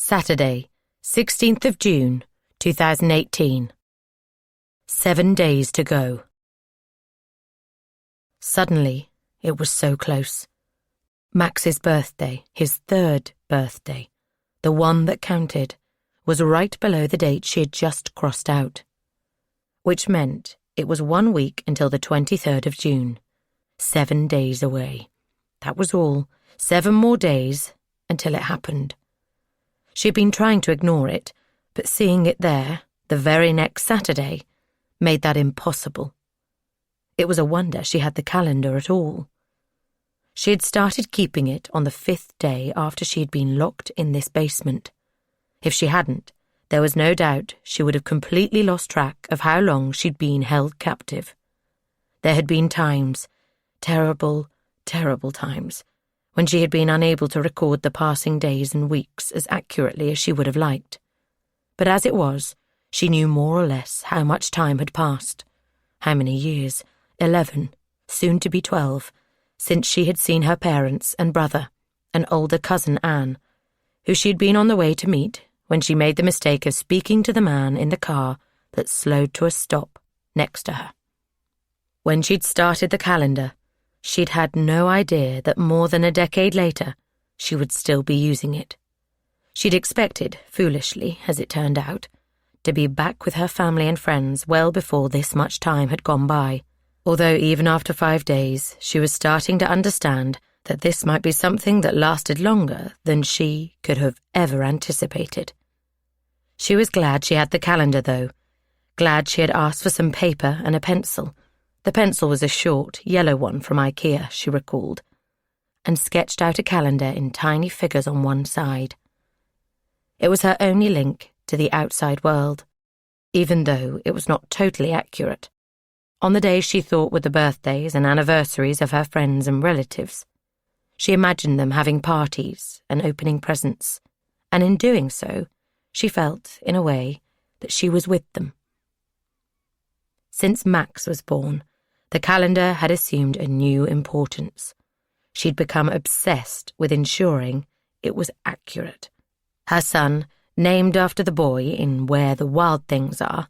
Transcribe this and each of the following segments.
Saturday, 16th of June, 2018. 7 days to go. Suddenly, it was so close. Max's birthday, his third birthday, the one that counted, was right below the date she had just crossed out, which meant it was 1 week until the 23rd of June. 7 days away. That was all. 7 more days until it happened. She had been trying to ignore it, but seeing it there, the very next Saturday, made that impossible. It was a wonder she had the calendar at all. She had started keeping it on the 5th day after she had been locked in this basement. If she hadn't, there was no doubt she would have completely lost track of how long she'd been held captive. There had been times, terrible, terrible times, when she had been unable to record the passing days and weeks as accurately as she would have liked. But as it was, she knew more or less how much time had passed, how many years, 11, soon to be 12, since she had seen her parents and brother, an older cousin Anne, who she had been on the way to meet when she made the mistake of speaking to the man in the car that slowed to a stop next to her. When she'd started the calendar, she'd had no idea that more than a decade later, she would still be using it. She'd expected, foolishly as it turned out, to be back with her family and friends well before this much time had gone by, although even after 5 days, she was starting to understand that this might be something that lasted longer than she could have ever anticipated. She was glad she had the calendar, though, glad she had asked for some paper and a pencil. The pencil was a short, yellow one from IKEA, she recalled, and sketched out a calendar in tiny figures on one side. It was her only link to the outside world, even though it was not totally accurate. On the days she thought were the birthdays and anniversaries of her friends and relatives, she imagined them having parties and opening presents, and in doing so, she felt, in a way, that she was with them. Since Max was born, the calendar had assumed a new importance. She'd become obsessed with ensuring it was accurate. Her son, named after the boy in Where the Wild Things Are,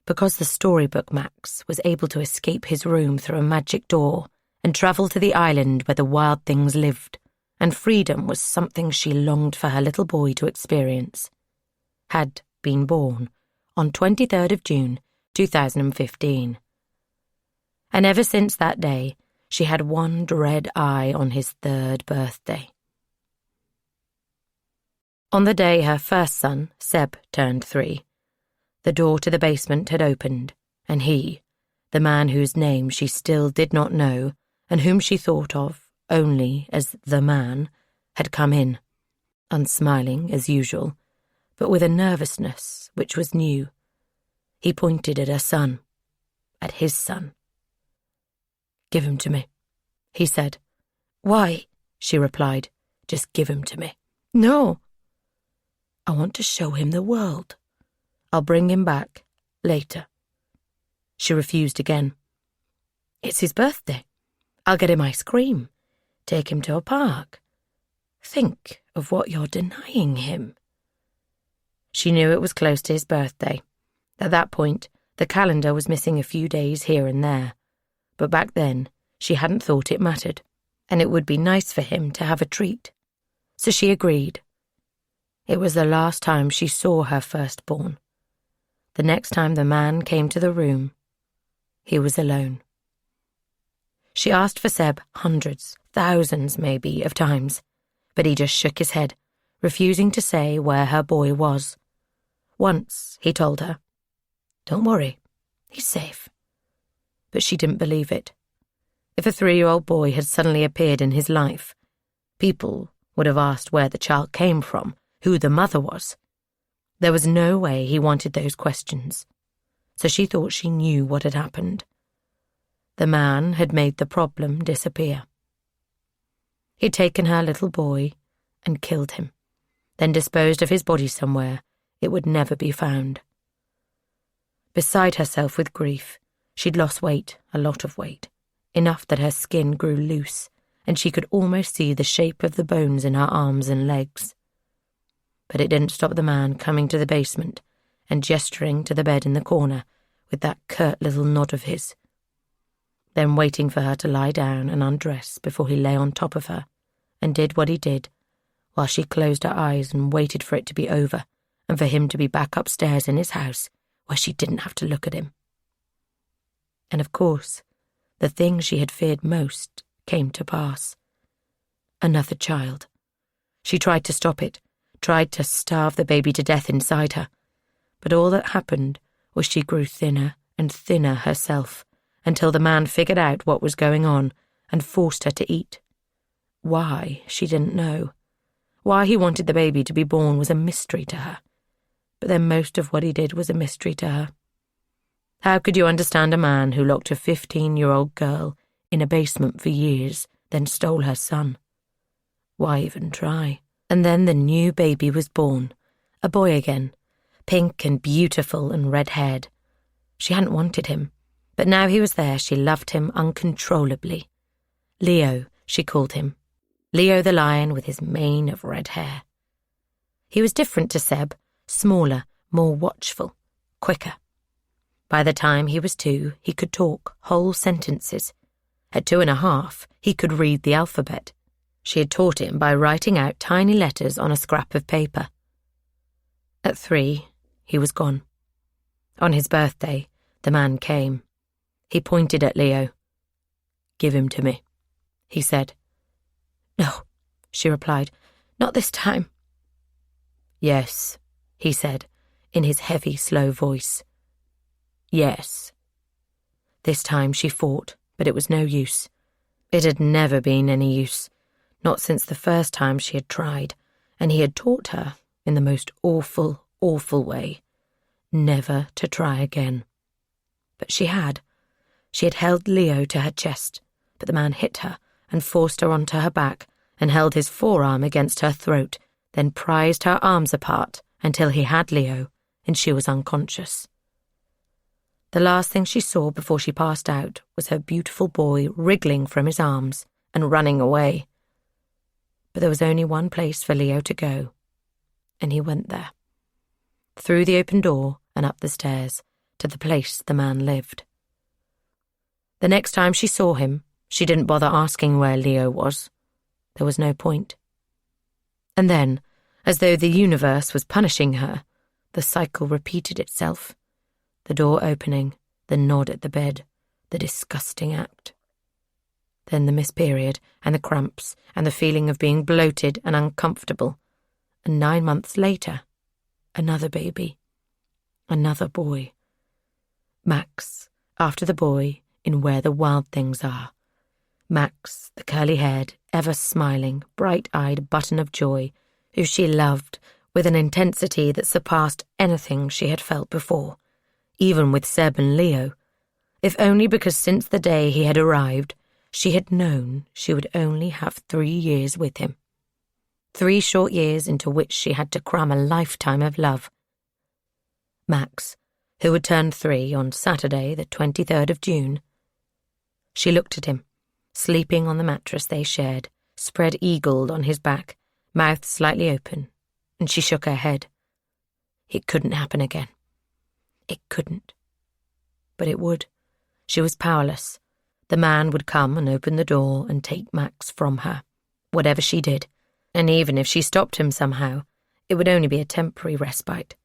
because the storybook Max was able to escape his room through a magic door and travel to the island where the wild things lived, and freedom was something she longed for her little boy to experience, had been born on 23rd of June, 2015. And ever since that day, she had one dread eye on his 3rd birthday. On the day her first son, Seb, turned 3, the door to the basement had opened, and he, the man whose name she still did not know and whom she thought of only as the man, had come in, unsmiling as usual, but with a nervousness which was new. He pointed at her son, at his son. "Give him to me," he said. "Why?" she replied. "Just give him to me." "No." "I want to show him the world. I'll bring him back later." She refused again. "It's his birthday. I'll get him ice cream. Take him to a park. Think of what you're denying him." She knew it was close to his birthday. At that point, the calendar was missing a few days here and there. But back then, she hadn't thought it mattered, and it would be nice for him to have a treat. So she agreed. It was the last time she saw her firstborn. The next time the man came to the room, he was alone. She asked for Seb hundreds, thousands maybe, of times, but he just shook his head, refusing to say where her boy was. Once, he told her, "Don't worry, he's safe." But she didn't believe it. If a 3-year-old boy had suddenly appeared in his life, people would have asked where the child came from, who the mother was. There was no way he wanted those questions, so she thought she knew what had happened. The man had made the problem disappear. He'd taken her little boy and killed him, then disposed of his body somewhere it would never be found. Beside herself with grief, she'd lost weight, a lot of weight, enough that her skin grew loose, and she could almost see the shape of the bones in her arms and legs. But it didn't stop the man coming to the basement and gesturing to the bed in the corner with that curt little nod of his, then waiting for her to lie down and undress before he lay on top of her and did what he did, while she closed her eyes and waited for it to be over and for him to be back upstairs in his house where she didn't have to look at him. And of course, the thing she had feared most came to pass. Another child. She tried to stop it, tried to starve the baby to death inside her, but all that happened was she grew thinner and thinner herself until the man figured out what was going on and forced her to eat. Why, she didn't know. Why he wanted the baby to be born was a mystery to her, but then most of what he did was a mystery to her. How could you understand a man who locked a 15-year-old girl in a basement for years, then stole her son? Why even try? And then the new baby was born, a boy again, pink and beautiful and red-haired. She hadn't wanted him, but now he was there, she loved him uncontrollably. Leo, she called him. Leo the lion with his mane of red hair. He was different to Seb, smaller, more watchful, quicker. By the time he was 2, he could talk whole sentences. At 2.5, he could read the alphabet. She had taught him by writing out tiny letters on a scrap of paper. At 3, he was gone. On his birthday, the man came. He pointed at Leo. "Give him to me," he said. "No," she replied, "not this time." "Yes," he said, in his heavy, slow voice. "Yes." This time she fought, but it was no use. It had never been any use, not since the first time she had tried, and he had taught her, in the most awful, awful way, never to try again. But she had. She had held Leo to her chest, but the man hit her and forced her onto her back and held his forearm against her throat, then prized her arms apart until he had Leo and she was unconscious. The last thing she saw before she passed out was her beautiful boy wriggling from his arms and running away. But there was only one place for Leo to go, and he went there. Through the open door and up the stairs to the place the man lived. The next time she saw him, she didn't bother asking where Leo was. There was no point. And then, as though the universe was punishing her, the cycle repeated itself. The door opening, the nod at the bed, the disgusting act. Then the missed period and the cramps and the feeling of being bloated and uncomfortable. And 9 months later, another baby. Another boy. Max, after the boy in Where the Wild Things Are. Max, the curly-haired, ever-smiling, bright-eyed button of joy, who she loved with an intensity that surpassed anything she had felt before, even with Seb and Leo, if only because since the day he had arrived, she had known she would only have 3 years with him. 3 short years into which she had to cram a lifetime of love. Max, who had turned 3 on Saturday, the 23rd of June. She looked at him, sleeping on the mattress they shared, spread-eagled on his back, mouth slightly open, and she shook her head. It couldn't happen again. It couldn't. But it would. She was powerless. The man would come and open the door and take Max from her, whatever she did, and even if she stopped him somehow, it would only be a temporary respite.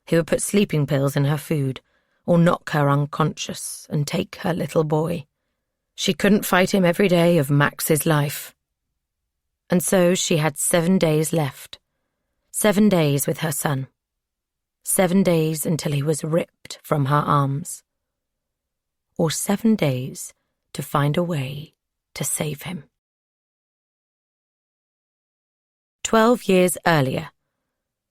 He would put sleeping pills in her food, or knock her unconscious and take her little boy. She couldn't fight him every day of Max's life. And so she had 7 days left. 7 days with her son. 7 days until he was ripped from her arms. Or 7 days to find a way to save him. 12 years earlier,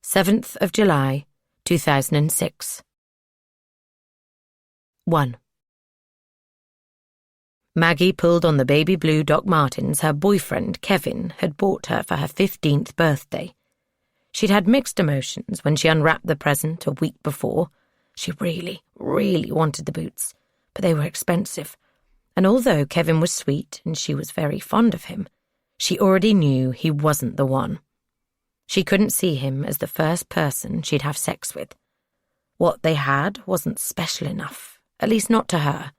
7th of July, 2006. 1. Maggie pulled on the baby blue Doc Martens her boyfriend, Kevin, had bought her for her 15th birthday. She'd had mixed emotions when she unwrapped the present a week before. She really, really wanted the boots, but they were expensive. And although Kevin was sweet and she was very fond of him, she already knew he wasn't the one. She couldn't see him as the first person she'd have sex with. What they had wasn't special enough, at least not to her,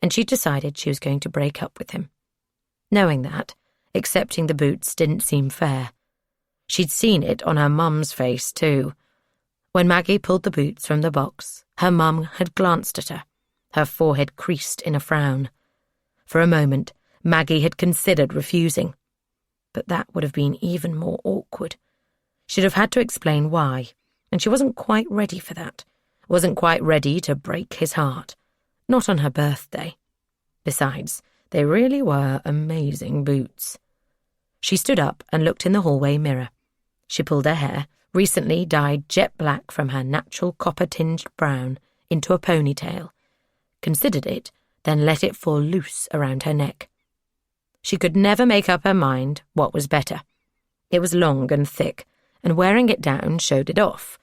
and she decided she was going to break up with him. Knowing that, accepting the boots didn't seem fair. She'd seen it on her mum's face, too. When Maggie pulled the boots from the box, her mum had glanced at her, her forehead creased in a frown. For a moment, Maggie had considered refusing. But that would have been even more awkward. She'd have had to explain why, and she wasn't quite ready for that. Wasn't quite ready to break his heart. Not on her birthday. Besides, they really were amazing boots. She stood up and looked in the hallway mirror. She pulled her hair, recently dyed jet black from her natural copper-tinged brown, into a ponytail, considered it, then let it fall loose around her neck. She could never make up her mind what was better. It was long and thick, and wearing it down showed it off.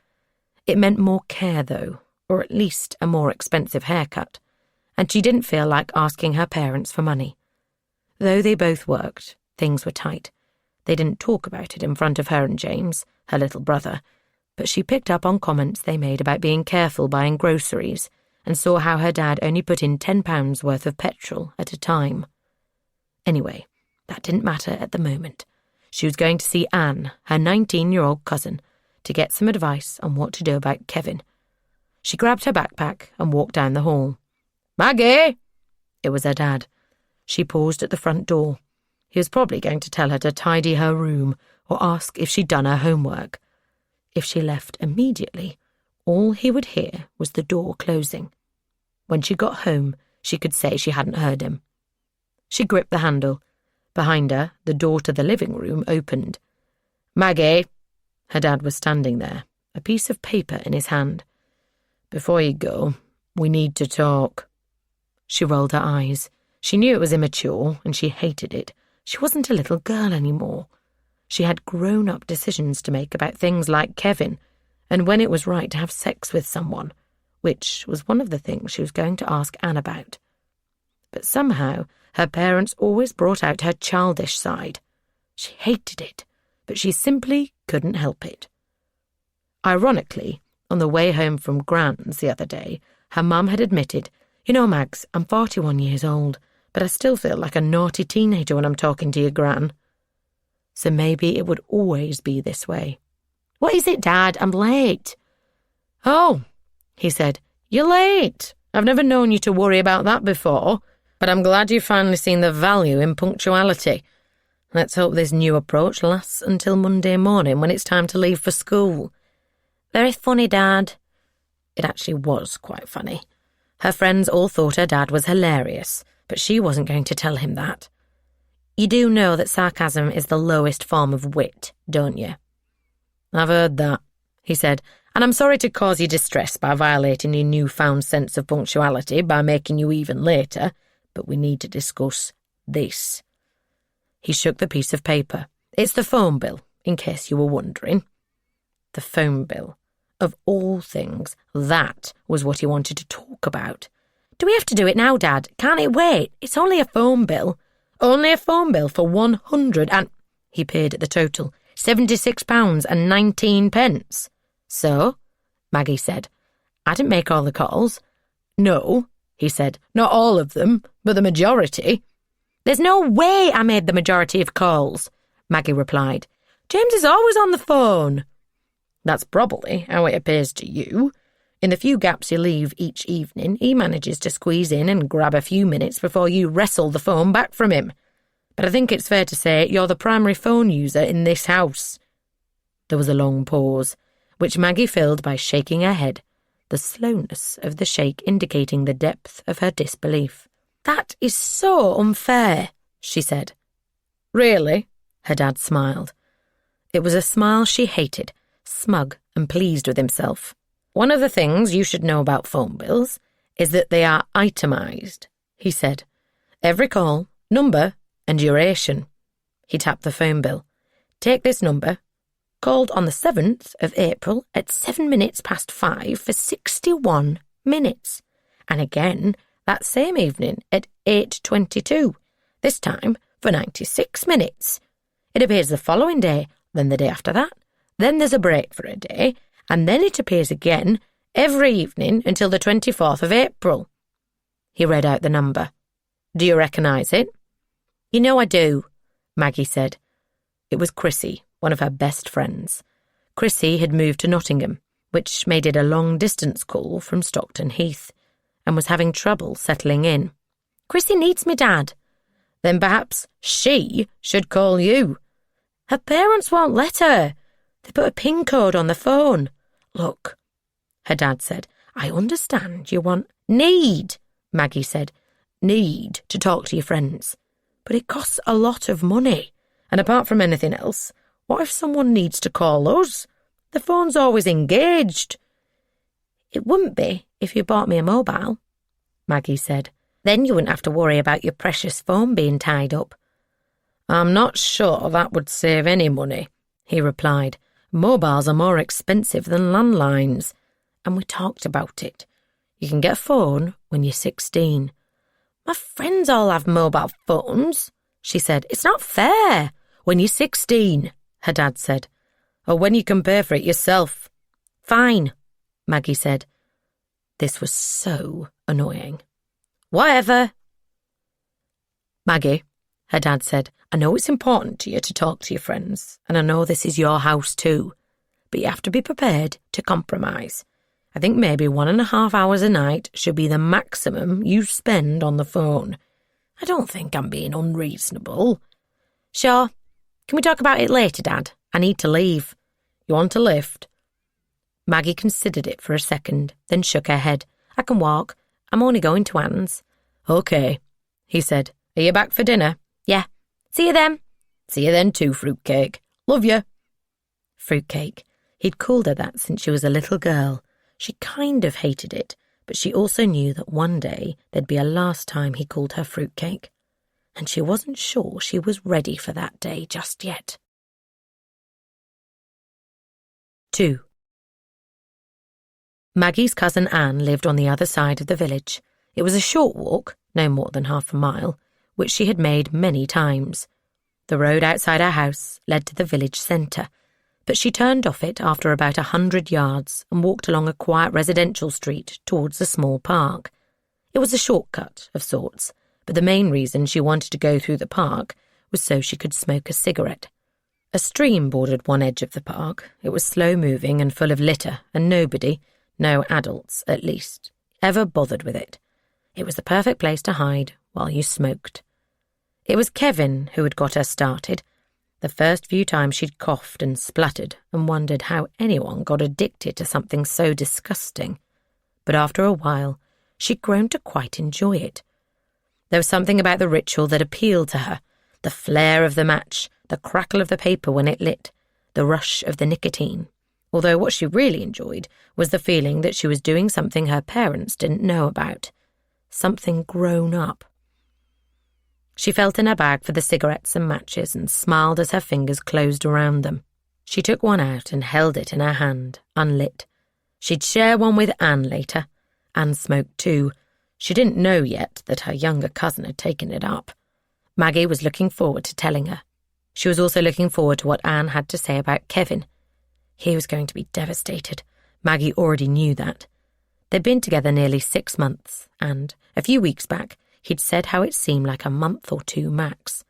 It meant more care, though, or at least a more expensive haircut, and she didn't feel like asking her parents for money. Though they both worked, things were tight. They didn't talk about it in front of her and James, her little brother, but she picked up on comments they made about being careful buying groceries and saw how her dad only put in £10 worth of petrol at a time. Anyway, that didn't matter at the moment. She was going to see Anne, her 19-year-old cousin, to get some advice on what to do about Kevin. She grabbed her backpack and walked down the hall. "Maggie!" It was her dad. She paused at the front door. He was probably going to tell her to tidy her room or ask if she'd done her homework. If she left immediately, all he would hear was the door closing. When she got home, she could say she hadn't heard him. She gripped the handle. Behind her, the door to the living room opened. "Maggie!" Her dad was standing there, a piece of paper in his hand. "Before you go, we need to talk." She rolled her eyes. She knew it was immature, and she hated it. She wasn't a little girl anymore. She had grown-up decisions to make about things like Kevin, and when it was right to have sex with someone, which was one of the things she was going to ask Anne about. But somehow, her parents always brought out her childish side. She hated it, but she simply couldn't help it. Ironically, on the way home from Gran's the other day, her mum had admitted, "You know, Mags, I'm 41 years old, but I still feel like a naughty teenager when I'm talking to your Gran." So maybe it would always be this way. "What is it, Dad? I'm late." "Oh," he said, "you're late. I've never known you to worry about that before, but I'm glad you've finally seen the value in punctuality. Let's hope this new approach lasts until Monday morning when it's time to leave for school." "Very funny, Dad." It actually was quite funny. Her friends all thought her dad was hilarious, but she wasn't going to tell him that. "You do know that sarcasm is the lowest form of wit, don't you?" "I've heard that," he said, "and I'm sorry to cause you distress by violating your newfound sense of punctuality by making you even later, but we need to discuss this." He shook the piece of paper. "It's the phone bill, in case you were wondering." The phone bill. Of all things, that was what he wanted to talk about. "Do we have to do it now, Dad? Can't it wait? It's only a phone bill." "Only a phone bill for 100 and..." He peered at the total. £76.19. "So?" Maggie said. "I didn't make all the calls." "No," he said, "not all of them, but the majority." "There's no way I made the majority of calls," Maggie replied. "James is always on the phone." "That's probably how it appears to you. In the few gaps you leave each evening, he manages to squeeze in and grab a few minutes before you wrestle the phone back from him. But I think it's fair to say you're the primary phone user in this house." There was a long pause, which Maggie filled by shaking her head, the slowness of the shake indicating the depth of her disbelief. "That is so unfair," she said. "Really?" Her dad smiled. It was a smile she hated, smug and pleased with himself. "One of the things you should know about phone bills is that they are itemised," he said. "Every call, number and duration." He tapped the phone bill. "Take this number. Called on the 7th of April at 7 minutes past 5 for 61 minutes. And again that same evening at 8:22, this time for 96 minutes. It appears the following day, then the day after that, Then there's a break for a day, and then it appears again every evening until the 24th of April. He read out the number. Do you recognise it? You know I do, Maggie said. It was Chrissy, one of her best friends. Chrissy had moved to Nottingham, which made it a long-distance call from Stockton Heath, and was having trouble settling in. Chrissy needs me, Dad. Then perhaps she should call you. Her parents won't let her. They put a PIN code on the phone. Look, her dad said, I understand you want... Need, Maggie said. Need to talk to your friends. But it costs a lot of money. And apart from anything else, what if someone needs to call us? The phone's always engaged. It wouldn't be if you bought me a mobile, Maggie said. Then you wouldn't have to worry about your precious phone being tied up. I'm not sure that would save any money, he replied. Mobiles are more expensive than landlines. And we talked about it. You can get a phone when you're 16. My friends all have mobile phones, she said. It's not fair. When you're 16, her dad said. Or when you can pay for it yourself. Fine, Maggie said. This was so annoying. Whatever. Maggie, her dad said, I know it's important to you to talk to your friends, and I know this is your house too, but you have to be prepared to compromise. I think maybe 1.5 hours a night should be the maximum you spend on the phone. I don't think I'm being unreasonable. Sure. Can we talk about it later, Dad? I need to leave. You want a lift? Maggie considered it for a second, then shook her head. I can walk. I'm only going to Anne's. OK, he said. Are you back for dinner? Yeah. See you then. See you then too, Fruitcake. Love you. Fruitcake. He'd called her that since she was a little girl. She kind of hated it, but she also knew that one day there'd be a last time he called her Fruitcake. And she wasn't sure she was ready for that day just yet. 2. Maggie's cousin Anne lived on the other side of the village. It was a short walk, no more than half a mile, which she had made many times. The road outside her house led to the village centre, but she turned off it after about 100 yards and walked along a quiet residential street towards a small park. It was a shortcut of sorts, but the main reason she wanted to go through the park was so she could smoke a cigarette. A stream bordered one edge of the park. It was slow-moving and full of litter, and nobody, no adults at least, ever bothered with it. It was the perfect place to hide while you smoked. It was Kevin who had got her started. The first few times she'd coughed and spluttered and wondered how anyone got addicted to something so disgusting. But after a while, she'd grown to quite enjoy it. There was something about the ritual that appealed to her, the flare of the match, the crackle of the paper when it lit, the rush of the nicotine. Although what she really enjoyed was the feeling that she was doing something her parents didn't know about. Something grown up. She felt in her bag for the cigarettes and matches and smiled as her fingers closed around them. She took one out and held it in her hand, unlit. She'd share one with Anne later. Anne smoked too. She didn't know yet that her younger cousin had taken it up. Maggie was looking forward to telling her. She was also looking forward to what Anne had to say about Kevin. He was going to be devastated. Maggie already knew that. They'd been together nearly 6 months, and a few weeks back, he'd said how it seemed like a month or 2 max.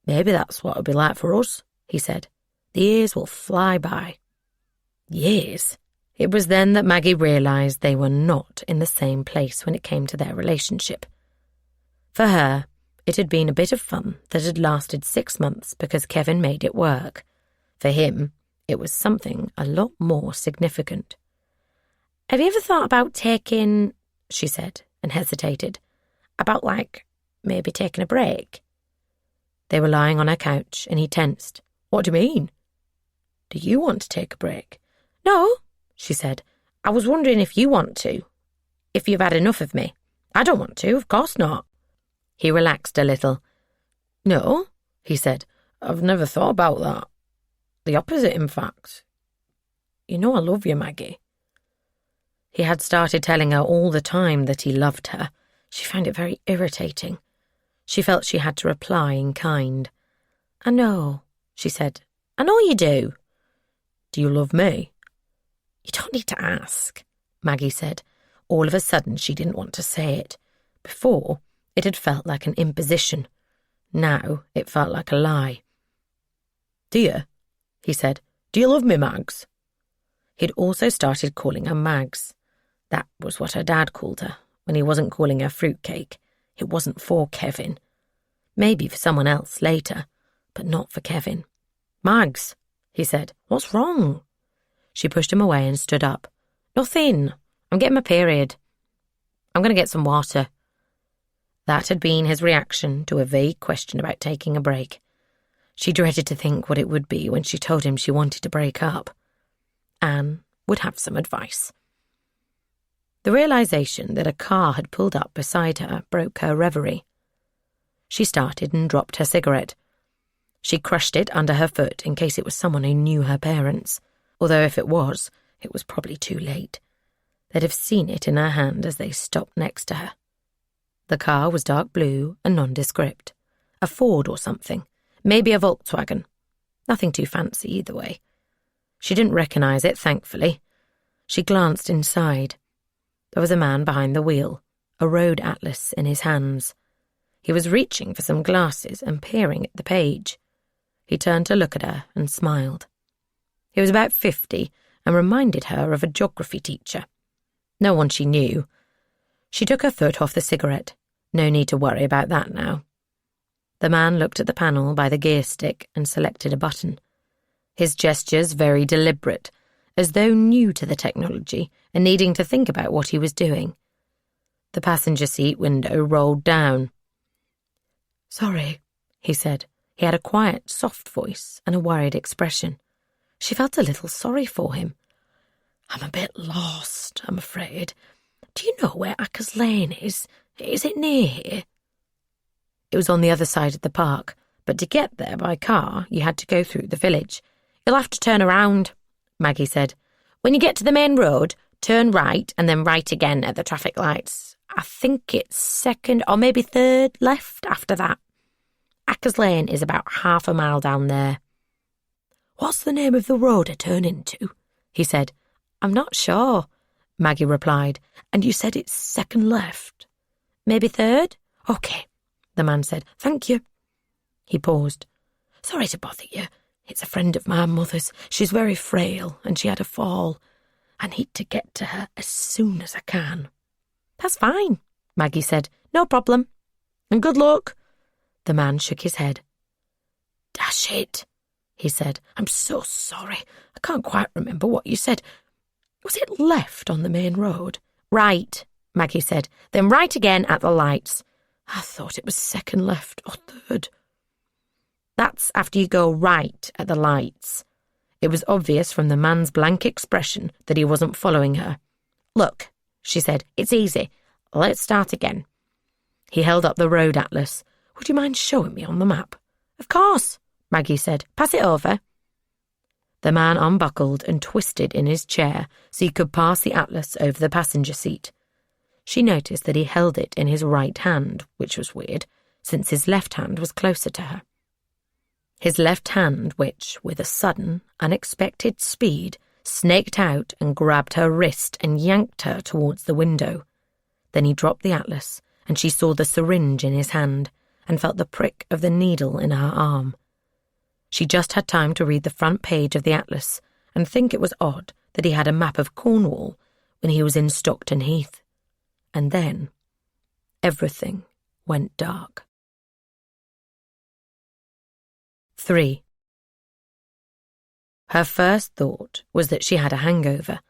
Maybe that's what it'll be like for us, he said. The years will fly by. Years? It was then that Maggie realised they were not in the same place when it came to their relationship. For her, it had been a bit of fun that had lasted 6 months because Kevin made it work. For him, it was something a lot more significant. Have you ever thought about taking, she said, and hesitated, about, maybe taking a break? They were lying on her couch, and he tensed. What do you mean? Do you want to take a break? No, she said. I was wondering if you want to. If you've had enough of me. I don't want to, of course not. He relaxed a little. No, he said. I've never thought about that. The opposite, in fact. You know I love you, Maggie. He had started telling her all the time that he loved her. She found it very irritating. She felt she had to reply in kind. I know, she said. I know you do. "Do you love me?" "You don't need to ask," Maggie said. All of a sudden she didn't want to say it. Before, it had felt like an imposition. Now it felt like a lie. "Do you?" he said. "Do you love me, Mags?" He'd also started calling her Mags. That was what her dad called her, when he wasn't calling her fruitcake. It wasn't for Kevin. Maybe for someone else later, but not for Kevin. "Mags," he said. "What's wrong?" She pushed him away and stood up. "Nothing. I'm getting my period. I'm going to get some water." That had been his reaction to a vague question about taking a break. She dreaded to think what it would be when she told him she wanted to break up. Anne would have some advice. The realization that a car had pulled up beside her broke her reverie. She started and dropped her cigarette. She crushed it under her foot in case it was someone who knew her parents, although if it was probably too late. They'd have seen it in her hand as they stopped next to her. The car was dark blue and nondescript. A Ford or something, maybe a Volkswagen. Nothing too fancy either way. She didn't recognize it, thankfully. She glanced inside. There was a man behind the wheel, a road atlas in his hands. He was reaching for some glasses and peering at the page. He turned to look at her and smiled. He was about 50 and reminded her of a geography teacher. No one she knew. She took her foot off the cigarette. No need to worry about that now. The man looked at the panel by the gear stick and selected a button. His gestures very deliberate, as though new to the technology and needing to think about what he was doing. The passenger seat window rolled down. "Sorry," he said. He had a quiet, soft voice and a worried expression. She felt a little sorry for him. "I'm a bit lost, I'm afraid. Do you know where Ackers Lane is? Is it near here?" It was on the other side of the park, but to get there by car, you had to go through the village. "You'll have to turn around," Maggie said. "When you get to the main road, turn right and then right again at the traffic lights. I think it's second or maybe third left after that. Ackers Lane is about half a mile down there." "What's the name of the road I turn into?" he said. "I'm not sure," Maggie replied. "And you said it's second left? Maybe third?" "OK," the man said. "Thank you." He paused. "Sorry to bother you. It's a friend of my mother's. She's very frail and she had a fall. I need to get to her as soon as I can." "That's fine," Maggie said. "No problem. And good luck." The man shook his head. "Dash it," he said. "I'm so sorry. I can't quite remember what you said. Was it left on the main road?" "Right," Maggie said. "Then right again at the lights." "I thought it was second left or third." "That's after you go right at the lights." It was obvious from the man's blank expression that he wasn't following her. "Look," she said, "it's easy. Let's start again." He held up the road atlas. "Would you mind showing me on the map?" "Of course," Maggie said. "Pass it over." The man unbuckled and twisted in his chair so he could pass the atlas over the passenger seat. She noticed that he held it in his right hand, which was weird, since his left hand was closer to her. His left hand, which, with a sudden, unexpected speed, snaked out and grabbed her wrist and yanked her towards the window. Then he dropped the atlas, and she saw the syringe in his hand and felt the prick of the needle in her arm. She just had time to read the front page of the atlas and think it was odd that he had a map of Cornwall when he was in Stockton Heath. And then, everything went dark. 3. Her first thought was that she had a hangover.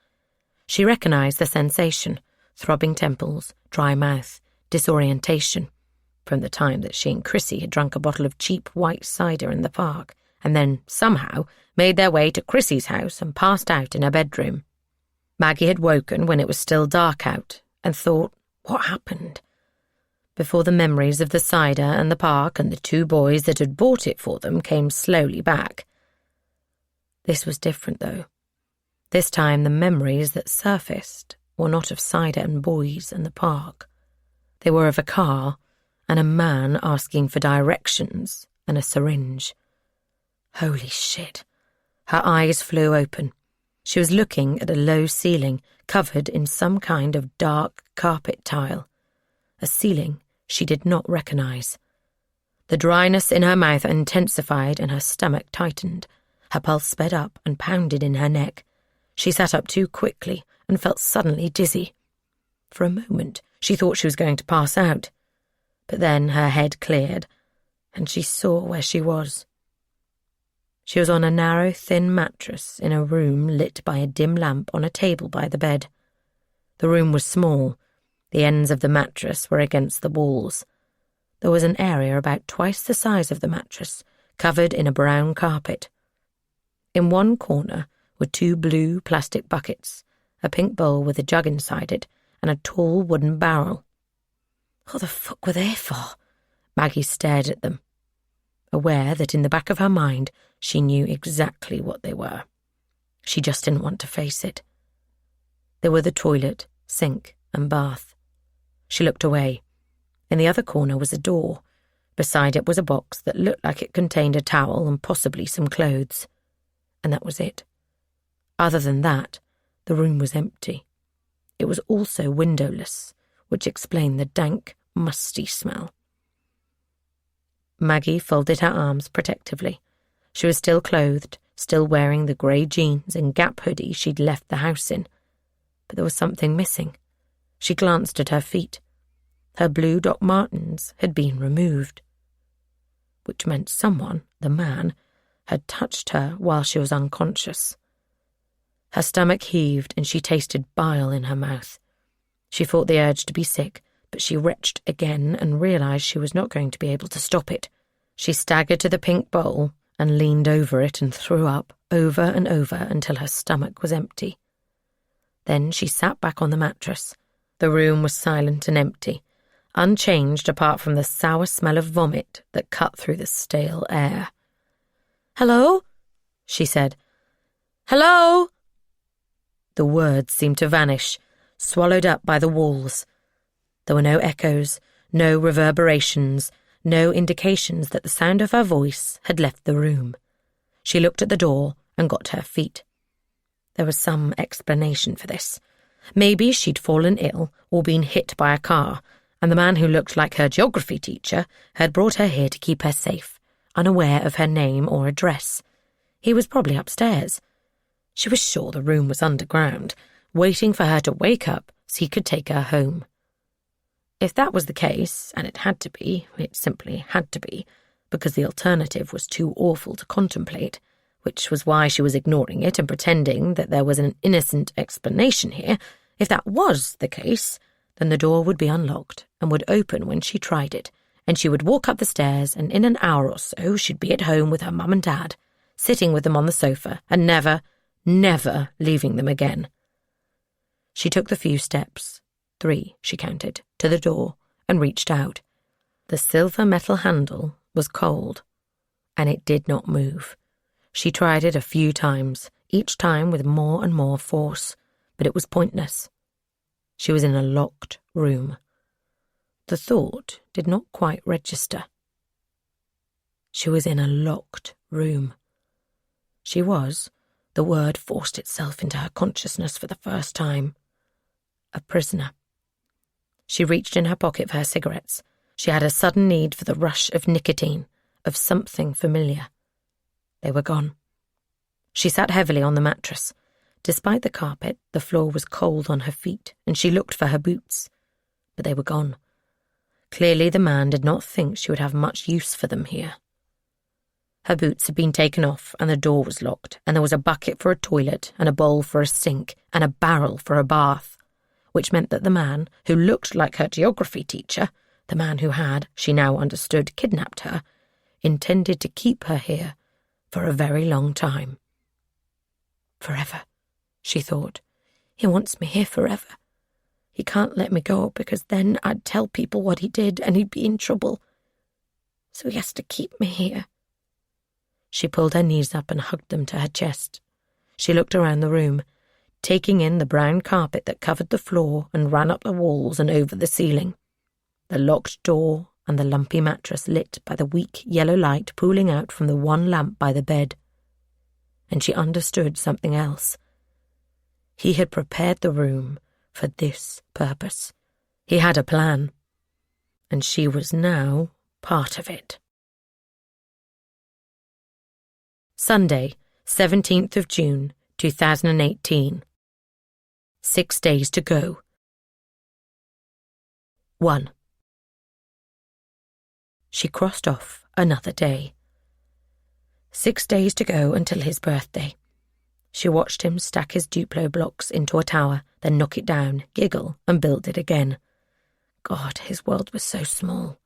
She recognised the sensation, throbbing temples, dry mouth, disorientation, from the time that she and Chrissy had drunk a bottle of cheap white cider in the park, and then, somehow, made their way to Chrissy's house and passed out in her bedroom. Maggie had woken when it was still dark out, and thought, what happened? Before the memories of the cider and the park and the 2 boys that had bought it for them came slowly back. This was different, though. This time the memories that surfaced were not of cider and boys and the park. They were of a car and a man asking for directions and a syringe. Holy shit. Her eyes flew open. She was looking at a low ceiling covered in some kind of dark carpet tile, a ceiling she did not recognize. The dryness in her mouth intensified and her stomach tightened. Her pulse sped up and pounded in her neck. She sat up too quickly and felt suddenly dizzy. For a moment, she thought she was going to pass out. But then her head cleared, and she saw where she was. She was on a narrow, thin mattress in a room lit by a dim lamp on a table by the bed. The room was small. The ends of the mattress were against the walls. There was an area about twice the size of the mattress, covered in a brown carpet. In one corner were 2 blue plastic buckets, a pink bowl with a jug inside it, and a tall wooden barrel. What the fuck were they for? Maggie stared at them, aware that in the back of her mind she knew exactly what they were. She just didn't want to face it. They were the toilet, sink, and bath. She looked away. In the other corner was a door. Beside it was a box that looked like it contained a towel and possibly some clothes. And that was it. Other than that, the room was empty. It was also windowless, which explained the dank, musty smell. Maggie folded her arms protectively. She was still clothed, still wearing the grey jeans and Gap hoodie she'd left the house in. But there was something missing. She glanced at her feet. Her blue Doc Martens had been removed, which meant someone, the man, had touched her while she was unconscious. Her stomach heaved and she tasted bile in her mouth. She fought the urge to be sick, but she retched again and realised she was not going to be able to stop it. She staggered to the pink bowl and leaned over it and threw up over and over until her stomach was empty. Then she sat back on the mattress. The room was silent and empty, unchanged apart from the sour smell of vomit that cut through the stale air. "Hello?" she said. "Hello?" The words seemed to vanish, swallowed up by the walls. There were no echoes, no reverberations, no indications that the sound of her voice had left the room. She looked at the door and got to her feet. There was some explanation for this. Maybe she'd fallen ill or been hit by a car, and the man who looked like her geography teacher had brought her here to keep her safe, unaware of her name or address. He was probably upstairs. She was sure the room was underground, waiting for her to wake up so he could take her home. If that was the case, and it had to be, it simply had to be, because the alternative was too awful to contemplate, which was why she was ignoring it and pretending that there was an innocent explanation here. If that was the case, then the door would be unlocked and would open when she tried it, and she would walk up the stairs, and in an hour or so she'd be at home with her mum and dad, sitting with them on the sofa, and never leaving them again. She took the few steps, 3, she counted, to the door, and reached out. The silver metal handle was cold, and it did not move. She tried it a few times, each time with more and more force, but it was pointless. She was in a locked room. The thought did not quite register. She was in a locked room. She was, the word forced itself into her consciousness for the first time, a prisoner. She reached in her pocket for her cigarettes. She had a sudden need for the rush of nicotine, of something familiar. They were gone. She sat heavily on the mattress. Despite the carpet, the floor was cold on her feet, and she looked for her boots. But they were gone. Clearly the man did not think she would have much use for them here. Her boots had been taken off, and the door was locked, and there was a bucket for a toilet, and a bowl for a sink, and a barrel for a bath, which meant that the man who looked like her geography teacher, the man who had, she now understood, kidnapped her, intended to keep her here for a very long time. Forever, she thought. He wants me here forever. He can't let me go because then I'd tell people what he did and he'd be in trouble. So he has to keep me here. She pulled her knees up and hugged them to her chest. She looked around the room, taking in the brown carpet that covered the floor and ran up the walls and over the ceiling, the locked door and the lumpy mattress lit by the weak yellow light pooling out from the one lamp by the bed. and she understood something else. He had prepared the room for this purpose. He had a plan, and she was now part of it. Sunday, 17th of June, 2018. 6 days to go. 1. She crossed off another day. 6 days to go until his birthday. She watched him stack his Duplo blocks into a tower, then knock it down, giggle, and build it again. God, his world was so small.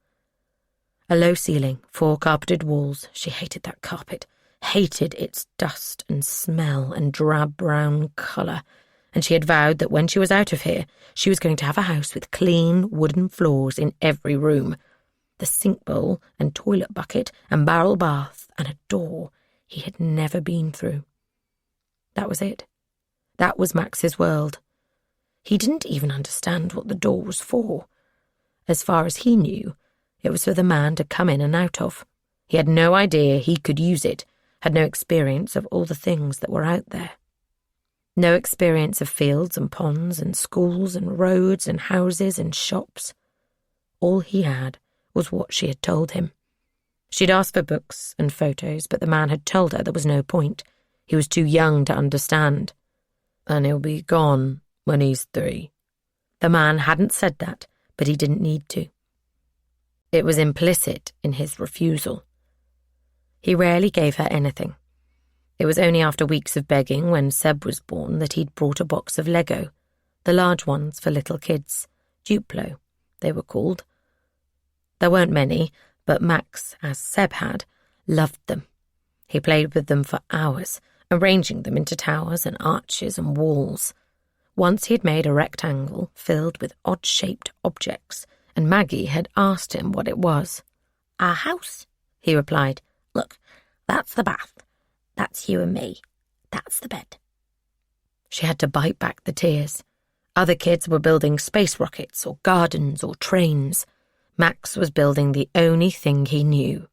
A low ceiling, 4 carpeted walls. She hated that carpet, hated its dust and smell and drab brown colour, and she had vowed that when she was out of here, she was going to have a house with clean wooden floors in every room, the sink bowl and toilet bucket and barrel bath and a door he had never been through. That was it. That was Max's world. He didn't even understand what the door was for. As far as he knew, it was for the man to come in and out of. He had no idea he could use it, had no experience of all the things that were out there. No experience of fields and ponds and schools and roads and houses and shops. All he had was what she had told him. She'd asked for books and photos, but the man had told her there was no point. He was too young to understand. And he'll be gone when he's 3. The man hadn't said that, but he didn't need to. It was implicit in his refusal. He rarely gave her anything. It was only after weeks of begging, when Seb was born, that he'd brought a box of Lego, the large ones for little kids, Duplo, they were called. There weren't many, but Max, as Seb had, loved them. He played with them for hours, arranging them into towers and arches and walls. Once he had made a rectangle filled with odd-shaped objects, and Maggie had asked him what it was. "Our house," he replied. "Look, that's the bath. That's you and me. That's the bed." She had to bite back the tears. Other kids were building space rockets or gardens or trains. Max was building the only thing he knew,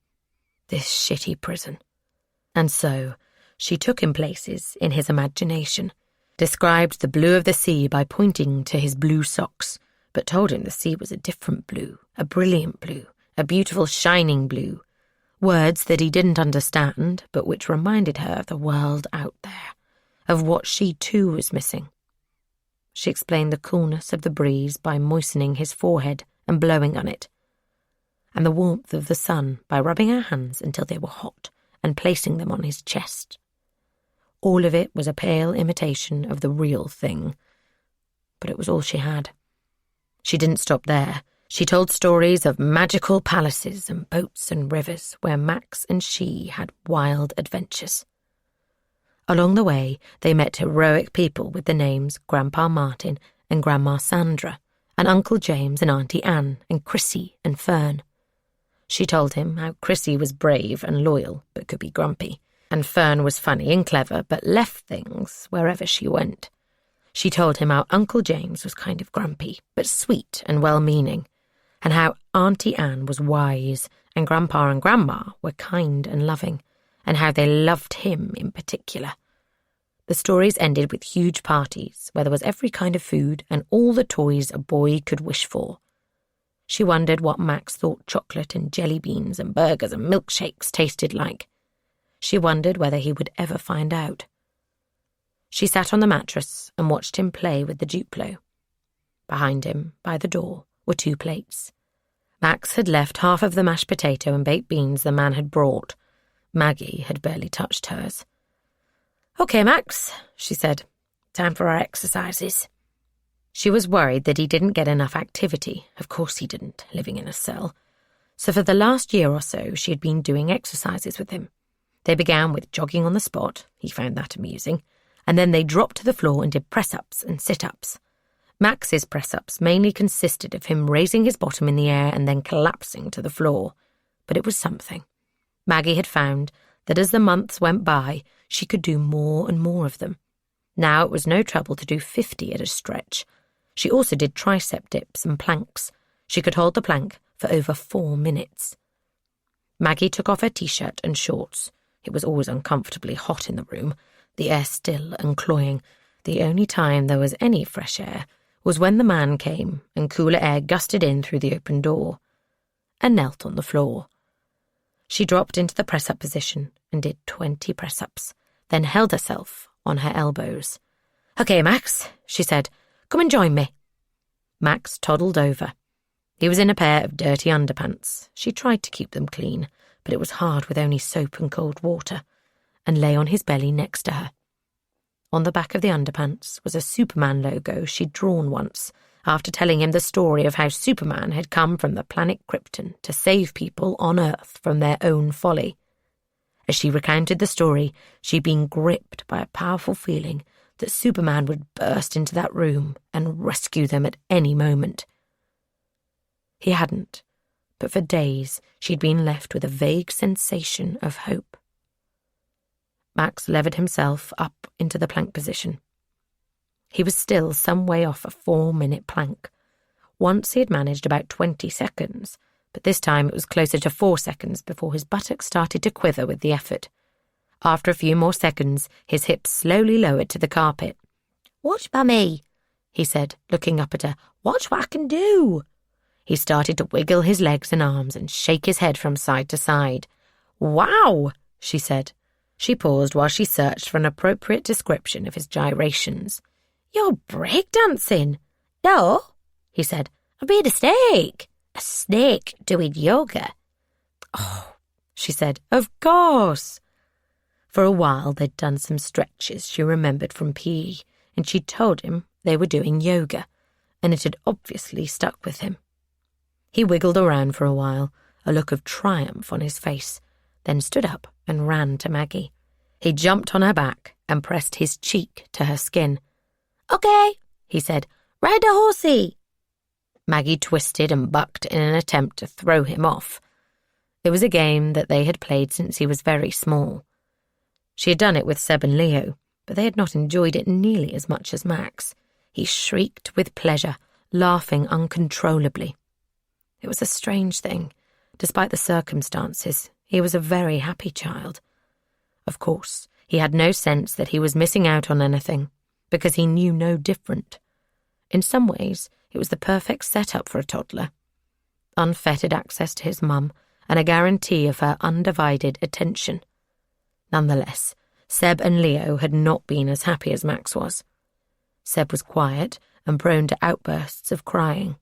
this shitty prison. And so she took him places in his imagination, described the blue of the sea by pointing to his blue socks, but told him the sea was a different blue, a brilliant blue, a beautiful shining blue. Words that he didn't understand, but which reminded her of the world out there, of what she too was missing. She explained the coolness of the breeze by moistening his forehead and blowing on it, and the warmth of the sun by rubbing her hands until they were hot and placing them on his chest. All of it was a pale imitation of the real thing, but it was all she had. She didn't stop there. She told stories of magical palaces and boats and rivers where Max and she had wild adventures. Along the way, they met heroic people with the names Grandpa Martin and Grandma Sandra, and Uncle James and Auntie Anne and Chrissy and Fern. She told him how Chrissy was brave and loyal, but could be grumpy, and Fern was funny and clever, but left things wherever she went. She told him how Uncle James was kind of grumpy, but sweet and well-meaning, and how Auntie Anne was wise, and Grandpa and Grandma were kind and loving, and how they loved him in particular. The stories ended with huge parties where there was every kind of food and all the toys a boy could wish for. She wondered what Max thought chocolate and jelly beans and burgers and milkshakes tasted like. She wondered whether he would ever find out. She sat on the mattress and watched him play with the Duplo. Behind him, by the door, were 2 plates. Max had left half of the mashed potato and baked beans the man had brought. Maggie had barely touched hers. "Okay, Max," she said. "Time for our exercises." She was worried that he didn't get enough activity. Of course he didn't, living in a cell. So for the last year or so, she had been doing exercises with him. They began with jogging on the spot. He found that amusing. And then they dropped to the floor and did press-ups and sit-ups. Max's press-ups mainly consisted of him raising his bottom in the air and then collapsing to the floor. But it was something. Maggie had found that as the months went by, she could do more and more of them. Now it was no trouble to do 50 at a stretch. She also did tricep dips and planks. She could hold the plank for over 4 minutes. Maggie took off her t-shirt and shorts. It was always uncomfortably hot in the room, the air still and cloying. The only time there was any fresh air was when the man came and cooler air gusted in through the open door, and knelt on the floor. She dropped into the press-up position and did 20 press-ups, then held herself on her elbows. "Okay, Max," she said, "come and join me." Max toddled over. He was in a pair of dirty underpants. She tried to keep them clean, but it was hard with only soap and cold water, and lay on his belly next to her. On the back of the underpants was a Superman logo she'd drawn once, after telling him the story of how Superman had come from the planet Krypton to save people on Earth from their own folly. As she recounted the story, she'd been gripped by a powerful feeling that Superman would burst into that room and rescue them at any moment. He hadn't, but for days she'd been left with a vague sensation of hope. Max levered himself up into the plank position. He was still some way off a 4-minute plank. Once he had managed about 20 seconds, but this time it was closer to 4 seconds before his buttocks started to quiver with the effort. After a few more seconds, his hips slowly lowered to the carpet. "Watch by me," he said, looking up at her. "Watch what I can do." He started to wiggle his legs and arms and shake his head from side to side. "Wow," she said. She paused while she searched for an appropriate description of his gyrations. "You're breakdancing." "No," he said. "I'm being a snake. A snake doing yoga." "Oh," she said, "of course." For a while they'd done some stretches she remembered from PE, and she'd told him they were doing yoga, and it had obviously stuck with him. He wiggled around for a while, a look of triumph on his face, then stood up and ran to Maggie. He jumped on her back and pressed his cheek to her skin. "Okay," he said, "ride a horsey." Maggie twisted and bucked in an attempt to throw him off. It was a game that they had played since he was very small. She had done it with Seb and Leo, but they had not enjoyed it nearly as much as Max. He shrieked with pleasure, laughing uncontrollably. It was a strange thing. Despite the circumstances, he was a very happy child. Of course, he had no sense that he was missing out on anything, because he knew no different. In some ways, it was the perfect setup for a toddler. Unfettered access to his mum, and a guarantee of her undivided attention. Nonetheless, Seb and Leo had not been as happy as Max was. Seb was quiet and prone to outbursts of crying.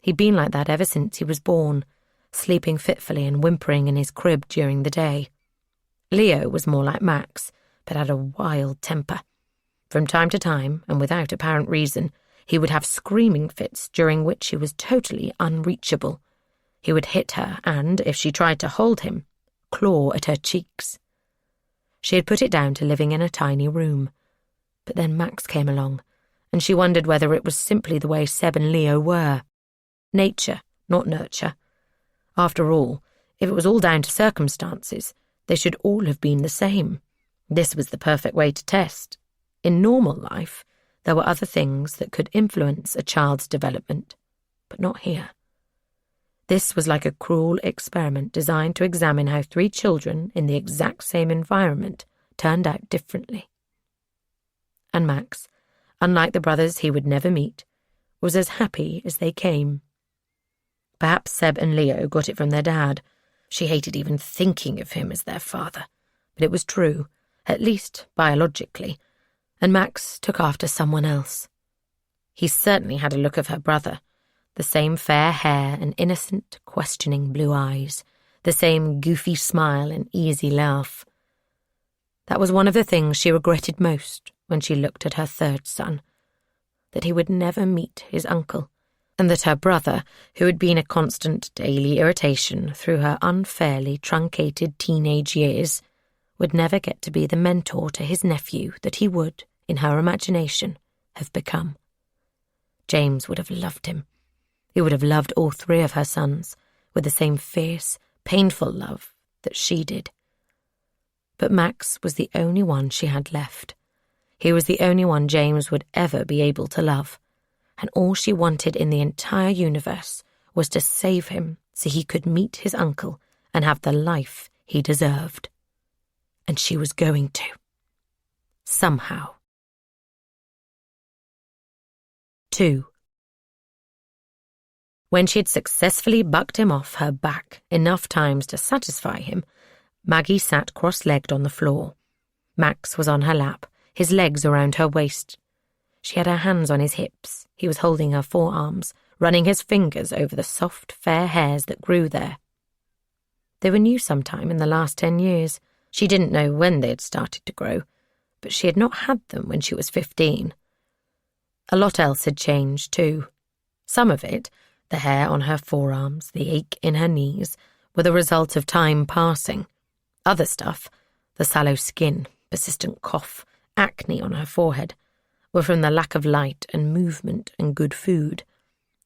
He'd been like that ever since he was born, sleeping fitfully and whimpering in his crib during the day. Leo was more like Max, but had a wild temper. From time to time, and without apparent reason, he would have screaming fits during which he was totally unreachable. He would hit her and, if she tried to hold him, claw at her cheeks. She had put it down to living in a tiny room. But then Max came along, and she wondered whether it was simply the way Seb and Leo were. Nature, not nurture. After all, if it was all down to circumstances, they should all have been the same. This was the perfect way to test. In normal life, there were other things that could influence a child's development, but not here. This was like a cruel experiment designed to examine how 3 children in the exact same environment turned out differently. And Max, unlike the brothers he would never meet, was as happy as they came. Perhaps Seb and Leo got it from their dad. She hated even thinking of him as their father, but it was true, at least biologically, and Max took after someone else. He certainly had a look of her brother, the same fair hair and innocent, questioning blue eyes, the same goofy smile and easy laugh. That was one of the things she regretted most when she looked at her 3rd son, that he would never meet his uncle, and that her brother, who had been a constant daily irritation through her unfairly truncated teenage years, would never get to be the mentor to his nephew that he would, in her imagination, have become. James would have loved him. He would have loved all 3 of her sons, with the same fierce, painful love that she did. But Max was the only one she had left. He was the only one James would ever be able to love, and all she wanted in the entire universe was to save him so he could meet his uncle and have the life he deserved. And she was going to. Somehow. 2. When she had successfully bucked him off her back enough times to satisfy him, Maggie sat cross-legged on the floor. Max was on her lap, his legs around her waist. She had her hands on his hips. He was holding her forearms, running his fingers over the soft, fair hairs that grew there. They were new sometime in the last 10 years. She didn't know when they had started to grow, but she had not had them when she was 15. A lot else had changed, too. Some of it, the hair on her forearms, the ache in her knees, were the result of time passing. Other stuff, the sallow skin, persistent cough, acne on her forehead, were from the lack of light and movement and good food.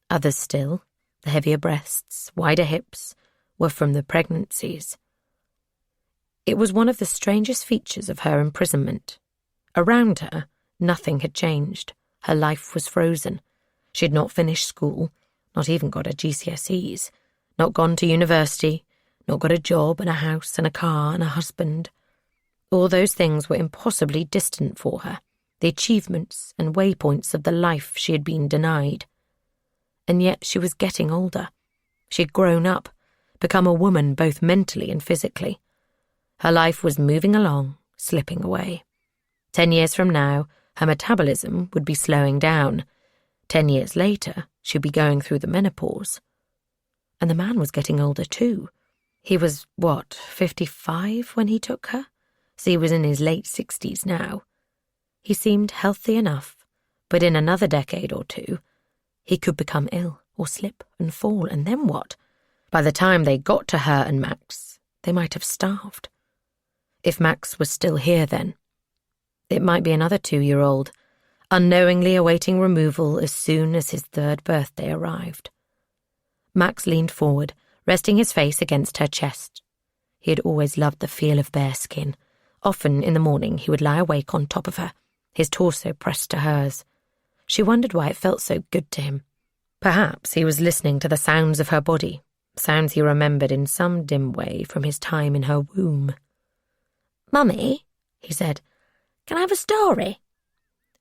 Others still, the heavier breasts, wider hips, were from the pregnancies. It was one of the strangest features of her imprisonment. Around her, nothing had changed. Her life was frozen. She had not finished school, not even got her GCSEs, not gone to university, not got a job and a house and a car and a husband. All those things were impossibly distant for her, the achievements and waypoints of the life she had been denied. And yet she was getting older. She had grown up, become a woman both mentally and physically. Her life was moving along, slipping away. 10 years from now, her metabolism would be slowing down. 10 years later, she'd be going through the menopause. And the man was getting older too. He was, 55 when he took her? So he was in his late 60s now. He seemed healthy enough, but in another decade or two, he could become ill or slip and fall, and then what? By the time they got to her and Max, they might have starved. If Max was still here then, it might be another 2-year-old, unknowingly awaiting removal as soon as his 3rd birthday arrived. Max leaned forward, resting his face against her chest. He had always loved the feel of bare skin. Often in the morning he would lie awake on top of her, his torso pressed to hers. She wondered why it felt so good to him. Perhaps he was listening to the sounds of her body, sounds he remembered in some dim way from his time in her womb. "Mummy," he said, "can I have a story?"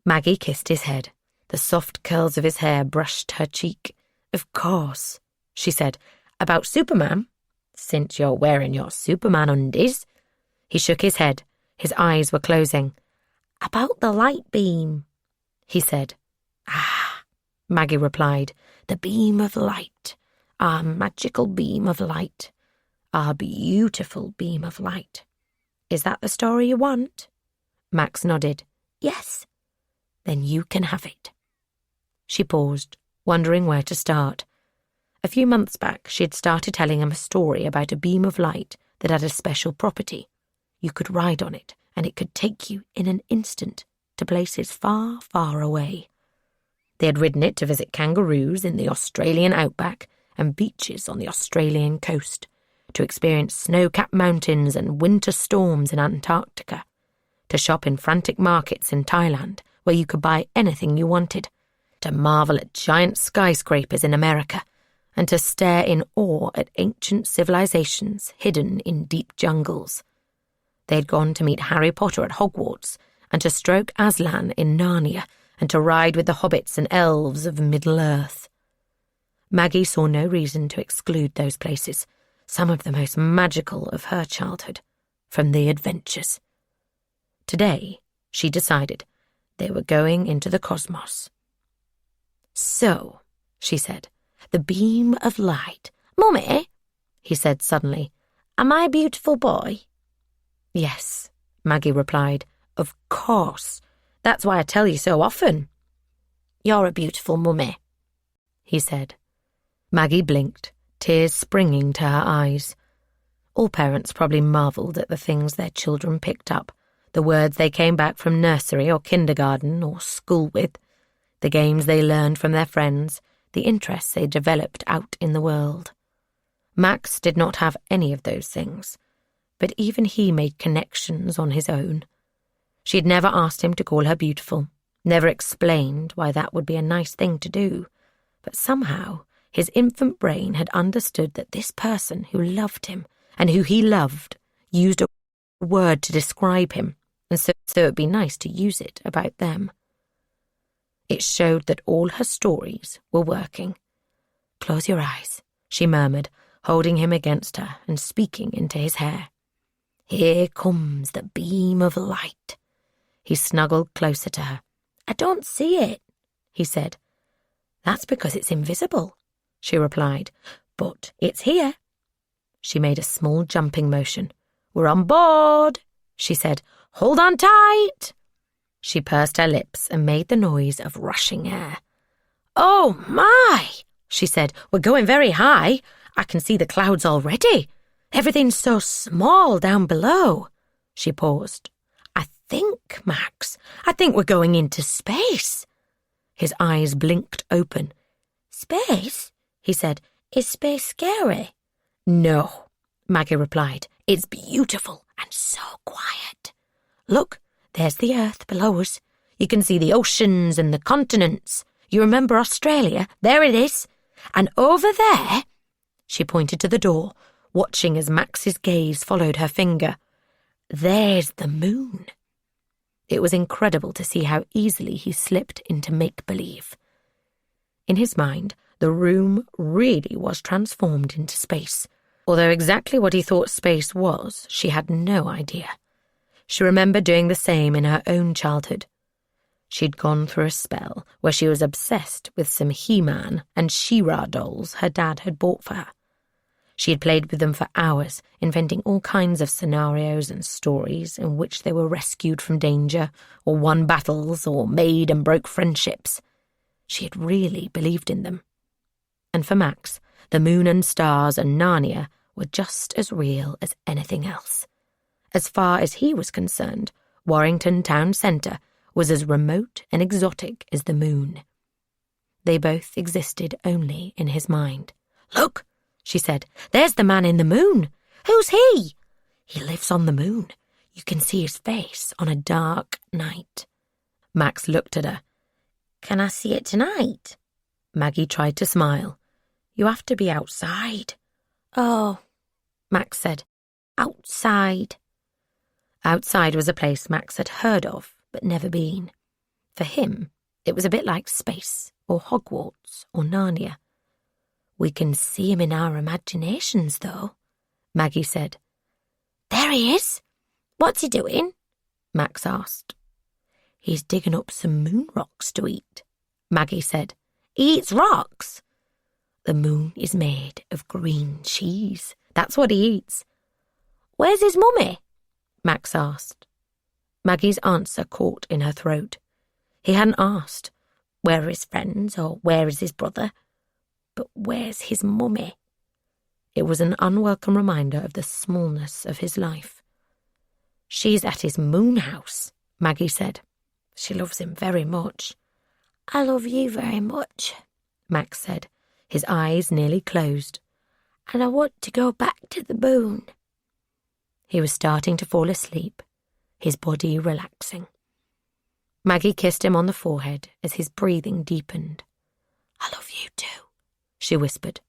Maggie kissed his head. The soft curls of his hair brushed her cheek. "Of course," she said. "About Superman? Since you're wearing your Superman undies." He shook his head. His eyes were closing. "About the light beam," he said. "Ah," Maggie replied, "the beam of light, our magical beam of light, our beautiful beam of light. Is that the story you want?" Max nodded. "Yes." "Then you can have it." She paused, wondering where to start. A few months back, she had started telling him a story about a beam of light that had a special property. You could ride on it, and it could take you in an instant to places far, far away. They had ridden it to visit kangaroos in the Australian outback and beaches on the Australian coast, to experience snow-capped mountains and winter storms in Antarctica, to shop in frantic markets in Thailand where you could buy anything you wanted, to marvel at giant skyscrapers in America, and to stare in awe at ancient civilizations hidden in deep jungles. They had gone to meet Harry Potter at Hogwarts, and to stroke Aslan in Narnia, and to ride with the hobbits and elves of Middle-earth. Maggie saw no reason to exclude those places, some of the most magical of her childhood, from the adventures. Today, she decided, they were going into the cosmos. "So," she said, "the beam of light." "Mummy," he said suddenly, "am I a beautiful boy?" "Yes," Maggie replied. "Of course. That's why I tell you so often." "You're a beautiful mummy," he said. Maggie blinked, tears springing to her eyes. All parents probably marvelled at the things their children picked up, the words they came back from nursery or kindergarten or school with, the games they learned from their friends, the interests they developed out in the world. Max did not have any of those things, but even he made connections on his own. She had never asked him to call her beautiful, never explained why that would be a nice thing to do, but somehow his infant brain had understood that this person who loved him and who he loved used a word to describe him, and so it'd be nice to use it about them. It showed that all her stories were working. "Close your eyes," she murmured, holding him against her and speaking into his hair. "Here comes the beam of light." He snuggled closer to her. "I don't see it," he said. "That's because it's invisible," she replied. "But it's here." She made a small jumping motion. "We're on board," she said. "Hold on tight." She pursed her lips and made the noise of rushing air. "Oh, my," she said. "We're going very high. I can see the clouds already. Everything's so small down below." She paused. Max, I think we're going into space." His eyes blinked open. "Space?" he said. "Is space scary?" "No," Maggie replied. "It's beautiful and so quiet. Look, there's the Earth below us. You can see the oceans and the continents. You remember Australia? There it is. And over there," she pointed to the door, watching as Max's gaze followed her finger, "there's the moon." It was incredible to see how easily he slipped into make-believe. In his mind, the room really was transformed into space, although exactly what he thought space was, she had no idea. She remembered doing the same in her own childhood. She'd gone through a spell where she was obsessed with some He-Man and She-Ra dolls her dad had bought for her. She had played with them for hours, inventing all kinds of scenarios and stories in which they were rescued from danger, or won battles, or made and broke friendships. She had really believed in them. And for Max, the moon and stars and Narnia were just as real as anything else. As far as he was concerned, Warrington Town Centre was as remote and exotic as the moon. They both existed only in his mind. "Look," she said, "there's the man in the moon. Who's he?" "He lives on the moon. You can see his face on a dark night." Max looked at her. "Can I see it tonight?" Maggie tried to smile. "You have to be outside." "Oh," Max said. "Outside." Outside was a place Max had heard of, but never been. For him, it was a bit like space, or Hogwarts, or Narnia. "We can see him in our imaginations, though," Maggie said. "There he is. What's he doing?" Max asked. "He's digging up some moon rocks to eat," Maggie said. "He eats rocks?" "The moon is made of green cheese. That's what he eats." "Where's his mummy?" Max asked. Maggie's answer caught in her throat. He hadn't asked, "Where are his friends?" or "Where is his brother?" But where's his mummy? It was an unwelcome reminder of the smallness of his life. "She's at his moon house," Maggie said. "She loves him very much." "I love you very much," Max said, his eyes nearly closed. "And I want to go back to the moon." He was starting to fall asleep, his body relaxing. Maggie kissed him on the forehead as his breathing deepened. "I love you too," she whispered.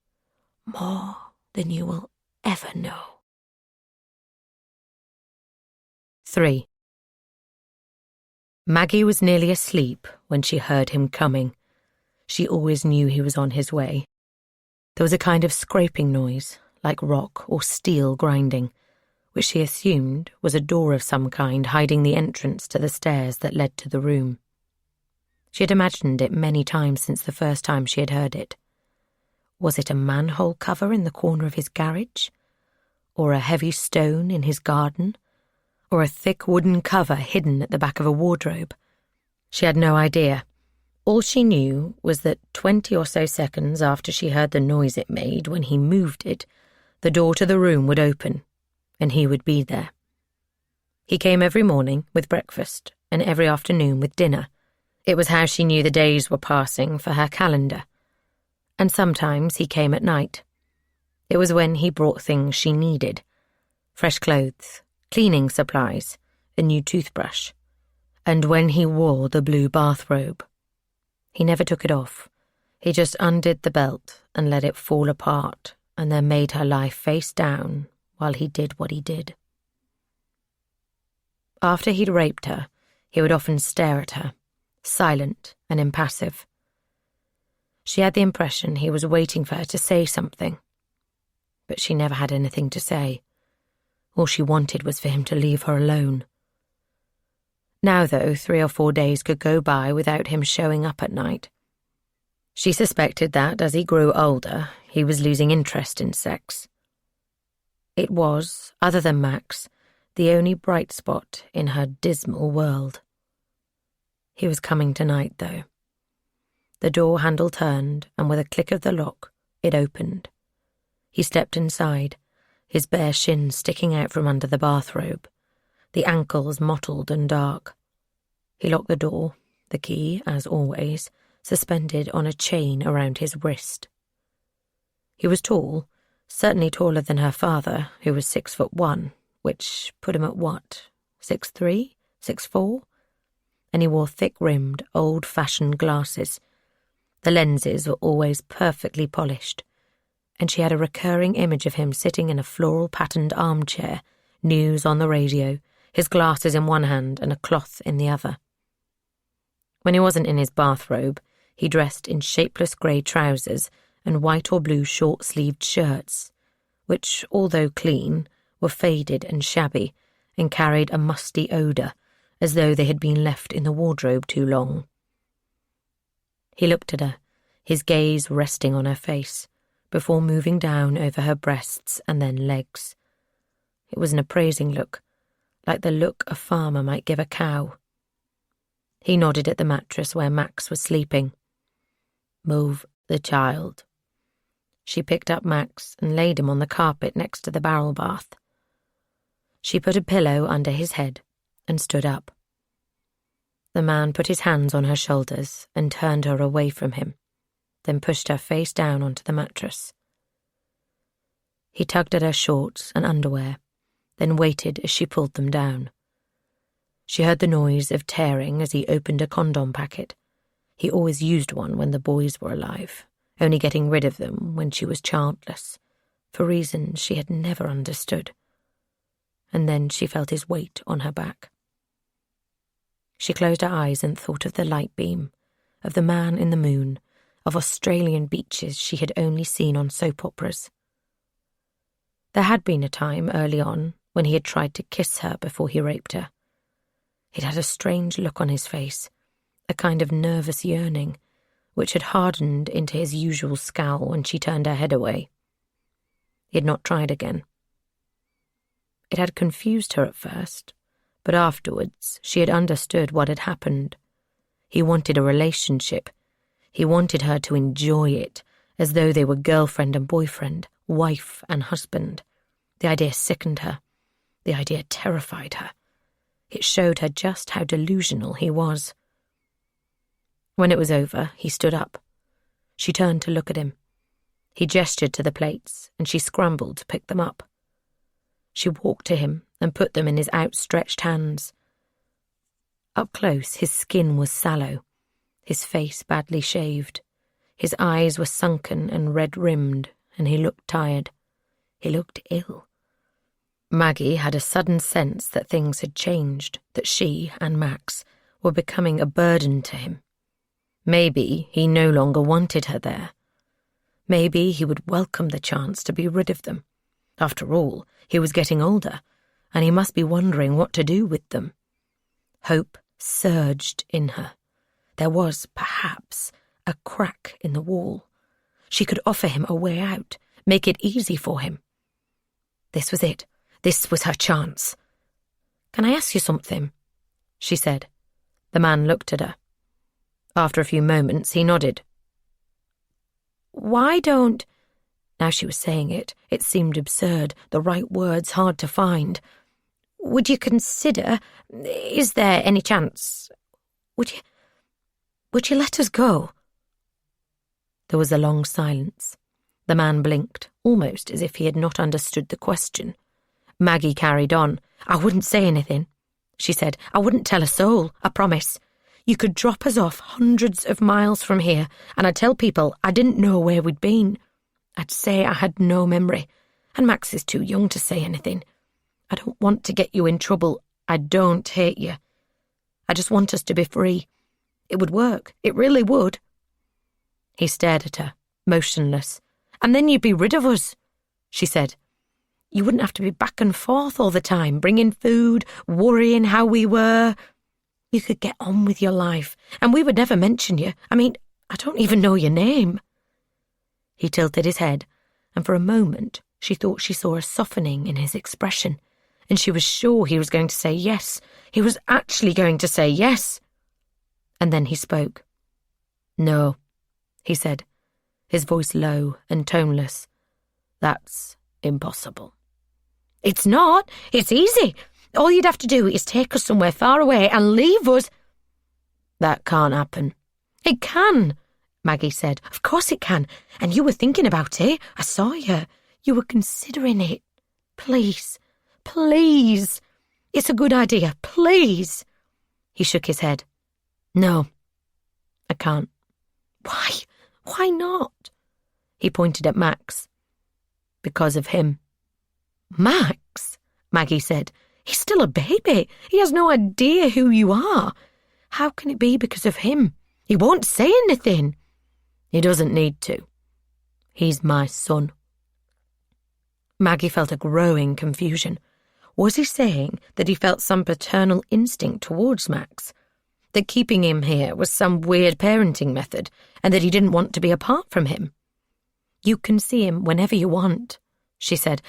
"More than you will ever know." 3. Maggie was nearly asleep when she heard him coming. She always knew he was on his way. There was a kind of scraping noise, like rock or steel grinding, which she assumed was a door of some kind hiding the entrance to the stairs that led to the room. She had imagined it many times since the first time she had heard it. Was it a manhole cover in the corner of his garage? Or a heavy stone in his garden? Or a thick wooden cover hidden at the back of a wardrobe? She had no idea. All she knew was that 20 or so seconds after she heard the noise it made when he moved it, the door to the room would open, and he would be there. He came every morning with breakfast, and every afternoon with dinner. It was how she knew the days were passing for her calendar. And sometimes he came at night. It was when he brought things she needed: fresh clothes, cleaning supplies, a new toothbrush, and when he wore the blue bathrobe. He never took it off. He just undid the belt and let it fall apart, and then made her lie face down while he did what he did. After he'd raped her, he would often stare at her, silent and impassive. She had the impression he was waiting for her to say something, but she never had anything to say. All she wanted was for him to leave her alone. Now, though, 3 or 4 days could go by without him showing up at night. She suspected that, as he grew older, he was losing interest in sex. It was, other than Max, the only bright spot in her dismal world. He was coming tonight, though. The door handle turned, and with a click of the lock, it opened. He stepped inside, his bare shins sticking out from under the bathrobe, the ankles mottled and dark. He locked the door, the key, as always, suspended on a chain around his wrist. He was tall, certainly taller than her father, who was 6'1", which put him at what, 6'3", 6'4"? And he wore thick-rimmed, old-fashioned glasses. The lenses were always perfectly polished, and she had a recurring image of him sitting in a floral-patterned armchair, news on the radio, his glasses in one hand and a cloth in the other. When he wasn't in his bathrobe, he dressed in shapeless grey trousers and white or blue short-sleeved shirts, which, although clean, were faded and shabby and carried a musty odour, as though they had been left in the wardrobe too long. He looked at her, his gaze resting on her face, before moving down over her breasts and then legs. It was an appraising look, like the look a farmer might give a cow. He nodded at the mattress where Max was sleeping. "Move the child." She picked up Max and laid him on the carpet next to the barrel bath. She put a pillow under his head and stood up. The man put his hands on her shoulders and turned her away from him, then pushed her face down onto the mattress. He tugged at her shorts and underwear, then waited as she pulled them down. She heard the noise of tearing as he opened a condom packet. He always used one when the boys were alive, only getting rid of them when she was childless, for reasons she had never understood. And then she felt his weight on her back. She closed her eyes and thought of the light beam, of the man in the moon, of Australian beaches she had only seen on soap operas. There had been a time early on when he had tried to kiss her before he raped her. He'd had a strange look on his face, a kind of nervous yearning, which had hardened into his usual scowl when she turned her head away. He had not tried again. It had confused her at first, but afterwards she had understood what had happened. He wanted a relationship. He wanted her to enjoy it, as though they were girlfriend and boyfriend, wife and husband. The idea sickened her. The idea terrified her. It showed her just how delusional he was. When it was over, he stood up. She turned to look at him. He gestured to the plates, and she scrambled to pick them up. She walked to him and put them in his outstretched hands. Up close, his skin was sallow, his face badly shaved. His eyes were sunken and red-rimmed, and he looked tired. He looked ill. Maggie had a sudden sense that things had changed, that she and Max were becoming a burden to him. Maybe he no longer wanted her there. Maybe he would welcome the chance to be rid of them. After all, he was getting older, and he must be wondering what to do with them. Hope surged in her. There was, perhaps, a crack in the wall. She could offer him a way out, make it easy for him. This was it. This was her chance. "Can I ask you something?" she said. The man looked at her. After a few moments, he nodded. "Why don't—" Now she was saying it. It seemed absurd, the right words hard to find. "Would you consider— is there any chance— Would you let us go?" There was a long silence. The man blinked, almost as if he had not understood the question. Maggie carried on. "I wouldn't say anything," she said. "I wouldn't tell a soul, I promise. You could drop us off hundreds of miles from here, and I'd tell people I didn't know where we'd been. I'd say I had no memory, and Max is too young to say anything. I don't want to get you in trouble. I don't hate you. I just want us to be free. It would work. It really would." He stared at her, motionless. "And then you'd be rid of us," she said. "You wouldn't have to be back and forth all the time, bringing food, worrying how we were. You could get on with your life, and we would never mention you. I mean, I don't even know your name." He tilted his head, and for a moment she thought she saw a softening in his expression, and she was sure he was going to say yes. He was actually going to say yes. And then he spoke. "No," he said, his voice low and toneless. "That's impossible." "It's not. It's easy. All you'd have to do is take us somewhere far away and leave us." "That can't happen." "It can," Maggie said. "Of course it can. And you were thinking about it. I saw you. You were considering it. Please, please. It's a good idea. Please." He shook his head. "No, I can't." "Why? Why not?" He pointed at Max. "Because of him." "Max?" Maggie said. "He's still a baby. He has no idea who you are. How can it be because of him? He won't say anything." "He doesn't need to. He's my son." Maggie felt a growing confusion. Was he saying that he felt some paternal instinct towards Max? That keeping him here was some weird parenting method, and that he didn't want to be apart from him? "You can see him whenever you want," she said.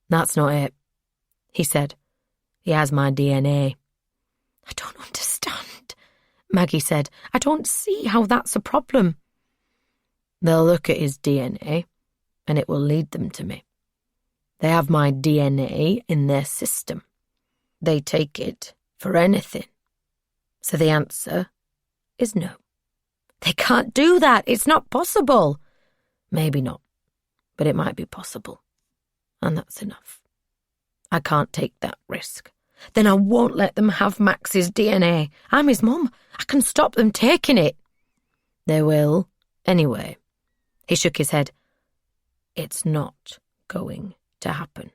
"That's not it," he said. "He has my DNA." "I don't understand," Maggie said. "I don't see how that's a problem." "They'll look at his DNA, and it will lead them to me. They have my DNA in their system. They take it for anything. So the answer is no." "They can't do that. It's not possible." "Maybe not, but it might be possible. And that's enough. I can't take that risk." "Then I won't let them have Max's DNA. I'm his mum. I can stop them taking it." "They will, anyway." He shook his head. "It's not going to happen."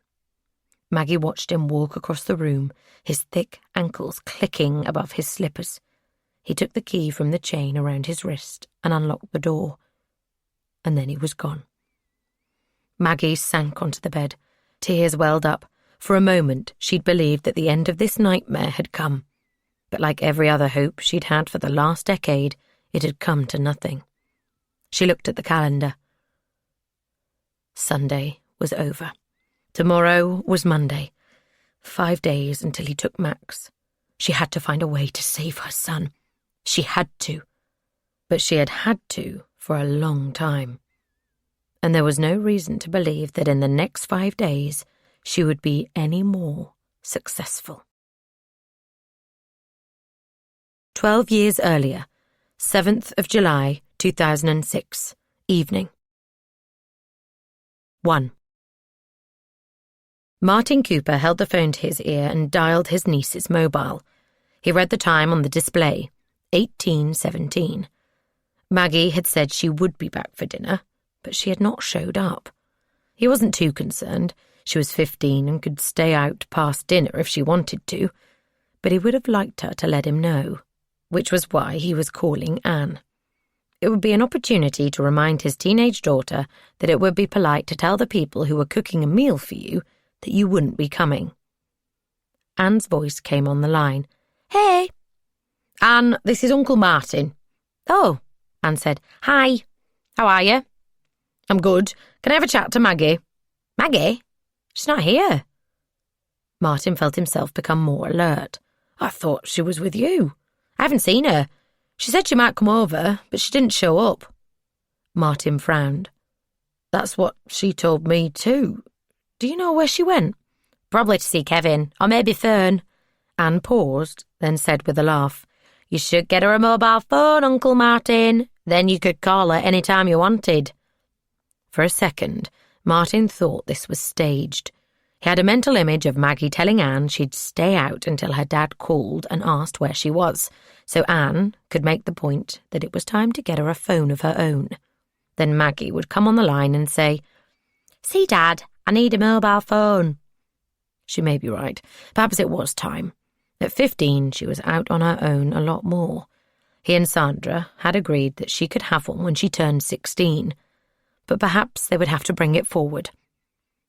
Maggie watched him walk across the room, his thick ankles clicking above his slippers. He took the key from the chain around his wrist and unlocked the door. And then he was gone. Maggie sank onto the bed. Tears welled up. For a moment, she'd believed that the end of this nightmare had come. But like every other hope she'd had for the last decade, it had come to nothing. She looked at the calendar. Sunday was over. Tomorrow was Monday. 5 days until he took Max. She had to find a way to save her son. She had to. But she had to for a long time. And there was no reason to believe that in the next 5 days she would be any more successful. 12 years earlier, 7th of July, 2006, evening. 1. Martin Cooper held the phone to his ear and dialed his niece's mobile. He read the time on the display, 18:17. Maggie had said she would be back for dinner, but she had not showed up. He wasn't too concerned. She was 15 and could stay out past dinner if she wanted to, but he would have liked her to let him know, which was why he was calling Anne. It would be an opportunity to remind his teenage daughter that it would be polite to tell the people who were cooking a meal for you that you wouldn't be coming. Anne's voice came on the line. "Hey." "Anne, this is Uncle Martin." "Oh," Anne said. "Hi. How are you?" "I'm good. Can I have a chat to Maggie?" "Maggie? She's not here." Martin felt himself become more alert. "I thought she was with you." "I haven't seen her. She said she might come over, but she didn't show up." Martin frowned. "That's what she told me too. Do you know where she went?" "Probably to see Kevin, or maybe Fern." Anne paused, then said with a laugh, "You should get her a mobile phone, Uncle Martin. Then you could call her any time you wanted." For a second, Martin thought this was staged. He had a mental image of Maggie telling Anne she'd stay out until her dad called and asked where she was, so Anne could make the point that it was time to get her a phone of her own. Then Maggie would come on the line and say, "See, Dad, I need a mobile phone." She may be right. Perhaps it was time. At 15, she was out on her own a lot more. He and Sandra had agreed that she could have one when she turned 16, but perhaps they would have to bring it forward.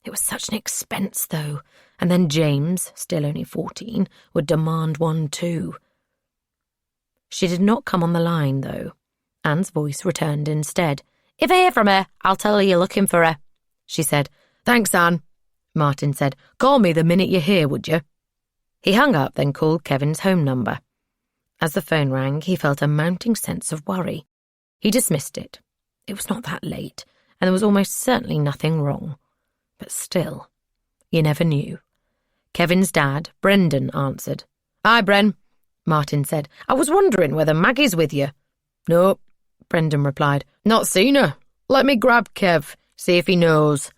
It was such an expense, though, and then James, still only 14, would demand one too. She did not come on the line, though. Anne's voice returned instead. "If I hear from her, I'll tell her you're looking for her," she said. "Thanks, Anne," Martin said. "Call me the minute you're here, would you?" He hung up, then called Kevin's home number. As the phone rang, he felt a mounting sense of worry. He dismissed it. It was not that late, and there was almost certainly nothing wrong. But still, you never knew. Kevin's dad, Brendan, answered. "Hi, Bren," Martin said. "I was wondering whether Maggie's with you." "No," Brendan replied. "Not seen her. Let me grab Kev, see if he knows."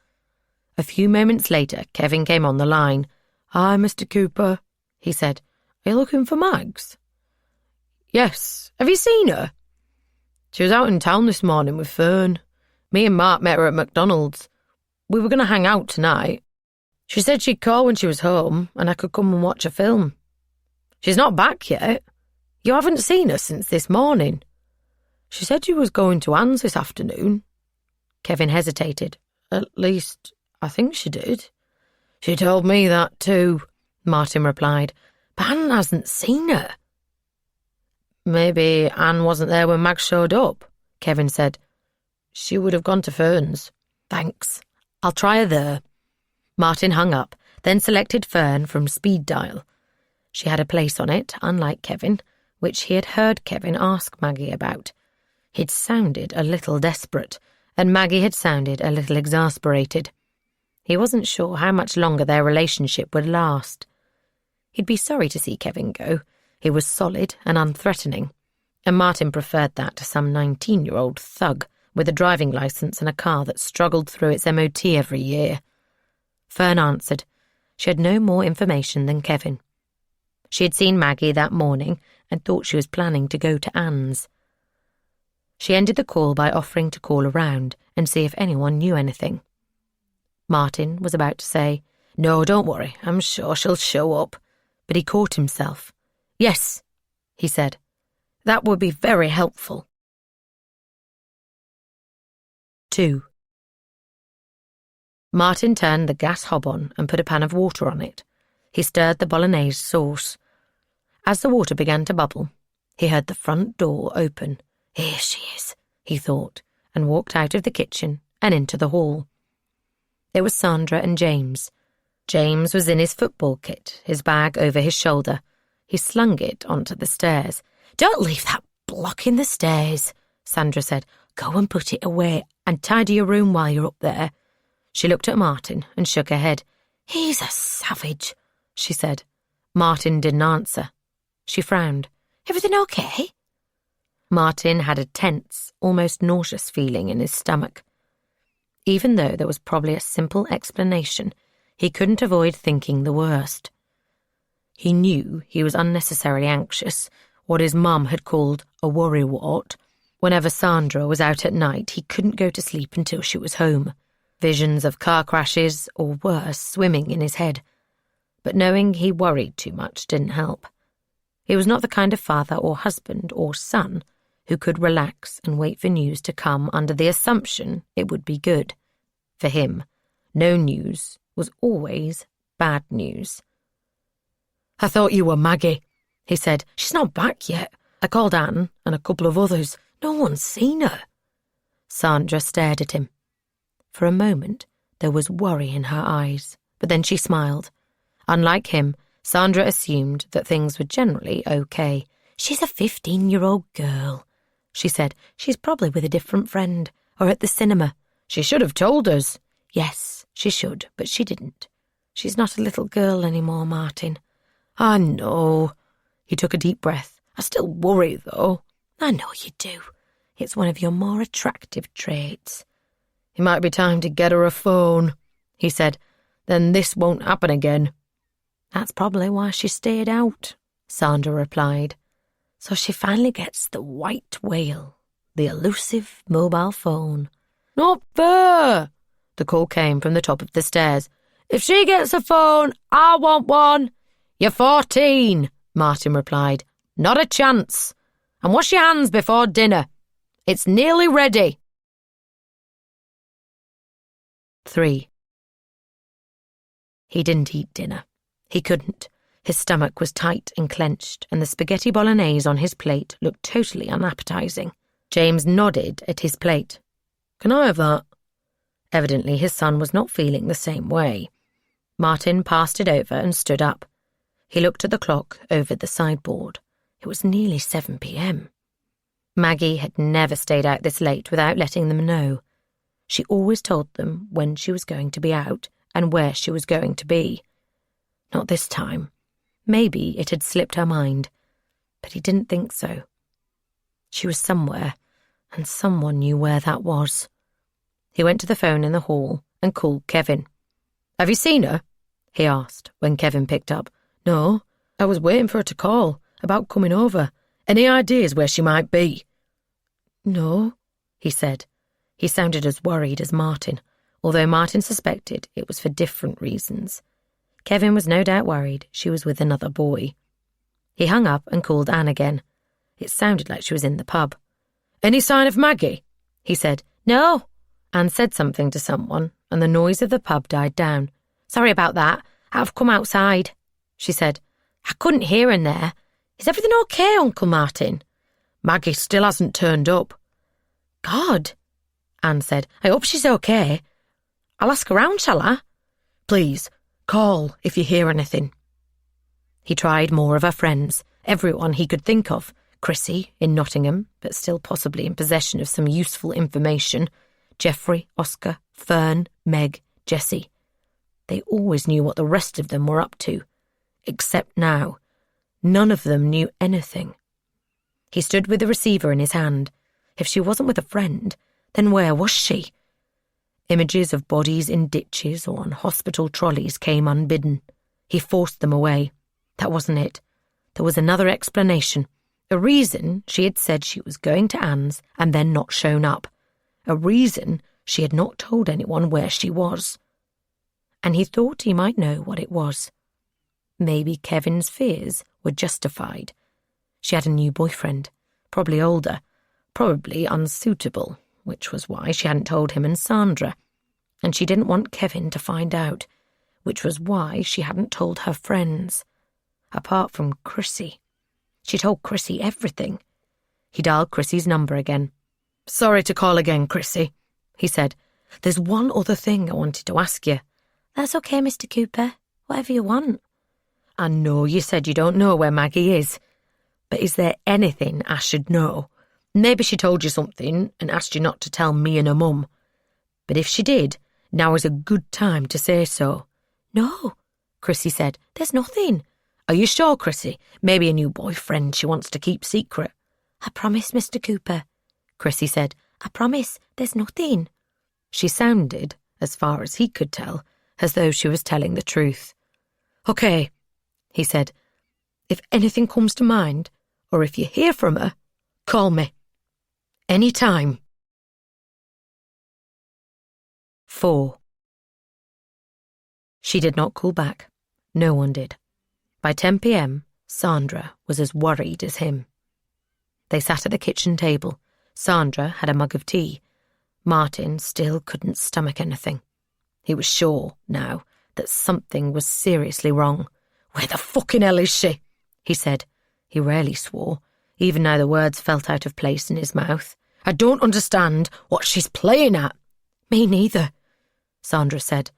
A few moments later, Kevin came on the line. "Hi, Mr. Cooper," he said. "Are you looking for Mags?" "Yes. Have you seen her?" "She was out in town this morning with Fern. Me and Mark met her at McDonald's. We were going to hang out tonight. She said she'd call when she was home and I could come and watch a film. She's not back yet. You haven't seen her since this morning. She said she was going to Anne's this afternoon." Kevin hesitated. "At least, I think she did." "She told me that too," Martin replied. "But Anne hasn't seen her." "Maybe Anne wasn't there when Mag showed up," Kevin said. "She would have gone to Fern's." "Thanks. I'll try her there." Martin hung up, then selected Fern from speed dial. She had a place on it, unlike Kevin, which he had heard Kevin ask Maggie about. He'd sounded a little desperate, and Maggie had sounded a little exasperated. He wasn't sure how much longer their relationship would last. He'd be sorry to see Kevin go. He was solid and unthreatening, and Martin preferred that to some 19-year-old thug with a driving licence and a car that struggled through its MOT every year. Fern answered. She had no more information than Kevin. She had seen Maggie that morning and thought she was planning to go to Anne's. She ended the call by offering to call around and see if anyone knew anything. Martin was about to say, "No, don't worry, I'm sure she'll show up," but he caught himself. "Yes," he said. "That would be very helpful." 2. Martin turned the gas hob on and put a pan of water on it. He stirred the bolognese sauce. As the water began to bubble, he heard the front door open. "Here she is," he thought, and walked out of the kitchen and into the hall. It was Sandra and James. James was in his football kit, his bag over his shoulder. He slung it onto the stairs. "Don't leave that blocking the stairs," Sandra said. "Go and put it away and tidy your room while you're up there." She looked at Martin and shook her head. "He's a savage," she said. Martin didn't answer. She frowned. "Everything okay?" Martin had a tense, almost nauseous feeling in his stomach. Even though there was probably a simple explanation, he couldn't avoid thinking the worst. He knew he was unnecessarily anxious, what his mum had called a worrywart. Whenever Sandra was out at night, he couldn't go to sleep until she was home. Visions of car crashes, or worse, swimming in his head. But knowing he worried too much didn't help. He was not the kind of father or husband or son who could relax and wait for news to come under the assumption it would be good. For him, no news was always bad news. "I thought you were Maggie," he said. "She's not back yet. I called Anne and a couple of others. No one's seen her." Sandra stared at him. For a moment, there was worry in her eyes, but then she smiled. Unlike him, Sandra assumed that things were generally okay. "She's a 15-year-old girl," she said. "She's probably with a different friend, or at the cinema. She should have told us." "Yes, she should, but she didn't. She's not a little girl anymore, Martin." "I know." He took a deep breath. "I still worry, though." "I know you do. It's one of your more attractive traits." "It might be time to get her a phone," he said. "Then this won't happen again." "That's probably why she stayed out," Sandra replied. "So she finally gets the white whale, the elusive mobile phone." "Not fair!" The call came from the top of the stairs. If she gets a phone, I want one. You're 14, Martin replied. Not a chance. And wash your hands before dinner. It's nearly ready. 3. He didn't eat dinner. He couldn't. His stomach was tight and clenched, and the spaghetti bolognese on his plate looked totally unappetizing. James nodded at his plate. Can I have that? Evidently his son was not feeling the same way. Martin passed it over and stood up. He looked at the clock over the sideboard. It was nearly 7 p.m. Maggie had never stayed out this late without letting them know. She always told them when she was going to be out and where she was going to be. Not this time. Maybe it had slipped her mind, but he didn't think so. She was somewhere, and someone knew where that was. He went to the phone in the hall and called Kevin. Have you seen her? He asked when Kevin picked up. No, I was waiting for her to call, about coming over. Any ideas where she might be? No, he said. He sounded as worried as Martin, although Martin suspected it was for different reasons. Kevin was no doubt worried she was with another boy. He hung up and called Anne again. It sounded like she was in the pub. Any sign of Maggie? He said. No. Anne said something to someone, and the noise of the pub died down. Sorry about that. I've come outside, she said. I couldn't hear in there. Is everything okay, Uncle Martin? Maggie still hasn't turned up. God, Anne said. I hope she's okay. I'll ask around, shall I? Please, call if you hear anything. He tried more of her friends, everyone he could think of. Chrissy, in Nottingham, but still possibly in possession of some useful information. Geoffrey, Oscar, Fern, Meg, Jessie. They always knew what the rest of them were up to. Except now. None of them knew anything. He stood with the receiver in his hand. If she wasn't with a friend, then where was she? Images of bodies in ditches or on hospital trolleys came unbidden. He forced them away. That wasn't it. There was another explanation. A reason she had said she was going to Anne's and then not shown up. A reason she had not told anyone where she was. And he thought he might know what it was. Maybe Kevin's fears were justified. She had a new boyfriend, probably older, probably unsuitable, which was why she hadn't told him and Sandra. And she didn't want Kevin to find out, which was why she hadn't told her friends. Apart from Chrissy. She told Chrissy everything. He dialed Chrissy's number again. Sorry to call again, Chrissy, he said. There's one other thing I wanted to ask you. That's okay, Mr. Cooper. Whatever you want. I know you said you don't know where Maggie is, but is there anything I should know? Maybe she told you something and asked you not to tell me and her mum. But if she did, now is a good time to say so. No, Chrissy said. There's nothing. Are you sure, Chrissy? Maybe a new boyfriend she wants to keep secret. I promise, Mr. Cooper, Chrissy said. I promise, there's nothing. She sounded, as far as he could tell, as though she was telling the truth. Okay, he said. If anything comes to mind, or if you hear from her, call me. Any time. 4. She did not call back. No one did. By 10 p.m, Sandra was as worried as him. They sat at the kitchen table. Sandra had a mug of tea. Martin still couldn't stomach anything. He was sure, now, that something was seriously wrong. Where the fucking hell is she? He said. He rarely swore. Even now the words felt out of place in his mouth. I don't understand what she's playing at. Me neither, Sandra said.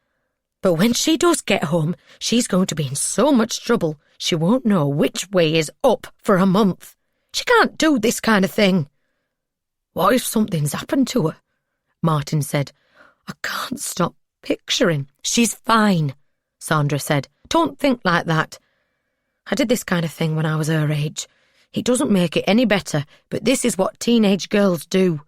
But when she does get home, she's going to be in so much trouble she won't know which way is up for a month. She can't do this kind of thing. What if something's happened to her? Martin said. I can't stop picturing. She's fine, Sandra said. Don't think like that. I did this kind of thing when I was her age. It doesn't make it any better, but this is what teenage girls do.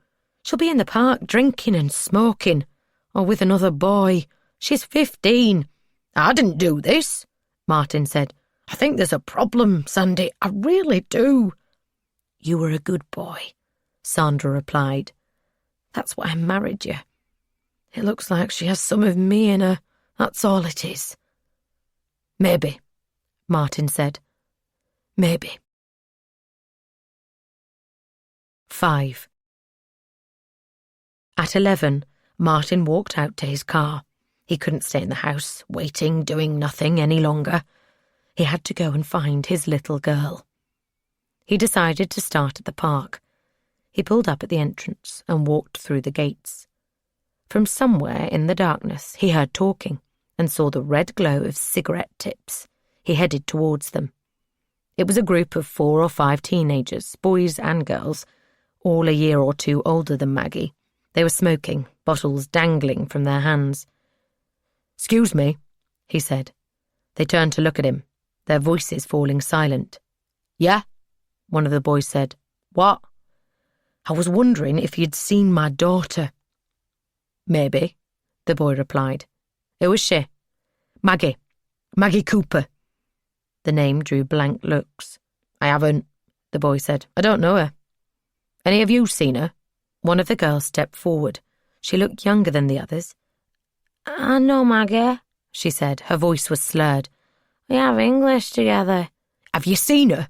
She'll be in the park drinking and smoking, or with another boy. She's 15. I didn't do this, Martin said. I think there's a problem, Sandy. I really do. You were a good boy, Sandra replied. That's why I married you. It looks like she has some of me in her, That's all it is." "Maybe," Martin said. "Maybe." 5. At 11, Martin walked out to his car. He couldn't stay in the house, waiting, doing nothing any longer. He had to go and find his little girl. He decided to start at the park. He pulled up at the entrance and walked through the gates. From somewhere in the darkness, he heard talking and saw the red glow of cigarette tips. He headed towards them. It was a group of 4 or 5 teenagers, boys and girls, all a year or 2 older than Maggie. They were smoking, bottles dangling from their hands. "Excuse me," he said. They turned to look at him, their voices falling silent. "Yeah?" one of the boys said. "What?" "I was wondering if you'd seen my daughter." "Maybe," the boy replied. "Who was she?" Maggie Cooper." The name drew blank looks. "I haven't," the boy said. "I don't know her." "Any of you seen her?" One of the girls stepped forward. She looked younger than the others. "I know Maggie," she said. Her voice was slurred. "We have English together." "Have you seen her?"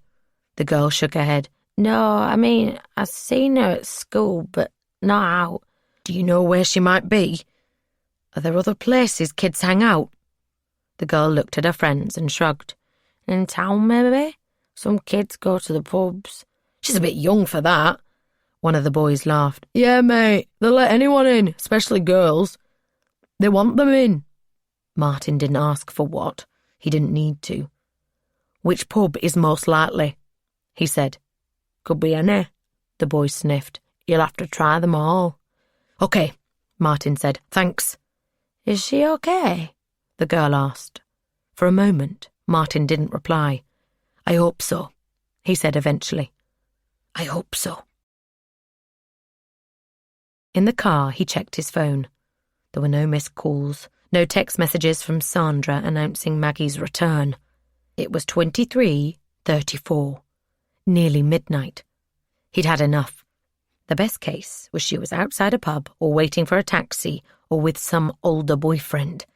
The girl shook her head. "No, I mean, I've seen her at school, but not out." "Do you know where she might be? Are there other places kids hang out?" The girl looked at her friends and shrugged. "In town, maybe? Some kids go to the pubs." "She's a bit young for that." One of the boys laughed. "Yeah, mate, they'll let anyone in, especially girls. They want them in." Martin didn't ask for what. He didn't need to. "Which pub is most likely?" he said. "Could be any," the boy sniffed. "You'll have to try them all." "Okay," Martin said. "Thanks." "Is she okay?" the girl asked. For a moment, Martin didn't reply. "I hope so," he said eventually. "I hope so." In the car, he checked his phone. There were no missed calls, no text messages from Sandra announcing Maggie's return. It was 23:34, nearly midnight. He'd had enough. The best case was she was outside a pub or waiting for a taxi or with some older boyfriend.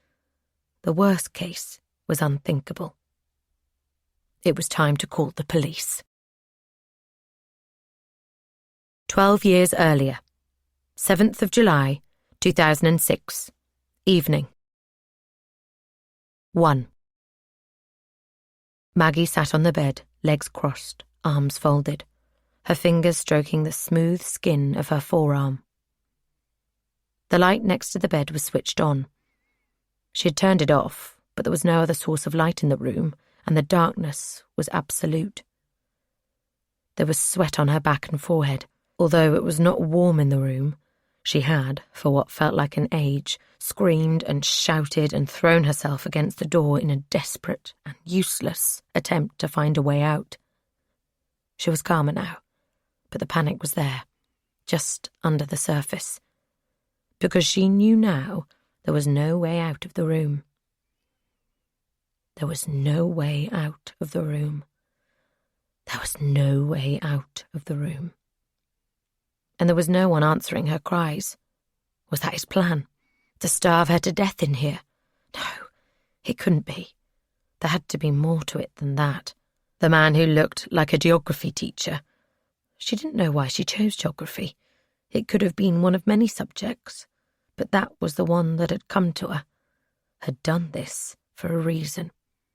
The worst case was unthinkable. It was time to call the police. 12 years earlier, 7th of July, 2006, evening. 1. Maggie sat on the bed, legs crossed, arms folded, her fingers stroking the smooth skin of her forearm. The light next to the bed was switched on. She had turned it off, but there was no other source of light in the room, and the darkness was absolute. There was sweat on her back and forehead. Although it was not warm in the room, she had, for what felt like an age, screamed and shouted and thrown herself against the door in a desperate and useless attempt to find a way out. She was calmer now, but the panic was there, just under the surface, because she knew now there was no way out of the room. There was no way out of the room. There was no way out of the room. And there was no one answering her cries. Was that his plan? To starve her to death in here? No, it couldn't be. There had to be more to it than that. The man who looked like a geography teacher. She didn't know why she chose geography. It could have been one of many subjects, but that was the one that had come to her, had done this for a reason.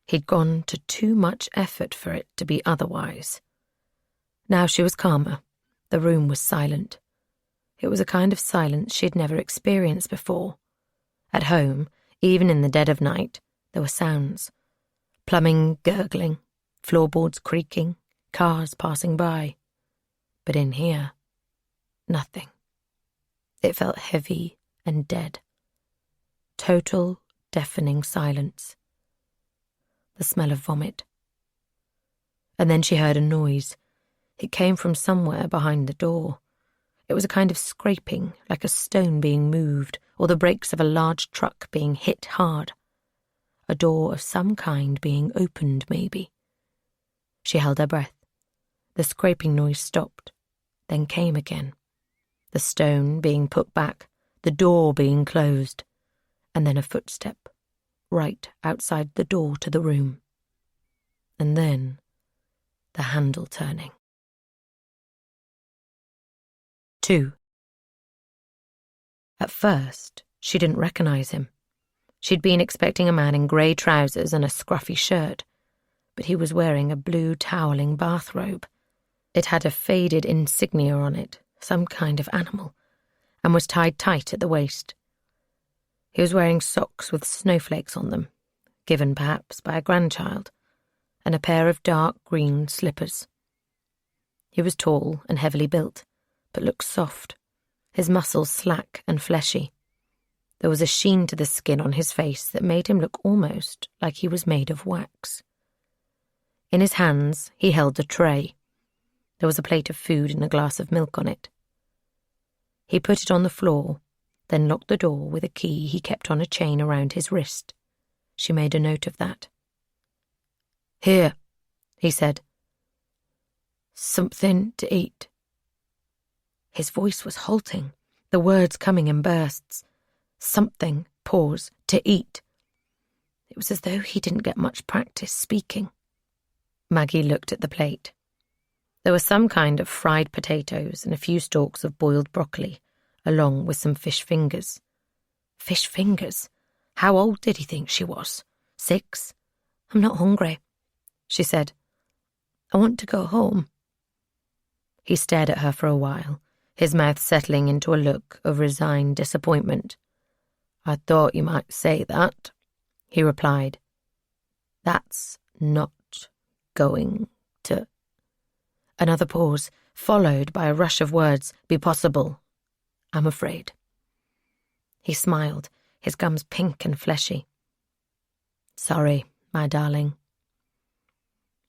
He'd gone to too much effort for it to be otherwise. Now she was calmer. The room was silent. It was a kind of silence she'd never experienced before. At home, even in the dead of night, there were sounds. Plumbing gurgling, floorboards creaking, cars passing by. But in here, nothing. It felt heavy and dead. Total, deafening silence. The smell of vomit. And then she heard a noise. It came from somewhere behind the door. It was a kind of scraping, like a stone being moved, or the brakes of a large truck being hit hard. A door of some kind being opened, maybe. She held her breath. The scraping noise stopped, then came again. The stone being put back, the door being closed, and then a footstep, right outside the door to the room. And then the handle turning. 2. At first, she didn't recognise him. She'd been expecting a man in grey trousers and a scruffy shirt, but he was wearing a blue toweling bathrobe. It had a faded insignia on it, some kind of animal, and was tied tight at the waist. He was wearing socks with snowflakes on them, given perhaps by a grandchild, and a pair of dark green slippers. He was tall and heavily built, but looked soft, his muscles slack and fleshy. There was a sheen to the skin on his face that made him look almost like he was made of wax. In his hands he held a tray. There was a plate of food and a glass of milk on it. He put it on the floor, then locked the door with a key he kept on a chain around his wrist. She made a note of that. "Here," he said. "Something to eat." His voice was halting, the words coming in bursts. Something, pause, to eat. It was as though he didn't get much practice speaking. Maggie looked at the plate. There was some kind of fried potatoes and a few stalks of boiled broccoli, along with some fish fingers. Fish fingers? How old did he think she was? 6? "I'm not hungry," she said. "I want to go home." He stared at her for a while, his mouth settling into a look of resigned disappointment. "I thought you might say that," he replied. "That's not going to..." Another pause, followed by a rush of words. "Be possible, I'm afraid." He smiled, his gums pink and fleshy. "Sorry, my darling."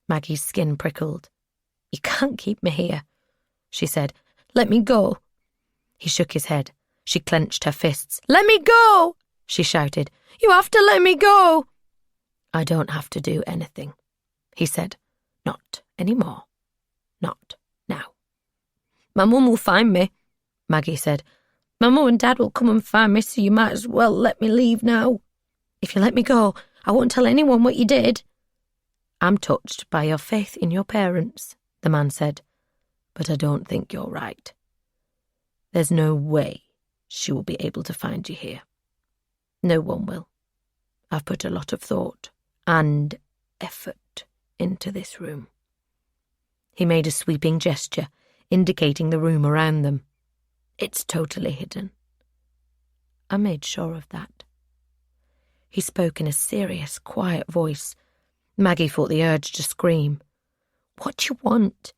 Maggie's skin prickled. "You can't keep me here," she said. "Let me go." He shook his head. She clenched her fists. "Let me go!" she shouted. "You have to let me go!" "I don't have to do anything," he said. "Not anymore. Not now." "My mum will find me," Maggie said. "My mum and dad will come and find me, so you might as well let me leave now. If you let me go, I won't tell anyone what you did." "I'm touched by your faith in your parents," the man said, "but I don't think you're right. There's no way she will be able to find you here. No one will. I've put a lot of thought and effort into this room." He made a sweeping gesture, indicating the room around them. "It's totally hidden." "I made sure of that." He spoke in a serious, quiet voice. Maggie fought the urge to scream. "What do you want?"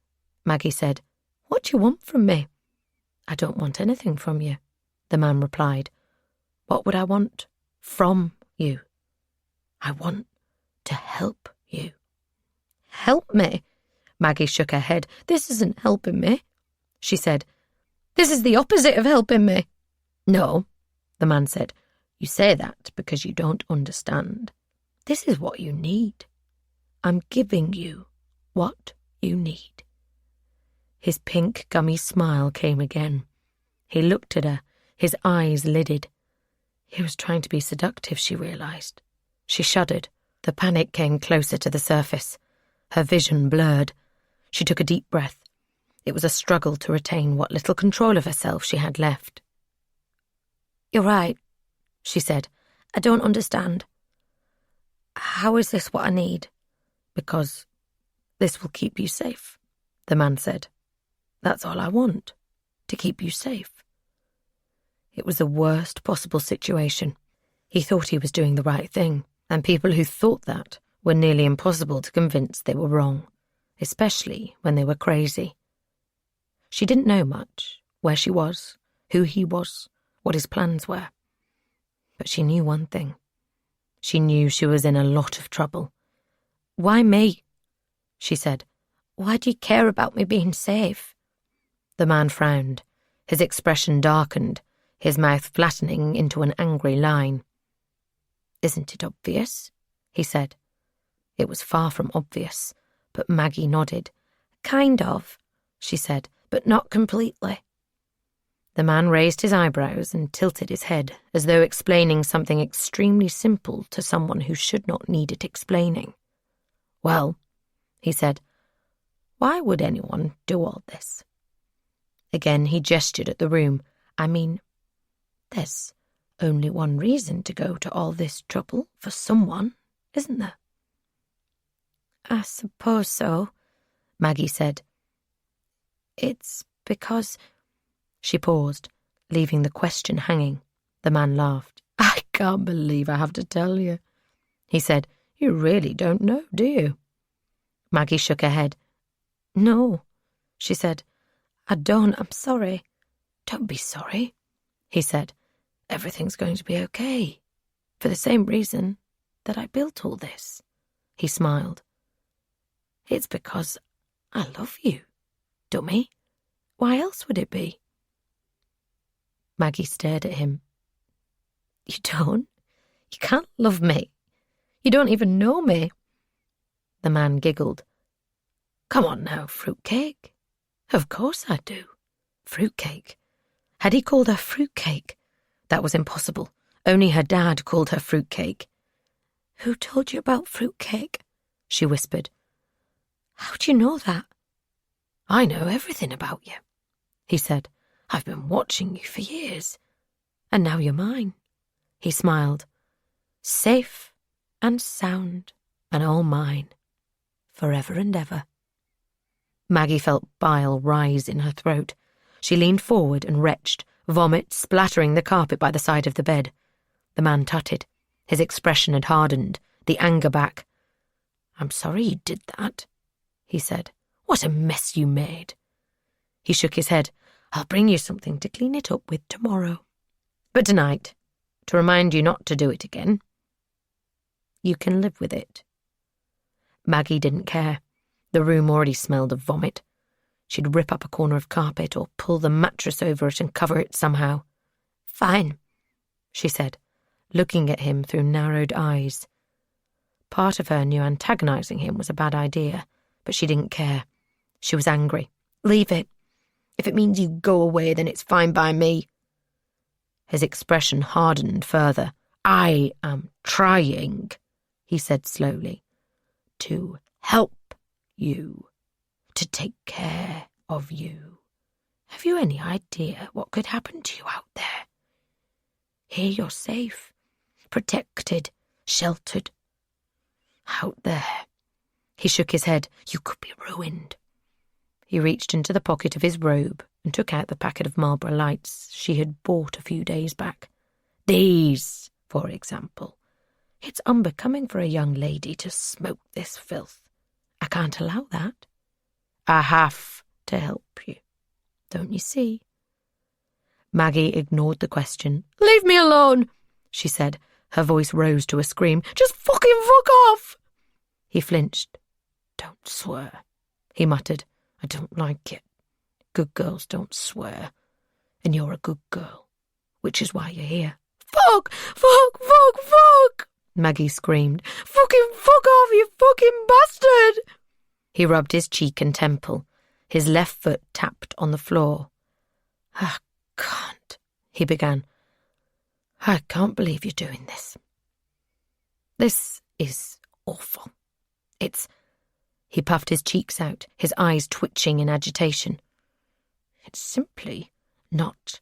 Maggie said. "What do you want from me?" "I don't want anything from you," the man replied. "What would I want from you? I want to help you." "Help me?" Maggie shook her head. "This isn't helping me," she said. "This is the opposite of helping me." "No," the man said. "You say that because you don't understand. This is what you need. I'm giving you what you need." His pink, gummy smile came again. He looked at her, his eyes lidded. He was trying to be seductive, she realised. She shuddered. The panic came closer to the surface. Her vision blurred. She took a deep breath. It was a struggle to retain what little control of herself she had left. "You're right," she said. "I don't understand. How is this what I need?" "Because this will keep you safe," the man said. "That's all I want, to keep you safe." It was the worst possible situation. He thought he was doing the right thing, and people who thought that were nearly impossible to convince they were wrong, especially when they were crazy. She didn't know much, where she was, who he was, what his plans were. But she knew one thing. She knew she was in a lot of trouble. "Why me?" she said. "Why do you care about me being safe?" The man frowned. His expression darkened, his mouth flattening into an angry line. "Isn't it obvious?" he said. It was far from obvious, but Maggie nodded. "Kind of," she said, "but not completely." The The man raised his eyebrows and tilted his head, as though explaining something extremely simple to someone who should not need it explaining. "Well," he said, "why would anyone do all this?" Again he gestured at the room. "I mean, there's only one reason to go to all this trouble for someone, isn't there?" "I suppose so," Maggie said. "It's because—" She paused, leaving the question hanging. The man laughed. "I can't believe I have to tell you," he said. "You really don't know, do you?" Maggie shook her head. "No," she said. "I don't. I'm sorry." "Don't be sorry," he said. "Everything's going to be okay. For the same reason that I built all this." He smiled. "It's because I love you, dummy. Why else would it be?" Maggie stared at him. "You don't? You can't love me. You don't even know me." The man giggled. "Come on now, fruitcake. Of course I do. Fruitcake." Had he called her fruitcake? That was impossible. Only her dad called her fruitcake. "Who told you about fruitcake?" she whispered. "How do you know that?" "I know everything about you," he said. "I've been watching you for years. And now you're mine." He smiled. "Safe and sound and all mine. Forever and ever." Maggie felt bile rise in her throat. She leaned forward and retched, vomit splattering the carpet by the side of the bed. The man tutted. His expression had hardened, the anger back. "I'm sorry you did that," he said. "What a mess you made." He shook his head. "I'll bring you something to clean it up with tomorrow. But tonight, to remind you not to do it again, you can live with it." Maggie didn't care. The room already smelled of vomit. She'd rip up a corner of carpet or pull the mattress over it and cover it somehow. "Fine," she said, looking at him through narrowed eyes. Part of her knew antagonizing him was a bad idea, but she didn't care. She was angry. "Leave it. If it means you go away, then it's fine by me." His expression hardened further. "I am trying," he said slowly, "to help you, to take care of you. Have you any idea what could happen to you out there? Here you're safe, protected, sheltered. Out there," he shook his head, "you could be ruined." He reached into the pocket of his robe and took out the packet of Marlboro Lights she had bought a few days back. "These, for example. It's unbecoming for a young lady to smoke this filth. I can't allow that. I have to help you. Don't you see?" Maggie ignored the question. "Leave me alone," she said. Her voice rose to a scream. "Just fucking fuck off!" He flinched. "Don't swear," he muttered. "I don't like it. Good girls don't swear. And you're a good girl, which is why you're here." "Fuck! Fuck! Fuck! Fuck!" Maggie screamed. "Fucking fuck off, you fucking bastard!" He rubbed his cheek and temple. His left foot tapped on the floor. "I can't," he began. "I can't believe you're doing this. This is awful. It's—" He puffed his cheeks out, his eyes twitching in agitation. "It's simply not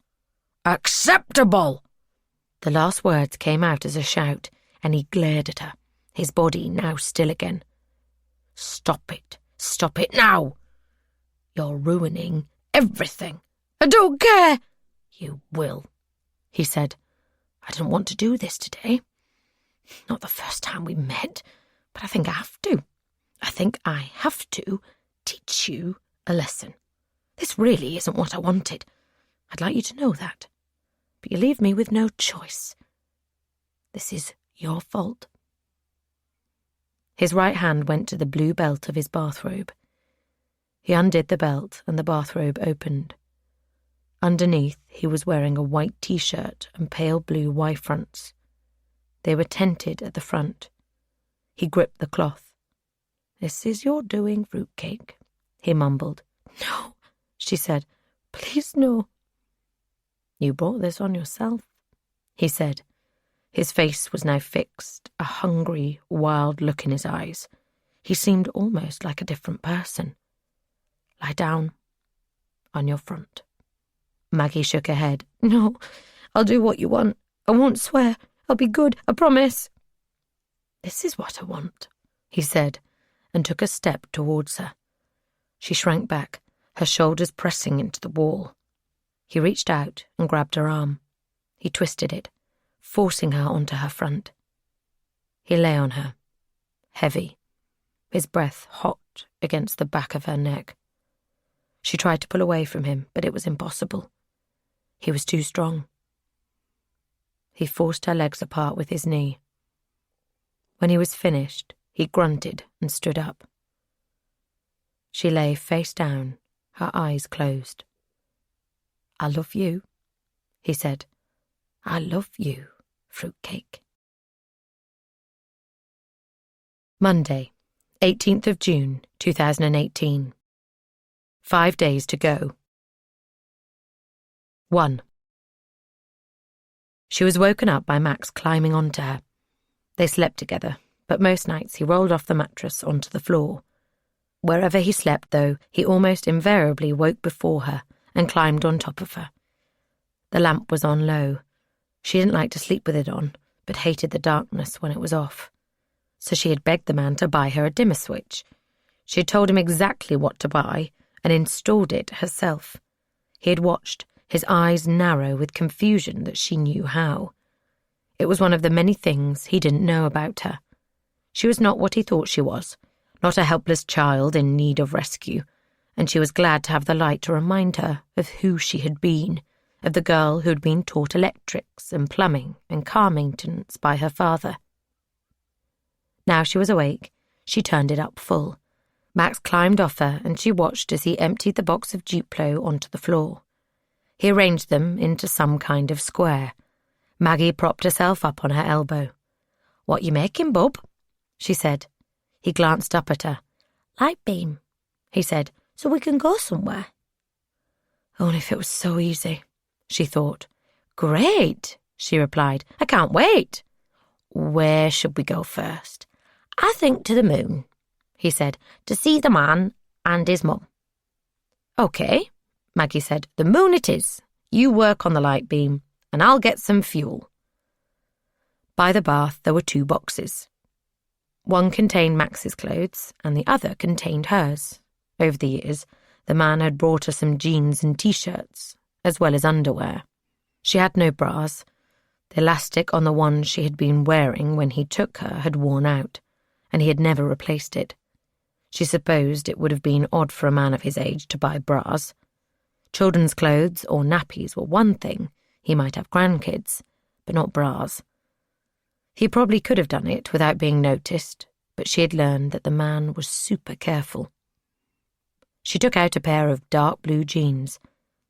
acceptable." The last words came out as a shout, and he glared at her, his body now still again. "Stop it. Stop it now. You're ruining everything." "I don't care." "You will," he said. "I didn't want to do this today. Not the first time we met, but I think I have to. I think I have to teach you a lesson. This really isn't what I wanted. I'd like you to know that. But you leave me with no choice. This is your fault." His right hand went to the blue belt of his bathrobe. He undid the belt and the bathrobe opened. Underneath, he was wearing a white t-shirt and pale blue Y-fronts. They were tented at the front. He gripped the cloth. "This is your doing, fruitcake," he mumbled. "No," she said. "Please, no." "You brought this on yourself," he said. His face was now fixed, a hungry, wild look in his eyes. He seemed almost like a different person. "Lie down. On your front." Maggie shook her head. "No, I'll do what you want. I won't swear. I'll be good, I promise." "This is what I want," he said, and took a step towards her. She shrank back, her shoulders pressing into the wall. He reached out and grabbed her arm. He twisted it, forcing her onto her front. He lay on her, heavy, his breath hot against the back of her neck. She tried to pull away from him, but it was impossible. He was too strong. He forced her legs apart with his knee. When he was finished, he grunted and stood up. She lay face down, her eyes closed. "I love you," he said. "I love you, fruitcake." Monday, 18th of June, 2018. 5 days to go. 1. She was woken up by Max climbing onto her. They slept together, but most nights he rolled off the mattress onto the floor. Wherever he slept, though, he almost invariably woke before her and climbed on top of her. The lamp was on low. She didn't like to sleep with it on, but hated the darkness when it was off. So she had begged the man to buy her a dimmer switch. She had told him exactly what to buy and installed it herself. He had watched, his eyes narrow with confusion that she knew how. It was one of the many things he didn't know about her. She was not what he thought she was, not a helpless child in need of rescue, and she was glad to have the light to remind her of who she had been, of the girl who had been taught electrics and plumbing and car maintenance by her father. Now she was awake, she turned it up full. Max climbed off her and she watched as he emptied the box of Duplo onto the floor. He arranged them into some kind of square. Maggie propped herself up on her elbow. "What you making, bub?" she said. He glanced up at her. "Light beam," he said, "so we can go somewhere." Only if it was so easy, she thought. "Great," she replied. "I can't wait." "Where should we go first?" "I think to the moon," he said, "to see the man and his mum." "Okay," Maggie said. "The moon it is. You work on the light beam, and I'll get some fuel." By the bath there were 2 boxes. One contained Max's clothes, and the other contained hers. Over the years, the man had brought her some jeans and T-shirts, as well as underwear. She had no bras. The elastic on the one she had been wearing when he took her had worn out, and he had never replaced it. She supposed it would have been odd for a man of his age to buy bras. Children's clothes or nappies were one thing. He might have grandkids, but not bras. He probably could have done it without being noticed, but she had learned that the man was super careful. She took out a pair of dark blue jeans.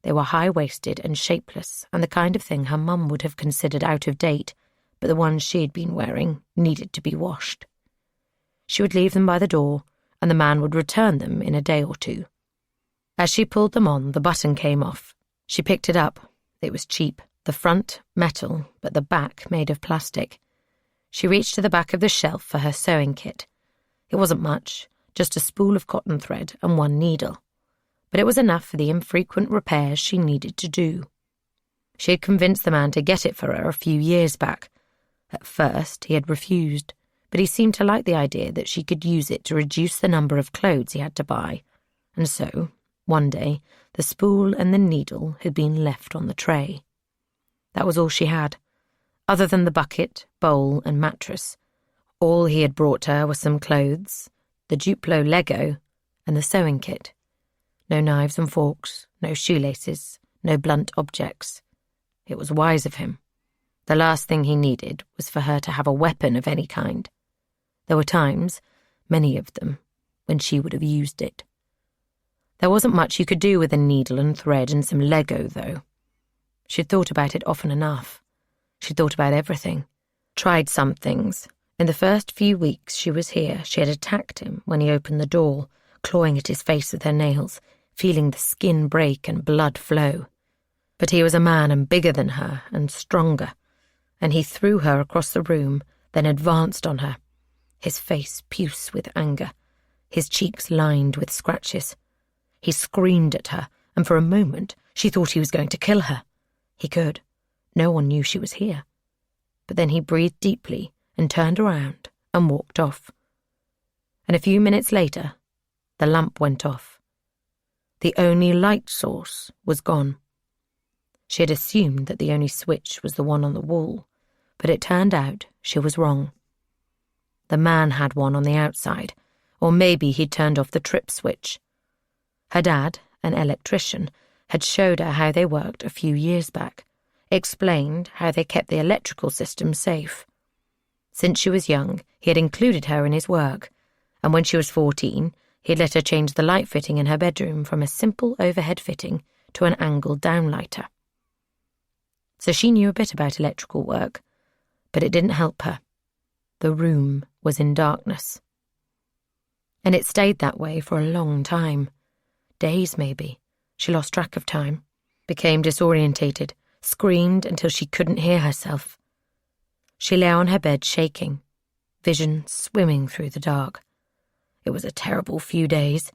They were high-waisted and shapeless, and the kind of thing her mum would have considered out of date, but the ones she had been wearing needed to be washed. She would leave them by the door, and the man would return them in a day or 2. As she pulled them on, the button came off. She picked it up. It was cheap, the front metal, but the back made of plastic. She reached to the back of the shelf for her sewing kit. It wasn't much, just a spool of cotton thread and 1 needle. But it was enough for the infrequent repairs she needed to do. She had convinced the man to get it for her a few years back. At first, he had refused, but he seemed to like the idea that she could use it to reduce the number of clothes he had to buy. And so, one day, the spool and the needle had been left on the tray. That was all she had. Other than the bucket, bowl, and mattress, all he had brought her were some clothes, the Duplo Lego, and the sewing kit. No knives and forks, no shoelaces, no blunt objects. It was wise of him. The last thing he needed was for her to have a weapon of any kind. There were times, many of them, when she would have used it. There wasn't much you could do with a needle and thread and some Lego, though. She'd thought about it often enough. She'd thought about everything. Tried some things. In the first few weeks she was here, she had attacked him when he opened the door, clawing at his face with her nails, feeling the skin break and blood flow. But he was a man and bigger than her and stronger, and he threw her across the room, then advanced on her, his face puce with anger, his cheeks lined with scratches. He screamed at her, and for a moment she thought he was going to kill her. He could. No one knew she was here. But then he breathed deeply and turned around and walked off. And a few minutes later, the lamp went off. The only light source was gone. She had assumed that the only switch was the one on the wall, but it turned out she was wrong. The man had one on the outside, or maybe he'd turned off the trip switch. Her dad, an electrician, had showed her how they worked a few years back, explained how they kept the electrical system safe. Since she was young, he had included her in his work, and when she was 14, he had let her change the light fitting in her bedroom from a simple overhead fitting to an angled downlighter. So she knew a bit about electrical work, but it didn't help her. The room was in darkness. And it stayed that way for a long time. Days, maybe. She lost track of time, became disorientated, screamed until she couldn't hear herself. She lay on her bed shaking, vision swimming through the dark. It was a terrible few days.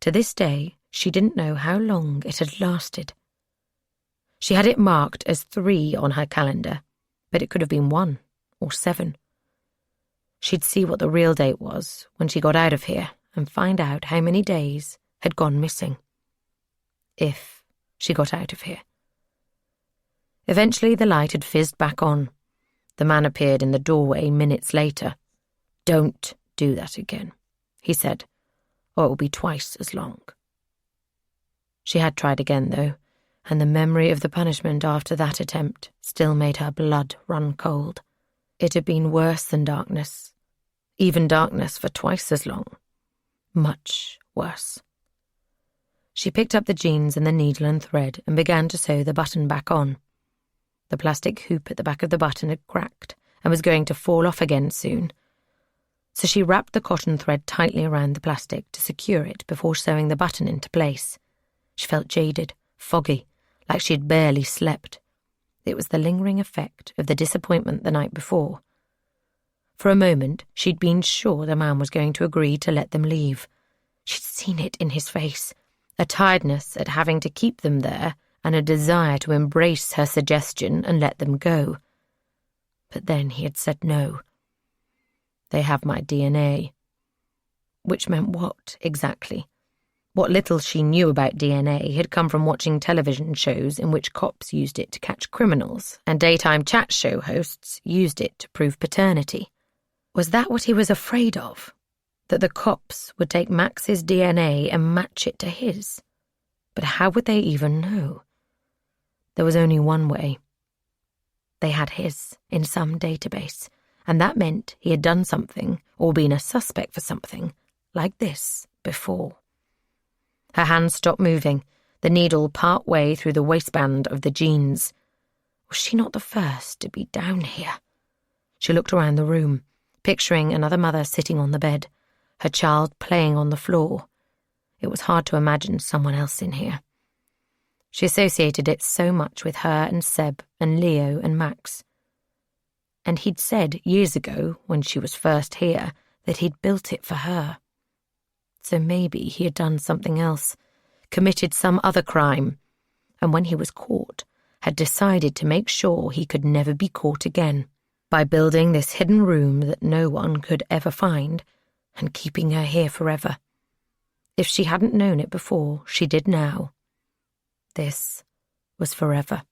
To this day, she didn't know how long it had lasted. She had it marked as 3 on her calendar, but it could have been 1 or 7. She'd see what the real date was when she got out of here and find out how many days had gone missing. If she got out of here. Eventually the light had fizzed back on. The man appeared in the doorway minutes later. "Don't do that again," he said, "or it will be twice as long." She had tried again, though, and the memory of the punishment after that attempt still made her blood run cold. It had been worse than darkness, even darkness for twice as long. Much worse. She picked up the jeans and the needle and thread and began to sew the button back on. The plastic hoop at the back of the button had cracked and was going to fall off again soon. So she wrapped the cotton thread tightly around the plastic to secure it before sewing the button into place. She felt jaded, foggy, like she had barely slept. It was the lingering effect of the disappointment the night before. For a moment, she'd been sure the man was going to agree to let them leave. She'd seen it in his face, a tiredness at having to keep them there and a desire to embrace her suggestion and let them go. But then he had said no. "They have my DNA." Which meant what, exactly? What little she knew about DNA had come from watching television shows in which cops used it to catch criminals and daytime chat show hosts used it to prove paternity. Was that what he was afraid of? That the cops would take Max's DNA and match it to his? But how would they even know? There was only one way. They had his in some database, and that meant he had done something or been a suspect for something like this before. Her hands stopped moving, the needle part way through the waistband of the jeans. Was she not the first to be down here? She looked around the room, picturing another mother sitting on the bed, her child playing on the floor. It was hard to imagine someone else in here. She associated it so much with her and Seb and Leo and Max. And he'd said years ago, when she was first here, that he'd built it for her. So maybe he had done something else, committed some other crime, and when he was caught, had decided to make sure he could never be caught again, by building this hidden room that no one could ever find, and keeping her here forever. If she hadn't known it before, she did now. This was forever.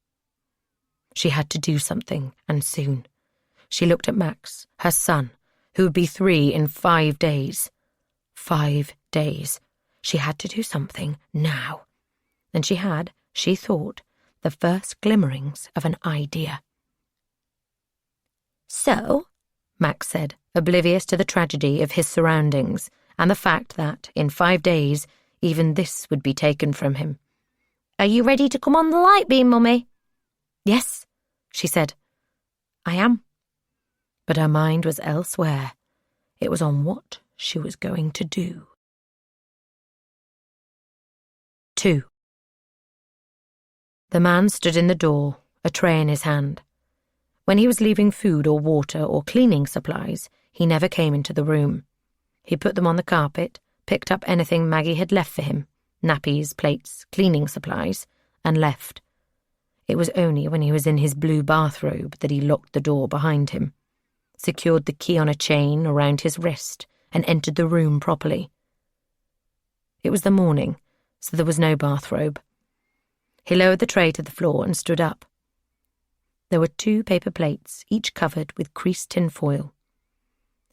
She had to do something, and soon. She looked at Max, her son, who would be 3 in 5 days. 5 days. She had to do something now. And she had, she thought, the first glimmerings of an idea. "So," Max said, oblivious to the tragedy of his surroundings and the fact that, in 5 days, even this would be taken from him. "Are you ready to come on the light beam, Mummy?" "Yes," she said. "I am." But her mind was elsewhere. It was on what she was going to do. 2. The man stood in the door, a tray in his hand. When he was leaving food or water or cleaning supplies, he never came into the room. He put them on the carpet, picked up anything Maggie had left for him, nappies, plates, cleaning supplies, and left. It was only when he was in his blue bathrobe that he locked the door behind him, secured the key on a chain around his wrist, and entered the room properly. It was the morning, so there was no bathrobe. He lowered the tray to the floor and stood up. There were 2 paper plates, each covered with creased tinfoil.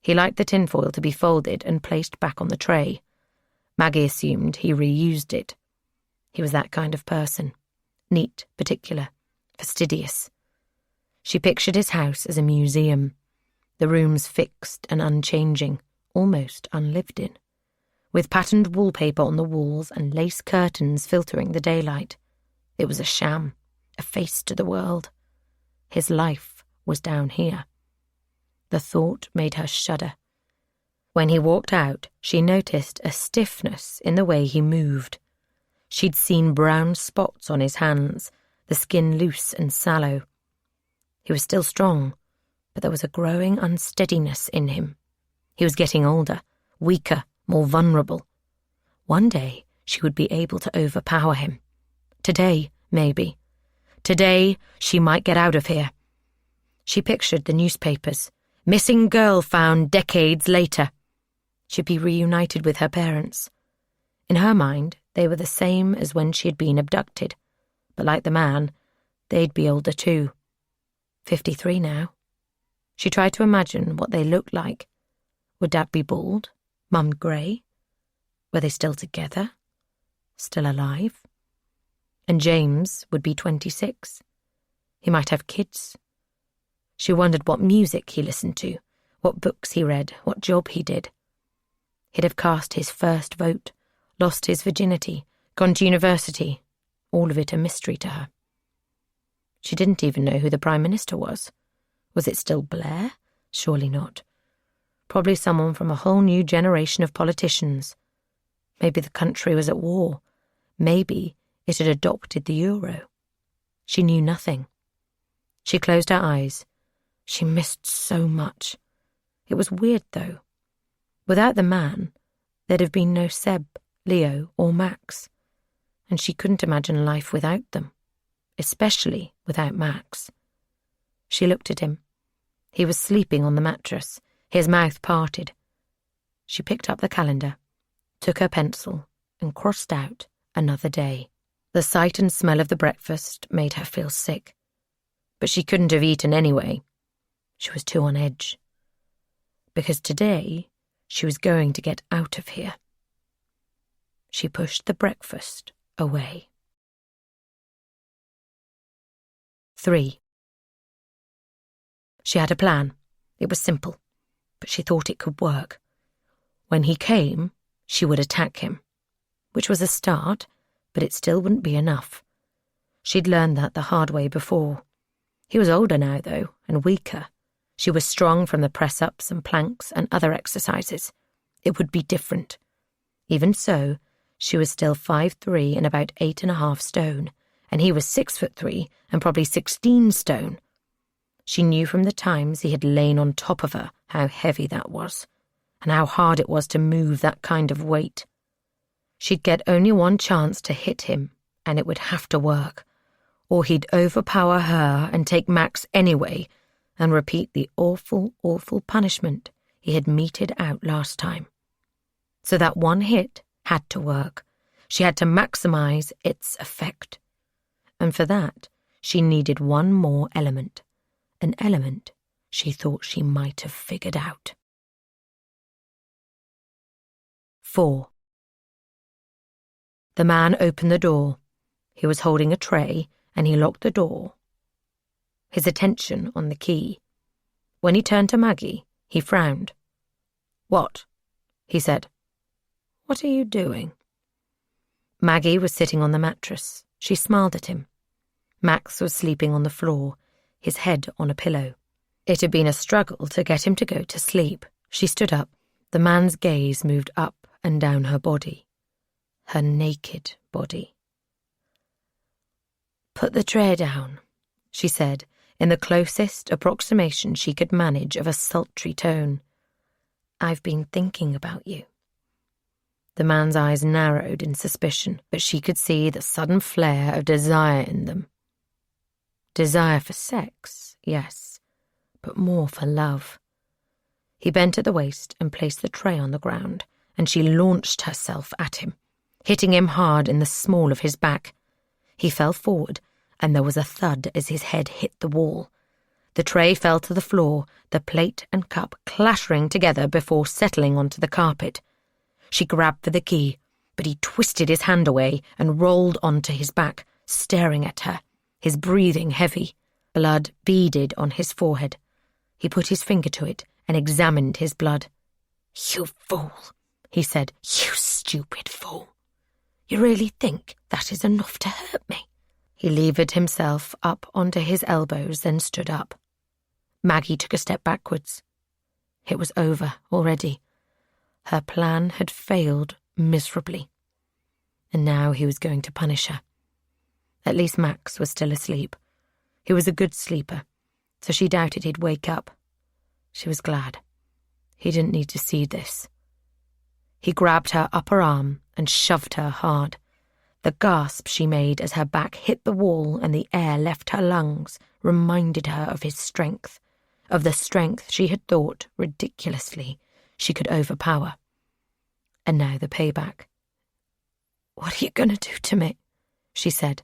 He liked the tinfoil to be folded and placed back on the tray. Maggie assumed he reused it. He was that kind of person. Neat, particular, fastidious. She pictured his house as a museum, the rooms fixed and unchanging, almost unlived in, with patterned wallpaper on the walls and lace curtains filtering the daylight. It was a sham, a face to the world. His life was down here. The thought made her shudder. When he walked out, she noticed a stiffness in the way he moved. She'd seen brown spots on his hands, the skin loose and sallow. He was still strong, but there was a growing unsteadiness in him. He was getting older, weaker, more vulnerable. One day she would be able to overpower him. Today, maybe. Today, she might get out of here. She pictured the newspapers. Missing girl found decades later. She'd be reunited with her parents. In her mind, they were the same as when she had been abducted. But like the man, they'd be older too. 53 now. She tried to imagine what they looked like. Would Dad be bald? Mum grey? Were they still together? Still alive? And James would be 26. He might have kids. She wondered what music he listened to, what books he read, what job he did. He'd have cast his first vote, lost his virginity, gone to university, all of it a mystery to her. She didn't even know who the Prime Minister was. Was it still Blair? Surely not. Probably someone from a whole new generation of politicians. Maybe the country was at war. Maybe it had adopted the euro. She knew nothing. She closed her eyes. She missed so much. It was weird, though. Without the man, there'd have been no Seb, Leo, or Max. And she couldn't imagine life without them, especially without Max. She looked at him. He was sleeping on the mattress, his mouth parted. She picked up the calendar, took her pencil, and crossed out another day. The sight and smell of the breakfast made her feel sick. But she couldn't have eaten anyway. She was too on edge. Because today, she was going to get out of here. She pushed the breakfast away. 3. She had a plan. It was simple, but she thought it could work. When he came, she would attack him, which was a start, but it still wouldn't be enough. She'd learned that the hard way before. He was older now, though, and weaker. She was strong from the press-ups and planks and other exercises. It would be different. Even so, she was still 5'3" and about 8.5 stone, and he was 6'3" and probably 16 stone. She knew from the times he had lain on top of her how heavy that was, and how hard it was to move that kind of weight. She'd get only one chance to hit him, and it would have to work, or he'd overpower her and take Max anyway, and repeat the awful, awful punishment he had meted out last time. So that one hit had to work. She had to maximize its effect. And for that, she needed one more element, an element she thought she might have figured out. 4. The man opened the door. He was holding a tray, and he locked the door, his attention on the key. When he turned to Maggie, he frowned. "What?" he said. "What are you doing?" Maggie was sitting on the mattress. She smiled at him. Max was sleeping on the floor, his head on a pillow. It had been a struggle to get him to go to sleep. She stood up. The man's gaze moved up and down her body. Her naked body. "Put the tray down," she said, in the closest approximation she could manage of a sultry tone. "I've been thinking about you." The man's eyes narrowed in suspicion, but she could see the sudden flare of desire in them. Desire for sex, yes, but more for love. He bent at the waist and placed the tray on the ground, and she launched herself at him, hitting him hard in the small of his back. He fell forward, and there was a thud as his head hit the wall. The tray fell to the floor, the plate and cup clattering together before settling onto the carpet. She grabbed for the key, but he twisted his hand away and rolled onto his back, staring at her, his breathing heavy. Blood beaded on his forehead. He put his finger to it and examined his blood. "You fool," he said. "You stupid fool. You really think that is enough to hurt me?" He levered himself up onto his elbows, then stood up. Maggie took a step backwards. It was over already. Her plan had failed miserably. And now he was going to punish her. At least Max was still asleep. He was a good sleeper, so she doubted he'd wake up. She was glad. He didn't need to see this. He grabbed her upper arm and shoved her hard. The gasp she made as her back hit the wall and the air left her lungs reminded her of his strength, of the strength she had thought, ridiculously, she could overpower. And now the payback. "What are you going to do to me?" she said.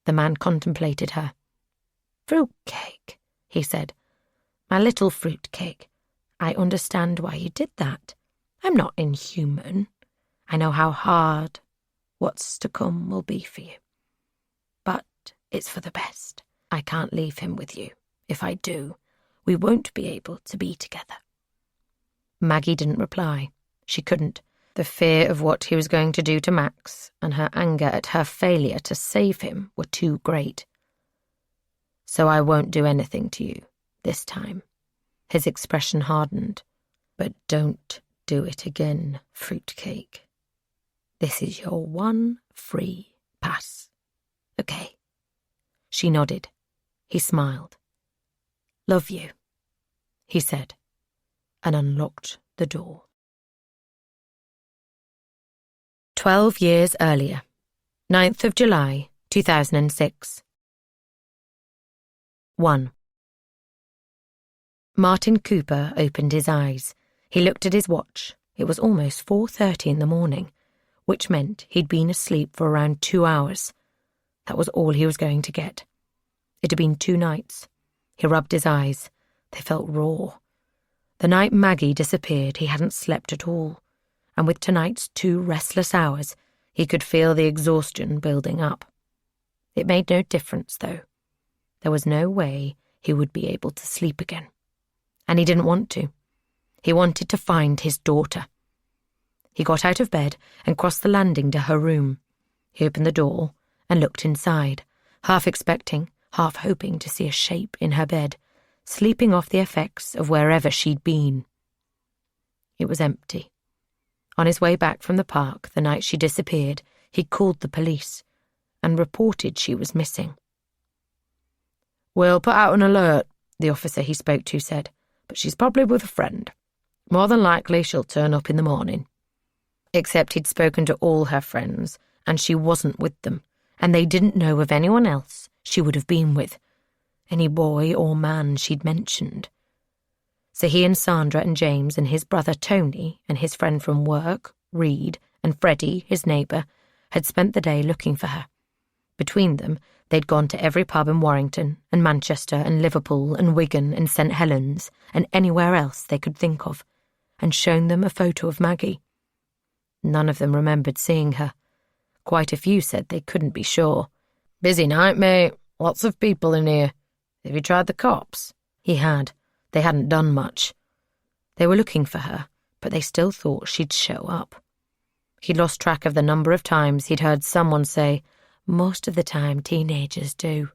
The man contemplated her. "Fruitcake," he said. "My little fruitcake. I understand why you did that. I'm not inhuman. I know how hard what's to come will be for you. But it's for the best. I can't leave him with you. If I do, we won't be able to be together." Maggie didn't reply. She couldn't. The fear of what he was going to do to Max and her anger at her failure to save him were too great. "So I won't do anything to you this time." His expression hardened. "But don't do it again, fruitcake. This is your one free pass. Okay?" She nodded. He smiled. "Love you," he said, and unlocked the door. 12 years earlier, 9th of July, 2006. 1. Martin Cooper opened his eyes. He looked at his watch. It was almost 4:30 in the morning, which meant he'd been asleep for around 2 hours. That was all he was going to get. It had been 2 nights. He rubbed his eyes. They felt raw. The night Maggie disappeared, he hadn't slept at all, and with tonight's 2 restless hours, he could feel the exhaustion building up. It made no difference, though. There was no way he would be able to sleep again. And he didn't want to. He wanted to find his daughter. He got out of bed and crossed the landing to her room. He opened the door and looked inside, half expecting, half hoping to see a shape in her bed, sleeping off the effects of wherever she'd been. It was empty. On his way back from the park the night she disappeared, he called the police and reported she was missing. "We'll put out an alert," the officer he spoke to said, "but she's probably with a friend. More than likely she'll turn up in the morning." Except he'd spoken to all her friends, and she wasn't with them, and they didn't know of anyone else she would have been with, any boy or man she'd mentioned. So he and Sandra and James and his brother Tony and his friend from work, Reed, and Freddie, his neighbour, had spent the day looking for her. Between them, they'd gone to every pub in Warrington and Manchester and Liverpool and Wigan and St Helens and anywhere else they could think of, and shown them a photo of Maggie. None of them remembered seeing her. Quite a few said they couldn't be sure. "Busy night, mate. Lots of people in here. Have you tried the cops?" He had. They hadn't done much. They were looking for her, but they still thought she'd show up. He'd lost track of the number of times he'd heard someone say, "Most of the time teenagers do."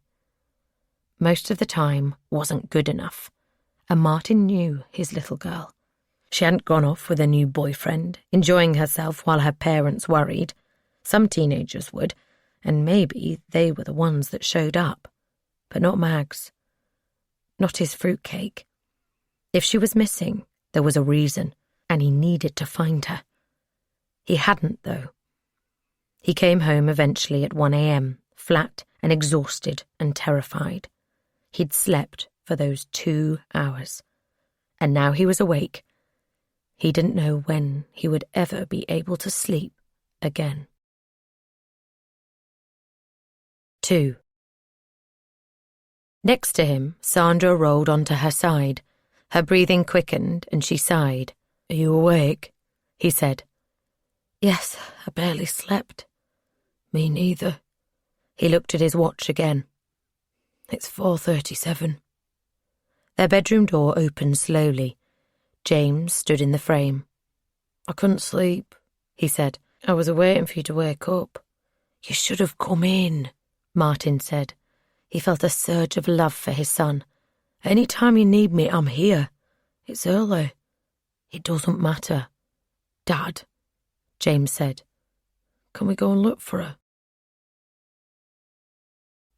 Most of the time wasn't good enough, and Martin knew his little girl. She hadn't gone off with a new boyfriend, enjoying herself while her parents worried. Some teenagers would, and maybe they were the ones that showed up, but not Mag's. Not his fruitcake. If she was missing, there was a reason, and he needed to find her. He hadn't, though. He came home eventually at 1 a.m., flat and exhausted and terrified. He'd slept for those 2 hours, and now he was awake. He didn't know when he would ever be able to sleep again. 2. Next to him, Sandra rolled onto her side. Her breathing quickened and she sighed. "Are you awake?" he said. "Yes, I barely slept." "Me neither." He looked at his watch again. "It's 4:37. Their bedroom door opened slowly. James stood in the frame. "I couldn't sleep," he said. "I was waiting for you to wake up." "You should have come in," Martin said. He felt a surge of love for his son. "Any time you need me, I'm here. It's early." "It doesn't matter." "Dad," James said. "Can we go and look for her?"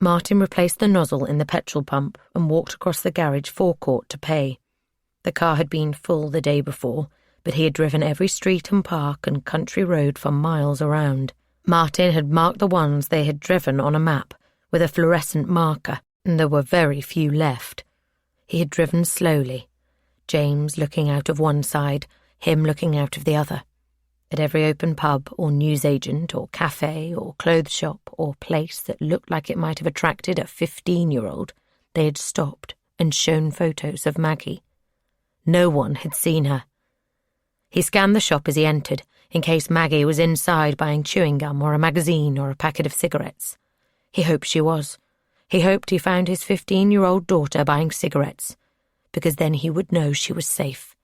Martin replaced the nozzle in the petrol pump and walked across the garage forecourt to pay. The car had been full the day before, but he had driven every street and park and country road for miles around. Martin had marked the ones they had driven on a map with a fluorescent marker, and there were very few left. He had driven slowly, James looking out of one side, him looking out of the other. At every open pub or newsagent or cafe or clothes shop or place that looked like it might have attracted a 15-year-old, they had stopped and shown photos of Maggie. No one had seen her. He scanned the shop as he entered, in case Maggie was inside buying chewing gum or a magazine or a packet of cigarettes. He hoped she was. He hoped he found his 15-year-old daughter buying cigarettes, because then he would know she was safe,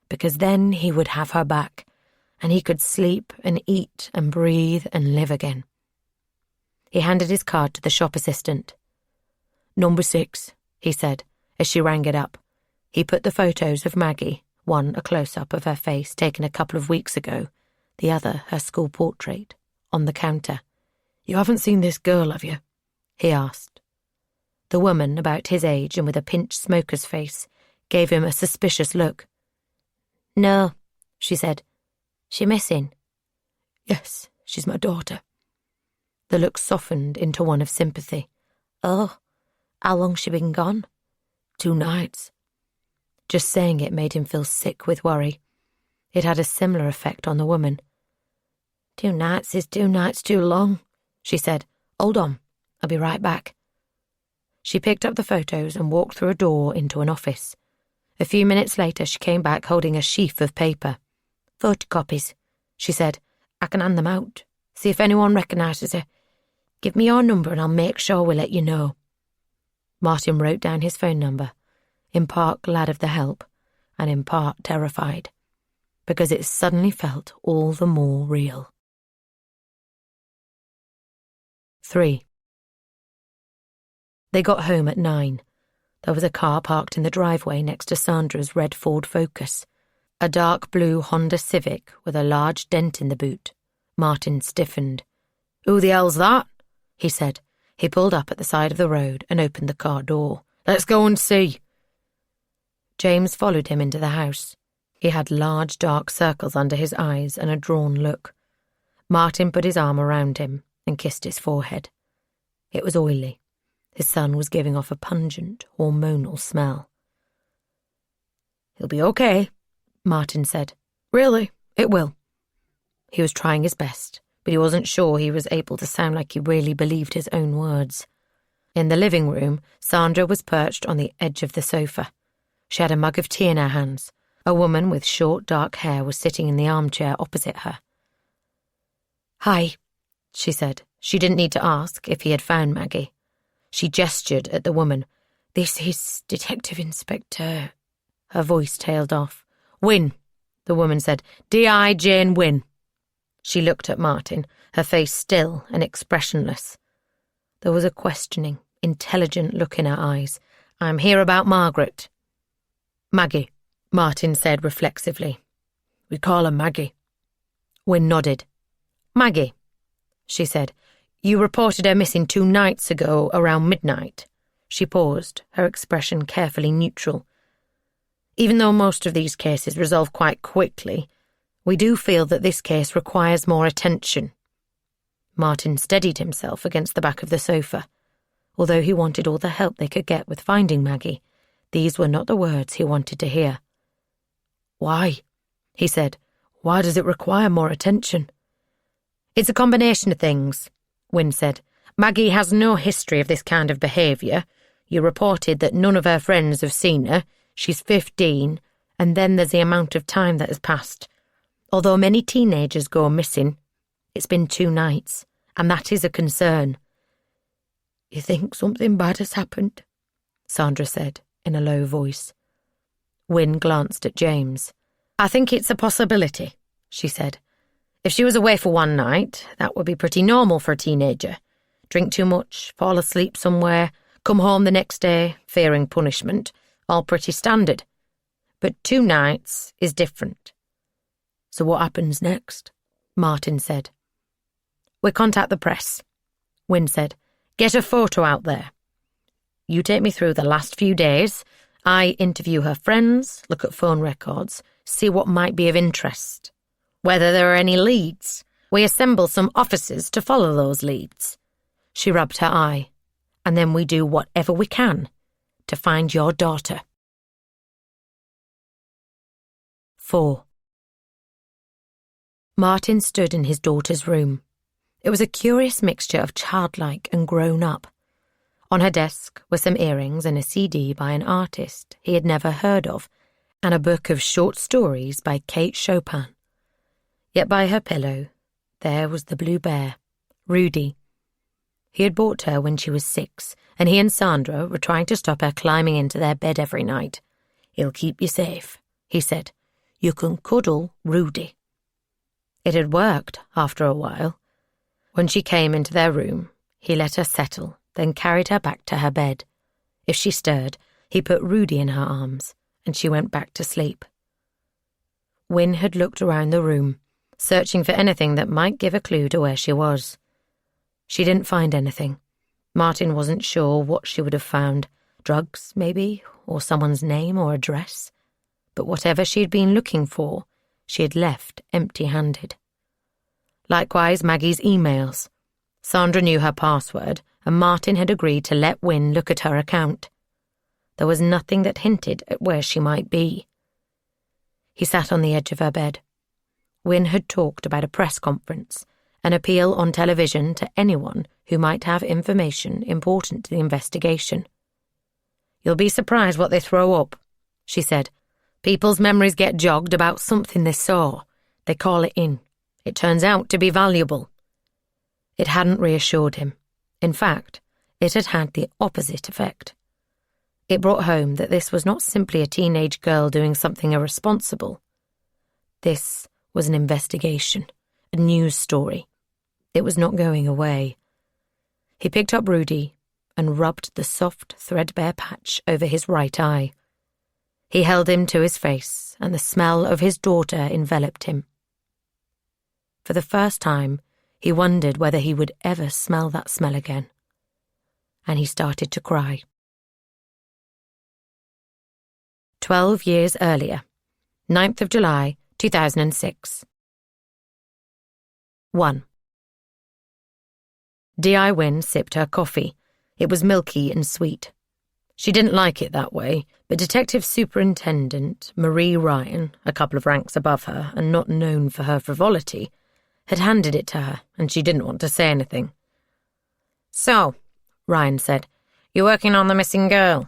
because then he would have her back, and he could sleep and eat and breathe and live again. He handed his card to the shop assistant. "Number 6, he said, as she rang it up. He put the photos of Maggie, one a close-up of her face taken a couple of weeks ago, the other her school portrait, on the counter. "You haven't seen this girl, have you?" he asked. The woman, about his age and with a pinched smoker's face, gave him a suspicious look. "No," she said. "She missing?" "Yes, she's my daughter." The look softened into one of sympathy. "Oh, how long's she been gone?" 2 nights. Just saying it made him feel sick with worry. It had a similar effect on the woman. 2 nights is 2 nights too long," she said. "Hold on, I'll be right back." She picked up the photos and walked through a door into an office. A few minutes later she came back holding a sheaf of paper. "Photocopies," she said. "I can hand them out. See if anyone recognises her. Give me your number and I'll make sure we let you know." Martin wrote down his phone number, in part glad of the help, and in part terrified, because it suddenly felt all the more real. 3. They got home at 9. There was a car parked in the driveway next to Sandra's red Ford Focus, a dark blue Honda Civic with a large dent in the boot. Martin stiffened. "Who the hell's that?" he said. He pulled up at the side of the road and opened the car door. "Let's go and see." James followed him into the house. He had large dark circles under his eyes and a drawn look. Martin put his arm around him and kissed his forehead. It was oily. His son was giving off a pungent, hormonal smell. "He'll be okay," Martin said. "Really, it will." He was trying his best, but he wasn't sure he was able to sound like he really believed his own words. In the living room, Sandra was perched on the edge of the sofa. She had a mug of tea in her hands. A woman with short, dark hair was sitting in the armchair opposite her. "Hi," she said. She didn't need to ask if he had found Maggie. She gestured at the woman. "This is Detective Inspector..." Her voice tailed off. "Wynne," the woman said. "D.I. Jane Wynne." She looked at Martin, her face still and expressionless. There was a questioning, intelligent look in her eyes. "I'm here about Margaret." "Maggie," Martin said reflexively. "We call her Maggie." Wynne nodded. "Maggie," she said. You reported her missing 2 nights ago around midnight. She paused, her expression carefully neutral. Even though most of these cases resolve quite quickly, we do feel that this case requires more attention. Martin steadied himself against the back of the sofa. Although he wanted all the help they could get with finding Maggie, these were not the words he wanted to hear. "Why?" he said. "Why does it require more attention?" "It's a combination of things," Wynne said. "Maggie has no history of this kind of behaviour. You reported that none of her friends have seen her. She's 15, and then there's the amount of time that has passed. Although many teenagers go missing, it's been 2 nights, and that is a concern." "You think something bad has happened?" Sandra said in a low voice. Wynne glanced at James. "I think it's a possibility," she said. "If she was away for 1 night, that would be pretty normal for a teenager. Drink too much, fall asleep somewhere, come home the next day, fearing punishment, all pretty standard. But 2 nights is different." "So what happens next?" Martin said. "We contact the press," Wynne said. "Get a photo out there. You take me through the last few days. I interview her friends, look at phone records, see what might be of interest. Whether there are any leads, we assemble some officers to follow those leads." She rubbed her eye. "And then we do whatever we can to find your daughter." 4. Martin stood in his daughter's room. It was a curious mixture of childlike and grown-up. On her desk were some earrings and a CD by an artist he had never heard of, and a book of short stories by Kate Chopin. Yet by her pillow, there was the blue bear, Rudy. He had bought her when she was 6, and he and Sandra were trying to stop her climbing into their bed every night. "He'll keep you safe," he said. "You can cuddle Rudy." It had worked after a while. When she came into their room, he let her settle, then carried her back to her bed. If she stirred, he put Rudy in her arms, and she went back to sleep. Wynne had looked around the room, searching for anything that might give a clue to where she was. She didn't find anything. Martin wasn't sure what she would have found. Drugs, maybe, or someone's name or address. But whatever she had been looking for, she had left empty-handed. Likewise, Maggie's emails. Sandra knew her password, and Martin had agreed to let Wynne look at her account. There was nothing that hinted at where she might be. He sat on the edge of her bed. Wynne had talked about a press conference, an appeal on television to anyone who might have information important to the investigation. "You'll be surprised what they throw up," she said. "People's memories get jogged about something they saw. They call it in. It turns out to be valuable." It hadn't reassured him. In fact, it had had the opposite effect. It brought home that this was not simply a teenage girl doing something irresponsible. This was an investigation, a news story. It was not going away. He picked up Rudy and rubbed the soft, threadbare patch over his right eye. He held him to his face, and the smell of his daughter enveloped him. For the first time, he wondered whether he would ever smell that smell again. And he started to cry. 12 years earlier, 9th of July, 2006. 1. D.I. Wynne sipped her coffee. It was milky and sweet. She didn't like it that way, but Detective Superintendent Marie Ryan, a couple of ranks above her and not known for her frivolity, had handed it to her, and she didn't want to say anything. "So," Ryan said, "you're working on the missing girl.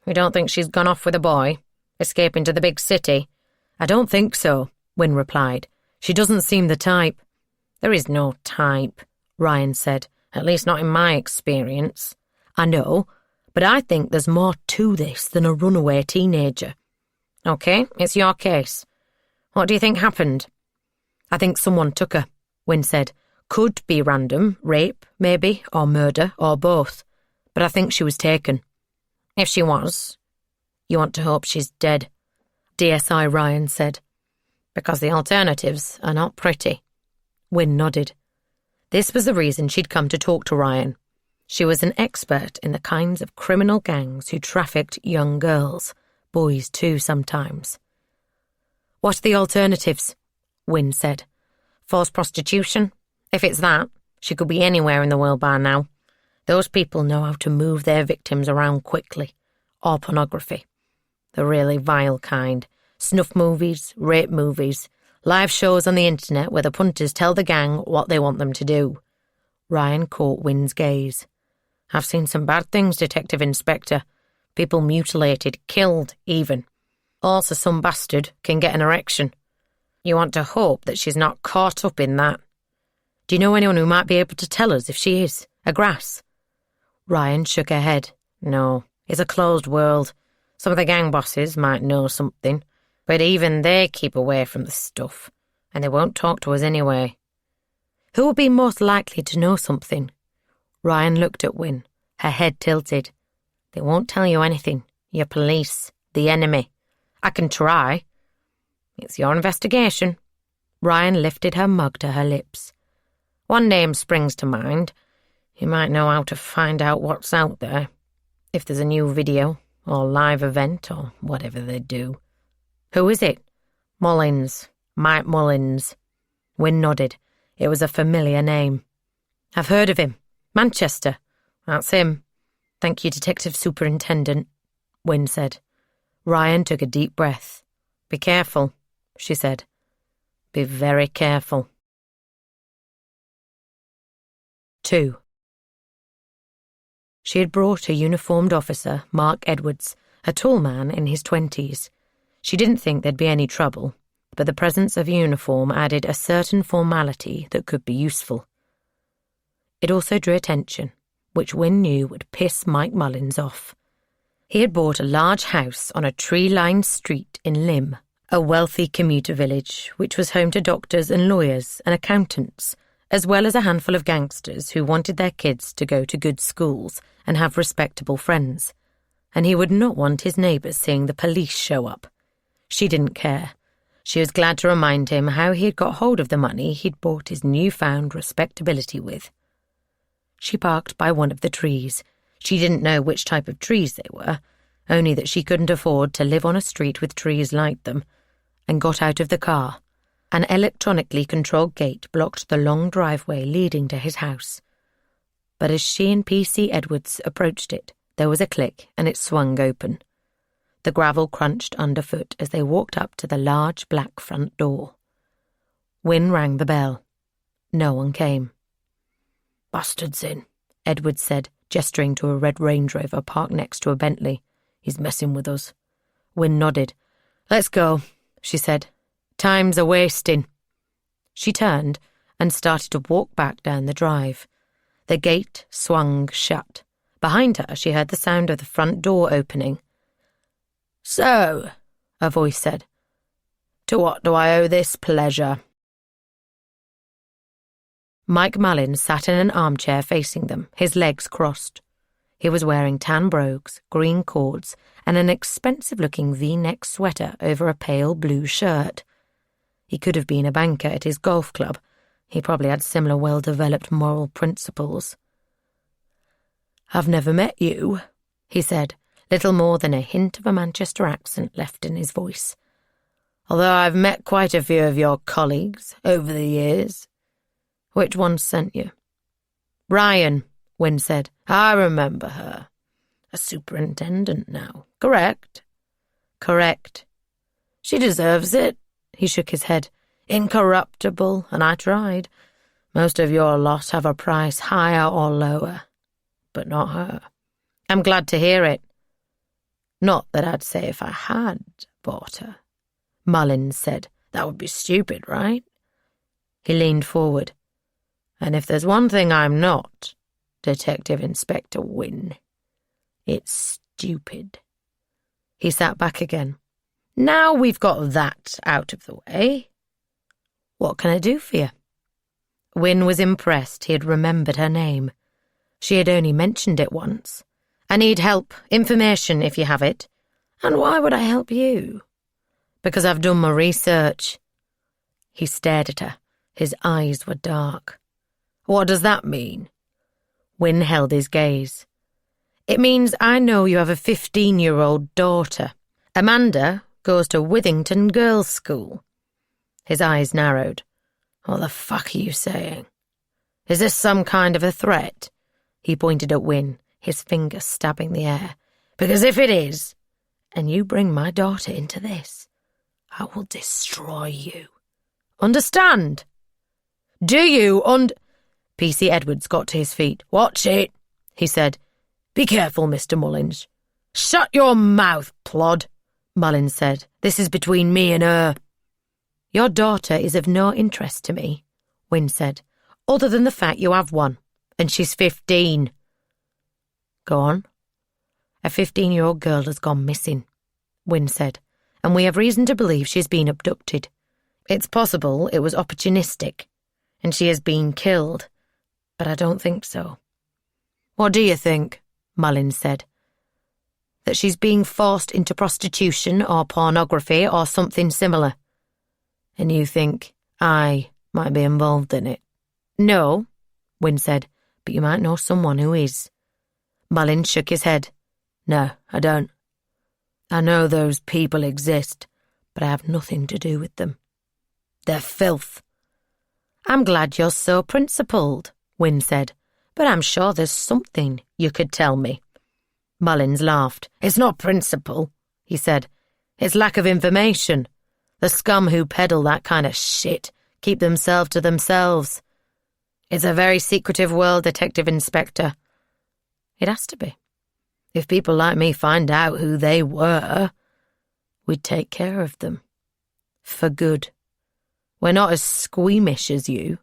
We don't think she's gone off with a boy, escaping to the big city." "I don't think so," Wynne replied. "She doesn't seem the type." "There is no type," Ryan said, "at least not in my experience." "I know, but I think there's more to this than a runaway teenager." "Okay, it's your case. What do you think happened?" "I think someone took her," Wynne said. "Could be random, rape, maybe, or murder, or both. But I think she was taken." "If she was, you want to hope she's dead," DSI Ryan said. "Because the alternatives are not pretty." Wynne nodded. This was the reason she'd come to talk to Ryan. She was an expert in the kinds of criminal gangs who trafficked young girls, boys too sometimes. "What are the alternatives?" Wynne said. "Forced prostitution? If it's that, she could be anywhere in the world by now. Those people know how to move their victims around quickly. Or pornography. The really vile kind. Snuff movies, rape movies, live shows on the internet where the punters tell the gang what they want them to do." Ryan caught Wynne's gaze. "I've seen some bad things, Detective Inspector. People mutilated, killed even. Also some bastard can get an erection. You want to hope that she's not caught up in that. Do you know anyone who might be able to tell us if she is? A grass?" Ryan shook her head. "No, it's a closed world. Some of the gang bosses might know something, but even they keep away from the stuff, and they won't talk to us anyway." "Who would be most likely to know something?" Ryan looked at Wynne, her head tilted. "They won't tell you anything. Your police, the enemy. I can try. It's your investigation." Ryan lifted her mug to her lips. "One name springs to mind. You might know how to find out what's out there. If there's a new video, or live event, or whatever they do." "Who is it?" "Mullins. Mike Mullins." Wynne nodded. It was a familiar name. "I've heard of him. Manchester. That's him." "Thank you, Detective Superintendent," Wynne said. Ryan took a deep breath. "Be careful," she said. "Be very careful." 2. She had brought a uniformed officer, Mark Edwards, a tall man in his 20s. She didn't think there'd be any trouble, but the presence of a uniform added a certain formality that could be useful. It also drew attention, which Wynne knew would piss Mike Mullins off. He had bought a large house on a tree-lined street in Lim, a wealthy commuter village which was home to doctors and lawyers and accountants, as well as a handful of gangsters who wanted their kids to go to good schools and have respectable friends. And he would not want his neighbours seeing the police show up. She didn't care. She was glad to remind him how he had got hold of the money he'd bought his newfound respectability with. She parked by one of the trees. She didn't know which type of trees they were, only that she couldn't afford to live on a street with trees like them, and got out of the car. An electronically controlled gate blocked the long driveway leading to his house. But as she and P.C. Edwards approached it, there was a click and it swung open. The gravel crunched underfoot as they walked up to the large black front door. Wynne rang the bell. No one came. "Bastard's in," Edwards said, gesturing to a red Range Rover parked next to a Bentley. "He's messing with us." Wynne nodded. "Let's go," she said. "Time's a-wasting." She turned and started to walk back down the drive. The gate swung shut. Behind her, she heard the sound of the front door opening. "So," a voice said, "to what do I owe this pleasure?" Mike Mullins sat in an armchair facing them, his legs crossed. He was wearing tan brogues, green cords, and an expensive-looking V-neck sweater over a pale blue shirt. He could have been a banker at his golf club. He probably had similar well-developed moral principles. "I've never met you," he said, little more than a hint of a Manchester accent left in his voice. "Although I've met quite a few of your colleagues over the years." "Which one sent you?" "Ryan," Wynne said. "I remember her. A superintendent now, correct?" "Correct." "She deserves it," he shook his head. "Incorruptible, and I tried. Most of your lot have a price higher or lower, but not her." "I'm glad to hear it." "Not that I'd say if I had bought her," Mullins said. "That would be stupid, right?" He leaned forward. "And if there's one thing I'm not, Detective Inspector Wynne, it's stupid." He sat back again. "Now we've got that out of the way, what can I do for you?" Wynne was impressed he had remembered her name. She had only mentioned it once. "I need help, information if you have it." "And why would I help you?" "Because I've done my research." He stared at her. His eyes were dark. What does that mean? Wynne held his gaze. It means I know you have a 15-year-old daughter. Amanda goes to Withington Girls' School. His eyes narrowed. What the fuck are you saying? Is this some kind of a threat? He pointed at Wynne, his finger stabbing the air. Because if it is, and you bring my daughter into this, I will destroy you. Understand? Do you P.C. Edwards got to his feet. Watch it, he said. Be careful, Mr. Mullins. Shut your mouth, plod, Mullins said. This is between me and her. Your daughter is of no interest to me, Wynne said, other than the fact you have one, and she's 15. Go on. A 15-year-old girl has gone missing, Wynne said, and we have reason to believe she's been abducted. It's possible it was opportunistic, and she has been killed, but I don't think so. What do you think? Mullins said. That she's being forced into prostitution or pornography or something similar. And you think I might be involved in it? No, Wynne said, but you might know someone who is. Mullins shook his head. No, I don't. I know those people exist, but I have nothing to do with them. They're filth. I'm glad you're so principled, Wynne said, but I'm sure there's something you could tell me. Mullins laughed. It's not principle, he said. It's lack of information. The scum who peddle that kind of shit keep themselves to themselves. It's a very secretive world, Detective Inspector. It has to be. If people like me find out who they were, we'd take care of them. For good. We're not as squeamish as you.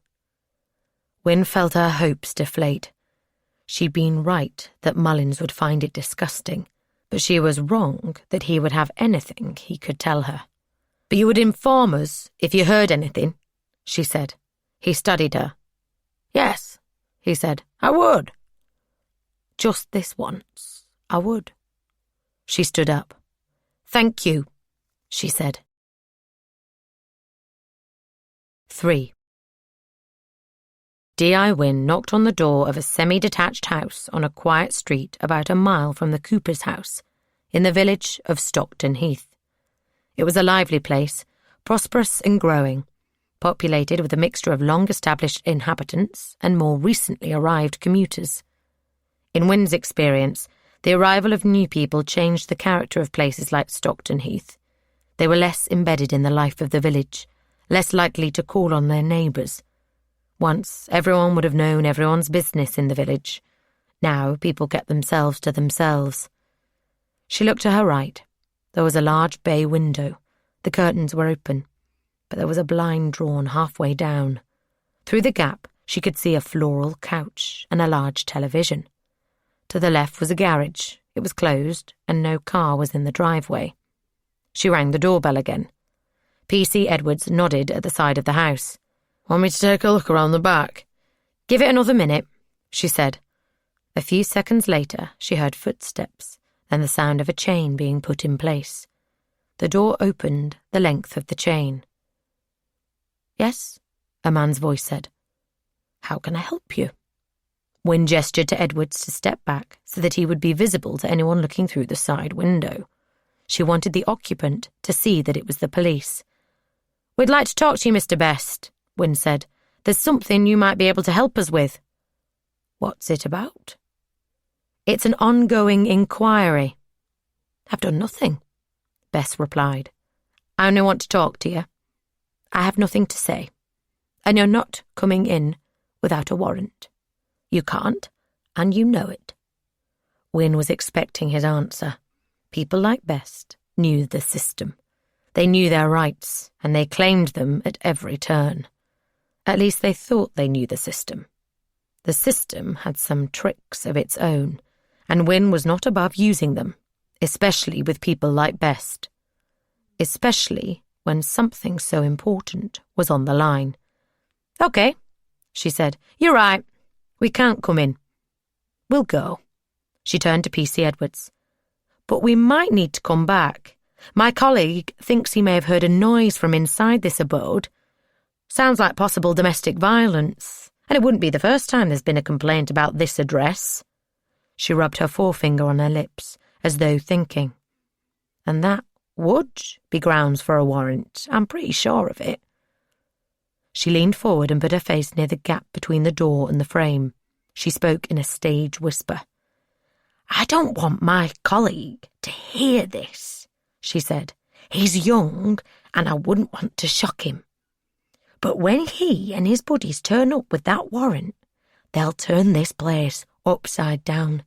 Wynne felt her hopes deflate. She'd been right that Mullins would find it disgusting, but she was wrong that he would have anything he could tell her. But you would inform us if you heard anything, she said. He studied her. Yes, he said, I would. Just this once, I would. She stood up. Thank you, she said. 3. D.I. Wynne knocked on the door of a semi-detached house on a quiet street about a mile from the Cooper's house, in the village of Stockton Heath. It was a lively place, prosperous and growing, populated with a mixture of long-established inhabitants and more recently arrived commuters. In Wynne's experience, the arrival of new people changed the character of places like Stockton Heath. They were less embedded in the life of the village, less likely to call on their neighbours. Once, everyone would have known everyone's business in the village. Now, people kept themselves to themselves. She looked to her right. There was a large bay window. The curtains were open, but there was a blind drawn halfway down. Through the gap, she could see a floral couch and a large television. To the left was a garage. It was closed, and no car was in the driveway. She rang the doorbell again. P.C. Edwards nodded at the side of the house. Want me to take a look around the back? Give it another minute, she said. A few seconds later, she heard footsteps and the sound of a chain being put in place. The door opened the length of the chain. Yes, a man's voice said. How can I help you? Wynne gestured to Edwards to step back so that he would be visible to anyone looking through the side window. She wanted the occupant to see that it was the police. We'd like to talk to you, Mr. Best, Wynne said. There's something you might be able to help us with. What's it about? It's an ongoing inquiry. I've done nothing, Bess replied. I only want to talk to you. I have nothing to say. And you're not coming in without a warrant. You can't, and you know it. Wynne was expecting his answer. People like Best knew the system. They knew their rights, and they claimed them at every turn. At least they thought they knew the system. The system had some tricks of its own, and Wynne was not above using them, especially with people like Best. Especially when something so important was on the line. Okay, she said. You're right. We can't come in. We'll go. She turned to P.C. Edwards. But we might need to come back. My colleague thinks he may have heard a noise from inside this abode. Sounds like possible domestic violence. And it wouldn't be the first time there's been a complaint about this address. She rubbed her forefinger on her lips, as though thinking. And that would be grounds for a warrant, I'm pretty sure of it. She leaned forward and put her face near the gap between the door and the frame. She spoke in a stage whisper. I don't want my colleague to hear this, she said. He's young, and I wouldn't want to shock him. But when he and his buddies turn up with that warrant, they'll turn this place upside down,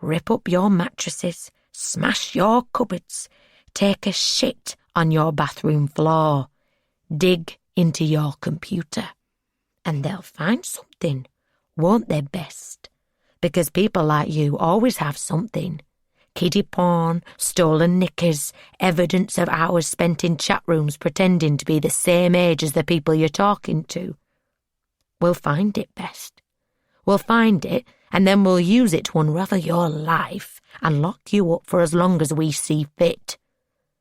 rip up your mattresses, smash your cupboards, take a shit on your bathroom floor, dig into your computer. And they'll find something, won't they, Best? Because people like you always have something. Kiddie porn, stolen knickers, evidence of hours spent in chat rooms pretending to be the same age as the people you're talking to. We'll find it, Best. We'll find it, and then we'll use it to unravel your life and lock you up for as long as we see fit.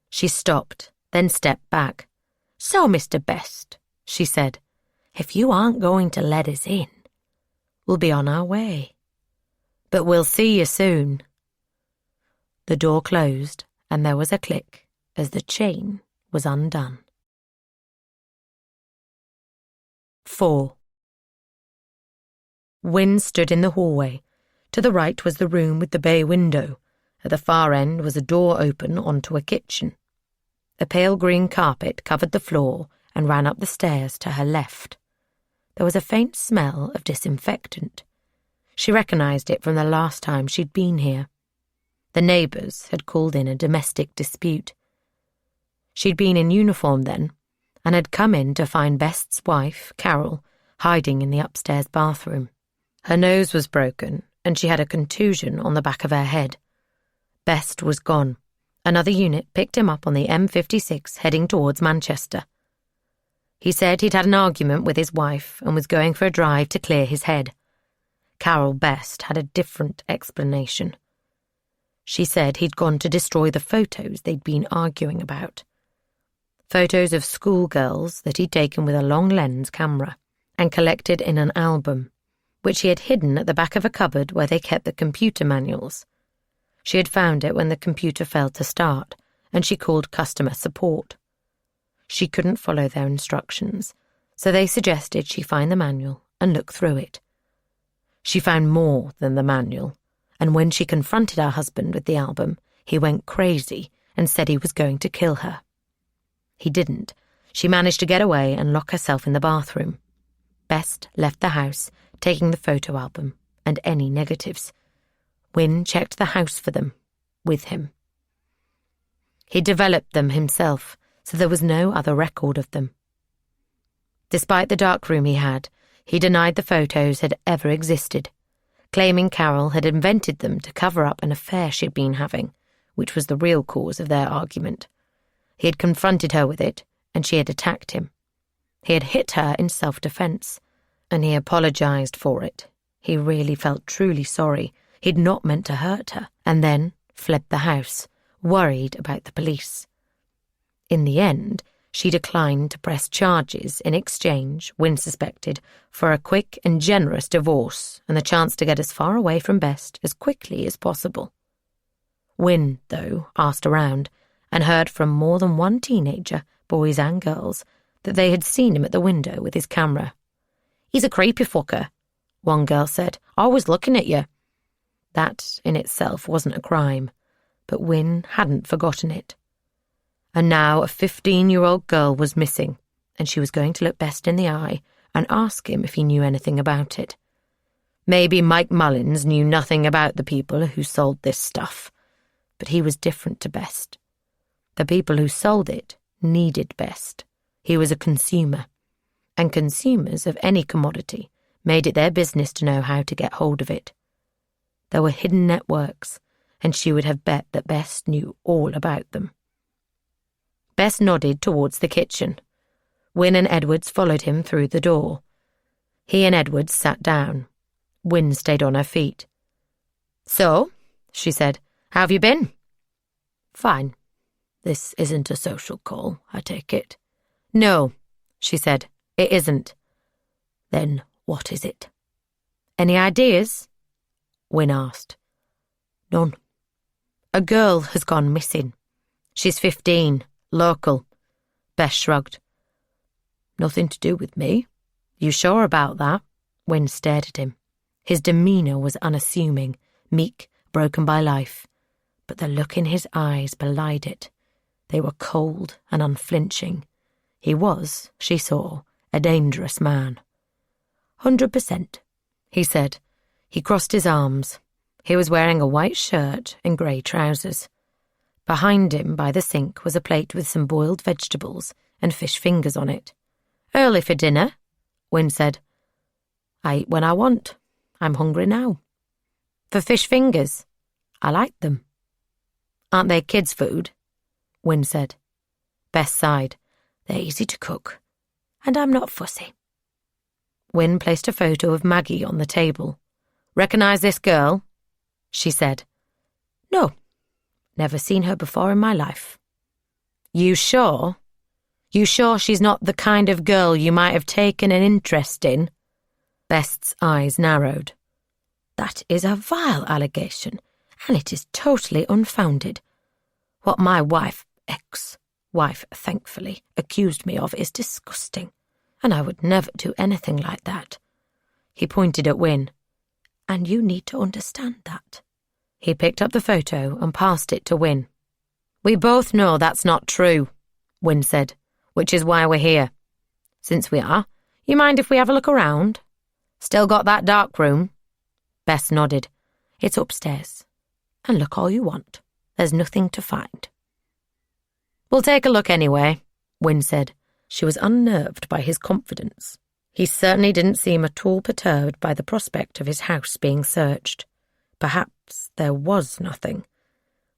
She stopped, then stepped back. So, Mr. Best, she said, if you aren't going to let us in, we'll be on our way. But we'll see you soon. The door closed, and there was a click as the chain was undone. 4. Wynne stood in the hallway. To the right was the room with the bay window. At the far end was a door open onto a kitchen. A pale green carpet covered the floor and ran up the stairs to her left. There was a faint smell of disinfectant. She recognised it from the last time she'd been here. The neighbours had called in a domestic dispute. She'd been in uniform then, and had come in to find Best's wife, Carol, hiding in the upstairs bathroom. Her nose was broken, and she had a contusion on the back of her head. Best was gone. Another unit picked him up on the M56 heading towards Manchester. He said he'd had an argument with his wife and was going for a drive to clear his head. Carol Best had a different explanation. She said he'd gone to destroy the photos they'd been arguing about. Photos of schoolgirls that he'd taken with a long lens camera and collected in an album, which he had hidden at the back of a cupboard where they kept the computer manuals. She had found it when the computer failed to start, and she called customer support. She couldn't follow their instructions, so they suggested she find the manual and look through it. She found more than the manual, and when she confronted her husband with the album, he went crazy and said he was going to kill her. He didn't. She managed to get away and lock herself in the bathroom. Best left the house, taking the photo album and any negatives. Wynne checked the house for them, with him. He developed them himself, so there was no other record of them. Despite the dark room he denied the photos had ever existed, claiming Carol had invented them to cover up an affair she'd been having, which was the real cause of their argument. He had confronted her with it, and she had attacked him. He had hit her in self-defence, and he apologised for it. He really felt truly sorry. He'd not meant to hurt her, and then fled the house, worried about the police. In the end, she declined to press charges in exchange, Wynne suspected, for a quick and generous divorce and the chance to get as far away from Best as quickly as possible. Wynne, though, asked around and heard from more than one teenager, boys and girls, that they had seen him at the window with his camera. "He's a creepy fucker," one girl said, "always looking at you." That in itself wasn't a crime, but Wynne hadn't forgotten it. And now a 15-year-old girl was missing, and she was going to look Best in the eye and ask him if he knew anything about it. Maybe Mike Mullins knew nothing about the people who sold this stuff, but he was different to Best. The people who sold it needed Best. He was a consumer, and consumers of any commodity made it their business to know how to get hold of it. There were hidden networks, and she would have bet that Best knew all about them. Best nodded towards the kitchen. Wynne and Edwards followed him through the door. He and Edwards sat down. Wynne stayed on her feet. "So," she said, "how have you been?" "Fine. This isn't a social call, I take it." "No," she said, "it isn't." "Then What is it? Any ideas? Wynne asked. None. A girl has gone missing. She's 15, local. Bess shrugged. Nothing to do with me. You sure about that? Wynne stared at him. His demeanour was unassuming, meek, broken by life, but the look in his eyes belied it. They were cold and unflinching. He was, she saw, a dangerous man. 100%, he said. He crossed his arms. He was wearing a white shirt and grey trousers. Behind him, by the sink, was a plate with some boiled vegetables and fish fingers on it. Early for dinner, Wynne said. I eat when I want. I'm hungry now. For fish fingers? I like them. Aren't they kids' food? Wynne said. Bess sighed. They're easy to cook, and I'm not fussy. Wynne placed a photo of Maggie on the table. Recognise this girl? She said. No, never seen her before in my life. You sure? You sure she's not the kind of girl you might have taken an interest in? Best's eyes narrowed. That is a vile allegation, and it is totally unfounded. What my ex-wife, thankfully, accused me of is disgusting, and I would never do anything like that. He pointed at Wynne. And you need to understand that. He picked up the photo and passed it to Wynne. We both know that's not true, Wynne said, which is why we're here. Since we are, you mind if we have a look around? Still got that dark room? Bess nodded. It's upstairs. And look all you want. There's nothing to find. We'll take a look anyway, Wynne said. She was unnerved by his confidence. He certainly didn't seem at all perturbed by the prospect of his house being searched. Perhaps there was nothing.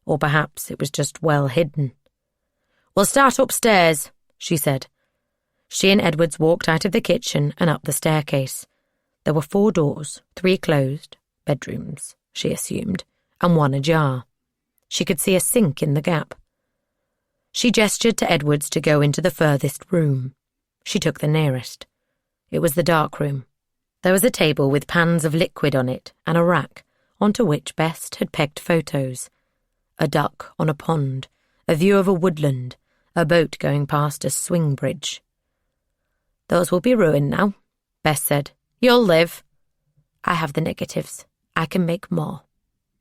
Or perhaps it was just well hidden. We'll start upstairs, she said. She and Edwards walked out of the kitchen and up the staircase. There were 4 doors, 3 closed, bedrooms, she assumed, and 1 ajar. She could see a sink in the gap. She gestured to Edwards to go into the furthest room. She took the nearest. It was the dark room. There was a table with pans of liquid on it and a rack, onto which Bess had pegged photos. A duck on a pond, a view of a woodland, a boat going past a swing bridge. Those will be ruined now, Bess said. You'll live. I have the negatives. I can make more.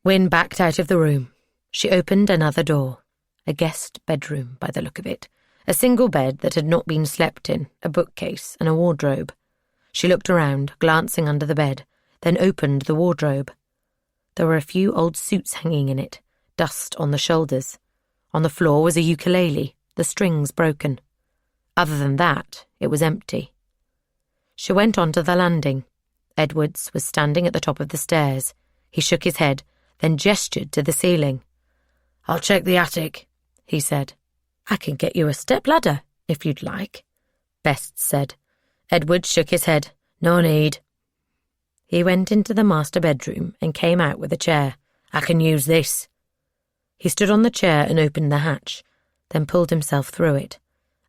Wynne backed out of the room. She opened another door. A guest bedroom, by the look of it. A single bed that had not been slept in, a bookcase and a wardrobe. She looked around, glancing under the bed, then opened the wardrobe. There were a few old suits hanging in it, dust on the shoulders. On the floor was a ukulele, the strings broken. Other than that, it was empty. She went on to the landing. Edwards was standing at the top of the stairs. He shook his head, then gestured to the ceiling. I'll check the attic, he said. I can get you a stepladder, if you'd like, Bess said. Edward shook his head. No need. He went into the master bedroom and came out with a chair. I can use this. He stood on the chair and opened the hatch, then pulled himself through it.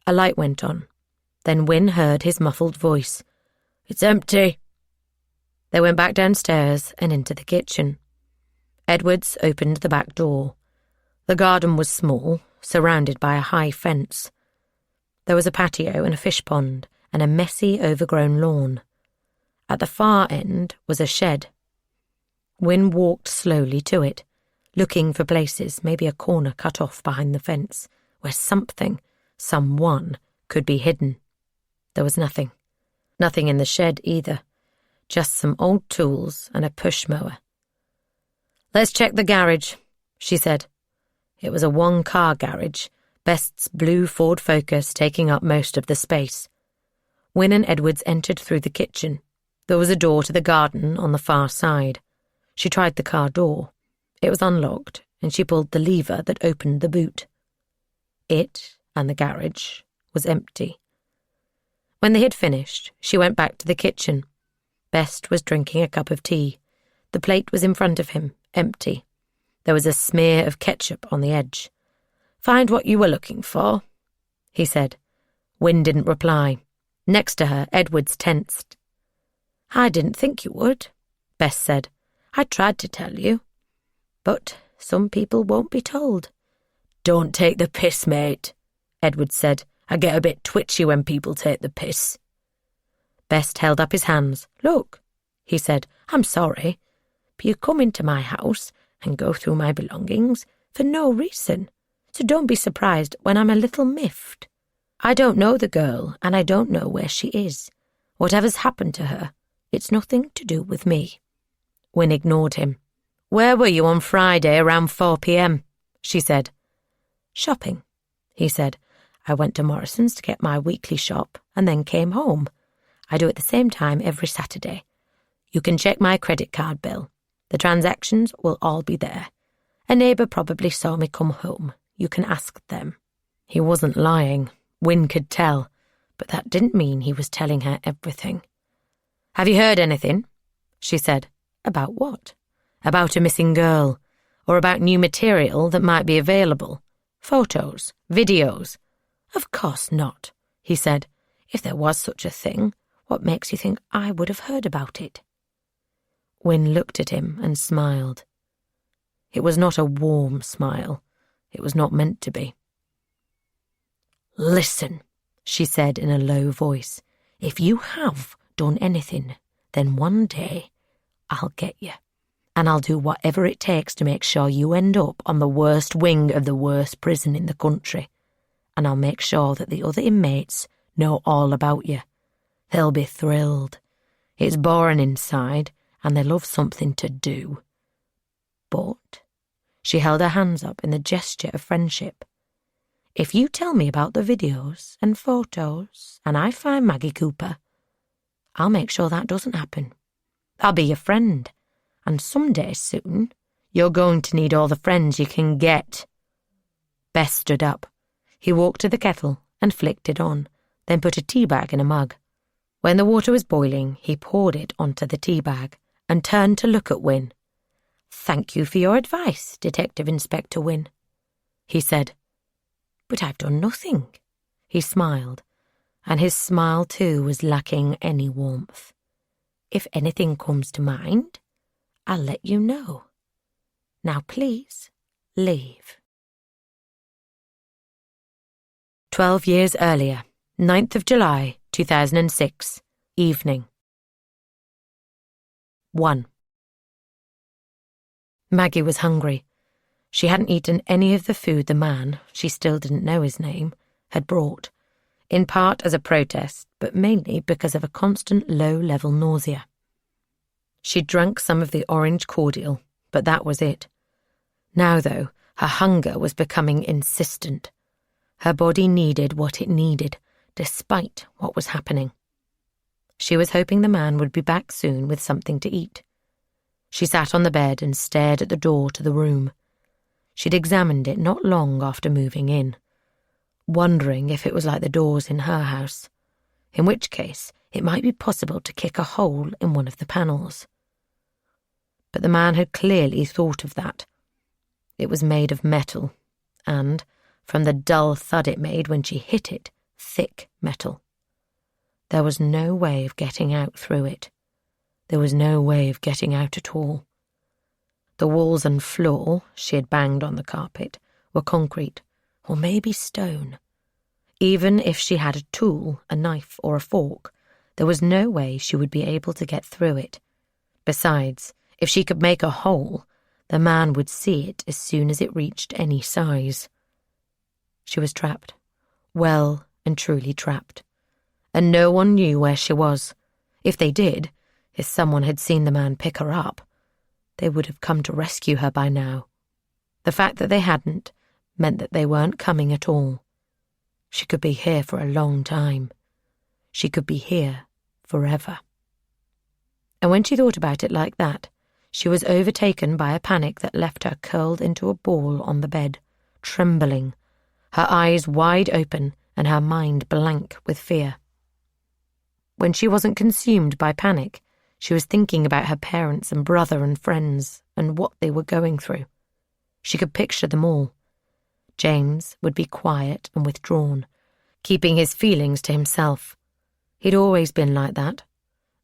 A light went on. Then Wynne heard his muffled voice. It's empty. They went back downstairs and into the kitchen. Edwards opened the back door. The garden was small, surrounded by a high fence. There was a patio and a fish pond, and a messy, overgrown lawn. At the far end was a shed. Wynne walked slowly to it, looking for places, maybe a corner cut off behind the fence, where someone could be hidden. There was nothing. Nothing in the shed either. Just some old tools and a push mower. Let's check the garage, she said. It was a 1-car garage, Best's blue Ford Focus taking up most of the space. Wynne and Edwards entered through the kitchen. There was a door to the garden on the far side. She tried the car door. It was unlocked, and she pulled the lever that opened the boot. It, and the garage, was empty. When they had finished, she went back to the kitchen. Best was drinking a cup of tea. The plate was in front of him, empty. There was a smear of ketchup on the edge. Find what you were looking for, he said. Wynne didn't reply. Next to her, Edwards tensed. "I didn't think you would," Bess said. "I tried to tell you. But some people won't be told." "Don't take the piss, mate," Edward said. "I get a bit twitchy when people take the piss." Best held up his hands. "Look," he said, "I'm sorry, but you come into my house and go through my belongings for no reason, so don't be surprised when I'm a little miffed. I don't know the girl, and I don't know where she is. Whatever's happened to her, it's nothing to do with me." Wynne ignored him. "Where were you on Friday around 4 p.m?" she said. "Shopping," he said. "I went to Morrison's to get my weekly shop and then came home. I do it the same time every Saturday. You can check my credit card bill. The transactions will all be there. A neighbour probably saw me come home. You can ask them." He wasn't lying. Wynne could tell, but that didn't mean he was telling her everything. "Have you heard anything?" she said. "About what?" "About a missing girl, or about new material that might be available. Photos, videos." "Of course not," he said. "If there was such a thing, what makes you think I would have heard about it?" Wynne looked at him and smiled. It was not a warm smile. It was not meant to be. "Listen," she said in a low voice. "If you have done anything, then one day I'll get you. And I'll do whatever it takes to make sure you end up on the worst wing of the worst prison in the country. And I'll make sure that the other inmates know all about you. They'll be thrilled. It's boring inside, and they love something to do. But," she held her hands up in the gesture of friendship, "if you tell me about the videos and photos and I find Maggie Cooper, I'll make sure that doesn't happen. I'll be your friend, and someday soon you're going to need all the friends you can get." Bess stood up. He walked to the kettle and flicked it on, then put a tea bag in a mug. When the water was boiling, he poured it onto the tea bag and turned to look at Wynne. "Thank you for your advice, Detective Inspector Wynne," he said. "But I've done nothing." He smiled, and his smile too was lacking any warmth. "If anything comes to mind, I'll let you know. Now please, leave." 12 years earlier, 9th of July, 2006, evening. 1. Maggie was hungry. She hadn't eaten any of the food the man, she still didn't know his name, had brought, in part as a protest, but mainly because of a constant low-level nausea. She'd drunk some of the orange cordial, but that was it. Now, though, her hunger was becoming insistent. Her body needed what it needed, despite what was happening. She was hoping the man would be back soon with something to eat. She sat on the bed and stared at the door to the room. She'd examined it not long after moving in, wondering if it was like the doors in her house, in which case it might be possible to kick a hole in one of the panels. But the man had clearly thought of that. It was made of metal, and, from the dull thud it made when she hit it, thick metal. There was no way of getting out through it. There was no way of getting out at all. The walls and floor, she had banged on the carpet, were concrete, or maybe stone. Even if she had a tool, a knife or a fork, there was no way she would be able to get through it. Besides, if she could make a hole, the man would see it as soon as it reached any size. She was trapped, well and truly trapped, and no one knew where she was. If they did, if someone had seen the man pick her up, they would have come to rescue her by now. The fact that they hadn't meant that they weren't coming at all. She could be here for a long time. She could be here forever. And when she thought about it like that, she was overtaken by a panic that left her curled into a ball on the bed, trembling, her eyes wide open and her mind blank with fear. When she wasn't consumed by panic, she was thinking about her parents and brother and friends and what they were going through. She could picture them all. James would be quiet and withdrawn, keeping his feelings to himself. He'd always been like that.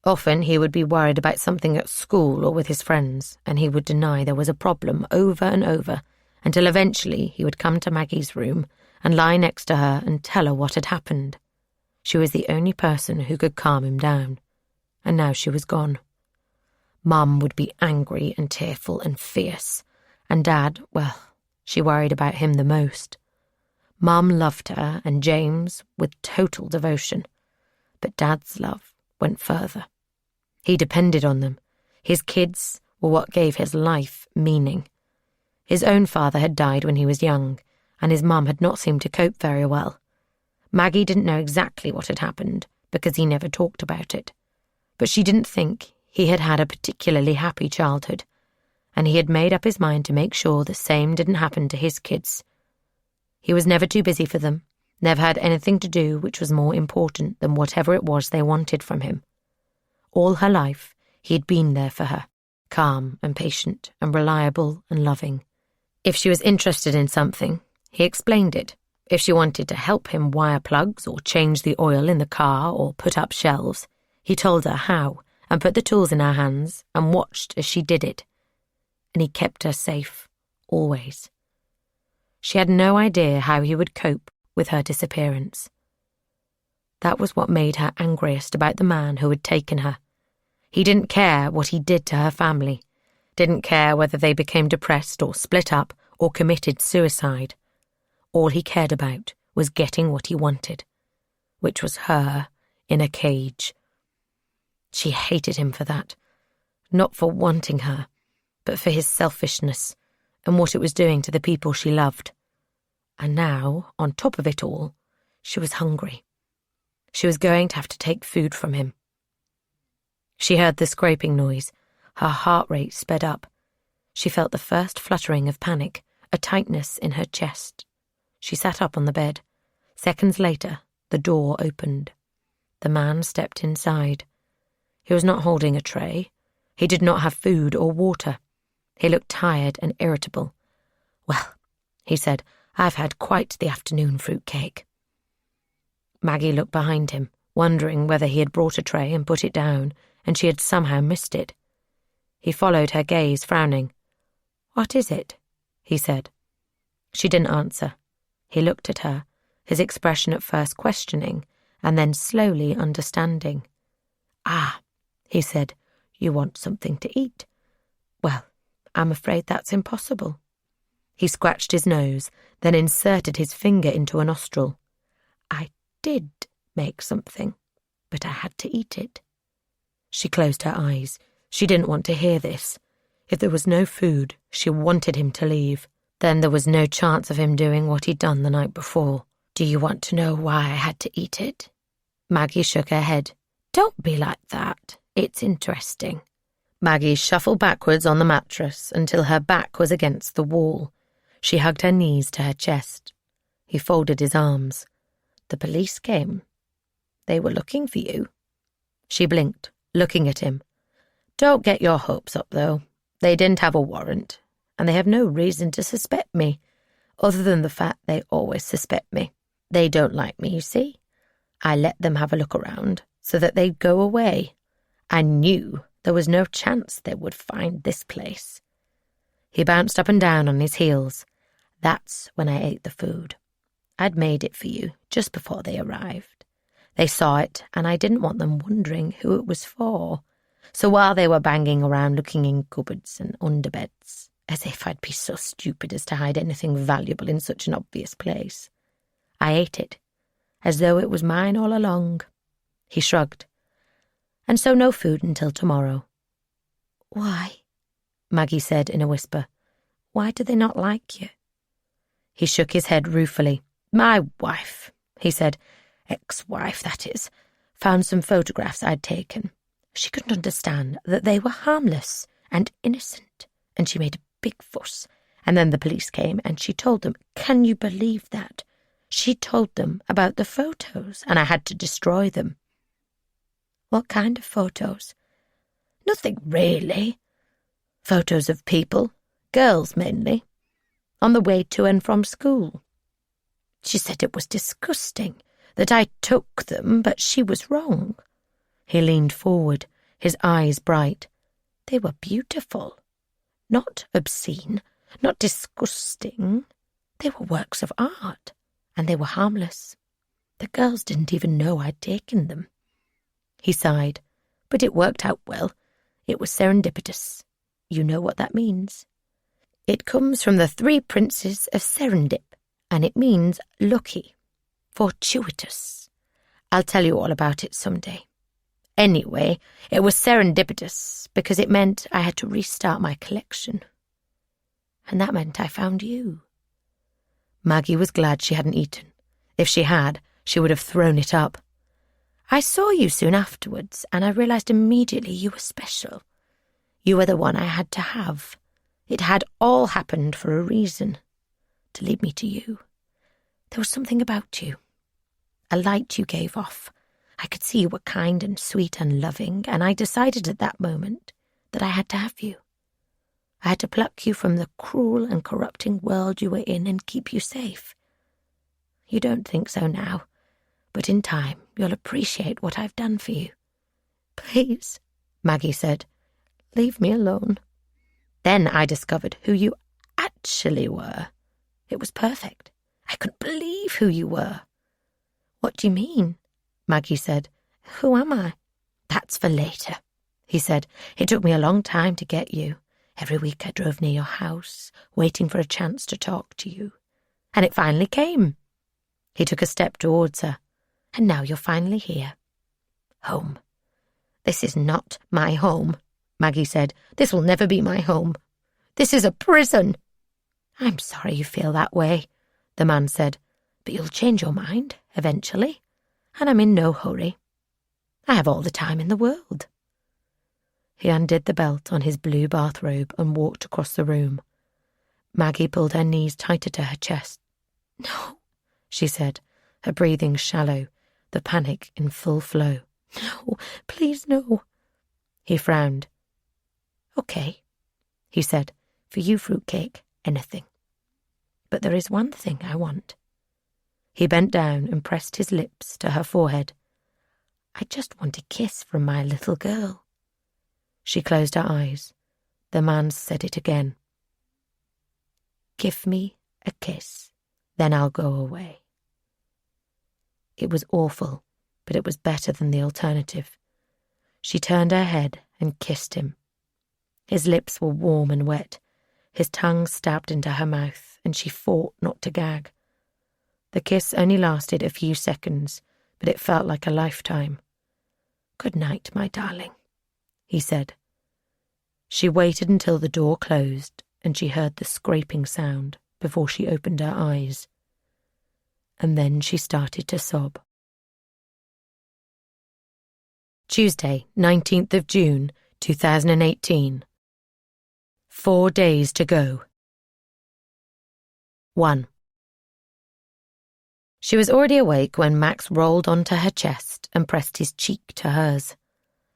Often he would be worried about something at school or with his friends, and he would deny there was a problem over and over, until eventually he would come to Maggie's room and lie next to her and tell her what had happened. She was the only person who could calm him down, and now she was gone. Mum would be angry and tearful and fierce, and Dad, well, she worried about him the most. Mum loved her and James with total devotion, but Dad's love went further. He depended on them. His kids were what gave his life meaning. His own father had died when he was young, and his mum had not seemed to cope very well. Maggie didn't know exactly what had happened, because he never talked about it. But she didn't think he had had a particularly happy childhood, and he had made up his mind to make sure the same didn't happen to his kids. He was never too busy for them, never had anything to do which was more important than whatever it was they wanted from him. All her life, he had been there for her, calm and patient and reliable and loving. If she was interested in something, he explained it. If she wanted to help him wire plugs or change the oil in the car or put up shelves, he told her how and put the tools in her hands and watched as she did it. And he kept her safe, always. She had no idea how he would cope with her disappearance. That was what made her angriest about the man who had taken her. He didn't care what he did to her family, didn't care whether they became depressed or split up or committed suicide. All he cared about was getting what he wanted, which was her in a cage. She hated him for that, not for wanting her, but for his selfishness and what it was doing to the people she loved. And now, on top of it all, she was hungry. She was going to have to take food from him. She heard the scraping noise. Her heart rate sped up. She felt the first fluttering of panic, a tightness in her chest. She sat up on the bed. Seconds later, the door opened. The man stepped inside. He was not holding a tray. He did not have food or water. He looked tired and irritable. "Well," he said, "I've had quite the afternoon fruitcake." Maggie looked behind him, wondering whether he had brought a tray and put it down, and she had somehow missed it. He followed her gaze, frowning. "What is it?" he said. She didn't answer. He looked at her, his expression at first questioning, and then slowly understanding. "Ah," he said, "you want something to eat. Well, I'm afraid that's impossible." He scratched his nose, then inserted his finger into a nostril. "I did make something, but I had to eat it." She closed her eyes. She didn't want to hear this. If there was no food, she wanted him to leave. Then there was no chance of him doing what he'd done the night before. "Do you want to know why I had to eat it?" Maggie shook her head. "Don't be like that. It's interesting." Maggie shuffled backwards on the mattress until her back was against the wall. She hugged her knees to her chest. He folded his arms. "The police came. They were looking for you." She blinked, looking at him. "Don't get your hopes up, though. They didn't have a warrant, and they have no reason to suspect me, other than the fact they always suspect me. They don't like me, you see. I let them have a look around so that they'd go away. I knew there was no chance they would find this place." He bounced up and down on his heels. "That's when I ate the food. I'd made it for you just before they arrived. They saw it, and I didn't want them wondering who it was for. So while they were banging around looking in cupboards and underbeds, as if I'd be so stupid as to hide anything valuable in such an obvious place, I ate it, as though it was mine all along." He shrugged. "And so no food until tomorrow." "Why?" Maggie said in a whisper. "Why do they not like you?" He shook his head ruefully. "My wife," he said, "ex-wife, that is, found some photographs I'd taken. She couldn't understand that they were harmless and innocent, and she made a big fuss. And then the police came, and she told them, can you believe that? She told them about the photos, and I had to destroy them." "What kind of photos?" "Nothing really. Photos of people, girls mainly, on the way to and from school. She said it was disgusting, that I took them, but she was wrong. He leaned forward, his eyes bright. They were beautiful. Not obscene, not disgusting. They were works of art, and they were harmless. The girls didn't even know I'd taken them. He sighed, but it worked out well. It was serendipitous. You know what that means. It comes from the 3 princes of Serendip, and it means lucky, fortuitous. I'll tell you all about it someday. Anyway, it was serendipitous because it meant I had to restart my collection. And that meant I found you. Maggie was glad she hadn't eaten. If she had, she would have thrown it up. I saw you soon afterwards, and I realised immediately you were special. You were the one I had to have. It had all happened for a reason, to lead me to you. There was something about you, a light you gave off. I could see you were kind and sweet and loving, and I decided at that moment that I had to have you. I had to pluck you from the cruel and corrupting world you were in and keep you safe. You don't think so now, but in time you'll appreciate what I've done for you. Please, Maggie said, leave me alone. Then I discovered who you actually were. It was perfect. I couldn't believe who you were. What do you mean? Maggie said. Who am I? That's for later, he said. It took me a long time to get you. Every week I drove near your house, waiting for a chance to talk to you. And it finally came. He took a step towards her. And now you're finally here. Home. This is not my home, Maggie said. This will never be my home. This is a prison. I'm sorry you feel that way, the man said, but you'll change your mind eventually, and I'm in no hurry. I have all the time in the world. He undid the belt on his blue bathrobe and walked across the room. Maggie pulled her knees tighter to her chest. No, she said, her breathing shallow, the panic in full flow. No, please no. He frowned. Okay, he said, for you, fruitcake, anything. But there is one thing I want. He bent down and pressed his lips to her forehead. I just want a kiss from my little girl. She closed her eyes. The man said it again. Give me a kiss, then I'll go away. It was awful, but it was better than the alternative. She turned her head and kissed him. His lips were warm and wet. His tongue stabbed into her mouth, and she fought not to gag. The kiss only lasted a few seconds, but it felt like a lifetime. Good night, my darling, he said. She waited until the door closed and she heard the scraping sound before she opened her eyes. And then she started to sob. Tuesday, 19th of June, 2018. 4 days to go. 1. She was already awake when Max rolled onto her chest and pressed his cheek to hers.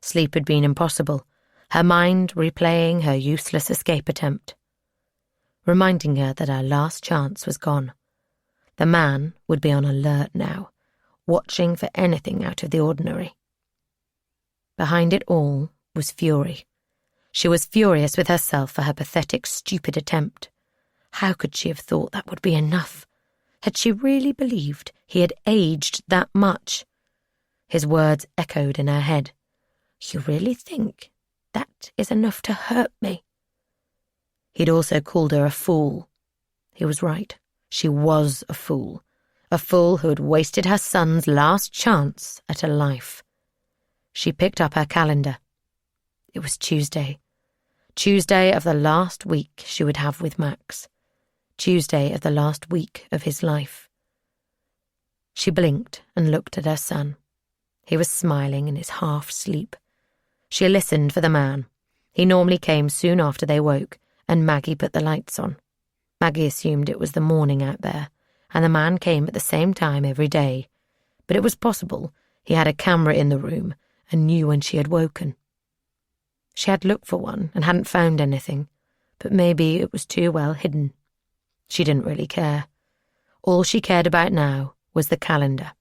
Sleep had been impossible, her mind replaying her useless escape attempt, reminding her that her last chance was gone. The man would be on alert now, watching for anything out of the ordinary. Behind it all was fury. She was furious with herself for her pathetic, stupid attempt. How could she have thought that would be enough? Had she really believed he had aged that much? His words echoed in her head. You really think that is enough to hurt me? He'd also called her a fool. He was right. She was a fool who had wasted her son's last chance at a life. She picked up her calendar. It was Tuesday of the last week she would have with Max. Tuesday of the last week of his life. She blinked and looked at her son. He was smiling in his half-sleep. She listened for the man. He normally came soon after they woke, and Maggie put the lights on. Maggie assumed it was the morning out there, and the man came at the same time every day. But it was possible he had a camera in the room and knew when she had woken. She had looked for one and hadn't found anything, but maybe it was too well hidden. She didn't really care. All she cared about now was the calendar.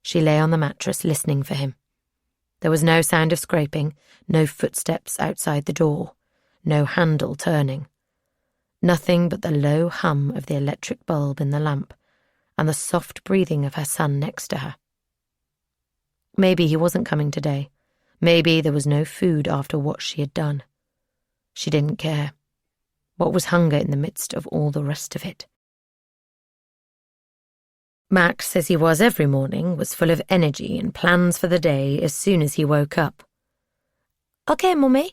She lay on the mattress listening for him. There was no sound of scraping, no footsteps outside the door, no handle turning. Nothing but the low hum of the electric bulb in the lamp and the soft breathing of her son next to her. Maybe he wasn't coming today. Maybe there was no food after what she had done. She didn't care. What was hunger in the midst of all the rest of it? Max, as he was every morning, was full of energy and plans for the day as soon as he woke up. "Okay, Mummy,"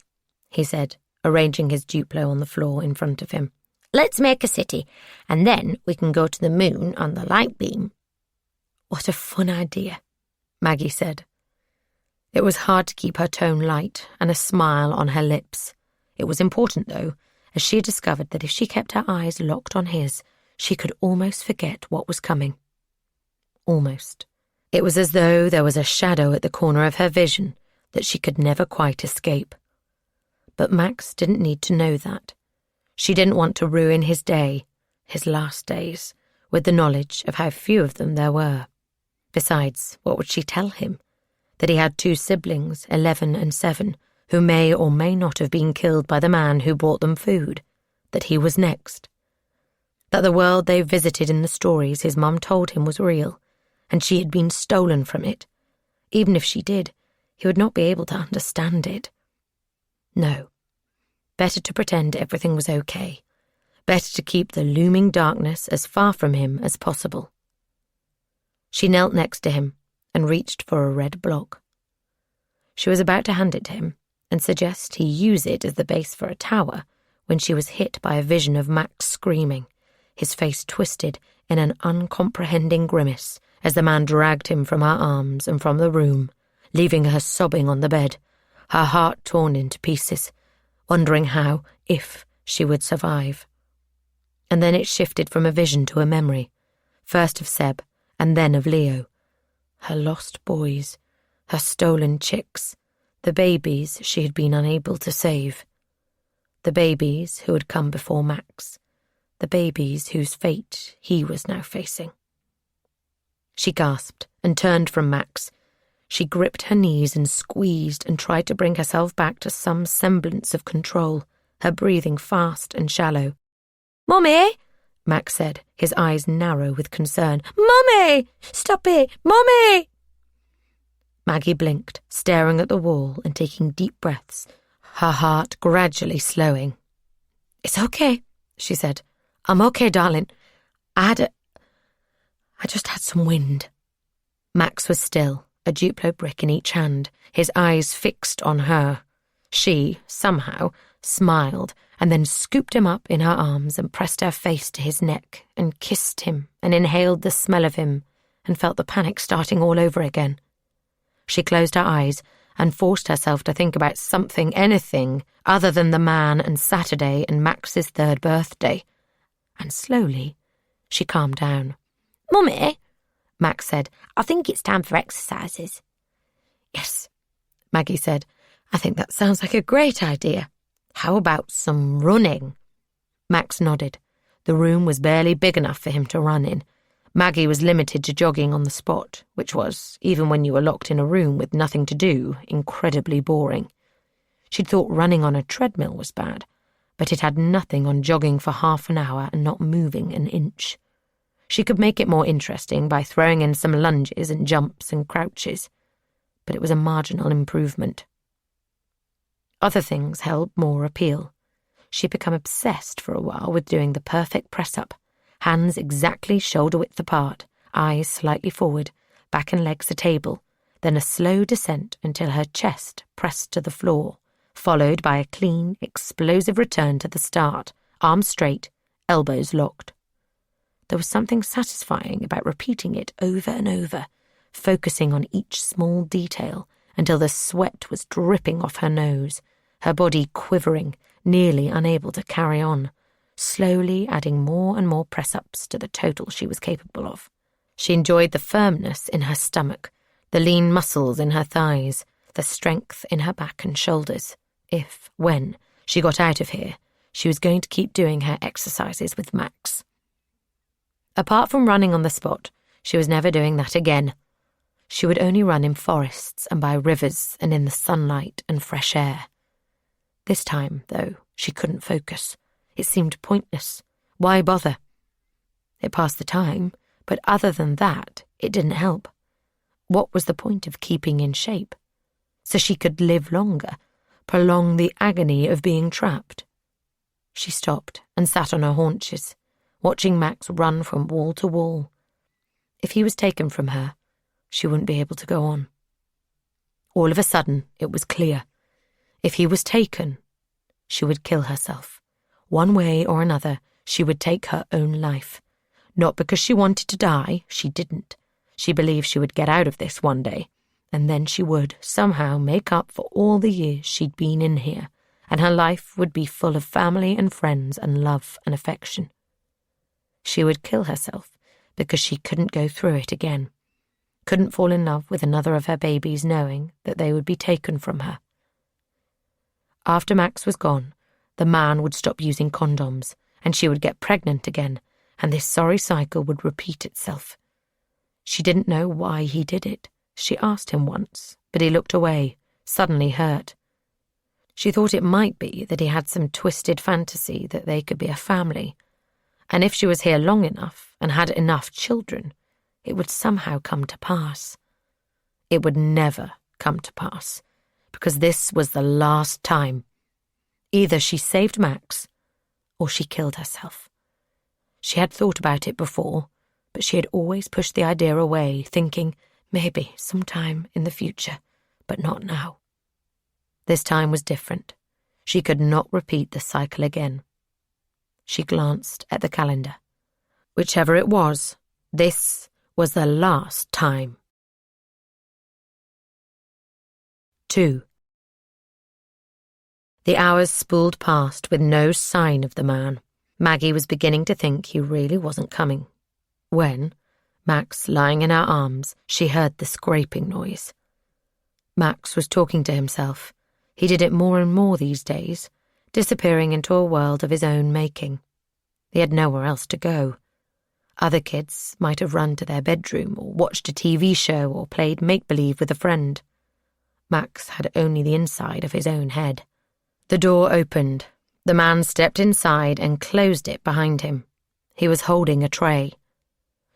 he said, arranging his Duplo on the floor in front of him. "Let's make a city, and then we can go to the moon on the light beam." "What a fun idea," Maggie said. It was hard to keep her tone light and a smile on her lips. It was important, though, as she had discovered that if she kept her eyes locked on his, she could almost forget what was coming. Almost. It was as though there was a shadow at the corner of her vision that she could never quite escape. But Max didn't need to know that. She didn't want to ruin his day, his last days, with the knowledge of how few of them there were. Besides, what would she tell him? That he had 2 siblings, 11 and 7, who may or may not have been killed by the man who brought them food. That he was next. That the world they visited in the stories his mum told him was real, and she had been stolen from it. Even if she did, he would not be able to understand it. No. Better to pretend everything was okay. Better to keep the looming darkness as far from him as possible. She knelt next to him and reached for a red block. She was about to hand it to him and suggest he use it as the base for a tower when she was hit by a vision of Max screaming, his face twisted in an uncomprehending grimace as the man dragged him from her arms and from the room, leaving her sobbing on the bed, her heart torn into pieces, wondering how, if, she would survive. And then it shifted from a vision to a memory, first of Seb and then of Leo. Her lost boys, her stolen chicks, the babies she had been unable to save. The babies who had come before Max, the babies whose fate he was now facing. She gasped and turned from Max. She gripped her knees and squeezed and tried to bring herself back to some semblance of control, her breathing fast and shallow. "Mummy," Max said, his eyes narrow with concern. "Mummy! Stop it! Mummy!" Maggie blinked, staring at the wall and taking deep breaths, her heart gradually slowing. "It's okay," she said. "I'm okay, darling. I just had some wind." Max was still, a Duplo brick in each hand, his eyes fixed on her. She, somehow, smiled and then scooped him up in her arms and pressed her face to his neck and kissed him and inhaled the smell of him and felt the panic starting all over again. She closed her eyes and forced herself to think about something, anything, other than the man and Saturday and Max's 3rd birthday. And slowly, she calmed down. "Mummy," Max said, "I think it's time for exercises." "Yes," Maggie said. "I think that sounds like a great idea. How about some running?" Max nodded. The room was barely big enough for him to run in. Maggie was limited to jogging on the spot, which was, even when you were locked in a room with nothing to do, incredibly boring. She'd thought running on a treadmill was bad, but it had nothing on jogging for half an hour and not moving an inch. She could make it more interesting by throwing in some lunges and jumps and crouches, but it was a marginal improvement. Other things held more appeal. She'd become obsessed for a while with doing the perfect press-up, hands exactly shoulder-width apart, eyes slightly forward, back and legs a table, then a slow descent until her chest pressed to the floor, followed by a clean, explosive return to the start, arms straight, elbows locked. There was something satisfying about repeating it over and over, focusing on each small detail until the sweat was dripping off her nose, her body quivering, nearly unable to carry on, slowly adding more and more press-ups to the total she was capable of. She enjoyed the firmness in her stomach, the lean muscles in her thighs, the strength in her back and shoulders. If, when, she got out of here, she was going to keep doing her exercises with Max. Apart from running on the spot, she was never doing that again. she would only run in forests and by rivers and in the sunlight and fresh air. This time, though, she couldn't focus. It seemed pointless. Why bother? It passed the time, but other than that, it didn't help. What was the point of keeping in shape? So she could live longer, prolong the agony of being trapped. She stopped and sat on her haunches, watching Max run from wall to wall. If he was taken from her, she wouldn't be able to go on. All of a sudden, it was clear. If he was taken, she would kill herself. One way or another, she would take her own life. Not because she wanted to die, she didn't. She believed she would get out of this one day, and then she would somehow make up for all the years she'd been in here, and her life would be full of family and friends and love and affection. She would kill herself because she couldn't go through it again, couldn't fall in love with another of her babies knowing that they would be taken from her. After Max was gone, the man would stop using condoms, and she would get pregnant again, and this sorry cycle would repeat itself. She didn't know why he did it. She asked him once, but he looked away, suddenly hurt. She thought it might be that he had some twisted fantasy that they could be a family, and if she was here long enough and had enough children, it would somehow come to pass. It would never come to pass, because this was the last time. Either she saved Max, or she killed herself. She had thought about it before, but she had always pushed the idea away, thinking, maybe sometime in the future, but not now. This time was different. She could not repeat the cycle again. She glanced at the calendar. Whichever it was, this was the last time. 2. The hours spooled past with no sign of the man. Maggie was beginning to think he really wasn't coming. When, Max lying in her arms, she heard the scraping noise. Max was talking to himself. He did it more and more these days, disappearing into a world of his own making. He had nowhere else to go. Other kids might have run to their bedroom or watched a TV show or played make-believe with a friend. Max had only the inside of his own head. The door opened. The man stepped inside and closed it behind him. He was holding a tray.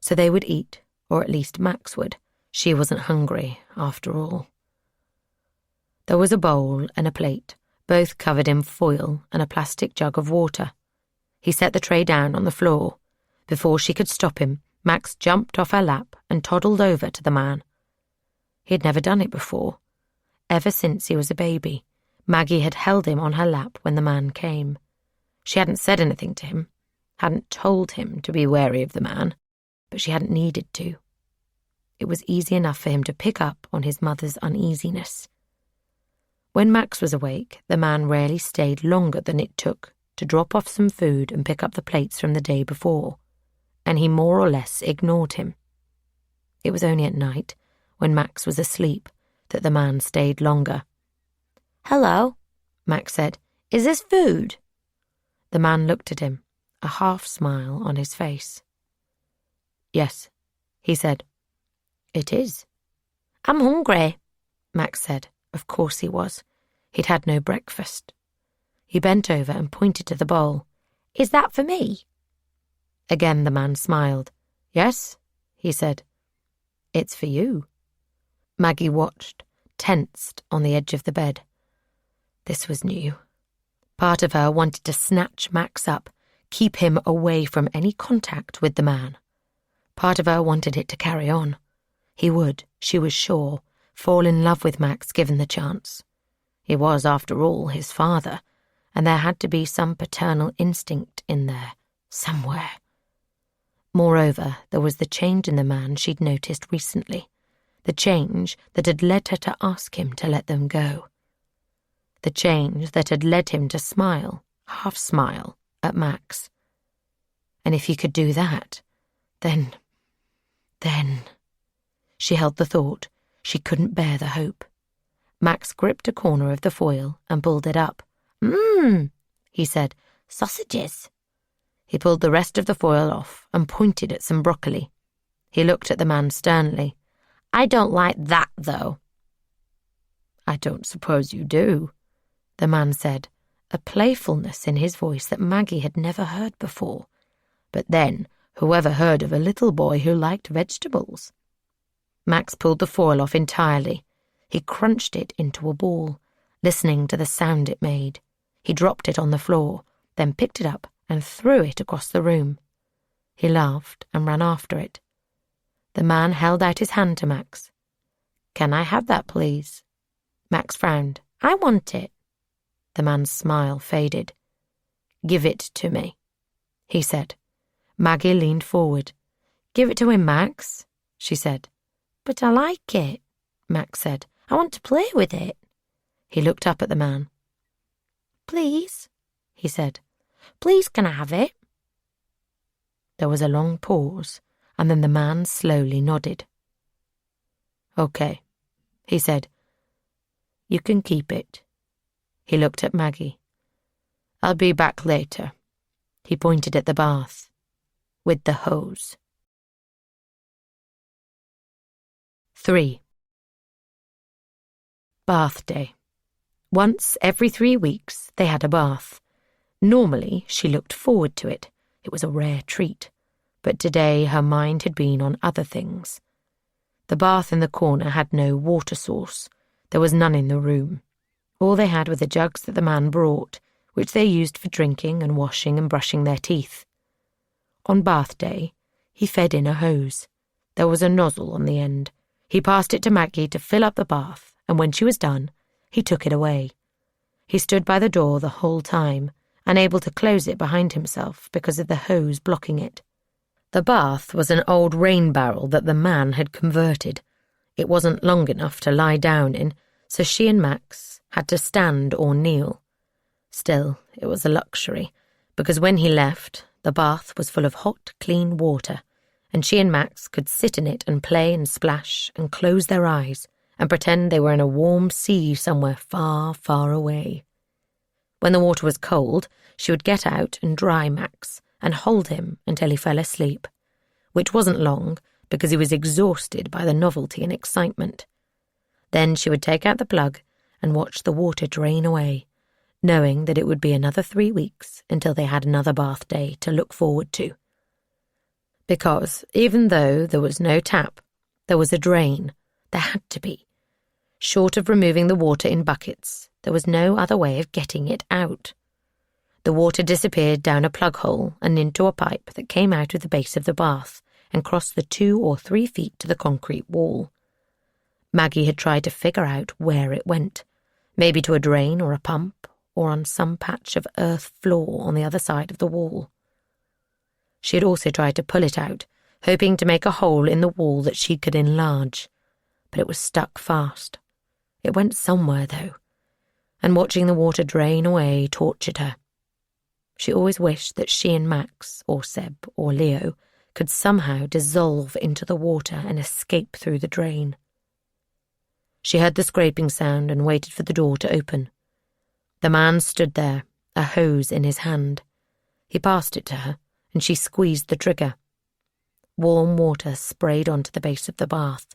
So they would eat, or at least Max would. She wasn't hungry, after all. There was a bowl and a plate, both covered in foil, and a plastic jug of water. He set the tray down on the floor. Before she could stop him, Max jumped off her lap and toddled over to the man. He had never done it before. Ever since he was a baby, Maggie had held him on her lap when the man came. She hadn't said anything to him, hadn't told him to be wary of the man, but she hadn't needed to. It was easy enough for him to pick up on his mother's uneasiness. When Max was awake, the man rarely stayed longer than it took to drop off some food and pick up the plates from the day before, and he more or less ignored him. It was only at night, when Max was asleep, that the man stayed longer. "Hello," Max said. "Is this food?" The man looked at him, a half-smile on his face. "Yes," he said. "It is." "I'm hungry," Max said. Of course he was. He'd had no breakfast. He bent over and pointed to the bowl. "Is that for me?" Again the man smiled. "Yes," he said. "It's for you." Maggie watched, tensed on the edge of the bed. This was new. Part of her wanted to snatch Max up, keep him away from any contact with the man. Part of her wanted it to carry on. He would, she was sure, fall in love with Max given the chance. He was, after all, his father, and there had to be some paternal instinct in there, somewhere. Moreover, there was the change in the man she'd noticed recently, the change that had led her to ask him to let them go. The change that had led him to smile, half-smile, at Max. And if he could do that, then... She held the thought. She couldn't bear the hope. Max gripped a corner of the foil and pulled it up. He said, "Sausages." He pulled the rest of the foil off and pointed at some broccoli. He looked at the man sternly. I don't like that, though." "I don't suppose you do," the man said, a playfulness in his voice that Maggie had never heard before. But then, whoever heard of a little boy who liked vegetables? Max pulled the foil off entirely. He crunched it into a ball, listening to the sound it made. He dropped it on the floor, then picked it up and threw it across the room. He laughed and ran after it. The man held out his hand to Max. "Can I have that, please?" Max frowned. "I want it." The man's smile faded. "Give it to me," he said. Maggie leaned forward. "Give it to him, Max," she said. "But I like it," Max said. "I want to play with it." He looked up at the man. "Please," he said. "Please, can I have it?" There was a long pause, and then the man slowly nodded. "Okay," he said. "You can keep it." He looked at Maggie. "I'll be back later." He pointed at the bath. "With the hose." 3. Bath day. Once every 3 weeks they had a bath. Normally she looked forward to it. It was a rare treat. But today her mind had been on other things. The bath in the corner had no water source. There was none in the room. All they had were the jugs that the man brought, which they used for drinking and washing and brushing their teeth. On bath day, he fed in a hose. There was a nozzle on the end. He passed it to Maggie to fill up the bath, and when she was done, he took it away. He stood by the door the whole time, unable to close it behind himself because of the hose blocking it. The bath was an old rain barrel that the man had converted. It wasn't long enough to lie down in, so she and Max had to stand or kneel. Still, it was a luxury, because when he left, the bath was full of hot, clean water, and she and Max could sit in it and play and splash and close their eyes and pretend they were in a warm sea somewhere far, far away. When the water was cold, she would get out and dry Max and hold him until he fell asleep, which wasn't long because he was exhausted by the novelty and excitement. Then she would take out the plug and watch the water drain away, knowing that it would be another 3 weeks until they had another bath day to look forward to. Because even though there was no tap, there was a drain. There had to be. Short of removing the water in buckets, there was no other way of getting it out. The water disappeared down a plug hole and into a pipe that came out of the base of the bath and crossed the 2 or 3 feet to the concrete wall. Maggie had tried to figure out where it went, maybe to a drain or a pump, or on some patch of earth floor on the other side of the wall. She had also tried to pull it out, hoping to make a hole in the wall that she could enlarge, but it was stuck fast. It went somewhere, though, and watching the water drain away tortured her. She always wished that she and Max, or Seb, or Leo, could somehow dissolve into the water and escape through the drain. She heard the scraping sound and waited for the door to open. The man stood there, a hose in his hand. He passed it to her, and she squeezed the trigger. Warm water sprayed onto the base of the bath.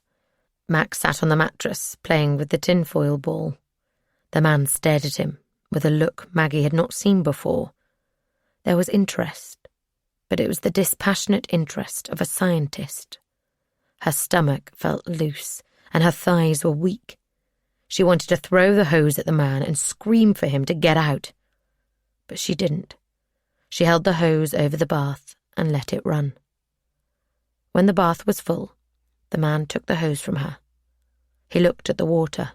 Max sat on the mattress, playing with the tinfoil ball. The man stared at him, with a look Maggie had not seen before. There was interest, but it was the dispassionate interest of a scientist. Her stomach felt loose, and her thighs were weak. She wanted to throw the hose at the man and scream for him to get out. But she didn't. She held the hose over the bath and let it run. When the bath was full, the man took the hose from her. He looked at the water.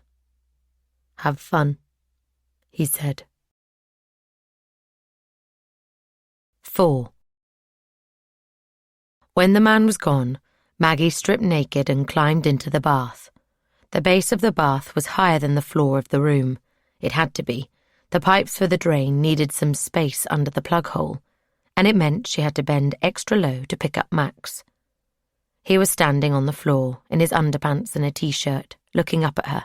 "Have fun," he said. 4. When the man was gone, Maggie stripped naked and climbed into the bath. The base of the bath was higher than the floor of the room. It had to be. The pipes for the drain needed some space under the plug hole, and it meant she had to bend extra low to pick up Max. He was standing on the floor, in his underpants and a t-shirt, looking up at her.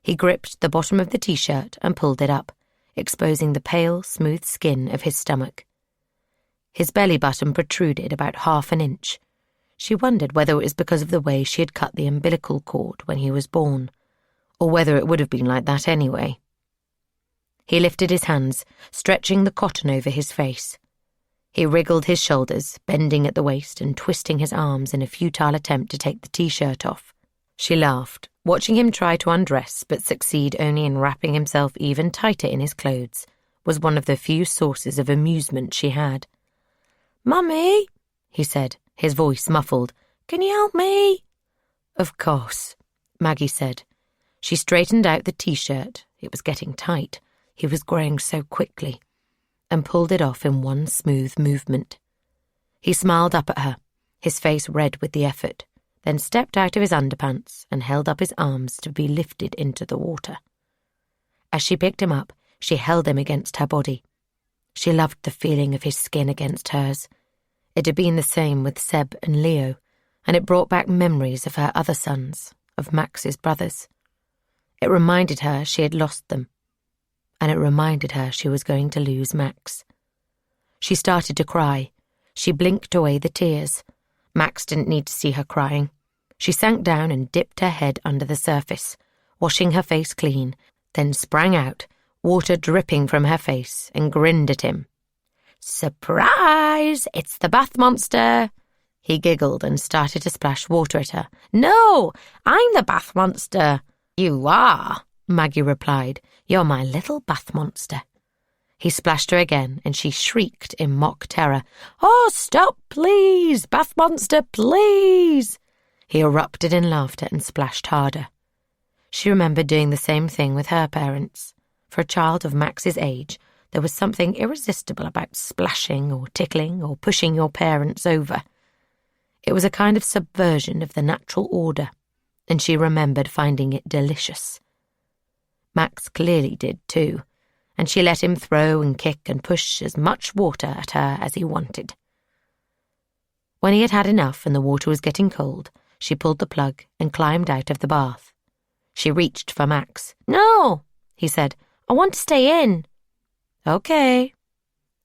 He gripped the bottom of the t-shirt and pulled it up, exposing the pale, smooth skin of his stomach. His belly button protruded about 1/2 inch. She wondered whether it was because of the way she had cut the umbilical cord when he was born, or whether it would have been like that anyway. He lifted his hands, stretching the cotton over his face. He wriggled his shoulders, bending at the waist and twisting his arms in a futile attempt to take the t-shirt off. She laughed, watching him try to undress but succeed only in wrapping himself even tighter in his clothes was one of the few sources of amusement she had. "Mummy," he said, his voice muffled, "can you help me?" "Of course," Maggie said. She straightened out the t-shirt. It was getting tight. He was growing so quickly, and pulled it off in one smooth movement. He smiled up at her, his face red with the effort, then stepped out of his underpants and held up his arms to be lifted into the water. As she picked him up, she held him against her body. She loved the feeling of his skin against hers. It had been the same with Seb and Leo, and it brought back memories of her other sons, of Max's brothers. It reminded her she had lost them, and it reminded her she was going to lose Max. She started to cry. She blinked away the tears. Max didn't need to see her crying. She sank down and dipped her head under the surface, washing her face clean, then sprang out, water dripping from her face, and grinned at him. "Surprise! It's the bath monster!" He giggled and started to splash water at her. "No, I'm the bath monster." "You are," Maggie replied. "You're my little bath monster." He splashed her again, and she shrieked in mock terror. "Oh, stop, please! Bath monster, please!" He erupted in laughter and splashed harder. She remembered doing the same thing with her parents. For a child of Max's age, there was something irresistible about splashing or tickling or pushing your parents over. It was a kind of subversion of the natural order, and she remembered finding it delicious. Max clearly did too, and she let him throw and kick and push as much water at her as he wanted. When he had had enough and the water was getting cold, she pulled the plug and climbed out of the bath. She reached for Max. "No," he said. "I want to stay in." "Okay."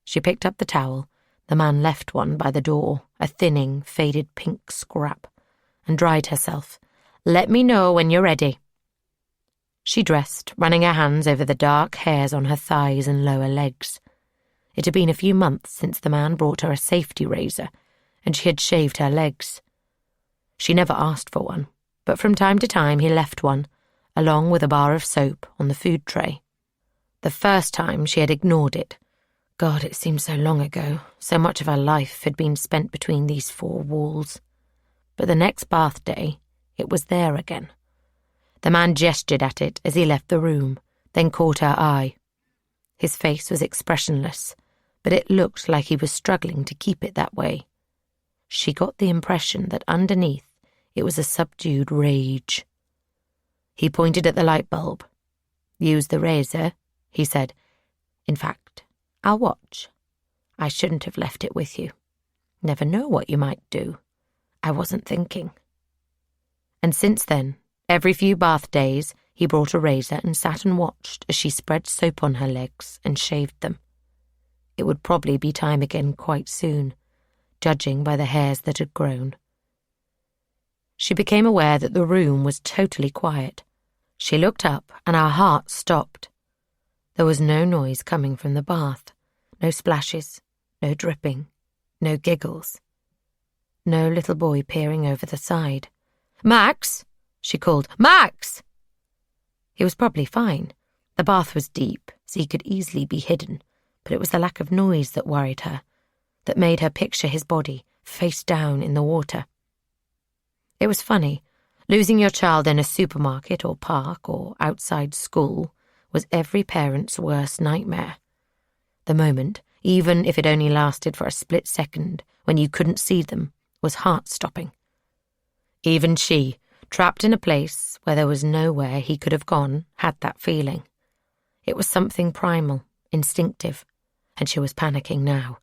She picked up the towel. The man left one by the door, a thinning, faded pink scrap, and dried herself. "Let me know when you're ready." She dressed, running her hands over the dark hairs on her thighs and lower legs. It had been a few months since the man brought her a safety razor, and she had shaved her legs. She never asked for one, but from time to time he left one, along with a bar of soap on the food tray. The first time she had ignored it. God, it seemed so long ago. So much of her life had been spent between these four walls. But the next bath day, it was there again. The man gestured at it as he left the room, then caught her eye. His face was expressionless, but it looked like he was struggling to keep it that way. She got the impression that underneath it was a subdued rage. He pointed at the light bulb. "Use the razor," he said. "In fact, I'll watch. I shouldn't have left it with you. Never know what you might do. I wasn't thinking." And since then, every few bath days, he brought a razor and sat and watched as she spread soap on her legs and shaved them. It would probably be time again quite soon, judging by the hairs that had grown. She became aware that the room was totally quiet. She looked up and her heart stopped. There was no noise coming from the bath, no splashes, no dripping, no giggles. No little boy peering over the side. "Max!" she called. "Max!" He was probably fine. The bath was deep, so he could easily be hidden, but it was the lack of noise that worried her, that made her picture his body, face down in the water. It was funny. Losing your child in a supermarket or park or outside school was every parent's worst nightmare. The moment, even if it only lasted for a split second, when you couldn't see them, was heart-stopping. Even she, trapped in a place where there was nowhere he could have gone, had that feeling. It was something primal, instinctive, and she was panicking now.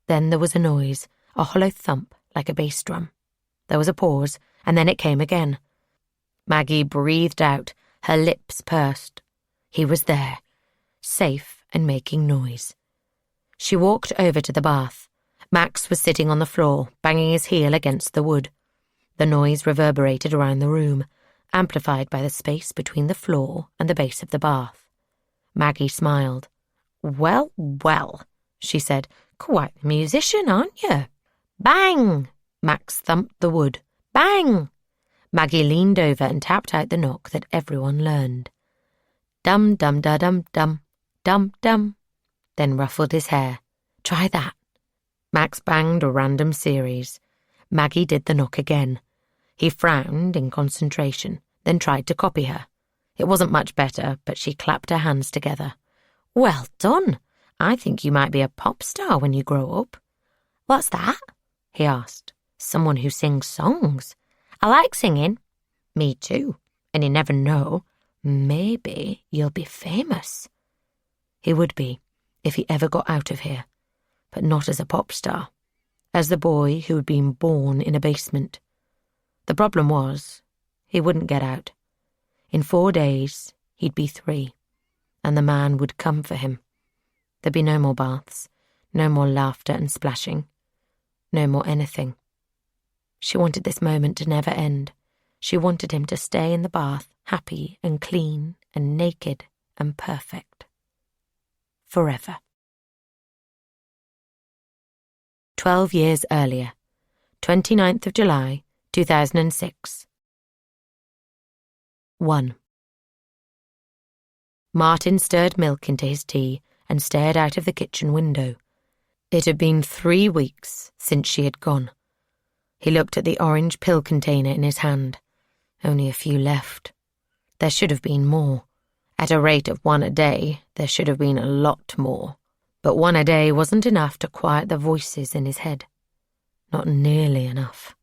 Then there was a noise, a hollow thump like a bass drum. There was a pause, and then it came again. Maggie breathed out, her lips pursed. He was there, safe and making noise. She walked over to the bath. Max was sitting on the floor, banging his heel against the wood. The noise reverberated around the room, amplified by the space between the floor and the base of the bath. Maggie smiled. "Well, well," she said. "Quite the musician, aren't you?" "Bang!" Max thumped the wood. "Bang!" Maggie leaned over and tapped out the knock that everyone learned. Dum-dum-da-dum-dum, dum-dum, then ruffled his hair. "Try that." Max banged a random series. Maggie did the knock again. He frowned in concentration, then tried to copy her. It wasn't much better, but she clapped her hands together. "Well done. I think you might be a pop star when you grow up." "What's that?" he asked. "Someone who sings songs." "I like singing." "Me too. And you never know. Maybe you'll be famous." He would be, if he ever got out of here. But not as a pop star. As the boy who had been born in a basement. The problem was, he wouldn't get out. In 4 days, he'd be 3, and the man would come for him. There'd be no more baths, no more laughter and splashing, no more anything. She wanted this moment to never end. She wanted him to stay in the bath, happy and clean and naked and perfect. Forever. 12 years earlier, 29th of July, 2006. 1. Martin stirred milk into his tea and stared out of the kitchen window. It had been 3 weeks since she had gone. He looked at the orange pill container in his hand. Only a few left. There should have been more. At a rate of 1 a day, there should have been a lot more. But 1 a day wasn't enough to quiet the voices in his head. Not nearly enough.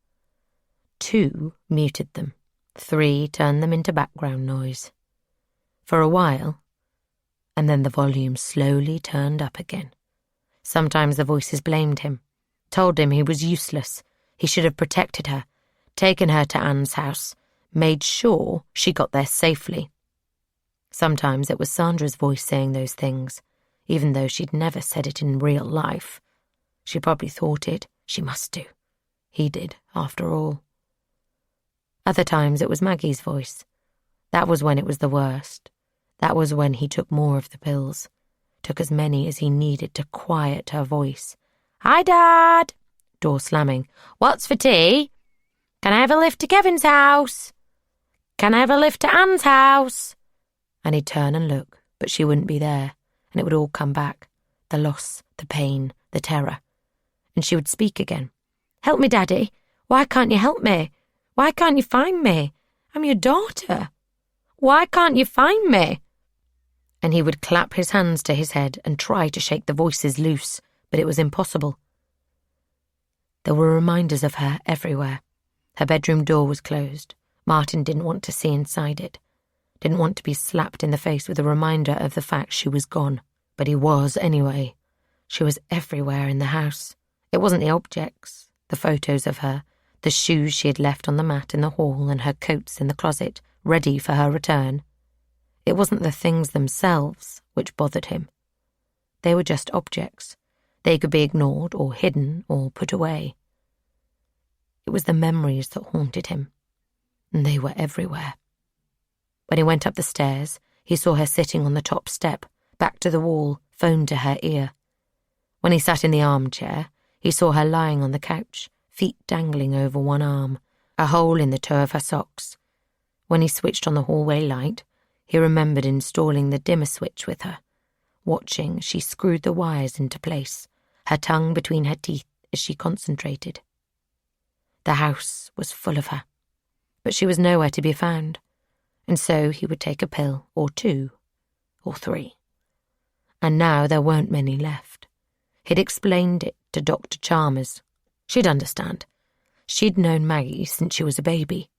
2 muted them. 3 turned them into background noise. For a while, and then the volume slowly turned up again. Sometimes the voices blamed him, told him he was useless, he should have protected her, taken her to Anne's house, made sure she got there safely. Sometimes it was Sandra's voice saying those things, even though she'd never said it in real life. She probably thought it, she must do. He did, after all. Other times it was Maggie's voice. That was when it was the worst. That was when he took more of the pills, took as many as he needed to quiet her voice. "Hi, Dad!" Door slamming. "What's for tea? Can I have a lift to Kevin's house? Can I have a lift to Anne's house?" And he'd turn and look, but she wouldn't be there, and it would all come back. The loss, the pain, the terror. And she would speak again. "Help me, Daddy. Why can't you help me? Why can't you find me? I'm your daughter. Why can't you find me?" And he would clap his hands to his head and try to shake the voices loose, but it was impossible. There were reminders of her everywhere. Her bedroom door was closed. Martin didn't want to see inside it. Didn't want to be slapped in the face with a reminder of the fact she was gone. But he was anyway. She was everywhere in the house. It wasn't the objects, the photos of her, the shoes she had left on the mat in the hall and her coats in the closet, ready for her return. It wasn't the things themselves which bothered him. They were just objects. They could be ignored or hidden or put away. It was the memories that haunted him, and they were everywhere. When he went up the stairs, he saw her sitting on the top step, back to the wall, phone to her ear. When he sat in the armchair, he saw her lying on the couch, feet dangling over one arm, a hole in the toe of her socks. When he switched on the hallway light, he remembered installing the dimmer switch with her, watching as she screwed the wires into place, her tongue between her teeth as she concentrated. The house was full of her, but she was nowhere to be found, and so he would take a pill or 2 or 3. And now there weren't many left. He'd explained it to Dr. Chalmers. She'd understand. She'd known Maggie since she was a baby,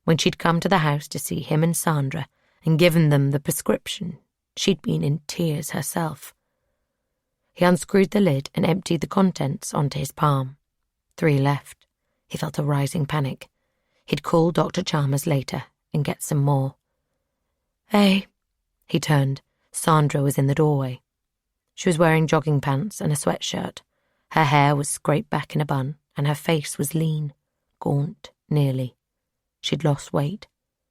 when she'd come to the house to see him and Sandra and given them the prescription. She'd been in tears herself. He unscrewed the lid and emptied the contents onto his palm. 3 left. He felt a rising panic. He'd call Dr. Chalmers later and get some more. "Hey." He turned. Sandra was in the doorway. She was wearing jogging pants and a sweatshirt. Her hair was scraped back in a bun, and her face was lean, gaunt, nearly. She'd lost weight.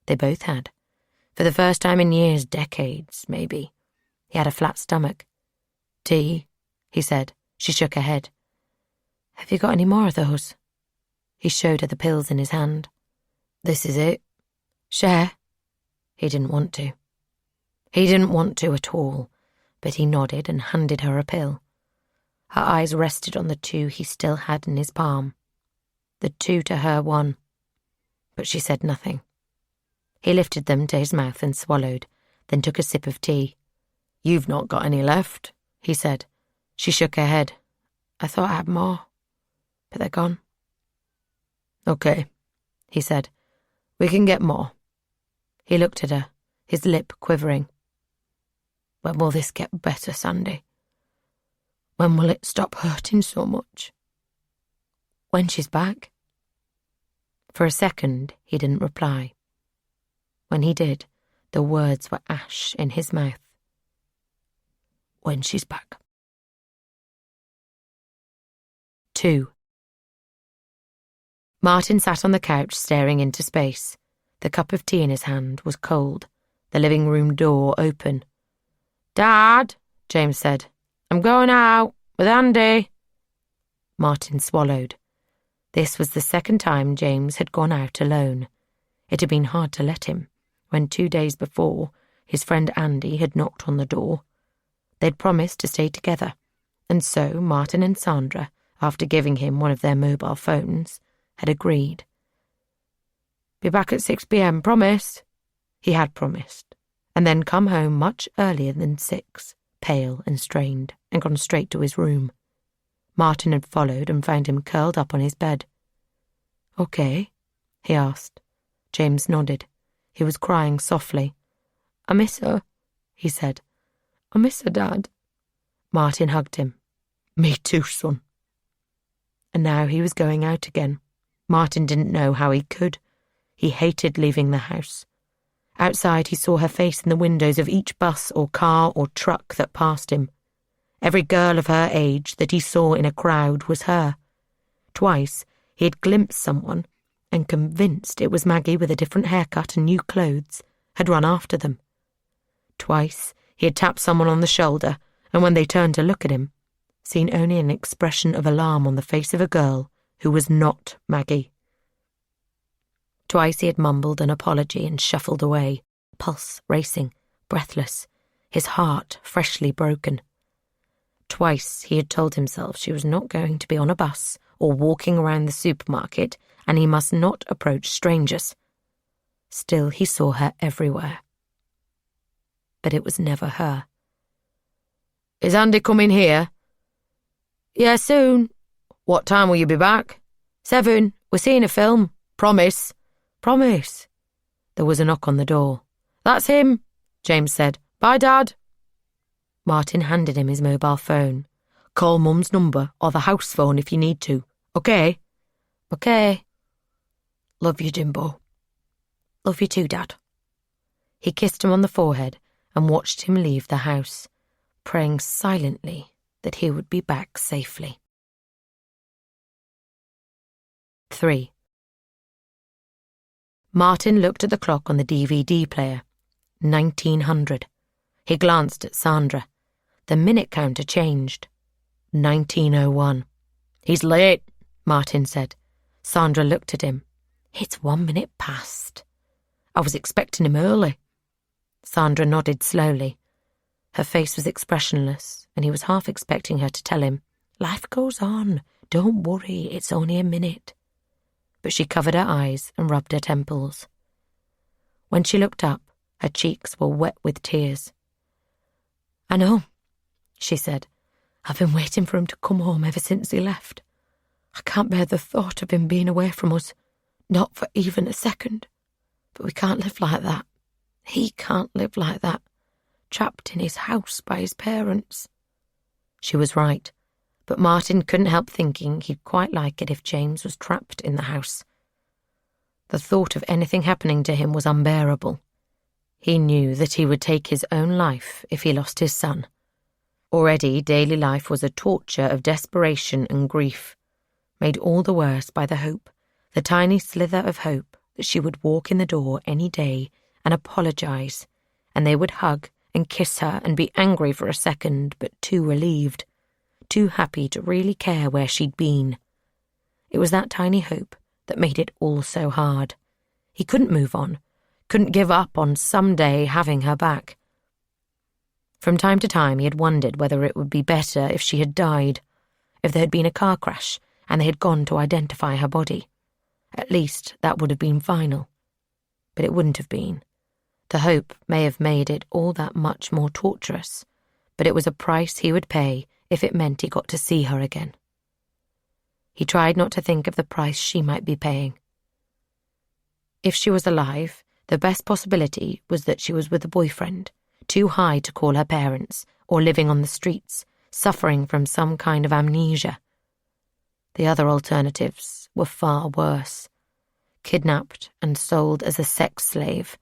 They both had. For the first time in years, decades, maybe. He had a flat stomach. "Tea," he said. She shook her head. "Have you got any more of those?" He showed her the pills in his hand. "This is it. Share." He didn't want to. He didn't want to at all, but he nodded and handed her a pill. Her eyes rested on the 2 he still had in his palm. The 2 to her 1. But she said nothing. He lifted them to his mouth and swallowed, then took a sip of tea. "You've not got any left," he said. She shook her head. "I thought I had more, but they're gone." "Okay," he said. "We can get more." He looked at her, his lip quivering. "When will this get better, Sandy? When will it stop hurting so much?" "When she's back." For a second, he didn't reply. When he did, the words were ash in his mouth. "When she's back." 2. Martin sat on the couch staring into space. The cup of tea in his hand was cold, the living room door open. "Dad," James said, "I'm going out with Andy." Martin swallowed. This was the second time James had gone out alone. It had been hard to let him, when 2 days before, his friend Andy had knocked on the door. They'd promised to stay together, and so Martin and Sandra, after giving him one of their mobile phones, had agreed. "Be back at 6 p.m, promise?" He had promised, and then come home much earlier than 6, pale and strained, and gone straight to his room. Martin had followed and found him curled up on his bed. "Okay?" he asked. James nodded. He was crying softly. "I miss her," he said. "I miss her, Dad." Martin hugged him. "Me too, son." And now he was going out again. Martin didn't know how he could. He hated leaving the house. Outside he saw her face in the windows of each bus or car or truck that passed him. Every girl of her age that he saw in a crowd was her. Twice he had glimpsed someone and, convinced it was Maggie with a different haircut and new clothes, had run after them. Twice he had tapped someone on the shoulder, and when they turned to look at him, seen only an expression of alarm on the face of a girl who was not Maggie. Twice he had mumbled an apology and shuffled away, pulse racing, breathless, his heart freshly broken. Twice he had told himself she was not going to be on a bus or walking around the supermarket, and he must not approach strangers. Still he saw her everywhere. But it was never her. "Is Andy coming here?" "Yeah, soon." "What time will you be back?" 7. We're seeing a film. Promise." "Promise." There was a knock on the door. "That's him," James said. "Bye, Dad." Martin handed him his mobile phone. "Call Mum's number or the house phone if you need to. Okay?" "Okay." "Love you, Jimbo." "Love you too, Dad." He kissed him on the forehead and watched him leave the house, praying silently that he would be back safely. 3. Martin looked at the clock on the DVD player. 1900. He glanced at Sandra. The minute counter changed. 1901. "He's late," Martin said. Sandra looked at him. "It's 1 minute past. I was expecting him early." Sandra nodded slowly. Her face was expressionless, and he was half expecting her to tell him, "Life goes on. Don't worry, it's only a minute." But she covered her eyes and rubbed her temples. When she looked up, her cheeks were wet with tears. "I know," she said. "I've been waiting for him to come home ever since he left. I can't bear the thought of him being away from us, not for even a second. But we can't live like that. He can't live like that, trapped in his house by his parents." She was right, but Martin couldn't help thinking he'd quite like it if James was trapped in the house. The thought of anything happening to him was unbearable. He knew that he would take his own life if he lost his son. Already, daily life was a torture of desperation and grief, made all the worse by the hope, the tiny slither of hope, that she would walk in the door any day and apologise, and they would hug and kiss her and be angry for a second, but too relieved, too happy to really care where she'd been. It was that tiny hope that made it all so hard. He couldn't move on, couldn't give up on someday having her back. From time to time he had wondered whether it would be better if she had died, if there had been a car crash and they had gone to identify her body. At least that would have been final. But it wouldn't have been. The hope may have made it all that much more torturous, but it was a price he would pay if it meant he got to see her again. He tried not to think of the price she might be paying. If she was alive, the best possibility was that she was with a boyfriend, too high to call her parents, or living on the streets, suffering from some kind of amnesia. The other alternatives were far worse. Kidnapped and sold as a sex slave,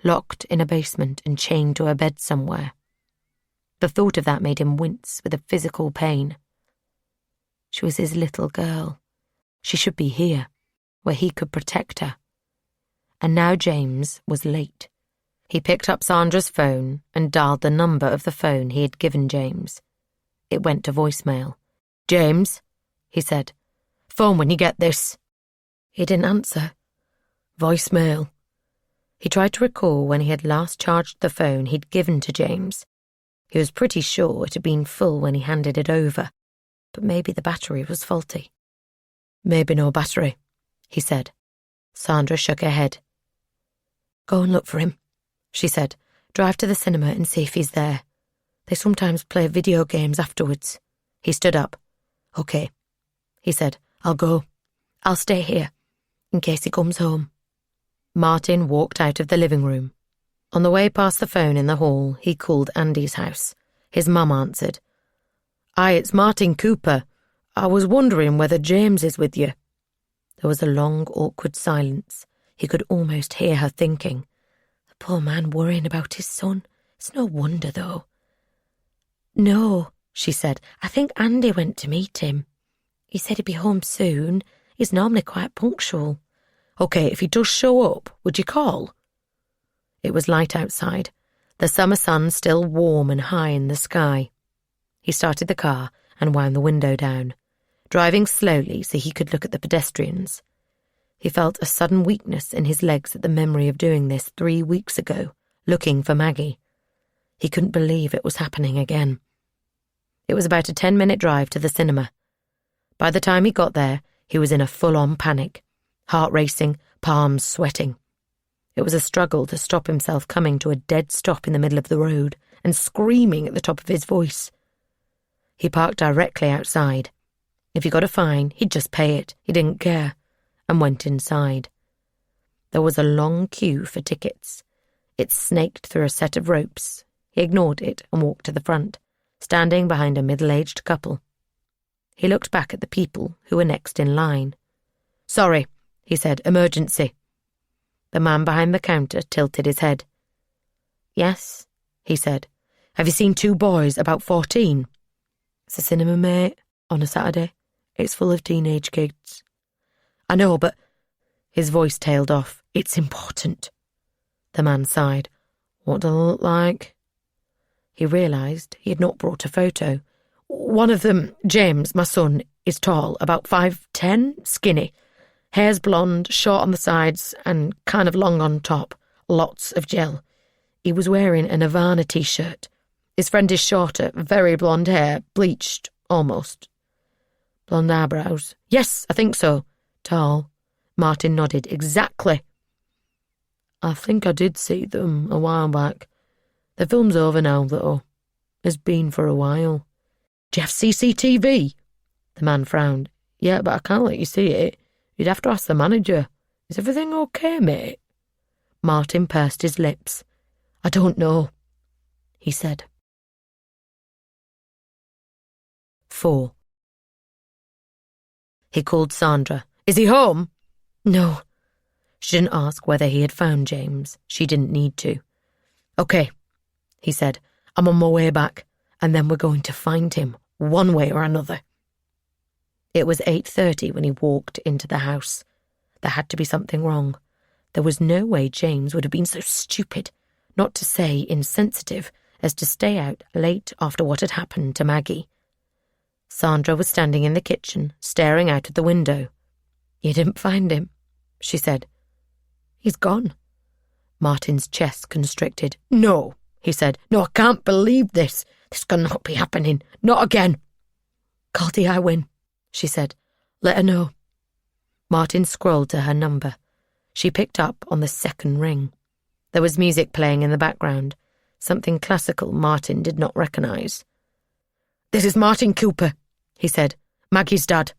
locked in a basement and chained to a bed somewhere. The thought of that made him wince with a physical pain. She was his little girl. She should be here, where he could protect her. And now James was late. He picked up Sandra's phone and dialed the number of the phone he had given James. It went to voicemail. "James," he said, "phone when you get this." He didn't answer. Voicemail. He tried to recall when he had last charged the phone he'd given to James. He was pretty sure it had been full when he handed it over, but maybe the battery was faulty. "Maybe no battery," he said. Sandra shook her head. "Go and look for him," she said. "Drive to the cinema and see if he's there. They sometimes play video games afterwards." He stood up. "Okay," he said. "I'll go. I'll stay here, in case he comes home." Martin walked out of the living room. On the way past the phone in the hall, he called Andy's house. His mum answered. "Aye, it's Martin Cooper. I was wondering whether James is with you." There was a long, awkward silence. He could almost hear her thinking. The poor man worrying about his son. It's no wonder, though. "No," she said. "I think Andy went to meet him. He said he'd be home soon. He's normally quite punctual." "Okay, if he does show up, would you call?" It was light outside, the summer sun still warm and high in the sky. He started the car and wound the window down, driving slowly so he could look at the pedestrians. He felt a sudden weakness in his legs at the memory of doing this 3 weeks ago, looking for Maggie. He couldn't believe it was happening again. It was about a 10-minute drive to the cinema. By the time he got there, he was in a full-on panic, heart racing, palms sweating. It was a struggle to stop himself coming to a dead stop in the middle of the road and screaming at the top of his voice. He parked directly outside. If he got a fine, he'd just pay it. He didn't care. And went inside. There was a long queue for tickets. It snaked through a set of ropes. He ignored it and walked to the front, standing behind a middle-aged couple. He looked back at the people who were next in line. "Sorry," he said, "emergency." The man behind the counter tilted his head. "Yes," he said. "Have you seen 2 boys about 14? "It's a cinema, mate, on a Saturday. It's full of teenage kids." "I know, but—" His voice tailed off. "It's important." The man sighed. "What do they look like?" He realised he had not brought a photo. "One of them, James, my son, is tall, about 5'10", skinny. Hair's blonde, short on the sides, and kind of long on top. Lots of gel. He was wearing a Nirvana t-shirt. His friend is shorter, very blonde hair, bleached, almost. Blonde eyebrows. Yes, I think so. Tall." Martin nodded. "Exactly." "I think I did see them a while back. The film's over now, though. It's been for a while." "Do you have CCTV?" The man frowned. "Yeah, but I can't let you see it. You'd have to ask the manager. Is everything okay, mate?" Martin pursed his lips. "I don't know," he said. 4. He called Sandra. "Is he home?" "No." She didn't ask whether he had found James. She didn't need to. "Okay," he said. "I'm on my way back. and then we're going to find him, one way or another. It was 8:30 when he walked into the house. There had to be something wrong. There was no way James would have been so stupid, not to say insensitive, as to stay out late after what had happened to Maggie. Sandra was standing in the kitchen, staring out at the window. "You didn't find him," she said. "He's gone." Martin's chest constricted. "No," he said. "No, I can't believe this. This cannot be happening. Not again." "Call the Iwin," she said. "Let her know." Martin scrolled to her number. She picked up on the second ring. There was music playing in the background, something classical Martin did not recognise. "This is Martin Cooper," he said. "Maggie's dad."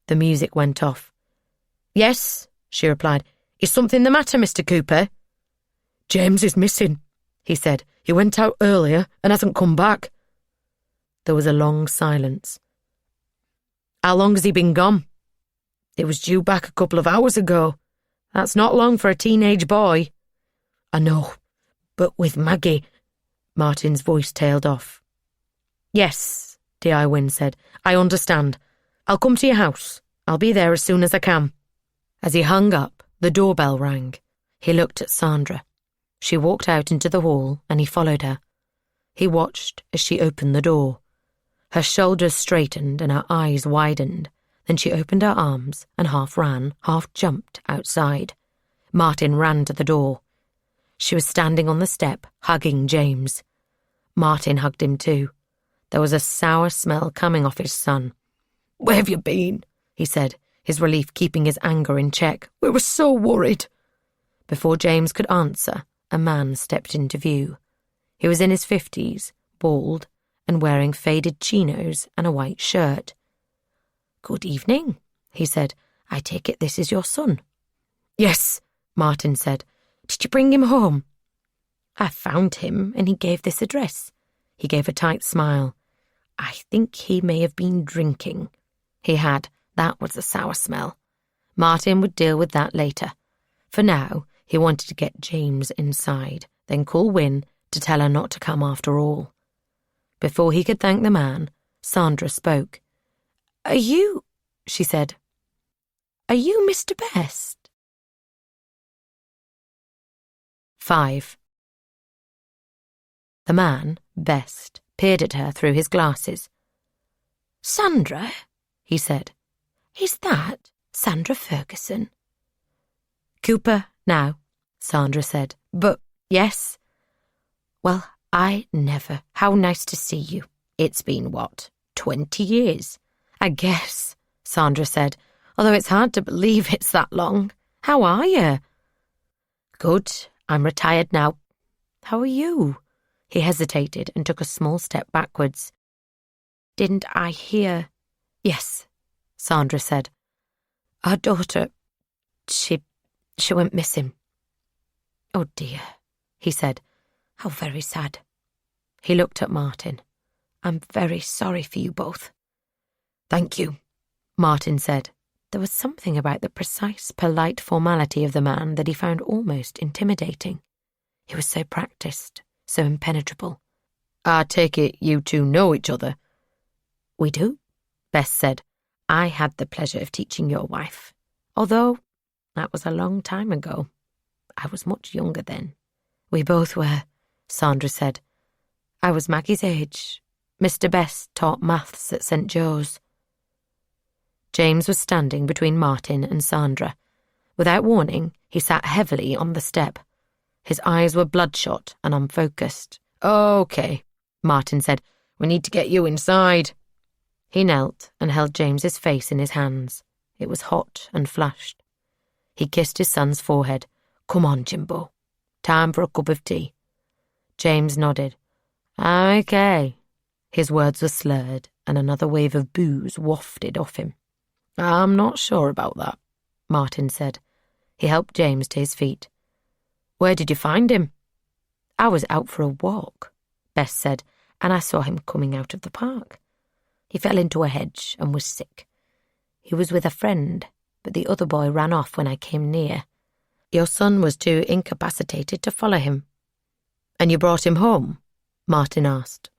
The music went off. "Yes," she replied. "Is something the matter, Mr. Cooper?" "James is missing," he said. "He went out earlier and hasn't come back." There was a long silence. "How long has he been gone?" "It was due back a couple of hours ago. That's not long for a teenage boy." "I know, but with Maggie..." Martin's voice tailed off. "Yes," Iwin said. "I understand. I'll come to your house. I'll be there as soon as I can." As he hung up, the doorbell rang. He looked at Sandra. She walked out into the hall and he followed her. He watched as she opened the door. Her shoulders straightened and her eyes widened. Then she opened her arms and half ran, half jumped outside. Martin ran to the door. She was standing on the step, hugging James. Martin hugged him too. There was a sour smell coming off his son. "Where have you been?" he said, his relief keeping his anger in check. "We were so worried." Before James could answer, a man stepped into view. He was in his 50s, bald, and wearing faded chinos and a white shirt. "Good evening," he said. "I take it this is your son." "Yes," Martin said. "Did you bring him home?" "I found him and he gave this address." He gave a tight smile. "I think he may have been drinking." He had. That was the sour smell. Martin would deal with that later. For now, he wanted to get James inside, then call Wynne to tell her not to come after all. Before he could thank the man, Sandra spoke. "Are you," she said, "are you Mr. Best?" 5. The man, Best, peered at her through his glasses. "Sandra," he said. "Is that Sandra Ferguson?" "Cooper, now," Sandra said. "But, yes." "Well, I never. How nice to see you. It's been, 20 years?" "I guess," Sandra said, "although it's hard to believe it's that long. How are you?" "Good. I'm retired now." "How are you?" He hesitated and took a small step backwards. "Didn't I hear—" "Yes," Sandra said. "Our daughter, she went missing." "Oh dear," he said. "How very sad." He looked at Martin. "I'm very sorry for you both." "Thank you," Martin said. There was something about the precise, polite formality of the man that he found almost intimidating. He was so practiced, so impenetrable. "I take it you two know each other?" "We do," Bess said. "I had the pleasure of teaching your wife, although that was a long time ago. I was much younger then." "We both were," Sandra said. "I was Maggie's age. Mr. Best taught maths at St. Joe's." James was standing between Martin and Sandra. Without warning, he sat heavily on the step. His eyes were bloodshot and unfocused. "Okay," Martin said. "We need to get you inside." He knelt and held James's face in his hands. It was hot and flushed. He kissed his son's forehead. "Come on, Jimbo. Time for a cup of tea." James nodded. "Okay." His words were slurred, and another wave of booze wafted off him. "I'm not sure about that," Martin said. He helped James to his feet. "Where did you find him?" "I was out for a walk," Bess said, "and I saw him coming out of the park. He fell into a hedge and was sick. He was with a friend, but the other boy ran off when I came near. Your son was too incapacitated to follow him." "And you brought him home?" Martin asked.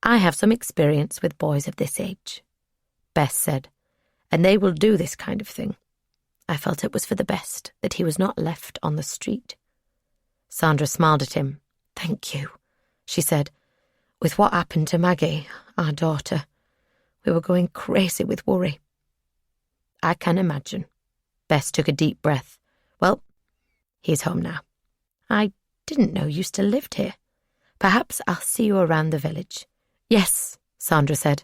I have some experience with boys of this age, Bess said, and they will do this kind of thing. I felt it was for the best that he was not left on the street. Sandra smiled at him. Thank you, she said. With what happened to Maggie, our daughter, we were going crazy with worry. I can imagine. Bess took a deep breath. Well, he's home now. I didn't know you still lived here. Perhaps I'll see you around the village. Yes, Sandra said.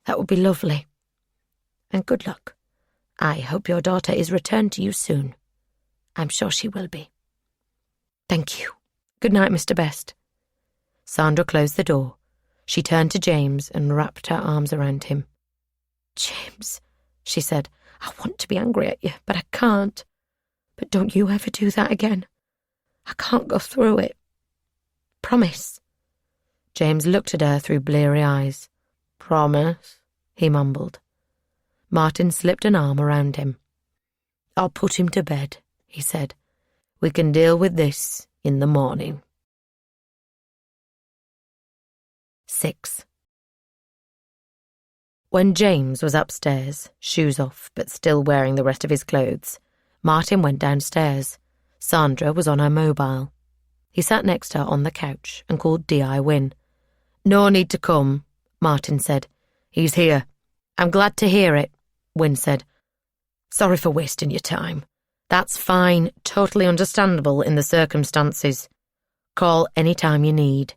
That would be lovely. And good luck. I hope your daughter is returned to you soon. I'm sure she will be. Thank you. Good night, Mr. Best. Sandra closed the door. She turned to James and wrapped her arms around him. James, she said, I want to be angry at you, but I can't. But don't you ever do that again. I can't go through it. Promise. James looked at her through bleary eyes. Promise, he mumbled. Martin slipped an arm around him. I'll put him to bed, he said. We can deal with this in the morning. 6. When James was upstairs, shoes off but still wearing the rest of his clothes, Martin went downstairs. Sandra was on her mobile. He sat next to her on the couch and called D.I. Wynne. No need to come, Martin said. He's here. I'm glad to hear it, Wynne said. Sorry for wasting your time. That's fine, totally understandable in the circumstances. Call any time you need.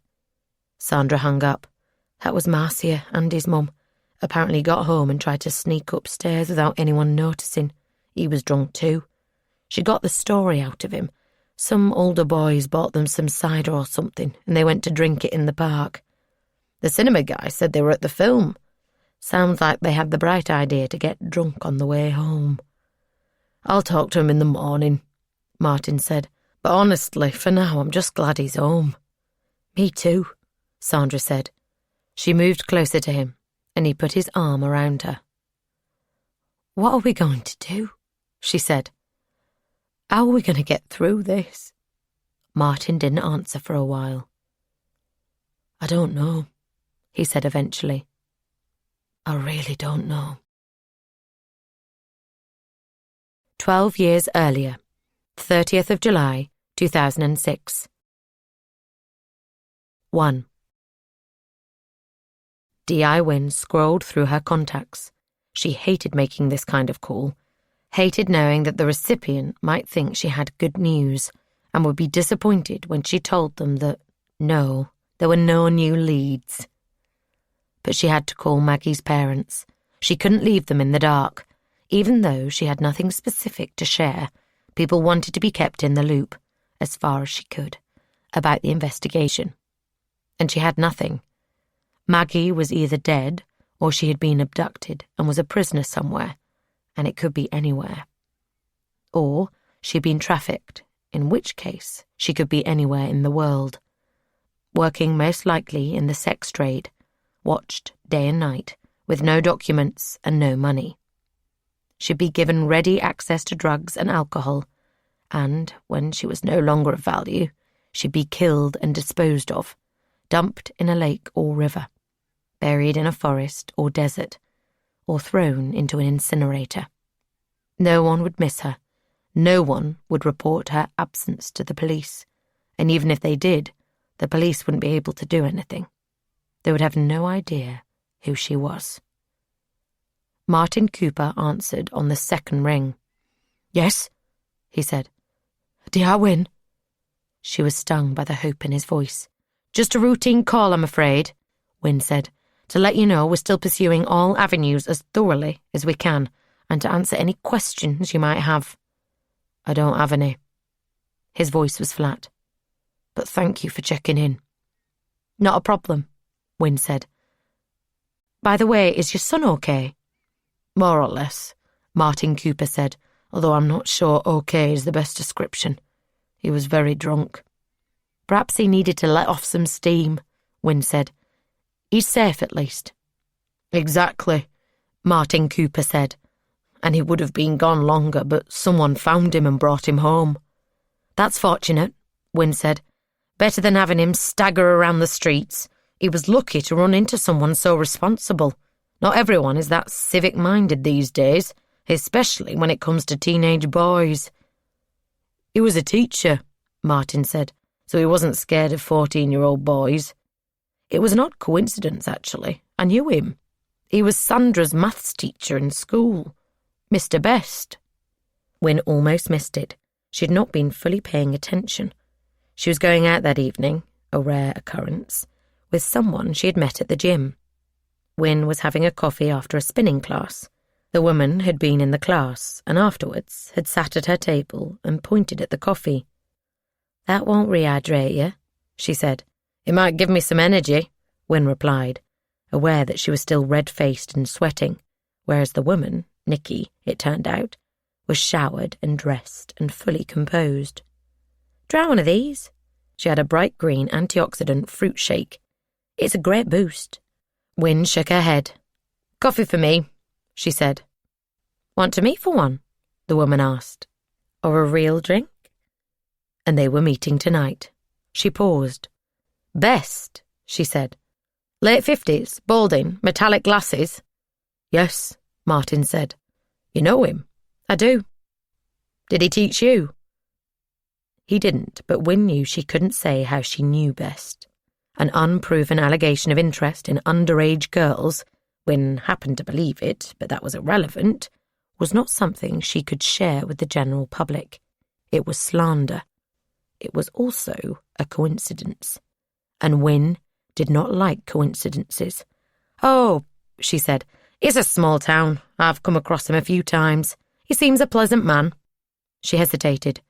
Sandra hung up. That was Marcia, Andy's mum. Apparently got home and tried to sneak upstairs without anyone noticing. He was drunk too. She got the story out of him. Some older boys bought them some cider or something, and they went to drink it in the park. The cinema guy said they were at the film. Sounds like they had the bright idea to get drunk on the way home. I'll talk to him in the morning, Martin said. But honestly, for now, I'm just glad he's home. Me too, Sandra said. She moved closer to him, and he put his arm around her. What are we going to do? She said. How are we going to get through this? Martin didn't answer for a while. I don't know, he said eventually. I really don't know. 12 years earlier, 30th of July, 2006. 1. D.I. Wynne scrolled through her contacts. She hated making this kind of call, hated knowing that the recipient might think she had good news and would be disappointed when she told them that, no, there were no new leads. But she had to call Maggie's parents. She couldn't leave them in the dark. Even though she had nothing specific to share, people wanted to be kept in the loop, as far as she could, about the investigation. And she had nothing. Maggie was either dead or she had been abducted and was a prisoner somewhere, and it could be anywhere. Or she'd been trafficked, in which case she could be anywhere in the world. Working most likely in the sex trade, watched day and night, with no documents and no money. She'd be given ready access to drugs and alcohol, and, when she was no longer of value, she'd be killed and disposed of, dumped in a lake or river, buried in a forest or desert, or thrown into an incinerator. No one would miss her. No one would report her absence to the police, and even if they did, the police wouldn't be able to do anything. They would have no idea who she was. Martin Cooper answered on the second ring. Yes, he said. D.I. Wynne? She was stung by the hope in his voice. Just a routine call, I'm afraid, Wynne said. To let you know we're still pursuing all avenues as thoroughly as we can, and to answer any questions you might have. I don't have any. His voice was flat. But thank you for checking in. Not a problem, Wynne said. By the way, is your son okay? More or less, Martin Cooper said, although I'm not sure okay is the best description. He was very drunk. Perhaps he needed to let off some steam, Wynne said. He's safe at least. Exactly, Martin Cooper said. And he would have been gone longer, but someone found him and brought him home. That's fortunate, Wynne said. Better than having him stagger around the streets. He was lucky to run into someone so responsible. Not everyone is that civic-minded these days, especially when it comes to teenage boys. He was a teacher, Martin said, so he wasn't scared of 14-year-old boys. It was an odd coincidence, actually. I knew him. He was Sandra's maths teacher in school, Mr. Best. Wynne almost missed it. She had not been fully paying attention. She was going out that evening, a rare occurrence, with someone she had met at the gym. Wynne was having a coffee after a spinning class. The woman had been in the class and afterwards had sat at her table and pointed at the coffee. "That won't rehydrate you," she said. "It might give me some energy," Wynne replied, aware that she was still red-faced and sweating, whereas the woman, Nikki, it turned out, was showered and dressed and fully composed. "Try one of these." She had a bright green antioxidant fruit shake. "It's a great boost." Wynne shook her head. "Coffee for me," she said. "Want to meet for one?" the woman asked. "Or a real drink?" And they were meeting tonight. She paused. "Best," she said. "Late 50s, balding, metallic glasses." "Yes," Martin said. "You know him?" "I do." "Did he teach you?" He didn't, but Wynne knew she couldn't say how she knew Best. An unproven allegation of interest in underage girls, Wynne happened to believe it, but that was irrelevant, was not something she could share with the general public. It was slander. It was also a coincidence. And Wynne did not like coincidences. "Oh," she said, "it's a small town. I've come across him a few times. He seems a pleasant man." She hesitated.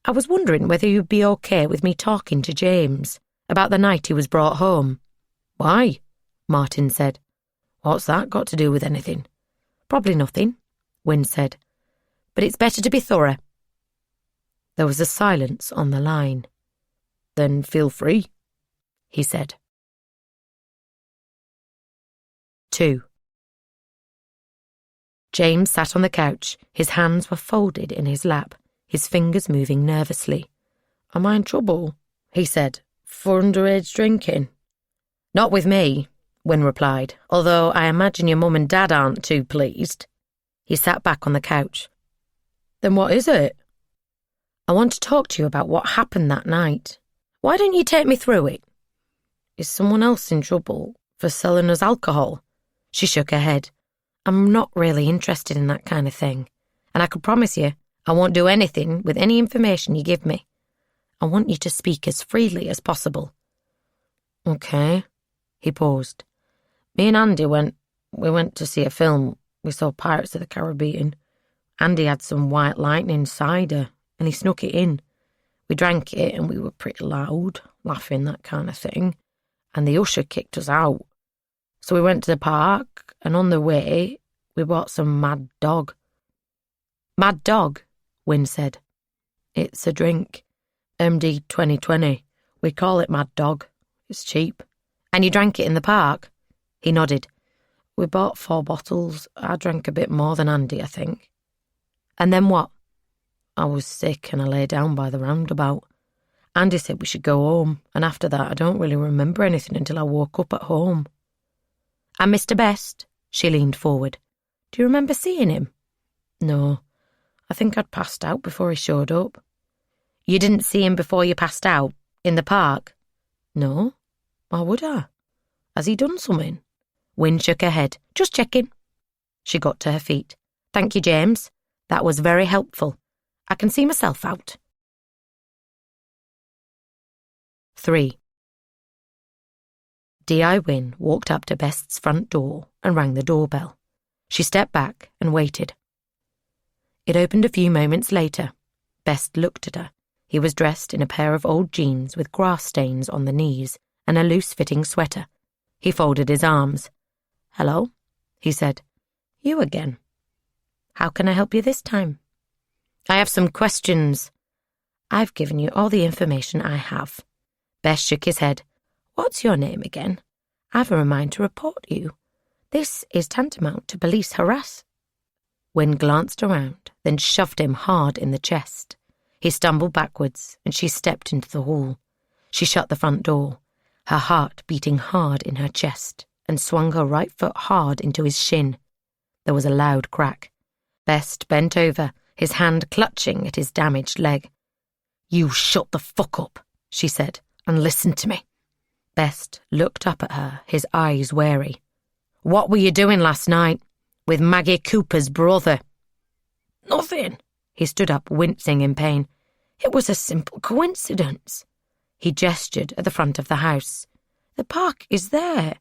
"I was wondering whether you'd be okay with me talking to James about the night he was brought home." "Why?" Martin said. "What's that got to do with anything?" "Probably nothing," Wynne said. "But it's better to be thorough." There was a silence on the line. "Then feel free," he said. 2. James sat on the couch. His hands were folded in his lap, his fingers moving nervously. "Am I in trouble?" he said. "For underage drinking?" "Not with me," Wynne replied, "although I imagine your mum and dad aren't too pleased." He sat back on the couch. "Then what is it?" "I want to talk to you about what happened that night. Why don't you take me through it?" "Is someone else in trouble for selling us alcohol?" She shook her head. "I'm not really interested in that kind of thing, and I can promise you I won't do anything with any information you give me. I want you to speak as freely as possible." "Okay." He paused. "Me and Andy went to see a film. We saw Pirates of the Caribbean. Andy had some White Lightning cider, and he snuck it in. We drank it, and we were pretty loud, laughing, that kind of thing, and the usher kicked us out. So we went to the park, and on the way, we bought some Mad Dog." "Mad Dog?" Wynne said. "It's a drink. MD 2020. We call it Mad Dog. It's cheap." "And you drank it in the park?" He nodded. "We bought 4 bottles. I drank a bit more than Andy, I think." "And then what?" "I was sick and I lay down by the roundabout. Andy said we should go home, and after that I don't really remember anything until I woke up at home." "And Mr. Best?" She leaned forward. "Do you remember seeing him?" "No. I think I'd passed out before he showed up." "You didn't see him before you passed out? In the park?" "No. Why would I? Has he done something?" Wynne shook her head. "Just checking." She got to her feet. "Thank you, James. That was very helpful. I can see myself out." 3. D.I. Wynne walked up to Best's front door and rang the doorbell. She stepped back and waited. It opened a few moments later. Best looked at her. He was dressed in a pair of old jeans with grass stains on the knees and a loose-fitting sweater. He folded his arms. "Hello," he said. "You again. How can I help you this time?" "I have some questions." "I've given you all the information I have." Best shook his head. "What's your name again? I've a reminder to report you. This is tantamount to police harass." Wynne glanced around, then shoved him hard in the chest. He stumbled backwards, and she stepped into the hall. She shut the front door. her heart beating hard in her chest, and swung her right foot hard into his shin. There was a loud crack. Best bent over, his hand clutching at his damaged leg. "You shut the fuck up," she said, "and listen to me." Best looked up at her, his eyes wary. "What were you doing last night? With Maggie Cooper's brother?" "Nothing." He stood up, wincing in pain. "It was a simple coincidence." He gestured at the front of the house. "The park is there.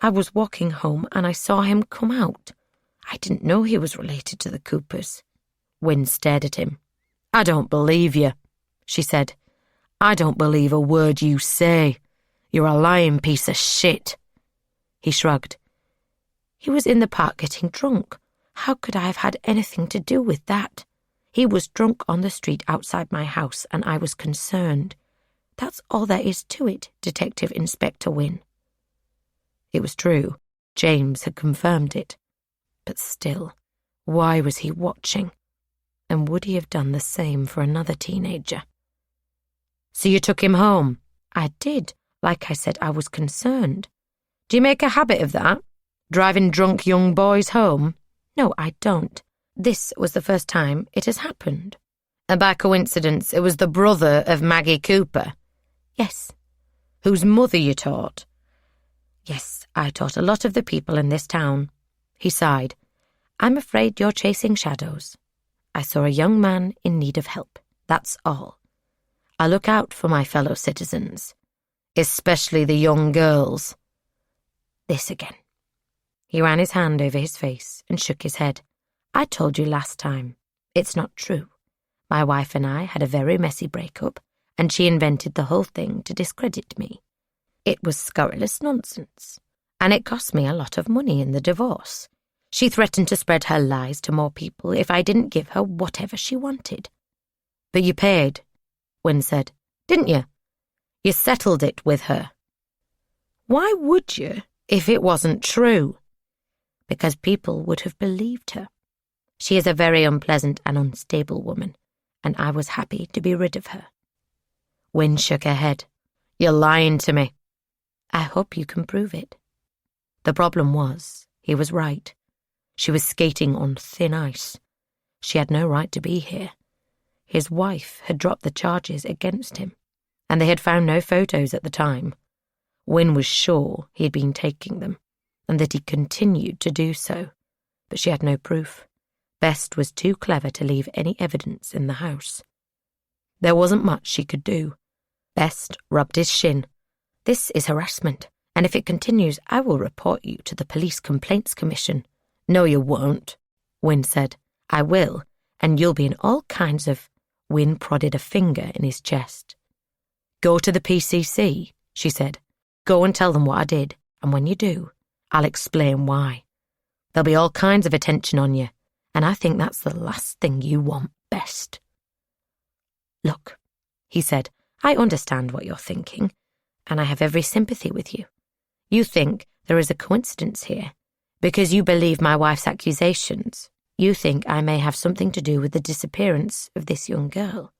I was walking home and I saw him come out. I didn't know he was related to the Coopers." Wynne stared at him. "I don't believe you," she said. "I don't believe a word you say. You're a lying piece of shit." He shrugged. "He was in the park getting drunk. How could I have had anything to do with that? He was drunk on the street outside my house and I was concerned. That's all there is to it, Detective Inspector Wynne." It was true. James had confirmed it. But still, why was he watching? And would he have done the same for another teenager? "So you took him home?" "I did. Like I said, I was concerned." "Do you make a habit of that? Driving drunk young boys home?" "No, I don't. This was the first time it has happened." "And by coincidence, it was the brother of Maggie Cooper?" "Yes." "Whose mother you taught?" "Yes, I taught a lot of the people in this town." He sighed. "I'm afraid you're chasing shadows. I saw a young man in need of help. That's all. I look out for my fellow citizens, especially the young girls." This again. He ran his hand over his face and shook his head. "I told you last time. It's not true. My wife and I had a very messy breakup, and she invented the whole thing to discredit me. It was scurrilous nonsense, and it cost me a lot of money in the divorce. She threatened to spread her lies to more people if I didn't give her whatever she wanted." "But you paid," Wynne said, "didn't you? You settled it with her." "Why would you if it wasn't true?" "Because people would have believed her. She is a very unpleasant and unstable woman, and I was happy to be rid of her." Wynne shook her head. "You're lying to me." "I hope you can prove it." The problem was, he was right. She was skating on thin ice. She had no right to be here. His wife had dropped the charges against him, and they had found no photos at the time. Wynne was sure he had been taking them, and that he continued to do so, but she had no proof. Best was too clever to leave any evidence in the house. There wasn't much she could do. Best rubbed his shin. "This is harassment, and if it continues, I will report you to the Police Complaints Commission." "No, you won't," Wynne said. "I will, and you'll be in all kinds of—" Wynne prodded a finger in his chest. "Go to the PCC, she said. "Go and tell them what I did, and when you do, I'll explain why. There'll be all kinds of attention on you, and I think that's the last thing you want, Best." "Look," he said, "I understand what you're thinking, and I have every sympathy with you. You think there is a coincidence here, because you believe my wife's accusations. You think I may have something to do with the disappearance of this young girl.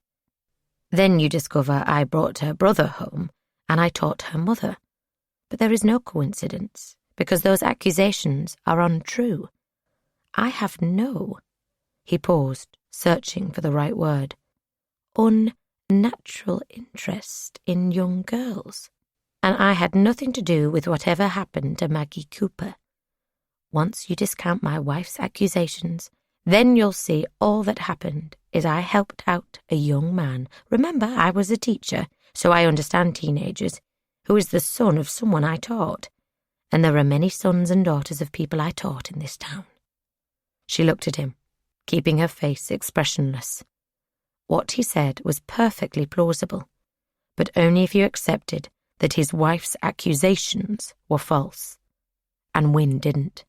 Then you discover I brought her brother home, and I taught her mother. But there is no coincidence, because those accusations are untrue. I have no—" He paused, searching for the right word. "Unnatural interest in young girls. And I had nothing to do with whatever happened to Maggie Cooper. Once you discount my wife's accusations, then you'll see all that happened is I helped out a young man. Remember, I was a teacher, so I understand teenagers, who is the son of someone I taught. And there are many sons and daughters of people I taught in this town." She looked at him, keeping her face expressionless. What he said was perfectly plausible, but only if you accepted that his wife's accusations were false. And Wynne didn't.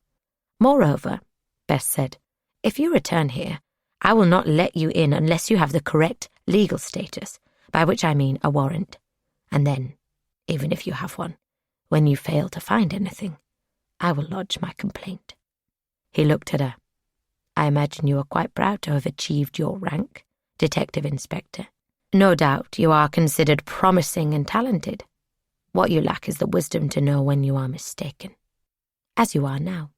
"Moreover," Bess said, "if you return here, I will not let you in unless you have the correct legal status, by which I mean a warrant. And then, even if you have one, when you fail to find anything, I will lodge my complaint." He looked at her. "I imagine you are quite proud to have achieved your rank, Detective Inspector. No doubt you are considered promising and talented. What you lack is the wisdom to know when you are mistaken, as you are now.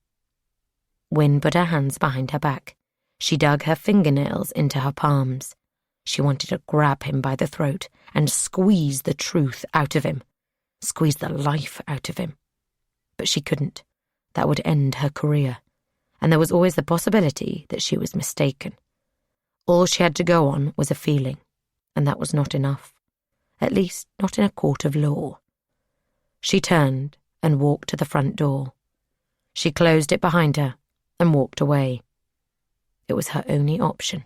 Wynne put her hands behind her back. She dug her fingernails into her palms. She wanted to grab him by the throat and squeeze the truth out of him, squeeze the life out of him. But she couldn't. That would end her career, and there was always the possibility that she was mistaken. All she had to go on was a feeling, and that was not enough, at least not in a court of law. She turned and walked to the front door. She closed it behind her and walked away. It was her only option,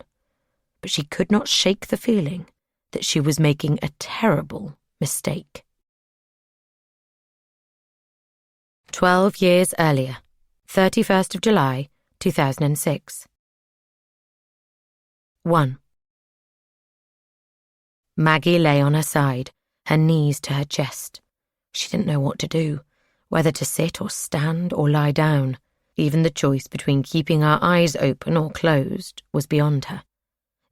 but she could not shake the feeling that she was making a terrible mistake. 12 years earlier, 31st of July, 2006. 1. Maggie lay on her side, her knees to her chest. She didn't know what to do, whether to sit or stand or lie down. Even the choice between keeping her eyes open or closed was beyond her.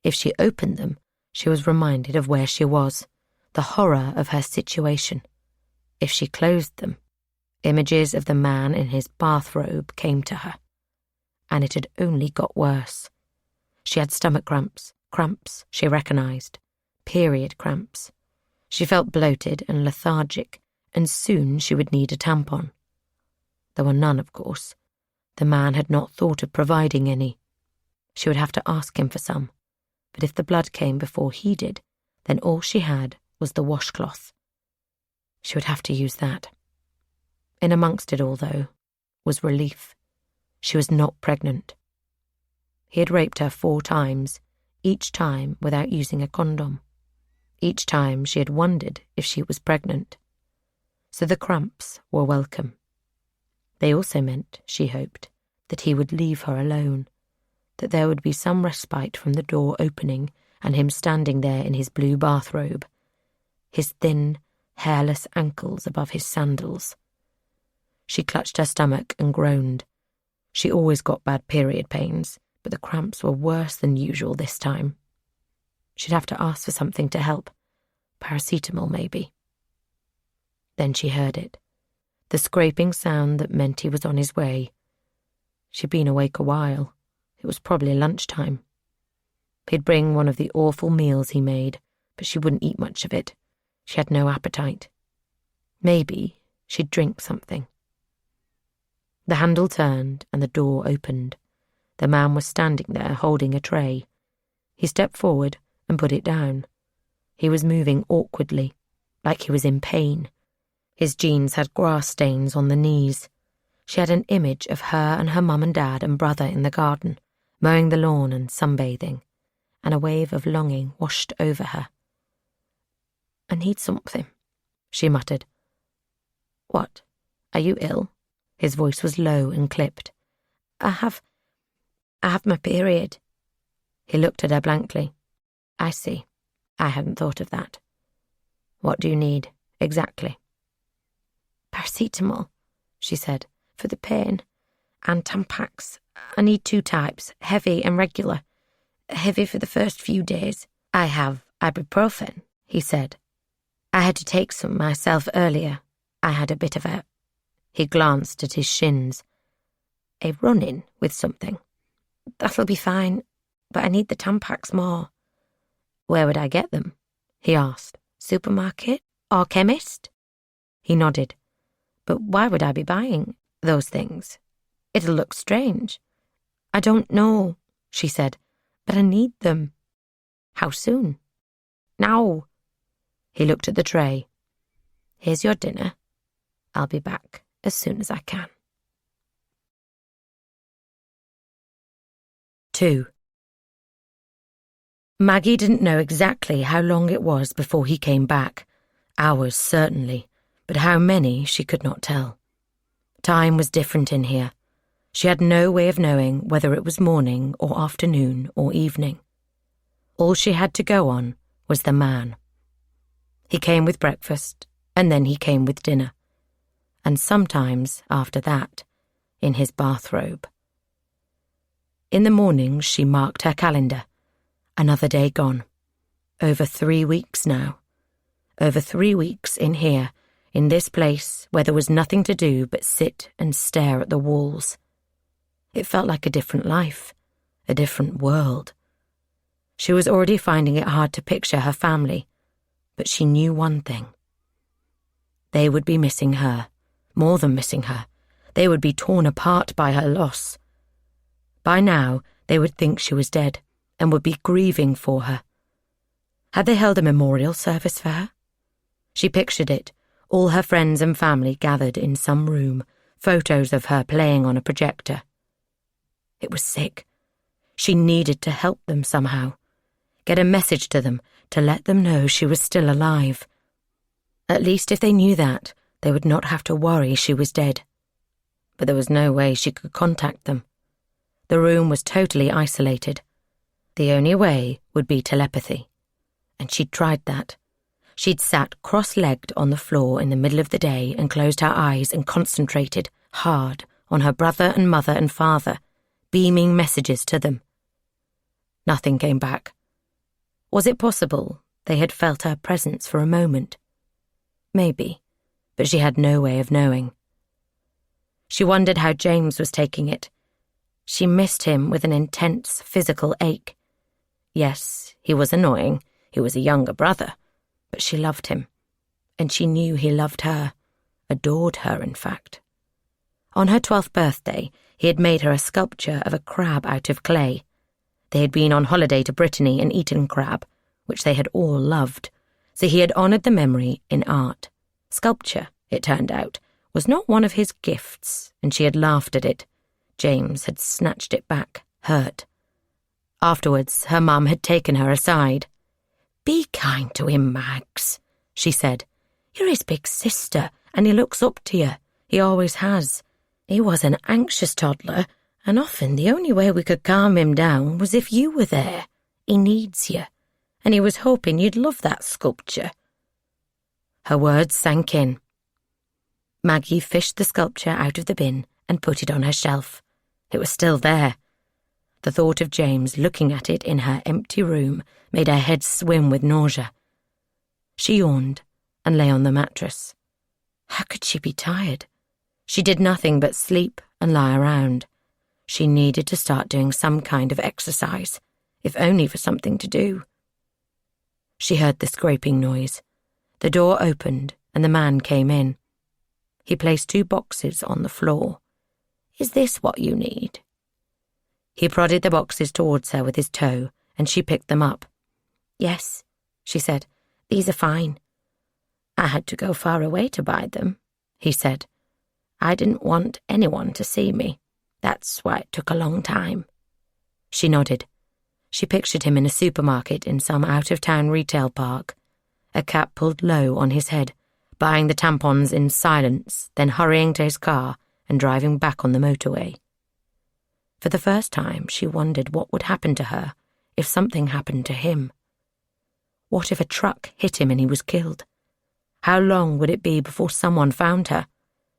If she opened them, she was reminded of where she was, the horror of her situation. If she closed them, images of the man in his bathrobe came to her. And it had only got worse. She had stomach cramps she recognised, period cramps. She felt bloated and lethargic, and soon she would need a tampon. There were none, of course. The man had not thought of providing any. She would have to ask him for some, but if the blood came before he did, then all she had was the washcloth. She would have to use that. In amongst it all, though, was relief. She was not pregnant. He had raped her 4 times, each time without using a condom. Each time she had wondered if she was pregnant. So the cramps were welcome. They also meant, she hoped, that he would leave her alone, that there would be some respite from the door opening and him standing there in his blue bathrobe, his thin, hairless ankles above his sandals. She clutched her stomach and groaned. She always got bad period pains, but the cramps were worse than usual this time. She'd have to ask for something to help. Paracetamol, maybe. Then she heard it. The scraping sound that meant he was on his way. She'd been awake a while. It was probably lunchtime. He'd bring one of the awful meals he made, but she wouldn't eat much of it. She had no appetite. Maybe she'd drink something. The handle turned and the door opened. The man was standing there holding a tray. He stepped forward and put it down. He was moving awkwardly, like he was in pain. His jeans had grass stains on the knees. She had an image of her and her mum and dad and brother in the garden, mowing the lawn and sunbathing, and a wave of longing washed over her. "I need something," she muttered. "What? Are you ill?" His voice was low and clipped. I have my period." He looked at her blankly. "I see. I hadn't thought of that. What do you need, exactly?" "Paracetamol," she said, "for the pain, and Tampax. I need 2 types, heavy and regular. Heavy for the first few days." "I have ibuprofen," he said. "I had to take some myself earlier. I had a bit of a..." He glanced at his shins. "A run-in with something." "That'll be fine, but I need the Tampax more." "Where would I get them?" he asked. "Supermarket or chemist?" He nodded. "But why would I be buying those things? It'll look strange." "I don't know," she said, "but I need them." "How soon?" "Now." He looked at the tray. "Here's your dinner. I'll be back as soon as I can." 2. Maggie didn't know exactly how long it was before he came back. Hours, certainly, but how many she could not tell. Time was different in here. She had no way of knowing whether it was morning or afternoon or evening. All she had to go on was the man. He came with breakfast, and then he came with dinner. And sometimes, after that, in his bathrobe. In the mornings she marked her calendar. Another day gone. Over 3 weeks now. Over 3 weeks in here, in this place where there was nothing to do but sit and stare at the walls. It felt like a different life, a different world. She was already finding it hard to picture her family, but she knew one thing. They would be missing her, more than missing her. They would be torn apart by her loss. By now, they would think she was dead and would be grieving for her. Had they held a memorial service for her? She pictured it, all her friends and family gathered in some room, photos of her playing on a projector. It was sick. She needed to help them somehow, get a message to them to let them know she was still alive. At least if they knew that, they would not have to worry she was dead. But there was no way she could contact them. The room was totally isolated. The only way would be telepathy. And she'd tried that. She'd sat cross-legged on the floor in the middle of the day and closed her eyes and concentrated hard on her brother and mother and father, beaming messages to them. Nothing came back. Was it possible they had felt her presence for a moment? Maybe, but she had no way of knowing. She wondered how James was taking it. She missed him with an intense physical ache. Yes, he was annoying. He was a younger brother, but she loved him, and she knew he loved her, adored her, in fact. On her 12th birthday, he had made her a sculpture of a crab out of clay. They had been on holiday to Brittany and eaten crab, which they had all loved, so he had honoured the memory in art. Sculpture, it turned out, was not one of his gifts, and she had laughed at it. James had snatched it back, hurt. Afterwards, her mum had taken her aside. "Be kind to him, Mags," she said. "You're his big sister, and he looks up to you. He always has. He was an anxious toddler, and often the only way we could calm him down was if you were there. He needs you, and he was hoping you'd love that sculpture." Her words sank in. Maggie fished the sculpture out of the bin and put it on her shelf. It was still there. The thought of James looking at it in her empty room made her head swim with nausea. She yawned and lay on the mattress. How could she be tired? She did nothing but sleep and lie around. She needed to start doing some kind of exercise, if only for something to do. She heard the scraping noise. The door opened and the man came in. He placed 2 boxes on the floor. "Is this what you need?" He prodded the boxes towards her with his toe, and she picked them up. "Yes," she said, "these are fine." "I had to go far away to buy them," he said. "I didn't want anyone to see me. That's why it took a long time." She nodded. She pictured him in a supermarket in some out-of-town retail park, a cap pulled low on his head, buying the tampons in silence, then hurrying to his car and driving back on the motorway. For the first time, she wondered what would happen to her if something happened to him. What if a truck hit him and he was killed? How long would it be before someone found her?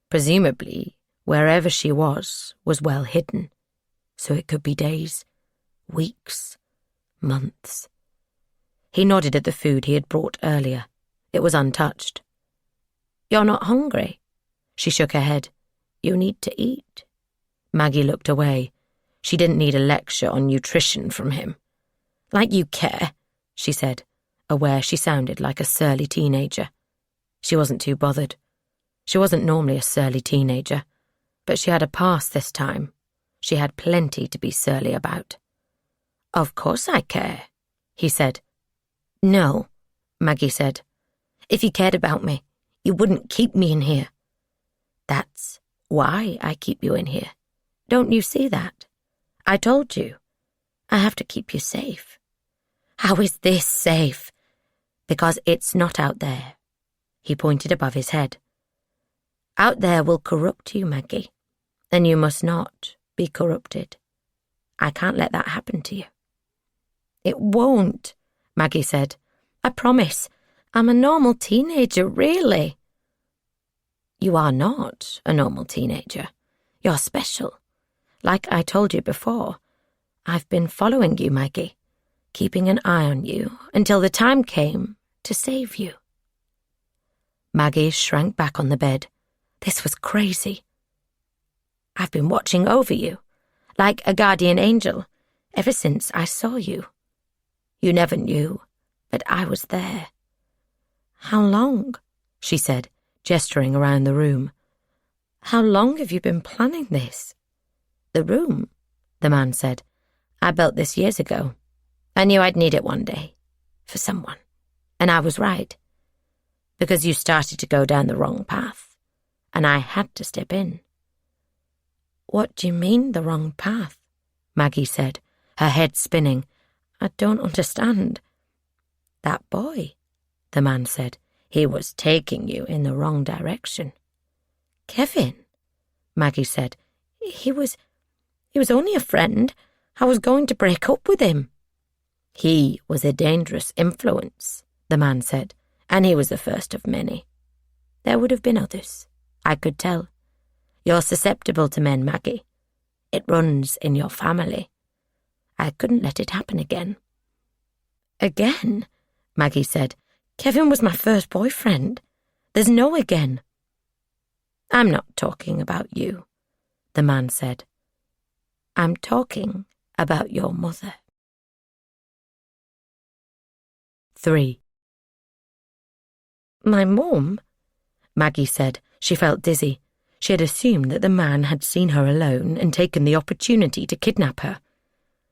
Presumably, wherever she was well hidden, so it could be days, weeks, months. He nodded at the food he had brought earlier. It was untouched. "You're not hungry?" She shook her head. "You need to eat." Maggie looked away. She didn't need a lecture on nutrition from him. "Like you care," she said, aware she sounded like a surly teenager. She wasn't too bothered. She wasn't normally a surly teenager, but she had a past this time. She had plenty to be surly about. "Of course I care," he said. "No," Maggie said. "If you cared about me, you wouldn't keep me in here." "That's why I keep you in here. Don't you see that? I told you. I have to keep you safe." "How is this safe?" "Because it's not out there." He pointed above his head. "Out there will corrupt you, Maggie, and you must not be corrupted. I can't let that happen to you." "It won't," Maggie said. "I promise. I'm a normal teenager, really." "You are not a normal teenager. You're special. Like I told you before, I've been following you, Maggie, keeping an eye on you until the time came to save you." Maggie shrank back on the bed. This was crazy. I've been watching over you, like a guardian angel, ever since I saw you. You never knew, but I was there. How long? She said, gesturing around the room. How long have you been planning this? The room, the man said. I built this years ago. I knew I'd need it one day. For someone. And I was right. Because you started to go down the wrong path. And I had to step in. What do you mean, the wrong path? Maggie said, her head spinning. I don't understand. That boy, the man said. He was taking you in the wrong direction. Kevin, Maggie said. He was only a friend. I was going to break up with him. He was a dangerous influence, the man said, and he was the first of many. There would have been others, I could tell. You're susceptible to men, Maggie. It runs in your family. I couldn't let it happen again. Again? Maggie said. Kevin was my first boyfriend. There's no again. I'm not talking about you, the man said. I'm talking about your mother. 3. My mum? Maggie said. She felt dizzy. She had assumed that the man had seen her alone and taken the opportunity to kidnap her.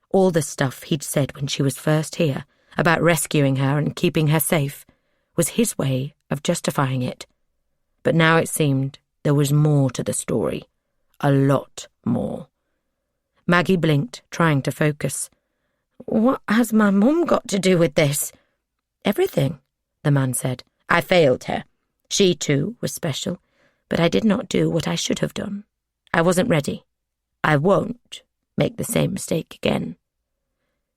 All the stuff he'd said when she was first here, about rescuing her and keeping her safe, was his way of justifying it. But now it seemed there was more to the story. A lot more. Maggie blinked, trying to focus. What has my mum got to do with this? Everything, the man said. I failed her. She, too, was special, but I did not do what I should have done. I wasn't ready. I won't make the same mistake again.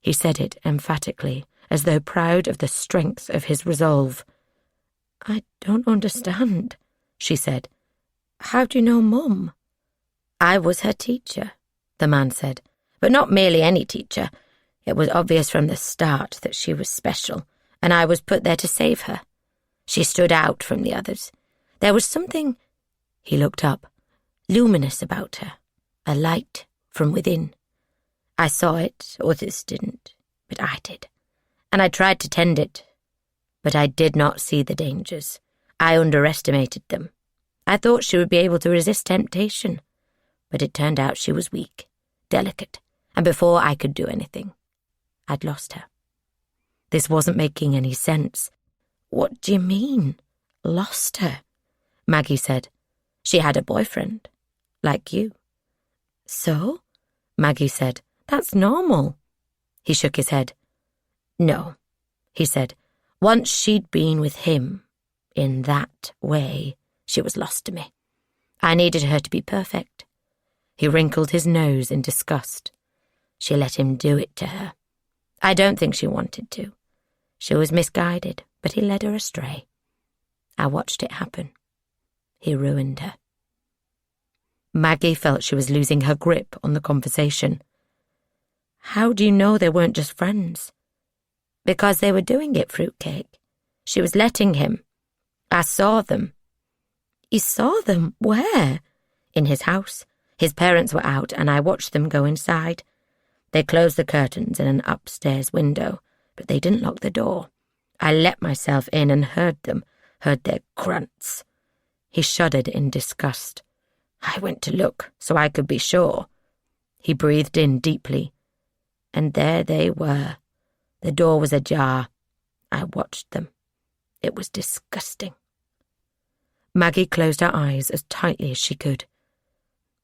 He said it emphatically, as though proud of the strength of his resolve. I don't understand, she said. How do you know Mum? I was her teacher, the man said, but not merely any teacher. It was obvious from the start that she was special, and I was put there to save her. She stood out from the others. There was something, he looked up, luminous about her, a light from within. I saw it, others didn't, but I did. And I tried to tend it, but I did not see the dangers. I underestimated them. I thought she would be able to resist temptation, but it turned out she was weak, delicate, and before I could do anything, I'd lost her. This wasn't making any sense. What do you mean, lost her? Maggie said. She had a boyfriend, like you. So? Maggie said. That's normal. He shook his head. No, he said. Once she'd been with him, in that way, she was lost to me. I needed her to be perfect. He wrinkled his nose in disgust. She let him do it to her. I don't think she wanted to. She was misguided, but he led her astray. I watched it happen. He ruined her. Maggie felt she was losing her grip on the conversation. How do you know they weren't just friends? Because they were doing it, Fruitcake. She was letting him. I saw them. You saw them? Where? In his house. His parents were out, and I watched them go inside. They closed the curtains in an upstairs window, but they didn't lock the door. I let myself in and heard them, heard their grunts. He shuddered in disgust. I went to look so I could be sure. He breathed in deeply. And there they were. The door was ajar. I watched them. It was disgusting. Maggie closed her eyes as tightly as she could.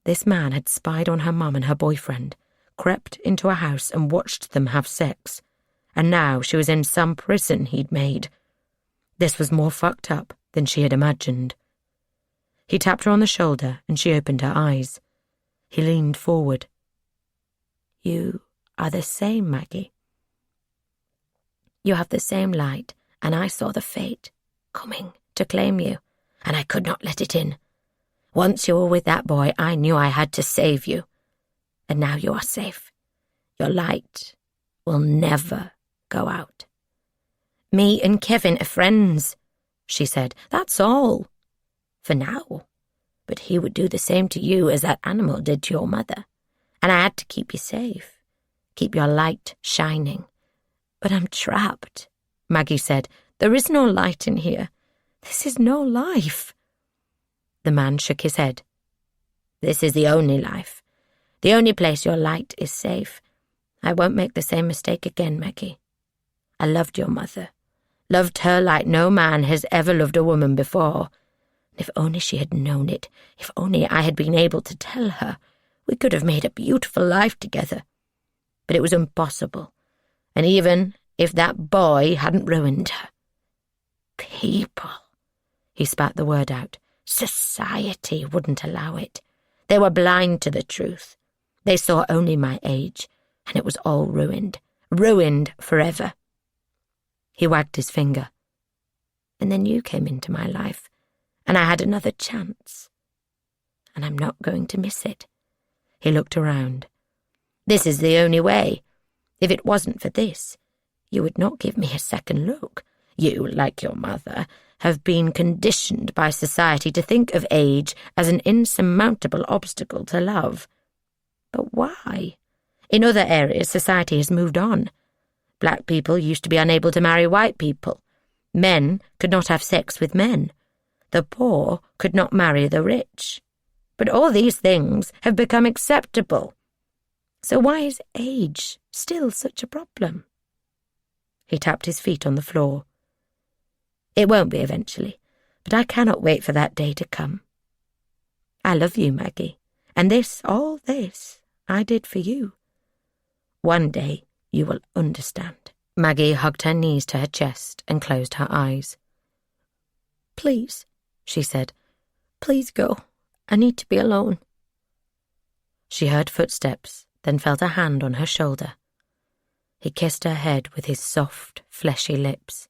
This man had spied on her mum and her boyfriend, crept into a house and watched them have sex, and now she was in some prison he'd made. This was more fucked up than she had imagined. He tapped her on the shoulder and she opened her eyes. He leaned forward. You are the same, Maggie. You have the same light, and I saw the fate coming to claim you, and I could not let it in. Once you were with that boy, I knew I had to save you. And now you are safe. Your light will never go out. Me and Kevin are friends, she said. That's all. For now. But he would do the same to you as that animal did to your mother. And I had to keep you safe. Keep your light shining. But I'm trapped, Maggie said. There is no light in here. This is no life. The man shook his head. This is the only life. The only place your light is safe. I won't make the same mistake again, Maggie. I loved your mother. Loved her like no man has ever loved a woman before. If only she had known it, if only I had been able to tell her, we could have made a beautiful life together. But it was impossible. And even if that boy hadn't ruined her. People, he spat the word out. Society wouldn't allow it. They were blind to the truth. They saw only my age, and it was all ruined. Ruined forever. He wagged his finger. And then you came into my life, and I had another chance. And I'm not going to miss it. He looked around. This is the only way. If it wasn't for this, you would not give me a second look. You, like your mother, have been conditioned by society to think of age as an insurmountable obstacle to love. But why? In other areas, society has moved on. Black people used to be unable to marry white people. Men could not have sex with men. The poor could not marry the rich. But all these things have become acceptable. So why is age still such a problem? He tapped his feet on the floor. It won't be eventually, but I cannot wait for that day to come. I love you, Maggie, and all this, I did for you. One day you will understand. Maggie hugged her knees to her chest and closed her eyes. Please, she said, please go. I need to be alone. She heard footsteps, then felt a hand on her shoulder. He kissed her head with his soft, fleshy lips.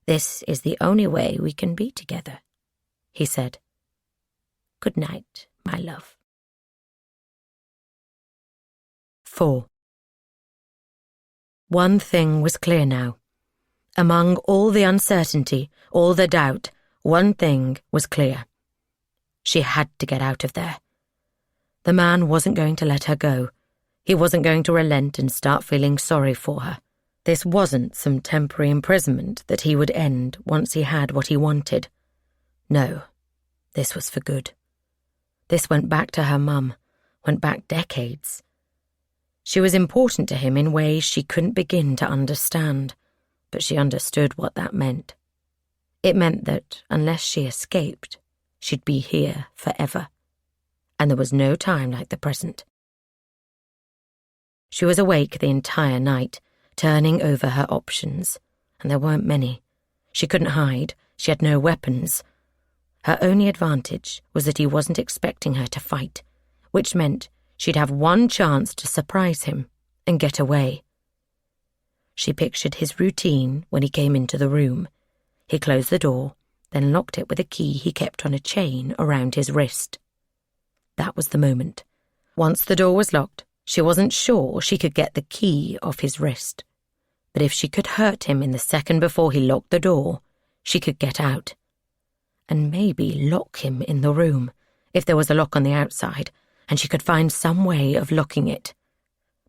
This is the only way we can be together, he said. Good night, my love. 4. One thing was clear now. Among all the uncertainty, all the doubt, one thing was clear. She had to get out of there. The man wasn't going to let her go. He wasn't going to relent and start feeling sorry for her. This wasn't some temporary imprisonment that he would end once he had what he wanted. No, this was for good. This went back to her mum, went back decades. She was important to him in ways she couldn't begin to understand, but she understood what that meant. It meant that, unless she escaped, she'd be here forever. And there was no time like the present. She was awake the entire night, turning over her options, and there weren't many. She couldn't hide, she had no weapons. Her only advantage was that he wasn't expecting her to fight, which meant she'd have one chance to surprise him and get away. She pictured his routine when he came into the room. He closed the door, then locked it with a key he kept on a chain around his wrist. That was the moment. Once the door was locked, she wasn't sure she could get the key off his wrist. But if she could hurt him in the second before he locked the door, she could get out. And maybe lock him in the room, if there was a lock on the outside, and she could find some way of locking it.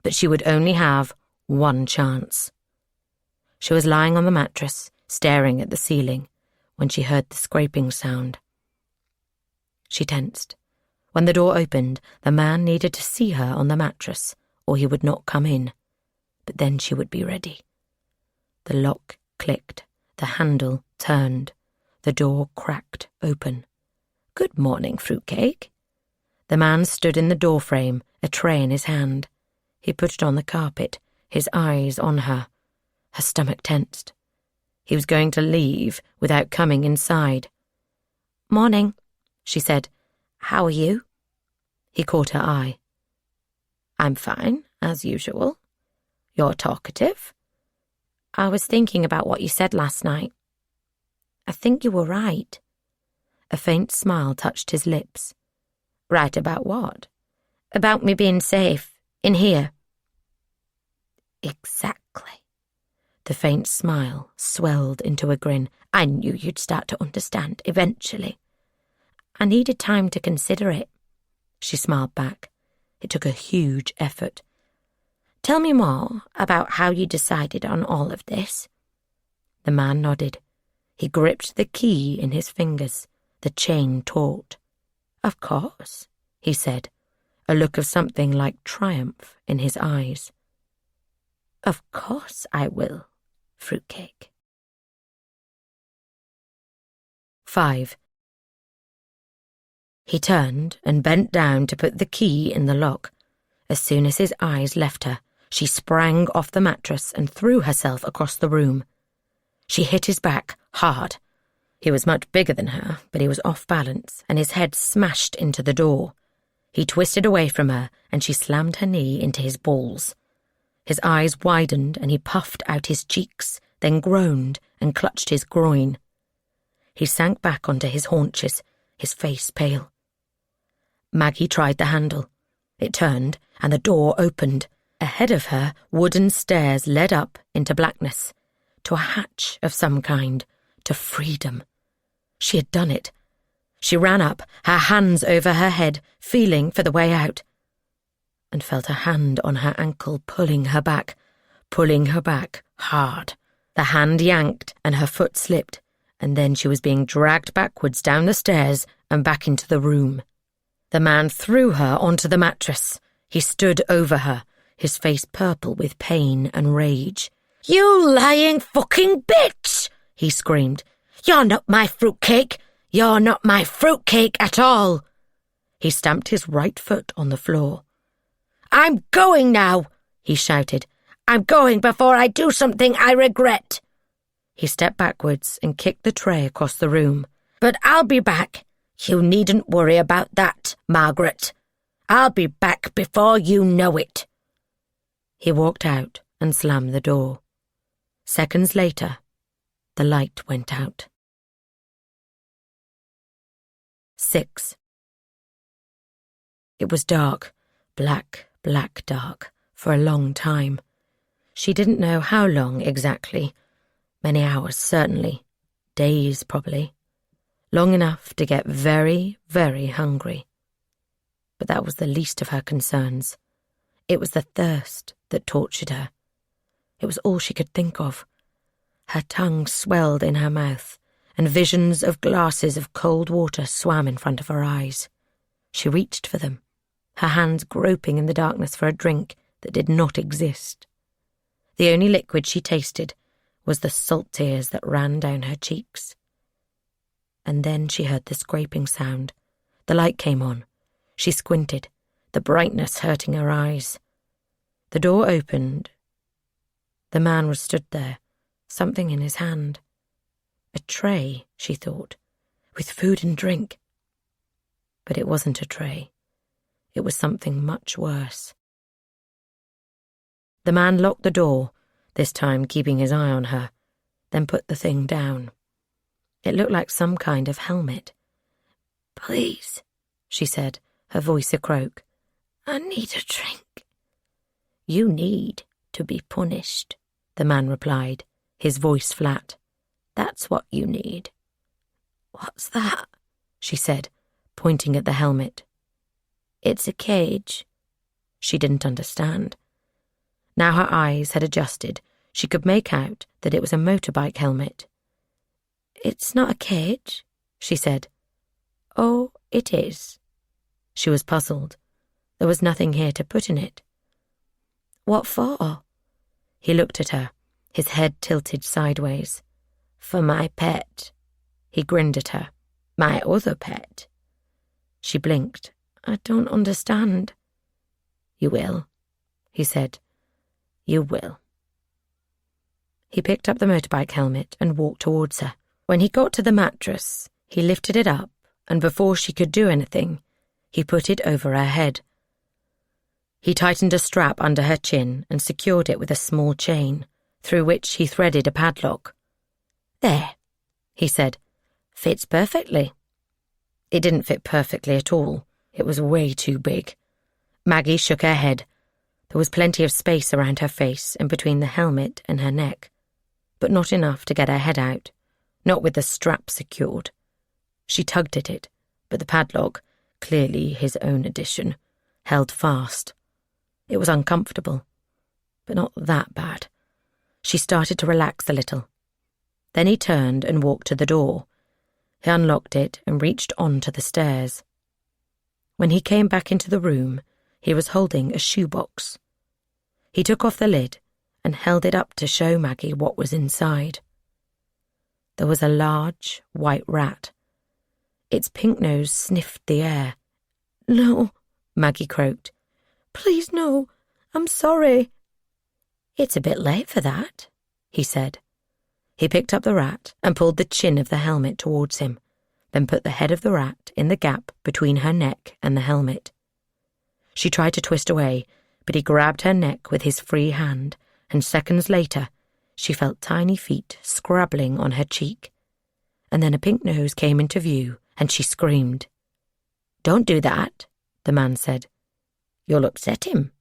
But she would only have one chance. She was lying on the mattress, staring at the ceiling, when she heard the scraping sound. She tensed. When the door opened, the man needed to see her on the mattress, or he would not come in. But then she would be ready. The lock clicked, the handle turned, the door cracked open. Good morning, fruitcake. The man stood in the doorframe, a tray in his hand. He put it on the carpet, his eyes on her. Her stomach tensed. He was going to leave without coming inside. Morning, she said. How are you? He caught her eye. I'm fine, as usual. You're talkative. I was thinking about what you said last night. I think you were right. A faint smile touched his lips. Right about what? About me being safe, in here. Exactly. The faint smile swelled into a grin. "I knew you'd start to understand eventually. I needed time to consider it." She smiled back. It took a huge effort. "Tell me more about how you decided on all of this." The man nodded. He gripped the key in his fingers, the chain taut. "Of course," he said, a look of something like triumph in his eyes. "Of course I will, fruitcake." 5. He turned and bent down to put the key in the lock. As soon as his eyes left her, she sprang off the mattress and threw herself across the room. She hit his back hard. He was much bigger than her, but he was off balance, and his head smashed into the door. He twisted away from her, and she slammed her knee into his balls. His eyes widened, and he puffed out his cheeks, then groaned and clutched his groin. He sank back onto his haunches, his face pale. Maggie tried the handle. It turned, and the door opened. Ahead of her, wooden stairs led up into blackness, to a hatch of some kind, to freedom. She had done it. She ran up, her hands over her head, feeling for the way out, and felt a hand on her ankle pulling her back hard. The hand yanked, and her foot slipped, and then she was being dragged backwards down the stairs and back into the room. The man threw her onto the mattress. He stood over her, his face purple with pain and rage. "You lying fucking bitch!" he screamed. "You're not my fruitcake! You're not my fruitcake at all!" He stamped his right foot on the floor. "I'm going now!" he shouted. "I'm going before I do something I regret!" He stepped backwards and kicked the tray across the room. "But I'll be back. You needn't worry about that, Margaret. I'll be back before you know it." He walked out and slammed the door. Seconds later, the light went out. 6. It was dark, black dark, for a long time. She didn't know how long exactly. Many hours, certainly. Days, probably. Long enough to get very, very hungry. But that was the least of her concerns. It was the thirst that tortured her. It was all she could think of. Her tongue swelled in her mouth, and visions of glasses of cold water swam in front of her eyes. She reached for them, her hands groping in the darkness for a drink that did not exist. The only liquid she tasted was the salt tears that ran down her cheeks. And then she heard the scraping sound. The light came on. She squinted, the brightness hurting her eyes. The door opened. The man was stood there, something in his hand. A tray, she thought, with food and drink. But it wasn't a tray. It was something much worse. The man locked the door, this time keeping his eye on her, then put the thing down. It looked like some kind of helmet. "Please," she said, her voice a croak. "I need a drink." "You need to be punished," the man replied, his voice flat. "That's what you need." "What's that?" she said, pointing at the helmet. "It's a cage." She didn't understand. Now her eyes had adjusted. She could make out that it was a motorbike helmet. "It's not a cage," she said. "Oh, it is." She was puzzled. There was nothing here to put in it. "What for?" He looked at her, his head tilted sideways. "For my pet." He grinned at her. "My other pet." She blinked. "I don't understand." "You will," he said. "You will." He picked up the motorbike helmet and walked towards her. When he got to the mattress, he lifted it up, and before she could do anything, he put it over her head. He tightened a strap under her chin and secured it with a small chain, through which he threaded a padlock. "There," he said. "Fits perfectly." It didn't fit perfectly at all. It was way too big. Maggie shook her head. There was plenty of space around her face and between the helmet and her neck. but not enough to get her head out, not with the strap secured. She tugged at it, but the padlock, clearly his own addition, held fast. It was uncomfortable, but not that bad. She started to relax a little. Then he turned and walked to the door. He unlocked it and reached on to the stairs. When he came back into the room, he was holding a shoebox. He took off the lid and held it up to show Maggie what was inside. There was a large, white rat. Its pink nose sniffed the air. "No," Maggie croaked. "Please no, I'm sorry." "It's a bit late for that," he said. He picked up the rat and pulled the chin of the helmet towards him, then put the head of the rat in the gap between her neck and the helmet. She tried to twist away, but he grabbed her neck with his free hand, and seconds later, she felt tiny feet scrabbling on her cheek. And then a pink nose came into view, and she screamed. "Don't do that," the man said. "You'll upset him."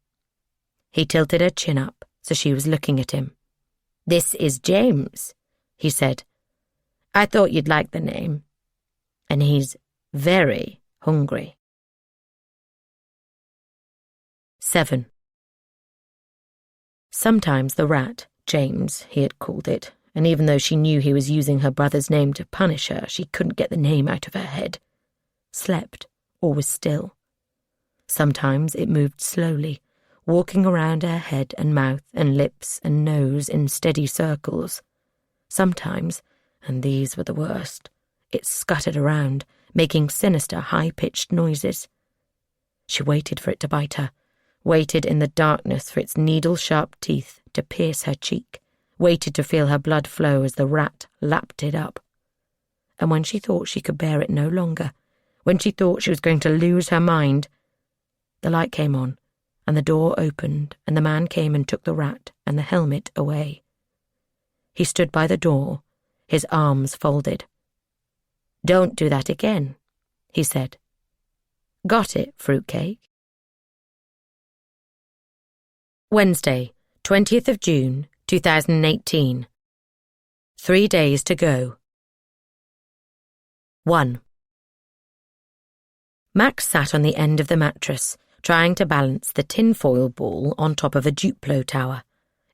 He tilted her chin up so she was looking at him. "This is James," he said. "I thought you'd like the name. And he's very hungry." 7. Sometimes the rat, James, he had called it, and even though she knew he was using her brother's name to punish her, she couldn't get the name out of her head, slept or was still. Sometimes it moved slowly, walking around her head and mouth and lips and nose in steady circles. Sometimes, and these were the worst, it scuttered around, making sinister, high-pitched noises. She waited for it to bite her, waited in the darkness for its needle-sharp teeth to pierce her cheek, waited to feel her blood flow as the rat lapped it up. And when she thought she could bear it no longer, when she thought she was going to lose her mind, the light came on, and the door opened, and the man came and took the rat and the helmet away. He stood by the door, his arms folded. "Don't do that again," he said. "Got it, fruitcake?" Wednesday, 20th of June, 2018. 3 days to go. 1. Max sat on the end of the mattress, trying to balance the tinfoil ball on top of a Duplo tower.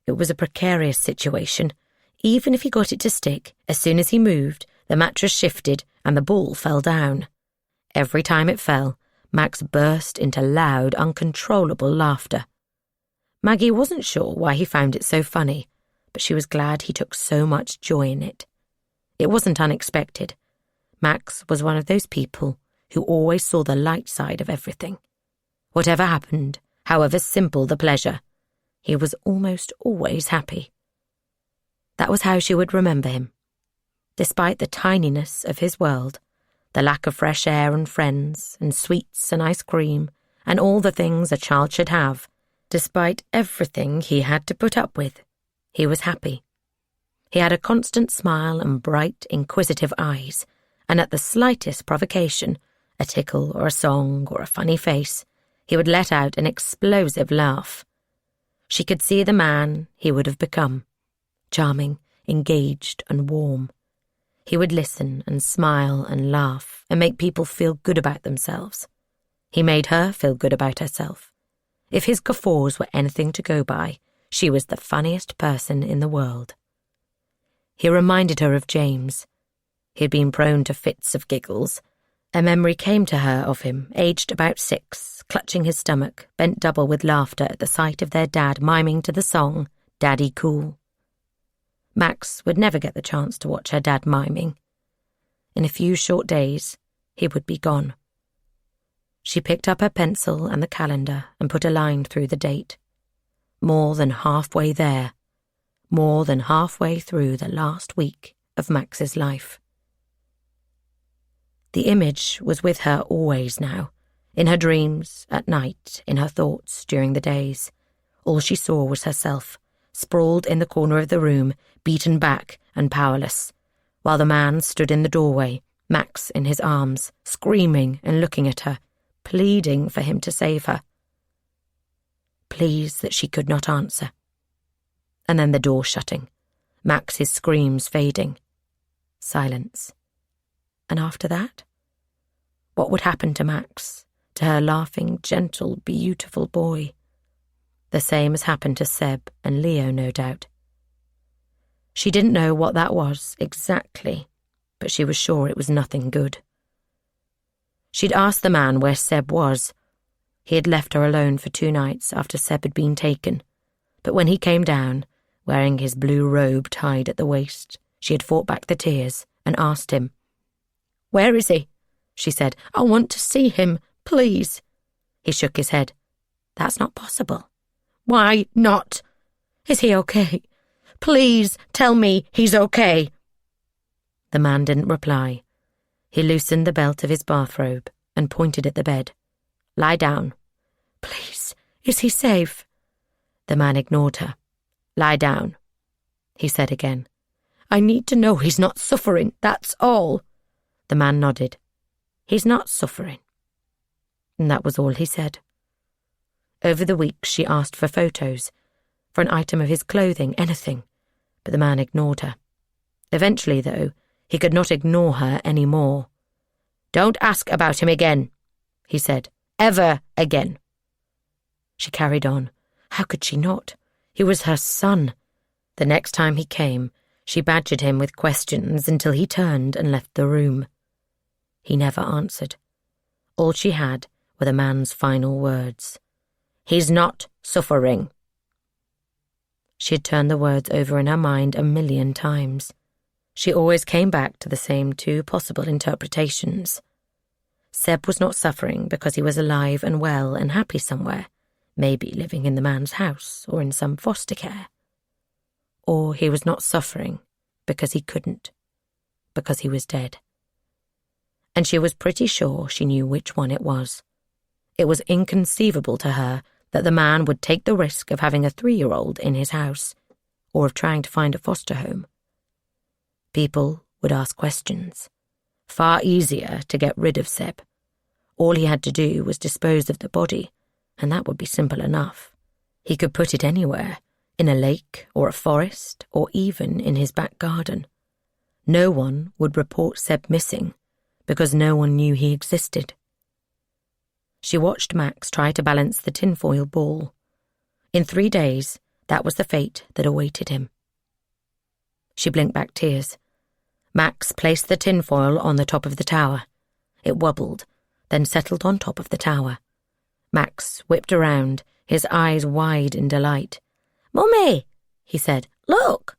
It was a precarious situation. Even if he got it to stick, as soon as he moved, the mattress shifted and the ball fell down. Every time it fell, Max burst into loud, uncontrollable laughter. Maggie wasn't sure why he found it so funny, but she was glad he took so much joy in it. It wasn't unexpected. Max was one of those people who always saw the light side of everything. Whatever happened, however simple the pleasure, he was almost always happy. That was how she would remember him. Despite the tininess of his world, the lack of fresh air and friends and sweets and ice cream and all the things a child should have, despite everything he had to put up with, he was happy. He had a constant smile and bright, inquisitive eyes, and at the slightest provocation, a tickle or a song or a funny face, he would let out an explosive laugh. She could see the man he would have become, charming, engaged and warm. He would listen and smile and laugh and make people feel good about themselves. He made her feel good about herself. If his guffaws were anything to go by, she was the funniest person in the world. He reminded her of James. He had been prone to fits of giggles. A memory came to her of him, aged about 6, clutching his stomach, bent double with laughter at the sight of their dad miming to the song, Daddy Cool. Max would never get the chance to watch her dad miming. In a few short days, he would be gone. She picked up her pencil and the calendar and put a line through the date. More than halfway there. More than halfway through the last week of Max's life. The image was with her always now, in her dreams, at night, in her thoughts during the days. All she saw was herself, sprawled in the corner of the room, beaten back and powerless, while the man stood in the doorway, Max in his arms, screaming and looking at her, pleading for him to save her. Pleas that she could not answer. And then the door shutting, Max's screams fading. Silence. And after that? What would happen to Max, to her laughing, gentle, beautiful boy? The same as happened to Seb and Leo, no doubt. She didn't know what that was exactly, but she was sure it was nothing good. She'd asked the man where Seb was. He had left her alone for 2 nights after Seb had been taken, but when he came down, wearing his blue robe tied at the waist, she had fought back the tears and asked him. "Where is he?" she said. "I want to see him, please." He shook his head. "That's not possible." "Why not? Is he okay? Please tell me he's okay." The man didn't reply. He loosened the belt of his bathrobe and pointed at the bed. "Lie down." "Please, is he safe?" The man ignored her. "Lie down," he said again. "I need to know he's not suffering, that's all." The man nodded. "He's not suffering." And that was all he said. Over the weeks she asked for photos, for an item of his clothing, anything, but the man ignored her. Eventually, though, he could not ignore her any more. "Don't ask about him again," he said. "Ever again." She carried on. How could she not? He was her son. The next time he came, she badgered him with questions until he turned and left the room. He never answered. All she had were the man's final words. "He's not suffering." She had turned the words over in her mind 1,000,000 times. She always came back to the same 2 possible interpretations. Seb was not suffering because he was alive and well and happy somewhere, maybe living in the man's house or in some foster care. Or he was not suffering because he couldn't, because he was dead. And she was pretty sure she knew which one it was. It was inconceivable to her that the man would take the risk of having a 3-year-old in his house, or of trying to find a foster home. People would ask questions. Far easier to get rid of Seb. All he had to do was dispose of the body, and that would be simple enough. He could put it anywhere, in a lake or a forest, or even in his back garden. No one would report Seb missing, because no one knew he existed. She watched Max try to balance the tinfoil ball. In 3 days, that was the fate that awaited him. She blinked back tears. Max placed the tinfoil on the top of the tower. It wobbled, then settled on top of the tower. Max whipped around, his eyes wide in delight. "Mummy," he said, "look."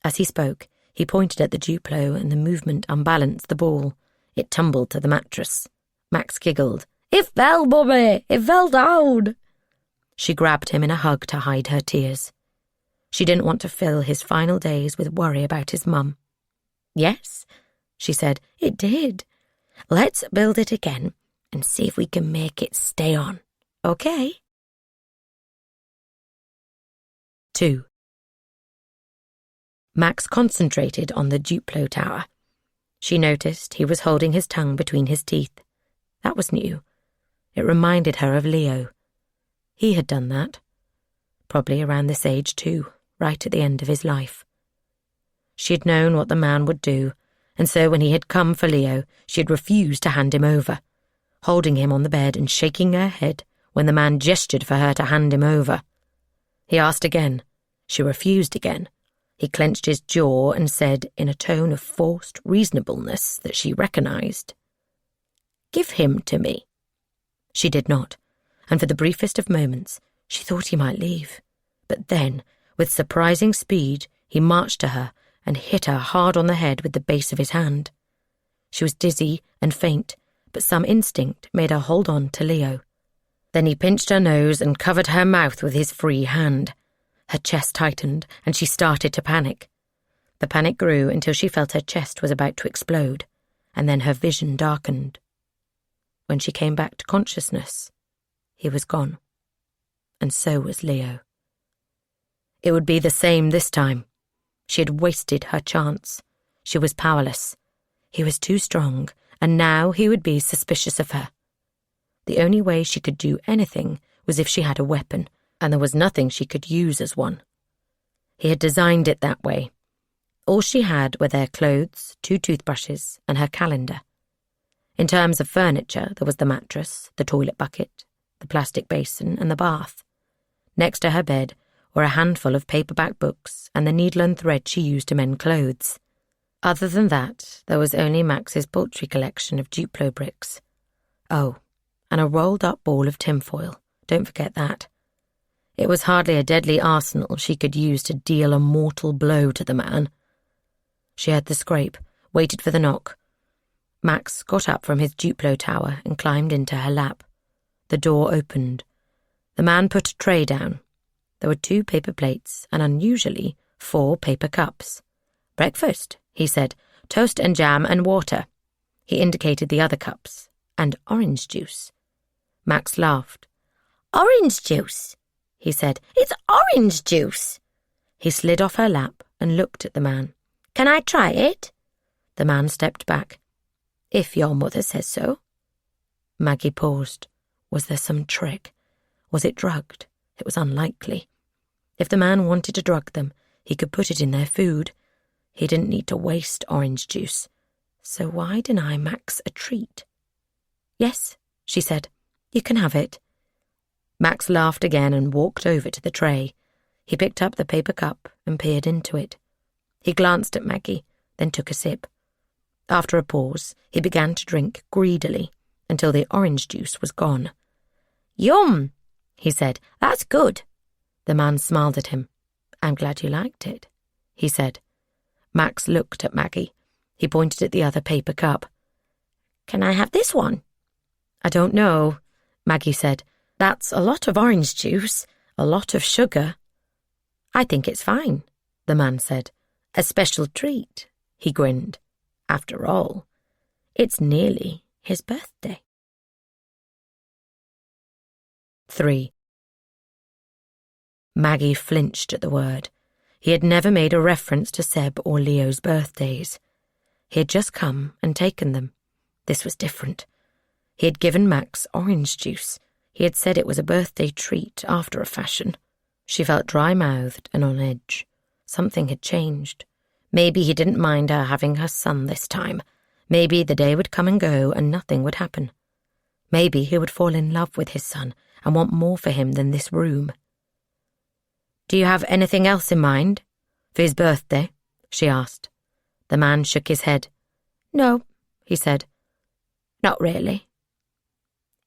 As he spoke, he pointed at the Duplo and the movement unbalanced the ball. It tumbled to the mattress. Max giggled. "It fell, Mummy! It fell down!" She grabbed him in a hug to hide her tears. She didn't want to fill his final days with worry about his mum. "Yes," she said, "it did. Let's build it again and see if we can make it stay on, okay?" 2. Max concentrated on the Duplo tower. She noticed he was holding his tongue between his teeth. That was new. It reminded her of Leo. He had done that. Probably around this age too, right at the end of his life. She had known what the man would do, and so when he had come for Leo, she had refused to hand him over, holding him on the bed and shaking her head when the man gestured for her to hand him over. He asked again. She refused again. He clenched his jaw and said in a tone of forced reasonableness that she recognized, "Give him to me." She did not, and for the briefest of moments, she thought he might leave. But then, with surprising speed, he marched to her and hit her hard on the head with the base of his hand. She was dizzy and faint, but some instinct made her hold on to Leo. Then he pinched her nose and covered her mouth with his free hand. Her chest tightened, and she started to panic. The panic grew until she felt her chest was about to explode, and then her vision darkened. When she came back to consciousness, he was gone. And so was Leo. It would be the same this time. She had wasted her chance. She was powerless. He was too strong, and now he would be suspicious of her. The only way she could do anything was if she had a weapon, and there was nothing she could use as one. He had designed it that way. All she had were their clothes, 2 toothbrushes, and her calendar. In terms of furniture, there was the mattress, the toilet bucket, the plastic basin, and the bath. Next to her bed were a handful of paperback books and the needle and thread she used to mend clothes. Other than that, there was only Max's poultry collection of Duplo bricks. Oh, and a rolled-up ball of tinfoil. Don't forget that. It was hardly a deadly arsenal she could use to deal a mortal blow to the man. She heard the scrape, waited for the knock. Max got up from his Duplo tower and climbed into her lap. The door opened. The man put a tray down. There were 2 paper plates and, unusually, 4 paper cups. "Breakfast," he said. "Toast and jam and water." He indicated the other cups. "And orange juice." Max laughed. "Orange juice," he said. "It's orange juice." He slid off her lap and looked at the man. "Can I try it?" The man stepped back. "If your mother says so." Maggie paused. Was there some trick? Was it drugged? It was unlikely. If the man wanted to drug them, he could put it in their food. He didn't need to waste orange juice. So why deny Max a treat? "Yes," she said. "You can have it." Max laughed again and walked over to the tray. He picked up the paper cup and peered into it. He glanced at Maggie, then took a sip. After a pause, he began to drink greedily until the orange juice was gone. "Yum," he said. "That's good." The man smiled at him. "I'm glad you liked it," he said. Max looked at Maggie. He pointed at the other paper cup. "Can I have this one?" "I don't know," Maggie said. "That's a lot of orange juice, a lot of sugar." "I think it's fine," the man said. "A special treat," he grinned. "After all, it's nearly his birthday." 3. Maggie flinched at the word. He had never made a reference to Seb or Leo's birthdays. He had just come and taken them. This was different. He had given Max orange juice. He had said it was a birthday treat after a fashion. She felt dry-mouthed and on edge. Something had changed. Maybe he didn't mind her having her son this time. Maybe the day would come and go and nothing would happen. Maybe he would fall in love with his son and want more for him than this room. "Do you have anything else in mind for his birthday?" she asked. The man shook his head. "No," he said. "Not really."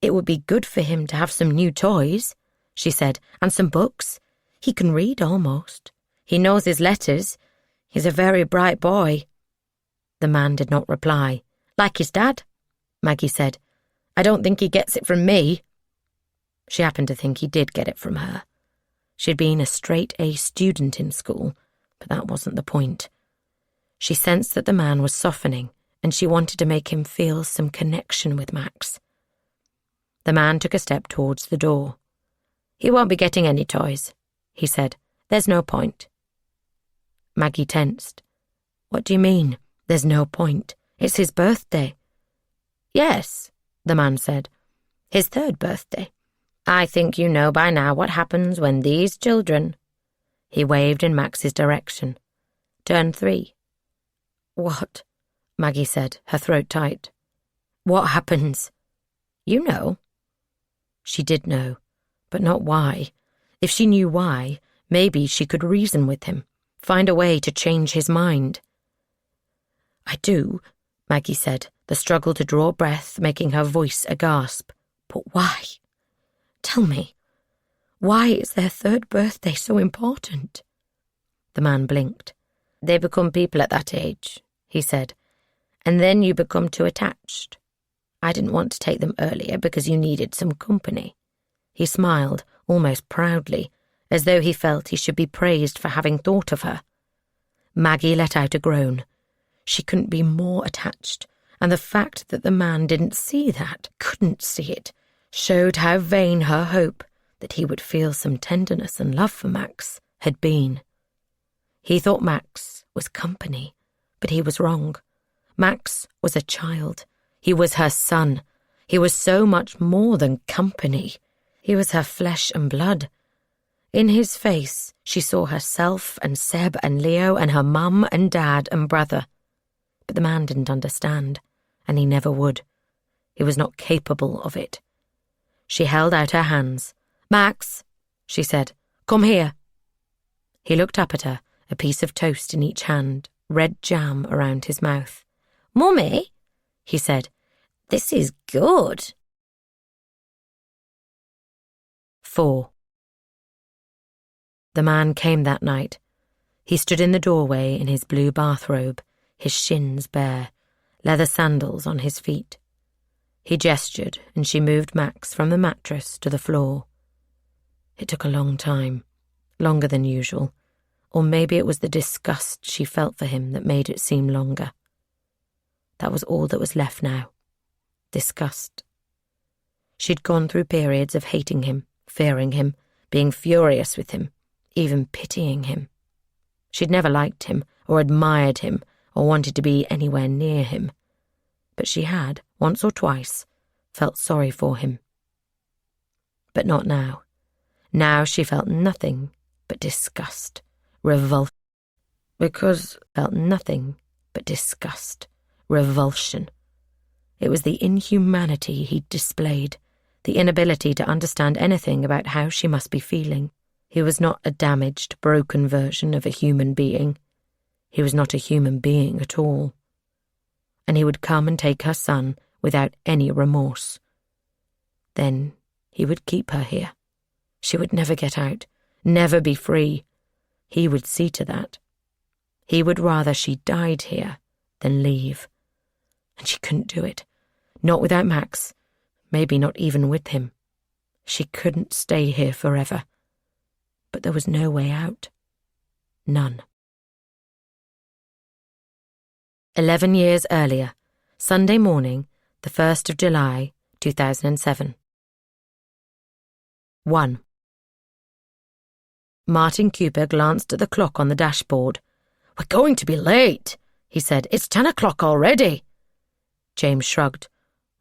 "It would be good for him to have some new toys," she said, "and some books. He can read almost. He knows his letters. He's a very bright boy." The man did not reply. "Like his dad," Maggie said. "I don't think he gets it from me." She happened to think he did get it from her. She'd been a straight-A student in school, but that wasn't the point. She sensed that the man was softening, and she wanted to make him feel some connection with Max. The man took a step towards the door. "He won't be getting any toys," he said. "There's no point." Maggie tensed. "What do you mean, there's no point? It's his birthday." "Yes," the man said. "His 3rd birthday. I think you know by now what happens when these children," he waved in Max's direction, "turn 3. "What?" Maggie said, her throat tight. "What happens?" "You know." She did know, but not why. If she knew why, maybe she could reason with him, find a way to change his mind. "I do," Maggie said, the struggle to draw breath making her voice a gasp. "But why? Tell me, why is their 3rd birthday so important?" The man blinked. "They become people at that age," he said, "and then you become too attached. I didn't want to take them earlier because you needed some company." He smiled, almost proudly, as though he felt he should be praised for having thought of her. Maggie let out a groan. She couldn't be more attached, and the fact that the man didn't see that, couldn't see it, showed how vain her hope that he would feel some tenderness and love for Max had been. He thought Max was company, but he was wrong. Max was a child. He was her son. He was so much more than company. He was her flesh and blood. In his face, she saw herself and Seb and Leo and her mum and dad and brother. But the man didn't understand, and he never would. He was not capable of it. She held out her hands. "Max," she said, "come here." He looked up at her, a piece of toast in each hand, red jam around his mouth. "Mummy," he said, "this is good." 4. The man came that night. He stood in the doorway in his blue bathrobe, his shins bare, leather sandals on his feet. He gestured, and she moved Max from the mattress to the floor. It took a long time, longer than usual, or maybe it was the disgust she felt for him that made it seem longer. That was all that was left now. Disgust. She'd gone through periods of hating him, fearing him, being furious with him, even pitying him. She'd never liked him, or admired him, or wanted to be anywhere near him. But she had, once or twice, felt sorry for him. But not now. Now she felt nothing but disgust, revulsion. Felt nothing but disgust, revulsion. It was the inhumanity he'd displayed, the inability to understand anything about how she must be feeling. He was not a damaged, broken version of a human being. He was not a human being at all. And he would come and take her son without any remorse. Then he would keep her here. She would never get out, never be free. He would see to that. He would rather she died here than leave. And she couldn't do it. Not without Max. Maybe not even with him. She couldn't stay here forever. But there was no way out. None. 11 years earlier, Sunday morning, the 1st of July, 2007. 1. Martin Cooper glanced at the clock on the dashboard. "We're going to be late," he said. "It's 10 o'clock already." James shrugged.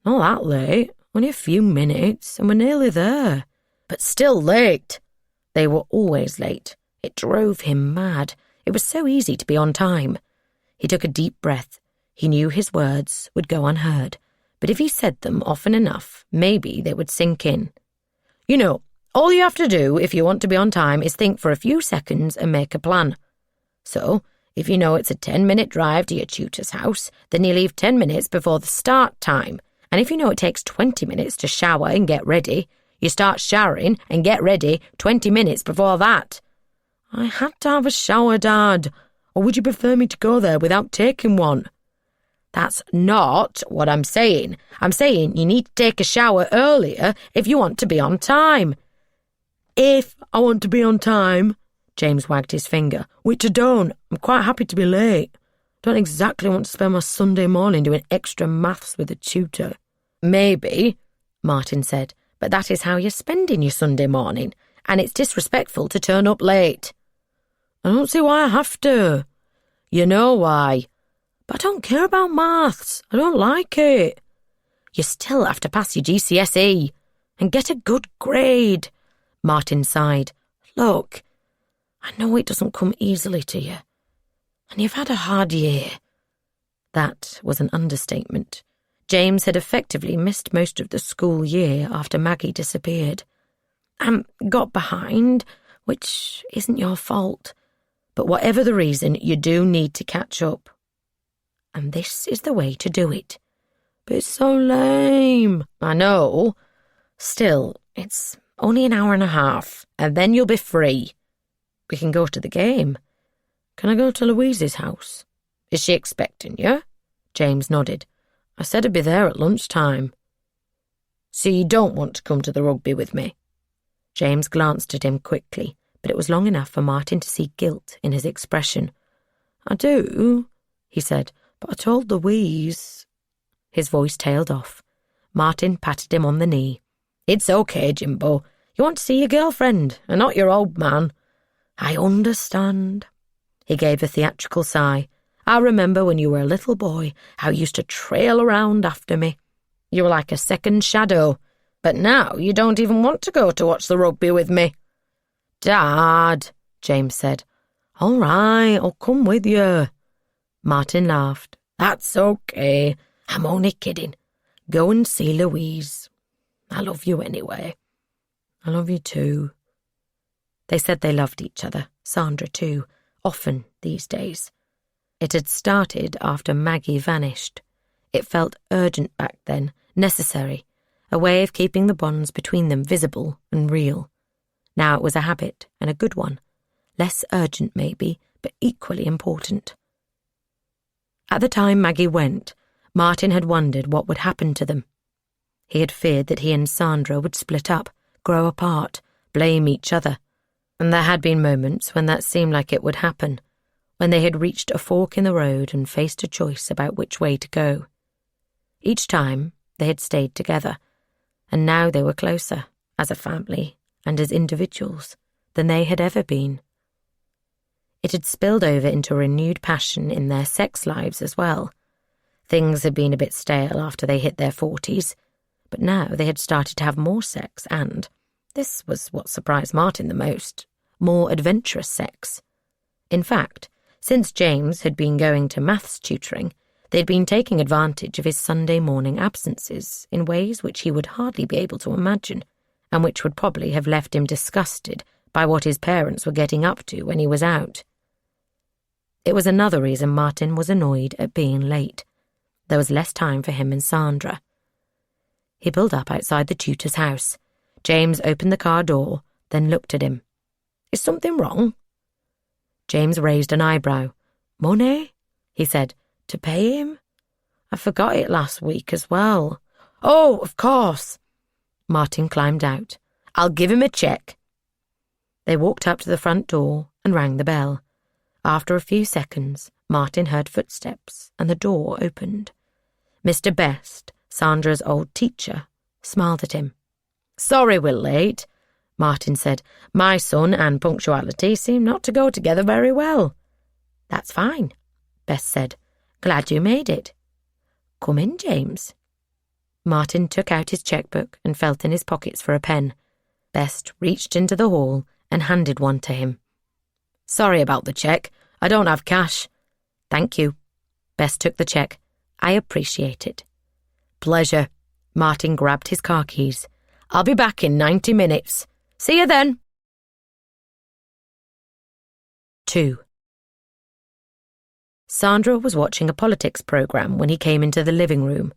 "Not that late, only a few minutes, and we're nearly there. But still late." They were always late. It drove him mad. It was so easy to be on time. He took a deep breath. He knew his words would go unheard, but if he said them often enough, maybe they would sink in. "You know, all you have to do if you want to be on time is think for a few seconds and make a plan. So, if you know it's a 10-minute drive to your tutor's house, then you leave 10 minutes before the start time. And if you know it takes 20 minutes to shower and get ready, you start showering and get ready 20 minutes before that." "I had to have a shower, Dad. Or would you prefer me to go there without taking one?" "That's not what I'm saying. I'm saying you need to take a shower earlier if you want to be on time." "If I want to be on time," James wagged his finger, "which I don't. I'm quite happy to be late. Don't exactly want to spend my Sunday morning doing extra maths with a tutor." "Maybe," Martin said, "but that is how you're spending your Sunday morning, and it's disrespectful to turn up late." "I don't see why I have to." "You know why." "But I don't care about maths. I don't like it." "You still have to pass your GCSE and get a good grade." Martin sighed. "Look, I know it doesn't come easily to you, and you've had a hard year." That was an understatement. James had effectively missed most of the school year after Maggie disappeared. "Got behind, which isn't your fault. But whatever the reason, you do need to catch up. And this is the way to do it." "But it's so lame." "I know. Still, it's only an hour and a half, and then you'll be free. We can go to the game." "Can I go to Louise's house?" "Is she expecting you?" James nodded. "I said I'd be there at lunchtime." "So you don't want to come to the rugby with me?" James glanced at him quickly, but it was long enough for Martin to see guilt in his expression. "I do," he said, "but I told Louise." His voice tailed off. Martin patted him on the knee. "It's okay, Jimbo. You want to see your girlfriend, and not your old man." "I understand." He gave a theatrical sigh. "I remember when you were a little boy, how you used to trail around after me. You were like a second shadow. But now you don't even want to go to watch the rugby with me." Dad, James said. All right, I'll come with you. Martin laughed. That's okay. I'm only kidding. Go and see Louise. I love you anyway. I love you too. They said they loved each other, Sandra too, often these days. It had started after Maggie vanished. It felt urgent back then, necessary, a way of keeping the bonds between them visible and real. Now it was a habit, and a good one. Less urgent maybe, but equally important. At the time Maggie went, Martin had wondered what would happen to them. He had feared that he and Sandra would split up, grow apart, blame each other. And there had been moments when that seemed like it would happen, when they had reached a fork in the road and faced a choice about which way to go. Each time they had stayed together, and now they were closer, as a family and as individuals, than they had ever been. It had spilled over into renewed passion in their sex lives as well. Things had been a bit stale after they hit their 40s, but now they had started to have more sex and, this was what surprised Martin the most, more adventurous sex. In fact, since James had been going to maths tutoring, they'd been taking advantage of his Sunday morning absences in ways which he would hardly be able to imagine, and which would probably have left him disgusted by what his parents were getting up to when he was out. It was another reason Martin was annoyed at being late. There was less time for him and Sandra. He pulled up outside the tutor's house. James opened the car door, then looked at him. Is something wrong? James raised an eyebrow. Money? He said. To pay him? I forgot it last week as well. Oh, of course. Martin climbed out. I'll give him a cheque. They walked up to the front door and rang the bell. After a few seconds, Martin heard footsteps and the door opened. Mr. Best, Sandra's old teacher, smiled at him. Sorry we're late, Martin said. My son and punctuality seem not to go together very well. That's fine, Best said. Glad you made it. Come in, James. Martin took out his checkbook and felt in his pockets for a pen. Best reached into the hall and handed one to him. Sorry about the cheque. I don't have cash. Thank you. Best took the cheque. I appreciate it. Pleasure. Martin grabbed his car keys. I'll be back in 90 minutes. See you then. 2. Sandra was watching a politics programme when he came into the living room.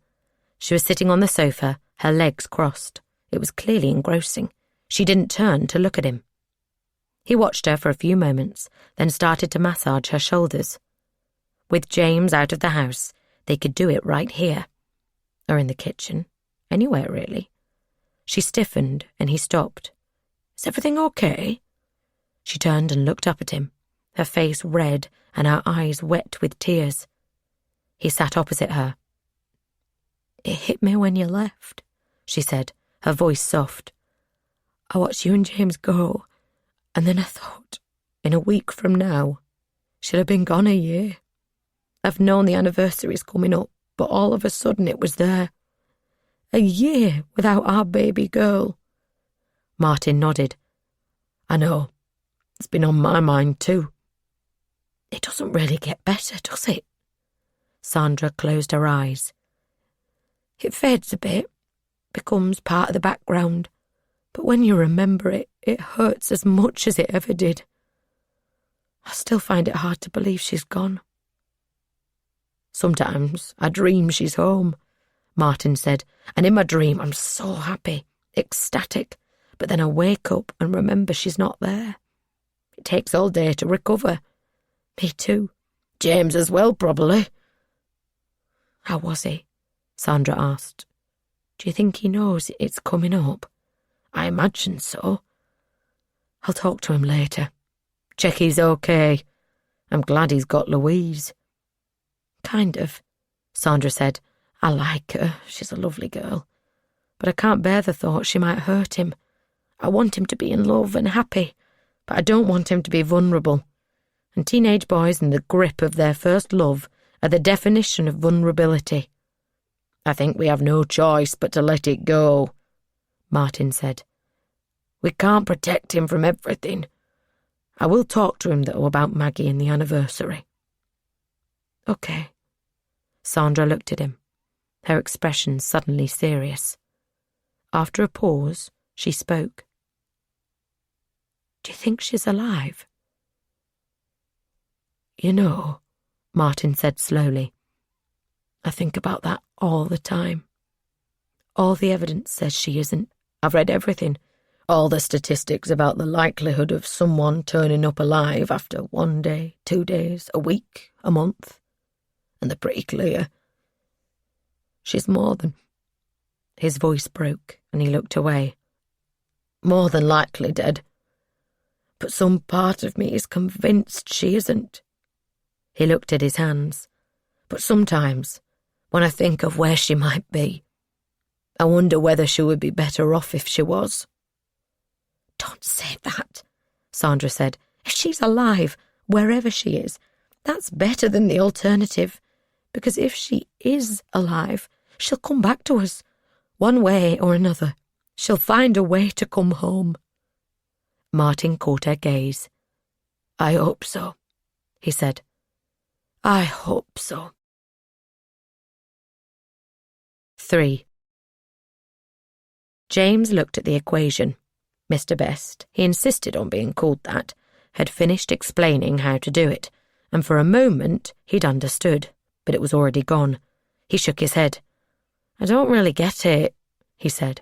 She was sitting on the sofa, her legs crossed. It was clearly engrossing. She didn't turn to look at him. He watched her for a few moments, then started to massage her shoulders. With James out of the house, they could do it right here. Or in the kitchen. Anywhere, really. She stiffened, and he stopped. Is everything okay? She turned and looked up at him, her face red and her eyes wet with tears. He sat opposite her. It hit me when you left, she said, her voice soft. I watched you and James go, and then I thought, in a week from now, she'll have been gone a year. I've known the anniversary's coming up, but all of a sudden it was there. A year without our baby girl. Martin nodded. I know. It's been on my mind too. It doesn't really get better, does it? Sandra closed her eyes. It fades a bit, becomes part of the background, but when you remember it, it hurts as much as it ever did. I still find it hard to believe she's gone. Sometimes I dream she's home, Martin said, and in my dream I'm so happy, ecstatic, but then I wake up and remember she's not there. It takes all day to recover. Me too. James as well, probably. How was he? Sandra asked. Do you think he knows it's coming up? I imagine so. I'll talk to him later. Check he's okay. I'm glad he's got Louise. Kind of, Sandra said. I like her. She's a lovely girl. But I can't bear the thought she might hurt him. I want him to be in love and happy, but I don't want him to be vulnerable. And teenage boys in the grip of their first love are the definition of vulnerability. I think we have no choice but to let it go, Martin said. We can't protect him from everything, I will talk to him, though, about Maggie and the anniversary." "Okay." Sandra looked at him, her expression suddenly serious. After a pause, she spoke. "Do you think she's alive?" "You know," Martin said slowly, "I think about that all the time. All the evidence says she isn't. I've read everything. All the statistics about the likelihood of someone turning up alive after 1 day, 2 days, a week, a month. And they're pretty clear. She's more than..." His voice broke and he looked away. "More than likely dead. But some part of me is convinced she isn't." He looked at his hands. "But sometimes, when I think of where she might be, I wonder whether she would be better off if she was." "Don't say that," Sandra said. "If she's alive, wherever she is, that's better than the alternative. Because if she is alive, she'll come back to us, one way or another. She'll find a way to come home." Martin caught her gaze. "I hope so," he said. "I hope so." 3. James looked at the equation. Mr. Best, he insisted on being called that, had finished explaining how to do it, and for a moment he'd understood, but it was already gone. He shook his head. "I don't really get it," he said.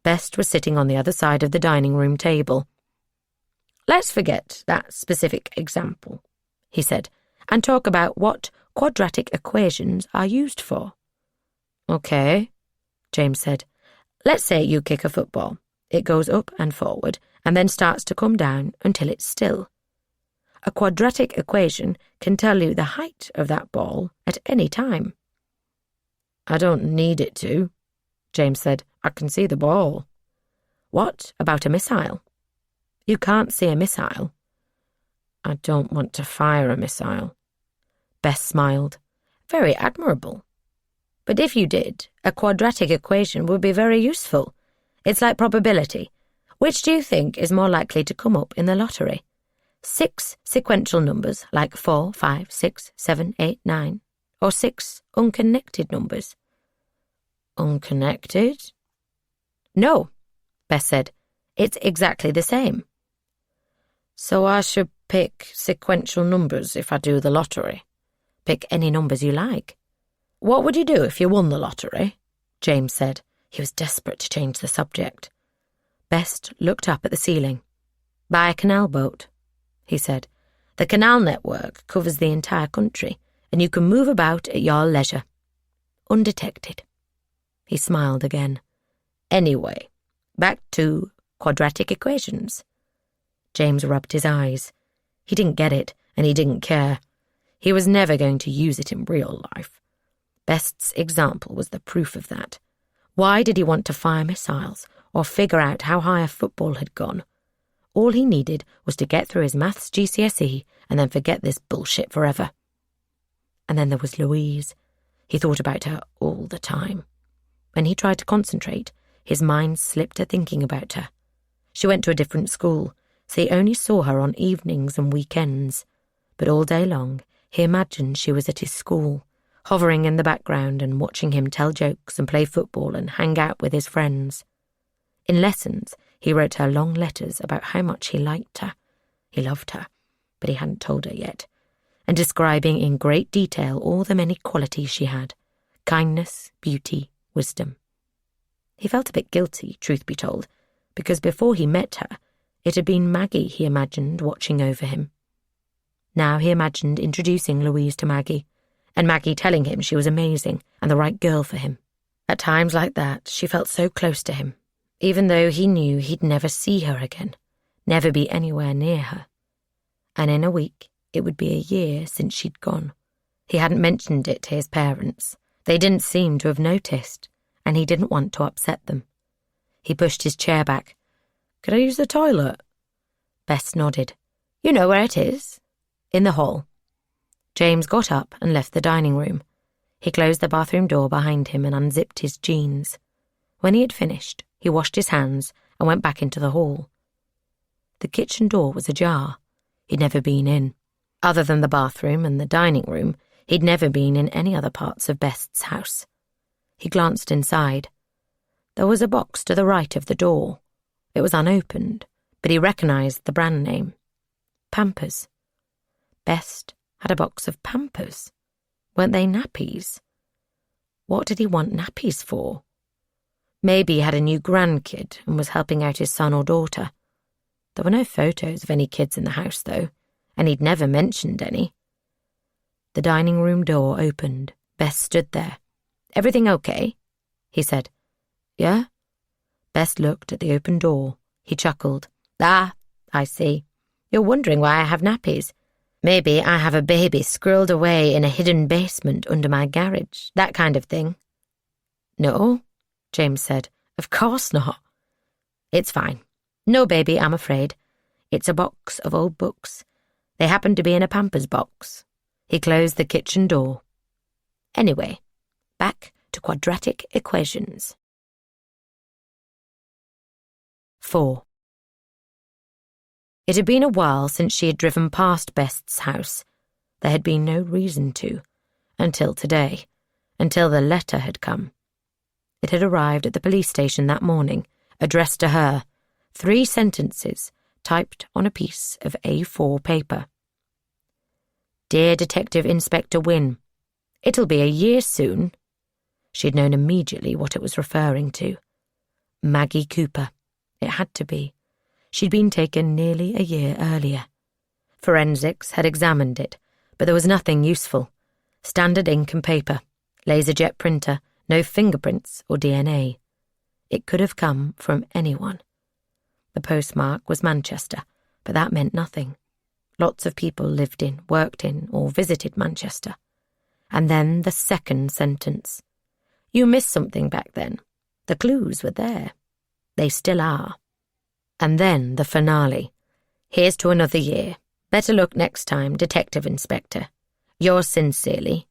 Best was sitting on the other side of the dining room table. "Let's forget that specific example," he said, "and talk about what quadratic equations are used for." "Okay," James said. "Let's say you kick a football. It goes up and forward, and then starts to come down until it's still. A quadratic equation can tell you the height of that ball at any time." "I don't need it to," James said. "I can see the ball." "What about a missile?" "You can't see a missile." "I don't want to fire a missile." Bess smiled. "Very admirable. But if you did, a quadratic equation would be very useful. It's like probability. Which do you think is more likely to come up in the lottery? 6 sequential numbers like 4, 5, 6, 7, 8, 9, or 6 unconnected numbers?" "Unconnected?" "No," Bess said. "It's exactly the same." "So I should pick sequential numbers if I do the lottery?" "Pick any numbers you like." "What would you do if you won the lottery?" James said. He was desperate to change the subject. Best looked up at the ceiling. "Buy a canal boat," he said. "The canal network covers the entire country, and you can move about at your leisure. Undetected." He smiled again. "Anyway, back to quadratic equations." James rubbed his eyes. He didn't get it, and he didn't care. He was never going to use it in real life. Best's example was the proof of that. Why did he want to fire missiles or figure out how high a football had gone? All he needed was to get through his maths GCSE and then forget this bullshit forever. And then there was Louise. He thought about her all the time. When he tried to concentrate, his mind slipped to thinking about her. She went to a different school, so he only saw her on evenings and weekends. But all day long, he imagined she was at his school, hovering in the background and watching him tell jokes and play football and hang out with his friends. In lessons, he wrote her long letters about how much he liked her. He loved her, but he hadn't told her yet, and describing in great detail all the many qualities she had: kindness, beauty, wisdom. He felt a bit guilty, truth be told, because before he met her, it had been Maggie he imagined watching over him. Now he imagined introducing Louise to Maggie, and Maggie telling him she was amazing and the right girl for him. At times like that, she felt so close to him, even though he knew he'd never see her again, never be anywhere near her. And in a week, it would be a year since she'd gone. He hadn't mentioned it to his parents. They didn't seem to have noticed, and he didn't want to upset them. He pushed his chair back. "Could I use the toilet?" Bess nodded. "You know where it is? In the hall." James got up and left the dining room. He closed the bathroom door behind him and unzipped his jeans. When he had finished, he washed his hands and went back into the hall. The kitchen door was ajar. He'd never been in. Other than the bathroom and the dining room, he'd never been in any other parts of Best's house. He glanced inside. There was a box to the right of the door. It was unopened, but he recognised the brand name. Pampers. Best had a box of Pampers. Weren't they nappies? What did he want nappies for? Maybe he had a new grandkid and was helping out his son or daughter. There were no photos of any kids in the house, though, and he'd never mentioned any. The dining room door opened. Best stood there. "Everything okay?" he said. "Yeah?" Best looked at the open door. He chuckled. "Ah, I see. You're wondering why I have nappies. Maybe I have a baby squirreled away in a hidden basement under my garage, that kind of thing." "No," James said. "Of course not." "It's fine. No baby, I'm afraid. It's a box of old books. They happen to be in a Pampers box." He closed the kitchen door. Anyway, back to quadratic equations. 4. It had been a while since she had driven past Best's house. There had been no reason to, until today, until the letter had come. It had arrived at the police station that morning, addressed to her, 3 sentences typed on a piece of A4 paper. "Dear Detective Inspector Wynne, it'll be a year soon." She'd known immediately what it was referring to. Maggie Cooper. It had to be. She'd been taken nearly a year earlier. Forensics had examined it, but there was nothing useful. Standard ink and paper, laserjet printer, no fingerprints or DNA. It could have come from anyone. The postmark was Manchester, but that meant nothing. Lots of people lived in, worked in, or visited Manchester. And then the second sentence. You missed something back then. The clues were there. They still are. And then the finale. Here's to another year. Better luck next time, Detective Inspector. Yours sincerely. ?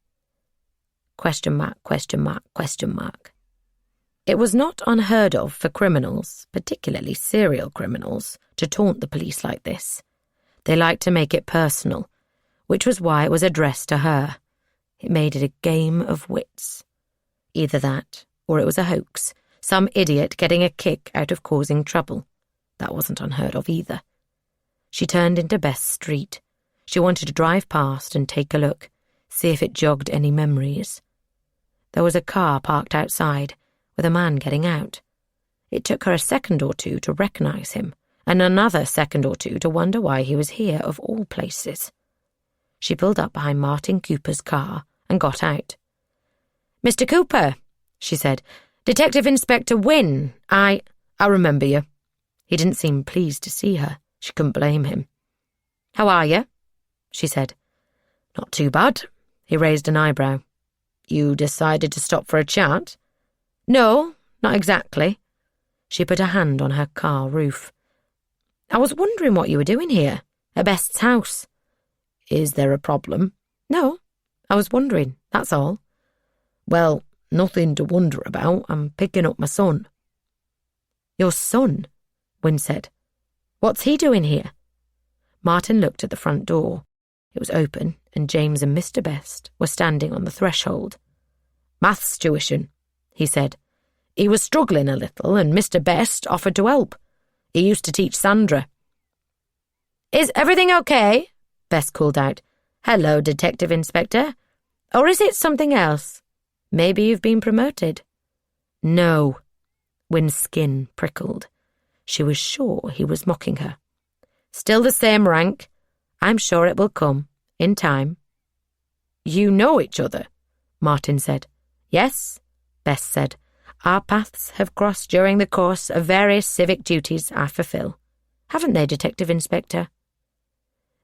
It was not unheard of for criminals, particularly serial criminals, to taunt the police like this. They liked to make it personal, which was why it was addressed to her. It made it a game of wits. Either that, or it was a hoax, some idiot getting a kick out of causing trouble. That wasn't unheard of either. She turned into Best Street. She wanted to drive past and take a look, see if it jogged any memories. There was a car parked outside, with a man getting out. It took her a second or two to recognise him, and another second or two to wonder why he was here of all places. She pulled up behind Martin Cooper's car and got out. "Mr. Cooper," she said, "Detective Inspector Wynne, I remember you." He didn't seem pleased to see her. She couldn't blame him. "How are you?" she said. "Not too bad." He raised an eyebrow. "You decided to stop for a chat?" "No, not exactly." She put a hand on her car roof. "I was wondering what you were doing here, at Best's house." "Is there a problem?" "No, I was wondering, that's all." "Well, nothing to wonder about. I'm picking up my son." "Your son?" Wynne said. "What's he doing here?" Martin looked at the front door. It was open, and James and Mr. Best were standing on the threshold. "Maths tuition," he said. "He was struggling a little, and Mr. Best offered to help. He used to teach Sandra." "Is everything okay?" Best called out. "Hello, Detective Inspector. Or is it something else? Maybe you've been promoted." "No." Wynne's skin prickled. She was sure he was mocking her. "Still the same rank. I'm sure it will come, in time." "You know each other," Martin said. "Yes," Best said. "Our paths have crossed during the course of various civic duties I fulfill. Haven't they, Detective Inspector?"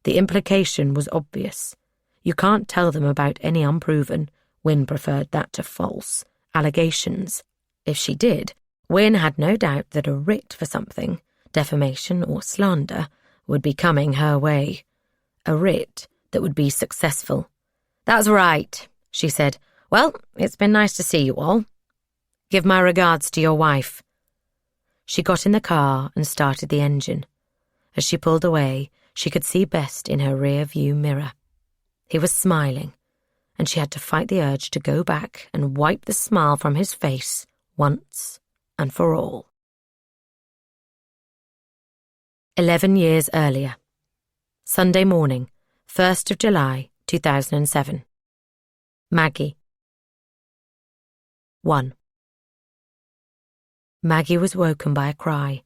The implication was obvious. You can't tell them about any unproven, Wynne preferred that to false, allegations. If she did, Wynne had no doubt that a writ for something, defamation or slander, would be coming her way. A writ that would be successful. "That's right," she said. "Well, it's been nice to see you all. Give my regards to your wife." She got in the car and started the engine. As she pulled away, she could see Best in her rear-view mirror. He was smiling, and she had to fight the urge to go back and wipe the smile from his face once and for all. 11 years earlier. Sunday morning, 1st of July, 2007. Maggie. 1. Maggie was woken by a cry.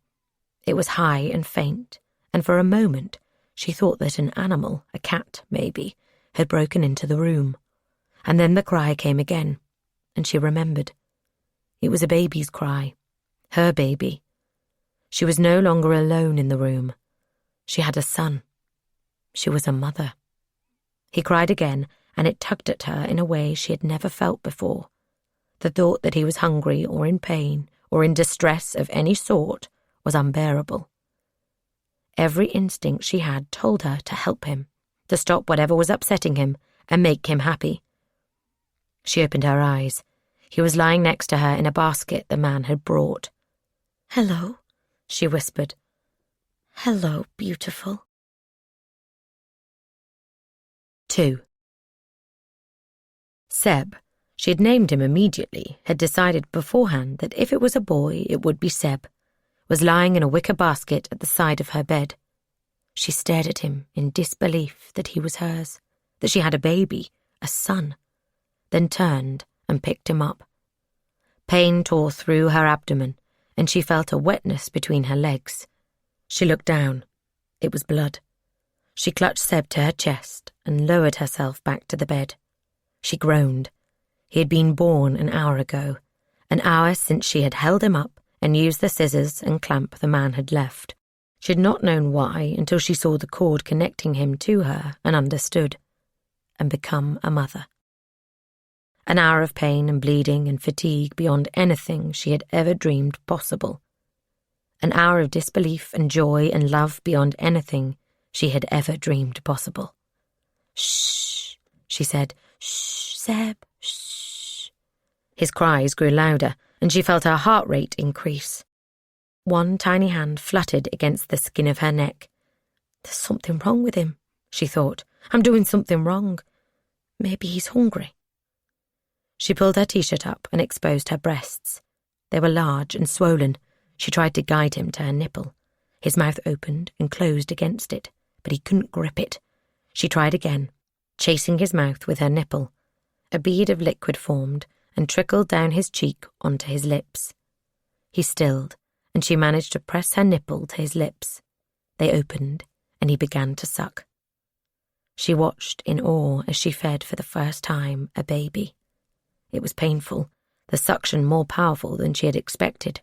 It was high and faint, and for a moment she thought that an animal, a cat maybe, had broken into the room. And then the cry came again, and she remembered. It was a baby's cry. Her baby. She was no longer alone in the room. She had a son. She was a mother. He cried again, and it tugged at her in a way she had never felt before. The thought that he was hungry or in pain or in distress of any sort was unbearable. Every instinct she had told her to help him, to stop whatever was upsetting him and make him happy. She opened her eyes. He was lying next to her in a basket the man had brought. "Hello," she whispered. "Hello, beautiful." 2. Seb, she had named him immediately, had decided beforehand that if it was a boy it would be Seb, was lying in a wicker basket at the side of her bed. She stared at him in disbelief that he was hers, that she had a baby, a son, then turned and picked him up. Pain tore through her abdomen, and she felt a wetness between her legs. She looked down. It was blood. She clutched Seb to her chest and lowered herself back to the bed. She groaned. He had been born an hour ago, an hour since she had held him up and used the scissors and clamp the man had left. She had not known why until she saw the cord connecting him to her and understood, and become a mother. An hour of pain and bleeding and fatigue beyond anything she had ever dreamed possible. An hour of disbelief and joy and love beyond anything she had ever dreamed possible. "Shh," she said. "Shh, Seb, shh." His cries grew louder, and she felt her heart rate increase. One tiny hand fluttered against the skin of her neck. "There's something wrong with him," she thought. "I'm doing something wrong. Maybe he's hungry." She pulled her t-shirt up and exposed her breasts. They were large and swollen. She tried to guide him to her nipple. His mouth opened and closed against it, but he couldn't grip it. She tried again, chasing his mouth with her nipple. A bead of liquid formed and trickled down his cheek onto his lips. He stilled, and she managed to press her nipple to his lips. They opened, and he began to suck. She watched in awe as she fed for the first time a baby. It was painful, the suction more powerful than she had expected.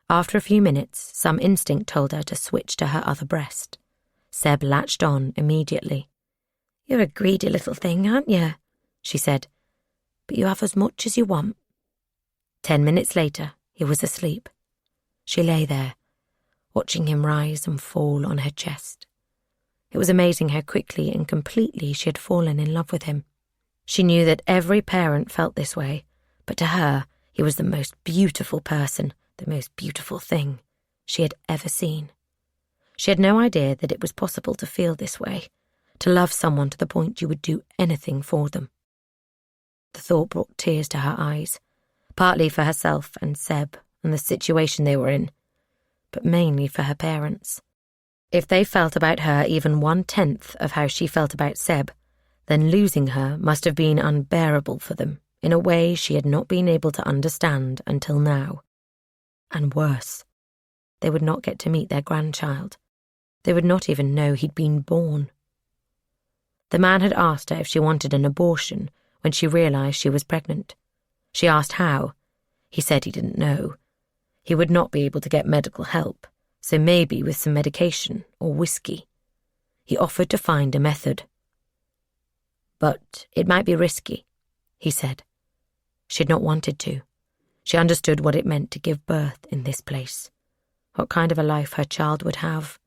After a few minutes, some instinct told her to switch to her other breast. Seb latched on immediately. "You're a greedy little thing, aren't you?" she said. "But you have as much as you want." 10 minutes later, he was asleep. She lay there, watching him rise and fall on her chest. It was amazing how quickly and completely she had fallen in love with him. She knew that every parent felt this way, but to her, he was the most beautiful person, the most beautiful thing she had ever seen. She had no idea that it was possible to feel this way, to love someone to the point you would do anything for them. The thought brought tears to her eyes, partly for herself and Seb and the situation they were in, but mainly for her parents. If they felt about her even 1/10 of how she felt about Seb, then losing her must have been unbearable for them in a way she had not been able to understand until now. And worse, they would not get to meet their grandchild. They would not even know he'd been born. The man had asked her if she wanted an abortion when she realized she was pregnant. She asked how. He said he didn't know. He would not be able to get medical help, so maybe with some medication or whiskey. He offered to find a method. But it might be risky, he said. She had not wanted to. She understood what it meant to give birth in this place, what kind of a life her child would have,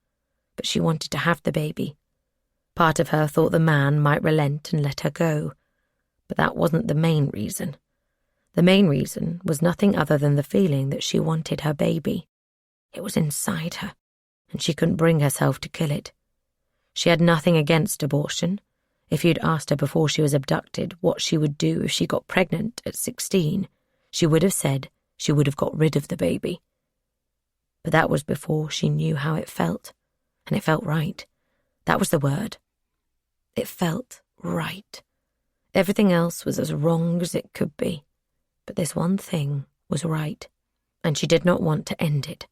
but she wanted to have the baby. Part of her thought the man might relent and let her go, but that wasn't the main reason. The main reason was nothing other than the feeling that she wanted her baby. It was inside her, and she couldn't bring herself to kill it. She had nothing against abortion. If you'd asked her before she was abducted what she would do if she got pregnant at 16, she would have said she would have got rid of the baby. But that was before she knew how it felt, and it felt right. That was the word. It felt right. Everything else was as wrong as it could be, but this one thing was right, and she did not want to end it.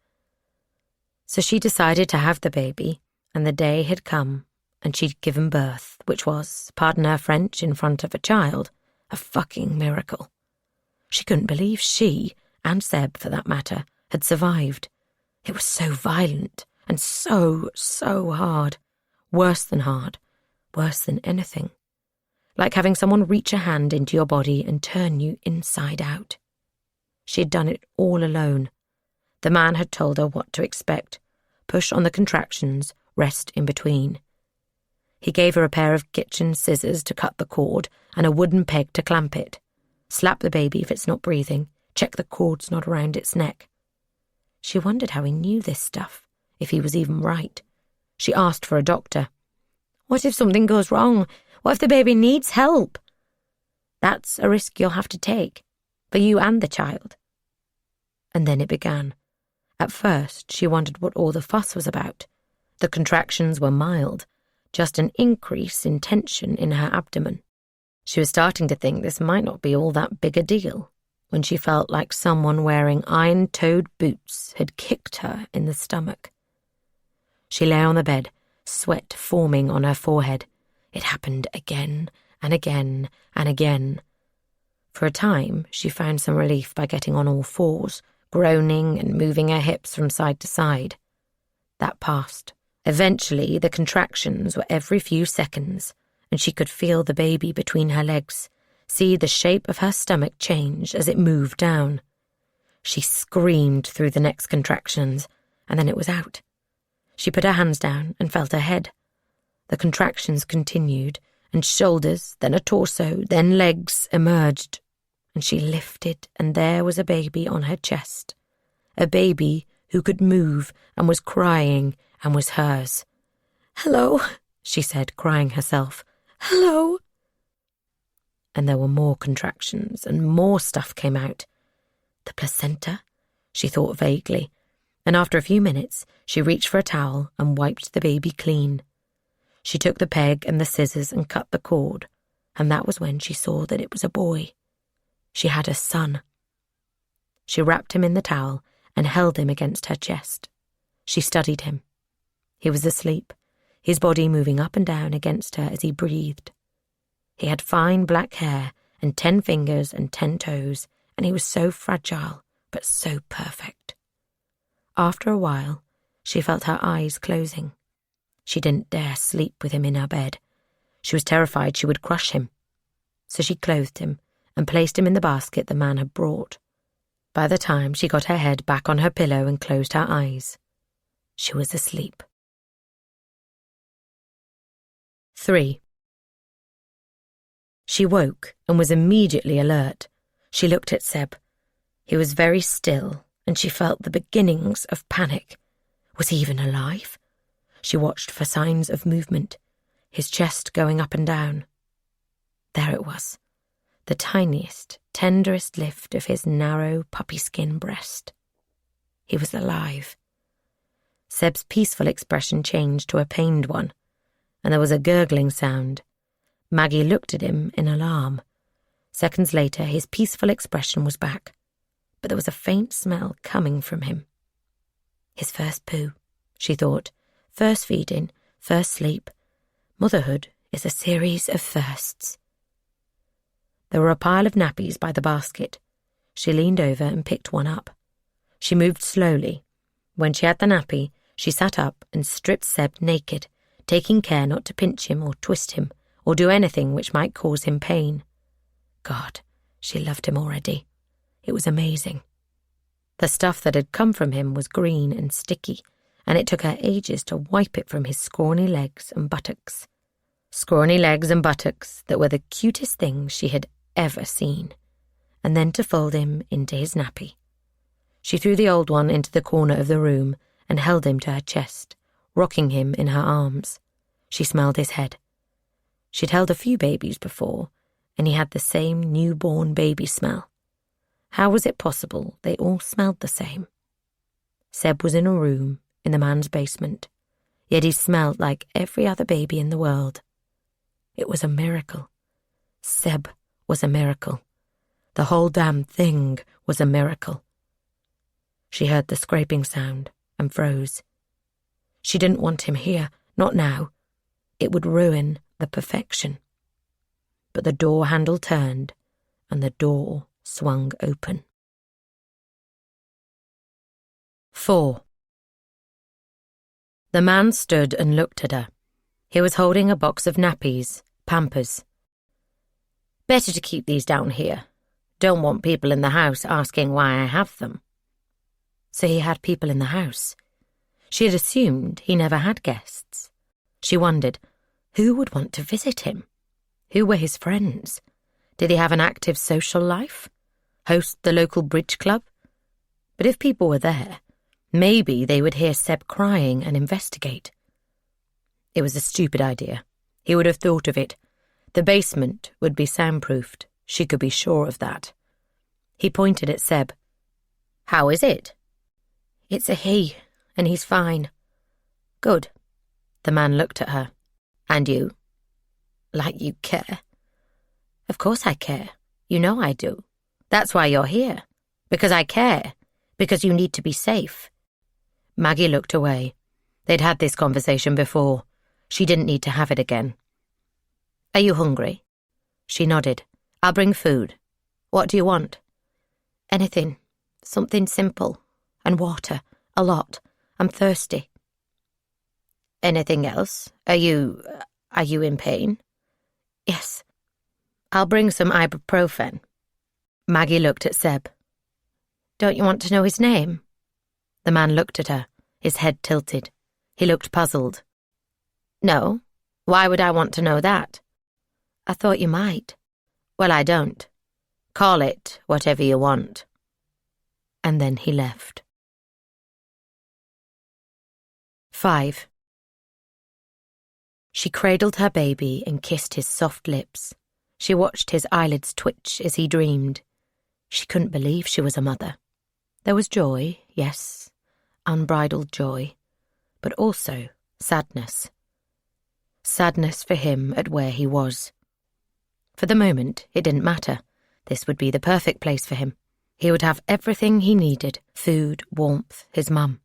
So she decided to have the baby, and the day had come, and she'd given birth, which was, pardon her French, in front of a child, a fucking miracle. She couldn't believe she, and Seb for that matter, had survived. It was so violent, and so hard. Worse than hard. Worse than anything. Like having someone reach a hand into your body and turn you inside out. She had done it all alone. The man had told her what to expect. Push on the contractions, rest in between. He gave her a pair of kitchen scissors to cut the cord and a wooden peg to clamp it. Slap the baby if it's not breathing. Check the cord's not around its neck. She wondered how he knew this stuff, if he was even right. She asked for a doctor. What if something goes wrong? What if the baby needs help? That's a risk you'll have to take, for you and the child. And then it began. At first, she wondered what all the fuss was about. The contractions were mild, just an increase in tension in her abdomen. She was starting to think this might not be all that big a deal, when she felt like someone wearing iron-toed boots had kicked her in the stomach. She lay on the bed, sweat forming on her forehead. It happened again and again and again. For a time, she found some relief by getting on all fours, groaning and moving her hips from side to side. That passed. Eventually, the contractions were every few seconds, and she could feel the baby between her legs, see the shape of her stomach change as it moved down. She screamed through the next contractions, and then it was out. She put her hands down and felt her head. The contractions continued, and shoulders, then a torso, then legs emerged, and she lifted, and there was a baby on her chest. A baby who could move and was crying and was hers. "Hello," she said, crying herself. "Hello." And there were more contractions, and more stuff came out. The placenta? She thought vaguely, and after a few minutes, she reached for a towel and wiped the baby clean. She took the peg and the scissors and cut the cord, and that was when she saw that it was a boy. She had a son. She wrapped him in the towel and held him against her chest. She studied him. He was asleep, his body moving up and down against her as he breathed. He had fine black hair and 10 fingers and 10 toes, and he was so fragile, but so perfect. After a while, she felt her eyes closing. She didn't dare sleep with him in her bed. She was terrified she would crush him. So she clothed him and placed him in the basket the man had brought. By the time she got her head back on her pillow and closed her eyes, she was asleep. 3. She woke and was immediately alert. She looked at Seb. He was very still, and she felt the beginnings of panic. Was he even alive? She watched for signs of movement, his chest going up and down. There it was, the tiniest, tenderest lift of his narrow, puppy-skin breast. He was alive. Seb's peaceful expression changed to a pained one, and there was a gurgling sound. Maggie looked at him in alarm. Seconds later, his peaceful expression was back, but there was a faint smell coming from him. His first poo, she thought. First feeding, first sleep. Motherhood is a series of firsts. There were a pile of nappies by the basket. She leaned over and picked one up. She moved slowly. When she had the nappy, she sat up and stripped Seb naked, taking care not to pinch him or twist him, or do anything which might cause him pain. God, she loved him already. It was amazing. The stuff that had come from him was green and sticky, and it took her ages to wipe it from his scrawny legs and buttocks. Scrawny legs and buttocks that were the cutest things she had ever seen, and then to fold him into his nappy. She threw the old one into the corner of the room and held him to her chest, rocking him in her arms. She smelled his head. She'd held a few babies before, and he had the same newborn baby smell. How was it possible they all smelled the same? Seb was in a room in the man's basement, yet he smelled like every other baby in the world. It was a miracle. Seb was a miracle. The whole damn thing was a miracle. She heard the scraping sound and froze. She didn't want him here, not now. It would ruin the perfection. But the door handle turned, and the door swung open. 4. The man stood and looked at her. He was holding a box of nappies, Pampers. Better to keep these down here. Don't want people in the house asking why I have them. So he had people in the house. She had assumed he never had guests. She wondered, who would want to visit him? Who were his friends? Did he have an active social life? Host the local bridge club? But if people were there, maybe they would hear Seb crying and investigate. It was a stupid idea. He would have thought of it. The basement would be soundproofed. She could be sure of that. He pointed at Seb. How is it? It's a he, and he's fine. Good. The man looked at her. And you? Like you care. Of course I care. You know I do. That's why you're here. Because I care. Because you need to be safe. Maggie looked away. They'd had this conversation before. She didn't need to have it again. Are you hungry? She nodded. I'll bring food. What do you want? Anything. Something simple. And water. A lot. I'm thirsty. Anything else? Are you in pain? Yes. I'll bring some ibuprofen. Maggie looked at Seb. Don't you want to know his name? The man looked at her, his head tilted. He looked puzzled. No. Why would I want to know that? I thought you might. Well, I don't. Call it whatever you want. And then he left. 5. She cradled her baby and kissed his soft lips. She watched his eyelids twitch as he dreamed. She couldn't believe she was a mother. There was joy, yes, unbridled joy, but also sadness. Sadness for him at where he was. For the moment, it didn't matter. This would be the perfect place for him. He would have everything he needed, food, warmth, his mum.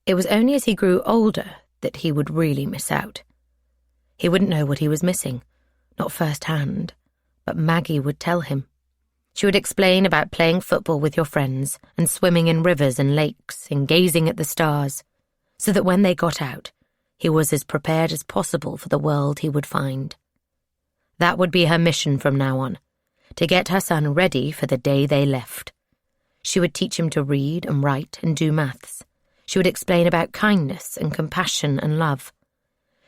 It was only as he grew older that he would really miss out. He wouldn't know what he was missing, not firsthand, but Maggie would tell him. She would explain about playing football with your friends and swimming in rivers and lakes and gazing at the stars, so that when they got out, he was as prepared as possible for the world he would find. That would be her mission from now on, to get her son ready for the day they left. She would teach him to read and write and do maths. She would explain about kindness and compassion and love.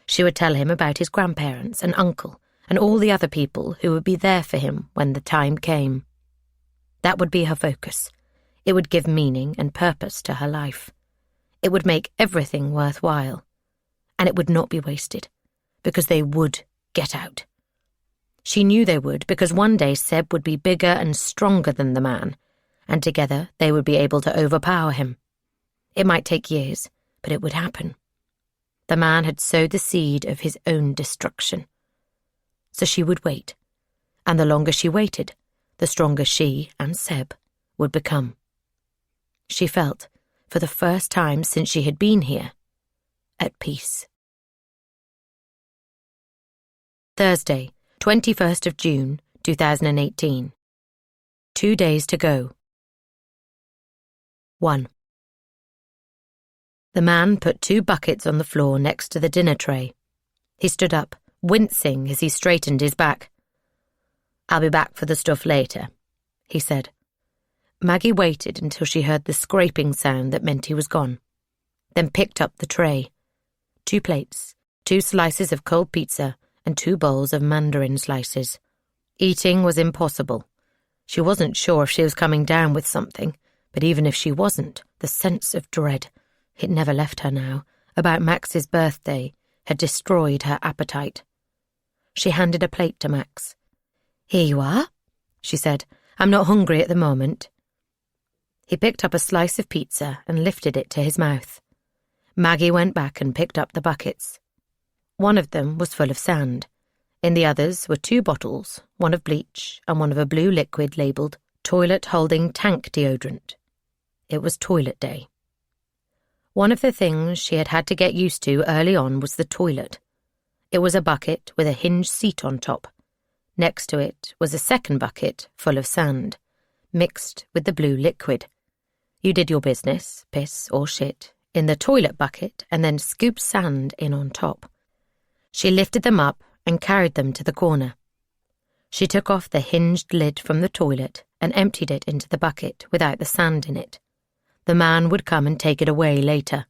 She would tell him about his grandparents and uncle and all the other people who would be there for him when the time came. That would be her focus. It would give meaning and purpose to her life. It would make everything worthwhile. And it would not be wasted, because they would get out. She knew they would, because one day Seb would be bigger and stronger than the man, and together they would be able to overpower him. It might take years, but it would happen. The man had sowed the seed of his own destruction. So she would wait, and the longer she waited, the stronger she and Seb would become. She felt, for the first time since she had been here, at peace. Thursday, 21st of June, 2018. 2 days to go. 1. The man put 2 buckets on the floor next to the dinner tray. He stood up, wincing as he straightened his back. I'll be back for the stuff later, he said. Maggie waited until she heard the scraping sound that meant he was gone, then picked up the tray. 2 plates, 2 slices of cold pizza, and 2 bowls of mandarin slices. Eating was impossible. She wasn't sure if she was coming down with something, but even if she wasn't, the sense of dread, it never left her now, about Max's birthday, had destroyed her appetite. She handed a plate to Max. "Here you are," she said. "I'm not hungry at the moment." He picked up a slice of pizza and lifted it to his mouth. Maggie went back and picked up the buckets. One of them was full of sand. In the others were 2 bottles, one of bleach and one of a blue liquid labelled toilet-holding tank deodorant. It was toilet day. One of the things she had to get used to early on was the toilet. It was a bucket with a hinged seat on top. Next to it was a second bucket full of sand, mixed with the blue liquid. You did your business, piss or shit, in the toilet bucket and then scooped sand in on top. She lifted them up and carried them to the corner. She took off the hinged lid from the toilet and emptied it into the bucket without the sand in it. The man would come and take it away later.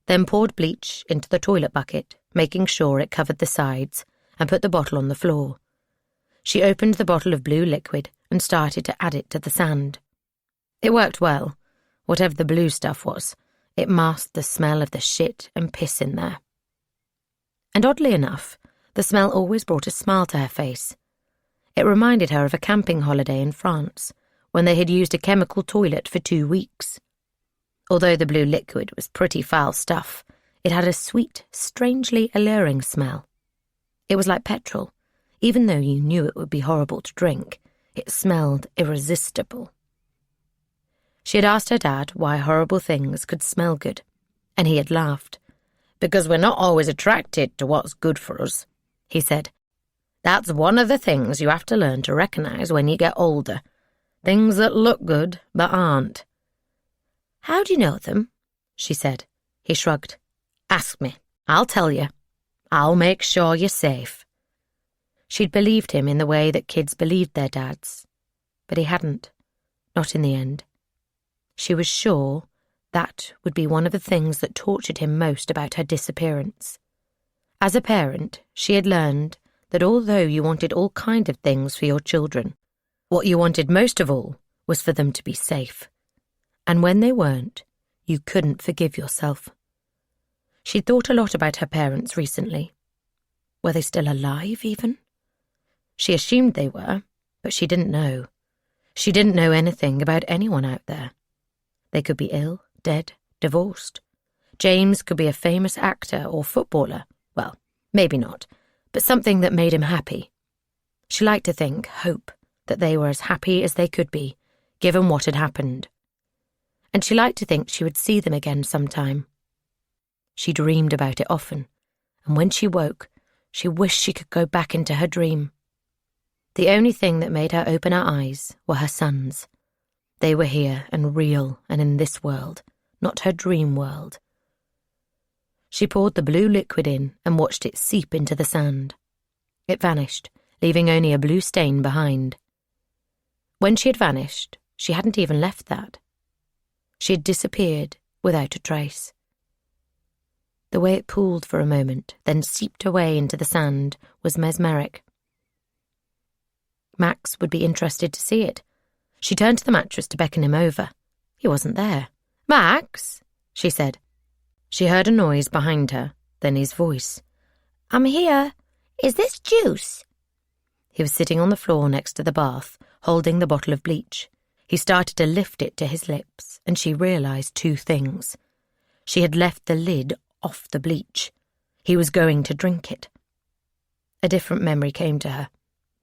Then poured bleach into the toilet bucket, making sure it covered the sides, and put the bottle on the floor. She opened the bottle of blue liquid and started to add it to the sand. It worked well. Whatever the blue stuff was, it masked the smell of the shit and piss in there. And oddly enough, the smell always brought a smile to her face. It reminded her of a camping holiday in France, when they had used a chemical toilet for 2 weeks. Although the blue liquid was pretty foul stuff, it had a sweet, strangely alluring smell. It was like petrol. Even though you knew it would be horrible to drink, it smelled irresistible. She had asked her dad why horrible things could smell good, and he had laughed. "Because we're not always attracted to what's good for us," he said. "That's one of the things you have to learn to recognise when you get older. Things that look good but aren't." "How do you know them?" she said. He shrugged. "Ask me. I'll tell you. I'll make sure you're safe." She'd believed him in the way that kids believed their dads, but he hadn't. Not in the end. She was sure that would be one of the things that tortured him most about her disappearance. As a parent, she had learned that although you wanted all kinds of things for your children, what you wanted most of all was for them to be safe. And when they weren't, you couldn't forgive yourself. She'd thought a lot about her parents recently. Were they still alive, even? She assumed they were, but she didn't know. She didn't know anything about anyone out there. They could be ill, dead, divorced. James could be a famous actor or footballer. Well, maybe not, but something that made him happy. She liked to think, hope, that they were as happy as they could be, given what had happened. And she liked to think she would see them again sometime. She dreamed about it often, and when she woke, she wished she could go back into her dream. The only thing that made her open her eyes were her sons. They were here and real and in this world, not her dream world. She poured the blue liquid in and watched it seep into the sand. It vanished, leaving only a blue stain behind. When she had vanished, she hadn't even left that. She had disappeared without a trace. The way it pooled for a moment, then seeped away into the sand, was mesmeric. Max would be interested to see it. She turned to the mattress to beckon him over. He wasn't there. "Max," she said. She heard a noise behind her, then his voice. "I'm here. Is this juice?" He was sitting on the floor next to the bath, holding the bottle of bleach. He started to lift it to his lips, and she realised 2 things. She had left the lid off the bleach. He was going to drink it. A different memory came to her.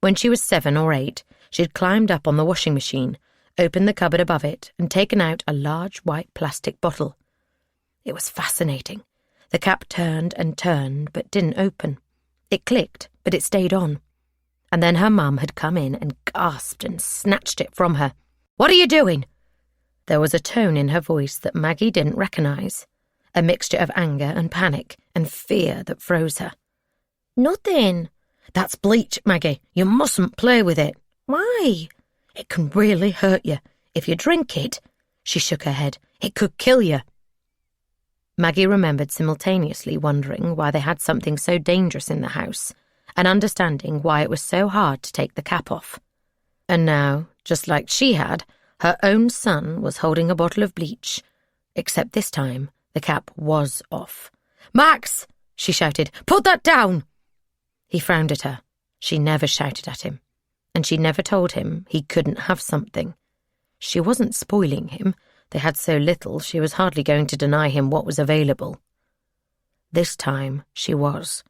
When she was 7 or 8, she'd climbed up on the washing machine, opened the cupboard above it, and taken out a large white plastic bottle. It was fascinating. The cap turned and turned, but didn't open. It clicked, but it stayed on. And then her mum had come in and gasped and snatched it from her. "What are you doing?" There was a tone in her voice that Maggie didn't recognise, a mixture of anger and panic and fear that froze her. "Nothing." "That's bleach, Maggie. You mustn't play with it." "Why?" "It can really hurt you. If you drink it," she shook her head, "it could kill you." Maggie remembered simultaneously wondering why they had something so dangerous in the house, and understanding why it was so hard to take the cap off. And now, just like she had, her own son was holding a bottle of bleach, except this time the cap was off. "Max!" she shouted. "Put that down!" He frowned at her. She never shouted at him, and she never told him he couldn't have something. She wasn't spoiling him. They had so little she was hardly going to deny him what was available. This time she was.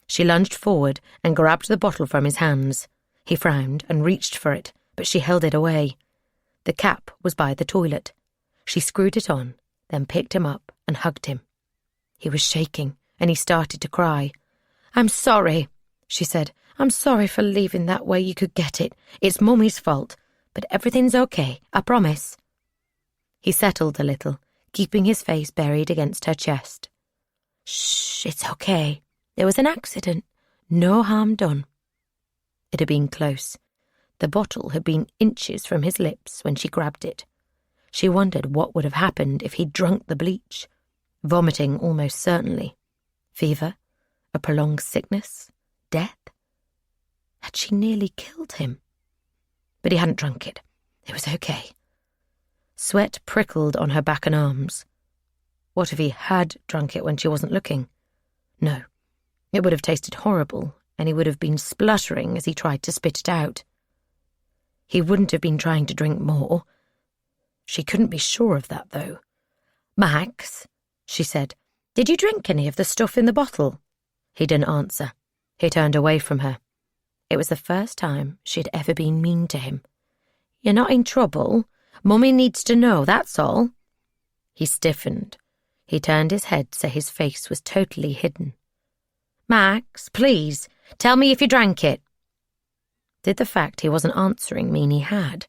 She lunged forward and grabbed the bottle from his hands. He frowned and reached for it, but she held it away. The cap was by the toilet. She screwed it on, then picked him up and hugged him. He was shaking, and he started to cry. "I'm sorry," she said. "I'm sorry for leaving that way you could get it. It's Mummy's fault, but everything's okay, I promise." He settled a little, keeping his face buried against her chest. "Shh, it's okay. There was an accident. No harm done." It had been close. The bottle had been inches from his lips when she grabbed it. She wondered what would have happened if he'd drunk the bleach. Vomiting almost certainly. Fever? A prolonged sickness? Death? Had she nearly killed him? But he hadn't drunk it. It was okay. Sweat prickled on her back and arms. What if he had drunk it when she wasn't looking? No. It would have tasted horrible, and he would have been spluttering as he tried to spit it out. He wouldn't have been trying to drink more. She couldn't be sure of that, though. "Max," she said, "did you drink any of the stuff in the bottle?" He didn't answer. He turned away from her. It was the first time she'd ever been mean to him. "You're not in trouble. Mummy needs to know, that's all." He stiffened. He turned his head so his face was totally hidden. "Max, please, tell me if you drank it." Did the fact he wasn't answering mean he had?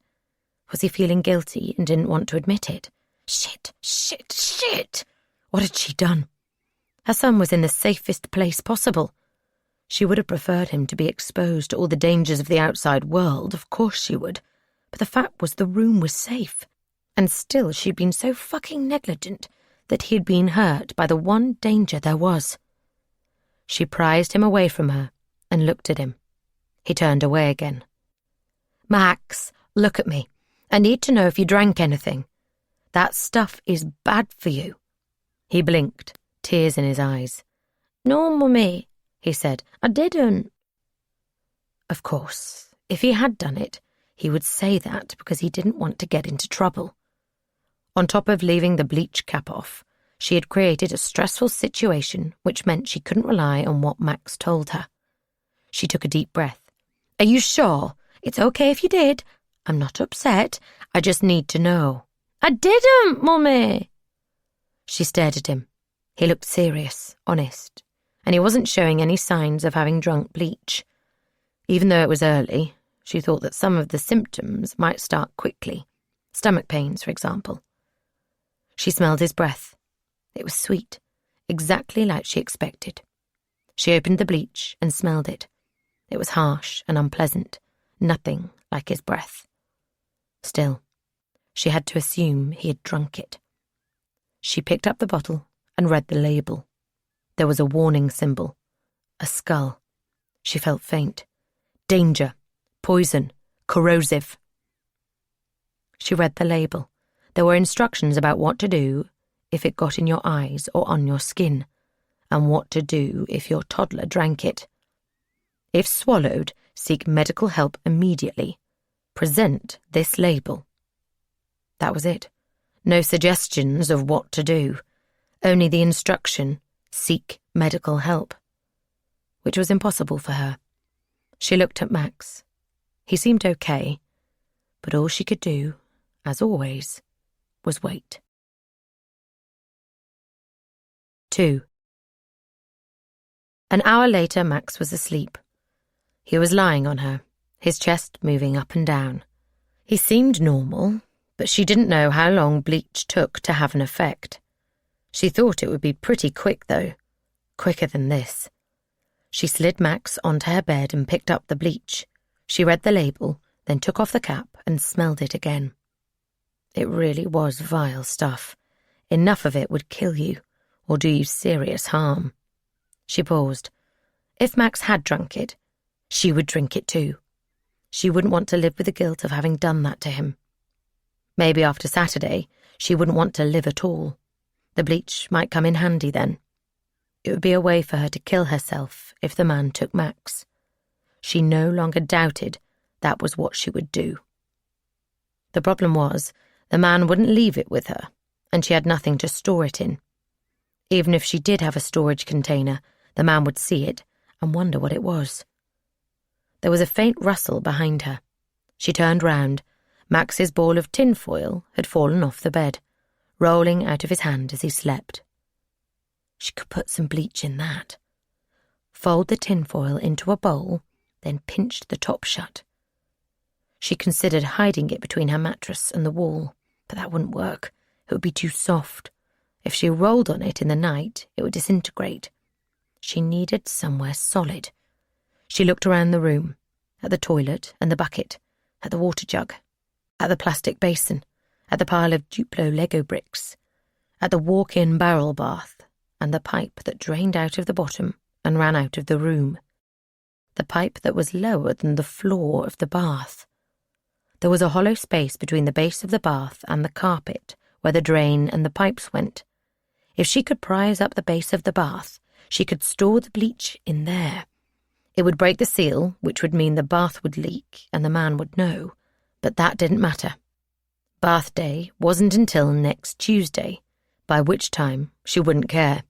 Was he feeling guilty and didn't want to admit it? Shit! What had she done? Her son was in the safest place possible. She would have preferred him to be exposed to all the dangers of the outside world, of course she would. But the fact was the room was safe. And still she'd been so fucking negligent that he'd been hurt by the one danger there was. She prized him away from her and looked at him. He turned away again. "Max, look at me. I need to know if you drank anything. That stuff is bad for you." He blinked, tears in his eyes. "No, Mummy," he said. "I didn't." Of course, if he had done it, he would say that because he didn't want to get into trouble. On top of leaving the bleach cap off, she had created a stressful situation which meant she couldn't rely on what Max told her. She took a deep breath. "Are you sure? It's okay if you did. I'm not upset. I just need to know." "I didn't, Mummy." She stared at him. He looked serious, honest, and he wasn't showing any signs of having drunk bleach. Even though it was early, she thought that some of the symptoms might start quickly. Stomach pains, for example. She smelled his breath. It was sweet, exactly like she expected. She opened the bleach and smelled it. It was harsh and unpleasant, nothing like his breath. Still, she had to assume he had drunk it. She picked up the bottle and read the label. There was a warning symbol, a skull. She felt faint. Danger, poison, corrosive. She read the label. There were instructions about what to do if it got in your eyes or on your skin, and what to do if your toddler drank it. If swallowed, seek medical help immediately. Present this label. That was it. No suggestions of what to do. Only the instruction, seek medical help. Which was impossible for her. She looked at Max. He seemed okay, but all she could do, as always, was wait. 2. An hour later, Max was asleep. He was lying on her, his chest moving up and down. He seemed normal, but she didn't know how long bleach took to have an effect. She thought it would be pretty quick, though. Quicker than this. She slid Max onto her bed and picked up the bleach. She read the label, then took off the cap and smelled it again. It really was vile stuff. Enough of it would kill you, or do you serious harm. She paused. If Max had drunk it, she would drink it too. She wouldn't want to live with the guilt of having done that to him. Maybe after Saturday, she wouldn't want to live at all. The bleach might come in handy then. It would be a way for her to kill herself if the man took Max. She no longer doubted that was what she would do. The problem was, the man wouldn't leave it with her, and she had nothing to store it in. Even if she did have a storage container, the man would see it and wonder what it was. There was a faint rustle behind her. She turned round. Max's ball of tinfoil had fallen off the bed, rolling out of his hand as he slept. She could put some bleach in that. Fold the tinfoil into a bowl, then pinched the top shut. She considered hiding it between her mattress and the wall, but that wouldn't work. It would be too soft. If she rolled on it in the night, it would disintegrate. She needed somewhere solid. She looked around the room, at the toilet and the bucket, at the water jug, at the plastic basin, at the pile of Duplo Lego bricks, at the walk-in barrel bath, and the pipe that drained out of the bottom and ran out of the room. The pipe that was lower than the floor of the bath. There was a hollow space between the base of the bath and the carpet where the drain and the pipes went. If she could prise up the base of the bath, she could store the bleach in there. It would break the seal, which would mean the bath would leak and the man would know, but that didn't matter. Bath day wasn't until next Tuesday, by which time she wouldn't care.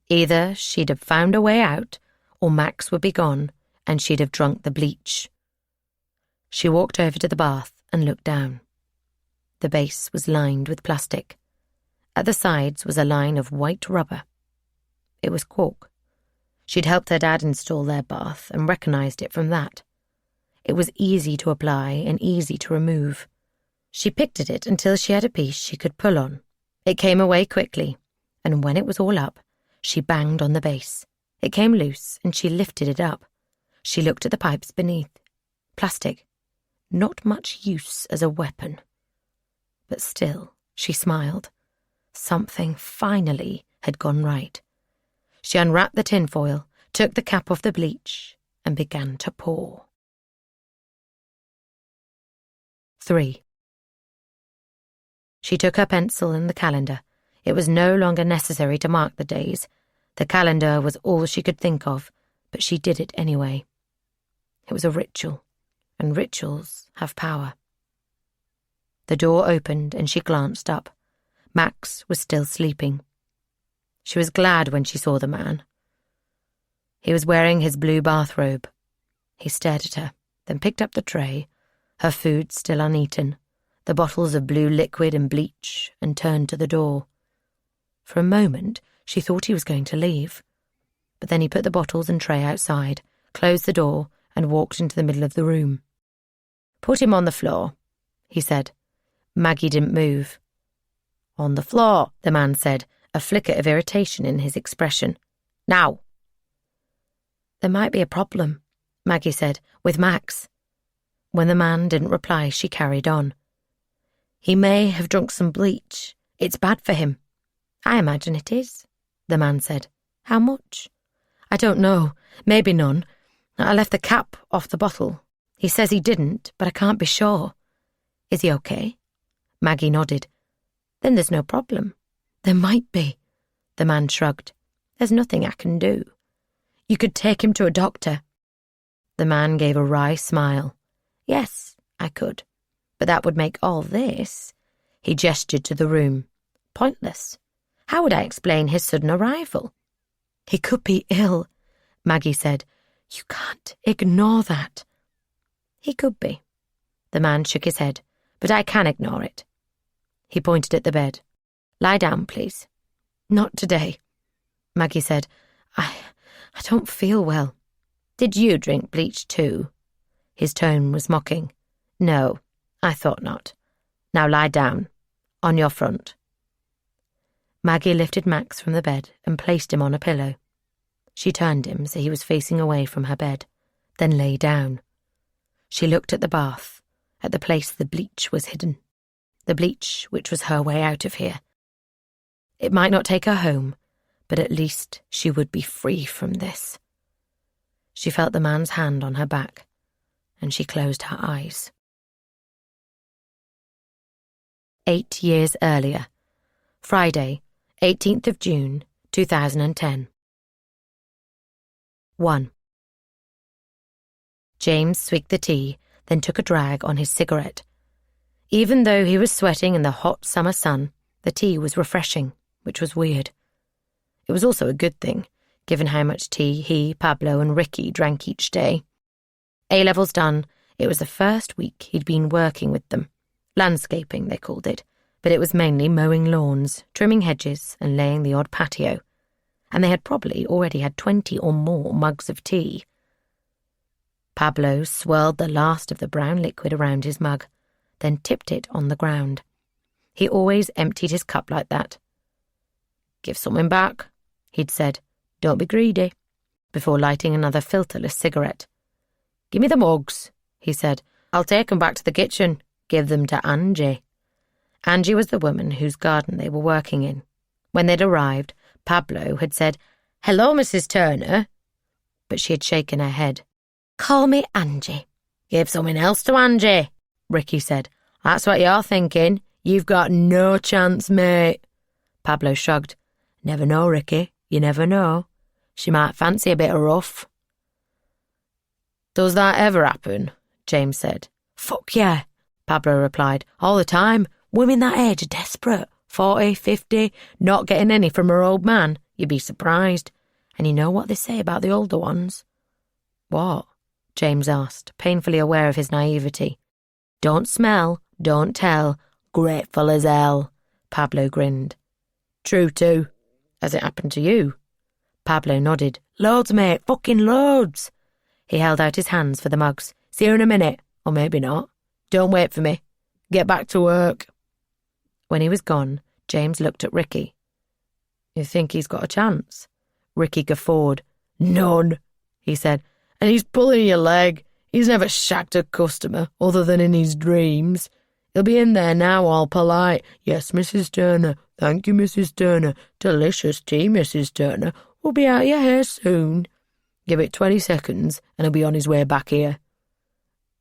Either she'd have found a way out, or Max would be gone and she'd have drunk the bleach. She walked over to the bath and looked down. The base was lined with plastic. At the sides was a line of white rubber. It was cork. She'd helped her dad install their bath and recognised it from that. It was easy to apply and easy to remove. She picked at it until she had a piece she could pull on. It came away quickly, and when it was all up, she banged on the base. It came loose and she lifted it up. She looked at the pipes beneath. Plastic. Not much use as a weapon. But still, she smiled. Something finally had gone right. She unwrapped the tinfoil, took the cap off the bleach, and began to pour. 3. She took her pencil and the calendar. It was no longer necessary to mark the days. The calendar was all she could think of, but she did it anyway. It was a ritual, and rituals have power. The door opened and she glanced up. Max was still sleeping. She was glad when she saw the man. He was wearing his blue bathrobe. He stared at her, then picked up the tray, her food still uneaten, the bottles of blue liquid and bleach, and turned to the door. For a moment, she thought he was going to leave. But then he put the bottles and tray outside, closed the door, and walked into the middle of the room. "Put him on the floor," he said. Maggie didn't move. "On the floor," the man said, a flicker of irritation in his expression. "Now." "There might be a problem," Maggie said, "with Max." When the man didn't reply, she carried on. "He may have drunk some bleach. It's bad for him." "I imagine it is," the man said. "How much?" "I don't know. Maybe none. I left the cap off the bottle. He says he didn't, but I can't be sure." "Is he okay?" Maggie nodded. "Then there's no problem." "There might be," the man shrugged. "There's nothing I can do. You could take him to a doctor." The man gave a wry smile. "Yes, I could. But that would make all this," he gestured to the room, "pointless. How would I explain his sudden arrival?" "He could be ill," Maggie said. "You can't ignore that." "He could be." The man shook his head. "But I can ignore it." He pointed at the bed. "Lie down, please." "Not today," Maggie said. I don't feel well." "Did you drink bleach too?" His tone was mocking. "No, I thought not. Now lie down. On your front." Maggie lifted Max from the bed and placed him on a pillow. She turned him so he was facing away from her bed, then lay down. She looked at the bath, at the place the bleach was hidden. The bleach which was her way out of here. It might not take her home, but at least she would be free from this. She felt the man's hand on her back, and she closed her eyes. 8 years earlier, Friday, 18th of June, 2010. 1. James swigged the tea, then took a drag on his cigarette. Even though he was sweating in the hot summer sun, the tea was refreshing, which was weird. It was also a good thing, given how much tea he, Pablo, and Ricky drank each day. A-levels done, it was the first week he'd been working with them. Landscaping, they called it, but it was mainly mowing lawns, trimming hedges, and laying the odd patio. And they had probably already had 20 or more mugs of tea. Pablo swirled the last of the brown liquid around his mug, then tipped it on the ground. He always emptied his cup like that. "Give something back," he'd said. "Don't be greedy," before lighting another filterless cigarette. "Give me the mugs," he said. "I'll take them back to the kitchen. Give them to Angie." Angie was the woman whose garden they were working in. When they'd arrived, Pablo had said, "Hello, Mrs. Turner," but she had shaken her head. "Call me Angie." "Give something else to Angie," Ricky said. "That's what you're thinking. You've got no chance, mate." Pablo shrugged. "Never know, Ricky. You never know. She might fancy a bit of rough." "Does that ever happen?" James said. "Fuck yeah," Pablo replied. "All the time. Women that age are desperate. 40, 50, not getting any from her old man. You'd be surprised. And you know what they say about the older ones?" "What?" James asked, painfully aware of his naivety. "Don't smell, don't tell, grateful as hell," Pablo grinned. "True too. Has it happened to you?" Pablo nodded. "Loads, mate, fucking loads." He held out his hands for the mugs. "See you in a minute, or maybe not. Don't wait for me. Get back to work." When he was gone, James looked at Ricky. "You think he's got a chance?" Ricky guffawed. "None," he said. "And he's pulling your leg. He's never shagged a customer, other than in his dreams. He'll be in there now, all polite. 'Yes, Mrs. Turner. Thank you, Mrs. Turner. Delicious tea, Mrs. Turner. We'll be out of your hair soon.' Give it 20 seconds, and he'll be on his way back here."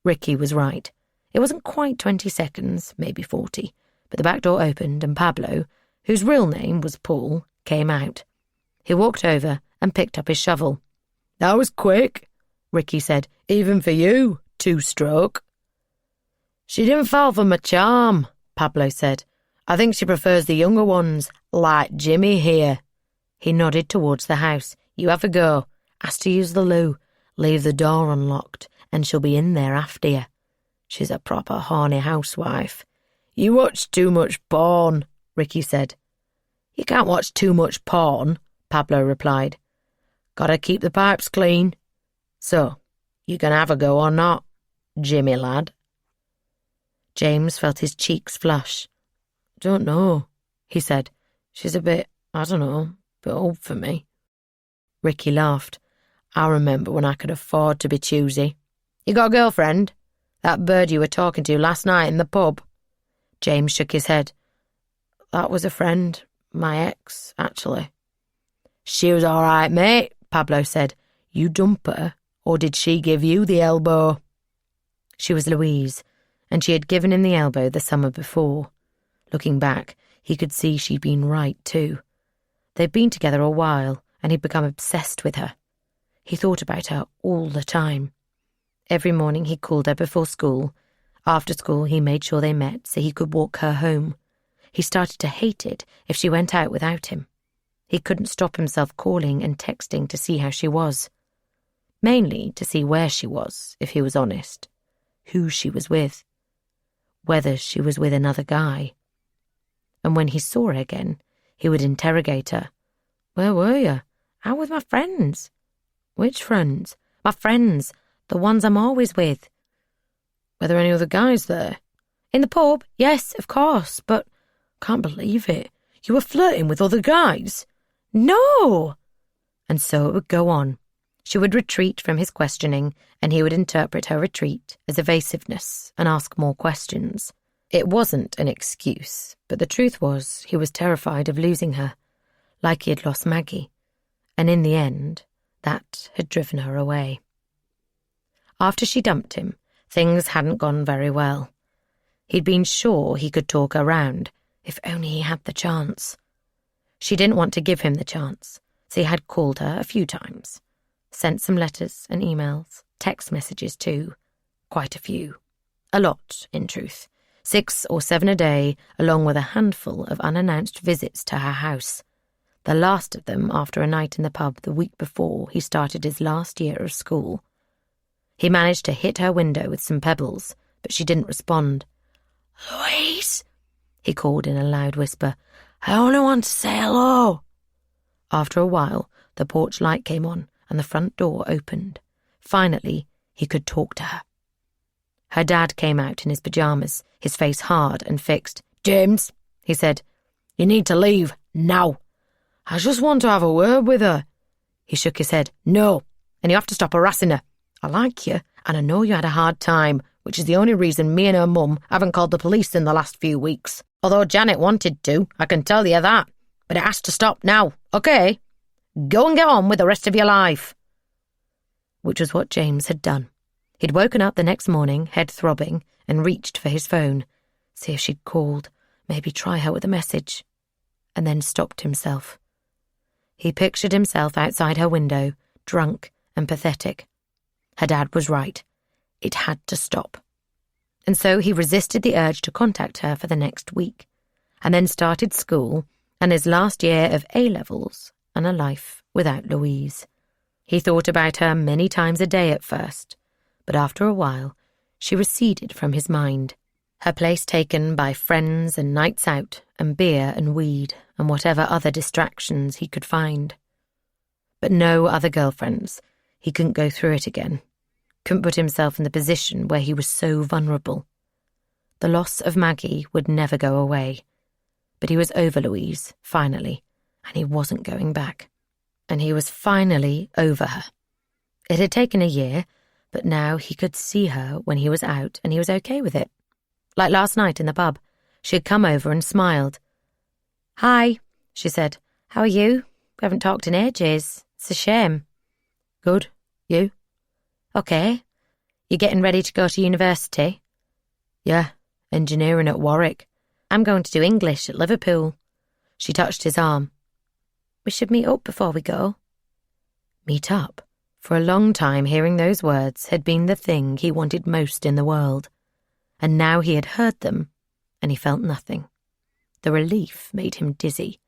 Ricky was right. It wasn't quite 20 seconds, maybe 40, but the back door opened and Pablo, whose real name was Paul, came out. He walked over and picked up his shovel. "That was quick," Ricky said. "Even for you, two-stroke." "She didn't fall for my charm," Pablo said. "I think she prefers the younger ones, like Jimmy here." He nodded towards the house. "You have a go. Ask to use the loo. Leave the door unlocked, and she'll be in there after you. She's a proper horny housewife." "You watch too much porn," Ricky said. "You can't watch too much porn," Pablo replied. "Gotta keep the pipes clean. So, you gonna have a go or not, Jimmy lad?" James felt his cheeks flush. "Don't know," he said. "She's a bit, I don't know, a bit old for me." Ricky laughed. "I remember when I could afford to be choosy. You got a girlfriend? That bird you were talking to last night in the pub?" James shook his head. "That was a friend, my ex, actually." "She was all right, mate," Pablo said. "You dump her, or did she give you the elbow?" She was Louise, and she had given him the elbow the summer before. Looking back, he could see she'd been right too. They'd been together a while, and he'd become obsessed with her. He thought about her all the time. Every morning he called her before school. After school he made sure they met so he could walk her home. He started to hate it if she went out without him. He couldn't stop himself calling and texting to see how she was. Mainly to see where she was, if he was honest. Who she was with. Whether she was with another guy. And when he saw her again, he would interrogate her. "Where were you?" "Out with my friends." "Which friends?" "My friends, the ones I'm always with." "Were there any other guys there?" "In the pub, yes, of course, but—" "Can't believe it. You were flirting with other guys?" "No!" And so it would go on. She would retreat from his questioning, and he would interpret her retreat as evasiveness and ask more questions. It wasn't an excuse, but the truth was he was terrified of losing her, like he had lost Maggie, and in the end, that had driven her away. After she dumped him, things hadn't gone very well. He'd been sure he could talk her round, if only he had the chance. She didn't want to give him the chance, so he had called her a few times. Sent some letters and emails, text messages too. Quite a few. A lot, in truth. 6 or 7 a day, along with a handful of unannounced visits to her house. The last of them after a night in the pub the week before he started his last year of school. He managed to hit her window with some pebbles, but she didn't respond. "Louise," he called in a loud whisper, "I only want to say hello." After a while, the porch light came on and the front door opened. Finally, he could talk to her. Her dad came out in his pyjamas, his face hard and fixed. "James," he said, "you need to leave, now. I just want to have a word with her." He shook his head. "No, and you have to stop harassing her. I like you, and I know you had a hard time, which is the only reason me and her mum haven't called the police in the last few weeks. Although Janet wanted to, I can tell you that. But it has to stop now, okay? Go and get on with the rest of your life." Which was what James had done. He'd woken up the next morning, head throbbing, and reached for his phone. See if she'd called, maybe try her with a message. And then stopped himself. He pictured himself outside her window, drunk and pathetic. Her dad was right. It had to stop. And so he resisted the urge to contact her for the next week, and then started school and his last year of A-levels and a life without Louise. He thought about her many times a day at first, but after a while, she receded from his mind, her place taken by friends and nights out and beer and weed and whatever other distractions he could find. But no other girlfriends. He couldn't go through it again. Couldn't put himself in the position where he was so vulnerable. The loss of Maggie would never go away. But he was over Louise, finally, and he wasn't going back. And he was finally over her. It had taken a year, but now he could see her when he was out and he was okay with it. Like last night in the pub, she had come over and smiled. "Hi," she said. "How are you? We haven't talked in ages. It's a shame." "Good. You?" "Okay. You getting ready to go to university?" "Yeah, engineering at Warwick." "I'm going to do English at Liverpool." She touched his arm. "We should meet up before we go." Meet up? For a long time, hearing those words had been the thing he wanted most in the world. And now he had heard them, and he felt nothing. The relief made him dizzy.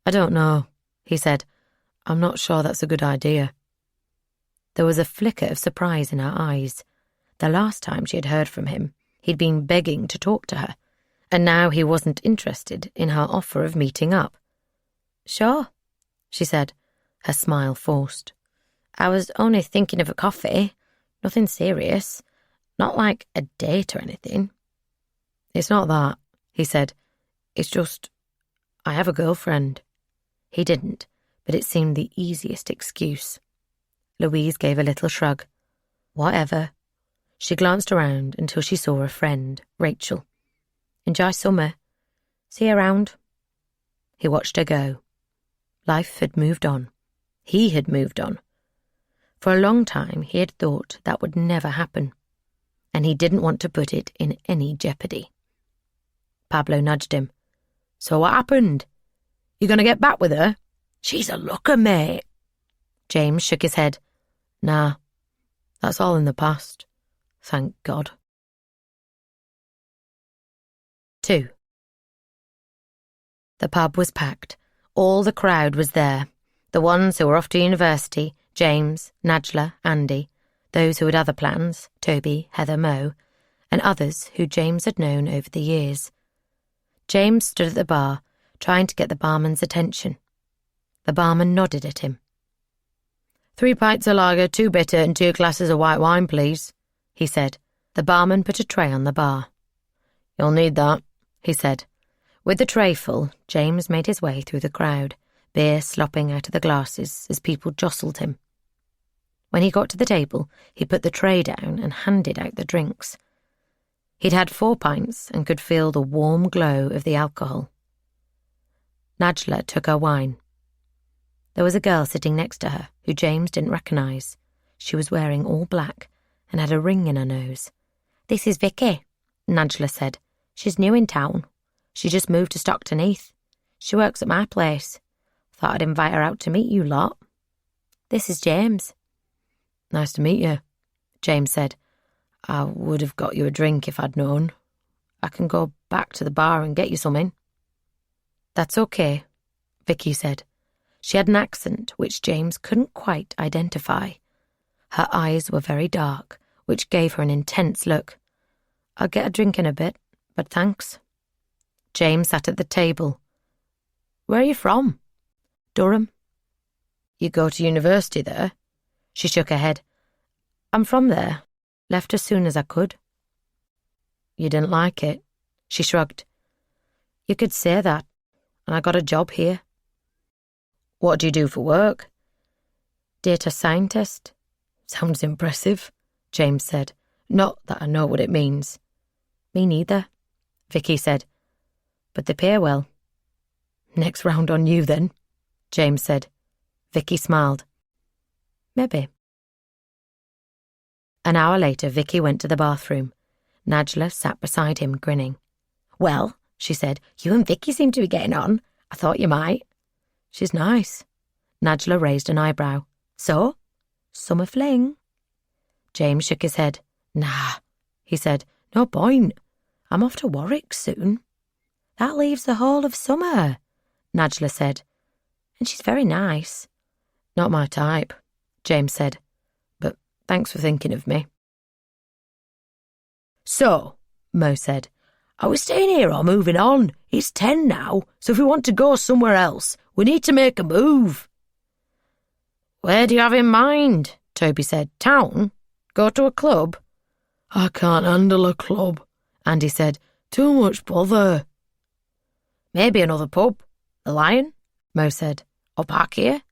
"I don't know," he said. "I'm not sure that's a good idea." There was a flicker of surprise in her eyes. The last time she had heard from him, he'd been begging to talk to her, and now he wasn't interested in her offer of meeting up. "Sure," she said, her smile forced. "I was only thinking of a coffee. Nothing serious. Not like a date or anything." "It's not that," he said. "It's just, I have a girlfriend." He didn't, but it seemed the easiest excuse. Louise gave a little shrug. "Whatever." She glanced around until she saw a friend, Rachel. "Enjoy summer. See you around." He watched her go. Life had moved on. He had moved on. For a long time he had thought that would never happen, and he didn't want to put it in any jeopardy. Pablo nudged him. "So what happened? You going to get back with her? She's a looker, mate." James shook his head. "Nah, that's all in the past. Thank God." 2. The pub was packed. All the crowd was there. The ones who were off to university, James, Najla, Andy, those who had other plans, Toby, Heather, Mo, and others who James had known over the years. James stood at the bar, trying to get the barman's attention. The barman nodded at him. 3 pints of lager, 2 bitter, and 2 glasses of white wine, please," he said. The barman put a tray on the bar. "You'll need that," he said. With the tray full, James made his way through the crowd, beer slopping out of the glasses as people jostled him. When he got to the table, he put the tray down and handed out the drinks. He'd had 4 pints and could feel the warm glow of the alcohol. Najla took her wine. There was a girl sitting next to her who James didn't recognise. She was wearing all black and had a ring in her nose. "This is Vicky," Najla said. "She's new in town. She just moved to Stockton Heath. She works at my place. Thought I'd invite her out to meet you lot." This is James." "Nice to meet you," James said. "I would have got you a drink if I'd known. I can go back to the bar and get you something." "That's okay," Vicky said. She had an accent which James couldn't quite identify. Her eyes were very dark, which gave her an intense look. "I'll get a drink in a bit, but thanks." James sat at the table. "Where are you from?" "Durham." "You go to university there?" She shook her head. "I'm from there. Left as soon as I could." "You didn't like it?" She shrugged. "You could say that, and I got a job here." "What do you do for work?" "Data scientist." "Sounds impressive," James said. "Not that I know what it means." "Me neither," Vicky said. "But they pay well." "Next round on you, then," James said. Vicky smiled. "Maybe." An hour later, Vicky went to the bathroom. Najla sat beside him, grinning. "Well," she said, "you and Vicky seem to be getting on. I thought you might." "She's nice." Najla raised an eyebrow. "So? Summer fling?" James shook his head. "Nah," he said. "No point. I'm off to Warwick soon." "That leaves the whole of summer," Najla said. "And she's very nice." "Not my type," James said. "But thanks for thinking of me." "So," Mo said, "are we staying here or moving on? It's 10 now, so if we want to go somewhere else, we need to make a move." "Where do you have in mind?" Toby said. "Town? Go to a club?" "I can't handle a club," Andy said. "Too much bother." "Maybe another pub. The Lion?" Mo said. "Or park here?"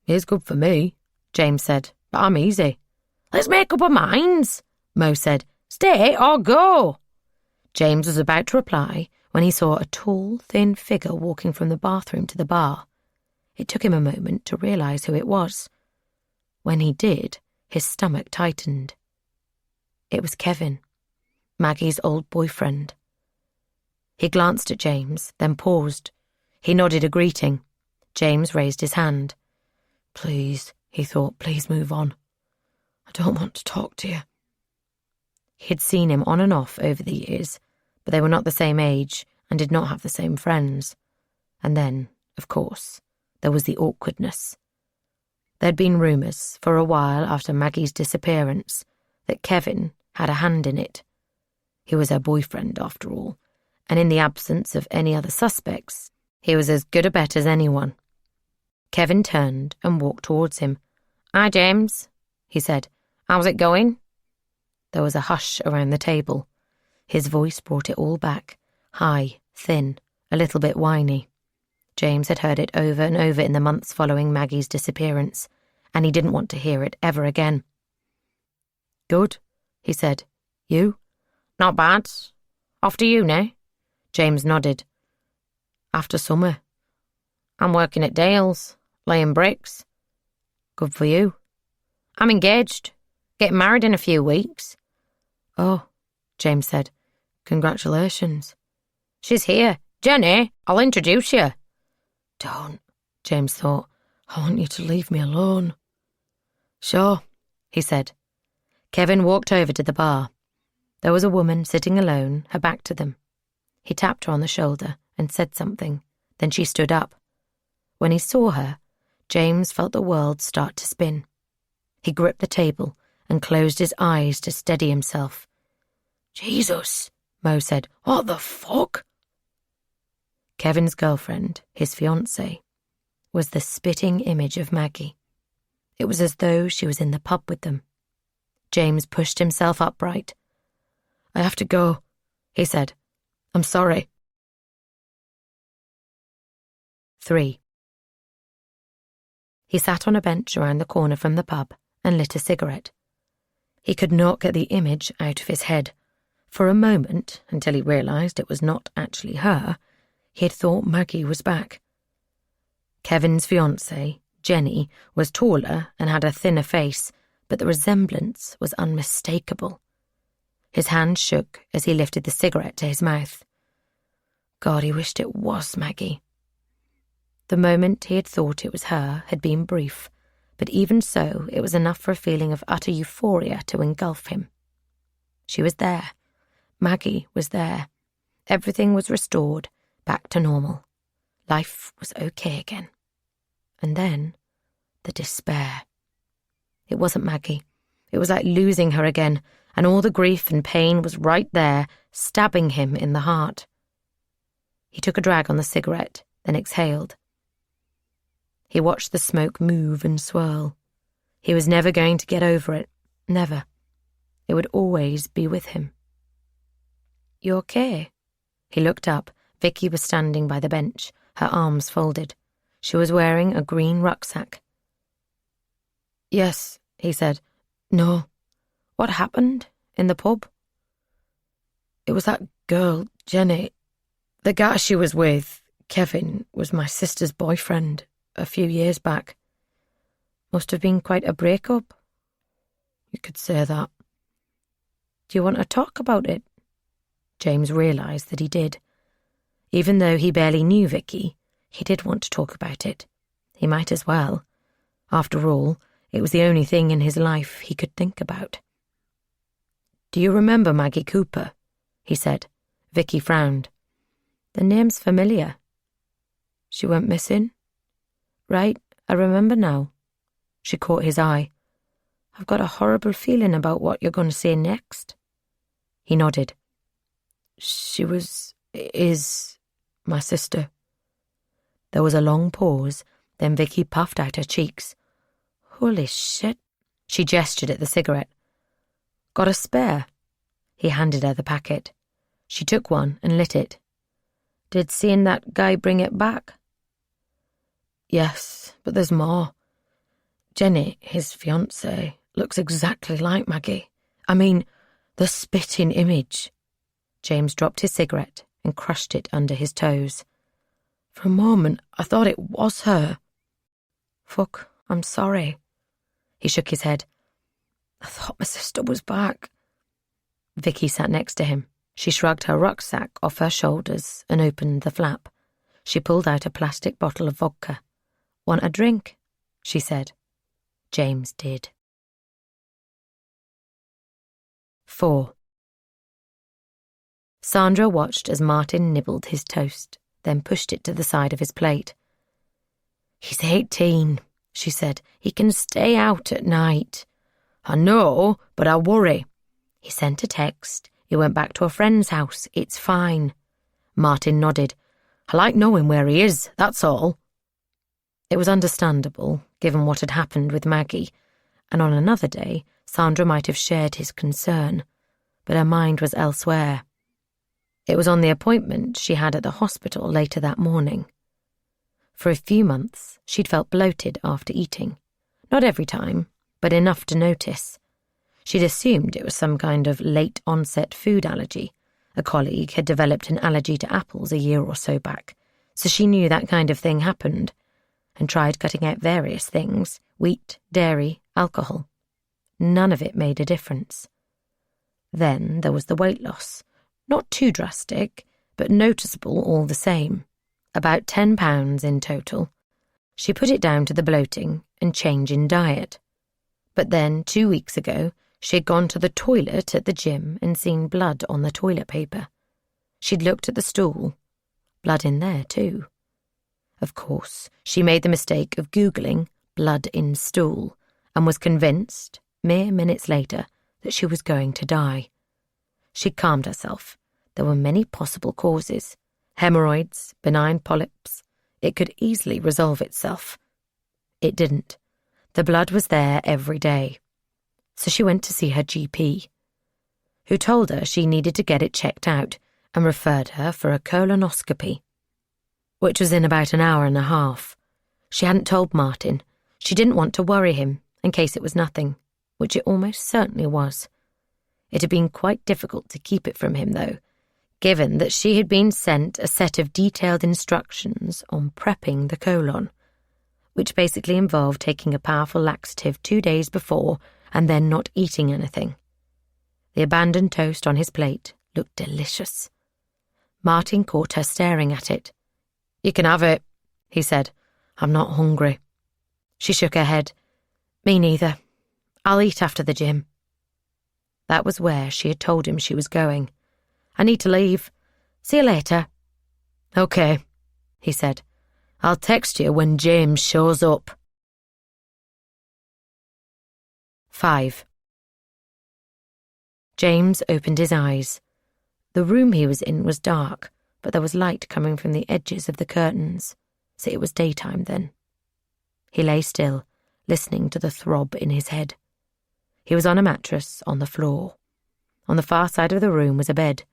"It's good for me," James said, "but I'm easy." "Let's make up our minds," Mo said. "Stay or go." James was about to reply when he saw a tall, thin figure walking from the bathroom to the bar. It took him a moment to realise who it was. When he did, his stomach tightened. It was Kevin, Maggie's old boyfriend. He glanced at James, then paused. He nodded a greeting. James raised his hand. "Please," he thought, "please move on. I don't want to talk to you." He'd seen him on and off over the years, but they were not the same age and did not have the same friends. And then, of course, there was the awkwardness. There'd been rumours for a while after Maggie's disappearance that Kevin had a hand in it. He was her boyfriend, after all, and in the absence of any other suspects, he was as good a bet as anyone. Kevin turned and walked towards him. "Hi, James," he said. "How's it going?" There was a hush around the table. His voice brought it all back, high, thin, a little bit whiny. James had heard it over and over in the months following Maggie's disappearance, and he didn't want to hear it ever again. "Good," he said. "You?" "Not bad. Off to uni?" James nodded. "After summer." "I'm working at Dale's, laying bricks." "Good for you." "I'm engaged. Getting married in a few weeks." "Oh," James said. "Congratulations." "She's here. Jenny, I'll introduce you." "Don't," James thought. "I want you to leave me alone." "Sure," he said. Kevin walked over to the bar. There was a woman sitting alone, her back to them. He tapped her on the shoulder and said something. Then she stood up. When he saw her, James felt the world start to spin. He gripped the table and closed his eyes to steady himself. "Jesus," Mo said. "What the fuck?" Kevin's girlfriend, his fiancée, was the spitting image of Maggie. It was as though she was in the pub with them. James pushed himself upright. "I have to go," he said. "I'm sorry." 3. He sat on a bench around the corner from the pub and lit a cigarette. He could not get the image out of his head. For a moment, until he realised it was not actually her, he had thought Maggie was back. Kevin's fiancée, Jenny, was taller and had a thinner face, but the resemblance was unmistakable. His hand shook as he lifted the cigarette to his mouth. God, he wished it was Maggie. The moment he had thought it was her had been brief, but even so, it was enough for a feeling of utter euphoria to engulf him. She was there. Maggie was there. Everything was restored, back to normal. Life was okay again. And then, the despair. It wasn't Maggie. It was like losing her again, and all the grief and pain was right there, stabbing him in the heart. He took a drag on the cigarette, then exhaled. He watched the smoke move and swirl. He was never going to get over it. Never. It would always be with him. "You okay?" He looked up. Vicky was standing by the bench, her arms folded. She was wearing a green rucksack. "Yes," he said. "No. What happened? In the pub?" "It was that girl, Jenny. The guy she was with, Kevin, was my sister's boyfriend a few years back. Must have been quite a breakup. You could say that. Do you want to talk about it?" James realised that he did. Even though he barely knew Vicky, he did want to talk about it. He might as well. After all, it was the only thing in his life he could think about. "Do you remember Maggie Cooper?" he said. Vicky frowned. "The name's familiar." "She went missing?" "Right, I remember now." She caught his eye. "I've got a horrible feeling about what you're going to say next." He nodded. "She is my sister." There was a long pause, then Vicky puffed out her cheeks. "Holy shit." She gestured at the cigarette. "Got a spare?" He handed her the packet. She took one and lit it. "Did seeing that guy bring it back?" "Yes, but there's more. Jenny, his fiancée, looks exactly like Maggie. I mean, the spitting image." James dropped his cigarette and crushed it under his toes. "For a moment, I thought it was her." "Fuck, I'm sorry." He shook his head. "I thought my sister was back." Vicky sat next to him. She shrugged her rucksack off her shoulders and opened the flap. She pulled out a plastic bottle of vodka. "Want a drink?" she said. James did. 4. Sandra watched as Martin nibbled his toast, then pushed it to the side of his plate. "He's 18, she said. "He can stay out at night." "I know, but I worry." "He sent a text. He went back to a friend's house. It's fine." Martin nodded. "I like knowing where he is, that's all." It was understandable, given what had happened with Maggie, and on another day, Sandra might have shared his concern, but her mind was elsewhere. It was on the appointment she had at the hospital later that morning. For a few months, she'd felt bloated after eating. Not every time, but enough to notice. She'd assumed it was some kind of late-onset food allergy. A colleague had developed an allergy to apples a year or so back, so she knew that kind of thing happened, and tried cutting out various things: wheat, dairy, alcohol. None of it made a difference. Then there was the weight loss. Not too drastic, but noticeable all the same. About 10 pounds in total. She put it down to the bloating and change in diet. But then, 2 weeks ago, she had gone to the toilet at the gym and seen blood on the toilet paper. She'd looked at the stool. Blood in there, too. Of course, she made the mistake of Googling blood in stool and was convinced, mere minutes later, that she was going to die. She calmed herself. There were many possible causes. Hemorrhoids, benign polyps. It could easily resolve itself. It didn't. The blood was there every day. So she went to see her GP, who told her she needed to get it checked out and referred her for a colonoscopy, which was in about an hour and a half. She hadn't told Martin. She didn't want to worry him in case it was nothing, which it almost certainly was. It had been quite difficult to keep it from him, though, given that she had been sent a set of detailed instructions on prepping the colon, which basically involved taking a powerful laxative 2 days before and then not eating anything. The abandoned toast on his plate looked delicious. Martin caught her staring at it. "You can have it," he said. "I'm not hungry." She shook her head. Me neither. I'll eat after the gym. That was where she had told him she was going. I need to leave. See you later. Okay, he said. I'll text you when James shows up. 5. James opened his eyes. The room he was in was dark, but there was light coming from the edges of the curtains, so it was daytime then. He lay still, listening to the throb in his head. He was on a mattress on the floor. On the far side of the room was a bed.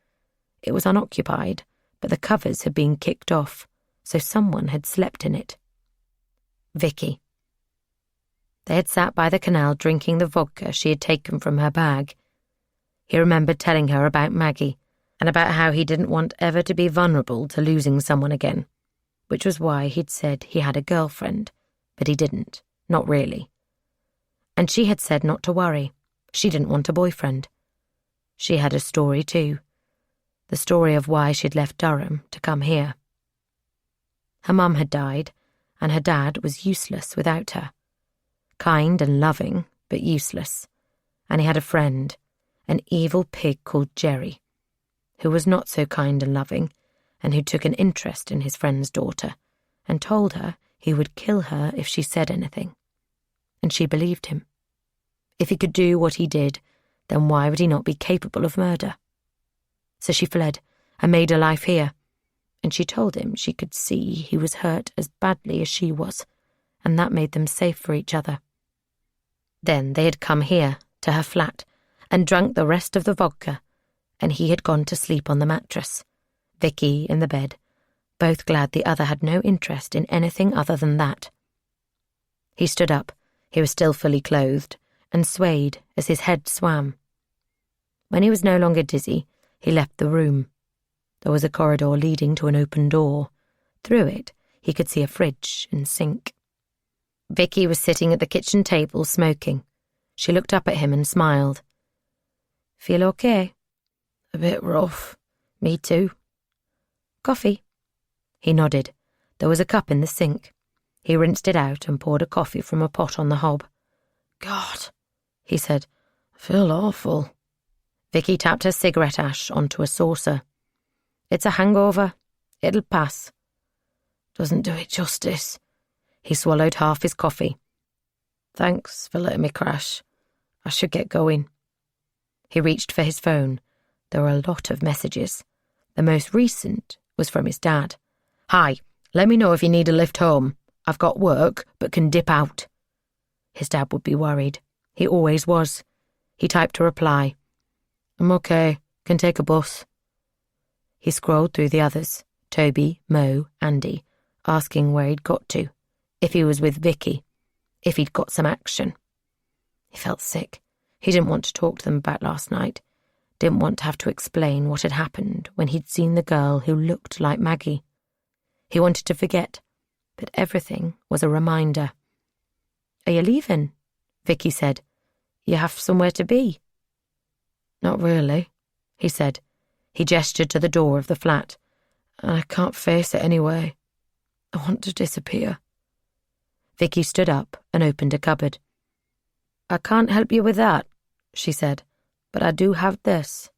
It was unoccupied, but the covers had been kicked off, so someone had slept in it. Vicky. They had sat by the canal drinking the vodka she had taken from her bag. He remembered telling her about Maggie, and about how he didn't want ever to be vulnerable to losing someone again, which was why he'd said he had a girlfriend, but he didn't, not really. And she had said not to worry. She didn't want a boyfriend. She had a story too, the story of why she'd left Durham to come here. Her mum had died, and her dad was useless without her. Kind and loving, but useless. And he had a friend, an evil pig called Jerry, who was not so kind and loving, and who took an interest in his friend's daughter, and told her he would kill her if she said anything. And she believed him. If he could do what he did, then why would he not be capable of murder? So she fled, and made her life here, and she told him she could see he was hurt as badly as she was, and that made them safe for each other. Then they had come here, to her flat, and drunk the rest of the vodka, and he had gone to sleep on the mattress, Vicky in the bed, both glad the other had no interest in anything other than that. He stood up, he was still fully clothed, and swayed as his head swam. When he was no longer dizzy, he left the room. There was a corridor leading to an open door. Through it, he could see a fridge and sink. Vicky was sitting at the kitchen table smoking. She looked up at him and smiled. Feel okay? A bit rough. Me too. Coffee? He nodded. There was a cup in the sink. He rinsed it out and poured a coffee from a pot on the hob. God, he said, I feel awful. Vicky tapped her cigarette ash onto a saucer. It's a hangover. It'll pass. Doesn't do it justice. He swallowed half his coffee. Thanks for letting me crash. I should get going. He reached for his phone. There were a lot of messages. The most recent was from his dad. Hi, let me know if you need a lift home. I've got work, but can dip out. His dad would be worried. He always was. He typed a reply. I'm okay. Can take a bus. He scrolled through the others, Toby, Mo, Andy, asking where he'd got to, if he was with Vicky, if he'd got some action. He felt sick. He didn't want to talk to them about last night, didn't want to have to explain what had happened when he'd seen the girl who looked like Maggie. He wanted to forget, but everything was a reminder. Are you leaving? Vicky said. You have somewhere to be. Not really, he said. He gestured to the door of the flat. I can't face it anyway. I want to disappear. Vicky stood up and opened a cupboard. I can't help you with that, she said, but I do have this.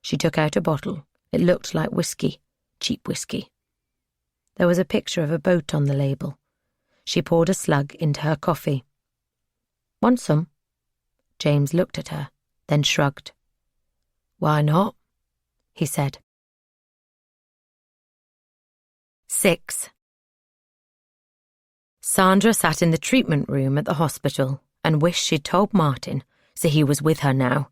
She took out a bottle. It looked like whiskey, cheap whiskey. There was a picture of a boat on the label. She poured a slug into her coffee. Want some? James looked at her, then shrugged. Why not? He said. 6. Sandra sat in the treatment room at the hospital and wished she'd told Martin so he was with her now.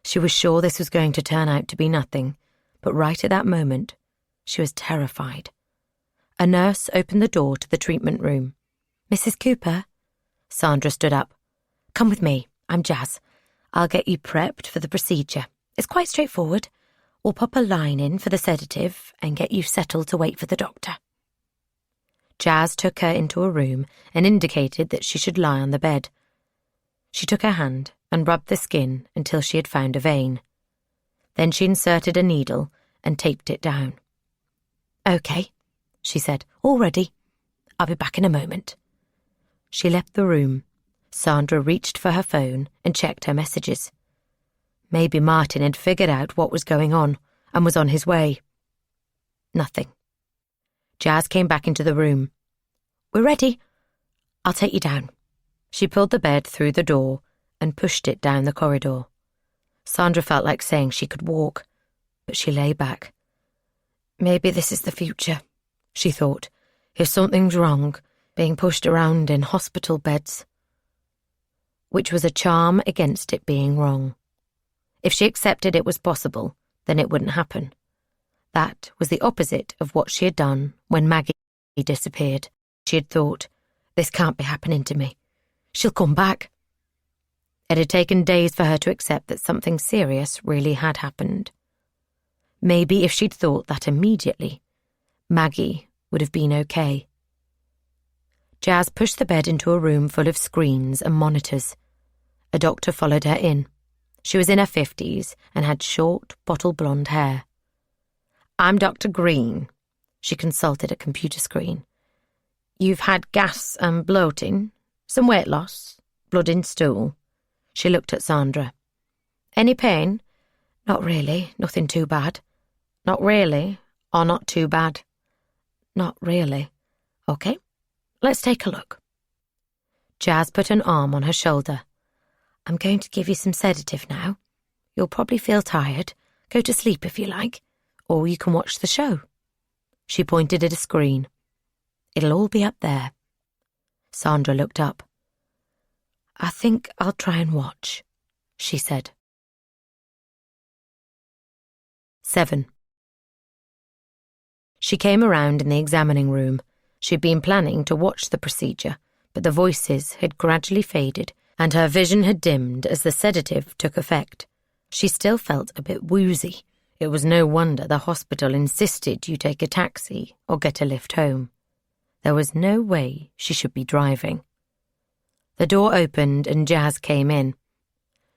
She was sure this was going to turn out to be nothing, but right at that moment, she was terrified. A nurse opened the door to the treatment room. Mrs. Cooper? Sandra stood up. Come with me. I'm Jazz. I'll get you prepped for the procedure. It's quite straightforward. We'll pop a line in for the sedative and get you settled to wait for the doctor. Jazz took her into a room and indicated that she should lie on the bed. She took her hand and rubbed the skin until she had found a vein. Then she inserted a needle and taped it down. Okay, she said, all ready. I'll be back in a moment. She left the room. Sandra reached for her phone and checked her messages. Maybe Martin had figured out what was going on and was on his way. Nothing. Jazz came back into the room. "We're ready. I'll take you down." She pulled the bed through the door and pushed it down the corridor. Sandra felt like saying she could walk, but she lay back. Maybe this is the future, she thought. If something's wrong, being pushed around in hospital beds. Which was a charm against it being wrong. If she accepted it was possible, then it wouldn't happen. That was the opposite of what she had done when Maggie disappeared. She had thought, this can't be happening to me. She'll come back. It had taken days for her to accept that something serious really had happened. Maybe if she'd thought that immediately, Maggie would have been okay. Jazz pushed the bed into a room full of screens and monitors. A doctor followed her in. She was in her 50s and had short, bottle-blonde hair. "I'm Dr. Green." She consulted a computer screen. "You've had gas and bloating, some weight loss, blood in stool." She looked at Sandra. "Any pain?" "Not really, nothing too bad." "Not really, or not too bad?" "Not really." "Okay, let's take a look." Jazz put an arm on her shoulder. "I'm going to give you some sedative now. You'll probably feel tired. Go to sleep if you like, or you can watch the show." She pointed at a screen. "It'll all be up there." Sandra looked up. "I think I'll try and watch," she said. 7. She came around in the examining room. She'd been planning to watch the procedure, but the voices had gradually faded and her vision had dimmed as the sedative took effect. She still felt a bit woozy. It was no wonder the hospital insisted you take a taxi or get a lift home. There was no way she should be driving. The door opened and Jazz came in.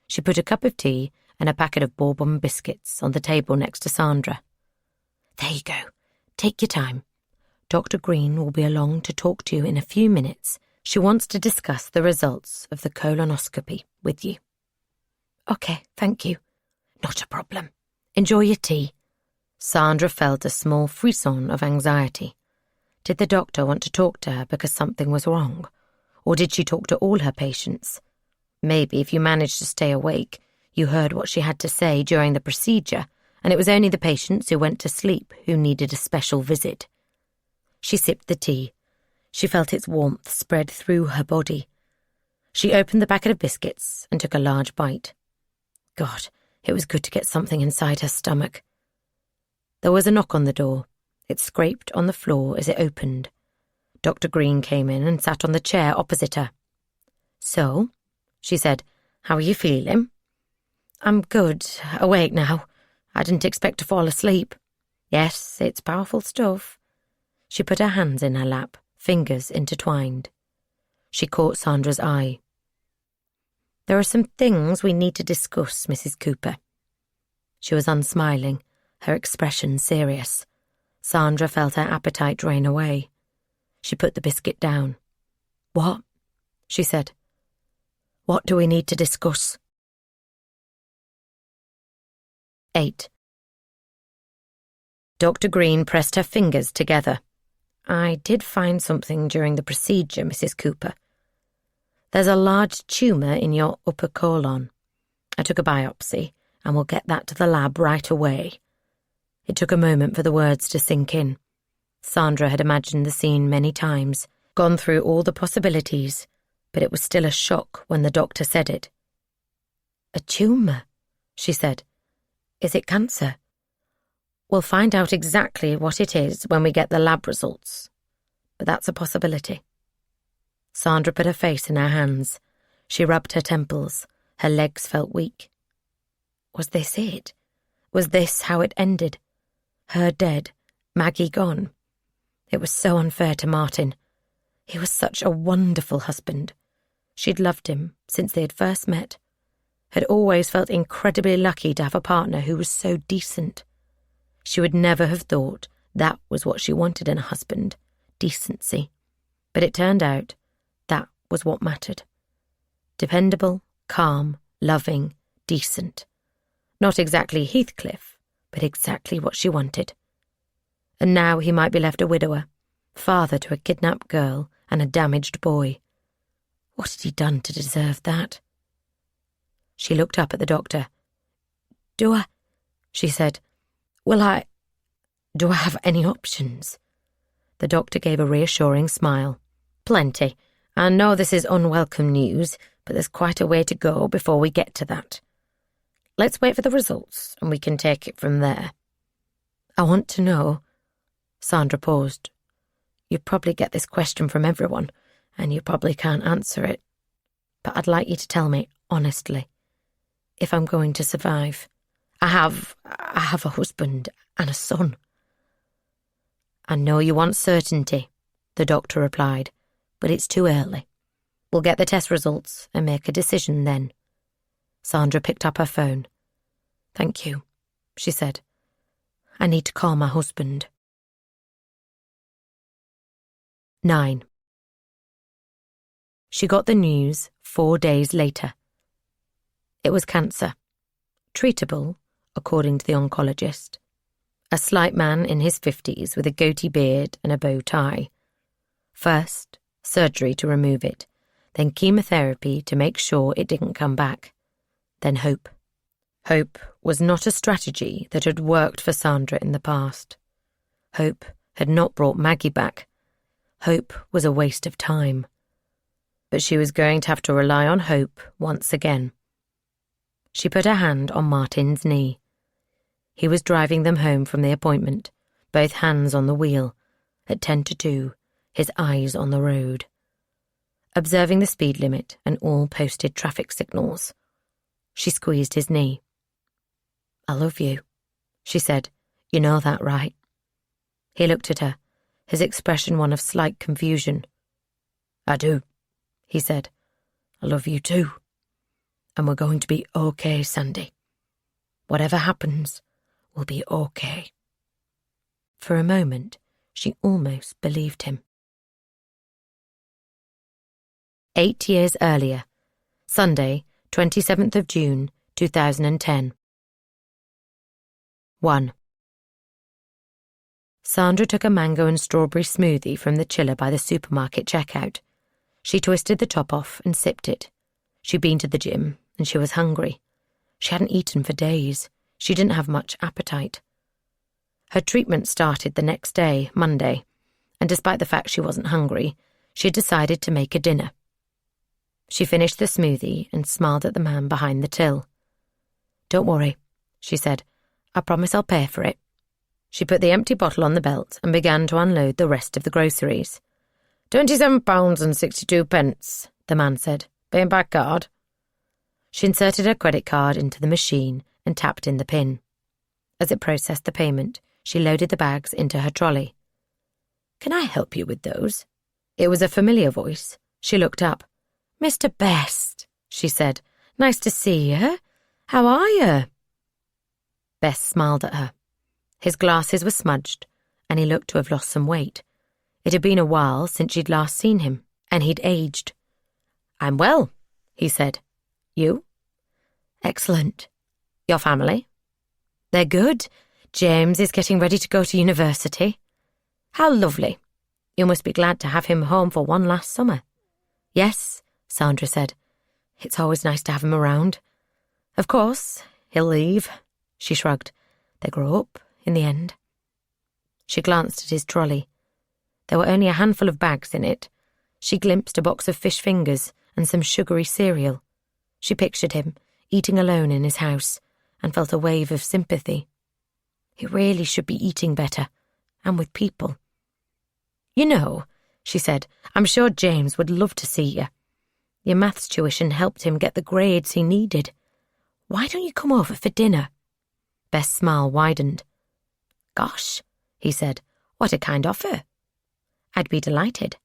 She put a cup of tea and a packet of bourbon biscuits on the table next to Sandra. "There you go. Take your time. Dr. Green will be along to talk to you in a few minutes. She wants to discuss the results of the colonoscopy with you." "Okay, thank you." "Not a problem. Enjoy your tea." Sandra felt a small frisson of anxiety. Did the doctor want to talk to her because something was wrong? Or did she talk to all her patients? Maybe if you managed to stay awake, you heard what she had to say during the procedure, and it was only the patients who went to sleep who needed a special visit. She sipped the tea. She felt its warmth spread through her body. She opened the packet of biscuits and took a large bite. God, it was good to get something inside her stomach. There was a knock on the door. It scraped on the floor as it opened. Dr. Green came in and sat on the chair opposite her. "So," she said, "how are you feeling?" "I'm good, awake now. I didn't expect to fall asleep." "Yes, it's powerful stuff." She put her hands in her lap, fingers intertwined. She caught Sandra's eye. "There are some things we need to discuss, Mrs. Cooper." She was unsmiling, her expression serious. Sandra felt her appetite drain away. She put the biscuit down. "What?" she said. "What do we need to discuss?" 8. Dr. Green pressed her fingers together. "I did find something during the procedure, Mrs. Cooper. There's a large tumour in your upper colon. I took a biopsy, and we'll get that to the lab right away." It took a moment for the words to sink in. Sandra had imagined the scene many times, gone through all the possibilities, but it was still a shock when the doctor said it. "A tumour," she said. "Is it cancer?" "We'll find out exactly what it is when we get the lab results, but that's a possibility." Sandra put her face in her hands. She rubbed her temples. Her legs felt weak. Was this it? Was this how it ended? Her dead, Maggie gone. It was so unfair to Martin. He was such a wonderful husband. She'd loved him since they had first met. Had always felt incredibly lucky to have a partner who was so decent. She would never have thought that was what she wanted in a husband, decency. But it turned out that was what mattered. Dependable, calm, loving, decent. Not exactly Heathcliff, but exactly what she wanted. And now he might be left a widower, father to a kidnapped girl and a damaged boy. What had he done to deserve that? She looked up at the doctor. She said, do I have any options? The doctor gave a reassuring smile. Plenty. I know this is unwelcome news, but there's quite a way to go before we get to that. Let's wait for the results, and we can take it from there. I want to know. Sandra paused. You probably get this question from everyone, and you probably can't answer it. But I'd like you to tell me, honestly, if I'm going to survive. I have a husband and a son. I know you want certainty, the doctor replied, but it's too early. We'll get the test results and make a decision then. Sandra picked up her phone. Thank you, she said. I need to call my husband. 9. She got the news 4 days later. It was cancer. Treatable, according to the oncologist. A slight man in his 50s with a goatee beard and a bow tie. First, surgery to remove it, then chemotherapy to make sure it didn't come back. Then hope. Hope was not a strategy that had worked for Sandra in the past. Hope had not brought Maggie back. Hope was a waste of time. But she was going to have to rely on hope once again. She put her hand on Martin's knee. He was driving them home from the appointment, both hands on the wheel, at 10 to 2, his eyes on the road. Observing the speed limit and all posted traffic signals. She squeezed his knee. I love you, she said. You know that, right? He looked at her, his expression one of slight confusion. I do, he said. I love you too. And we're going to be okay, Sandy. Whatever happens, we'll be okay. For a moment, she almost believed him. 8 years earlier, Sunday, 27th of June, 2010. 1. Sandra took a mango and strawberry smoothie from the chiller by the supermarket checkout. She twisted the top off and sipped it. She'd been to the gym, and she was hungry. She hadn't eaten for days. She didn't have much appetite. Her treatment started the next day, Monday, and despite the fact she wasn't hungry, she decided to make a dinner. She finished the smoothie and smiled at the man behind the till. Don't worry, she said. I promise I'll pay for it. She put the empty bottle on the belt and began to unload the rest of the groceries. £27.62, the man said. Paying by card? She inserted her credit card into the machine and tapped in the PIN. As it processed the payment, she loaded the bags into her trolley. Can I help you with those? It was a familiar voice. She looked up. Mr. Best, she said. Nice to see you. How are you? Best smiled at her. His glasses were smudged, and he looked to have lost some weight. It had been a while since she'd last seen him, and he'd aged. I'm well, he said. You? Excellent. Your family? They're good. James is getting ready to go to university. How lovely. You must be glad to have him home for one last summer. Yes, Sandra said. It's always nice to have him around. Of course, he'll leave. She shrugged. They grow up, in the end. She glanced at his trolley. There were only a handful of bags in it. She glimpsed a box of fish fingers and some sugary cereal. She pictured him, eating alone in his house, and felt a wave of sympathy. He really should be eating better, and with people. You know, she said, I'm sure James would love to see you. Your maths tuition helped him get the grades he needed. Why don't you come over for dinner? Best's smile widened. Gosh, he said, what a kind offer. I'd be delighted.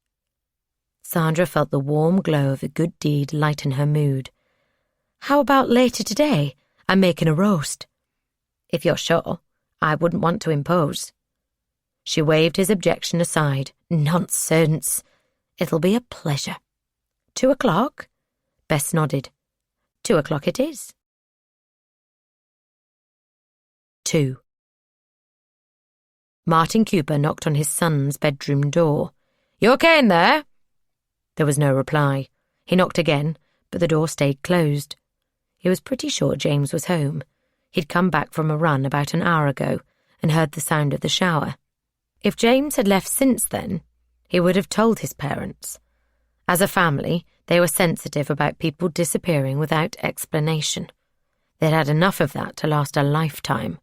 Sandra felt the warm glow of a good deed lighten her mood. How about later today? I'm making a roast. If you're sure, I wouldn't want to impose. She waved his objection aside. Nonsense. It'll be a pleasure. 2 o'clock? Bess nodded. 2 o'clock it is. 2. Martin Cooper knocked on his son's bedroom door. "You okay in there?" There was no reply. He knocked again, but the door stayed closed. He was pretty sure James was home. He'd come back from a run about an hour ago and heard the sound of the shower. If James had left since then, he would have told his parents. As a family, they were sensitive about people disappearing without explanation. They'd had enough of that to last a lifetime.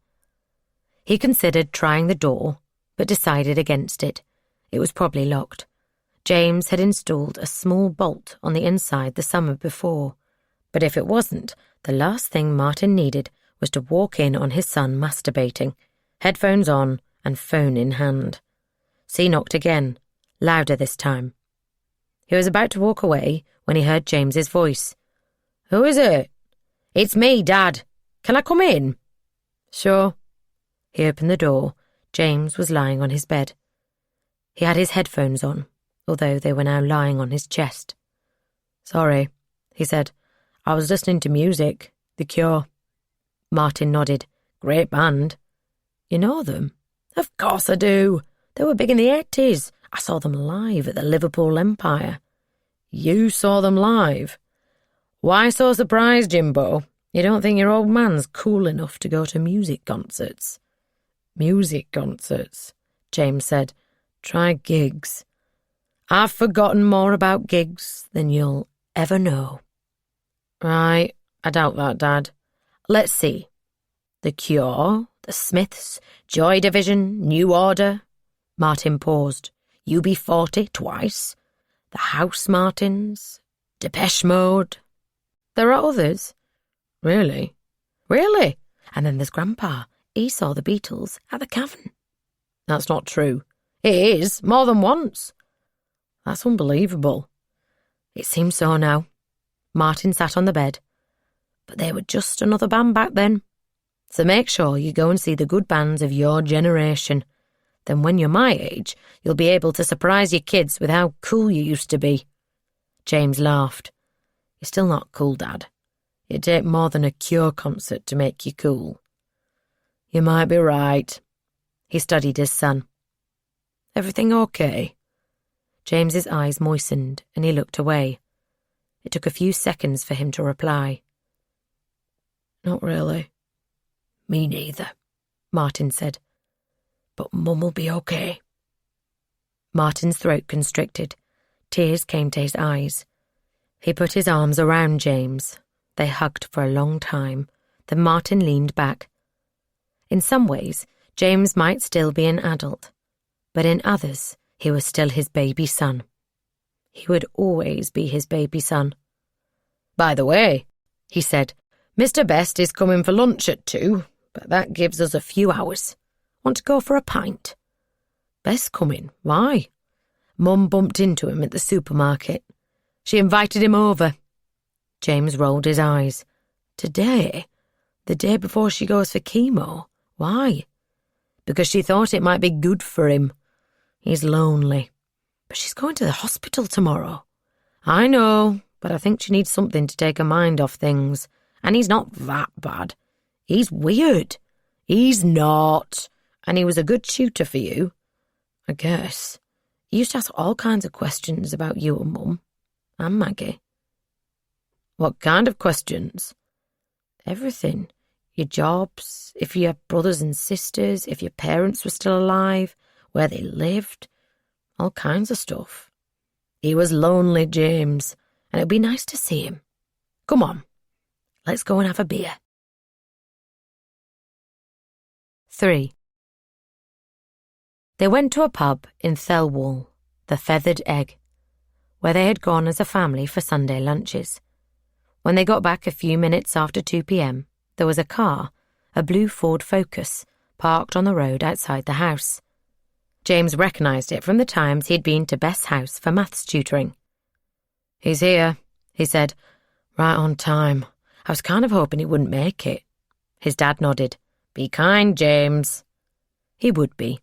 He considered trying the door, but decided against it. It was probably locked. James had installed a small bolt on the inside the summer before. But if it wasn't, the last thing Martin needed was to walk in on his son masturbating, headphones on and phone in hand. So he knocked again, louder this time. He was about to walk away when he heard James's voice. "Who is it?" "It's me, Dad. Can I come in?" "Sure." He opened the door. James was lying on his bed. He had his headphones on, although they were now lying on his chest. "Sorry," he said. "I was listening to music. The Cure." Martin nodded. "Great band." "You know them?" "Of course I do. They were big in the 80s. I saw them live at the Liverpool Empire." "You saw them live? Why so surprised, Jimbo? You don't think your old man's cool enough to go to music concerts?" "Music concerts," James said. "Try gigs." "I've forgotten more about gigs than you'll ever know." "Right, I doubt that, Dad. Let's see. The Cure, the Smiths, Joy Division, New Order." Martin paused. "UB40 twice. The House Martins, Depeche Mode." "There are others." "Really?" "Really. And then there's Grandpa. He saw the Beatles at the Cavern." "That's not true." "It is, more than once." "That's unbelievable." It seemed so now. Martin sat on the bed. But they were just another band back then. So make sure you go and see the good bands of your generation. Then when you're my age, you'll be able to surprise your kids with how cool you used to be. James laughed. "You're still not cool, Dad. It'd take more than a Cure concert to make you cool." "You might be right." He studied his son. "Everything okay?" James's eyes moistened and he looked away. It took a few seconds for him to reply. "Not really." "Me neither," Martin said. "But Mum'll be okay." Martin's throat constricted. Tears came to his eyes. He put his arms around James. They hugged for a long time. Then Martin leaned back. In some ways, James might still be an adult, but in others, he was still his baby son. He would always be his baby son. "By the way," he said, "Mr. Best is coming for lunch at 2, but that gives us a few hours. Want to go for a pint?" "Best coming? Why?" "Mum bumped into him at the supermarket. She invited him over." James rolled his eyes. "Today? The day before she goes for chemo? Why?" "Because she thought it might be good for him. He's lonely." "But she's going to the hospital tomorrow." "I know, but I think she needs something to take her mind off things. And he's not that bad. He's weird." "He's not. And he was a good tutor for you." "I guess. He used to ask all kinds of questions about you and Mum. And Maggie." "What kind of questions?" "Everything. Your jobs, if you have brothers and sisters, if your parents were still alive, where they lived, all kinds of stuff. He was lonely, James, and it'd be nice to see him. Come on, let's go and have a beer." 3. They went to a pub in Thelwall, the Feathered Egg, where they had gone as a family for Sunday lunches. When they got back a few minutes after 2 p.m, there was a car, a blue Ford Focus, parked on the road outside the house. James recognised it from the times he'd been to Beth's house for maths tutoring. "He's here," he said. "Right on time. I was kind of hoping he wouldn't make it." His dad nodded. "Be kind, James." He would be.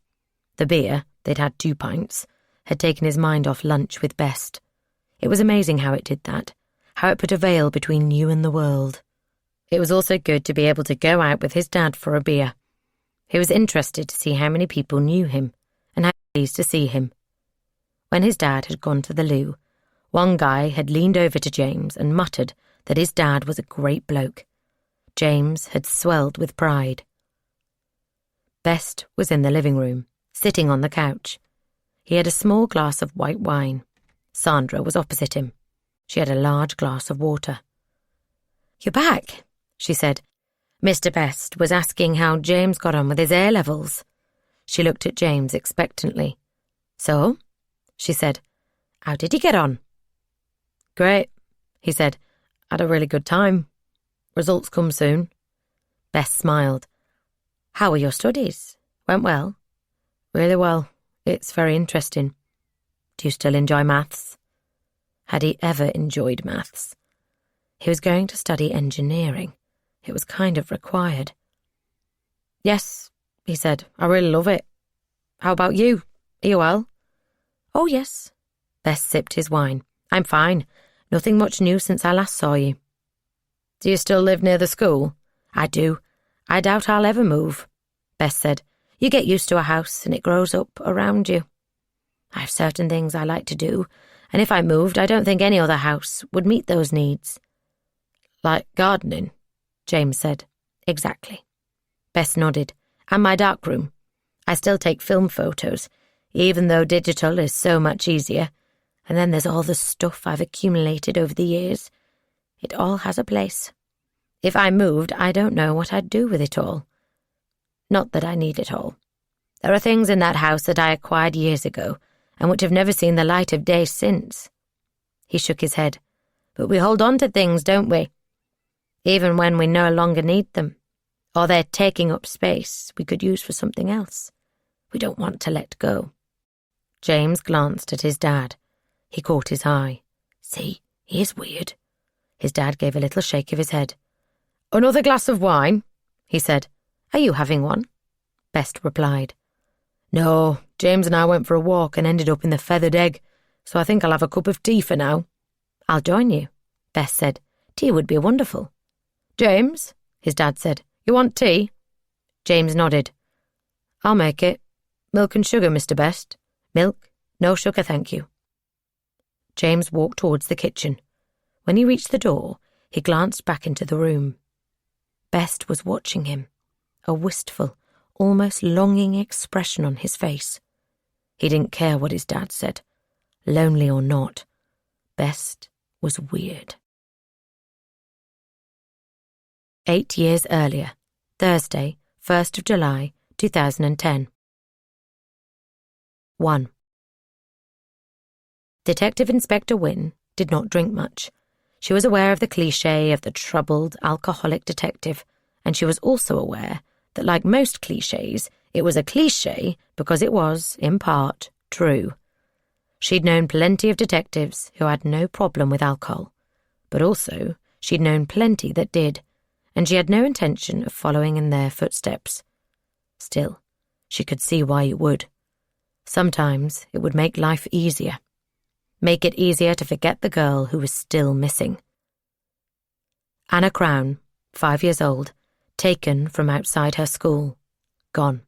The beer, they'd had 2 pints, had taken his mind off lunch with Best. It was amazing how it did that, how it put a veil between you and the world. It was also good to be able to go out with his dad for a beer. He was interested to see how many people knew him and how pleased to see him. When his dad had gone to the loo, one guy had leaned over to James and muttered that his dad was a great bloke. James had swelled with pride. Best was in the living room, sitting on the couch. He had a small glass of white wine. Sandra was opposite him. She had a large glass of water. "You're back," she said. Mr. Best was asking how James got on with his A-levels. She looked at James expectantly. "So?" she said. "How did he get on?" "Great," he said. "Had a really good time. Results come soon." Bess smiled. "How were your studies? Went well?" "Really well. It's very interesting." "Do you still enjoy maths?" Had he ever enjoyed maths? He was going to study engineering. It was kind of required. "Yes," he said. "I really love it. How about you? Are you well?" "Oh, yes." Bess sipped his wine. "I'm fine. Nothing much new since I last saw you." "Do you still live near the school?" "I do. I doubt I'll ever move," Bess said. "You get used to a house and it grows up around you. I have certain things I like to do, and if I moved, I don't think any other house would meet those needs." "Like gardening?" James said. "Exactly." Bess nodded. "And my darkroom. I still take film photos, even though digital is so much easier. And then there's all the stuff I've accumulated over the years. It all has a place. If I moved, I don't know what I'd do with it all. Not that I need it all. There are things in that house that I acquired years ago and which have never seen the light of day since." He shook his head. "But we hold on to things, don't we? Even when we no longer need them, or they're taking up space we could use for something else. We don't want to let go." James glanced at his dad. He caught his eye. "See, he is weird." His dad gave a little shake of his head. "Another glass of wine?" he said. "Are you having one?" Best replied. "No, James and I went for a walk and ended up in the Feathered Egg, so I think I'll have a cup of tea for now." "I'll join you," Bess said. "Tea would be wonderful." "James," his dad said, "you want tea?" James nodded. "I'll make it. Milk and sugar, Mr. Best." "Milk? No sugar, thank you." James walked towards the kitchen. When he reached the door, he glanced back into the room. Best was watching him, a wistful, almost longing expression on his face. He didn't care what his dad said, lonely or not. Best was weird. 8 years earlier, Thursday, 1st of July, 2010. 1. Detective Inspector Wynne did not drink much. She was aware of the cliché of the troubled, alcoholic detective, and she was also aware that, like most clichés, it was a cliché because it was, in part, true. She'd known plenty of detectives who had no problem with alcohol, but also she'd known plenty that did, and she had no intention of following in their footsteps. Still, she could see why it would. Sometimes it would make life easier. Make it easier to forget the girl who was still missing. Anna Crown, 5 years old, taken from outside her school. Gone.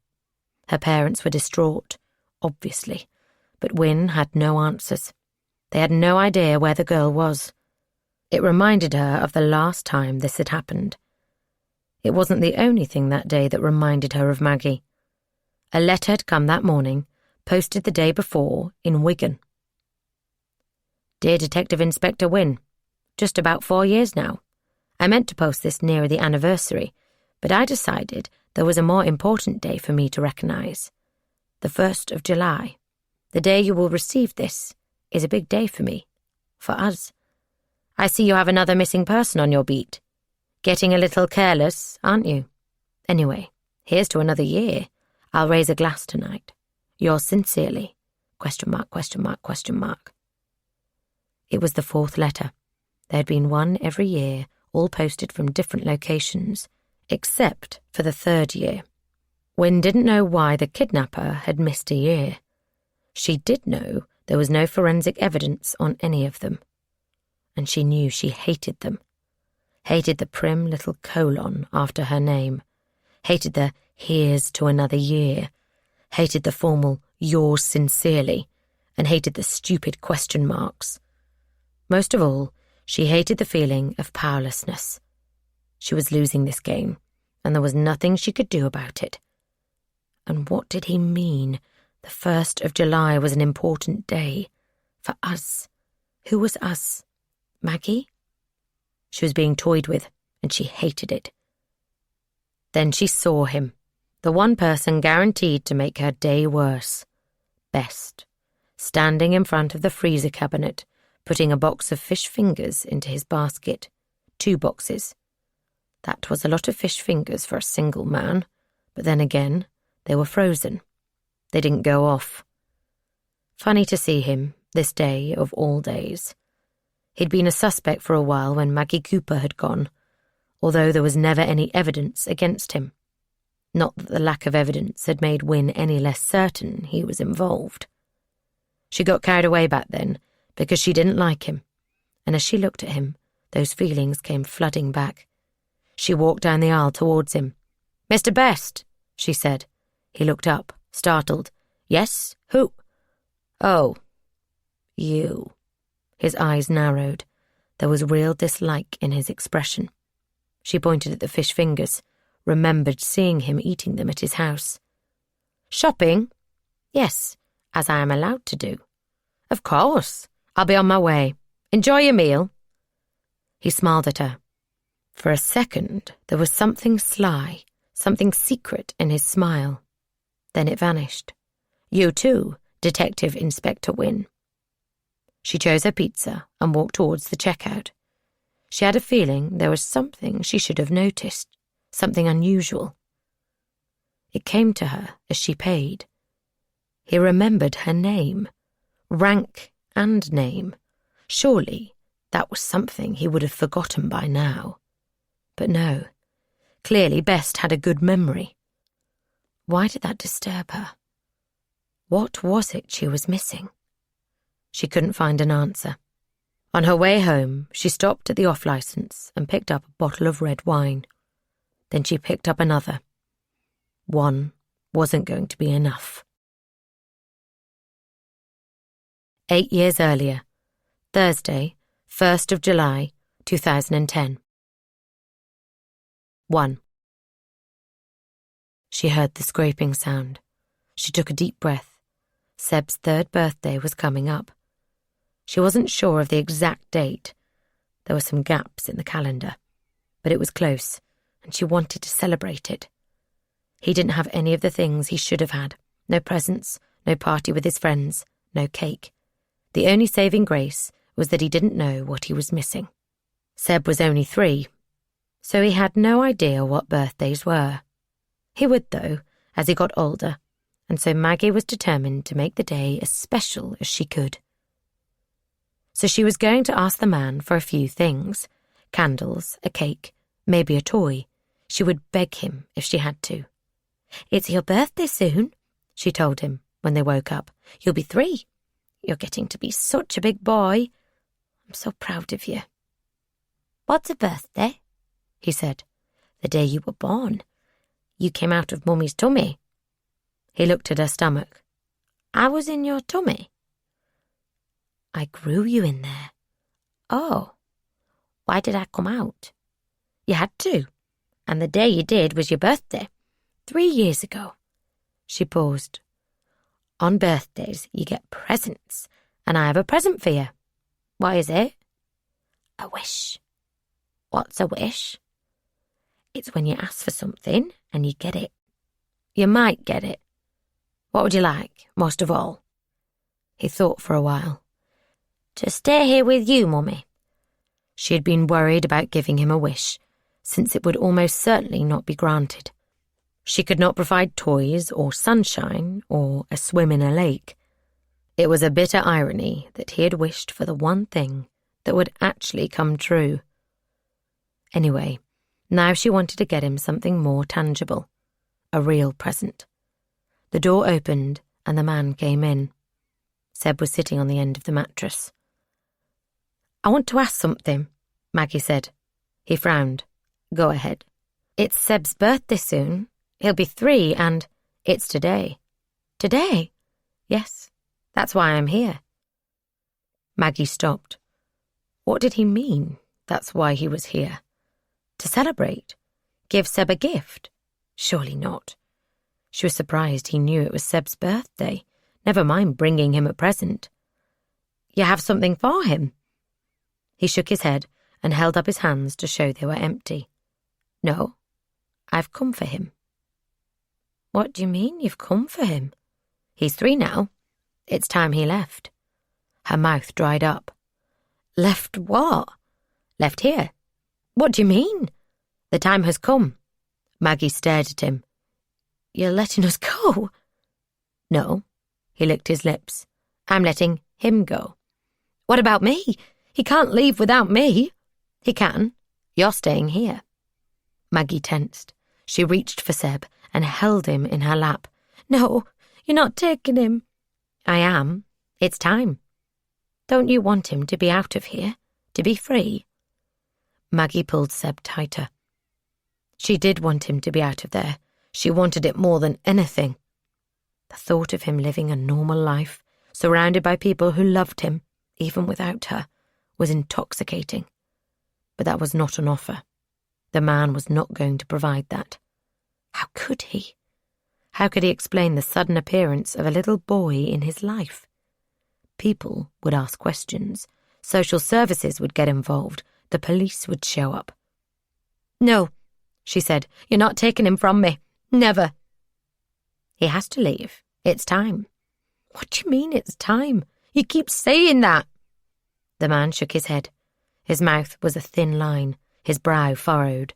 Her parents were distraught, obviously, but Wynne had no answers. They had no idea where the girl was. It reminded her of the last time this had happened. It wasn't the only thing that day that reminded her of Maggie. A letter had come that morning, posted the day before, in Wigan. Dear Detective Inspector Wynne, just about 4 years now. I meant to post this nearer the anniversary, but I decided there was a more important day for me to recognise. The 1st of July. The day you will receive this is a big day for me. For us. I see you have another missing person on your beat. Getting a little careless, aren't you? Anyway, here's to another year. I'll raise a glass tonight. Yours sincerely. ? It was the 4th letter. There had been one every year, all posted from different locations, except for the 3rd year. Wynne didn't know why the kidnapper had missed a year. She did know there was no forensic evidence on any of them. and she knew she hated them. Hated the prim little colon after her name. Hated the "here's to another year." Hated the formal "yours sincerely," and hated the stupid question marks. Most of all, she hated the feeling of powerlessness. She was losing this game, and there was nothing she could do about it. And what did he mean? The 1st of July was an important day. For us. Who was us? Maggie? She was being toyed with, and she hated it. Then she saw him, the one person guaranteed to make her day worse. Best, standing in front of the freezer cabinet, putting a box of fish fingers into his basket. 2 boxes. That was a lot of fish fingers for a single man, but then again, they were frozen. They didn't go off. Funny to see him, this day of all days. He'd been a suspect for a while when Maggie Cooper had gone, although there was never any evidence against him. Not that the lack of evidence had made Wynne any less certain he was involved. She got carried away back then because she didn't like him, and as she looked at him, those feelings came flooding back. She walked down the aisle towards him. "Mr. Best," she said. He looked up, startled. "Yes? Who?" "Oh, you." His eyes narrowed. There was real dislike in his expression. She pointed at the fish fingers, remembered seeing him eating them at his house. "Shopping?" "Yes, as I am allowed to do." "Of course. I'll be on my way. Enjoy your meal." He smiled at her. For a second, there was something sly, something secret in his smile. Then it vanished. "You too, Detective Inspector Wynne." She chose her pizza and walked towards the checkout. She had a feeling there was something she should have noticed, something unusual. It came to her as she paid. He remembered her name, rank and name. Surely that was something he would have forgotten by now. But no, clearly Best had a good memory. Why did that disturb her? What was it she was missing? She couldn't find an answer. On her way home, she stopped at the off-licence and picked up a bottle of red wine. Then she picked up another. One wasn't going to be enough. 8 years earlier, Thursday, 1st of July, 2010. 1. She heard the scraping sound. She took a deep breath. Seb's 3rd birthday was coming up. She wasn't sure of the exact date. There were some gaps in the calendar. But it was close, and she wanted to celebrate it. He didn't have any of the things he should have had. No presents, no party with his friends, no cake. The only saving grace was that he didn't know what he was missing. Seb was only 3, so he had no idea what birthdays were. He would, though, as he got older, and so Maggie was determined to make the day as special as she could. So she was going to ask the man for a few things. Candles, a cake, maybe a toy. She would beg him if she had to. "It's your birthday soon," she told him when they woke up. "You'll be 3. You're getting to be such a big boy. I'm so proud of you." "What's a birthday?" he said. "The day you were born. You came out of Mummy's tummy." He looked at her stomach. "I was in your tummy?" "I grew you in there." "Oh. Why did I come out?" "You had to. And the day you did was your birthday. 3 years ago." She paused. "On birthdays, you get presents, and I have a present for you." "What is it?" "A wish." "What's a wish?" "It's when you ask for something and you get it." "You might get it. What would you like, most of all?" He thought for a while. "To stay here with you, Mummy." She had been worried about giving him a wish, since it would almost certainly not be granted. She could not provide toys or sunshine or a swim in a lake. It was a bitter irony that he had wished for the one thing that would actually come true. Anyway, now she wanted to get him something more tangible, a real present. The door opened and the man came in. Seb was sitting on the end of the mattress. I want to ask something, Maggie said. He frowned. Go ahead. It's Seb's birthday soon. He'll be 3 and it's today. Today? Yes, that's why I'm here. Maggie stopped. What did he mean, that's why he was here? To celebrate? Give Seb a gift? Surely not. She was surprised he knew it was Seb's birthday, never mind bringing him a present. You have something for him? He shook his head and held up his hands to show they were empty. No, I've come for him. What do you mean you've come for him? He's 3 now. It's time he left. Her mouth dried up. Left what? Left here. What do you mean? The time has come. Maggie stared at him. You're letting us go? No. He licked his lips. I'm letting him go. What about me? He can't leave without me. He can. You're staying here. Maggie tensed. She reached for Seb and held him in her lap. No, you're not taking him. I am. It's time. Don't you want him to be out of here? To be free? Maggie pulled Seb tighter. She did want him to be out of there. She wanted it more than anything. The thought of him living a normal life, surrounded by people who loved him, even without her, was intoxicating. But that was not an offer. The man was not going to provide that. How could he? How could he explain the sudden appearance of a little boy in his life? People would ask questions. Social services would get involved. The police would show up. No, she said, you're not taking him from me. Never. He has to leave. It's time. What do you mean it's time? You keep saying that. The man shook his head. His mouth was a thin line, his brow furrowed.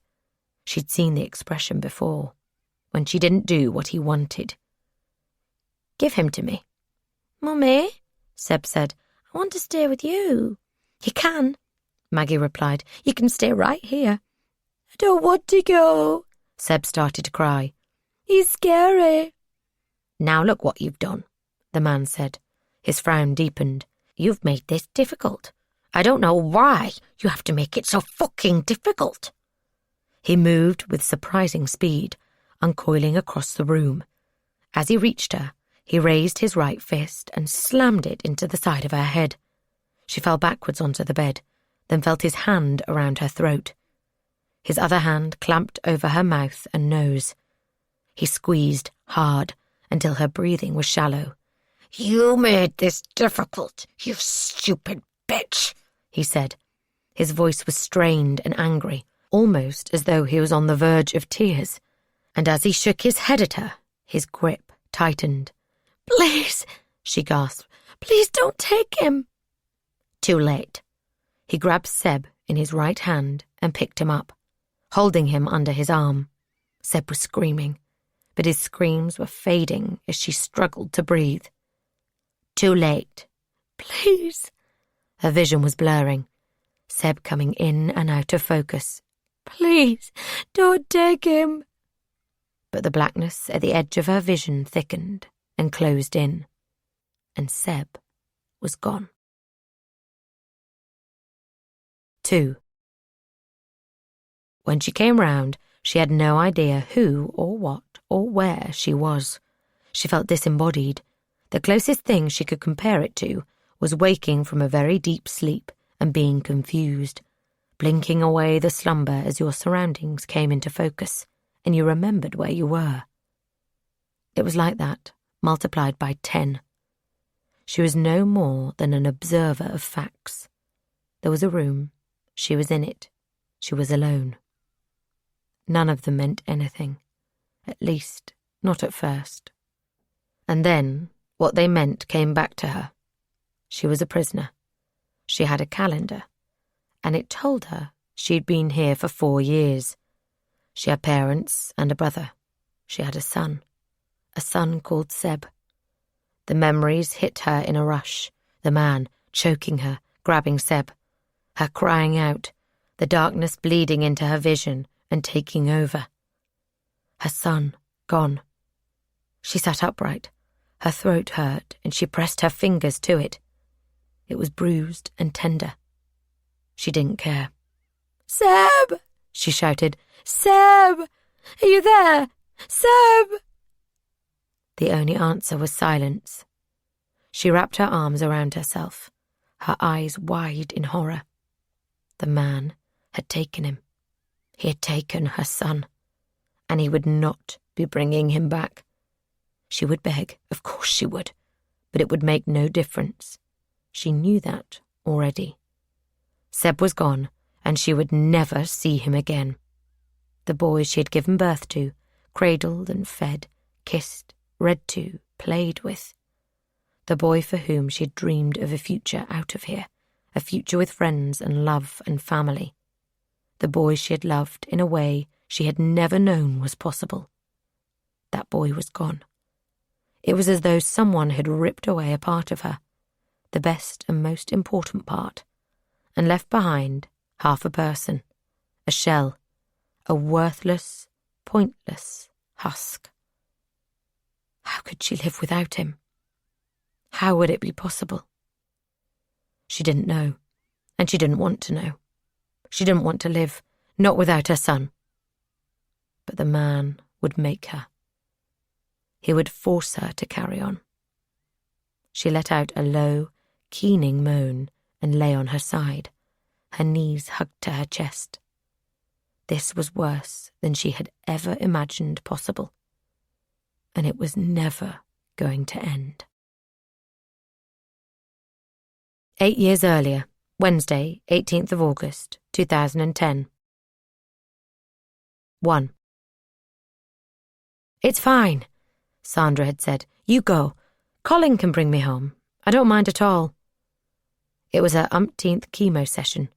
She'd seen the expression before, when she didn't do what he wanted. Give him to me. Mummy, Seb said, I want to stay with you. You can, Maggie replied. You can stay right here. I don't want to go, Seb started to cry. He's scary. Now look what you've done, the man said. His frown deepened. You've made this difficult. I don't know why you have to make it so fucking difficult. He moved with surprising speed, uncoiling across the room. As he reached her, he raised his right fist and slammed it into the side of her head. She fell backwards onto the bed, then felt his hand around her throat. His other hand clamped over her mouth and nose. He squeezed hard until her breathing was shallow. You made this difficult, you stupid bitch, he said. His voice was strained and angry, almost as though he was on the verge of tears. And as he shook his head at her, his grip tightened. Please, she gasped, please don't take him. Too late. He grabbed Seb in his right hand and picked him up, holding him under his arm. Seb was screaming, but his screams were fading as she struggled to breathe. Too late. Please. Her vision was blurring, Seb coming in and out of focus. Please, don't take him. But the blackness at the edge of her vision thickened and closed in, and Seb was gone. 2. When she came round, she had no idea who or what or where she was. She felt disembodied. The closest thing she could compare it to was waking from a very deep sleep and being confused, blinking away the slumber as your surroundings came into focus and you remembered where you were. It was like that, multiplied by 10. She was no more than an observer of facts. There was a room. She was in it. She was alone. None of them meant anything, at least not at first. And then what they meant came back to her. She was a prisoner. She had a calendar, and it told her she'd been here for 4 years. She had parents and a brother. She had a son called Seb. The memories hit her in a rush, the man choking her, grabbing Seb, her crying out, the darkness bleeding into her vision and taking over. Her son gone. She sat upright. Her throat hurt, and she pressed her fingers to it. It was bruised and tender. She didn't care. "Seb!" she shouted. "Seb! Are you there? Seb!" The only answer was silence. She wrapped her arms around herself, her eyes wide in horror. The man had taken him. He had taken her son, and he would not be bringing him back. She would beg, of course she would, but it would make no difference. She knew that already. Seb was gone, and she would never see him again. The boy she had given birth to, cradled and fed, kissed, read to, played with. The boy for whom she had dreamed of a future out of here, a future with friends and love and family. The boy she had loved in a way she had never known was possible. That boy was gone. It was as though someone had ripped away a part of her, the best and most important part, and left behind half a person, a shell, a worthless, pointless husk. How could she live without him? How would it be possible? She didn't know, and she didn't want to know. She didn't want to live, not without her son. But the man would make her. He would force her to carry on. She let out a low, keening moan and lay on her side, her knees hugged to her chest. This was worse than she had ever imagined possible, and it was never going to end. 8 years earlier, Wednesday, 18th of August, 2010. 1. "It's fine," Sandra had said. "You go. Colin can bring me home. I don't mind at all." It was her umpteenth chemo session.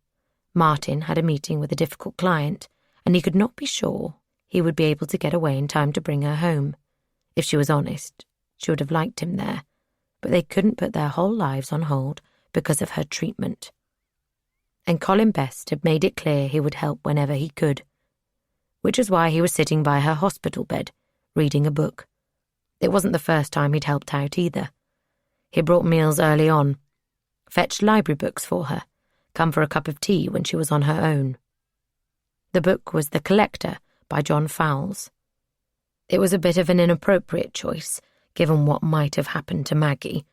Martin had a meeting with a difficult client, and he could not be sure he would be able to get away in time to bring her home. If she was honest, she would have liked him there, but they couldn't put their whole lives on hold because of her treatment. And Colin Best had made it clear he would help whenever he could, which is why he was sitting by her hospital bed, reading a book. It wasn't the first time he'd helped out either. He brought meals early on, fetched library books for her, come for a cup of tea when she was on her own. The book was The Collector by John Fowles. It was a bit of an inappropriate choice, given what might have happened to Maggie,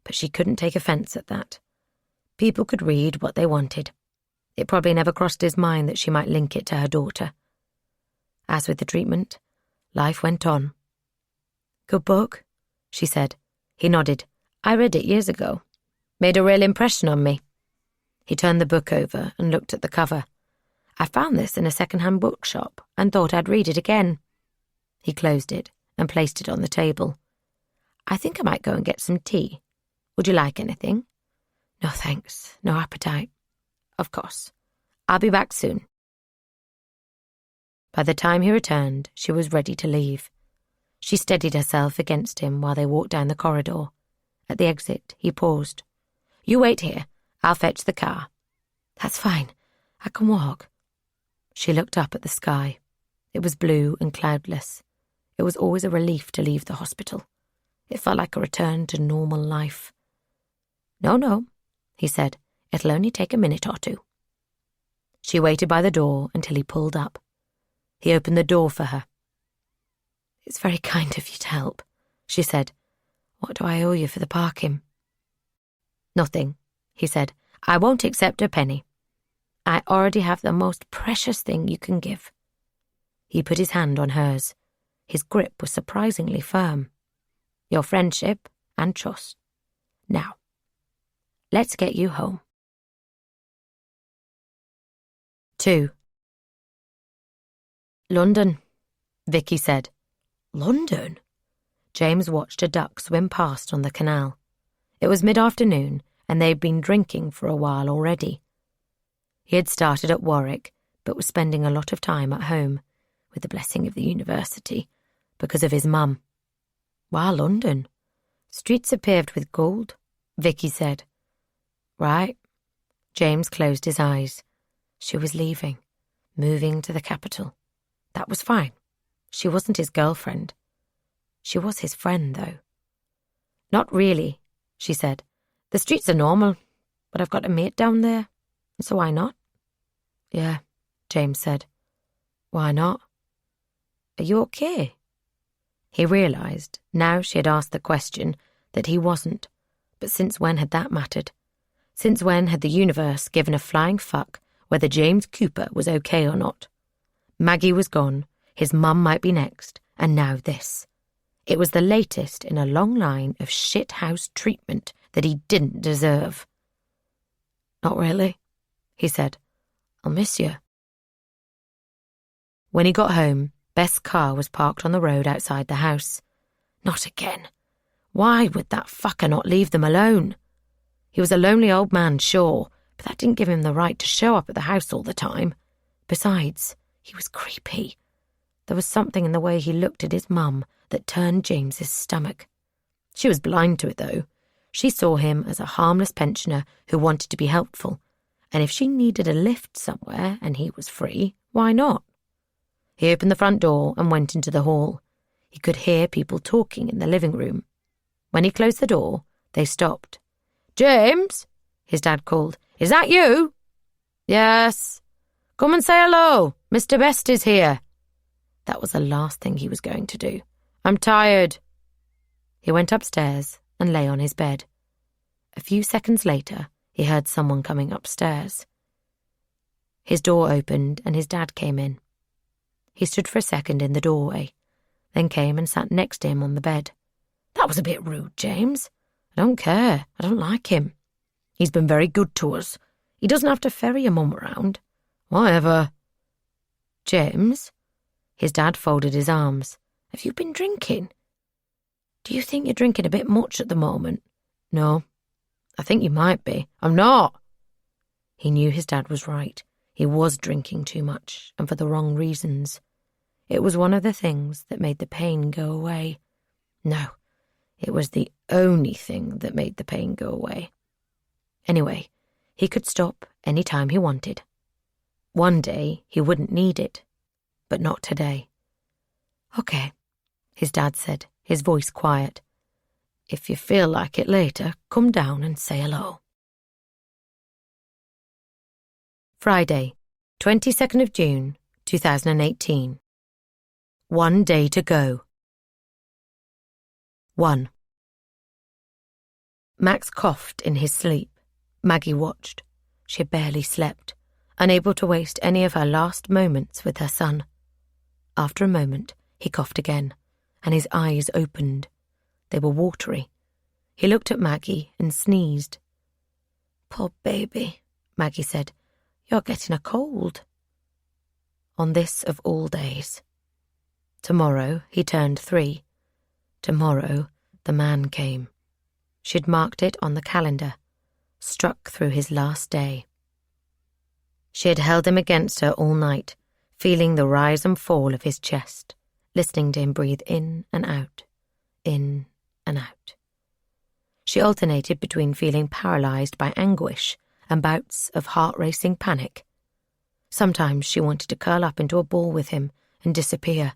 but she couldn't take offence at that. People could read what they wanted. It probably never crossed his mind that she might link it to her daughter. As with the treatment, life went on. "Good book," she said. He nodded. "I read it years ago. Made a real impression on me." He turned the book over and looked at the cover. "I found this in a second-hand bookshop and thought I'd read it again." He closed it and placed it on the table. "I think I might go and get some tea. Would you like anything?" "No, thanks. No appetite." "Of course. I'll be back soon." By the time he returned, she was ready to leave. She steadied herself against him while they walked down the corridor. At the exit, he paused. "You wait here. I'll fetch the car." "That's fine. I can walk." She looked up at the sky. It was blue and cloudless. It was always a relief to leave the hospital. It felt like a return to normal life. No, he said. "It'll only take a minute or two." She waited by the door until he pulled up. He opened the door for her. "It's very kind of you to help," she said. "What do I owe you for the parking?" "Nothing," he said. "I won't accept a penny. I already have the most precious thing you can give." He put his hand on hers. His grip was surprisingly firm. "Your friendship and trust. Now, let's get you home." 2. "London," Vicky said. "London?" James watched a duck swim past on the canal. It was mid-afternoon, and they'd been drinking for a while already. He had started at Warwick, but was spending a lot of time at home, with the blessing of the university, because of his mum. "Why London? Streets are paved with gold," Vicky said. "Right." James closed his eyes. She was leaving, moving to the capital. That was fine. She wasn't his girlfriend. She was his friend, though. "Not really," she said. "The streets are normal, but I've got a mate down there. So why not? Yeah, James said. Why not? Are you okay? He realised, now she had asked the question, that he wasn't. But since when had that mattered? Since when had the universe given a flying fuck whether James Cooper was okay or not? Maggie was gone, his mum might be next, and now this. It was the latest in a long line of shithouse treatment that he didn't deserve. Not really, he said. I'll miss you. When he got home, Beth's car was parked on the road outside the house. Not again. Why would that fucker not leave them alone? He was a lonely old man, sure, but that didn't give him the right to show up at the house all the time. Besides, he was creepy. There was something in the way he looked at his mum that turned James's stomach. She was blind to it, though. She saw him as a harmless pensioner who wanted to be helpful, and if she needed a lift somewhere and he was free, why not? He opened the front door and went into the hall. He could hear people talking in the living room. When he closed the door, they stopped. "James," his dad called. "is that you?" "Yes." "Come and say hello. Mr. Best is here." That was the last thing he was going to do. "I'm tired." He went upstairs and lay on his bed. A few seconds later, he heard someone coming upstairs. His door opened and his dad came in. He stood for a second in the doorway, then came and sat next to him on the bed. "That was a bit rude, James." "I don't care. I don't like him. "He's been very good to us. He doesn't have to ferry your mum around." "Whatever." "James?" His dad folded his arms. "Have you been drinking?" "Do you think you're drinking a bit much at the moment?" "No." "I think you might be." "I'm not." He knew his dad was right. He was drinking too much, and for the wrong reasons. It was one of the things that made the pain go away. No, it was the only thing that made the pain go away. Anyway, he could stop any time he wanted. One day he wouldn't need it, but not today. "Okay," his dad said, his voice quiet. "If you feel like it later, come down and say hello." Friday, 22nd of June, 2018. 1 day to go. 1. Max coughed in his sleep. Maggie watched. She barely slept, unable to waste any of her last moments with her son. After a moment, he coughed again, and his eyes opened. They were watery. He looked at Maggie and sneezed. "Poor baby," Maggie said. "You're getting a cold." On this of all days. Tomorrow he turned 3. Tomorrow the man came. She'd marked it on the calendar, struck through his last day. She had held him against her all night, feeling the rise and fall of his chest, listening to him breathe in and out, in and out. She alternated between feeling paralysed by anguish and bouts of heart-racing panic. Sometimes she wanted to curl up into a ball with him and disappear.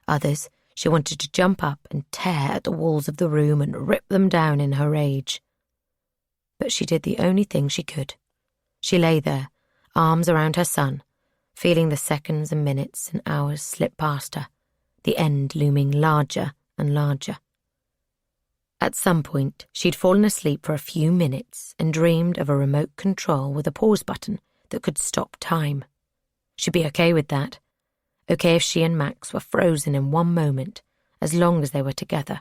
Others, she wanted to jump up and tear at the walls of the room and rip them down in her rage. But she did the only thing she could. She lay there, arms around her son, feeling the seconds and minutes and hours slip past her, the end looming larger and larger. At some point, she'd fallen asleep for a few minutes and dreamed of a remote control with a pause button that could stop time. She'd be okay with that. Okay if she and Max were frozen in one moment, as long as they were together.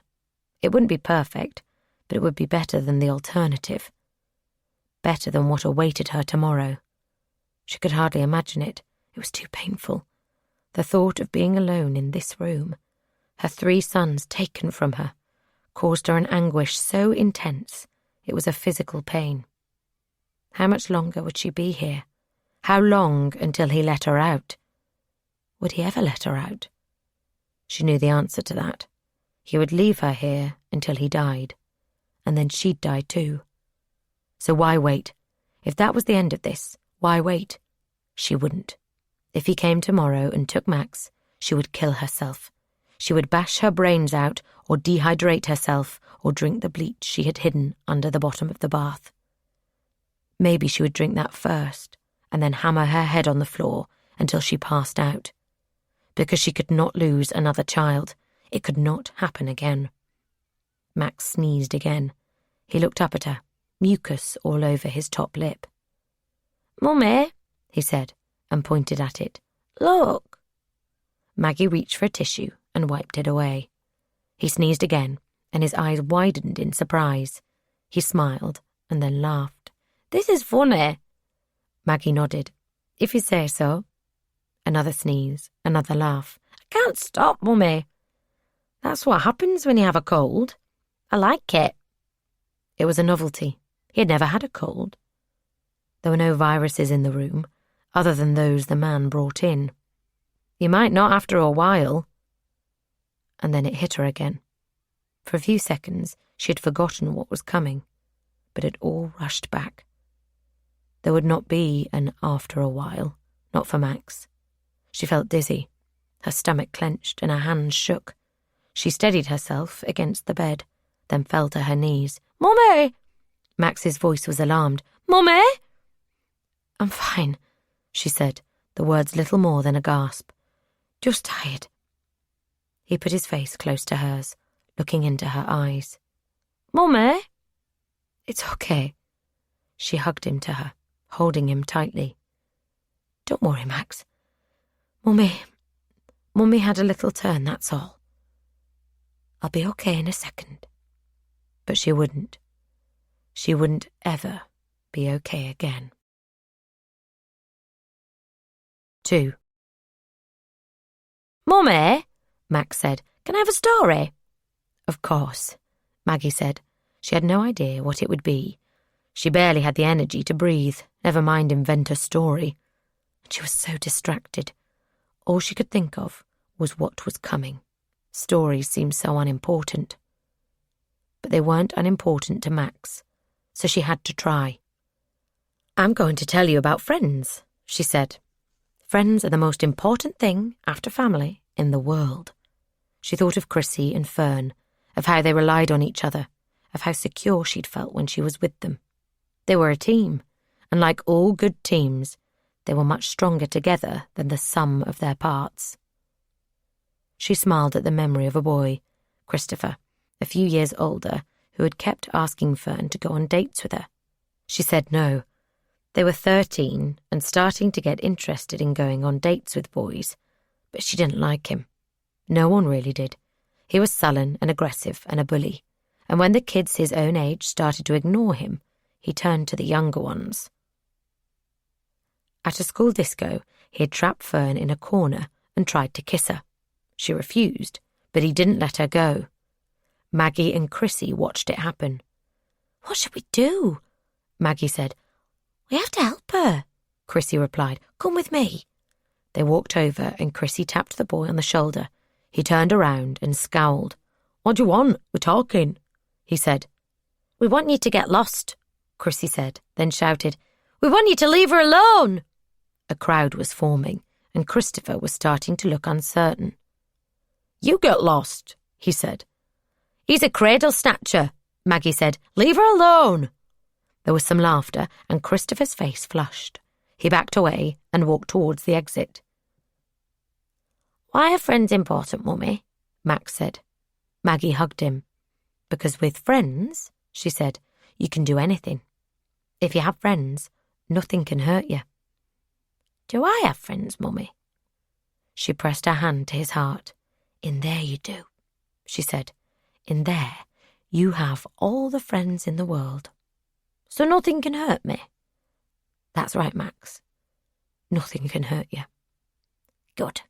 It wouldn't be perfect, but it would be better than the alternative. Better than what awaited her tomorrow. She could hardly imagine it. It was too painful. The thought of being alone in this room, her 3 sons taken from her, caused her an anguish so intense it was a physical pain. How much longer would she be here? How long until he let her out? Would he ever let her out? She knew the answer to that. He would leave her here until he died, and then she'd die too. So why wait? If that was the end of this, why wait? She wouldn't. If he came tomorrow and took Max, she would kill herself. She would bash her brains out or dehydrate herself or drink the bleach she had hidden under the bottom of the bath. Maybe she would drink that first, and then hammer her head on the floor until she passed out. Because she could not lose another child. It could not happen again. Max sneezed again. He looked up at her, mucus all over his top lip. "Mummy," he said, and pointed at it. "Look." Maggie reached for a tissue and wiped it away. He sneezed again, and his eyes widened in surprise. He smiled and then laughed. "This is funny." Maggie nodded. "If you say so." Another sneeze, another laugh. "I can't stop, Mummy." "That's what happens when you have a cold." "I like it." It was a novelty. He had never had a cold. There were no viruses in the room, other than those the man brought in. You might not after a while. And then it hit her again. For a few seconds, she had forgotten what was coming, but it all rushed back. There would not be an after a while, not for Max. She felt dizzy. Her stomach clenched and her hands shook. She steadied herself against the bed, then fell to her knees. "Mummy!" Max's voice was alarmed. "Mummy!" "I'm fine," she said, the words little more than a gasp. "Just tired." He put his face close to hers, looking into her eyes. "Mummy!" "It's okay." She hugged him to her, holding him tightly. "Don't worry, Max. Mummy had a little turn, that's all. I'll be okay in a second." But she wouldn't. She wouldn't ever be okay again. 2. "Mummy," Max said, "can I have a story?" "Of course," Maggie said. She had no idea what it would be. She barely had the energy to breathe, never mind invent a story. And she was so distracted. All she could think of was what was coming. Stories seemed so unimportant. But they weren't unimportant to Max, so she had to try. "I'm going to tell you about friends," she said. "Friends are the most important thing, after family, in the world." She thought of Chrissy and Fern, of how they relied on each other, of how secure she'd felt when she was with them. They were a team, and like all good teams, they were much stronger together than the sum of their parts. She smiled at the memory of a boy, Christopher, a few years older, who had kept asking Fern to go on dates with her. She said no. They were 13 and starting to get interested in going on dates with boys, but she didn't like him. No one really did. He was sullen and aggressive and a bully, and when the kids his own age started to ignore him, he turned to the younger ones. At a school disco, he had trapped Fern in a corner and tried to kiss her. She refused, but he didn't let her go. Maggie and Chrissy watched it happen. "What should we do?" Maggie said. "We have to help her," Chrissy replied. "Come with me." They walked over and Chrissy tapped the boy on the shoulder. He turned around and scowled. "What do you want? We're talking," he said. "We want you to get lost," Chrissy said, then shouted, "We want you to leave her alone." A crowd was forming, and Christopher was starting to look uncertain. "You get lost," he said. "He's a cradle snatcher," Maggie said. "Leave her alone." There was some laughter, and Christopher's face flushed. He backed away and walked towards the exit. "Why are friends important, Mummy?" Max said. Maggie hugged him. "Because with friends," she said, "you can do anything. If you have friends, nothing can hurt you." "Do I have friends, Mummy?" She pressed her hand to his heart. "In there you do," she said. "In there, you have all the friends in the world. So nothing can hurt me?" "That's right, Max. Nothing can hurt you." "Good,"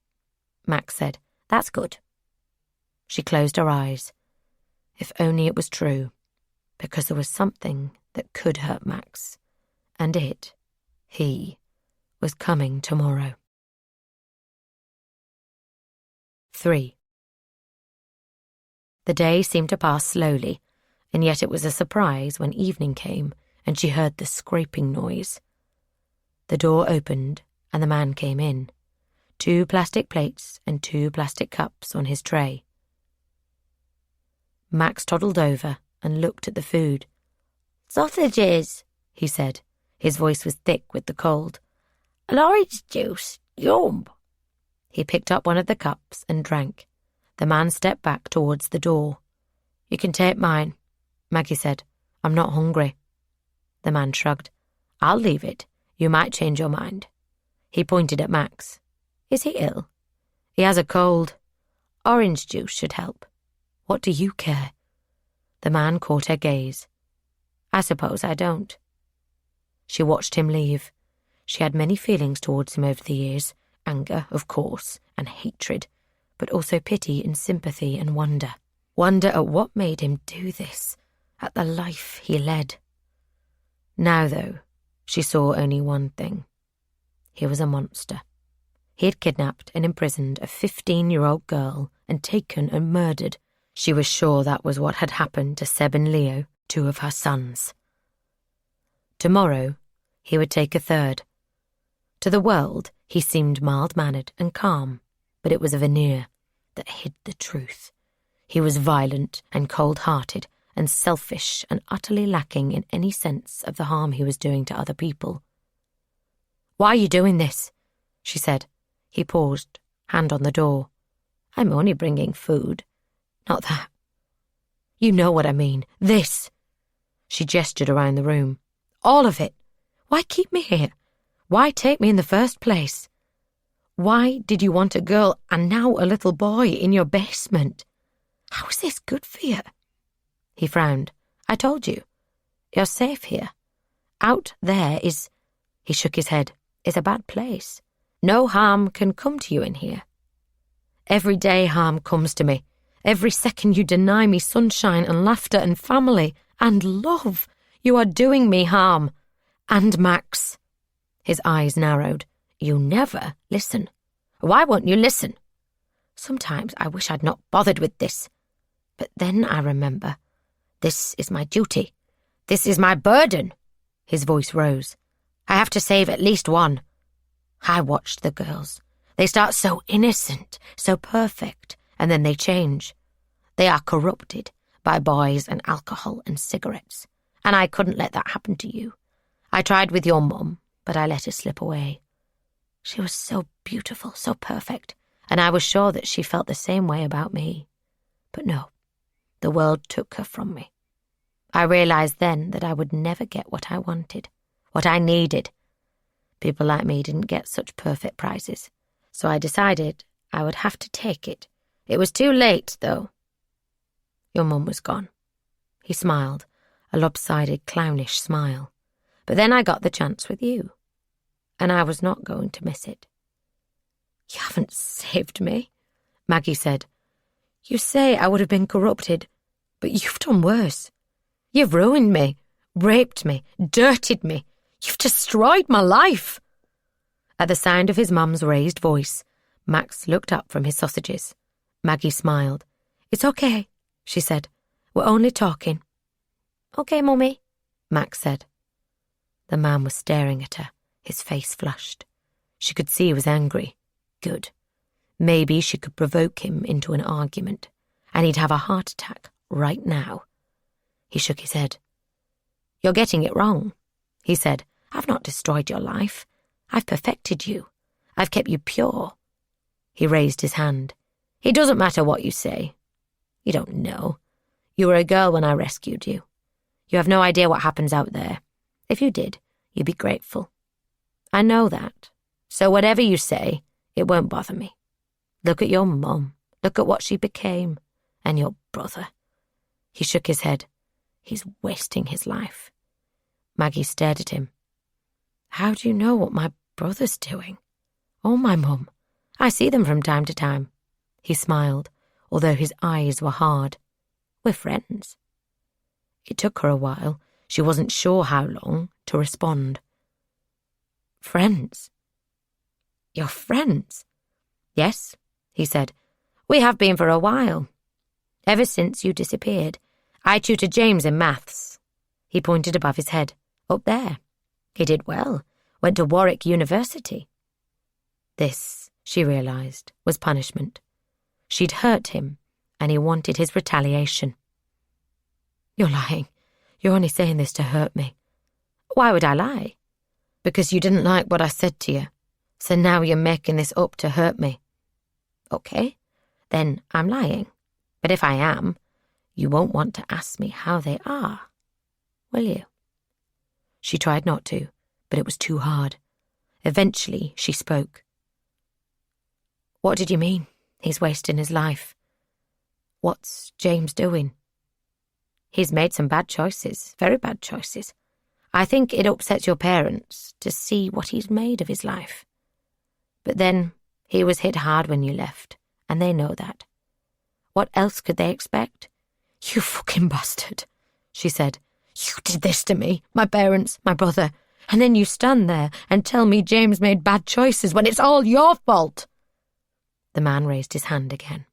Max said. "That's good." She closed her eyes. If only it was true, because there was something that could hurt Max, and he, was coming tomorrow. 3. The day seemed to pass slowly, and yet it was a surprise when evening came and she heard the scraping noise. The door opened and the man came in, 2 plastic plates and 2 plastic cups on his tray. Max toddled over and looked at the food. "Sausages," he said. His voice was thick with the cold. "An orange juice? Yum!" He picked up one of the cups and drank. The man stepped back towards the door. "You can take mine," Maggie said. "I'm not hungry." The man shrugged. "I'll leave it. You might change your mind." He pointed at Max. "Is he ill?" "He has a cold. Orange juice should help." "What do you care?" The man caught her gaze. "I suppose I don't." She watched him leave. She had many feelings towards him over the years. Anger, of course, and hatred, but also pity and sympathy and wonder. Wonder at what made him do this, at the life he led. Now, though, she saw only one thing. He was a monster. He had kidnapped and imprisoned a 15-year-old girl and taken and murdered. She was sure that was what had happened to Seb and Leo, two of her sons. Tomorrow, he would take a third. To the world, he seemed mild-mannered and calm, but it was a veneer that hid the truth. He was violent and cold-hearted and selfish and utterly lacking in any sense of the harm he was doing to other people. "Why are you doing this?" she said. He paused, hand on the door. "I'm only bringing food. Not that." "You know what I mean. This." She gestured around the room. "All of it. Why keep me here? Why take me in the first place? Why did you want a girl and now a little boy in your basement? How is this good for you?" He frowned. "I told you. You're safe here. Out there is," he shook his head, "is a bad place. No harm can come to you in here. Every day harm comes to me. Every second you deny me sunshine and laughter and family and love. You are doing me harm. And Max." His eyes narrowed. "You never listen. Why won't you listen? Sometimes I wish I'd not bothered with this. But then I remember. This is my duty. This is my burden." His voice rose. "I have to save at least one. I watched the girls. They start so innocent, so perfect, and then they change. They are corrupted by boys and alcohol and cigarettes. And I couldn't let that happen to you. I tried with your mum, but I let her slip away. She was so beautiful, so perfect, and I was sure that she felt the same way about me. But no, the world took her from me. I realized then that I would never get what I wanted, what I needed. People like me didn't get such perfect prizes, so I decided I would have to take it. It was too late, though." "Your mum was gone." He smiled, a lopsided, clownish smile. "But then I got the chance with you, and I was not going to miss it." "You haven't saved me," Maggie said. "You say I would have been corrupted, but you've done worse. You've ruined me, raped me, dirtied me. You've destroyed my life." At the sound of his mum's raised voice, Max looked up from his sausages. Maggie smiled. "It's okay," she said. "We're only talking." "Okay, Mummy," Max said. The man was staring at her, his face flushed. She could see he was angry. Good. Maybe she could provoke him into an argument, and he'd have a heart attack right now. He shook his head. "You're getting it wrong," he said. "I've not destroyed your life. I've perfected you. I've kept you pure." He raised his hand. "It doesn't matter what you say. You don't know. You were a girl when I rescued you. You have no idea what happens out there. If you did, you'd be grateful. I know that. So whatever you say, it won't bother me. Look at your mum. Look at what she became. And your brother." He shook his head. "He's wasting his life." Maggie stared at him. "How do you know what my brother's doing?" "Oh, my mum. I see them from time to time." He smiled, although his eyes were hard. "We're friends." It took her a while, she wasn't sure how long, to respond. "Friends? You're friends?" "Yes," he said. "We have been for a while. Ever since you disappeared. I tutored James in maths." He pointed above his head. "Up there. He did well. Went to Warwick University." This, she realized, was punishment. She'd hurt him, and he wanted his retaliation. "You're lying. You're only saying this to hurt me." "Why would I lie? Because you didn't like what I said to you. So now you're making this up to hurt me. Okay, then I'm lying. But if I am, you won't want to ask me how they are, will you? She tried not to, but it was too hard. Eventually, she spoke. What did you mean? He's wasting his life. What's James doing? He's made some bad choices, very bad choices. I think it upsets your parents to see what he's made of his life. But then, he was hit hard when you left, and they know that. What else could they expect? You fucking bastard, she said. You did this to me, my parents, my brother, and then you stand there and tell me James made bad choices when it's all your fault. The man raised his hand again.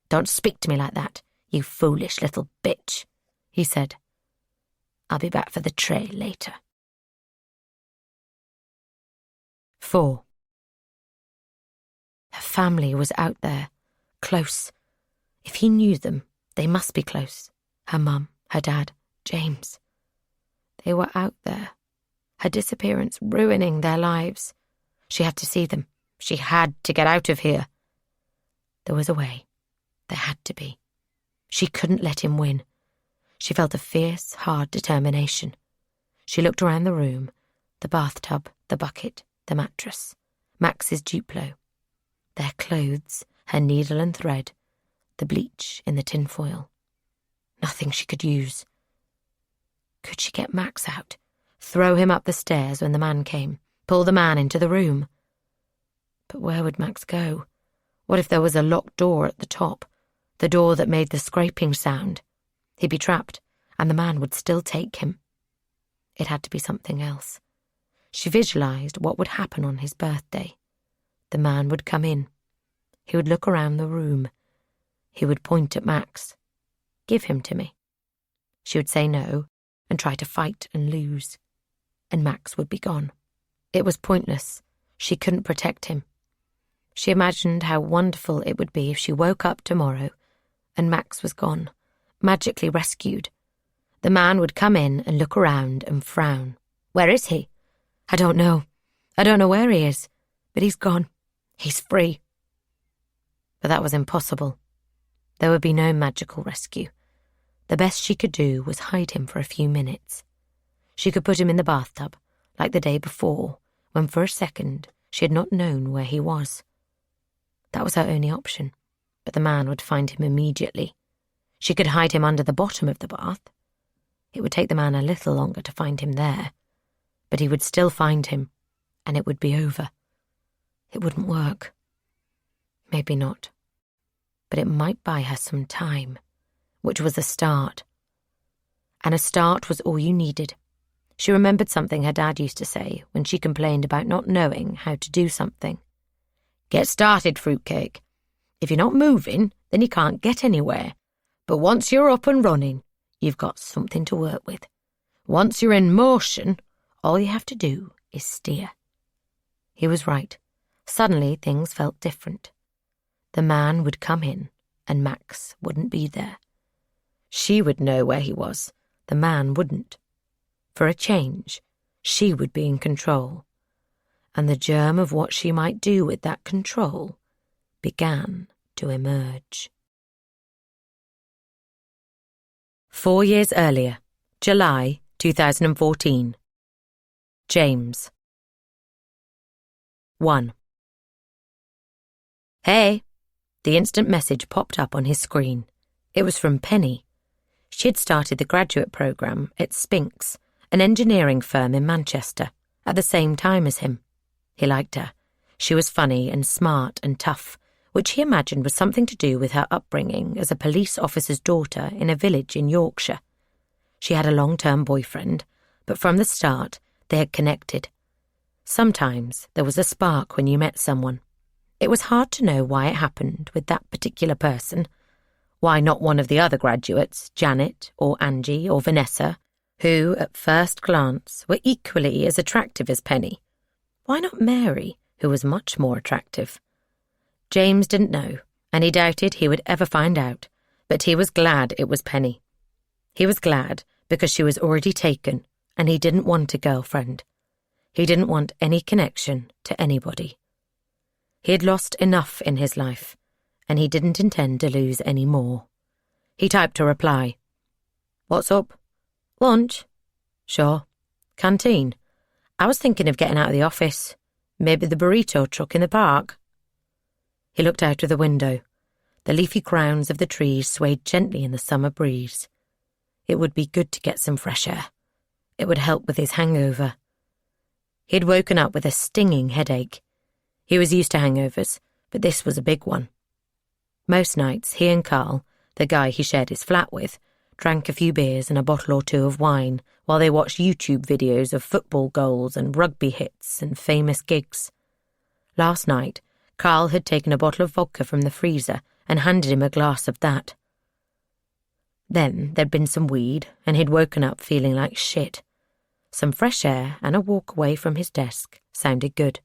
Don't speak to me like that, you foolish little bitch, he said. I'll be back for the tray later. 4. Her family was out there, close. If he knew them, they must be close. Her mum, her dad, James. They were out there. Her disappearance ruining their lives. She had to see them. She had to get out of here. There was a way. There had to be. She couldn't let him win. She felt a fierce, hard determination. She looked around the room, the bathtub, the bucket, the mattress, Max's Duplo, their clothes, her needle and thread, the bleach in the tinfoil. Nothing she could use. Could she get Max out, throw him up the stairs when the man came, pull the man into the room? But where would Max go? What if there was a locked door at the top, the door that made the scraping sound? He'd be trapped, and the man would still take him. It had to be something else. She visualized what would happen on his birthday. The man would come in. He would look around the room. He would point at Max. Give him to me. She would say no and try to fight and lose. And Max would be gone. It was pointless. She couldn't protect him. She imagined how wonderful it would be if she woke up tomorrow and Max was gone, magically rescued. The man would come in and look around and frown. Where is he? I don't know. I don't know where he is, but he's gone. He's free. But that was impossible. There would be no magical rescue. The best she could do was hide him for a few minutes. She could put him in the bathtub, like the day before, when for a second she had not known where he was. That was her only option, but the man would find him immediately. She could hide him under the bottom of the bath. It would take the man a little longer to find him there, but he would still find him, and it would be over. It wouldn't work. Maybe not. But it might buy her some time, which was a start. And a start was all you needed. She remembered something her dad used to say when she complained about not knowing how to do something. Get started, fruitcake. If you're not moving, then you can't get anywhere. But once you're up and running, you've got something to work with. Once you're in motion, all you have to do is steer. He was right. Suddenly things felt different. The man would come in, and Max wouldn't be there. She would know where he was. The man wouldn't. For a change, she would be in control. And the germ of what she might do with that control began to emerge. 4 years earlier, July 2014. James. 1. Hey! The instant message popped up on his screen. It was from Penny. She had started the graduate programme at Spinks, an engineering firm in Manchester, at the same time as him. He liked her. She was funny and smart and tough, which he imagined was something to do with her upbringing as a police officer's daughter in a village in Yorkshire. She had a long-term boyfriend, but from the start they had connected. Sometimes there was a spark when you met someone. It was hard to know why it happened with that particular person. Why not one of the other graduates, Janet or Angie or Vanessa, who, at first glance, were equally as attractive as Penny? Why not Mary, who was much more attractive? James didn't know, and he doubted he would ever find out, but he was glad it was Penny. He was glad because she was already taken, and he didn't want a girlfriend. He didn't want any connection to anybody. He had lost enough in his life, and he didn't intend to lose any more. He typed a reply. "What's up? Lunch? Sure. Canteen? I was thinking of getting out of the office. Maybe the burrito truck in the park." He looked out of the window. The leafy crowns of the trees swayed gently in the summer breeze. It would be good to get some fresh air. It would help with his hangover. He had woken up with a stinging headache. He was used to hangovers, but this was a big one. Most nights, he and Carl, the guy he shared his flat with, drank a few beers and a bottle or two of wine while they watched YouTube videos of football goals and rugby hits and famous gigs. Last night, Carl had taken a bottle of vodka from the freezer and handed him a glass of that. Then there'd been some weed, and he'd woken up feeling like shit. Some fresh air and a walk away from his desk sounded good.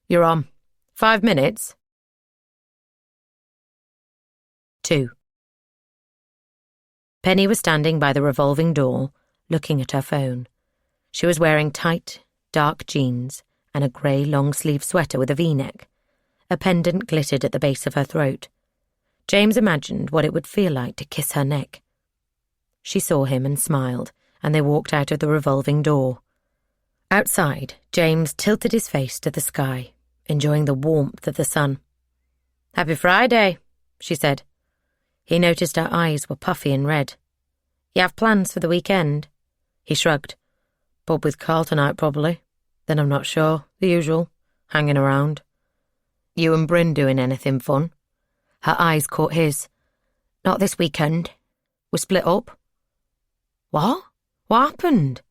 "You're on. 5 minutes?" 2. Penny was standing by the revolving door, looking at her phone. She was wearing tight, dark jeans and a grey long-sleeve sweater with a V-neck. A pendant glittered at the base of her throat. James imagined what it would feel like to kiss her neck. She saw him and smiled, and they walked out of the revolving door. Outside, James tilted his face to the sky, enjoying the warmth of the sun. "Happy Friday," she said. He noticed her eyes were puffy and red. "You have plans for the weekend?" He shrugged. "Pub with Carl tonight, probably. Then I'm not sure. The usual. Hanging around." "You and Bryn doing anything fun?" Her eyes caught his. "Not this weekend. We're split up." "What? What happened?"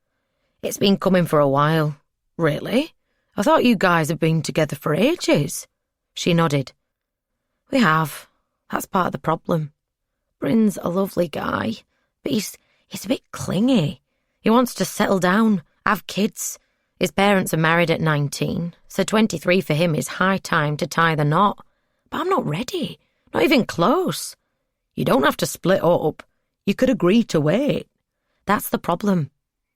"It's been coming for a while." "Really? I thought you guys have been together for ages." She nodded. "We have. That's part of the problem. Bryn's a lovely guy, but he's a bit clingy. He wants to settle down, have kids. His parents are married at 19, so 23 for him is high time to tie the knot. But I'm not ready, not even close. You don't have to split up. You could agree to wait. That's the problem.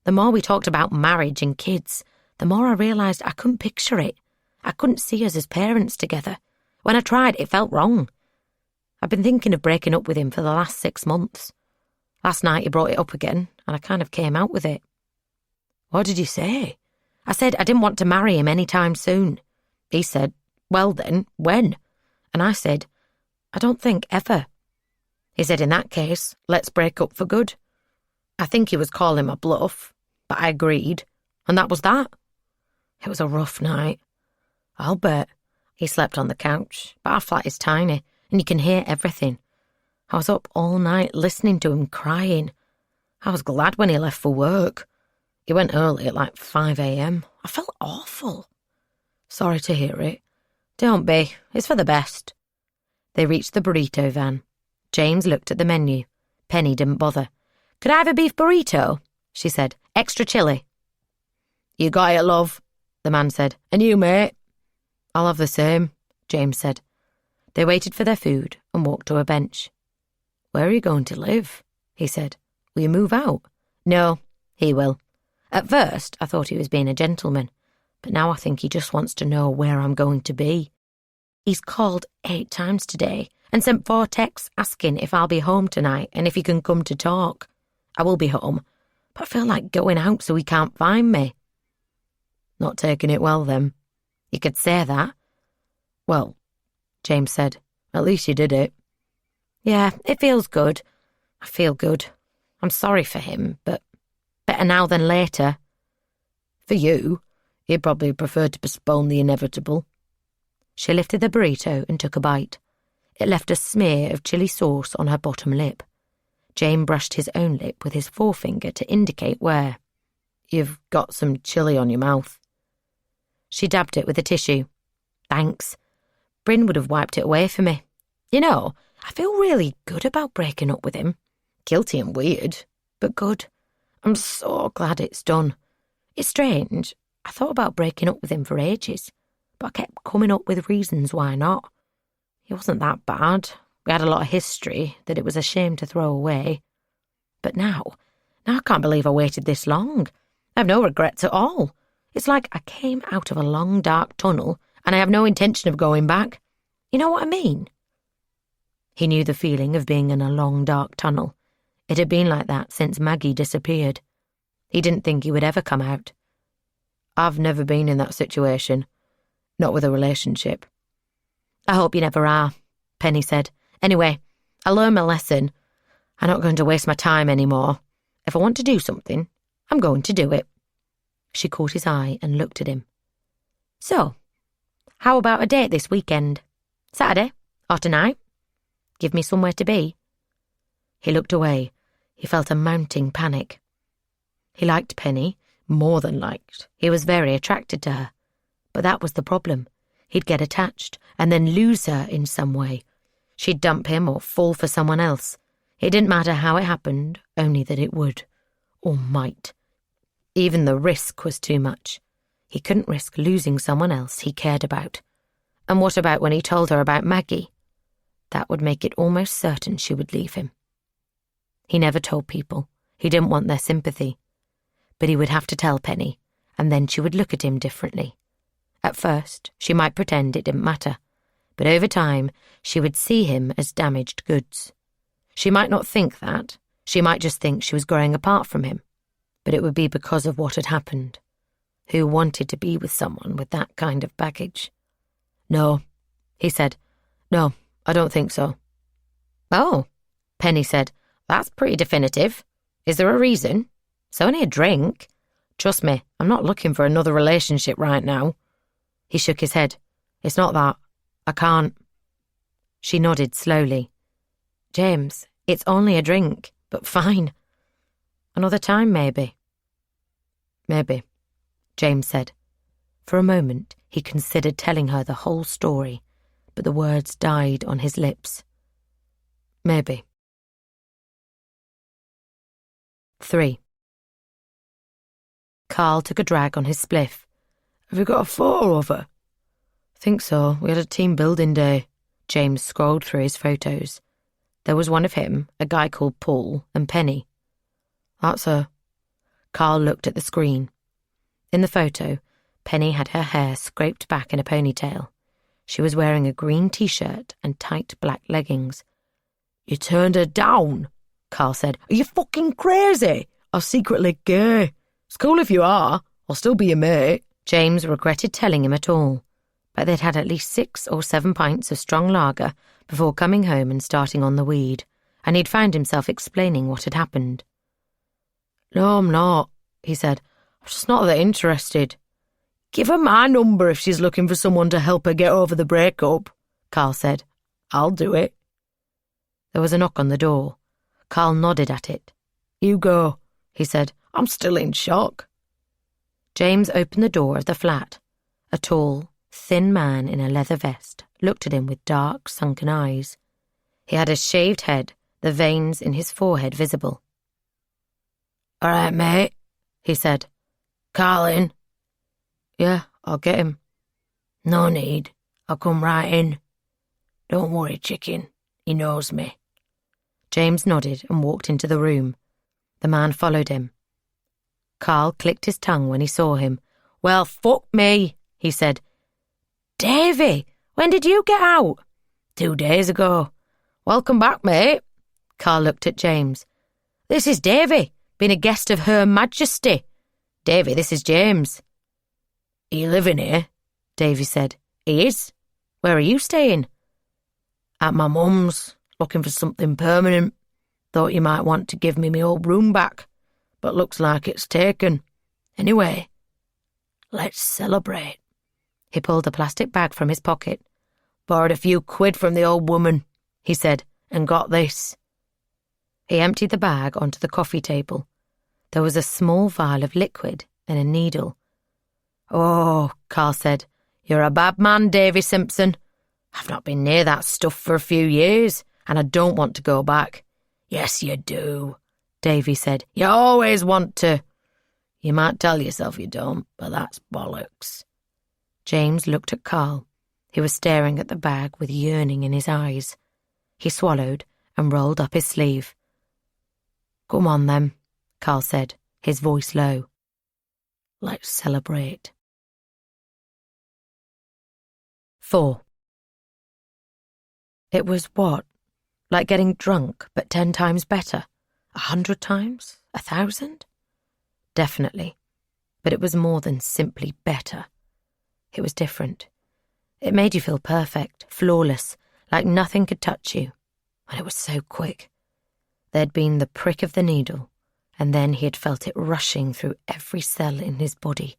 The more we talked about marriage and kids, the more I realised I couldn't picture it. I couldn't see us as parents together. When I tried, it felt wrong. I've been thinking of breaking up with him for the last 6 months. Last night he brought it up again, and I kind of came out with it." "What did you say?" "I said I didn't want to marry him any time soon." He said, "Well then, when?" And I said, "I don't think ever." He said, "In that case, let's break up for good." I think he was calling my bluff, but I agreed, and that was that. It was a rough night. I'll bet. He slept on the couch, but our flat is tiny, and you can hear everything. I was up all night listening to him crying. I was glad when he left for work. He went early at like 5 a.m. I felt awful. "Sorry to hear it." "Don't be. It's for the best." They reached the burrito van. James looked at the menu. Penny didn't bother. "Could I have a beef burrito?" she said. "Extra chili." "You got it, love," the man said. "And you, mate?" "I'll have the same," James said. They waited for their food and walked to a bench. "Where are you going to live?" he said. "Will you move out?" "No, he will. At first, I thought he was being a gentleman, but now I think he just wants to know where I'm going to be. He's called 8 times today and sent 4 texts asking if I'll be home tonight and if he can come to talk. I will be home, but I feel like going out so he can't find me." "Not taking it well, then." "You could say that." "Well," James said, "at least you did it." "Yeah, it feels good. I feel good. I'm sorry for him, but better now than later." "For you, he'd probably prefer to postpone the inevitable." She lifted the burrito and took a bite. It left a smear of chili sauce on her bottom lip. James brushed his own lip with his forefinger to indicate where. "You've got some chili on your mouth." She dabbed it with a tissue. "Thanks. Bryn would have wiped it away for me. You know, I feel really good about breaking up with him. Guilty and weird, but good. I'm so glad it's done. It's strange. I thought about breaking up with him for ages, but I kept coming up with reasons why not. He wasn't that bad. We had a lot of history that it was a shame to throw away. But now I can't believe I waited this long. I have no regrets at all. It's like I came out of a long, dark tunnel and I have no intention of going back. You know what I mean? He knew the feeling of being in a long, dark tunnel. It had been like that since Maggie disappeared. He didn't think he would ever come out. I've never been in that situation. Not with a relationship. I hope you never are, Penny said. Anyway, I learned my lesson. I'm not going to waste my time anymore. If I want to do something, I'm going to do it. She caught his eye and looked at him. So, how about a date this weekend? Saturday or tonight? Give me somewhere to be. He looked away. He felt a mounting panic. He liked Penny, more than liked. He was very attracted to her. But that was the problem. He'd get attached and then lose her in some way. She'd dump him or fall for someone else. It didn't matter how it happened, only that it would, or might. Even the risk was too much. He couldn't risk losing someone else he cared about. And what about when he told her about Maggie? That would make it almost certain she would leave him. He never told people. He didn't want their sympathy. But he would have to tell Penny, and then she would look at him differently. At first, she might pretend it didn't matter, but over time, she would see him as damaged goods. She might not think that. She might just think she was growing apart from him. But it would be because of what had happened. Who wanted to be with someone with that kind of baggage? No, he said. No, I don't think so. Oh, Penny said. That's pretty definitive. Is there a reason? It's only a drink. Trust me, I'm not looking for another relationship right now. He shook his head. It's not that. I can't. She nodded slowly. James, it's only a drink, but fine. Another time, maybe. Maybe, James said. For a moment, he considered telling her the whole story, but the words died on his lips. Maybe. 3. Carl took a drag on his spliff. Have you got a photo of her? Think so. We had a team building day. James scrolled through his photos. There was one of him, a guy called Paul, and Penny. That's her. Carl looked at the screen. In the photo, Penny had her hair scraped back in a ponytail. She was wearing a green t-shirt and tight black leggings. You turned her down, Carl said. Are you fucking crazy? I'm secretly gay. It's cool if you are. I'll still be your mate. James regretted telling him at all, but they'd had at least 6 or 7 pints of strong lager before coming home and starting on the weed, and he'd found himself explaining what had happened. No, I'm not, he said. I'm just not that interested. Give her my number if she's looking for someone to help her get over the breakup, Carl said. I'll do it. There was a knock on the door. Carl nodded at it. You go, he said. I'm still in shock. James opened the door of the flat. A tall, thin man in a leather vest looked at him with dark, sunken eyes. He had a shaved head, the veins in his forehead visible. All right, mate, he said. Carl in? Yeah, I'll get him. No need. I'll come right in. Don't worry, chicken. He knows me. James nodded and walked into the room. The man followed him. Carl clicked his tongue when he saw him. Well, fuck me, he said. Davy, when did you get out? 2 days ago. Welcome back, mate. Carl looked at James. This is Davy, been a guest of Her Majesty. Davy, this is James. Are you living here? Davy said. He is. Where are you staying? At my mum's, looking for something permanent. Thought you might want to give me my old room back, but looks like it's taken. Anyway, let's celebrate. He pulled a plastic bag from his pocket. Borrowed a few quid from the old woman, he said, and got this. He emptied the bag onto the coffee table. There was a small vial of liquid and a needle. Oh, Carl said, you're a bad man, Davy Simpson. I've not been near that stuff for a few years, and I don't want to go back. Yes, you do, Davy said. You always want to. You might tell yourself you don't, but that's bollocks. James looked at Carl. He was staring at the bag with yearning in his eyes. He swallowed and rolled up his sleeve. Come on, then, Carl said, his voice low. Let's celebrate. 4. It was what? Like getting drunk, but 10 times better? 100 times? 1,000? Definitely. But it was more than simply better. It was different. It made you feel perfect, flawless, like nothing could touch you. And it was so quick. There'd been the prick of the needle, and then he had felt it rushing through every cell in his body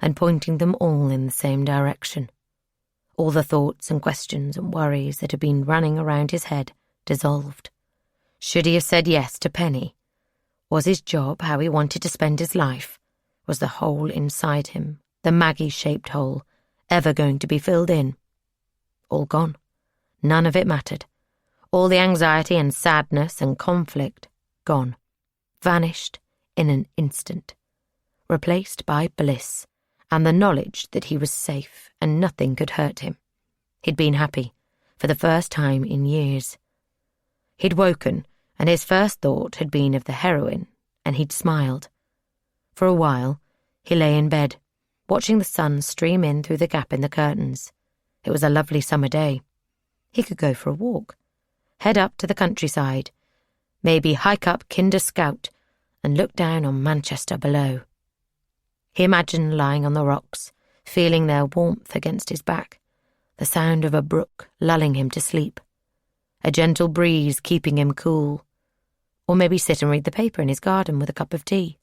and pointing them all in the same direction. All the thoughts and questions and worries that had been running around his head dissolved. Should he have said yes to Penny? Was his job how he wanted to spend his life? Was the hole inside him, the Maggie-shaped hole, ever going to be filled in? All gone. None of it mattered. All the anxiety and sadness and conflict, gone. Vanished in an instant. Replaced by bliss and the knowledge that he was safe and nothing could hurt him. He'd been happy, for the first time in years. He'd woken, and his first thought had been of the heroine, and he'd smiled. For a while, he lay in bed, watching the sun stream in through the gap in the curtains. It was a lovely summer day. He could go for a walk, head up to the countryside, maybe hike up Kinder Scout and look down on Manchester below. He imagined lying on the rocks, feeling their warmth against his back, the sound of a brook lulling him to sleep, a gentle breeze keeping him cool. Or maybe sit and read the paper in his garden with a cup of tea.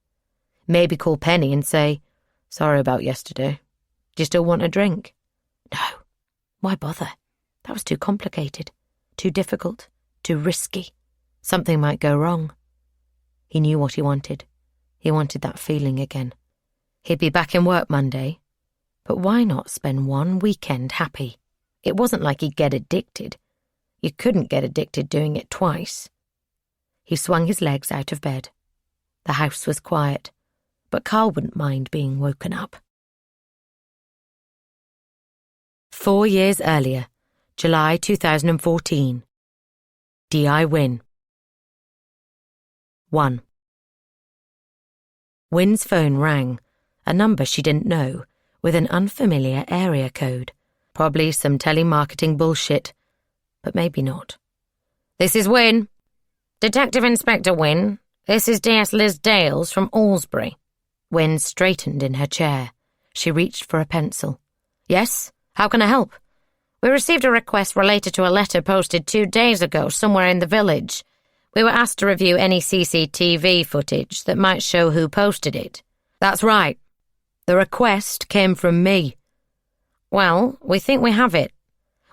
Maybe call Penny and say, "Sorry about yesterday. Do you still want a drink?" No. Why bother? That was too complicated, too difficult, too risky. Something might go wrong. He knew what he wanted. He wanted that feeling again. He'd be back in work Monday. But why not spend one weekend happy? It wasn't like he'd get addicted. You couldn't get addicted doing it twice. He swung his legs out of bed. The house was quiet, but Carl wouldn't mind being woken up. 4 years earlier, July 2014. D.I. Wynne. 1. Wynne's phone rang, a number she didn't know, with an unfamiliar area code. Probably some telemarketing bullshit, but maybe not. "This is Wynne. Detective Inspector Wynne. This is DS Liz Dales from Alsbury." Wynne straightened in her chair. She reached for a pencil. "Yes? How can I help?" "We received a request related to a letter posted 2 days ago somewhere in the village. We were asked to review any CCTV footage that might show who posted it." "That's right. The request came from me." "Well, we think we have it.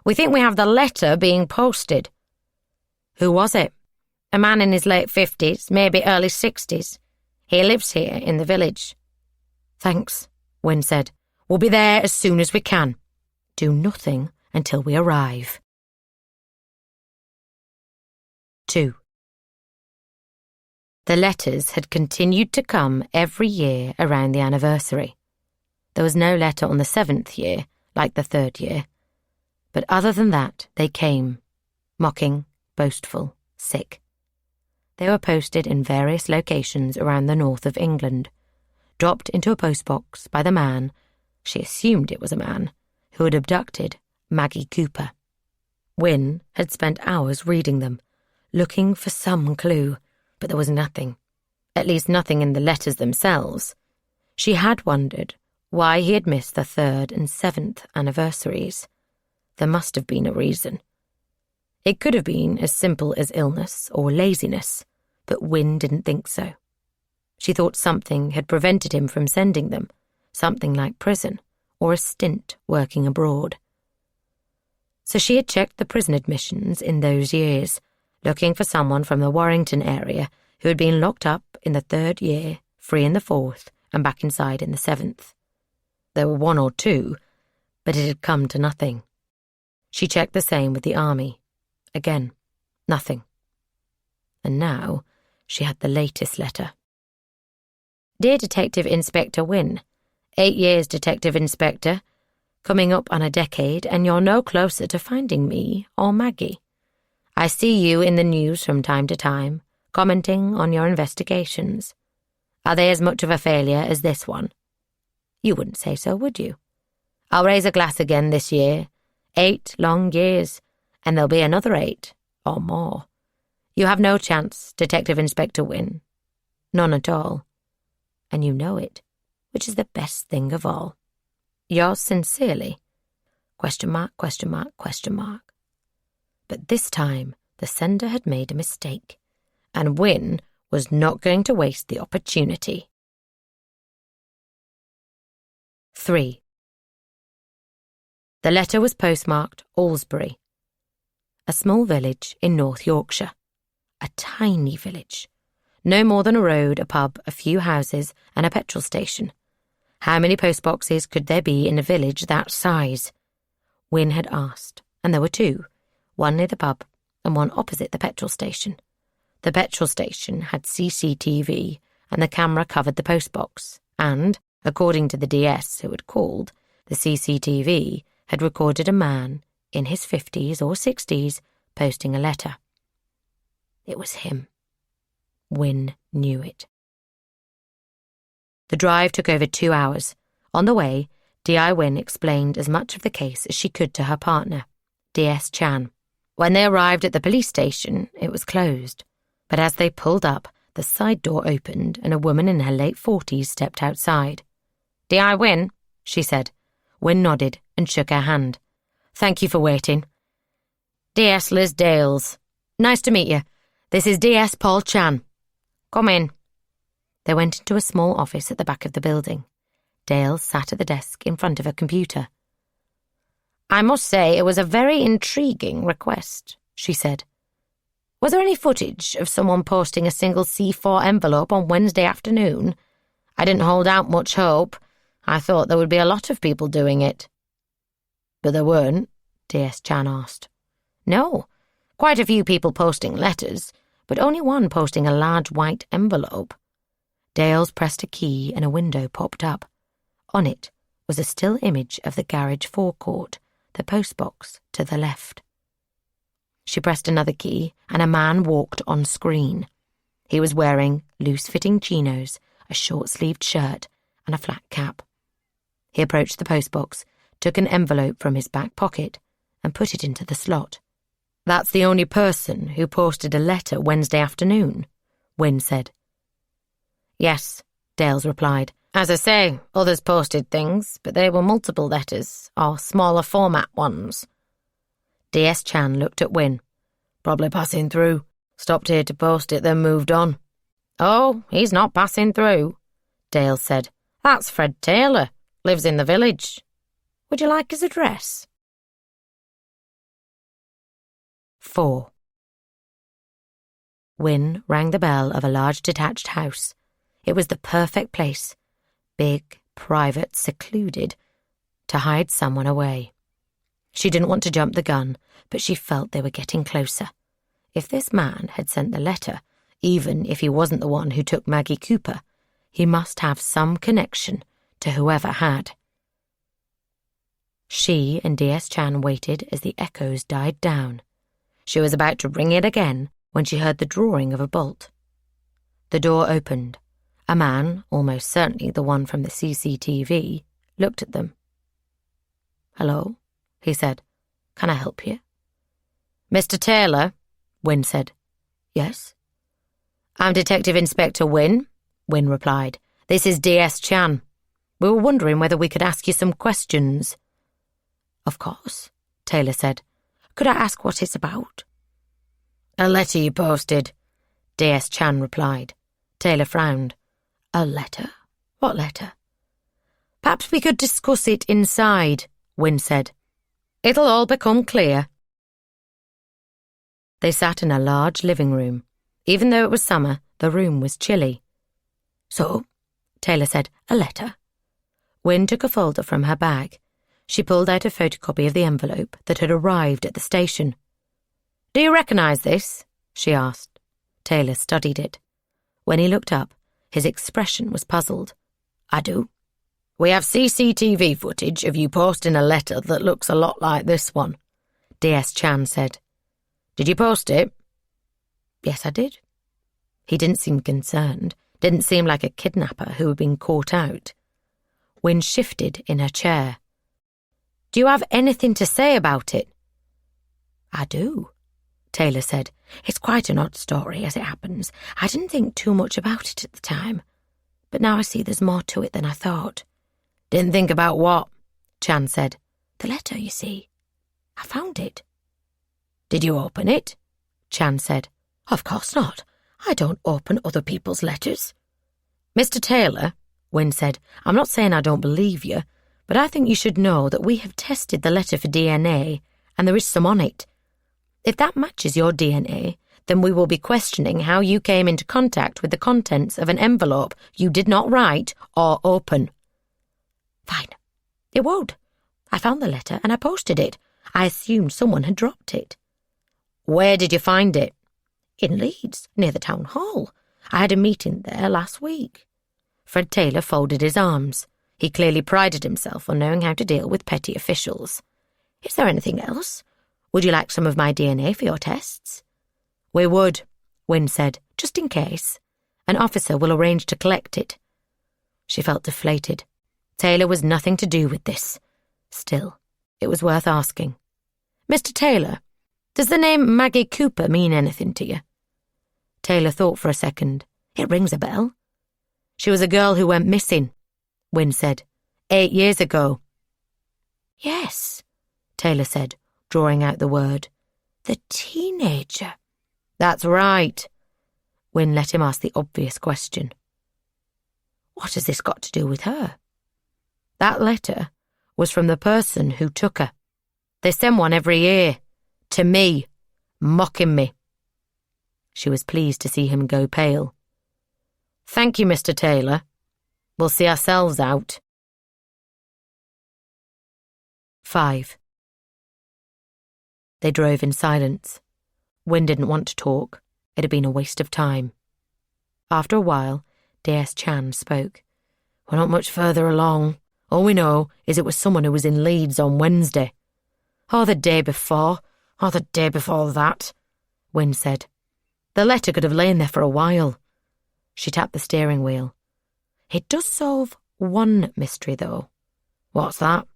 We think we have the letter being posted." "Who was it?" "A man in his late 50s, maybe early 60s. He lives here in the village." "Thanks," Wynne said. "We'll be there as soon as we can. Do nothing until we arrive." 2. The letters had continued to come every year around the anniversary. There was no letter on the 7th year, like the 3rd year. But other than that, they came, mocking, boastful, sick. They were posted in various locations around the north of England, dropped into a postbox by the man, she assumed it was a man, who had abducted Maggie Cooper. Wynne had spent hours reading them, looking for some clue, but there was nothing. At least nothing in the letters themselves. She had wondered why he had missed the 3rd and 7th anniversaries. There must have been a reason. It could have been as simple as illness or laziness, but Wynne didn't think so. She thought something had prevented him from sending them, something like prison or a stint working abroad. So she had checked the prison admissions in those years, looking for someone from the Warrington area who had been locked up in the 3rd year, free in the 4th, and back inside in the 7th. There were 1 or 2, but it had come to nothing. She checked the same with the army. Again, nothing. And now she had the latest letter. "Dear Detective Inspector Wynne, 8 years Detective Inspector, coming up on a decade, and you're no closer to finding me or Maggie. I see you in the news from time to time, commenting on your investigations. Are they as much of a failure as this one? You wouldn't say so, would you? I'll raise a glass again this year. 8 long years, and there'll be another 8, or more. You have no chance, Detective Inspector Wynne. None at all. And you know it, which is the best thing of all. Yours sincerely, ? But this time the sender had made a mistake, and Wynne was not going to waste the opportunity. 3. The letter was postmarked Alsbury, a small village in North Yorkshire. A tiny village. No more than a road, a pub, a few houses, and a petrol station. How many postboxes could there be in a village that size? Wynne had asked, and there were 2, one near the pub and one opposite the petrol station. The petrol station had CCTV, and the camera covered the postbox, and, according to the DS who had called, the CCTV had recorded a man in his 50s or 60s posting a letter. It was him. Wynne knew it. The drive took over 2 hours. On the way, D.I. Wynne explained as much of the case as she could to her partner, D.S. Chan. When they arrived at the police station, it was closed. But as they pulled up, the side door opened and a woman in her late 40s stepped outside. D.I. Wynne, she said. Wynne nodded and shook her hand. Thank you for waiting. D.S. Liz Dales. Nice to meet you. This is D.S. Paul Chan. Come in. They went into a small office at the back of the building. Dale sat at the desk in front of a computer. I must say it was a very intriguing request, she said. Was there any footage of someone posting a single C4 envelope on Wednesday afternoon? I didn't hold out much hope. I thought there would be a lot of people doing it. But there weren't, D.S. Chan asked. No, quite a few people posting letters, but only one posting a large white envelope. Dales pressed a key and a window popped up. On it was a still image of the garage forecourt, the postbox to the left. She pressed another key and a man walked on screen. He was wearing loose-fitting chinos, a short-sleeved shirt and a flat cap. He approached the postbox, took an envelope from his back pocket and put it into the slot. That's the only person who posted a letter Wednesday afternoon, Wynne said. Yes, Dales replied. As I say, others posted things, but they were multiple letters, or smaller format ones. D.S. Chan looked at Wynne. Probably passing through. Stopped here to post it, then moved on. Oh, he's not passing through, Dale said. That's Fred Taylor. Lives in the village. Would you like his address? 4. Wynne rang the bell of a large detached house. It was the perfect place, big, private, secluded, to hide someone away. She didn't want to jump the gun, but she felt they were getting closer. If this man had sent the letter, even if he wasn't the one who took Maggie Cooper, he must have some connection to whoever had. She and D.S. Chan waited as the echoes died down. She was about to ring it again when she heard the drawing of a bolt. The door opened. A man, almost certainly the one from the CCTV, looked at them. Hello, he said. Can I help you? Mr. Taylor, Wynne said. Yes. I'm Detective Inspector Wynne, Wynne replied. This is D.S. Chan. We were wondering whether we could ask you some questions. Of course, Taylor said. Could I ask what it's about? A letter you posted, D.S. Chan replied. Taylor frowned. A letter? What letter? Perhaps we could discuss it inside, Wynne said. It'll all become clear. They sat in a large living room. Even though it was summer, the room was chilly. So, Taylor said, a letter. Wynne took a folder from her bag. She pulled out a photocopy of the envelope that had arrived at the station. Do you recognise this? She asked. Taylor studied it. When he looked up, his expression was puzzled. I do. We have CCTV footage of you posting a letter that looks a lot like this one, D.S. Chan said. Did you post it? Yes, I did. He didn't seem concerned, didn't seem like a kidnapper who had been caught out. Wynne shifted in her chair. "Do you have anything to say about it?" "I do," Taylor said. "It's quite an odd story, as it happens. I didn't think too much about it at the time, but now I see there's more to it than I thought." "Didn't think about what?" Chan said. "The letter, you see. I found it." "Did you open it?" Chan said. "Of course not. I don't open other people's letters." "Mr. Taylor," Wynne said, "I'm not saying I don't believe you, but I think you should know that we have tested the letter for DNA, and there is some on it. If that matches your DNA, then we will be questioning how you came into contact with the contents of an envelope you did not write or open." "Fine. It won't. I found the letter and I posted it. I assumed someone had dropped it." "Where did you find it?" "In Leeds, near the town hall. I had a meeting there last week." Fred Taylor folded his arms. He clearly prided himself on knowing how to deal with petty officials. "Is there anything else? Would you like some of my DNA for your tests?" "We would," Wynne said, "just in case. An officer will arrange to collect it." She felt deflated. Taylor was nothing to do with this. Still, it was worth asking. "Mr. Taylor, does the name Maggie Cooper mean anything to you?" Taylor thought for a second. "It rings a bell." "She was a girl who went missing," Wynne said. 8 years ago." "Yes," Taylor said, drawing out the word. "The teenager." "That's right." Wynne let him ask the obvious question. "What has this got to do with her?" "That letter was from the person who took her. They send one every year. To me. Mocking me." She was pleased to see him go pale. "Thank you, Mr. Taylor. We'll see ourselves out." 5. They drove in silence. Wynne didn't want to talk. It had been a waste of time. After a while, D.S. Chan spoke. "We're not much further along. All we know is it was someone who was in Leeds on Wednesday." "Or the day before, or the day before that," Wynne said. "The letter could have lain there for a while." She tapped the steering wheel. "It does solve one mystery, though." "What's that?"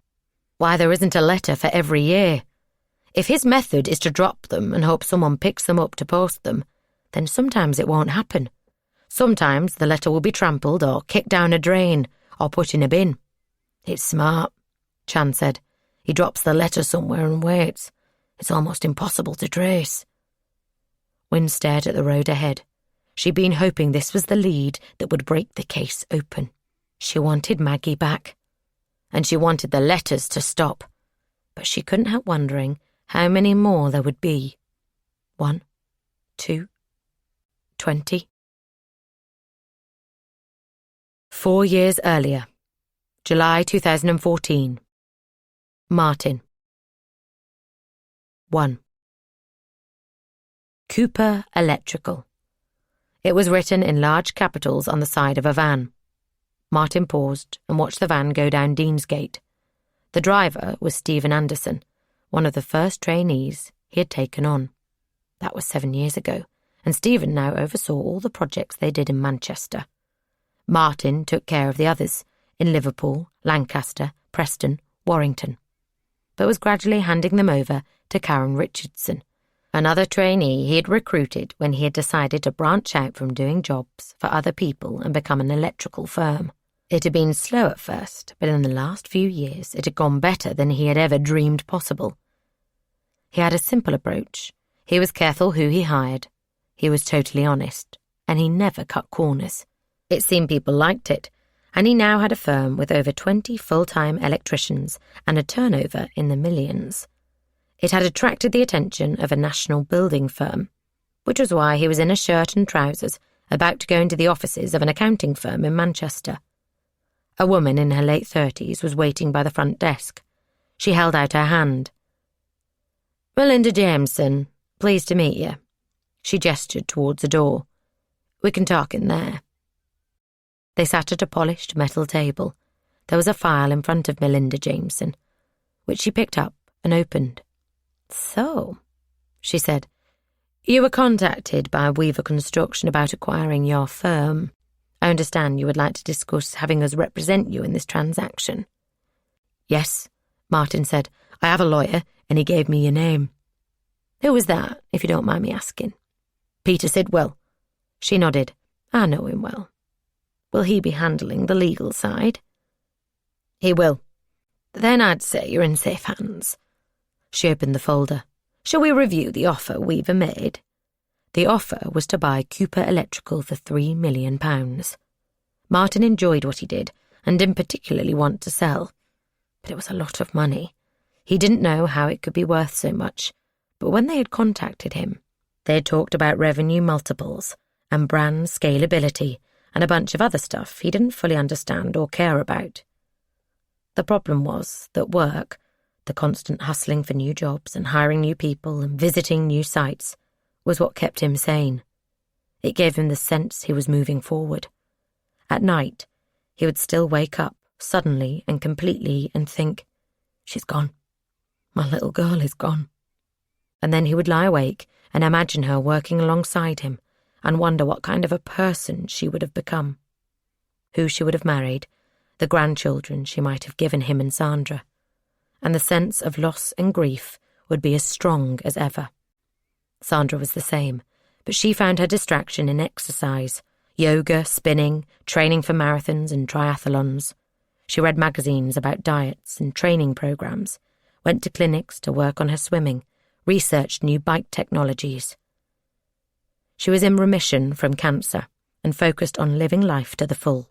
"Why there isn't a letter for every year. If his method is to drop them and hope someone picks them up to post them, then sometimes it won't happen. Sometimes the letter will be trampled or kicked down a drain or put in a bin." "It's smart," Chan said. "He drops the letter somewhere and waits. It's almost impossible to trace." Wynne stared at the road ahead. She'd been hoping this was the lead that would break the case open. She wanted Maggie back. And she wanted the letters to stop. But she couldn't help wondering how many more there would be. 1, 2, 20. 4 years earlier, July 2014. Martin. 1. Cooper Electrical. It was written in large capitals on the side of a van. Martin paused and watched the van go down Deansgate. The driver was Stephen Anderson, one of the first trainees he had taken on. That was 7 years ago, and Stephen now oversaw all the projects they did in Manchester. Martin took care of the others, in Liverpool, Lancaster, Preston, Warrington, but was gradually handing them over to Karen Richardson, another trainee he had recruited when he had decided to branch out from doing jobs for other people and become an electrical firm. It had been slow at first, but in the last few years it had gone better than he had ever dreamed possible. He had a simple approach. He was careful who he hired. He was totally honest, and he never cut corners. It seemed people liked it, and he now had a firm with over 20 full-time electricians and a turnover in the millions. It had attracted the attention of a national building firm, which was why he was in a shirt and trousers about to go into the offices of an accounting firm in Manchester. A woman in her late 30s was waiting by the front desk. She held out her hand. "Melinda Jameson, pleased to meet you." She gestured towards the door. "We can talk in there." They sat at a polished metal table. There was a file in front of Melinda Jameson, which she picked up and opened. "So," she said, "you were contacted by Weaver Construction about acquiring your firm. I understand you would like to discuss having us represent you in this transaction. Yes, Martin said. I have a lawyer, and he gave me your name. Who was that, if you don't mind me asking? Peter Sidwell. She nodded. I know him well. Will he be handling the legal side? He will. Then I'd say you're in safe hands. She opened the folder. Shall we review the offer Weaver made? The offer was to buy Cooper Electrical for £3 million. Martin enjoyed what he did and didn't particularly want to sell. But it was a lot of money. He didn't know how it could be worth so much, but when they had contacted him, they had talked about revenue multiples and brand scalability and a bunch of other stuff he didn't fully understand or care about. The problem was that work, the constant hustling for new jobs and hiring new people and visiting new sites, was what kept him sane. It gave him the sense he was moving forward. At night, he would still wake up suddenly and completely and think, she's gone. My little girl is gone. And then he would lie awake and imagine her working alongside him and wonder what kind of a person she would have become, who she would have married, the grandchildren she might have given him and Sandra, and the sense of loss and grief would be as strong as ever. Sandra was the same, but she found her distraction in exercise, yoga, spinning, training for marathons and triathlons. She read magazines about diets and training programs, went to clinics to work on her swimming, researched new bike technologies. She was in remission from cancer and focused on living life to the full.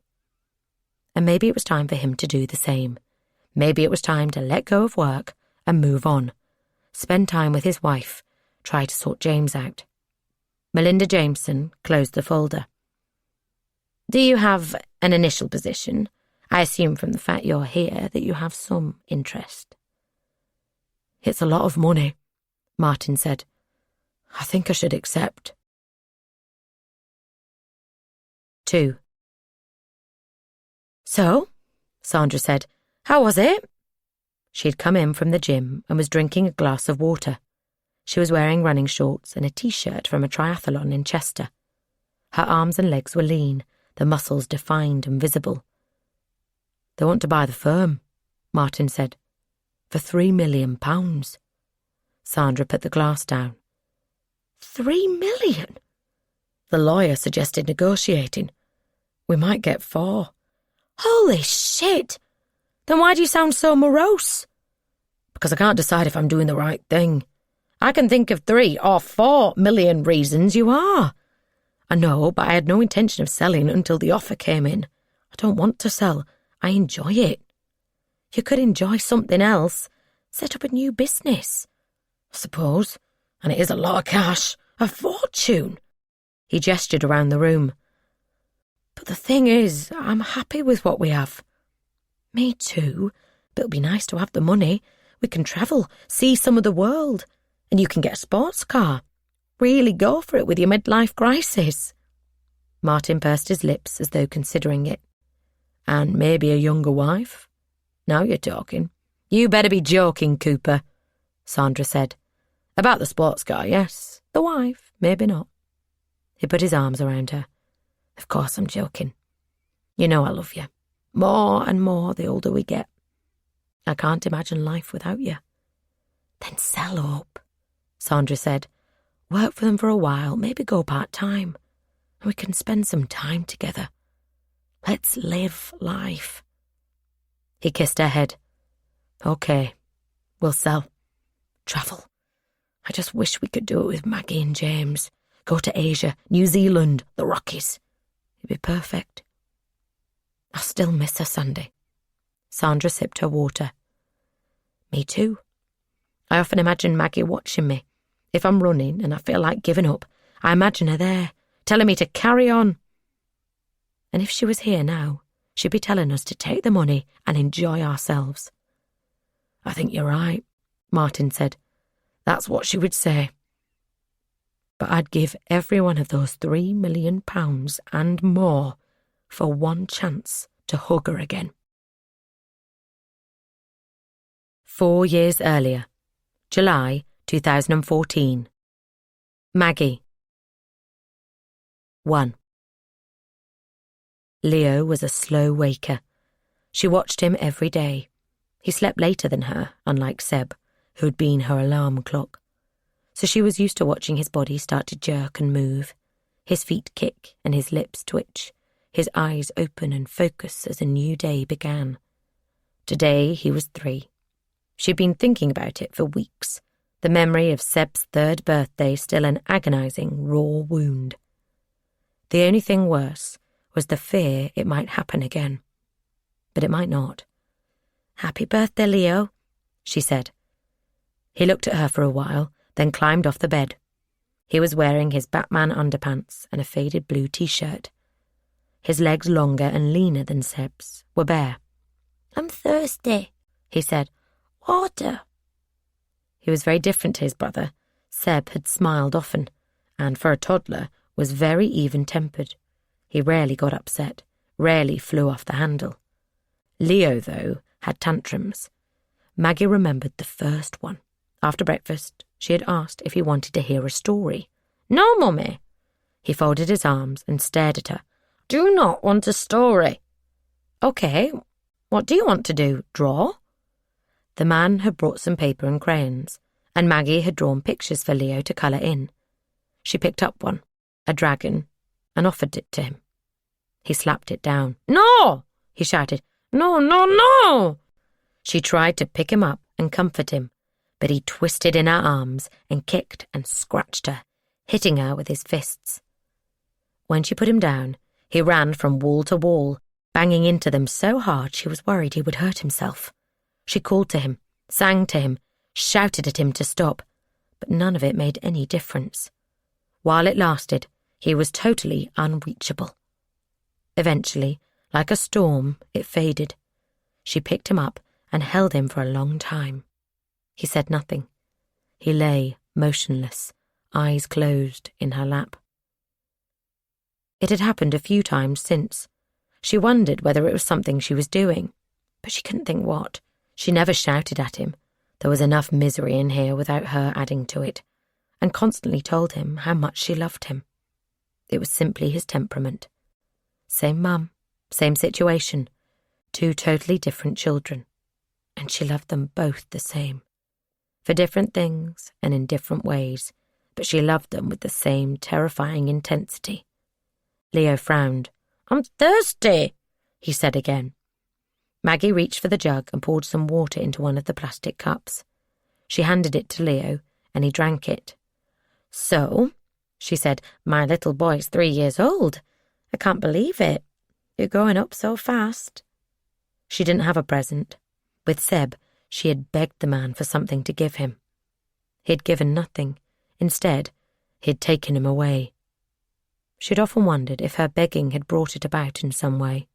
And maybe it was time for him to do the same. Maybe it was time to let go of work and move on, spend time with his wife, try to sort James out. Melinda Jameson closed the folder. Do you have an initial position? I assume from the fact you're here that you have some interest. It's a lot of money, Martin said. I think I should accept. 2. So, Sandra said, how was it? She had come in from the gym and was drinking a glass of water. She was wearing running shorts and a t-shirt from a triathlon in Chester. Her arms and legs were lean, the muscles defined and visible. They want to buy the firm, Martin said, for £3 million. Sandra put the glass down. $3 million? The lawyer suggested negotiating. We might get 4. Holy shit! Then why do you sound so morose? Because I can't decide if I'm doing the right thing. I can think of 3 or 4 million reasons you are. I know, but I had no intention of selling until the offer came in. I don't want to sell. I enjoy it. You could enjoy something else. Set up a new business. I suppose. And it is a lot of cash. A fortune. He gestured around the room. But the thing is, I'm happy with what we have. Me too, but it'll be nice to have the money. We can travel, see some of the world, and you can get a sports car. Really go for it with your midlife crisis. Martin pursed his lips as though considering it. And maybe a younger wife? Now you're talking. You better be joking, Cooper, Sandra said. About the sports car, yes. The wife, maybe not. He put his arms around her. Of course I'm joking. You know I love you. More and more the older we get. I can't imagine life without you. Then sell up, Sandra said. Work for them for a while, maybe go part-time, and we can spend some time together. Let's live life. He kissed her head. Okay, we'll sell. Travel. I just wish we could do it with Maggie and James. Go to Asia, New Zealand, the Rockies. It'd be perfect. I still miss her, Sandy. Sandra sipped her water. Me too. I often imagine Maggie watching me. If I'm running and I feel like giving up, I imagine her there, telling me to carry on. And if she was here now, she'd be telling us to take the money and enjoy ourselves. I think you're right, Martin said. That's what she would say. But I'd give every one of those £3 million and more for one chance to hug her again. 4 years earlier, July 2014. Maggie. 1. Leo was a slow waker. She watched him every day. He slept later than her, unlike Seb, who had been her alarm clock. So she was used to watching his body start to jerk and move, his feet kick and his lips twitch, his eyes open and focus as a new day began. Today he was 3. She'd been thinking about it for weeks, the memory of Seb's 3rd birthday still an agonizing, raw wound. The only thing worse was the fear it might happen again. But it might not. "Happy birthday, Leo," she said. He looked at her for a while, then climbed off the bed. He was wearing his Batman underpants and a faded blue t-shirt. His legs, longer and leaner than Seb's, were bare. "I'm thirsty," he said. "Water." He was very different to his brother. Seb had smiled often, and for a toddler was very even-tempered. He rarely got upset, rarely flew off the handle. Leo, though, had tantrums. Maggie remembered the first one. After breakfast, she had asked if he wanted to hear a story. "No, Mummy." He folded his arms and stared at her. "Do not want a story." "Okay, what do you want to do? Draw?" The man had brought some paper and crayons, and Maggie had drawn pictures for Leo to colour in. She picked up one, a dragon, and offered it to him. He slapped it down. "No!" he shouted. "No, no, no!" She tried to pick him up and comfort him, but he twisted in her arms and kicked and scratched her, hitting her with his fists. When she put him down, he ran from wall to wall, banging into them so hard she was worried he would hurt himself. She called to him, sang to him, shouted at him to stop, but none of it made any difference. While it lasted, he was totally unreachable. Eventually, like a storm, it faded. She picked him up and held him for a long time. He said nothing. He lay motionless, eyes closed, in her lap. It had happened a few times since. She wondered whether it was something she was doing, but she couldn't think what. She never shouted at him. There was enough misery in here without her adding to it, and constantly told him how much she loved him. It was simply his temperament. Same mum, same situation, 2 totally different children, and she loved them both the same. For different things and in different ways, but she loved them with the same terrifying intensity. Leo frowned. "I'm thirsty," he said again. Maggie reached for the jug and poured some water into one of the plastic cups. She handed it to Leo, and he drank it. "So," she said, "my little boy's 3 years old. I can't believe it. You're growing up so fast." She didn't have a present. With Seb, she had begged the man for something to give him. He'd given nothing. Instead, he'd taken him away. She'd often wondered if her begging had brought it about in some way.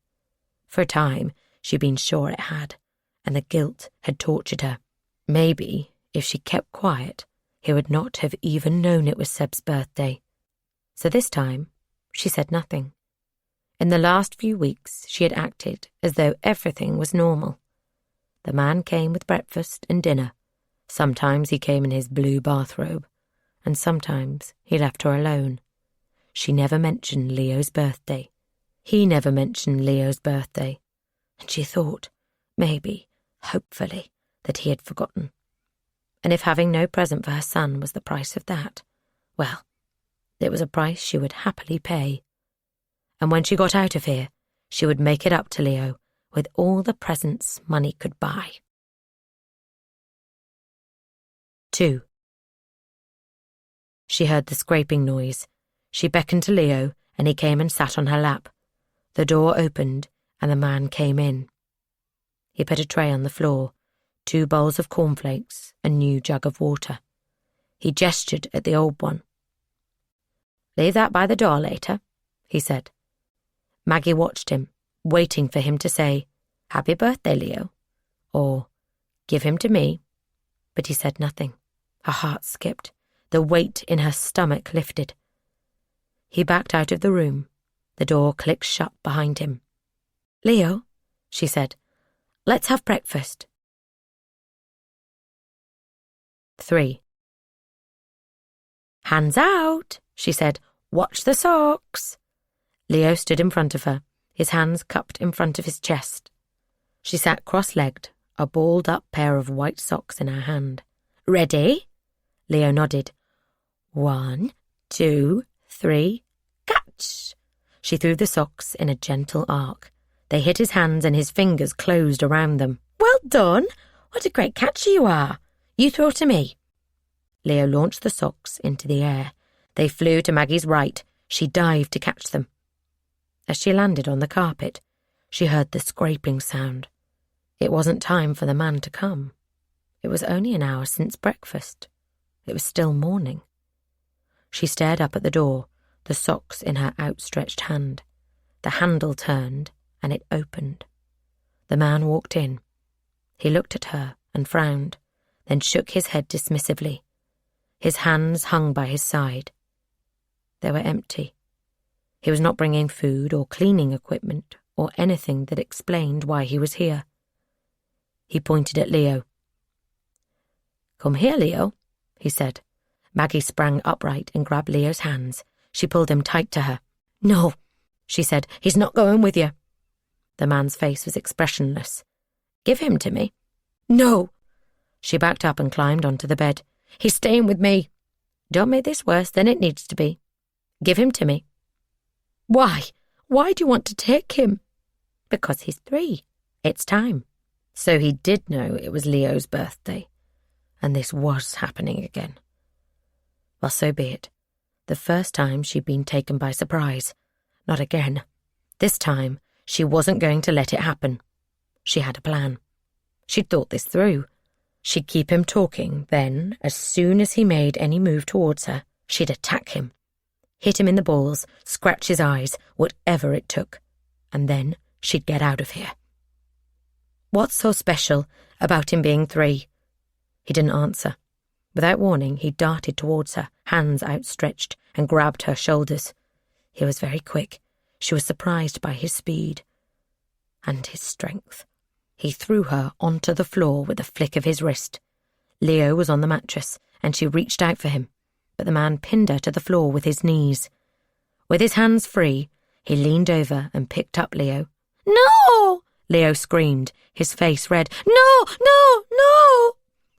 For a time, she'd been sure it had, and the guilt had tortured her. Maybe, if she kept quiet, he would not have even known it was Seb's birthday. So this time, she said nothing. In the last few weeks, she had acted as though everything was normal. The man came with breakfast and dinner. Sometimes he came in his blue bathrobe, and sometimes he left her alone. She never mentioned Leo's birthday. He never mentioned Leo's birthday. And she thought, maybe, hopefully, that he had forgotten. And if having no present for her son was the price of that, well, it was a price she would happily pay. And when she got out of here, she would make it up to Leo with all the presents money could buy. 2. She heard the scraping noise. She beckoned to Leo, and he came and sat on her lap. The door opened, and the man came in. He put a tray on the floor, 2 bowls of cornflakes, a new jug of water. He gestured at the old one. "Leave that by the door later," he said. Maggie watched him, waiting for him to say, "Happy birthday, Leo," or "Give him to me." But he said nothing. Her heart skipped. The weight in her stomach lifted. He backed out of the room. The door clicked shut behind him. "Leo," she said, "let's have breakfast." 3. "Hands out," she said. "Watch the socks." Leo stood in front of her, his hands cupped in front of his chest. She sat cross-legged, a balled-up pair of white socks in her hand. "Ready?" Leo nodded. 1, 2, 3, catch! She threw the socks in a gentle arc. They hit his hands and his fingers closed around them. "Well done! What a great catcher you are! You throw to me." Leo launched the socks into the air. They flew to Maggie's right. She dived to catch them. As she landed on the carpet, she heard the scraping sound. It wasn't time for the man to come. It was only an hour since breakfast. It was still morning. She stared up at the door, the socks in her outstretched hand. The handle turned, and it opened. The man walked in. He looked at her and frowned, then shook his head dismissively. His hands hung by his side. They were empty. He was not bringing food or cleaning equipment or anything that explained why he was here. He pointed at Leo. "Come here, Leo," he said. Maggie sprang upright and grabbed Leo's hands. She pulled him tight to her. "No," she said. "He's not going with you." The man's face was expressionless. "Give him to me." "No." She backed up and climbed onto the bed. "He's staying with me." "Don't make this worse than it needs to be. Give him to me." "Why? Why do you want to take him?" "Because he's 3. It's time." So he did know it was Leo's birthday, and this was happening again. Well, so be it. The first time she'd been taken by surprise. Not again. This time, she wasn't going to let it happen. She had a plan. She'd thought this through. She'd keep him talking, then, as soon as he made any move towards her, she'd attack him. Hit him in the balls, scratch his eyes, whatever it took. And then she'd get out of here. "What's so special about him being 3? He didn't answer. Without warning, he darted towards her, hands outstretched, and grabbed her shoulders. He was very quick. She was surprised by his speed and his strength. He threw her onto the floor with a flick of his wrist. Leo was on the mattress, and she reached out for him, but the man pinned her to the floor with his knees. With his hands free, he leaned over and picked up Leo. "No!" Leo screamed, his face red. "No, no, no!"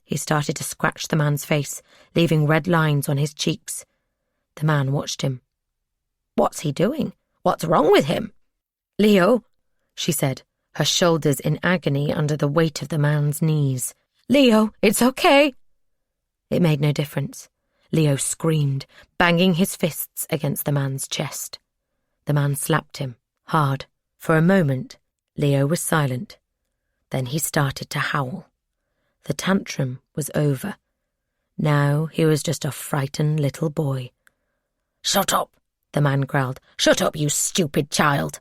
He started to scratch the man's face, leaving red lines on his cheeks. The man watched him. "What's he doing? What's wrong with him?" "Leo," she said, her shoulders in agony under the weight of the man's knees. "Leo, it's okay." It made no difference. Leo screamed, banging his fists against the man's chest. The man slapped him, hard. For a moment, Leo was silent. Then he started to howl. The tantrum was over. Now he was just a frightened little boy. "Shut up," the man growled. "Shut up, you stupid child."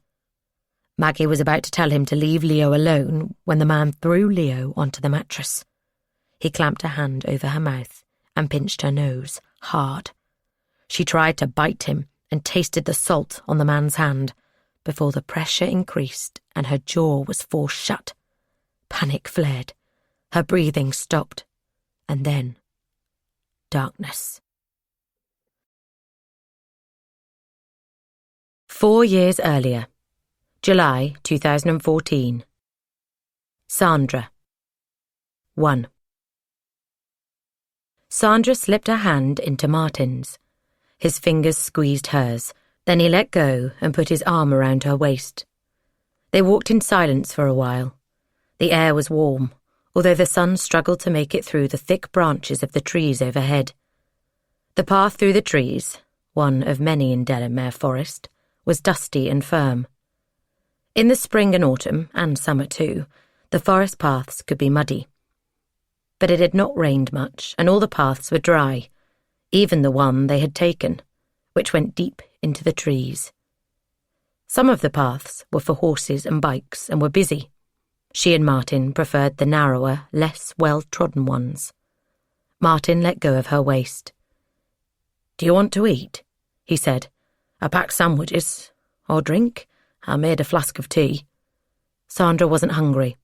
Maggie was about to tell him to leave Leo alone when the man threw Leo onto the mattress. He clamped a hand over her mouth and pinched her nose, hard. She tried to bite him and tasted the salt on the man's hand before the pressure increased and her jaw was forced shut. Panic flared. Her breathing stopped. And then, darkness. 4 years earlier, July 2014. Sandra. 1. Sandra slipped her hand into Martin's. His fingers squeezed hers. Then he let go and put his arm around her waist. They walked in silence for a while. The air was warm, although the sun struggled to make it through the thick branches of the trees overhead. The path through the trees, one of many in Delamere Forest, was dusty and firm. In the spring and autumn, and summer too, the forest paths could be muddy. But it had not rained much, and all the paths were dry, even the one they had taken, which went deep into the trees. Some of the paths were for horses and bikes and were busy. She and Martin preferred the narrower, less well-trodden ones. Martin let go of her waist. "Do you want to eat?" he said. "I packed sandwiches. Or drink? I made a flask of tea." Sandra wasn't hungry.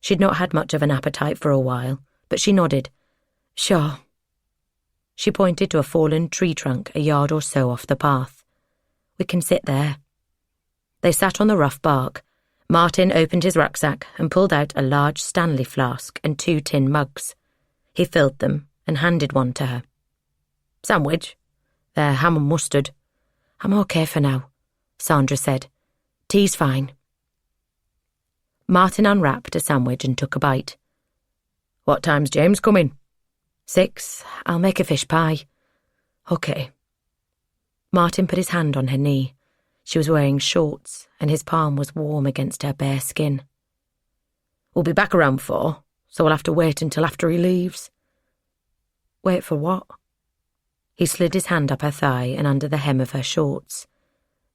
She'd not had much of an appetite for a while, but she nodded. "Sure." She pointed to a fallen tree trunk a yard or so off the path. "We can sit there." They sat on the rough bark. Martin opened his rucksack and pulled out a large Stanley flask and 2 tin mugs. He filled them and handed one to her. "Sandwich? They're ham and mustard." "I'm okay for now," Sandra said. "Tea's fine." Martin unwrapped a sandwich and took a bite. "What time's James coming?" 6. I'll make a fish pie." "OK." Martin put his hand on her knee. She was wearing shorts, and his palm was warm against her bare skin. "We'll be back around 4, so we'll have to wait until after he leaves." "Wait for what?" He slid his hand up her thigh and under the hem of her shorts.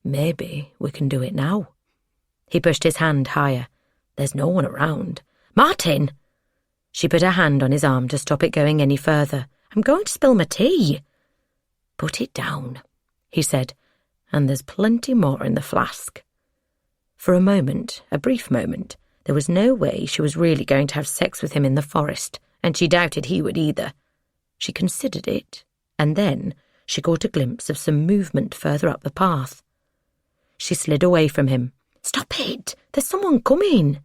"Maybe we can do it now." He pushed his hand higher. "There's no one around." "Martin!" She put her hand on his arm to stop it going any further. "I'm going to spill my tea." "Put it down," he said, "and there's plenty more in the flask." For a moment, a brief moment, there was no way she was really going to have sex with him in the forest, and she doubted he would either. She considered it, and then she caught a glimpse of some movement further up the path. She slid away from him. "Stop it! There's someone coming!"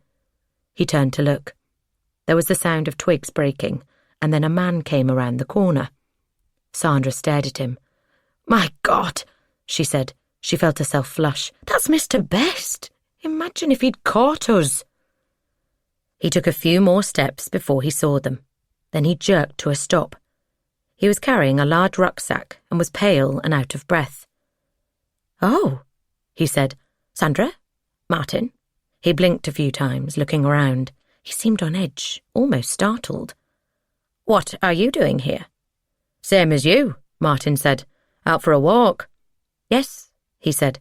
He turned to look. There was the sound of twigs breaking, and then a man came around the corner. Sandra stared at him. "My God," she said. She felt herself flush. "That's Mr. Best. Imagine if he'd caught us." He took a few more steps before he saw them. Then he jerked to a stop. He was carrying a large rucksack and was pale and out of breath. "Oh," he said. "Sandra? Martin?" He blinked a few times, looking around. He seemed on edge, almost startled. "What are you doing here?" "Same as you," Martin said. "Out for a walk." "Yes," he said.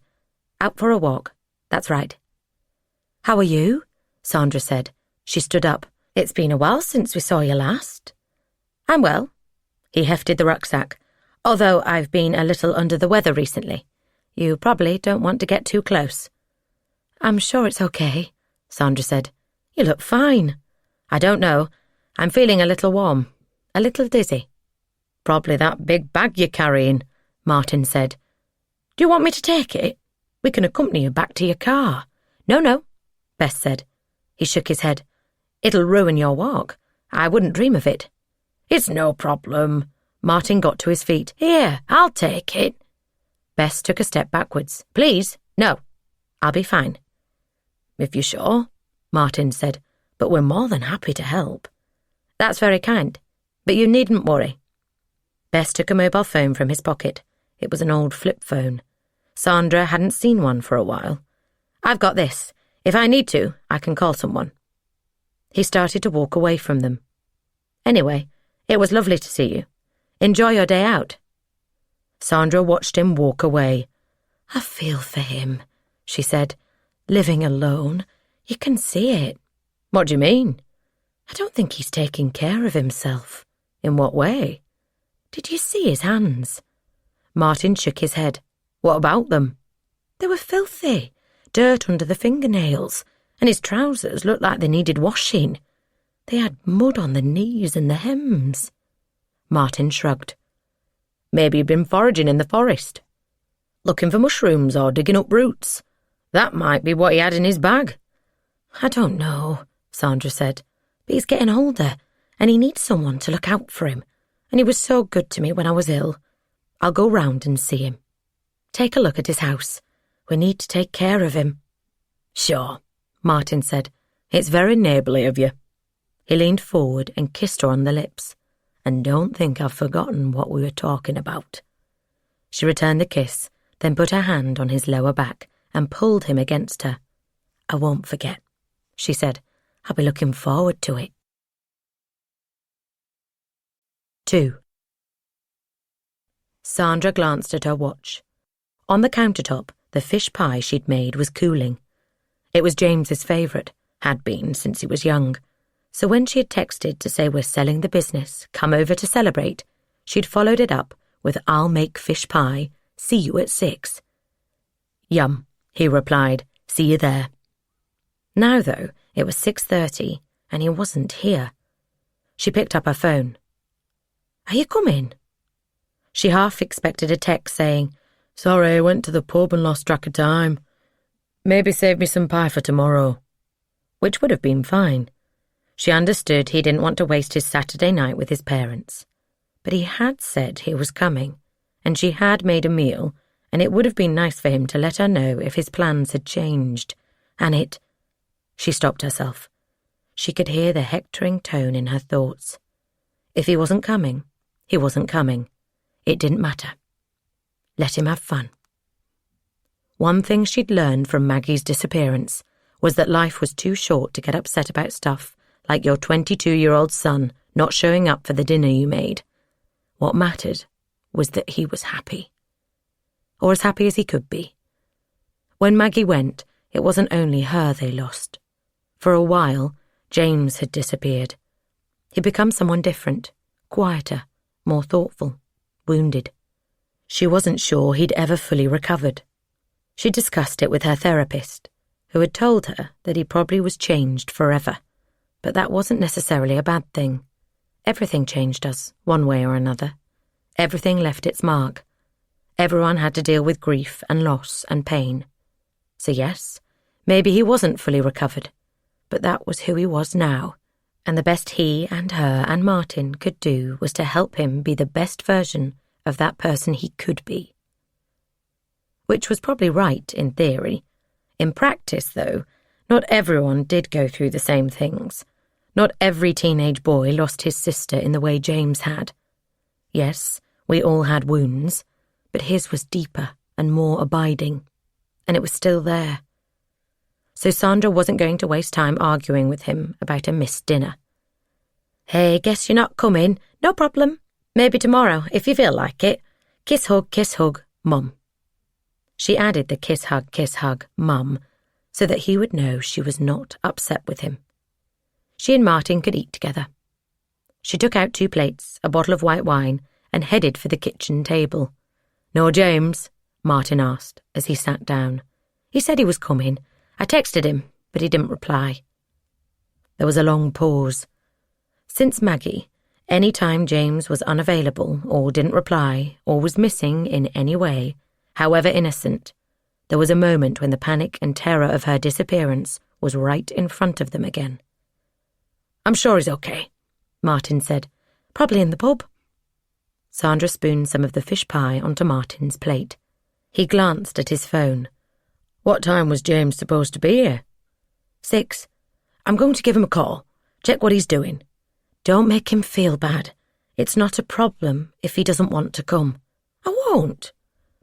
"Out for a walk. That's right." "How are you?" Sandra said. She stood up. "It's been a while since we saw you last." "I'm well." He hefted the rucksack. "Although I've been a little under the weather recently. You probably don't want to get too close." "I'm sure it's okay," Sandra said. "You look fine." "I don't know. I'm feeling a little warm. A little dizzy." "Probably that big bag you're carrying," Martin said. "Do you want me to take it? We can accompany you back to your car." No, Bess said. He shook his head. "It'll ruin your walk. I wouldn't dream of it." "It's no problem." Martin got to his feet. "Here, I'll take it." Bess took a step backwards. "Please, no. I'll be fine." "If you're sure," Martin said, "but we're more than happy to help." "That's very kind, but you needn't worry." Bess took a mobile phone from his pocket. It was an old flip phone. Sandra hadn't seen one for a while. "I've got this. If I need to, I can call someone." He started to walk away from them. "Anyway, it was lovely to see you. Enjoy your day out." Sandra watched him walk away. "I feel for him," she said. "Living alone. You can see it." "What do you mean?" "I don't think he's taking care of himself." "In what way?" "Did you see his hands?" Martin shook his head. "What about them?" "They were filthy. Dirt under the fingernails, and his trousers looked like they needed washing. They had mud on the knees and the hems." Martin shrugged. "Maybe he'd been foraging in the forest. Looking for mushrooms or digging up roots. That might be what he had in his bag." "I don't know," Sandra said, "but he's getting older, and he needs someone to look out for him, and he was so good to me when I was ill. I'll go round and see him. Take a look at his house. We need to take care of him." "Sure," Martin said. "It's very neighbourly of you." He leaned forward and kissed her on the lips. "And don't think I've forgotten what we were talking about." She returned the kiss, then put her hand on his lower back and pulled him against her. "I won't forget," she said. "I'll be looking forward to it." 2. Sandra glanced at her watch. On the countertop, the fish pie she'd made was cooling. It was James's favourite, had been since he was young. So when she had texted to say we're selling the business, come over to celebrate, she'd followed it up with "I'll make fish pie, see you at 6. "Yum," he replied. "See you there." Now, though, it was 6:30 and he wasn't here. She picked up her phone. "Are you coming?" She half expected a text saying, "Sorry, I went to the pub and lost track of time." Maybe save me some pie for tomorrow. Which would have been fine. She understood he didn't want to waste his Saturday night with his parents. But he had said he was coming, and she had made a meal, and it would have been nice for him to let her know if his plans had changed. And She stopped herself. She could hear the hectoring tone in her thoughts. If he wasn't coming, he wasn't coming. It didn't matter. Let him have fun. One thing she'd learned from Maggie's disappearance was that life was too short to get upset about stuff like your 22-year-old son not showing up for the dinner you made. What mattered was that he was happy. Or as happy as he could be. When Maggie went, it wasn't only her they lost. For a while, James had disappeared. He'd become someone different, quieter, more thoughtful, wounded. She wasn't sure he'd ever fully recovered. She discussed it with her therapist, who had told her that he probably was changed forever. But that wasn't necessarily a bad thing. Everything changed us, one way or another. Everything left its mark. Everyone had to deal with grief and loss and pain. So yes, maybe he wasn't fully recovered, but that was who he was now, and the best he and her and Martin could do was to help him be the best version of that person he could be. Which was probably right in theory. In practice, though, not everyone did go through the same things. Not every teenage boy lost his sister in the way James had. Yes, we all had wounds, but his was deeper and more abiding, and it was still there. So Sandra wasn't going to waste time arguing with him about a missed dinner. "Hey, guess you're not coming. No problem. Maybe tomorrow, if you feel like it. Kiss, hug, Mum." She added the kiss, hug, Mum, so that he would know she was not upset with him. She and Martin could eat together. She took out 2 plates, a bottle of white wine, and headed for the kitchen table. "No James?" Martin asked as he sat down. "He said he was coming. I texted him, but he didn't reply." There was a long pause. Since Maggie, any time James was unavailable or didn't reply or was missing in any way, however innocent, there was a moment when the panic and terror of her disappearance was right in front of them again. "I'm sure he's okay," Martin said. "Probably in the pub." Sandra spooned some of the fish pie onto Martin's plate. He glanced at his phone. "What time was James supposed to be here?" 6. "I'm going to give him a call. Check what he's doing. Don't make him feel bad. It's not a problem if he doesn't want to come." "I won't.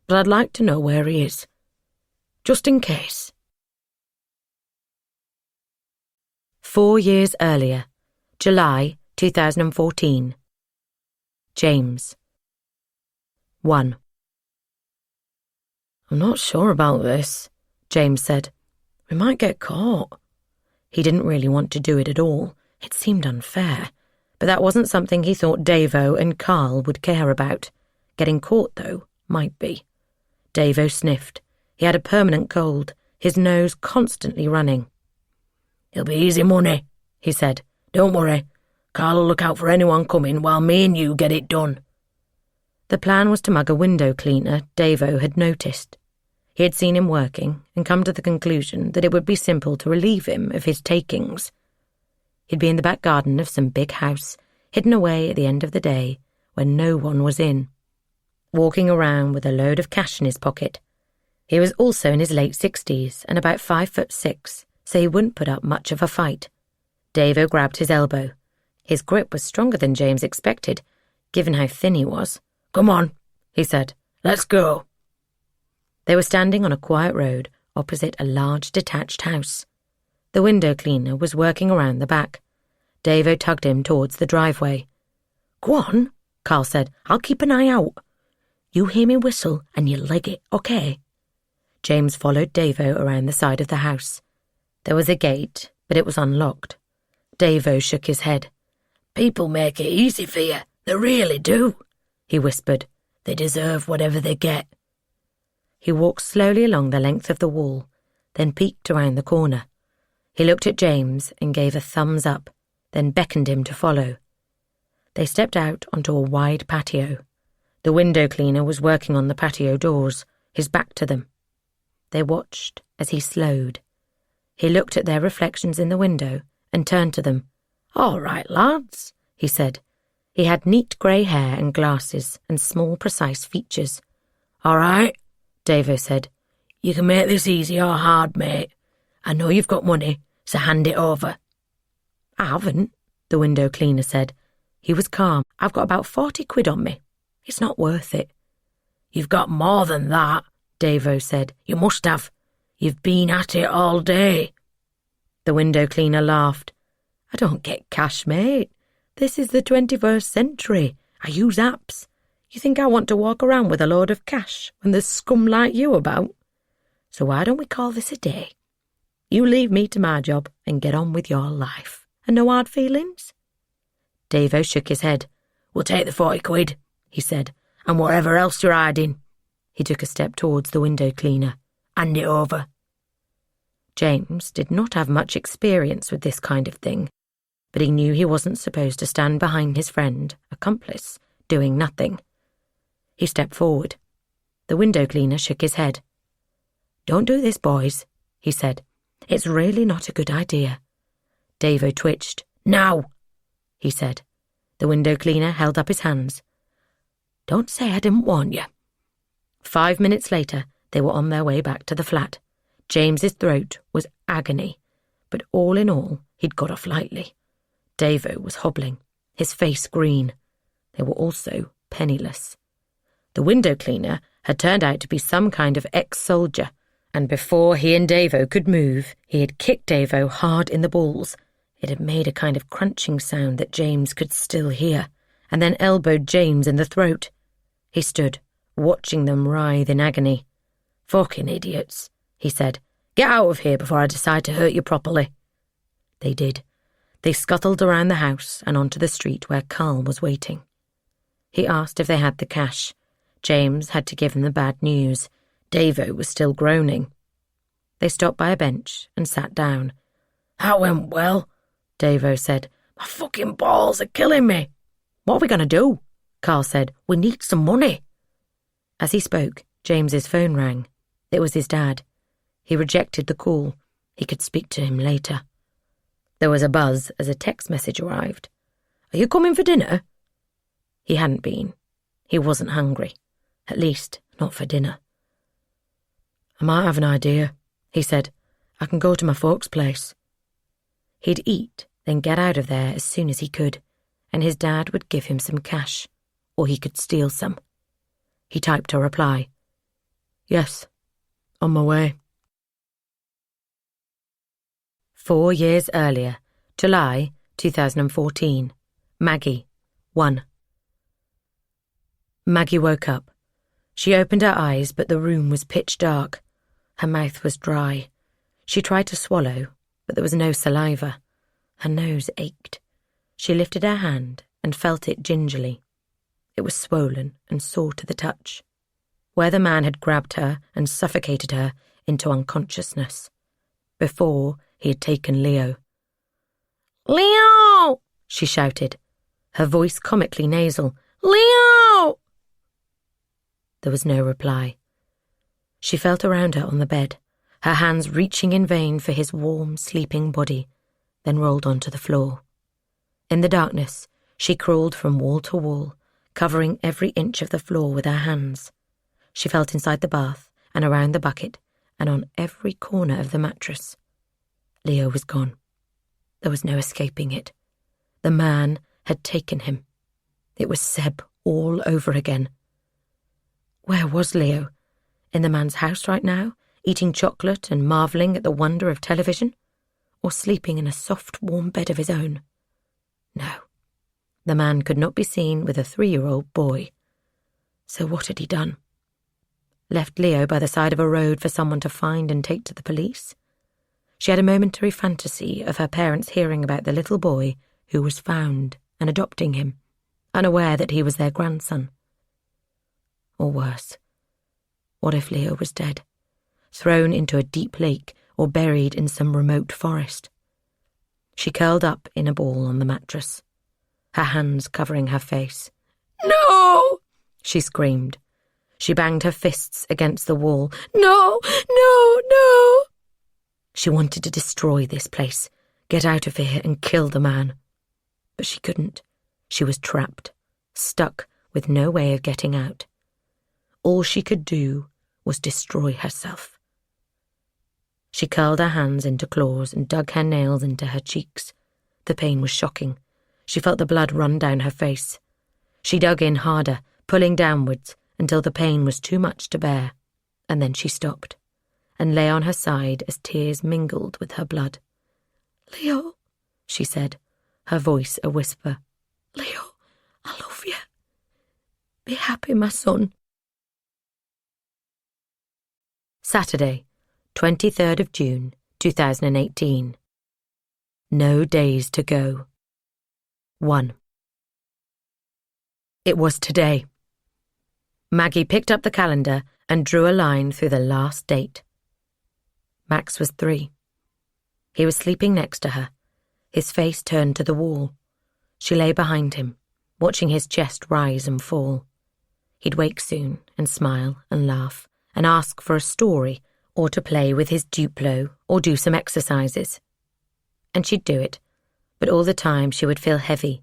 But I'd like to know where he is. Just in case." 4 years earlier, July 2014. James. 1. "I'm not sure about this," James said. "We might get caught." He didn't really want to do it at all. It seemed unfair. But that wasn't something he thought Davo and Carl would care about. Getting caught, though, might be. Davo sniffed. He had a permanent cold, his nose constantly running. "It'll be easy money," he said. "Don't worry. Carl'll look out for anyone coming while me and you get it done." The plan was to mug a window cleaner Davo had noticed. He had seen him working and come to the conclusion that it would be simple to relieve him of his takings. He'd be in the back garden of some big house, hidden away at the end of the day when no one was in, walking around with a load of cash in his pocket. He was also in his late 60s and about 5'6", so he wouldn't put up much of a fight. Davo grabbed his elbow. His grip was stronger than James expected, given how thin he was. "Come on," he said. "Let's go." They were standing on a quiet road opposite a large detached house. The window cleaner was working around the back. Davo tugged him towards the driveway. "Go on," Carl said. "I'll keep an eye out. You hear me whistle and you leg it, okay?" James followed Davo around the side of the house. There was a gate, but it was unlocked. Davo shook his head. "People make it easy for you. They really do," he whispered. "They deserve whatever they get." He walked slowly along the length of the wall, then peeked around the corner. He looked at James and gave a thumbs up, then beckoned him to follow. They stepped out onto a wide patio. The window cleaner was working on the patio doors, his back to them. They watched as he slowed. He looked at their reflections in the window and turned to them. "All right, lads," he said. He had neat grey hair and glasses and small, precise features. "All right," Davo said. "You can make this easy or hard, mate. I know you've got money, so hand it over." "I haven't," the window cleaner said. He was calm. "I've got about 40 quid on me. It's not worth it." "You've got more than that," Davo said. "You must have. You've been at it all day." The window cleaner laughed. "I don't get cash, mate. This is the 21st century. I use apps. You think I want to walk around with a load of cash when there's scum like you about? So why don't we call this a day? You leave me to my job and get on with your life. And no hard feelings?" Davo shook his head. "We'll take the 40 quid, he said, "and whatever else you're hiding." He took a step towards the window cleaner. "Hand it over." James did not have much experience with this kind of thing, but he knew he wasn't supposed to stand behind his friend, accomplice, doing nothing. He stepped forward. The window cleaner shook his head. "Don't do this, boys," he said. "It's really not a good idea." Davo twitched. "Now," he said. The window cleaner held up his hands. "Don't say I didn't warn you." 5 minutes later, they were on their way back to the flat. James's throat was agony, but all in all, he'd got off lightly. Davo was hobbling, his face green. They were also penniless. The window cleaner had turned out to be some kind of ex-soldier, and before he and Davo could move, he had kicked Davo hard in the balls. It had made a kind of crunching sound that James could still hear, and then elbowed James in the throat. He stood, watching them writhe in agony. "Fucking idiots," he said. "Get out of here before I decide to hurt you properly." They did. They scuttled around the house and onto the street where Carl was waiting. He asked if they had the cash. James had to give him the bad news. Davo was still groaning. They stopped by a bench and sat down. "That went well," Davo said. "My fucking balls are killing me." "What are we going to do?" Carl said. "We need some money." As he spoke, James's phone rang. It was his dad. He rejected the call. He could speak to him later. There was a buzz as a text message arrived. "Are you coming for dinner?" He hadn't been. He wasn't hungry. At least, not for dinner. "I might have an idea," he said. "I can go to my folks' place." He'd eat, then get out of there as soon as he could, and his dad would give him some cash, or he could steal some. He typed a reply. "Yes, on my way." 4 years earlier, July 2014. Maggie, 1. Maggie woke up. She opened her eyes, but the room was pitch dark. Her mouth was dry. She tried to swallow, but there was no saliva. Her nose ached. She lifted her hand and felt it gingerly. It was swollen and sore to the touch, where the man had grabbed her and suffocated her into unconsciousness. Before, he had taken Leo. "Leo!" she shouted, her voice comically nasal. "Leo!" There was no reply. She felt around her on the bed, her hands reaching in vain for his warm, sleeping body, then rolled onto the floor. In the darkness, she crawled from wall to wall, covering every inch of the floor with her hands. She felt inside the bath and around the bucket and on every corner of the mattress. Leo was gone. There was no escaping it. The man had taken him. It was Seb all over again. Where was Leo? In the man's house right now, eating chocolate and marvelling at the wonder of television? Or sleeping in a soft, warm bed of his own? No. The man could not be seen with a 3-year-old boy. So what had he done? Left Leo by the side of a road for someone to find and take to the police? She had a momentary fantasy of her parents hearing about the little boy who was found and adopting him, unaware that he was their grandson. Or worse, what if Leo was dead, thrown into a deep lake or buried in some remote forest? She curled up in a ball on the mattress, her hands covering her face. "No!" she screamed. She banged her fists against the wall. "No, no, no!" She wanted to destroy this place, get out of here and kill the man. But she couldn't. She was trapped, stuck with no way of getting out. All she could do was destroy herself. She curled her hands into claws and dug her nails into her cheeks. The pain was shocking. She felt the blood run down her face. She dug in harder, pulling downwards until the pain was too much to bear, and then she stopped and lay on her side as tears mingled with her blood. "Leo," she said, her voice a whisper. "Leo, I love you. Be happy, my son." Saturday, 23rd of June, 2018. No days to go. 1. It was today. Maggie picked up the calendar and drew a line through the last date. Max was 3. He was sleeping next to her, his face turned to the wall. She lay behind him, watching his chest rise and fall. He'd wake soon and smile and laugh and ask for a story or to play with his Duplo or do some exercises. And she'd do it, but all the time she would feel heavy,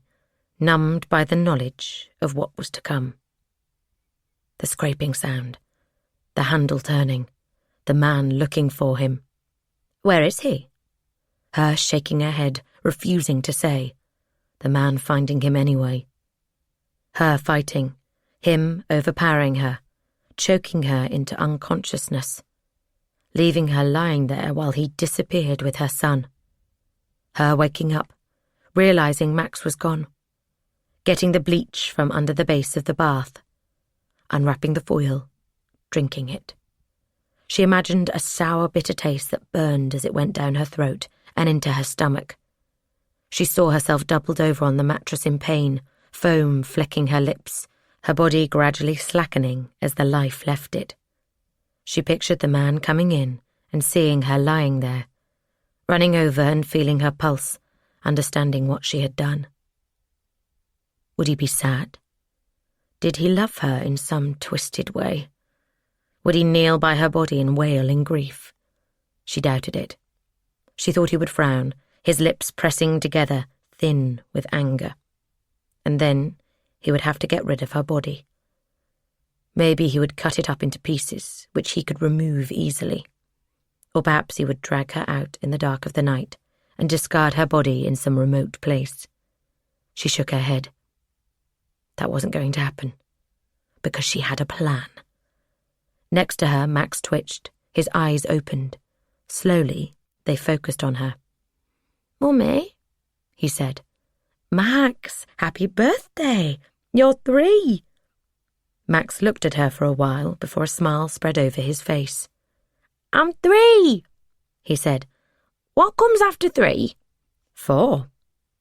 numbed by the knowledge of what was to come. The scraping sound, the handle turning, the man looking for him. Where is he? Her shaking her head, refusing to say. The man finding him anyway. Her fighting, him overpowering her, choking her into unconsciousness, leaving her lying there while he disappeared with her son. Her waking up, realizing Max was gone, getting the bleach from under the base of the bath, unwrapping the foil, drinking it. She imagined a sour, bitter taste that burned as it went down her throat and into her stomach. She saw herself doubled over on the mattress in pain, foam flecking her lips, her body gradually slackening as the life left it. She pictured the man coming in and seeing her lying there, running over and feeling her pulse, understanding what she had done. Would he be sad? Did he love her in some twisted way? Would he kneel by her body and wail in grief? She doubted it. She thought he would frown, his lips pressing together, thin with anger. And then he would have to get rid of her body. Maybe he would cut it up into pieces, which he could remove easily. Or perhaps he would drag her out in the dark of the night and discard her body in some remote place. She shook her head. That wasn't going to happen, because she had a plan. Next to her, Max twitched, his eyes opened. Slowly, they focused on her. "Mummy," he said. "Max, happy birthday! You're 3! Max looked at her for a while before a smile spread over his face. "I'm 3, he said. "What comes after 3? 4,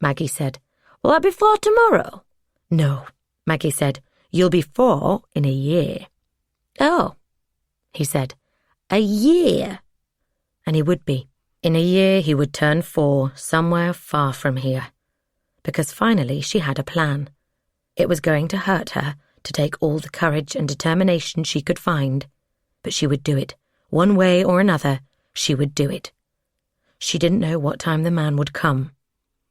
Maggie said. "Will I be 4 tomorrow?" "No," Maggie said. "You'll be 4 in a year." "Oh," he said. "A year?" And he would be. In a year he would turn 4 somewhere far from here. Because finally she had a plan. It was going to hurt her to take all the courage and determination she could find, but she would do it. One way or another, she would do it. She didn't know what time the man would come.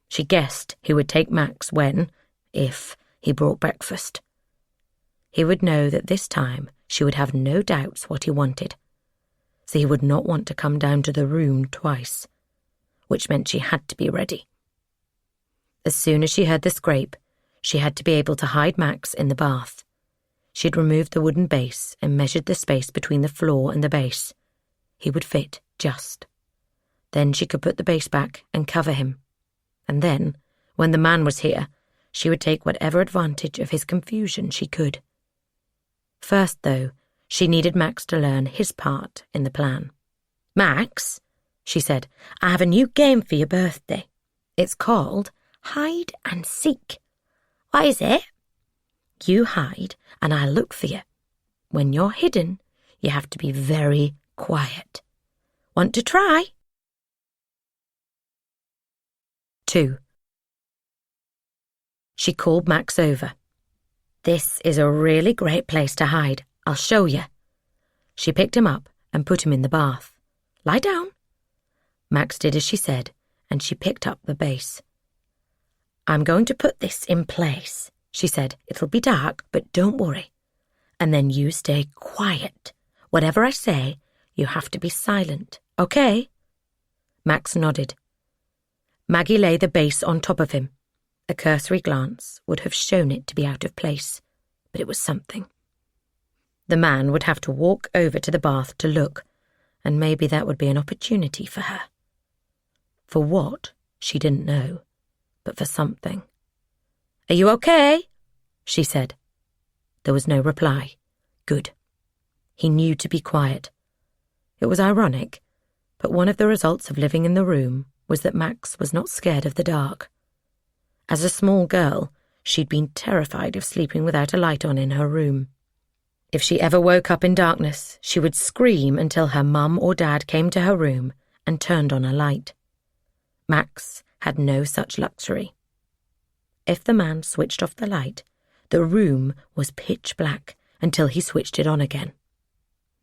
She guessed he would take Max when, if, he brought breakfast. He would know that this time she would have no doubts what he wanted, so he would not want to come down to the room twice, which meant she had to be ready. As soon as she heard the scrape, she had to be able to hide Max in the bath. She had removed the wooden base and measured the space between the floor and the base. He would fit just. Then she could put the base back and cover him. And then, when the man was here, she would take whatever advantage of his confusion she could. First, though, she needed Max to learn his part in the plan. "Max," she said, "I have a new game for your birthday. It's called Hide and Seek." "What is it?" "You hide and I look for you. When you're hidden, you have to be very quiet. Want to try?" 2. She called Max over. "This is a really great place to hide. I'll show you." She picked him up and put him in the bath. "Lie down." Max did as she said, and she picked up the bass. "I'm going to put this in place," she said. "It'll be dark, but don't worry. And then you stay quiet. Whatever I say, you have to be silent, okay?" Max nodded. Maggie lay the bass on top of him. A cursory glance would have shown it to be out of place, but it was something. The man would have to walk over to the bath to look, and maybe that would be an opportunity for her. For what, she didn't know, but for something. "Are you okay?" she said. There was no reply. Good. He knew to be quiet. It was ironic, but one of the results of living in the room was that Max was not scared of the dark. As a small girl, she'd been terrified of sleeping without a light on in her room. If she ever woke up in darkness, she would scream until her mum or dad came to her room and turned on a light. Max had no such luxury. If the man switched off the light, the room was pitch black until he switched it on again.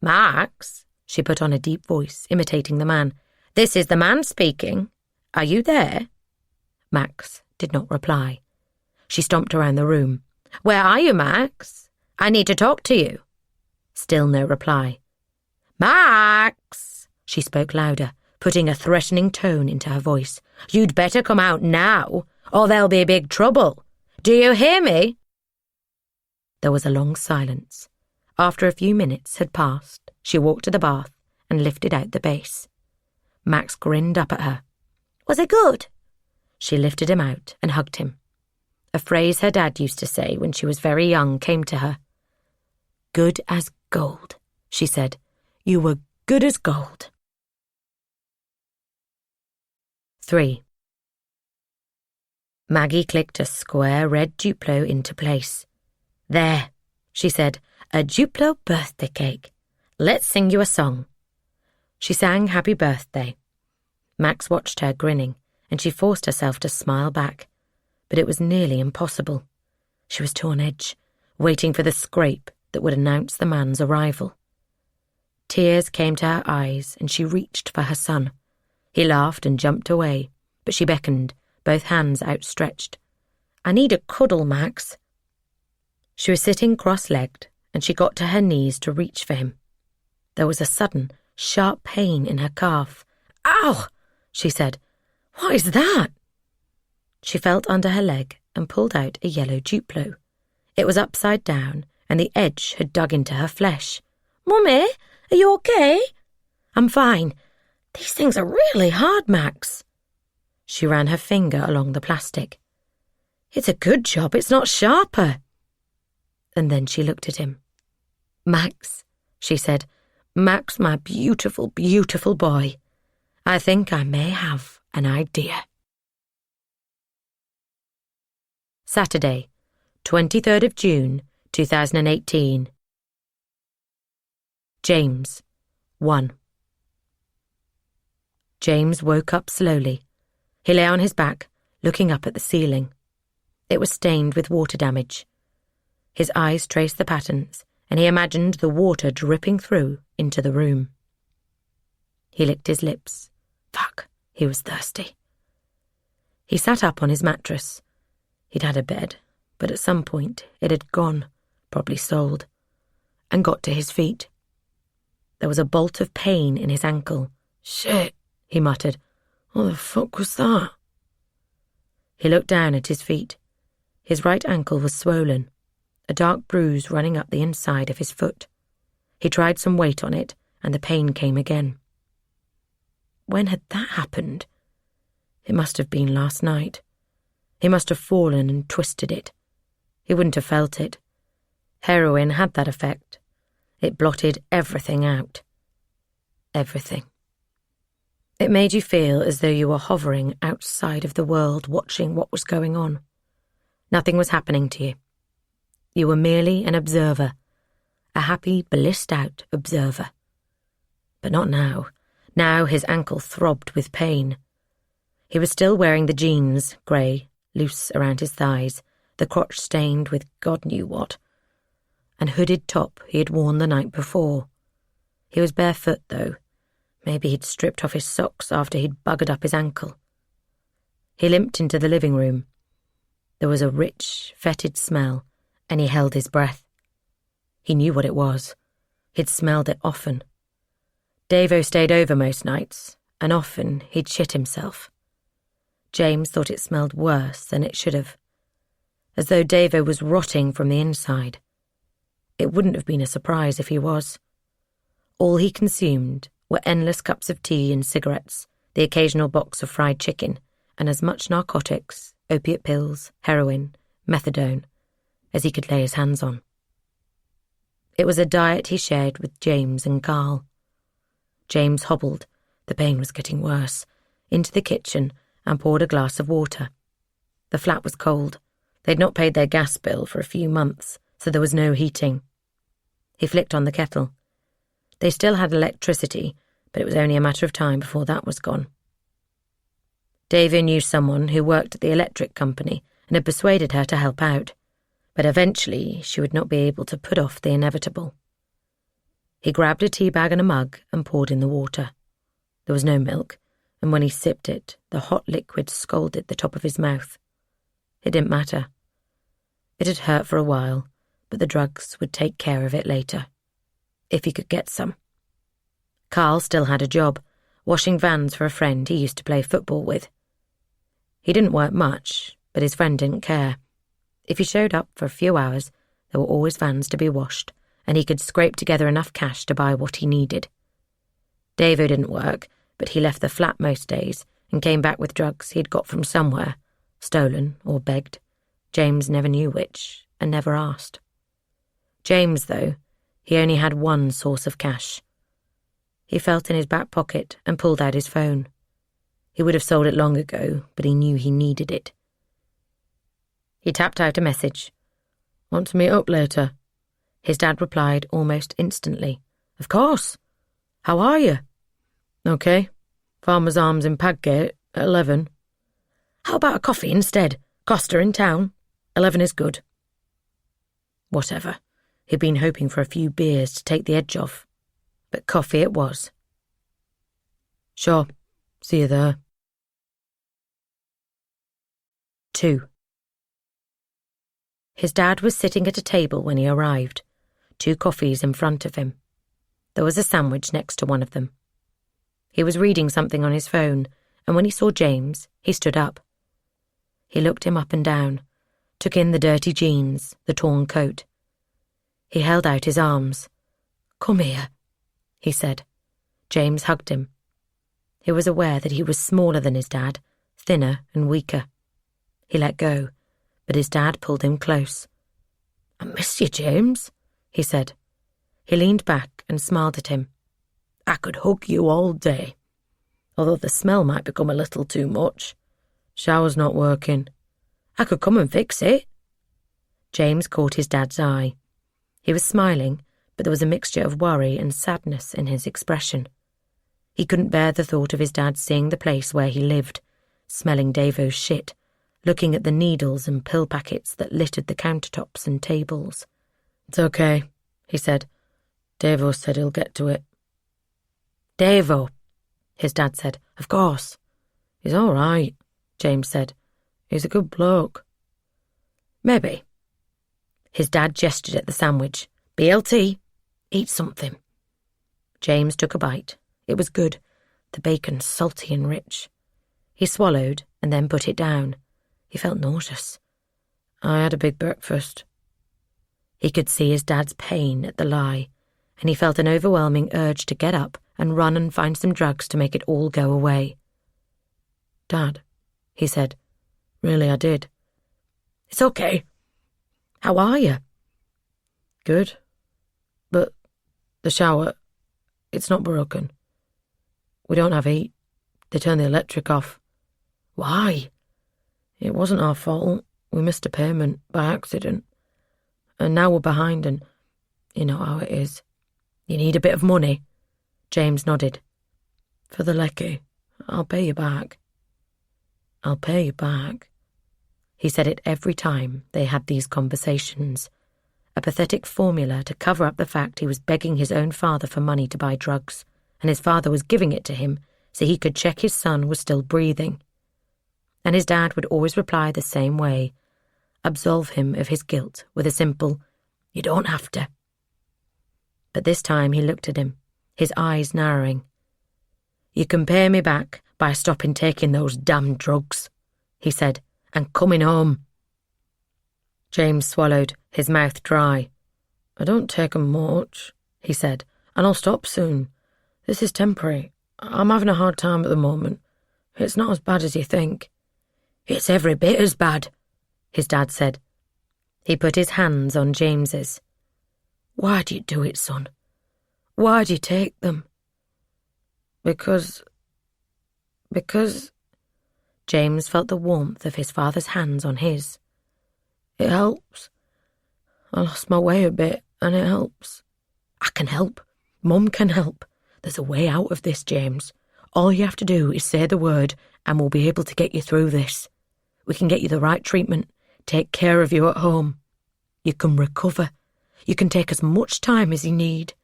"Max," she put on a deep voice, imitating the man. "This is the man speaking. Are you there?" Max did not reply. She stomped around the room. "Where are you, Max? I need to talk to you." Still no reply. "Max!" She spoke louder, putting a threatening tone into her voice. "You'd better come out now, or there'll be big trouble. Do you hear me?" There was a long silence. After a few minutes had passed, she walked to the bath and lifted out the bass. Max grinned up at her. "Was it good?" She lifted him out and hugged him. A phrase her dad used to say when she was very young came to her. "Good as gold," she said. "You were good as gold." 3. Maggie clicked a square red Duplo into place. "There," she said, "a Duplo birthday cake. Let's sing you a song." She sang Happy Birthday. Max watched her grinning, and she forced herself to smile back, but it was nearly impossible. She was too on edge, waiting for the scrape that would announce the man's arrival. Tears came to her eyes, and she reached for her son. He laughed and jumped away, but she beckoned, both hands outstretched. "I need a cuddle, Max." She was sitting cross-legged, and she got to her knees to reach for him. There was a sudden, sharp pain in her calf. "Ow!" she said. "What is that?" She felt under her leg and pulled out a yellow Duplo. It was upside down, and the edge had dug into her flesh. "Mummy, are you okay?" "I'm fine. These things are really hard, Max." She ran her finger along the plastic. "It's a good job it's not sharper." And then she looked at him. "Max," she said. "Max, my beautiful, beautiful boy. I think I may have an idea." Saturday, 23rd of June, 2018. James, 1. James woke up slowly. He lay on his back, looking up at the ceiling. It was stained with water damage. His eyes traced the patterns, and he imagined the water dripping through into the room. He licked his lips. Fuck, he was thirsty. He sat up on his mattress. He'd had a bed, but at some point it had gone, probably sold, and got to his feet. There was a bolt of pain in his ankle. "Shit," he muttered. "What the fuck was that?" He looked down at his feet. His right ankle was swollen, a dark bruise running up the inside of his foot. He tried some weight on it, and the pain came again. When had that happened? It must have been last night. He must have fallen and twisted it. He wouldn't have felt it. Heroin had that effect. It blotted everything out. Everything. It made you feel as though you were hovering outside of the world, watching what was going on. Nothing was happening to you. You were merely an observer, a happy, blissed-out observer. But not now. Now his ankle throbbed with pain. He was still wearing the jeans, grey, loose around his thighs, the crotch stained with God knew what, and hooded top he had worn the night before. He was barefoot, though, Maybe he'd stripped off his socks after he'd buggered up his ankle. He limped into the living room. There was a rich, fetid smell, and he held his breath. He knew what it was. He'd smelled it often. Davo stayed over most nights, and often he'd shit himself. James thought it smelled worse than it should have, as though Davo was rotting from the inside. It wouldn't have been a surprise if he was. All he consumed were endless cups of tea and cigarettes, the occasional box of fried chicken, and as much narcotics, opiate pills, heroin, methadone, as he could lay his hands on. It was a diet he shared with James and Carl. James hobbled, the pain was getting worse, into the kitchen and poured a glass of water. The flat was cold. They'd not paid their gas bill for a few months, so there was no heating. He flicked on the kettle. They still had electricity, but it was only a matter of time before that was gone. Davo knew someone who worked at the electric company and had persuaded her to help out, but eventually she would not be able to put off the inevitable. He grabbed a tea bag and a mug and poured in the water. There was no milk, and when he sipped it, the hot liquid scalded the top of his mouth. It didn't matter. It had hurt for a while, but the drugs would take care of it later, if he could get some. Carl still had a job, washing vans for a friend he used to play football with. He didn't work much, but his friend didn't care. If he showed up for a few hours, there were always vans to be washed, and he could scrape together enough cash to buy what he needed. Davo didn't work, but he left the flat most days and came back with drugs he'd got from somewhere, stolen or begged. James never knew which, and never asked. James, though, he only had one source of cash. He felt in his back pocket and pulled out his phone. He would have sold it long ago, but he knew he needed it. He tapped out a message. "Want to meet up later?" His dad replied almost instantly. "Of course. How are you?" "Okay. Farmer's Arms in Padgate at 11. "How about a coffee instead? Costa in town. 11 is good." Whatever. He'd been hoping for a few beers to take the edge off, but coffee it was. "Sure. See you there." 2. His dad was sitting at a table when he arrived, 2 coffees in front of him. There was a sandwich next to one of them. He was reading something on his phone, and when he saw James, he stood up. He looked him up and down, took in the dirty jeans, the torn coat. He held out his arms. "Come here," he said. James hugged him. He was aware that he was smaller than his dad, thinner and weaker. He let go, but his dad pulled him close. "I miss you, James," he said. He leaned back and smiled at him. "I could hug you all day, although the smell might become a little too much. Shower's not working. I could come and fix it." James caught his dad's eye. He was smiling, but there was a mixture of worry and sadness in his expression. He couldn't bear the thought of his dad seeing the place where he lived, smelling Davo's shit, looking at the needles and pill packets that littered the countertops and tables. "It's okay," he said. "Davo said he'll get to it." "Davo," his dad said. "Of course." "He's all right," James said. "He's a good bloke." "Maybe." His dad gestured at the sandwich. "BLT, eat something." James took a bite. It was good, the bacon salty and rich. He swallowed and then put it down. He felt nauseous. "I had a big breakfast." He could see his dad's pain at the lie, and he felt an overwhelming urge to get up and run and find some drugs to make it all go away. "Dad," he said. "Really, I did." "It's okay. How are you?" "Good. But the shower, it's not broken. We don't have heat. They turned the electric off." "Why?" "It wasn't our fault. We missed a payment by accident. And now we're behind and you know how it is." "You need a bit of money?" James nodded. "For the lecky. I'll pay you back." "I'll pay you back." He said it every time they had these conversations, a pathetic formula to cover up the fact he was begging his own father for money to buy drugs, and his father was giving it to him so he could check his son was still breathing. And his dad would always reply the same way, absolve him of his guilt with a simple, "You don't have to." But this time he looked at him, his eyes narrowing. "You can pay me back by stopping taking those damn drugs," he said, "and coming home." James swallowed, his mouth dry. "I don't take 'em much," he said, "and I'll stop soon. This is temporary. I'm having a hard time at the moment. It's not as bad as you think." "It's every bit as bad," his dad said. He put his hands on James's. "Why do you do it, son? Why do you take them?" Because... James felt the warmth of his father's hands on his. "It helps. I lost my way a bit, and it helps." "I can help. Mum can help. There's a way out of this, James. All you have to do is say the word, and we'll be able to get you through this. We can get you the right treatment, take care of you at home. You can recover. You can take as much time as you need.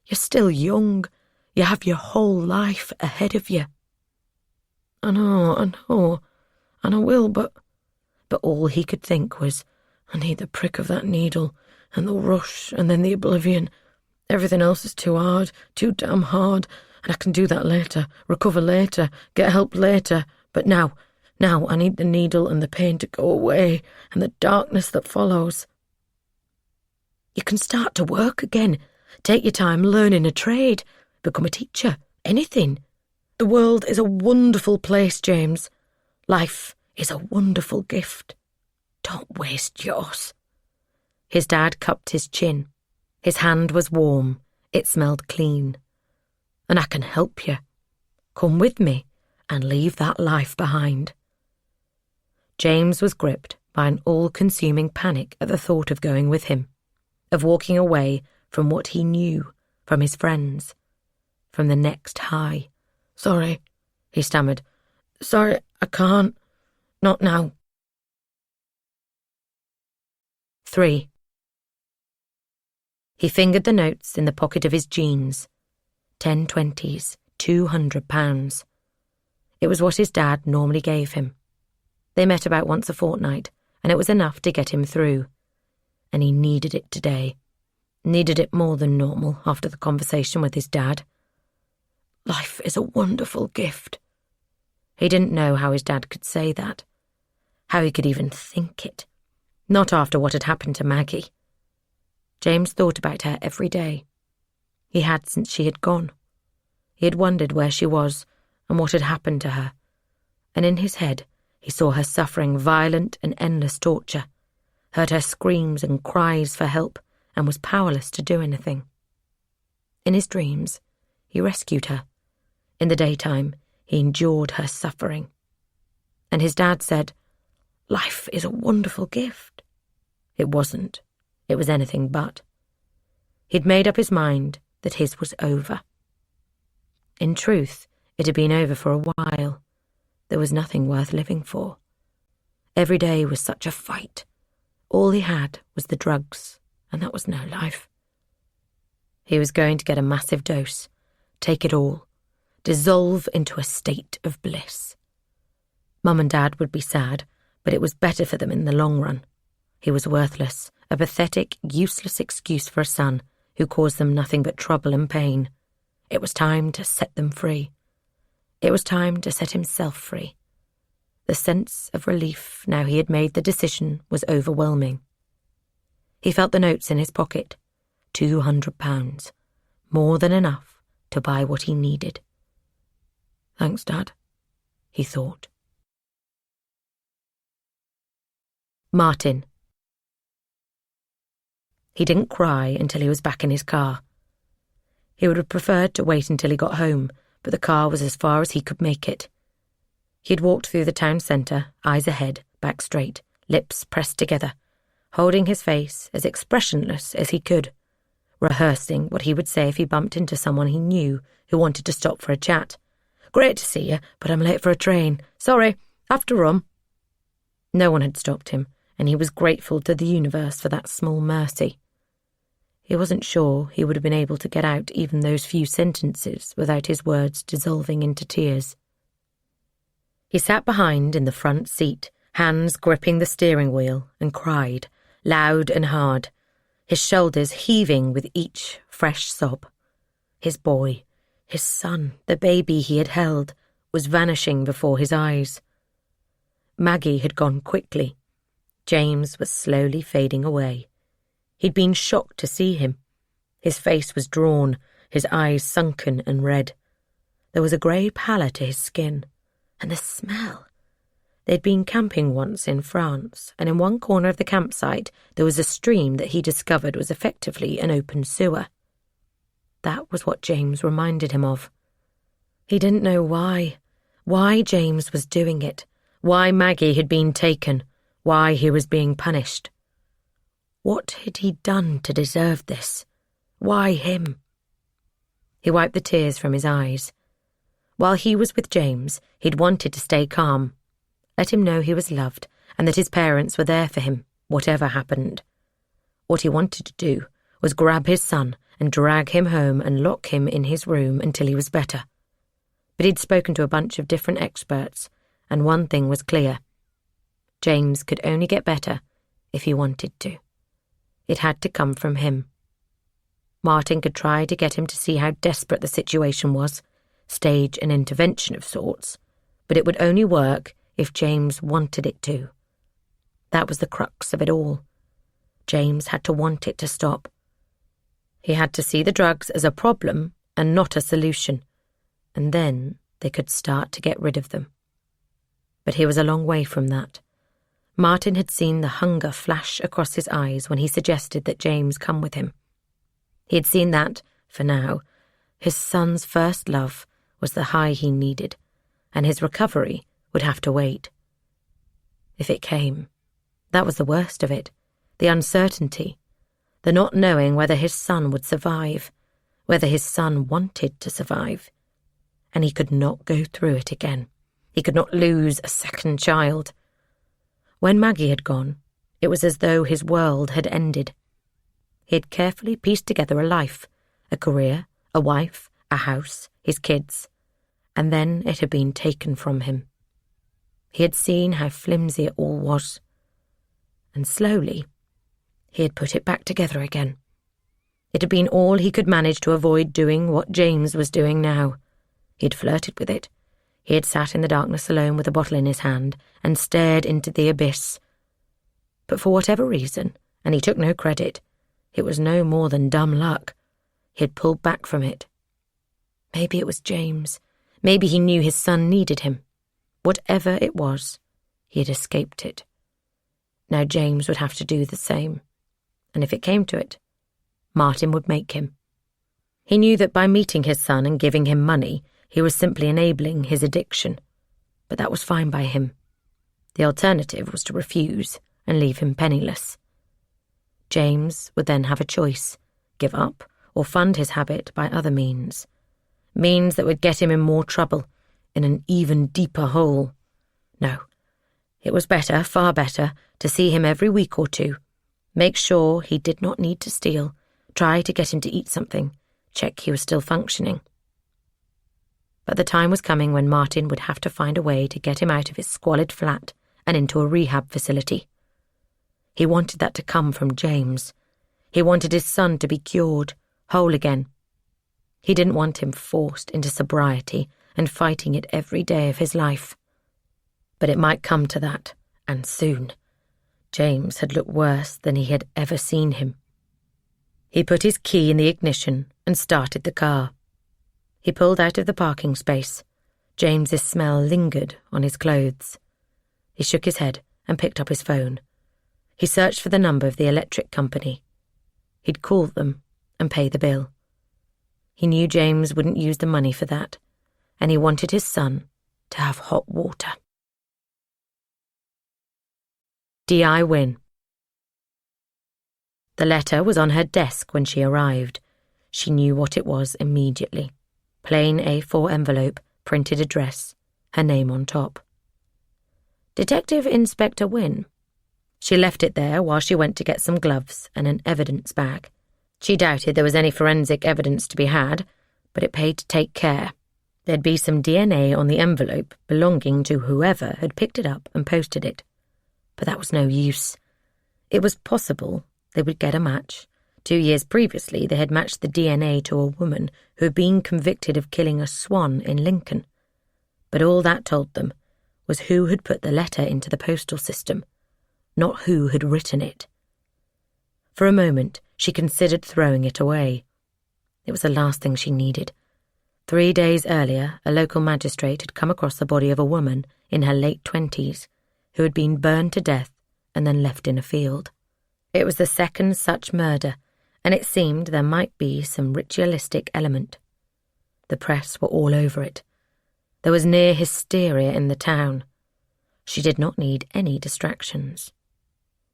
You're still young. You have your whole life ahead of you." I know, and I will, but all he could think was, "I need the prick of that needle, and the rush, and then the oblivion. Everything else is too hard, too damn hard, and I can do that later, recover later, get help later. But now I need the needle and the pain to go away, and the darkness that follows." "You can start to work again. Take your time learning a trade, become a teacher, anything. The world is a wonderful place, James. Life is a wonderful gift. Don't waste yours." His dad cupped his chin. His hand was warm. It smelled clean. "And I can help you. Come with me and leave that life behind." James was gripped by an all-consuming panic at the thought of going with him, of walking away from what he knew, from his friends, from the next high. "Sorry," he stammered. "Sorry, I can't. Not now." 3. He fingered the notes in the pocket of his jeans. 10 20s, £200. It was what his dad normally gave him. They met about once a fortnight, and it was enough to get him through. And he needed it today. Needed it more than normal after the conversation with his dad. Life is a wonderful gift. He didn't know how his dad could say that, how he could even think it, not after what had happened to Maggie. James thought about her every day. He had since she had gone. He had wondered where she was and what had happened to her, and in his head he saw her suffering violent and endless torture, heard her screams and cries for help, and was powerless to do anything. In his dreams, he rescued her. In the daytime, he endured her suffering. And his dad said, "Life is a wonderful gift." It wasn't. It was anything but. He'd made up his mind that his was over. In truth, it had been over for a while. There was nothing worth living for. Every day was such a fight. All he had was the drugs, and that was no life. He was going to get a massive dose, take it all, dissolve into a state of bliss. Mum and Dad would be sad, but it was better for them in the long run. He was worthless, a pathetic, useless excuse for a son who caused them nothing but trouble and pain. It was time to set them free. It was time to set himself free. The sense of relief now he had made the decision was overwhelming. He felt the notes in his pocket. £200, more than enough to buy what he needed. "Thanks, Dad," he thought. Martin. He didn't cry until he was back in his car. He would have preferred to wait until he got home, but the car was as far as he could make it. He'd walked through the town centre, eyes ahead, back straight, lips pressed together, holding his face as expressionless as he could, rehearsing what he would say if he bumped into someone he knew who wanted to stop for a chat. "Great to see you, but I'm late for a train. Sorry, have to run." No one had stopped him, and he was grateful to the universe for that small mercy. He wasn't sure he would have been able to get out even those few sentences without his words dissolving into tears. He sat behind in the front seat, hands gripping the steering wheel, and cried, loud and hard, his shoulders heaving with each fresh sob. His boy, his son, the baby he had held, was vanishing before his eyes. Maggie had gone quickly. James was slowly fading away. He'd been shocked to see him. His face was drawn, his eyes sunken and red. There was a grey pallor to his skin, and the smell. They'd been camping once in France, and in one corner of the campsite there was a stream that he discovered was effectively an open sewer. That was what James reminded him of. He didn't know why James was doing it, why Maggie had been taken, why he was being punished. What had he done to deserve this? Why him? He wiped the tears from his eyes. While he was with James, he'd wanted to stay calm, let him know he was loved and that his parents were there for him, whatever happened. What he wanted to do was grab his son and drag him home and lock him in his room until he was better. But he'd spoken to a bunch of different experts, and one thing was clear. James could only get better if he wanted to. It had to come from him. Martin could try to get him to see how desperate the situation was, stage an intervention of sorts, but it would only work if James wanted it to. That was the crux of it all. James had to want it to stop. He had to see the drugs as a problem and not a solution, and then they could start to get rid of them. But he was a long way from that. Martin had seen the hunger flash across his eyes when he suggested that James come with him. He had seen that, for now, his son's first love was the high he needed, and his recovery would have to wait. If it came, that was the worst of it, the uncertainty, the not knowing whether his son would survive, whether his son wanted to survive. And he could not go through it again. He could not lose a second child. When Maggie had gone, it was as though his world had ended. He had carefully pieced together a life, a career, a wife, a house, his kids, and then it had been taken from him. He had seen how flimsy it all was, and slowly he had put it back together again. It had been all he could manage to avoid doing what James was doing now. He had flirted with it. He had sat in the darkness alone with a bottle in his hand and stared into the abyss. But for whatever reason, and he took no credit, it was no more than dumb luck. He had pulled back from it. Maybe it was James. Maybe he knew his son needed him. Whatever it was, he had escaped it. Now James would have to do the same. And if it came to it, Martin would make him. He knew that by meeting his son and giving him money, he was simply enabling his addiction. But that was fine by him. The alternative was to refuse and leave him penniless. James would then have a choice, give up or fund his habit by other means. Means that would get him in more trouble, in an even deeper hole. No, it was better, far better, to see him every week or two, make sure he did not need to steal, try to get him to eat something, check he was still functioning. But the time was coming when Martin would have to find a way to get him out of his squalid flat and into a rehab facility. He wanted that to come from James. He wanted his son to be cured, whole again. He didn't want him forced into sobriety and fighting it every day of his life. But it might come to that, and soon. James had looked worse than he had ever seen him. He put his key in the ignition and started the car. He pulled out of the parking space. James's smell lingered on his clothes. He shook his head and picked up his phone. He searched for the number of the electric company. He'd call them and pay the bill. He knew James wouldn't use the money for that, and he wanted his son to have hot water. D.I. Wynne. The letter was on her desk when she arrived. She knew what it was immediately. Plain A4 envelope, printed address, her name on top. Detective Inspector Wynne. She left it there while she went to get some gloves and an evidence bag. She doubted there was any forensic evidence to be had, but it paid to take care. There'd be some DNA on the envelope belonging to whoever had picked it up and posted it. But that was no use. It was possible they would get a match. 2 years previously, they had matched the DNA to a woman who had been convicted of killing a swan in Lincoln. But all that told them was who had put the letter into the postal system, not who had written it. For a moment, she considered throwing it away. It was the last thing she needed. 3 days earlier, a local magistrate had come across the body of a woman in her late 20s who had been burned to death and then left in a field. It was the second such murder, and it seemed there might be some ritualistic element. The press were all over it. There was near hysteria in the town. She did not need any distractions.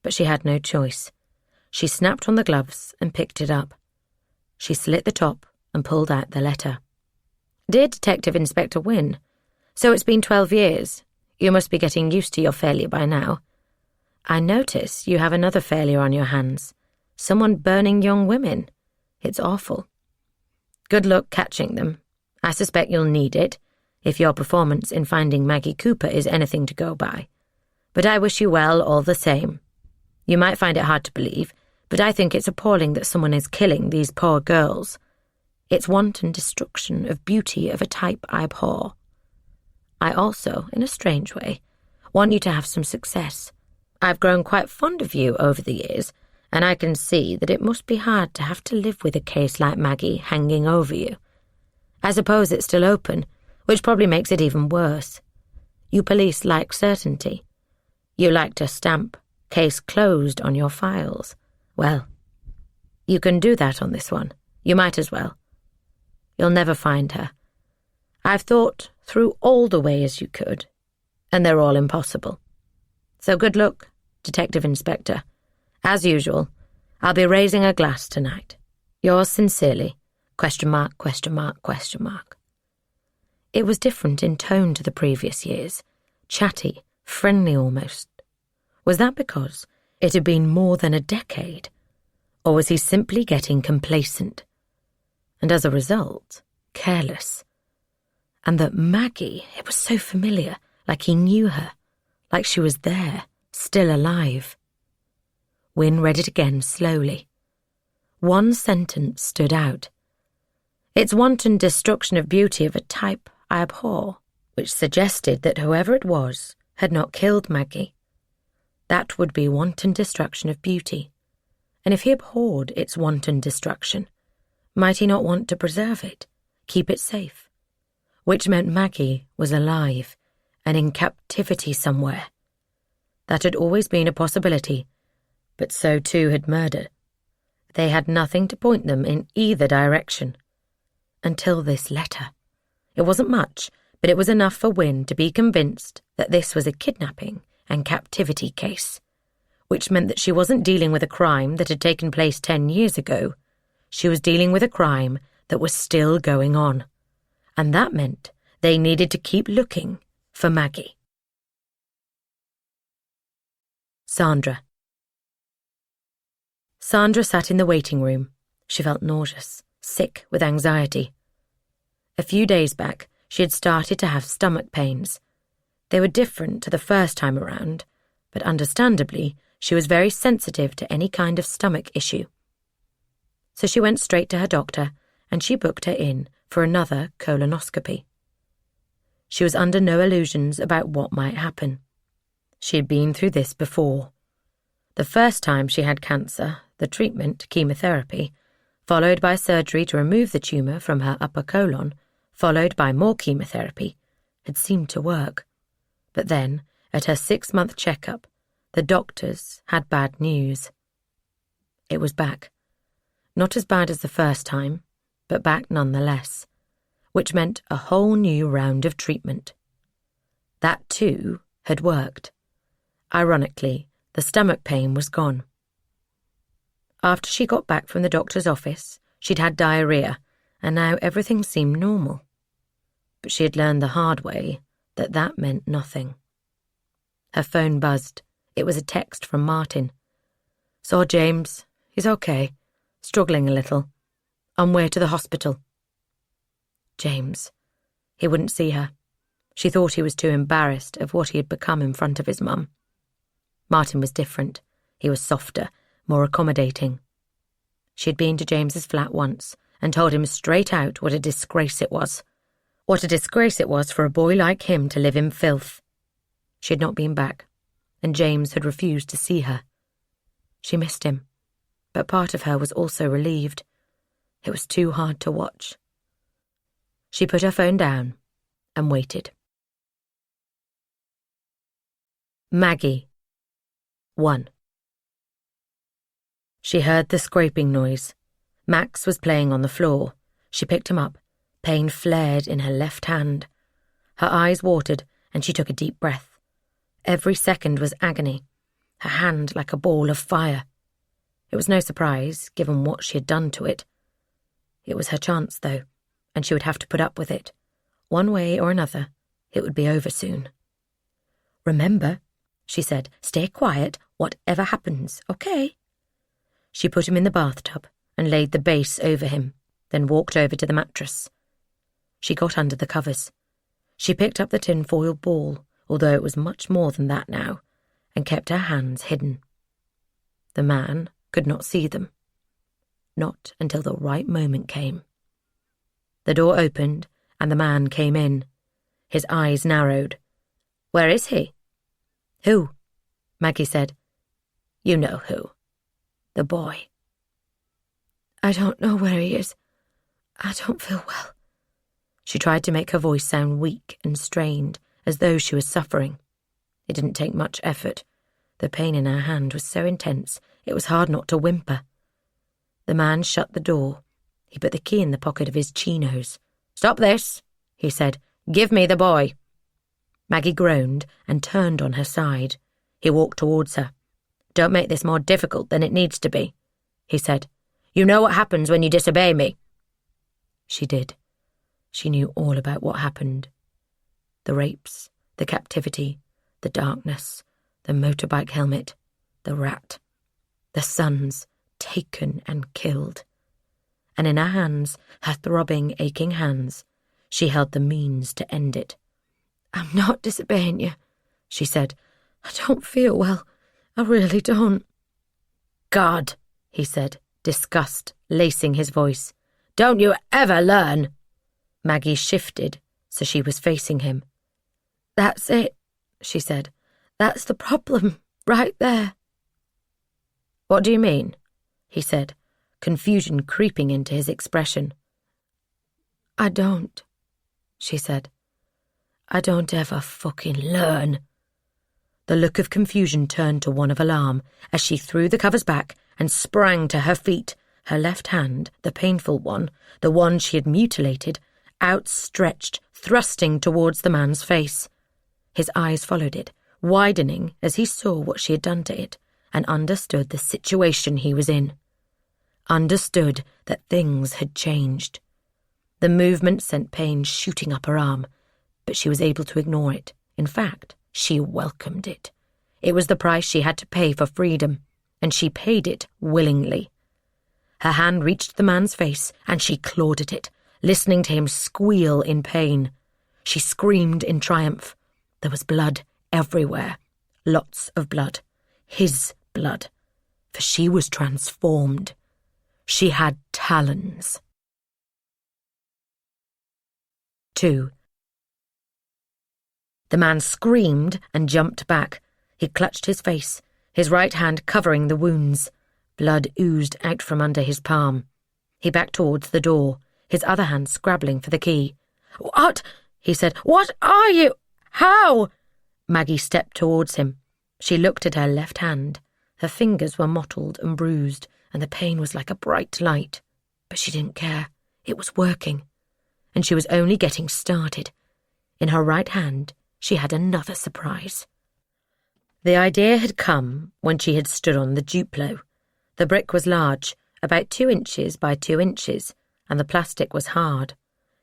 But she had no choice. She snapped on the gloves and picked it up. She slit the top and pulled out the letter. "Dear Detective Inspector Wynne, so it's been 12 years. You must be getting used to your failure by now. I notice you have another failure on your hands. Someone burning young women. It's awful. Good luck catching them. I suspect you'll need it, if your performance in finding Maggie Cooper is anything to go by. But I wish you well all the same. You might find it hard to believe, but I think it's appalling that someone is killing these poor girls. It's wanton destruction of beauty of a type I abhor. I also, in a strange way, want you to have some success. I've grown quite fond of you over the years, and I can see that it must be hard to have to live with a case like Maggie hanging over you. I suppose it's still open, which probably makes it even worse. You police like certainty. You like to stamp case closed on your files. Well, you can do that on this one. You might as well. You'll never find her. I've thought through all the ways you could, and they're all impossible. So good luck, Detective Inspector. As usual, I'll be raising a glass tonight. Yours sincerely, ? It was different in tone to the previous years, chatty, friendly almost. Was that because it had been more than a decade, or was he simply getting complacent? And as a result, careless. And that Maggie, it was so familiar, like he knew her, like she was there, still alive. Wynne read it again slowly. One sentence stood out. It's wanton destruction of beauty of a type I abhor, which suggested that whoever it was had not killed Maggie. That would be wanton destruction of beauty. And if he abhorred its wanton destruction, might he not want to preserve it, keep it safe? Which meant Maggie was alive and in captivity somewhere. That had always been a possibility, but so too had murder. They had nothing to point them in either direction. Until this letter. It wasn't much, but it was enough for Wynne to be convinced that this was a kidnapping and captivity case, which meant that she wasn't dealing with a crime that had taken place 10 years ago. She was dealing with a crime that was still going on, and that meant they needed to keep looking for Maggie. Sandra. Sandra sat in the waiting room. She felt nauseous, sick with anxiety. A few days back, she had started to have stomach pains. They were different to the first time around, but understandably, she was very sensitive to any kind of stomach issue. So she went straight to her doctor, and she booked her in for another colonoscopy. She was under no illusions about what might happen. She had been through this before. The first time she had cancer, the treatment, chemotherapy, followed by surgery to remove the tumour from her upper colon, followed by more chemotherapy, had seemed to work. But then, at her 6-month checkup, the doctors had bad news. It was back. Not as bad as the first time, but back nonetheless, which meant a whole new round of treatment. That, too, had worked. Ironically, the stomach pain was gone. After she got back from the doctor's office, she'd had diarrhea, and now everything seemed normal. But she had learned the hard way that that meant nothing. Her phone buzzed. It was a text from Martin. "Saw James. He's okay. struggling a little, on way to the hospital. James. He wouldn't see her. She thought he was too embarrassed of what he had become in front of his mum. Martin was different. He was softer, more accommodating. She had been to James's flat once and told him straight out what a disgrace it was. What a disgrace it was for a boy like him to live in filth. She had not been back, and James had refused to see her. She missed him, but part of her was also relieved. It was too hard to watch. She put her phone down and waited. Maggie. 1. She heard the scraping noise. Max was playing on the floor. She picked him up. Pain flared in her left hand. Her eyes watered, and she took a deep breath. Every second was agony, her hand like a ball of fire. It was no surprise, given what she had done to it. It was her chance, though, and she would have to put up with it. One way or another, it would be over soon. "Remember," she said, "stay quiet, whatever happens, okay?" She put him in the bathtub and laid the base over him, then walked over to the mattress. She got under the covers. She picked up the tinfoil ball, although it was much more than that now, and kept her hands hidden. The man could not see them. Not until the right moment came. The door opened, and the man came in. His eyes narrowed. "Where is he?" "Who?" Maggie said. "You know who. The boy." "I don't know where he is. I don't feel well." She tried to make her voice sound weak and strained, as though she was suffering. It didn't take much effort. The pain in her hand was so intense, it was hard not to whimper. The man shut the door. He put the key in the pocket of his chinos. "Stop this," he said. "Give me the boy." Maggie groaned and turned on her side. He walked towards her. "Don't make this more difficult than it needs to be," he said. "You know what happens when you disobey me." She did. She knew all about what happened. The rapes, the captivity, the darkness, the motorbike helmet, the rat, the sons taken and killed. And in her hands, her throbbing, aching hands, she held the means to end it. "I'm not disobeying you," she said. "I don't feel well. I really don't." "God," he said, disgust lacing his voice. "Don't you ever learn?" Maggie shifted so she was facing him. "That's it," she said. "That's the problem, right there." "What do you mean?" he said, confusion creeping into his expression. "I don't," she said. "I don't ever fucking learn." The look of confusion turned to one of alarm as she threw the covers back and sprang to her feet, her left hand, the painful one, the one she had mutilated, outstretched, thrusting towards the man's face. His eyes followed it, widening as he saw what she had done to it, and understood the situation he was in. Understood that things had changed. The movement sent pain shooting up her arm, but she was able to ignore it. In fact, she welcomed it. It was the price she had to pay for freedom, and she paid it willingly. Her hand reached the man's face, and she clawed at it, listening to him squeal in pain. She screamed in triumph. There was blood everywhere. Lots of blood. His blood. For she was transformed. She had talons. 2. The man screamed and jumped back. He clutched his face, his right hand covering the wounds. Blood oozed out from under his palm. He backed towards the door, his other hand scrabbling for the key. "What?" he said. "What are you? How?" Maggie stepped towards him. She looked at her left hand. Her fingers were mottled and bruised, and the pain was like a bright light. But she didn't care. It was working. And she was only getting started. In her right hand, she had another surprise. The idea had come when she had stood on the Duplo. The brick was large, about 2 inches by 2 inches, and the plastic was hard.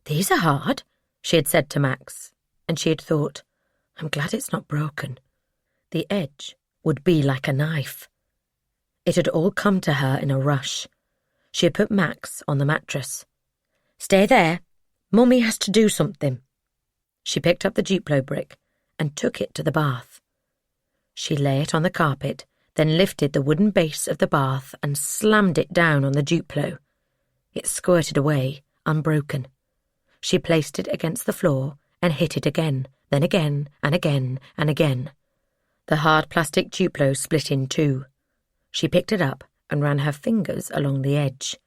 "These are hard," she had said to Max, and she had thought, "I'm glad it's not broken." The edge would be like a knife. It had all come to her in a rush. She had put Max on the mattress. "Stay there. Mummy has to do something." She picked up the Duplo brick and took it to the bath. She lay it on the carpet, then lifted the wooden base of the bath and slammed it down on the Duplo. It squirted away, unbroken. She placed it against the floor and hit it again, then again, and again, and again. The hard plastic Duplo split in two. She picked it up and ran her fingers along the edge.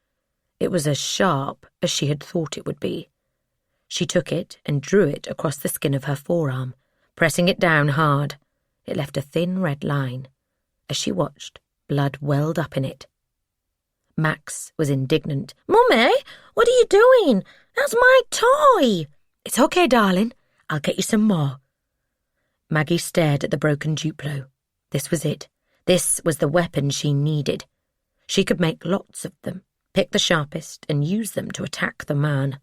It was as sharp as she had thought it would be. She took it and drew it across the skin of her forearm, pressing it down hard. It left a thin red line. As she watched, blood welled up in it. Max was indignant. "Mummy, what are you doing? That's my toy." "It's okay, darling. I'll get you some more." Maggie stared at the broken Duplo. This was it. This was the weapon she needed. She could make lots of them, pick the sharpest and use them to attack the man.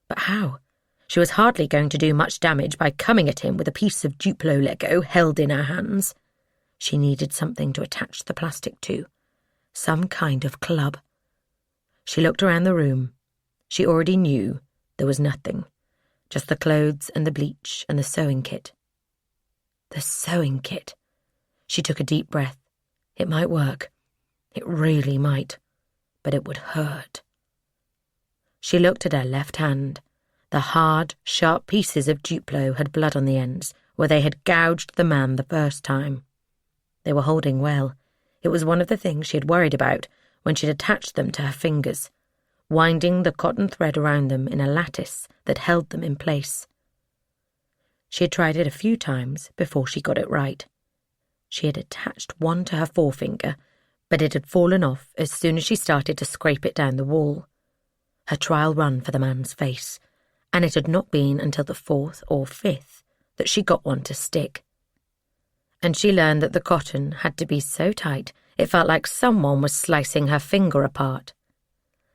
But how? She was hardly going to do much damage by coming at him with a piece of Duplo Lego held in her hands. She needed something to attach the plastic to. Some kind of club. She looked around the room. She already knew there was nothing. Just the clothes and the bleach and the sewing kit. The sewing kit. She took a deep breath. It might work. It really might. But it would hurt. She looked at her left hand. The hard, sharp pieces of Duplo had blood on the ends, where they had gouged the man the first time. They were holding well. It was one of the things she had worried about when she'd attached them to her fingers, winding the cotton thread around them in a lattice that held them in place. She had tried it a few times before she got it right. She had attached one to her forefinger, but it had fallen off as soon as she started to scrape it down the wall. Her trial run for the man's face, and it had not been until the 4th or 5th that she got one to stick. And she learned that the cotton had to be so tight it felt like someone was slicing her finger apart.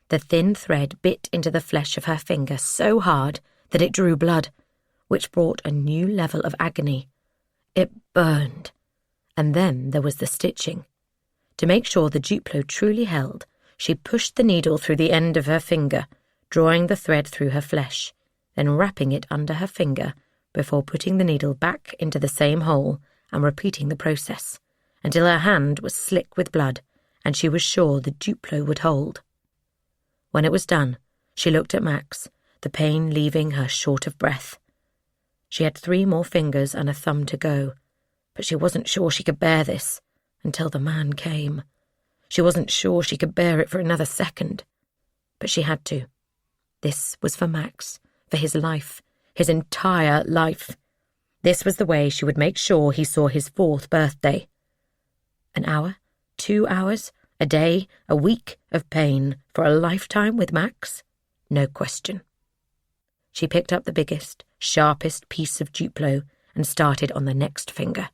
The thin thread bit into the flesh of her finger so hard that it drew blood, which brought a new level of agony. It burned. And then there was the stitching. To make sure the Duplo truly held, she pushed the needle through the end of her finger, drawing the thread through her flesh, then wrapping it under her finger before putting the needle back into the same hole and repeating the process, until her hand was slick with blood and she was sure the Duplo would hold. When it was done, she looked at Max, the pain leaving her short of breath. She had 3 more fingers and a thumb to go, but she wasn't sure she could bear this until the man came. She wasn't sure she could bear it for another second, but she had to. This was for Max, for his life, his entire life. This was the way she would make sure he saw his 4th birthday. An hour, 2 hours, a day, a week of pain for a lifetime with Max? No question. She picked up the biggest, sharpest piece of Duplo and started on the next finger.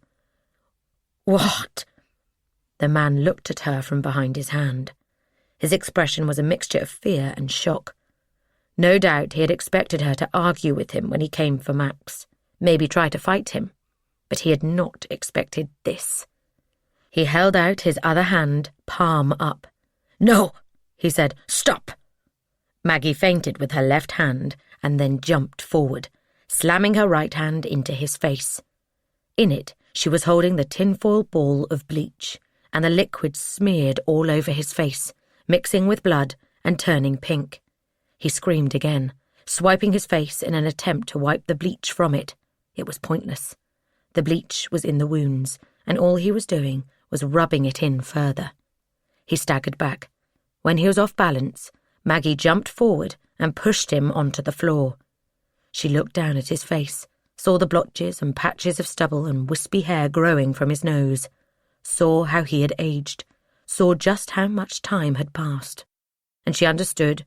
"What?" The man looked at her from behind his hand. His expression was a mixture of fear and shock. No doubt he had expected her to argue with him when he came for Max, maybe try to fight him, but he had not expected this. He held out his other hand, palm up. "No," he said. "Stop." Maggie feinted with her left hand and then jumped forward, slamming her right hand into his face. In it, she was holding the tinfoil ball of bleach, and the liquid smeared all over his face, mixing with blood and turning pink. He screamed again, swiping his face in an attempt to wipe the bleach from it. It was pointless. The bleach was in the wounds, and all he was doing was rubbing it in further. He staggered back. When he was off balance, Maggie jumped forward and pushed him onto the floor. She looked down at his face, saw the blotches and patches of stubble and wispy hair growing from his nose, saw how he had aged, saw just how much time had passed, and she understood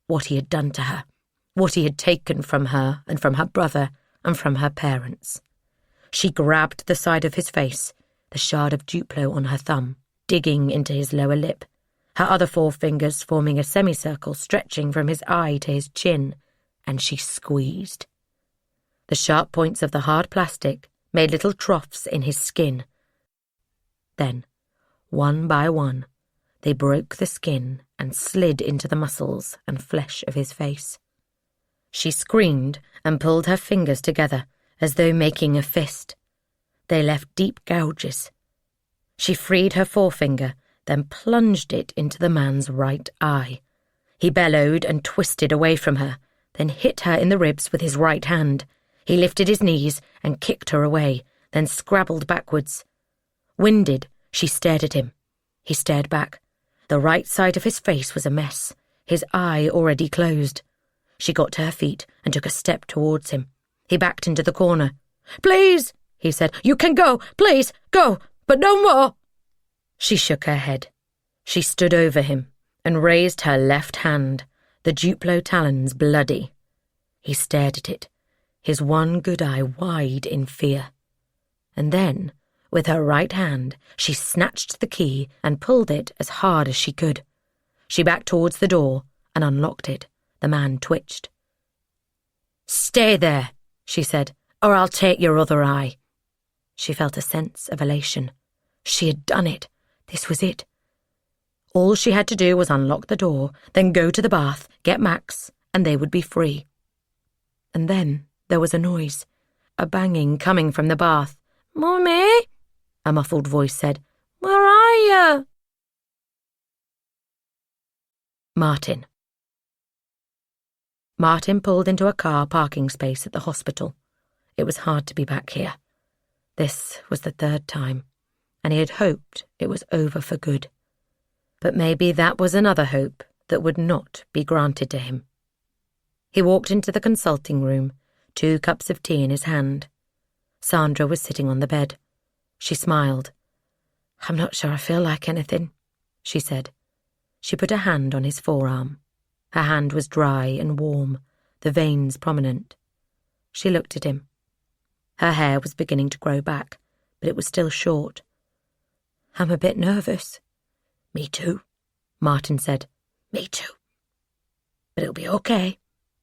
what he had done to her, what he had taken from her and from her brother and from her parents. She grabbed the side of his face, the shard of Duplo on her thumb, digging into his lower lip, her other 4 fingers forming a semicircle stretching from his eye to his chin, and she squeezed. The sharp points of the hard plastic made little troughs in his skin. Then, one by one, They broke the skin and slid into the muscles and flesh of his face. She screamed and pulled her fingers together as though making a fist. They left deep gouges. She freed her forefinger, then plunged it into the man's right eye. He bellowed and twisted away from her, then hit her in the ribs with his right hand. He lifted his knees and kicked her away, then scrabbled backwards. Winded, she stared at him. He stared back. The right side of his face was a mess, his eye already closed. She got to her feet and took a step towards him. He backed into the corner. "Please," he said. "You can go. Please, go, but no more." She shook her head. She stood over him and raised her left hand, the Duplo talons bloody. He stared at it, his one good eye wide in fear. And then, with her right hand, she snatched the key and pulled it as hard as she could. She backed towards the door and unlocked it. The man twitched. "Stay there," she said, "or I'll take your other eye." She felt a sense of elation. She had done it. This was it. All she had to do was unlock the door, then go to the bath, get Max, and they would be free. And then there was a noise, a banging coming from the bath. "Mummy," a muffled voice said. "Where are you?" Martin pulled into a car parking space at the hospital. It was hard to be back here. This was the third time, and he had hoped it was over for good. But maybe that was another hope that would not be granted to him. He walked into the consulting room, 2 cups of tea in his hand. Sandra was sitting on the bed. She smiled. "I'm not sure I feel like anything," she said. She put a hand on his forearm. Her hand was dry and warm, the veins prominent. She looked at him. Her hair was beginning to grow back, but it was still short. "I'm a bit nervous." "Me too," Martin said. "Me too." "But it'll be okay,"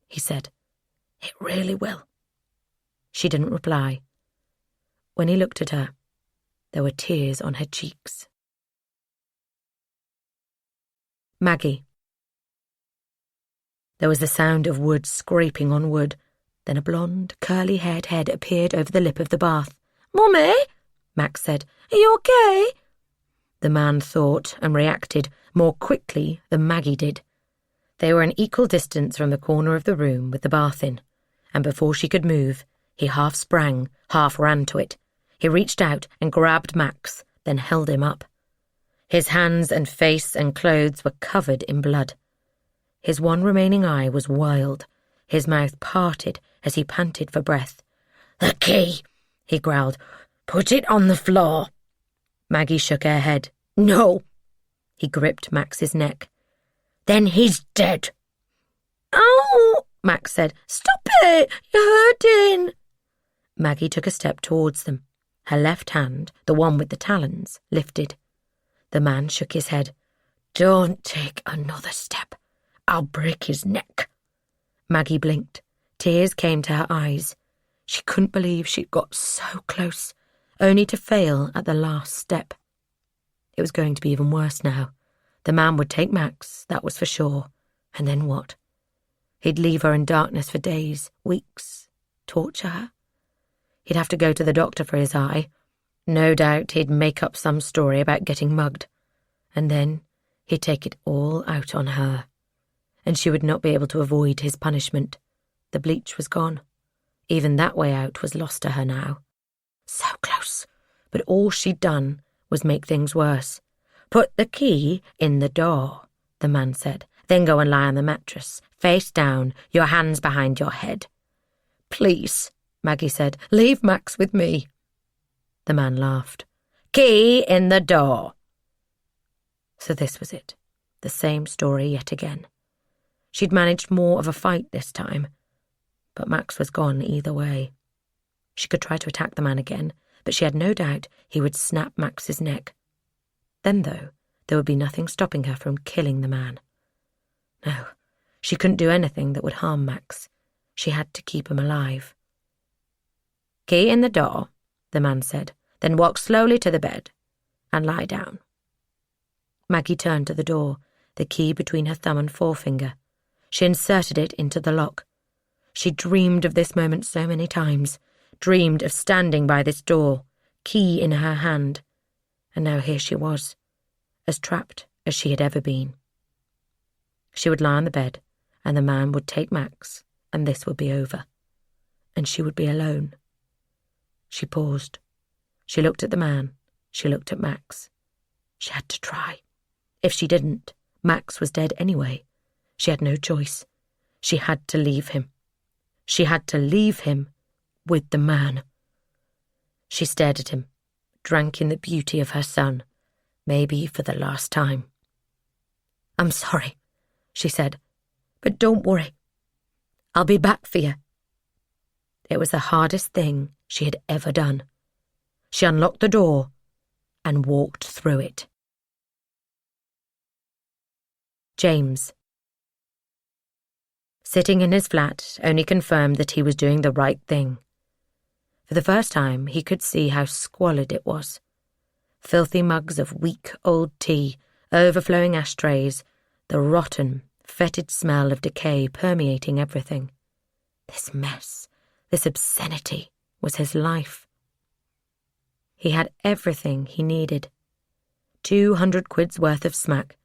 he said. "It really will." She didn't reply. When he looked at her, there were tears on her cheeks. Maggie. There was the sound of wood scraping on wood. Then a blonde, curly-haired head appeared over the lip of the bath. "Mummy," Max said. "Are you okay?" The man thought and reacted more quickly than Maggie did. They were an equal distance from the corner of the room with the bath in, and before she could move, he half sprang, half ran to it. He reached out and grabbed Max, then held him up. His hands and face and clothes were covered in blood. His one remaining eye was wild. His mouth parted as he panted for breath. "The key," he growled. "Put it on the floor." Maggie shook her head. "No." He gripped Max's neck. "Then he's dead." "Ow," Max said. "Stop it, you're hurting." Maggie took a step towards them. Her left hand, the one with the talons, lifted. The man shook his head. "Don't take another step. I'll break his neck." Maggie blinked. Tears came to her eyes. She couldn't believe she'd got so close, only to fail at the last step. It was going to be even worse now. The man would take Max, that was for sure. And then what? He'd leave her in darkness for days, weeks, torture her. He'd have to go to the doctor for his eye. No doubt he'd make up some story about getting mugged. And then he'd take it all out on her. And she would not be able to avoid his punishment. The bleach was gone. Even that way out was lost to her now. So close, but all she'd done was make things worse. "Put the key in the door," the man said. "Then go and lie on the mattress, face down, your hands behind your head." "Please," Maggie said, "leave Max with me." The man laughed. "Key in the door." So this was it, the same story yet again. She'd managed more of a fight this time, but Max was gone either way. She could try to attack the man again, but she had no doubt he would snap Max's neck. Then, though, there would be nothing stopping her from killing the man. No, she couldn't do anything that would harm Max. She had to keep him alive. "Key in the door," the man said, "then walk slowly to the bed and lie down." Maggie turned to the door, the key between her thumb and forefinger. She inserted it into the lock. She dreamed of this moment so many times, dreamed of standing by this door, key in her hand. And now here she was, as trapped as she had ever been. She would lie on the bed, and the man would take Max, and this would be over. And she would be alone. She paused. She looked at the man. She looked at Max. She had to try. If she didn't, Max was dead anyway. She had no choice. She had to leave him. She had to leave him with the man. She stared at him, drank in the beauty of her son, maybe for the last time. "I'm sorry," she said, "but don't worry. I'll be back for you." It was the hardest thing she had ever done. She unlocked the door and walked through it. James. Sitting in his flat only confirmed that he was doing the right thing. For the first time, he could see how squalid it was. Filthy mugs of weak old tea, overflowing ashtrays, the rotten, fetid smell of decay permeating everything. This mess, this obscenity, was his life. He had everything he needed. 200 quid's worth of smack.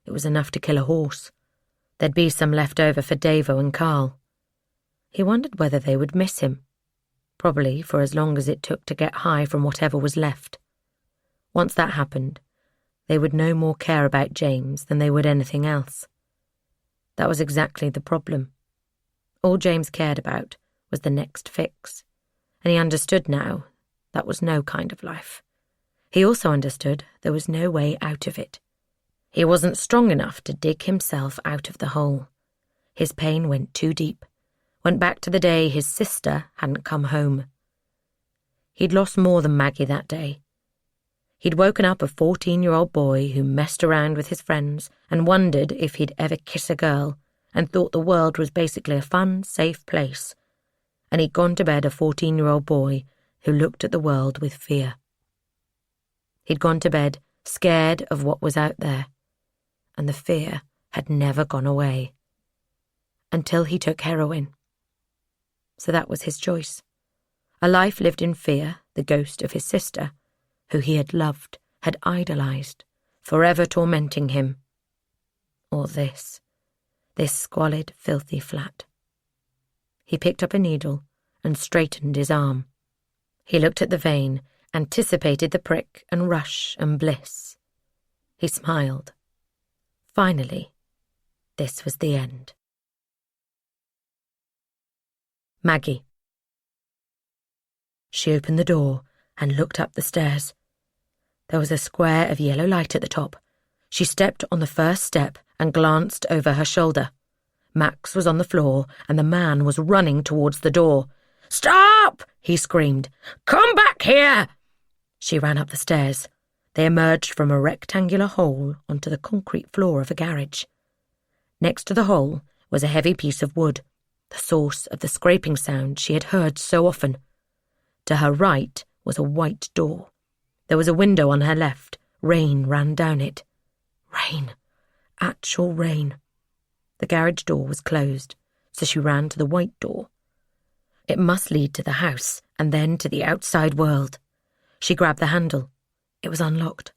It was enough to kill a horse. There'd be some left over for Davo and Carl. He wondered whether they would miss him. Probably for as long as it took to get high from whatever was left. Once that happened, they would no more care about James than they would anything else. That was exactly the problem. All James cared about was the next fix, and he understood now that was no kind of life. He also understood there was no way out of it. He wasn't strong enough to dig himself out of the hole. His pain went too deep, went back to the day his sister hadn't come home. He'd lost more than Maggie that day. He'd woken up a 14-year-old boy who messed around with his friends and wondered if he'd ever kiss a girl and thought the world was basically a fun, safe place. And he'd gone to bed a 14-year-old boy who looked at the world with fear. He'd gone to bed scared of what was out there, and the fear had never gone away. Until he took heroin. So that was his choice. A life lived in fear, the ghost of his sister, who he had loved, had idolized, forever tormenting him. Or this squalid, filthy flat. He picked up a needle and straightened his arm. He looked at the vein, anticipated the prick and rush and bliss. He smiled. Finally, this was the end. Maggie. She opened the door and looked up the stairs. There was a square of yellow light at the top. She stepped on the first step and glanced over her shoulder. Max was on the floor and the man was running towards the door. "Stop!" he screamed. "Come back here!" She ran up the stairs. They emerged from a rectangular hole onto the concrete floor of a garage. Next to the hole was a heavy piece of wood, the source of the scraping sound she had heard so often. To her right was a white door. There was a window on her left. Rain ran down it. Rain. Actual rain. The garage door was closed, so she ran to the white door. It must lead to the house and then to the outside world. She grabbed the handle. It was unlocked.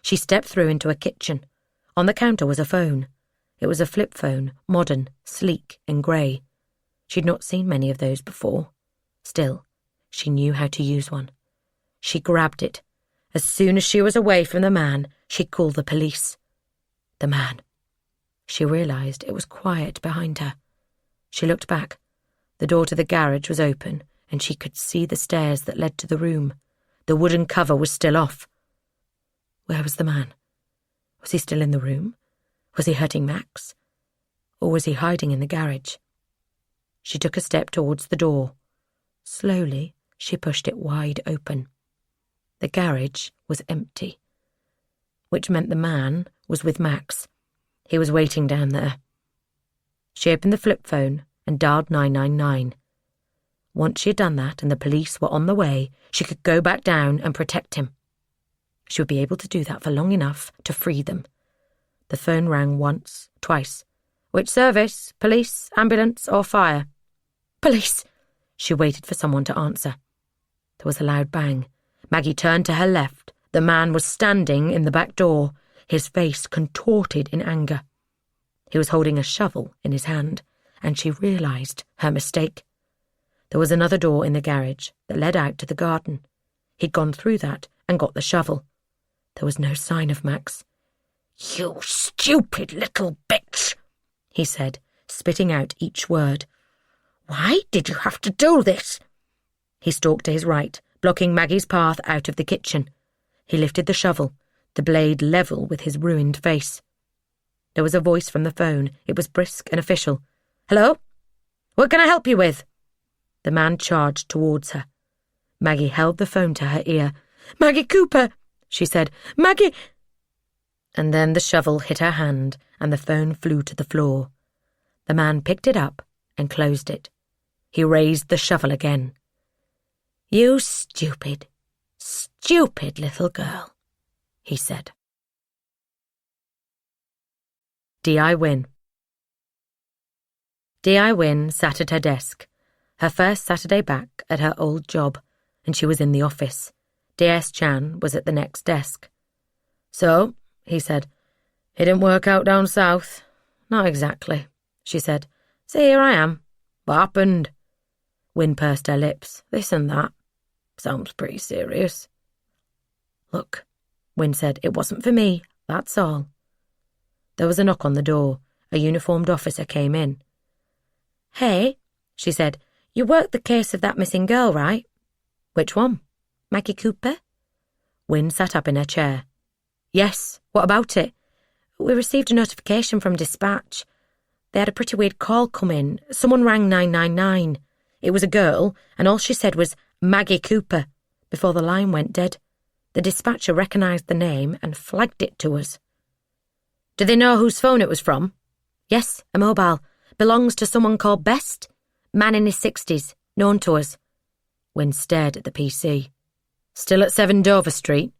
She stepped through into a kitchen. On the counter was a phone. It was a flip phone, modern, sleek and grey. She'd not seen many of those before. Still, she knew how to use one. She grabbed it. As soon as she was away from the man, she'd call the police. The man. She realised it was quiet behind her. She looked back. The door to the garage was open, and she could see the stairs that led to the room. The wooden cover was still off. Where was the man? Was he still in the room? Was he hurting Max? Or was he hiding in the garage? She took a step towards the door. Slowly, she pushed it wide open. The garage was empty, which meant the man was with Max. He was waiting down there. She opened the flip phone and dialed 999. Once she had done that and the police were on the way, she could go back down and protect him. She would be able to do that for long enough to free them. The phone rang once, twice. Which service? Police, ambulance, or fire? Police! She waited for someone to answer. There was a loud bang. Maggie turned to her left. The man was standing in the back door, his face contorted in anger. He was holding a shovel in his hand, and she realised her mistake. There was another door in the garage that led out to the garden. He'd gone through that and got the shovel. There was no sign of Max. "You stupid little bitch," he said, spitting out each word. "Why did you have to do this?" He stalked to his right, blocking Maggie's path out of the kitchen. He lifted the shovel, the blade level with his ruined face. There was a voice from the phone. It was brisk and official. "Hello? What can I help you with?" The man charged towards her. Maggie held the phone to her ear. "Maggie Cooper," she said. "Maggie—" And then the shovel hit her hand and the phone flew to the floor. The man picked it up and closed it. He raised the shovel again. "You stupid, stupid little girl," he said. D.I. Wynne. D.I. Wynne sat at her desk, her first Saturday back at her old job, and she was in the office. D.S. Chan was at the next desk. "So," he said, "it didn't work out down south?" "Not exactly," she said. "So here I am. What happened?" Wynne pursed her lips. "This and that. Sounds pretty serious." "Look," Wynne said, "it wasn't for me, that's all." There was a knock on the door. A uniformed officer came in. "Hey," she said, "you worked the case of that missing girl, right?" "Which one? Maggie Cooper?" Wynne sat up in her chair. "Yes, what about it?" "We received a notification from dispatch. They had a pretty weird call come in. Someone rang 999. It was a girl, and all she said was, 'Maggie Cooper,' before the line went dead. The dispatcher recognised the name and flagged it to us." "Do they know whose phone it was from?" "Yes, a mobile. Belongs to someone called Best. Man in his 60s, known to us." Wynne stared at the PC. "Still at 7 Dover Street?"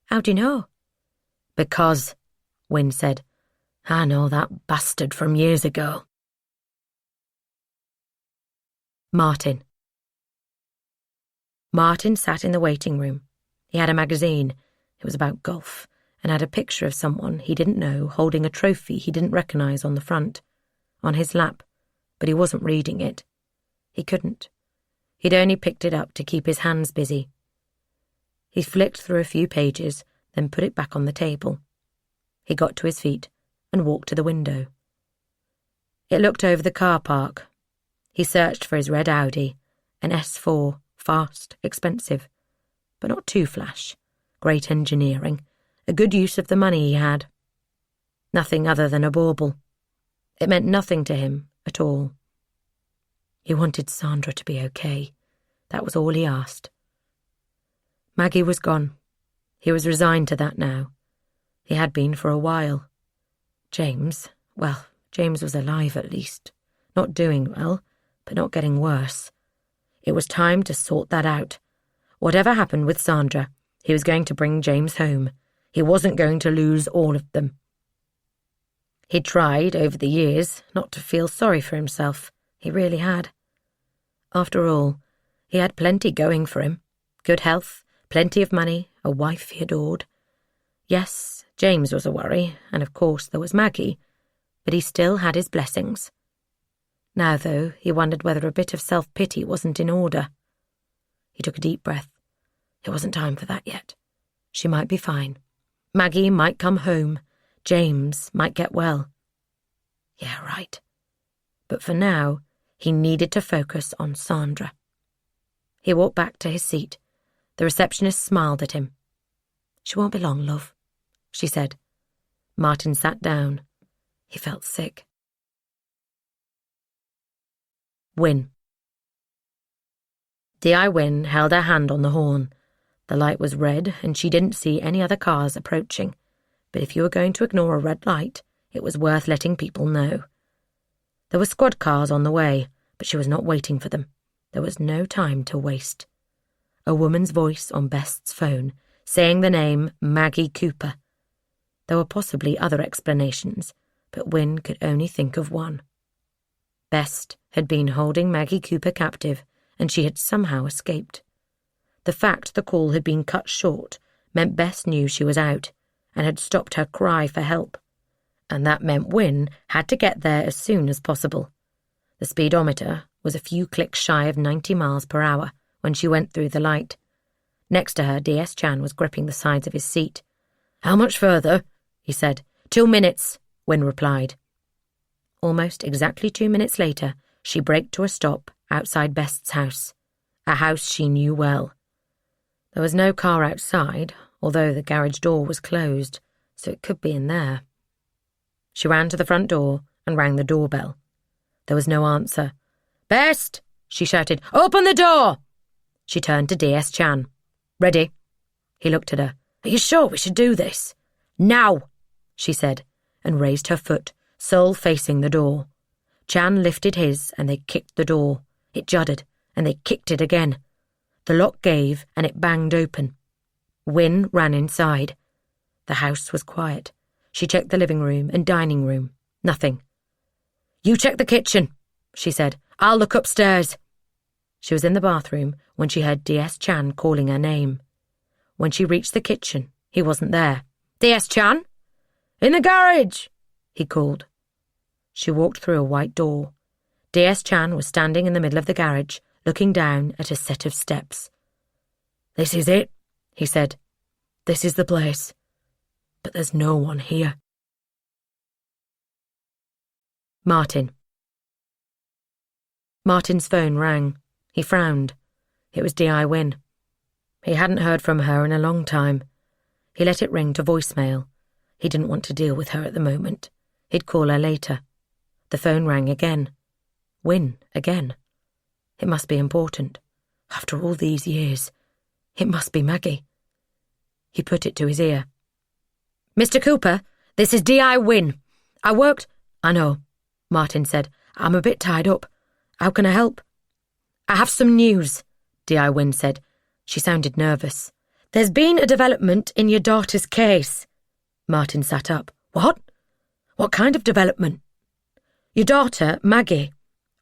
"How do you know?" "Because," Wynne said, "I know that bastard from years ago." Martin. Martin sat in the waiting room. He had a magazine. It was about golf, and had a picture of someone he didn't know holding a trophy he didn't recognise on the front, on his lap, but he wasn't reading it. He couldn't. He'd only picked it up to keep his hands busy. He flicked through a few pages, then put it back on the table. He got to his feet and walked to the window. It looked over the car park. He searched for his red Audi, an S4, fast, expensive, but not too flash, great engineering, a good use of the money he had. Nothing other than a bauble. It meant nothing to him at all. He wanted Sandra to be okay. That was all he asked. Maggie was gone. He was resigned to that now. He had been for a while. James was alive at least. Not doing well, but not getting worse. It was time to sort that out. Whatever happened with Sandra, he was going to bring James home. He wasn't going to lose all of them. He'd tried, over the years, not to feel sorry for himself. He really had. After all, he had plenty going for him. Good health, plenty of money, a wife he adored. Yes, James was a worry, and of course there was Maggie, but he still had his blessings. Now, though, he wondered whether a bit of self-pity wasn't in order. He took a deep breath. It wasn't time for that yet. She might be fine. Maggie might come home. James might get well. Yeah, right. But for now, he needed to focus on Sandra. He walked back to his seat. The receptionist smiled at him. "She won't be long, love," she said. Martin sat down. He felt sick. Wynne. D.I. Wynne held her hand on the horn. The light was red, and she didn't see any other cars approaching. But if you were going to ignore a red light, it was worth letting people know. There were squad cars on the way, but she was not waiting for them. There was no time to waste. A woman's voice on Best's phone, saying the name Maggie Cooper. There were possibly other explanations, but Wynne could only think of one. Best had been holding Maggie Cooper captive, and she had somehow escaped. The fact the call had been cut short meant Bess knew she was out, and had stopped her cry for help. And that meant Wynne had to get there as soon as possible. The speedometer was a few clicks shy of 90 miles per hour when she went through the light. Next to her, D.S. Chan was gripping the sides of his seat. "How much further?" he said. 2 minutes, Wynne replied. Almost exactly 2 minutes later, she braked to a stop outside Best's house, a house she knew well. There was no car outside, although the garage door was closed, so it could be in there. She ran to the front door and rang the doorbell. There was no answer. "Best!" she shouted. "Open the door!" She turned to D.S. Chan. "Ready?" He looked at her. "Are you sure we should do this?" "Now!" she said, and raised her foot, sole facing the door. Chan lifted his, and they kicked the door. It juddered, and they kicked it again. The lock gave, and it banged open. Wynne ran inside. The house was quiet. She checked the living room and dining room. Nothing. "You check the kitchen," she said. "I'll look upstairs." She was in the bathroom when she heard D.S. Chan calling her name. When she reached the kitchen, he wasn't there. "D.S. Chan?" "In the garage," he called. She walked through a white door. D.S. Chan was standing in the middle of the garage, looking down at a set of steps. "This is it," he said. "This is the place. But there's no one here." Martin's phone rang. He frowned. It was D.I. Wynne. He hadn't heard from her in a long time. He let it ring to voicemail. He didn't want to deal with her at the moment. He'd call her later. The phone rang again. Wynne again. It must be important. After all these years, it must be Maggie. He put it to his ear. "Mr. Cooper, this is D.I. Wynne. I worked—" "I know," Martin said. "I'm a bit tied up. How can I help?" "I have some news," D.I. Wynne said. She sounded nervous. "There's been a development in your daughter's case." Martin sat up. "What? What kind of development?" "Your daughter, Maggie,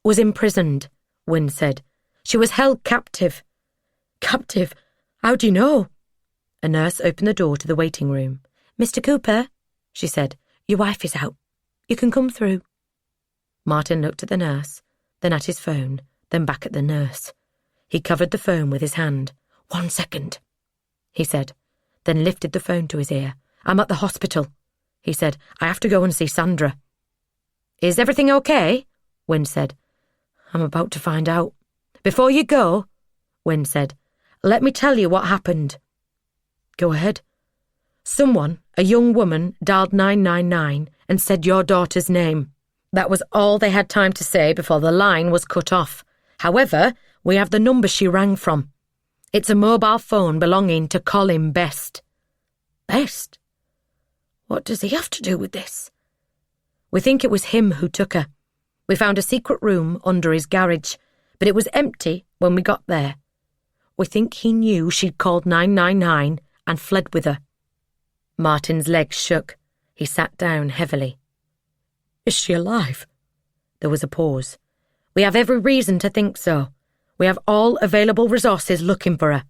was imprisoned," Wynne said. "She was held captive." "Captive? How do you know?" A nurse opened the door to the waiting room. "Mr. Cooper," she said, "your wife is out. You can come through." Martin looked at the nurse, then at his phone, then back at the nurse. He covered the phone with his hand. "1 second," he said, then lifted the phone to his ear. "I'm at the hospital," he said. "I have to go and see Sandra." "Is everything okay?" Wynne said. "I'm about to find out." "Before you go," Wynne said, "let me tell you what happened." "Go ahead." "Someone, a young woman, dialed 999 and said your daughter's name. That was all they had time to say before the line was cut off. However, we have the number she rang from. It's a mobile phone belonging to Colin Best." "Best? What does he have to do with this?" "We think it was him who took her. We found a secret room under his garage, but it was empty when we got there. We think he knew she'd called 999 and fled with her." Martin's legs shook. He sat down heavily. "Is she alive?" There was a pause. "We have every reason to think so. We have all available resources looking for her."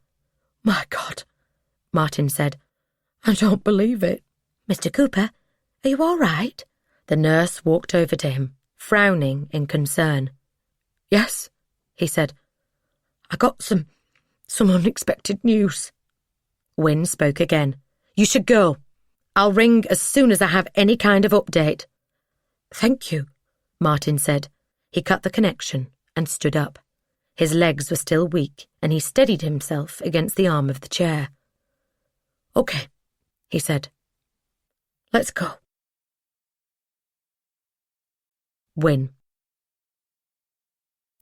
"My God," Martin said. "I don't believe it." "Mr. Cooper, are you all right?" The nurse walked over to him, frowning in concern. "Yes," he said. "I got some unexpected news." Wynne spoke again. "You should go. I'll ring as soon as I have any kind of update." "Thank you," Martin said. He cut the connection and stood up. His legs were still weak, and he steadied himself against the arm of the chair. "Okay," he said. "Let's go." Wynne.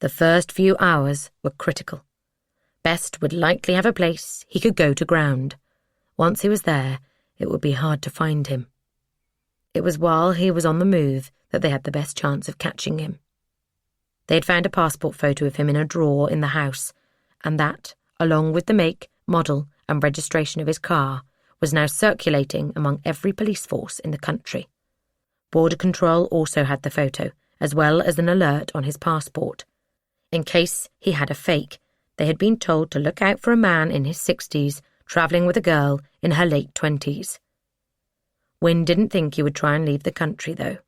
The first few hours were critical. Best would likely have a place he could go to ground. Once he was there, it would be hard to find him. It was while he was on the move that they had the best chance of catching him. They had found a passport photo of him in a drawer in the house, and that, along with the make, model, and registration of his car, was now circulating among every police force in the country. Border Control also had the photo, as well as an alert on his passport. In case he had a fake, they had been told to look out for a man in his 60s travelling with a girl in her late 20s. Wynne didn't think he would try and leave the country, though.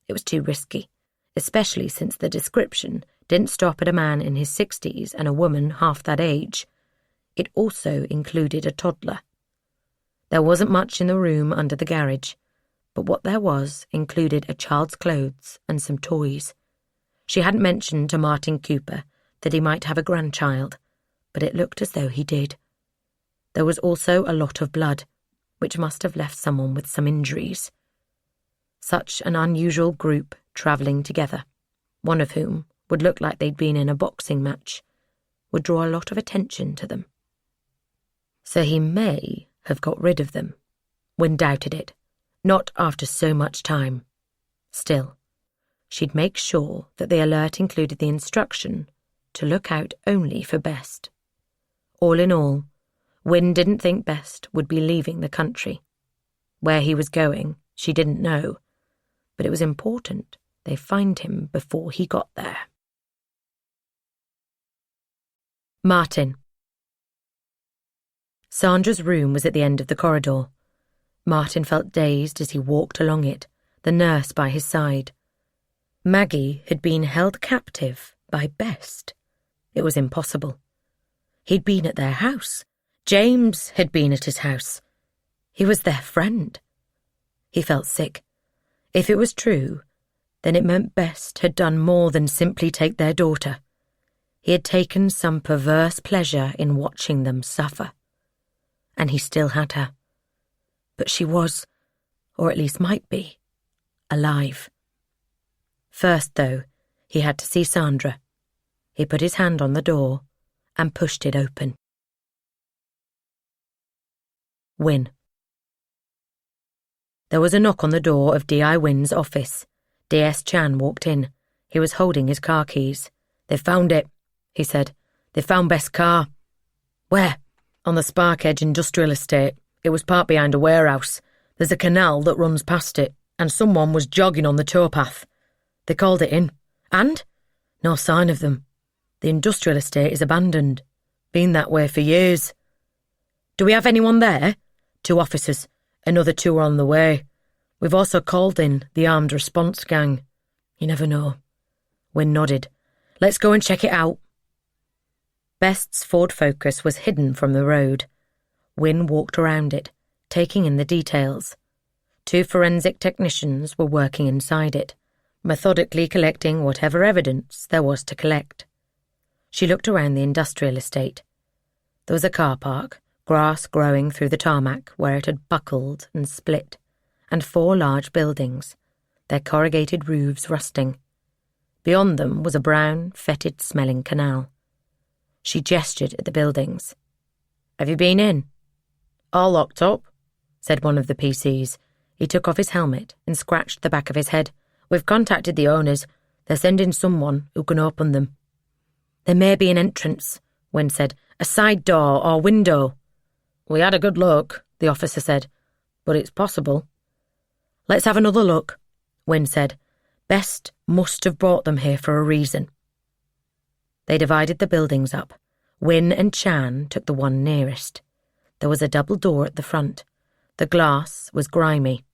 It was too risky, especially since the description didn't stop at a man in his 60s and a woman half that age. It also included a toddler. There wasn't much in the room under the garage, but what there was included a child's clothes and some toys. She hadn't mentioned to Martin Cooper that he might have a grandchild, but it looked as though he did. There was also a lot of blood, which must have left someone with some injuries. Such an unusual group travelling together, one of whom would look like they'd been in a boxing match, would draw a lot of attention to them. So he may have got rid of them. Wynne doubted it, not after so much time. Still, she'd make sure that the alert included the instruction to look out only for Best. All in all, Wynne didn't think Best would be leaving the country. Where he was going, she didn't know, but it was important they find him before he got there. Martin. Sandra's room was at the end of the corridor. Martin felt dazed as he walked along it, the nurse by his side. Maggie had been held captive by Best. It was impossible. He'd been at their house. James had been at his house. He was their friend. He felt sick. If it was true, then it meant Best had done more than simply take their daughter. He had taken some perverse pleasure in watching them suffer. And he still had her. But she was, or at least might be, alive. First, though, he had to see Sandra. He put his hand on the door and pushed it open. Wynne. There was a knock on the door of D.I. Wynne's office. D.S. Chan walked in. He was holding his car keys. "They've found it," he said. "They found Best's car." "Where?" "On the Spark Edge Industrial Estate. It was parked behind a warehouse. There's a canal that runs past it, and someone was jogging on the towpath. They called it in. And? No sign of them. The industrial estate is abandoned. Been that way for years." "Do we have anyone there?" "2 officers. Another 2 are on the way. We've also called in the armed response gang. You never know." Wynne nodded. "Let's go and check it out." Best's Ford Focus was hidden from the road. Wynne walked around it, taking in the details. 2 forensic technicians were working inside it, methodically collecting whatever evidence there was to collect. She looked around the industrial estate. There was a car park, grass growing through the tarmac where it had buckled and split, and 4 large buildings, their corrugated roofs rusting. Beyond them was a brown, fetid-smelling canal. She gestured at the buildings. "Have you been in?" "All locked up," said one of the PCs. He took off his helmet and scratched the back of his head. "We've contacted the owners. They're sending someone who can open them." "There may be an entrance," Wynne said. "A side door or window." "We had a good look," the officer said, "but it's possible." "Let's have another look," Wynne said. "Best must have brought them here for a reason." They divided the buildings up. Wynne and Chan took the one nearest. There was a double door at the front. The glass was grimy,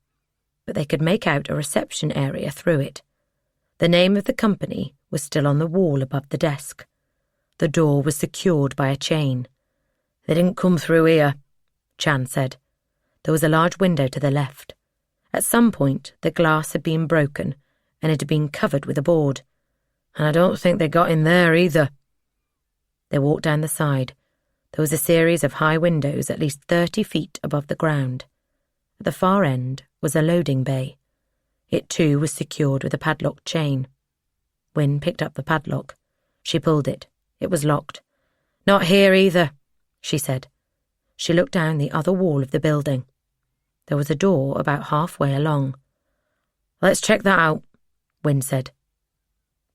but they could make out a reception area through it. The name of the company was still on the wall above the desk. The door was secured by a chain. "They didn't come through here," Chan said. There was a large window to the left. At some point, the glass had been broken and it had been covered with a board. "And I don't think they got in there either." They walked down the side. There was a series of high windows at least 30 feet above the ground. At the far end was a loading bay. It too was secured with a padlocked chain. Wynne picked up the padlock. She pulled it. It was locked. "Not here either," she said. She looked down the other wall of the building. There was a door about halfway along. "Let's check that out," Wynne said.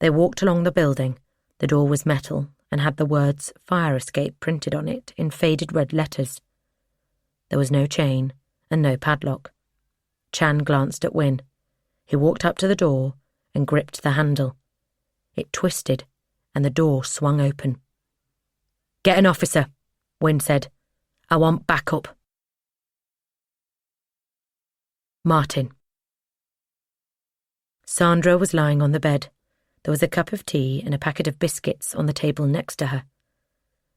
They walked along the building. The door was metal and had the words "Fire Escape" printed on it in faded red letters. There was no chain, and no padlock. Chan glanced at Win. He walked up to the door and gripped the handle. It twisted, and the door swung open. "Get an officer," Win said. "I want backup." Martin. Sandra was lying on the bed. There was a cup of tea and a packet of biscuits on the table next to her.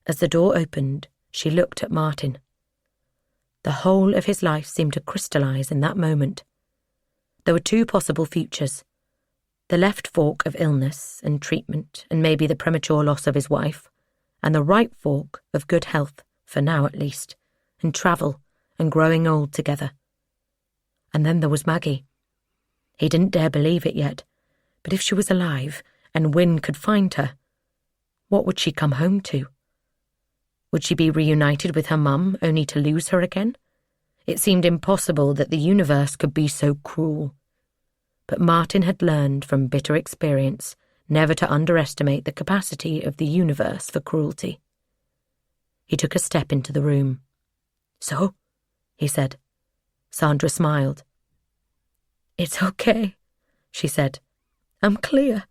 As the door opened, she looked at Martin. The whole of his life seemed to crystallize in that moment. There were two possible futures: the left fork of illness and treatment and maybe the premature loss of his wife, and the right fork of good health, for now at least, and travel and growing old together. And then there was Maggie. He didn't dare believe it yet, but if she was alive and Win could find her, what would she come home to? Would she be reunited with her mum only to lose her again? It seemed impossible that the universe could be so cruel. But Martin had learned from bitter experience never to underestimate the capacity of the universe for cruelty. He took a step into the room. "So?" he said. Sandra smiled. "It's okay," she said. "I'm clear.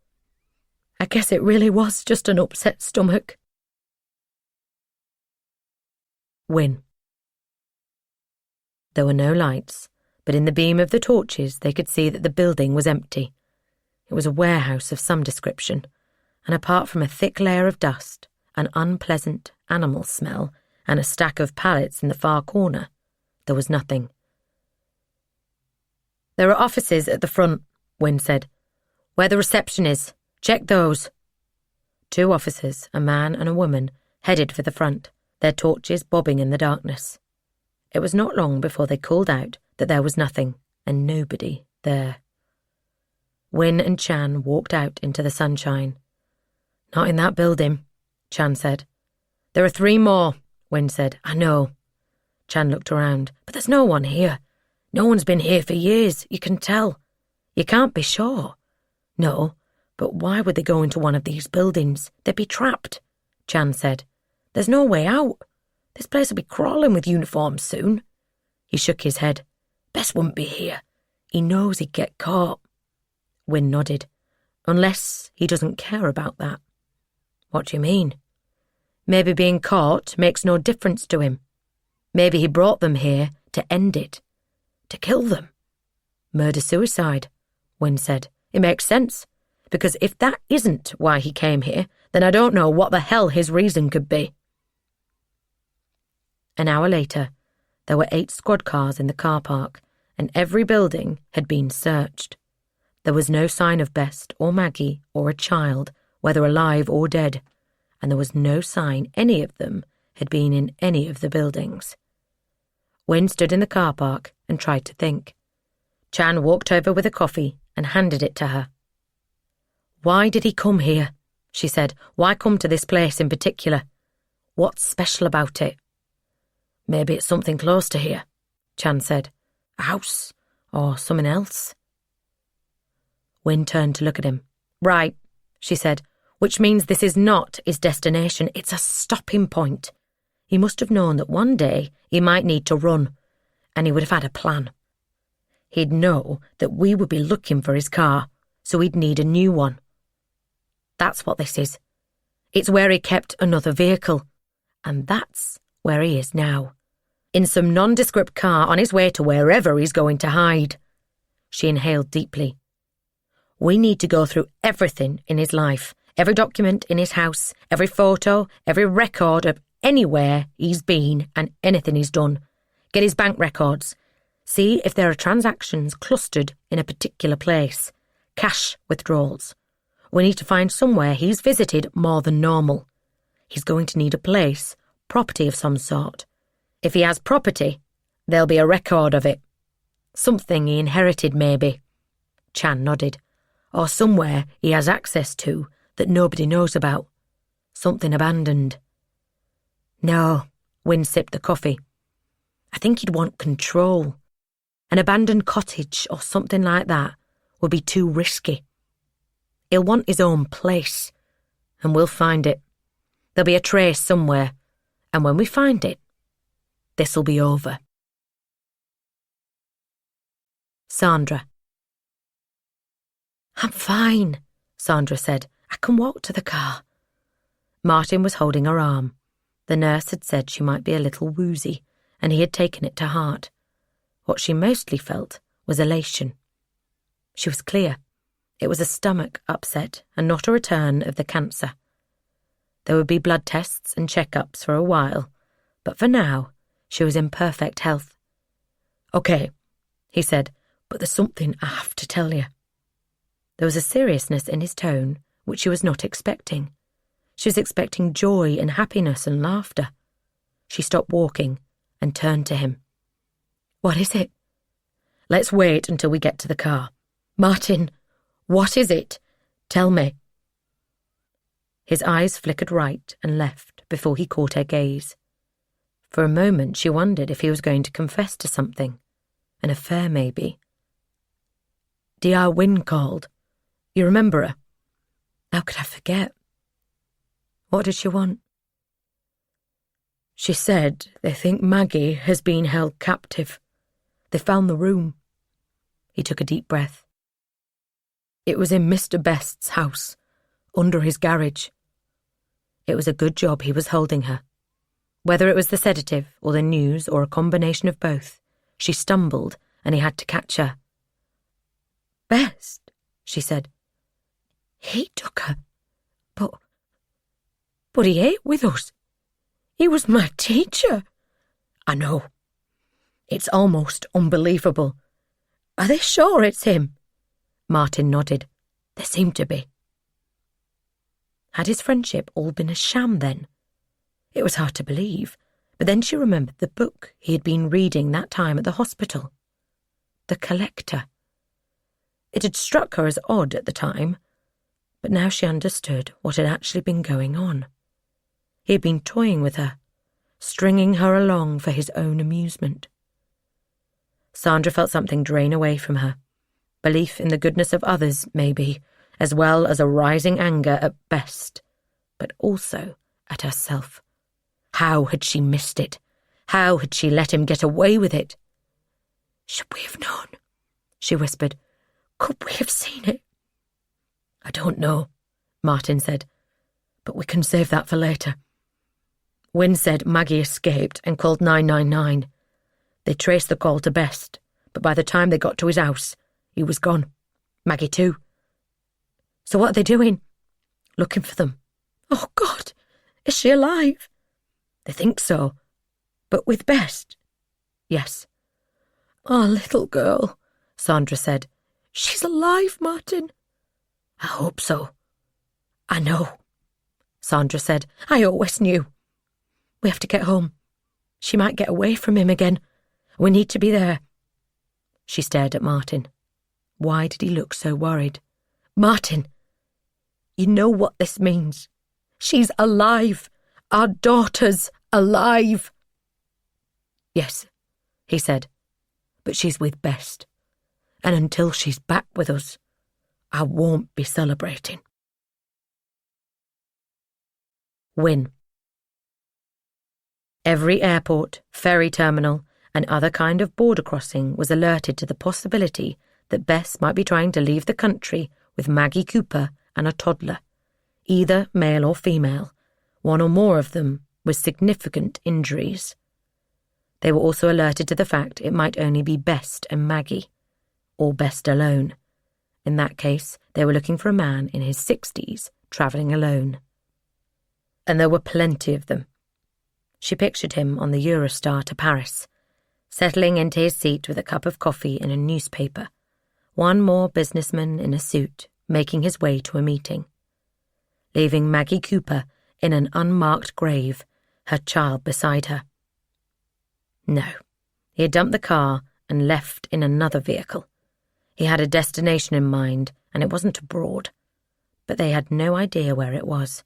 I guess it really was just an upset stomach." Win. There were no lights, but in the beam of the torches they could see that the building was empty. It was a warehouse of some description, and apart from a thick layer of dust, an unpleasant animal smell, and a stack of pallets in the far corner, there was nothing. "There are offices at the front," Win said. "Where the reception is. Check those." Two officers, a man and a woman, headed for the front, their torches bobbing in the darkness. It was not long before they called out that there was nothing and nobody there. Win and Chan walked out into the sunshine. "Not in that building," Chan said. "There are 3 more," Win said. "I know." Chan looked around. "But there's no one here. No one's been here for years, you can tell. You can't be sure." "No, but why would they go into one of these buildings? They'd be trapped," Chan said. "There's no way out. This place will be crawling with uniforms soon." He shook his head. "Bess wouldn't be here. He knows he'd get caught." Win nodded. "Unless he doesn't care about that." "What do you mean?" "Maybe being caught makes no difference to him. Maybe he brought them here to end it. To kill them." "Murder-suicide," Win said. "It makes sense. Because if that isn't why he came here, then I don't know what the hell his reason could be." An hour later, there were 8 squad cars in the car park, and every building had been searched. There was no sign of Bess or Maggie or a child, whether alive or dead, and there was no sign any of them had been in any of the buildings. Win stood in the car park and tried to think. Chan walked over with a coffee and handed it to her. "Why did he come here?" she said. "Why come to this place in particular? What's special about it?" "Maybe it's something close to here," Chan said. "A house, or something else." Win turned to look at him. "Right," she said, "which means this is not his destination, it's a stopping point. He must have known that one day he might need to run, and he would have had a plan. He'd know that we would be looking for his car, so he'd need a new one. That's what this is. It's where he kept another vehicle, and that's where he is now. In some nondescript car on his way to wherever he's going to hide." She inhaled deeply. "We need to go through everything in his life, every document in his house, every photo, every record of anywhere he's been and anything he's done. Get his bank records. See if there are transactions clustered in a particular place. Cash withdrawals. We need to find somewhere he's visited more than normal. He's going to need a place, property of some sort. If he has property, there'll be a record of it. Something he inherited, maybe." Chan nodded. "Or somewhere he has access to that nobody knows about. Something abandoned." "No," Win sipped the coffee. "I think he'd want control. An abandoned cottage or something like that would be too risky. He'll want his own place, and we'll find it. There'll be a trace somewhere, and when we find it, this'll be over." Sandra. "I'm fine," Sandra said. "I can walk to the car." Martin was holding her arm. The nurse had said she might be a little woozy, and he had taken it to heart. What she mostly felt was elation. She was clear. It was a stomach upset and not a return of the cancer. There would be blood tests and checkups for a while, but for now, she was in perfect health. "Okay," he said, "but there's something I have to tell you." There was a seriousness in his tone which she was not expecting. She was expecting joy and happiness and laughter. She stopped walking and turned to him. "What is it?" "Let's wait until we get to the car. Martin, what is it? Tell me." His eyes flickered right and left before he caught her gaze. For a moment she wondered if he was going to confess to something. An affair, maybe. "D.R. Wynne called. You remember her?" "How could I forget?" "What did she want?" "She said they think Maggie has been held captive. They found the room." He took a deep breath. "It was in Mr. Best's house, under his garage." It was a good job he was holding her. Whether it was the sedative or the news or a combination of both, she stumbled and he had to catch her. "Best," she said. "He took her. But he ate with us. He was my teacher." "I know. It's almost unbelievable. Are they sure it's him?" Martin nodded. "There seemed to be." Had his friendship all been a sham then? It was hard to believe, but then she remembered the book he had been reading that time at the hospital. The Collector. It had struck her as odd at the time, but now she understood what had actually been going on. He had been toying with her, stringing her along for his own amusement. Sandra felt something drain away from her. Belief in the goodness of others, maybe, as well as a rising anger at Best, but also at herself. How had she missed it? How had she let him get away with it? "Should we have known?" she whispered. "Could we have seen it?" "I don't know," Martin said, "but we can save that for later. Wynne said Maggie escaped and called 999. They traced the call to Best, but by the time they got to his house, he was gone. Maggie too. So what are they doing?" "Looking for them." "Oh, God! Is she alive?" "They think so. But with Best?" "Yes." "Oh, little girl," Sandra said. "She's alive, Martin." "I hope so." "I know," Sandra said. "I always knew. We have to get home. She might get away from him again. We need to be there." She stared at Martin. Why did he look so worried? "Martin, you know what this means. She's alive. Our daughter's alive." "Yes," he said, "but she's with Best. And until she's back with us, I won't be celebrating." Wynne. Every airport, ferry terminal, and other kind of border crossing was alerted to the possibility that Bess might be trying to leave the country with Maggie Cooper and a toddler, either male or female, one or more of them with significant injuries. They were also alerted to the fact it might only be Best and Maggie, or Best alone. In that case, they were looking for a man in his 60s, travelling alone. And there were plenty of them. She pictured him on the Eurostar to Paris, settling into his seat with a cup of coffee and a newspaper, one more businessman in a suit making his way to a meeting, leaving Maggie Cooper in an unmarked grave, her child beside her. No, he had dumped the car and left in another vehicle. He had a destination in mind, and it wasn't abroad, but they had no idea where it was.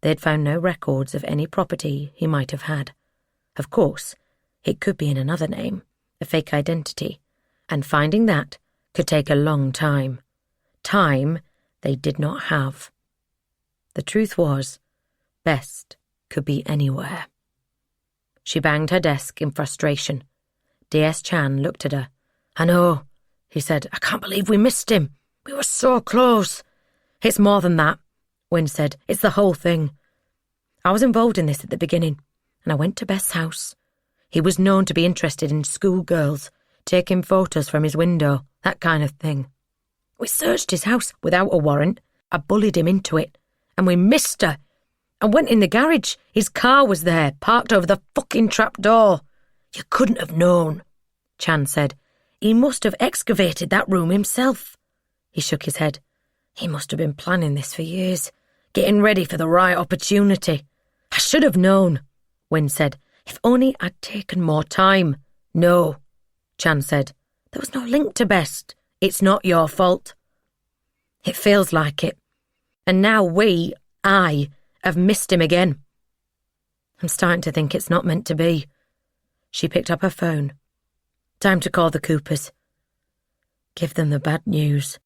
They had found no records of any property he might have had. Of course, it could be in another name, a fake identity, and finding that could take a long time. Time they did not have. The truth was, Best could be anywhere. She banged her desk in frustration. D.S. Chan looked at her. "I know. he said. "I can't believe we missed him. We were so close." "It's more than that," Wynne said. "It's the whole thing. I was involved in this at the beginning, and I went to Beth's house. He was known to be interested in schoolgirls, taking photos from his window, that kind of thing. We searched his house without a warrant. I bullied him into it, and we missed her. I went in the garage. His car was there, parked over the fucking trap door. You couldn't have known," Chan said. "He must have excavated that room himself." He shook his head. "He must have been planning this for years, getting ready for the right opportunity." "I should have known," Wynne said. "If only I'd taken more time." "No," Chan said. "There was no link to Best. It's not your fault." "It feels like it. And now I have missed him again. I'm starting to think it's not meant to be." She picked up her phone. "Time to call the Coopers. Give them the bad news."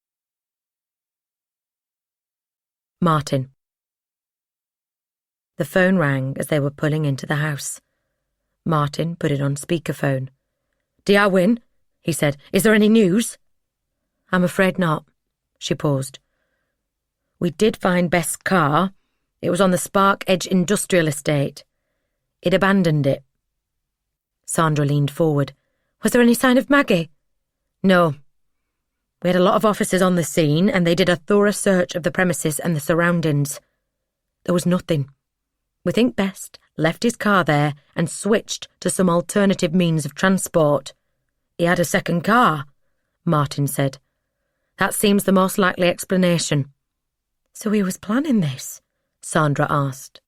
Martin. The phone rang as they were pulling into the house. Martin put it on speakerphone. "D.R. Wynne," he said. "Is there any news?" "I'm afraid not." She paused. "We did find Beth's car. It was on the Spark Edge Industrial Estate. It abandoned it." Sandra leaned forward. "Was there any sign of Maggie?" "No. We had a lot of officers on the scene, and they did a thorough search of the premises and the surroundings. There was nothing. We think Best left his car there and switched to some alternative means of transport." "He had a second car," Martin said. "That seems the most likely explanation." "So he was planning this?" Sandra asked.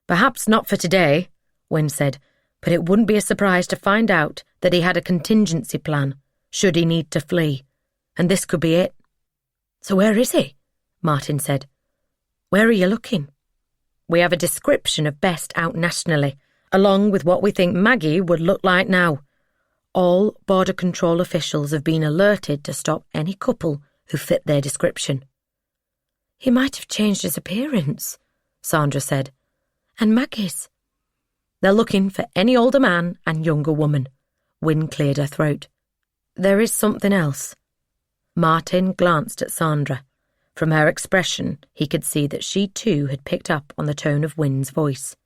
"Perhaps not for today," Wynne said, "but it wouldn't be a surprise to find out that he had a contingency plan, should he need to flee. And this could be it." "So where is he?" Martin said. "Where are you looking?" "We have a description of Best out nationally, along with what we think Maggie would look like now. All border control officials have been alerted to stop any couple who fit their description." "He might have changed his appearance," Sandra said. "And Maggie's?" "They're looking for any older man and younger woman." Wynne cleared her throat. "There is something else." Martin glanced at Sandra. From her expression, he could see that she too had picked up on the tone of Wynne's voice.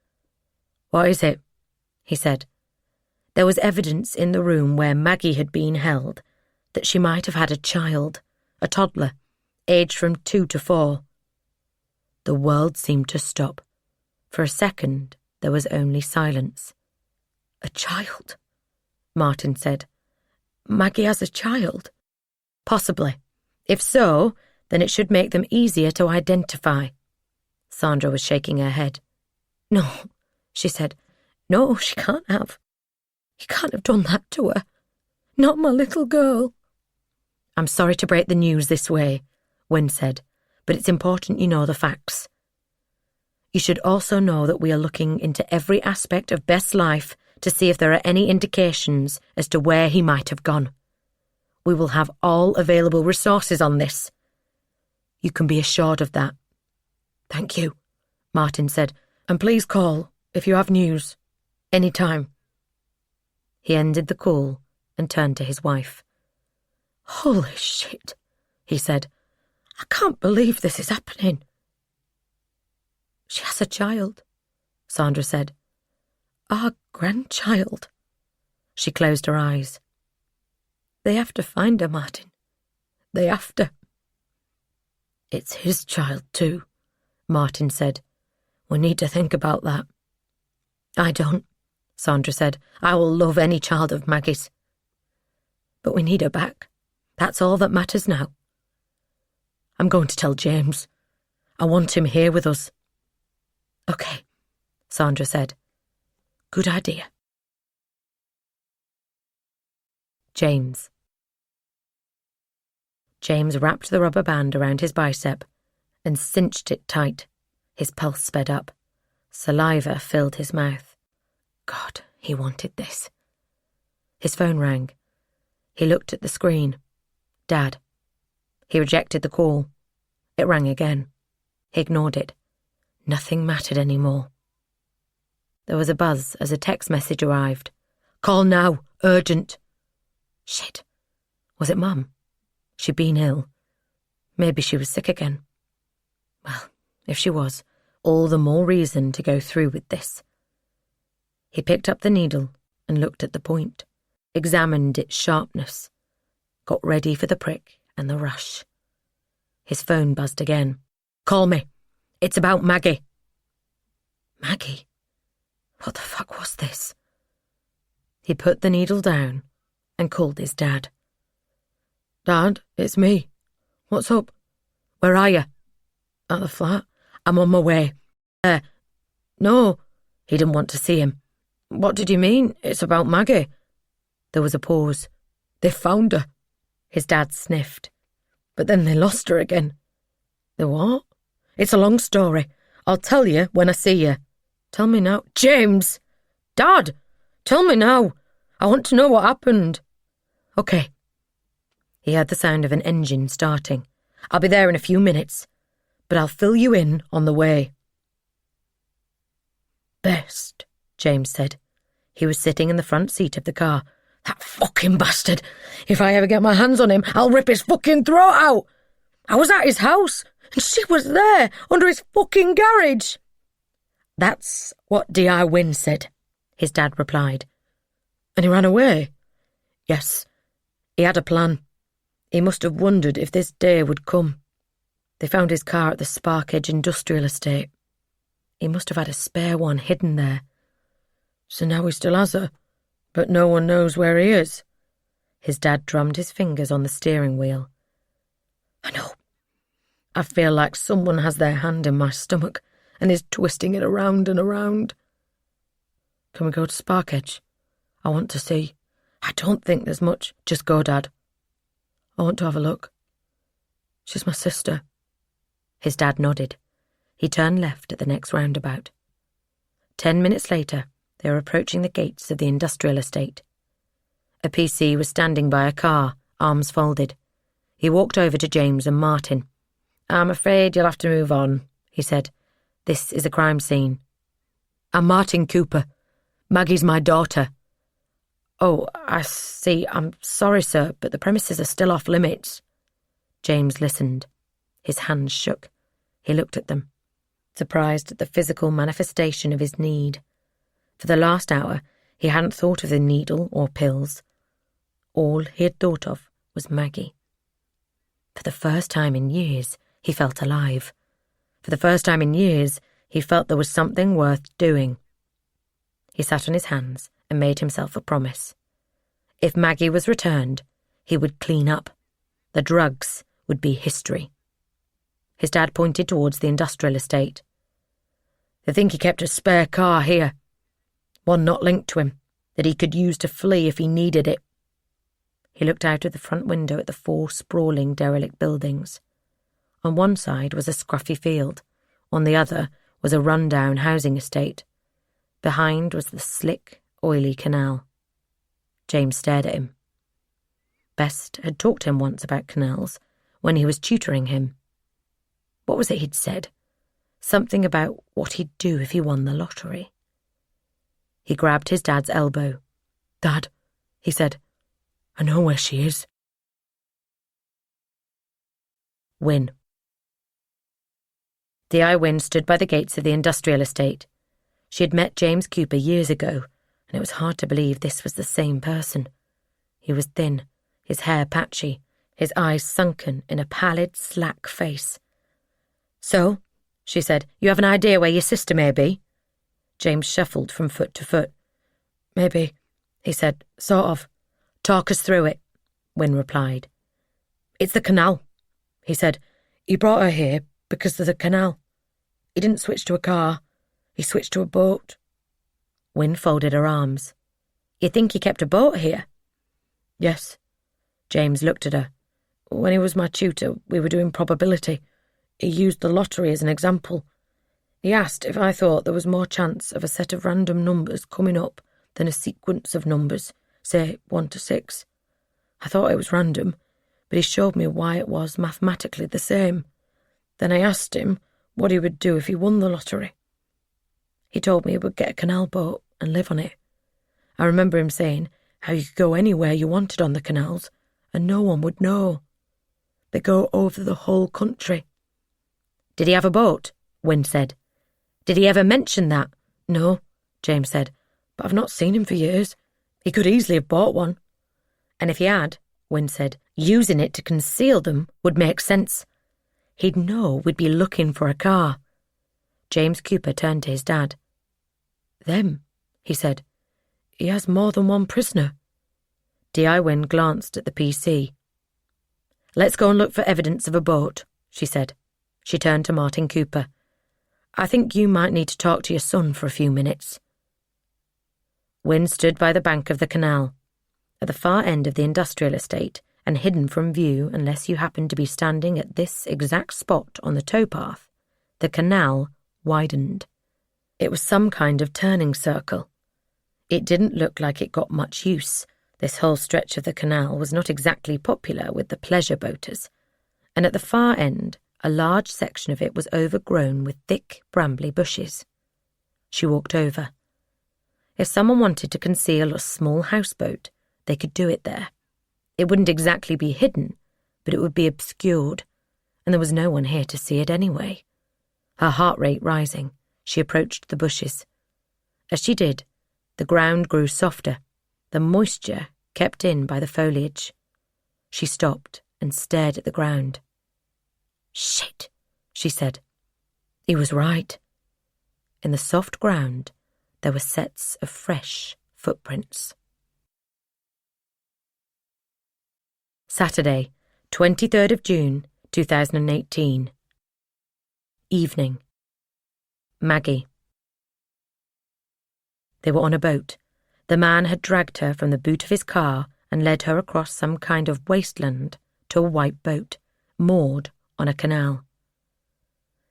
"What is it?" he said. "There was evidence in the room where Maggie had been held that she might have had a child, a toddler, aged from 2 to 4. The world seemed to stop. For a second, there was only silence. "A child?" Martin said. "Maggie has a child?" "Possibly. If so, then it should make them easier to identify." Sandra was shaking her head. "No," she said. "No, she can't have. You can't have done that to her. Not my little girl." "I'm sorry to break the news this way," Wynne said, "but it's important you know the facts. You should also know that we are looking into every aspect of Beth's life to see if there are any indications as to where he might have gone. We will have all available resources on this. You can be assured of that." "Thank you," Martin said, "and please call if you have news. Any time." He ended the call and turned to his wife. "Holy shit," he said. "I can't believe this is happening." "She has a child," Sandra said. "Our grandchild." She closed her eyes. "They have to find her, Martin. They have to." "It's his child too," Martin said. "We need to think about that." "I don't," Sandra said. "I will love any child of Maggie's. But we need her back. That's all that matters now. I'm going to tell James. I want him here with us." "Okay," Sandra said. "Good idea." James wrapped the rubber band around his bicep and cinched it tight. His pulse sped up. Saliva filled his mouth. God, he wanted this. His phone rang. He looked at the screen. Dad. He rejected the call. It rang again. He ignored it. Nothing mattered anymore. There was a buzz as a text message arrived. "Call now. Urgent." Shit. Was it Mum? She'd been ill. Maybe she was sick again. Well, if she was, all the more reason to go through with this. He picked up the needle and looked at the point, examined its sharpness, got ready for the prick and the rush. His phone buzzed again. "Call me. It's about Maggie." Maggie? What the fuck was this? He put the needle down and called his dad. "Dad, it's me. What's up? Where are you?" "At the flat. I'm on my way." No." He didn't want to see him. "What did you mean? It's about Maggie." There was a pause. "They found her." His dad sniffed. "But then they lost her again." "The what?" "It's a long story. I'll tell you when I see you." "Tell me now." "James! Dad! Tell me now. I want to know what happened." "Okay." He heard the sound of an engine starting. "I'll be there in a few minutes, but I'll fill you in on the way." "Best," James said. He was sitting in the front seat of the car. "That fucking bastard! If I ever get my hands on him, I'll rip his fucking throat out! I was at his house, and she was there, under his fucking garage!" "That's what D.I. Wynne said," his dad replied. "And he ran away?" "Yes. He had a plan. He must have wondered if this day would come. They found his car at the Sparkedge industrial estate. He must have had a spare one hidden there. So now he still has her, but no one knows where he is." His dad drummed his fingers on the steering wheel. "I know. I feel like someone has their hand in my stomach and is twisting it around and around." "Can we go to Sparkedge? I want to see." "I don't think there's much." "Just go, Dad. I want to have a look. She's my sister." His dad nodded. He turned left at the next roundabout. 10 minutes later, they were approaching the gates of the industrial estate. A PC was standing by a car, arms folded. He walked over to James and Martin. "I'm afraid you'll have to move on," he said. "This is a crime scene." "I'm Martin Cooper. Maggie's my daughter." "Oh, I see. I'm sorry, sir, but the premises are still off limits." James listened. His hands shook. He looked at them, surprised at the physical manifestation of his need. For the last hour, he hadn't thought of the needle or pills. All he had thought of was Maggie. For the first time in years, he felt alive. For the first time in years, he felt there was something worth doing. He sat on his hands and made himself a promise. If Maggie was returned, he would clean up. The drugs would be history. His dad pointed towards the industrial estate. "They think he kept a spare car here. One not linked to him, that he could use to flee if he needed it." He looked out of the front window at the 4 sprawling derelict buildings. On one side was a scruffy field. On the other was a run-down housing estate. Behind was the slick, oily canal. James stared at him. Best had talked to him once about canals, when he was tutoring him. What was it he'd said? Something about what he'd do if he won the lottery. He grabbed his dad's elbow. "Dad," he said, "I know where she is." Wynne. D.I. Wynne stood by the gates of the industrial estate. She had met James Cooper years ago, and it was hard to believe this was the same person. He was thin, his hair patchy, his eyes sunken in a pallid, slack face. "So," she said, "you have an idea where your sister may be?" James shuffled from foot to foot. "Maybe," he said, "sort of." "Talk us through it," Wynne replied. "It's the canal," he said. "He brought her here because there's a canal. He didn't switch to a car. He switched to a boat." Wynne folded her arms. "You think he kept a boat here?" "Yes." James looked at her. "When he was my tutor, we were doing probability. He used the lottery as an example. He asked if I thought there was more chance of a set of random numbers coming up than a sequence of numbers, say 1 to 6. I thought it was random, but he showed me why it was mathematically the same. Then I asked him what he would do if he won the lottery. He told me he would get a canal boat and live on it. I remember him saying how you could go anywhere you wanted on the canals, and no one would know. They go over the whole country. Did he have a boat? Wynne said. Did he ever mention that? No, James said, but I've not seen him for years. He could easily have bought one. And if he had, Wynne said, using it to conceal them would make sense. He'd know we'd be looking for a car. James Cooper turned to his dad. Them, he said. He has more than one prisoner. D.I. Wynne glanced at the PC. Let's go and look for evidence of a boat, she said. She turned to Martin Cooper. I think you might need to talk to your son for a few minutes. Wynne stood by the bank of the canal, at the far end of the industrial estate, and hidden from view unless you happened to be standing at this exact spot on the towpath. The canal widened. It was some kind of turning circle. It didn't look like it got much use. This whole stretch of the canal was not exactly popular with the pleasure boaters, and at the far end, a large section of it was overgrown with thick, brambly bushes. She walked over. If someone wanted to conceal a small houseboat, they could do it there. It wouldn't exactly be hidden, but it would be obscured, and there was no one here to see it anyway. Her heart rate rising, she approached the bushes. As she did, the ground grew softer, the moisture kept in by the foliage. She stopped and stared at the ground. "Shit," she said. He was right. In the soft ground, there were sets of fresh footprints. Saturday, 23rd of June, 2018. Evening. Maggie. They were on a boat. The man had dragged her from the boot of his car and led her across some kind of wasteland to a white boat, moored on a canal.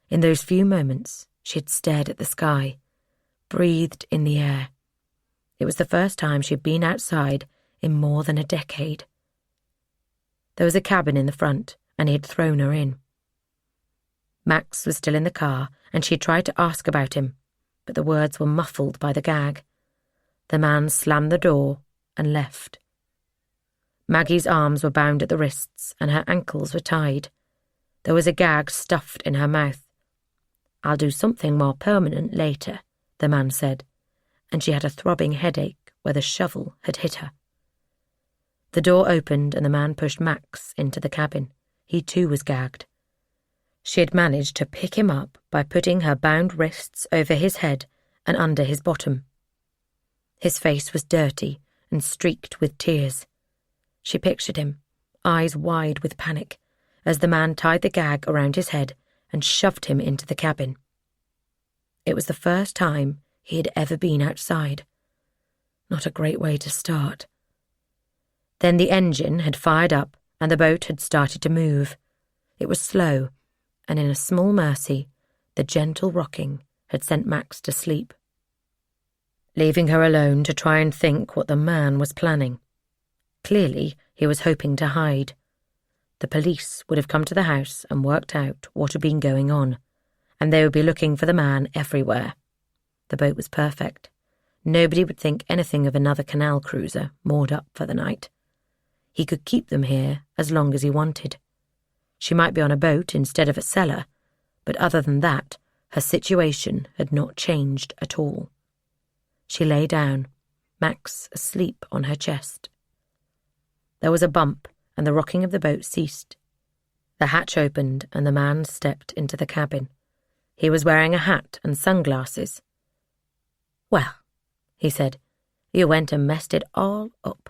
In those few moments, she had stared at the sky, breathed in the air. It was the first time she had been outside in more than a decade. There was a cabin in the front, and he had thrown her in. Max was still in the car, and she had tried to ask about him, but the words were muffled by the gag. The man slammed the door and left. Maggie's arms were bound at the wrists, and her ankles were tied. There was a gag stuffed in her mouth. "I'll do something more permanent later," the man said, and she had a throbbing headache where the shovel had hit her. The door opened and the man pushed Max into the cabin. He too was gagged. She had managed to pick him up by putting her bound wrists over his head and under his bottom. His face was dirty and streaked with tears. She pictured him, eyes wide with panic, as the man tied the gag around his head and shoved him into the cabin. It was the first time he had ever been outside. Not a great way to start. Then the engine had fired up and the boat had started to move. It was slow, and in a small mercy, the gentle rocking had sent Max to sleep, leaving her alone to try and think what the man was planning. Clearly, he was hoping to hide. The police would have come to the house and worked out what had been going on, and they would be looking for the man everywhere. The boat was perfect. Nobody would think anything of another canal cruiser moored up for the night. He could keep them here as long as he wanted. She might be on a boat instead of a cellar, but other than that, her situation had not changed at all. She lay down, Max asleep on her chest. There was a bump, and the rocking of the boat ceased. The hatch opened, and the man stepped into the cabin. He was wearing a hat and sunglasses. "Well," he said, "you went and messed it all up."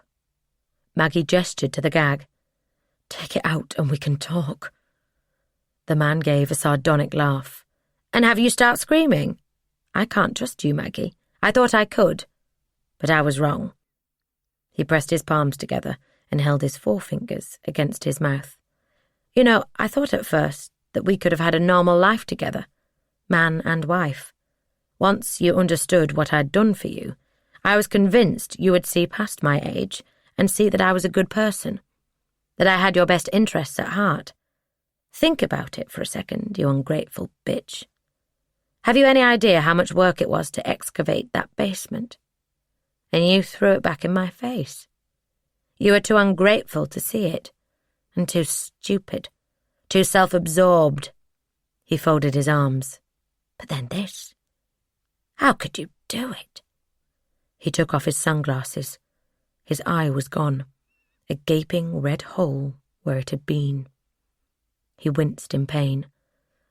Maggie gestured to the gag. "Take it out and we can talk." The man gave a sardonic laugh. "And have you started screaming? I can't trust you, Maggie. I thought I could, but I was wrong." He pressed his palms together and held his forefingers against his mouth. "You know, I thought at first that we could have had a normal life together, man and wife. Once you understood what I'd done for you, I was convinced you would see past my age and see that I was a good person, that I had your best interests at heart. Think about it for a second, you ungrateful bitch. Have you any idea how much work it was to excavate that basement? And you threw it back in my face. You were too ungrateful to see it, and too stupid Too self-absorbed. He folded his arms. But then this. How could you do it? He took off his sunglasses. His eye was gone, a gaping red hole where it had been. He winced in pain.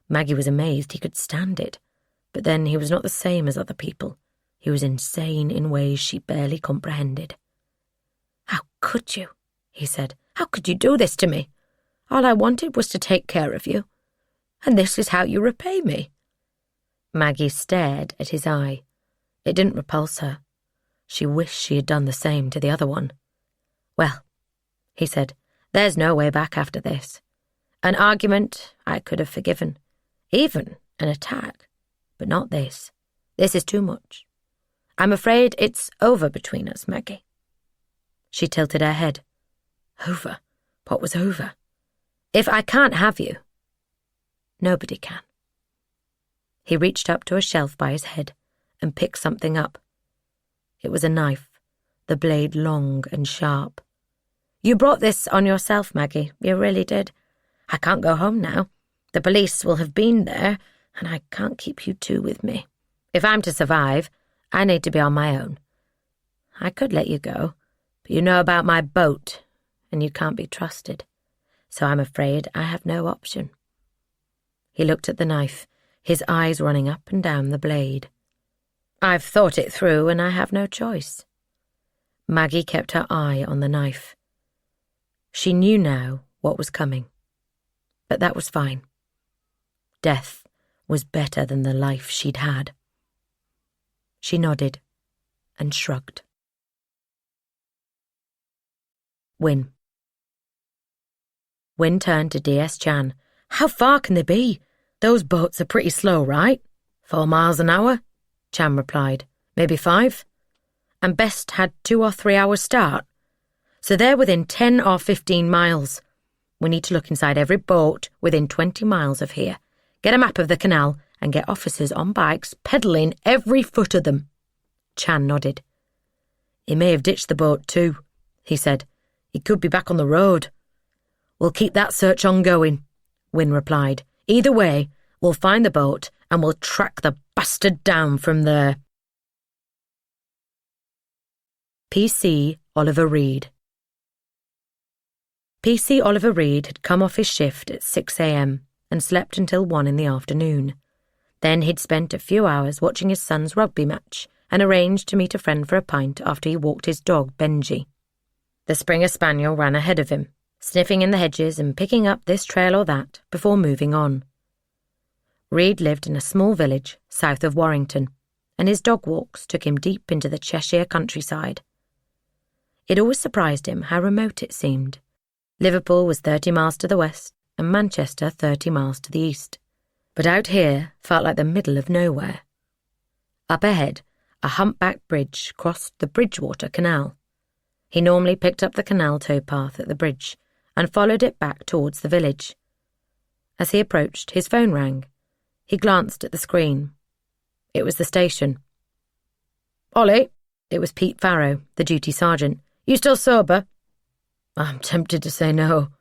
Maggie was amazed he could stand it, but then he was not the same as other people. He was insane in ways she barely comprehended. "How could you?" he said. "How could you do this to me? All I wanted was to take care of you. And this is how you repay me." Maggie stared at his eye. It didn't repulse her. She wished she had done the same to the other one. "Well," he said, "there's no way back after this. An argument I could have forgiven. Even an attack. But not this. This is too much. I'm afraid it's over between us, Maggie." She tilted her head. Over? What was over? "If I can't have you, nobody can." He reached up to a shelf by his head and picked something up. It was a knife, the blade long and sharp. "You brought this on yourself, Maggie. You really did. I can't go home now. The police will have been there, and I can't keep you two with me. If I'm to survive, I need to be on my own. I could let you go, but you know about my boat, and you can't be trusted. So I'm afraid I have no option." He looked at the knife, his eyes running up and down the blade. "I've thought it through, and I have no choice." Maggie kept her eye on the knife. She knew now what was coming. But that was fine. Death was better than the life she'd had. She nodded and shrugged. Win turned to D.S. Chan. "How far can they be? Those boats are pretty slow, right?" 4 miles an hour, Chan replied. "Maybe 5. And Best had 2 or 3 hours start. So they're within 10 or 15 miles. We need to look inside every boat within 20 miles of here, get a map of the canal, and get officers on bikes pedalling every foot of them." Chan nodded. "He may have ditched the boat too," he said. "He could be back on the road." "We'll keep that search ongoing," Wynne replied. "Either way, we'll find the boat and we'll track the bastard down from there." P.C. Oliver Reed. P.C. Oliver Reed had come off his shift at 6 a.m. and slept until 1 in the afternoon. Then he'd spent a few hours watching his son's rugby match and arranged to meet a friend for a pint after he walked his dog, Benji. The Springer Spaniel ran ahead of him, sniffing in the hedges and picking up this trail or that before moving on. Reed lived in a small village south of Warrington, and his dog walks took him deep into the Cheshire countryside. It always surprised him how remote it seemed. Liverpool was 30 miles to the west and Manchester 30 miles to the east. But out here felt like the middle of nowhere. Up ahead, a humpback bridge crossed the Bridgewater Canal. He normally picked up the canal towpath at the bridge and followed it back towards the village. As he approached, his phone rang. He glanced at the screen. It was the station. "Ollie," it was Pete Farrow, the duty sergeant. "You still sober?" "I'm tempted to say no,"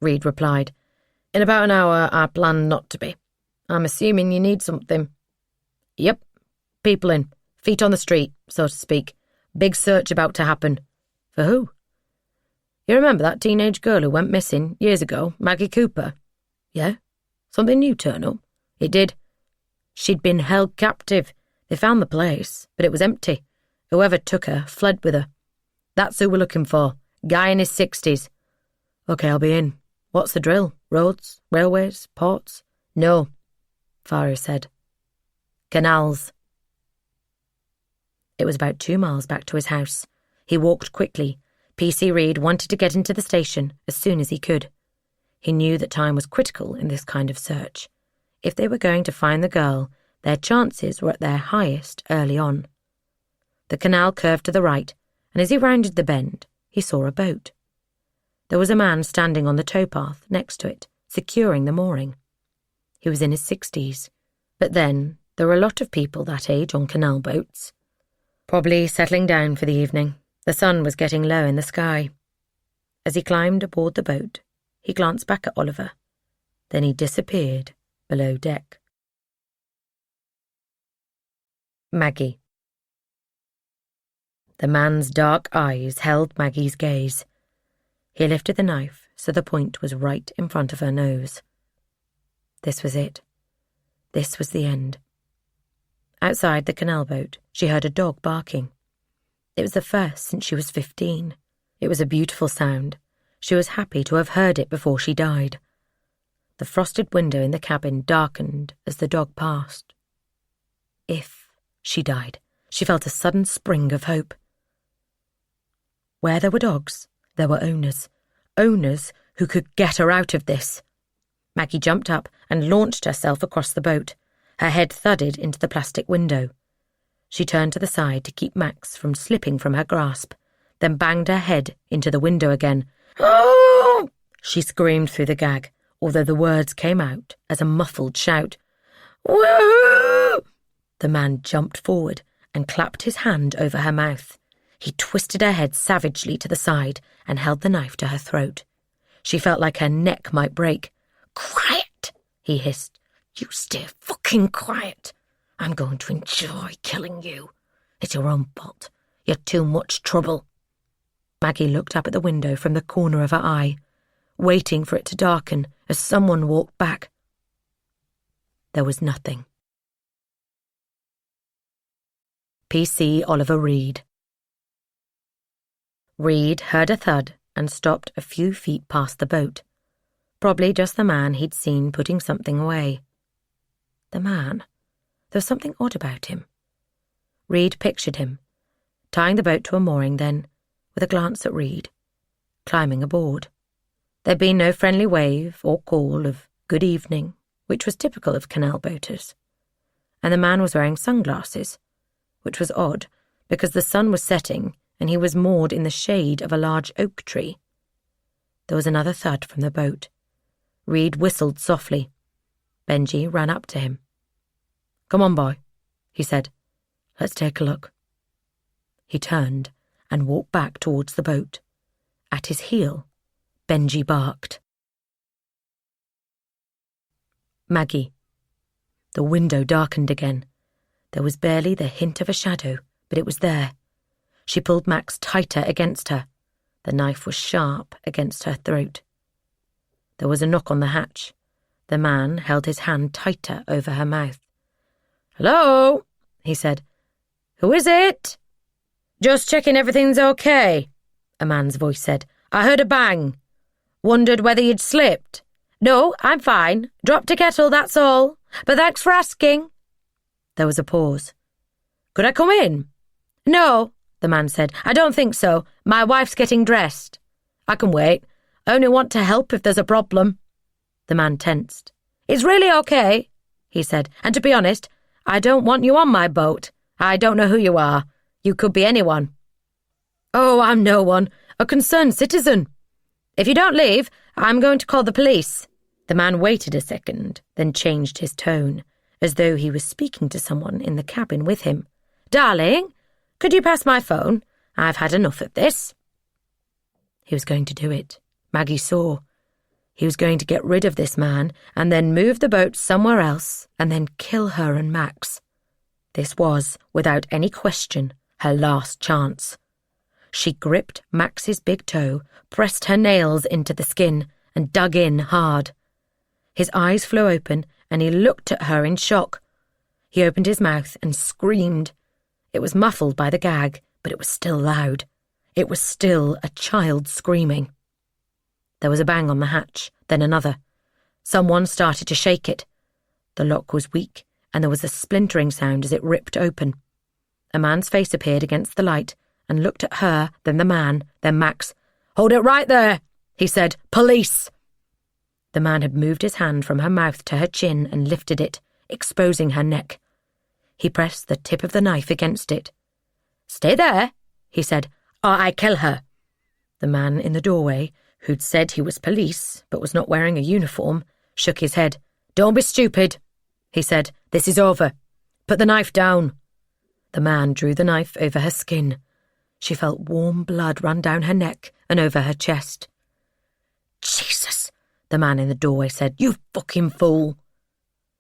Reed replied. "In about an hour, I plan not to be. I'm assuming you need something." "Yep. People in. Feet on the street, so to speak. Big search about to happen." "For who?" "You remember that teenage girl who went missing years ago, Maggie Cooper?" "Yeah? Something new turn up?" "It did. She'd been held captive. They found the place, but it was empty. Whoever took her fled with her. That's who we're looking for. Guy in his 60s. "Okay, I'll be in. What's the drill? Roads? Railways? Ports?" "No," Farrow said. "Canals." It was about 2 miles back to his house. He walked quickly. P.C. Reed wanted to get into the station as soon as he could. He knew that time was critical in this kind of search. If they were going to find the girl, their chances were at their highest early on. The canal curved to the right, and as he rounded the bend, he saw a boat. There was a man standing on the towpath next to it, securing the mooring. He was in his 60s, but then there were a lot of people that age on canal boats. Probably settling down for the evening. The sun was getting low in the sky. As he climbed aboard the boat, he glanced back at Oliver. Then he disappeared below deck. Maggie. The man's dark eyes held Maggie's gaze. He lifted the knife so the point was right in front of her nose. This was it. This was the end. Outside the canal boat, she heard a dog barking. It was the first since she was 15. It was a beautiful sound. She was happy to have heard it before she died. The frosted window in the cabin darkened as the dog passed. If she died, she felt a sudden spring of hope. Where there were dogs, there were owners. Owners who could get her out of this. Maggie jumped up and launched herself across the boat. Her head thudded into the plastic window. She turned to the side to keep Max from slipping from her grasp, then banged her head into the window again. "Oh!" she screamed through the gag, although the words came out as a muffled shout. "Woo!" The man jumped forward and clapped his hand over her mouth. He twisted her head savagely to the side and held the knife to her throat. She felt like her neck might break. "Quiet!" he hissed. "You stay fucking quiet. I'm going to enjoy killing you. It's your own fault. You're too much trouble." Maggie looked up at the window from the corner of her eye, waiting for it to darken as someone walked back. There was nothing. P.C. Oliver Reed. Reed heard a thud and stopped a few feet past the boat. Probably just the man he'd seen putting something away. The man. There was something odd about him. Reed pictured him, tying the boat to a mooring then, with a glance at Reed, climbing aboard. There'd been no friendly wave or call of good evening, which was typical of canal boaters. And the man was wearing sunglasses, which was odd because the sun was setting and he was moored in the shade of a large oak tree. There was another thud from the boat. Reed whistled softly. Benji ran up to him. "Come on, boy," he said. "Let's take a look." He turned and walked back towards the boat. At his heel, Benji barked. Maggie. The window darkened again. There was barely the hint of a shadow, but it was there. She pulled Max tighter against her. The knife was sharp against her throat. There was a knock on the hatch. The man held his hand tighter over her mouth. "Hello," he said. "Who is it?" "Just checking everything's okay," a man's voice said. "I heard a bang. Wondered whether you'd slipped." "No, I'm fine. Dropped a kettle, that's all. But thanks for asking." There was a pause. "Could I come in?" "No," the man said. "I don't think so. My wife's getting dressed." "I can wait. I only want to help if there's a problem." The man tensed. "It's really okay," he said. "And to be honest, I don't want you on my boat. I don't know who you are. You could be anyone." "Oh, I'm no one. A concerned citizen. If you don't leave, I'm going to call the police." The man waited a second, then changed his tone, as though he was speaking to someone in the cabin with him. "Darling, could you pass my phone? I've had enough of this." He was going to do it. Maggie saw. He was going to get rid of this man and then move the boat somewhere else and then kill her and Max. This was, without any question, her last chance. She gripped Max's big toe, pressed her nails into the skin, and dug in hard. His eyes flew open and he looked at her in shock. He opened his mouth and screamed. It was muffled by the gag, but it was still loud. It was still a child screaming. There was a bang on the hatch, then another. Someone started to shake it. The lock was weak, and there was a splintering sound as it ripped open. A man's face appeared against the light and looked at her, then the man, then Max. "Hold it right there," he said. "Police!" The man had moved his hand from her mouth to her chin and lifted it, exposing her neck. He pressed the tip of the knife against it. "Stay there," he said, "or I kill her." The man in the doorway, who'd said he was police but was not wearing a uniform, shook his head. "Don't be stupid," he said. "This is over. Put the knife down." The man drew the knife over her skin. She felt warm blood run down her neck and over her chest. "Jesus," the man in the doorway said. "You fucking fool."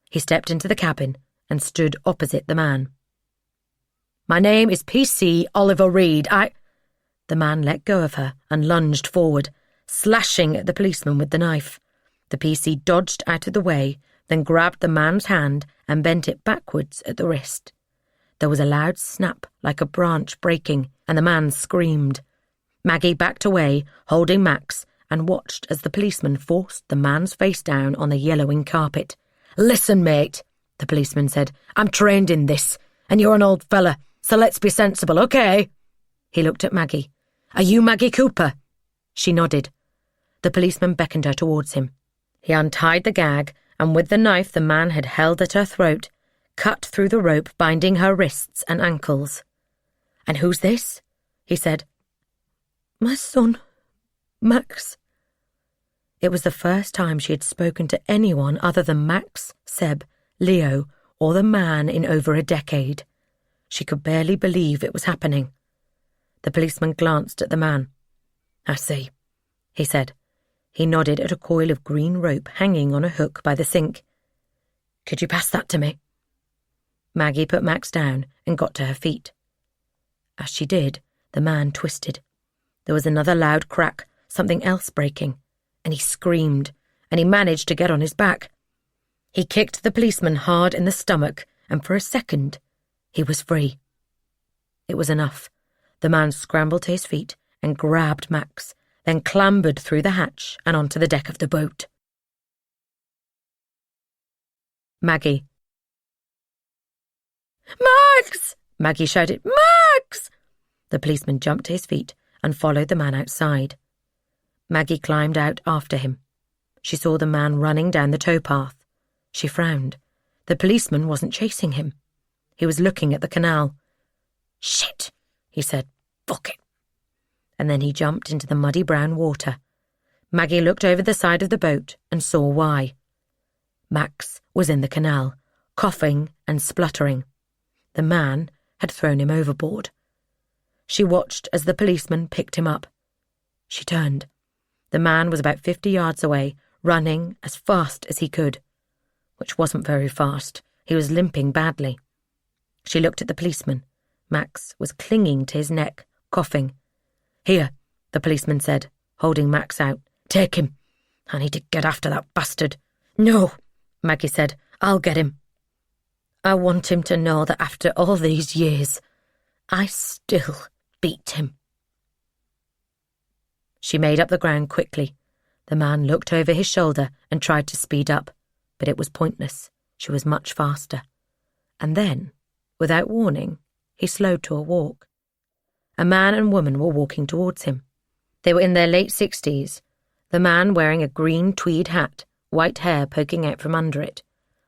He stepped into the cabin and stood opposite the man. "My name is P.C. Oliver Reed. The man let go of her and lunged forward, slashing at the policeman with the knife. The P.C. dodged out of the way, then grabbed the man's hand and bent it backwards at the wrist. There was a loud snap like a branch breaking, and the man screamed. Maggie backed away, holding Max, and watched as the policeman forced the man's face down on the yellowing carpet. "Listen, mate," the policeman said. "I'm trained in this, and you're an old fella, so let's be sensible, okay?" He looked at Maggie. "Are you Maggie Cooper?" She nodded. The policeman beckoned her towards him. He untied the gag, and with the knife the man had held at her throat, cut through the rope binding her wrists and ankles. "And who's this?" he said. "My son, Max." It was the first time she had spoken to anyone other than Max, Seb, Leo, or the man in over a decade. She could barely believe it was happening. The policeman glanced at the man. "I see," he said. He nodded at a coil of green rope hanging on a hook by the sink. "Could you pass that to me?" Maggie put Max down and got to her feet. As she did, the man twisted. There was another loud crack, something else breaking, and he screamed, and he managed to get on his back. He kicked the policeman hard in the stomach, and for a second, he was free. It was enough. The man scrambled to his feet and grabbed Max, then clambered through the hatch and onto the deck of the boat. Maggie. "Max!" Maggie shouted. "Max!" The policeman jumped to his feet and followed the man outside. Maggie climbed out after him. She saw the man running down the towpath. She frowned. The policeman wasn't chasing him. He was looking at the canal. "Shit," he said. "Fuck it." And then he jumped into the muddy brown water. Maggie looked over the side of the boat and saw why. Max was in the canal, coughing and spluttering. The man had thrown him overboard. She watched as the policeman picked him up. She turned. The man was about 50 yards away, running as fast as he could. Which wasn't very fast. He was limping badly. She looked at the policeman. Max was clinging to his neck, coughing. "Here," the policeman said, holding Max out. "Take him. I need to get after that bastard." "No," Maggie said. "I'll get him. I want him to know that after all these years, I still beat him." She made up the ground quickly. The man looked over his shoulder and tried to speed up, but it was pointless. She was much faster. And then, without warning, he slowed to a walk. A man and woman were walking towards him. They were in their late 60s, the man wearing a green tweed hat, white hair poking out from under it,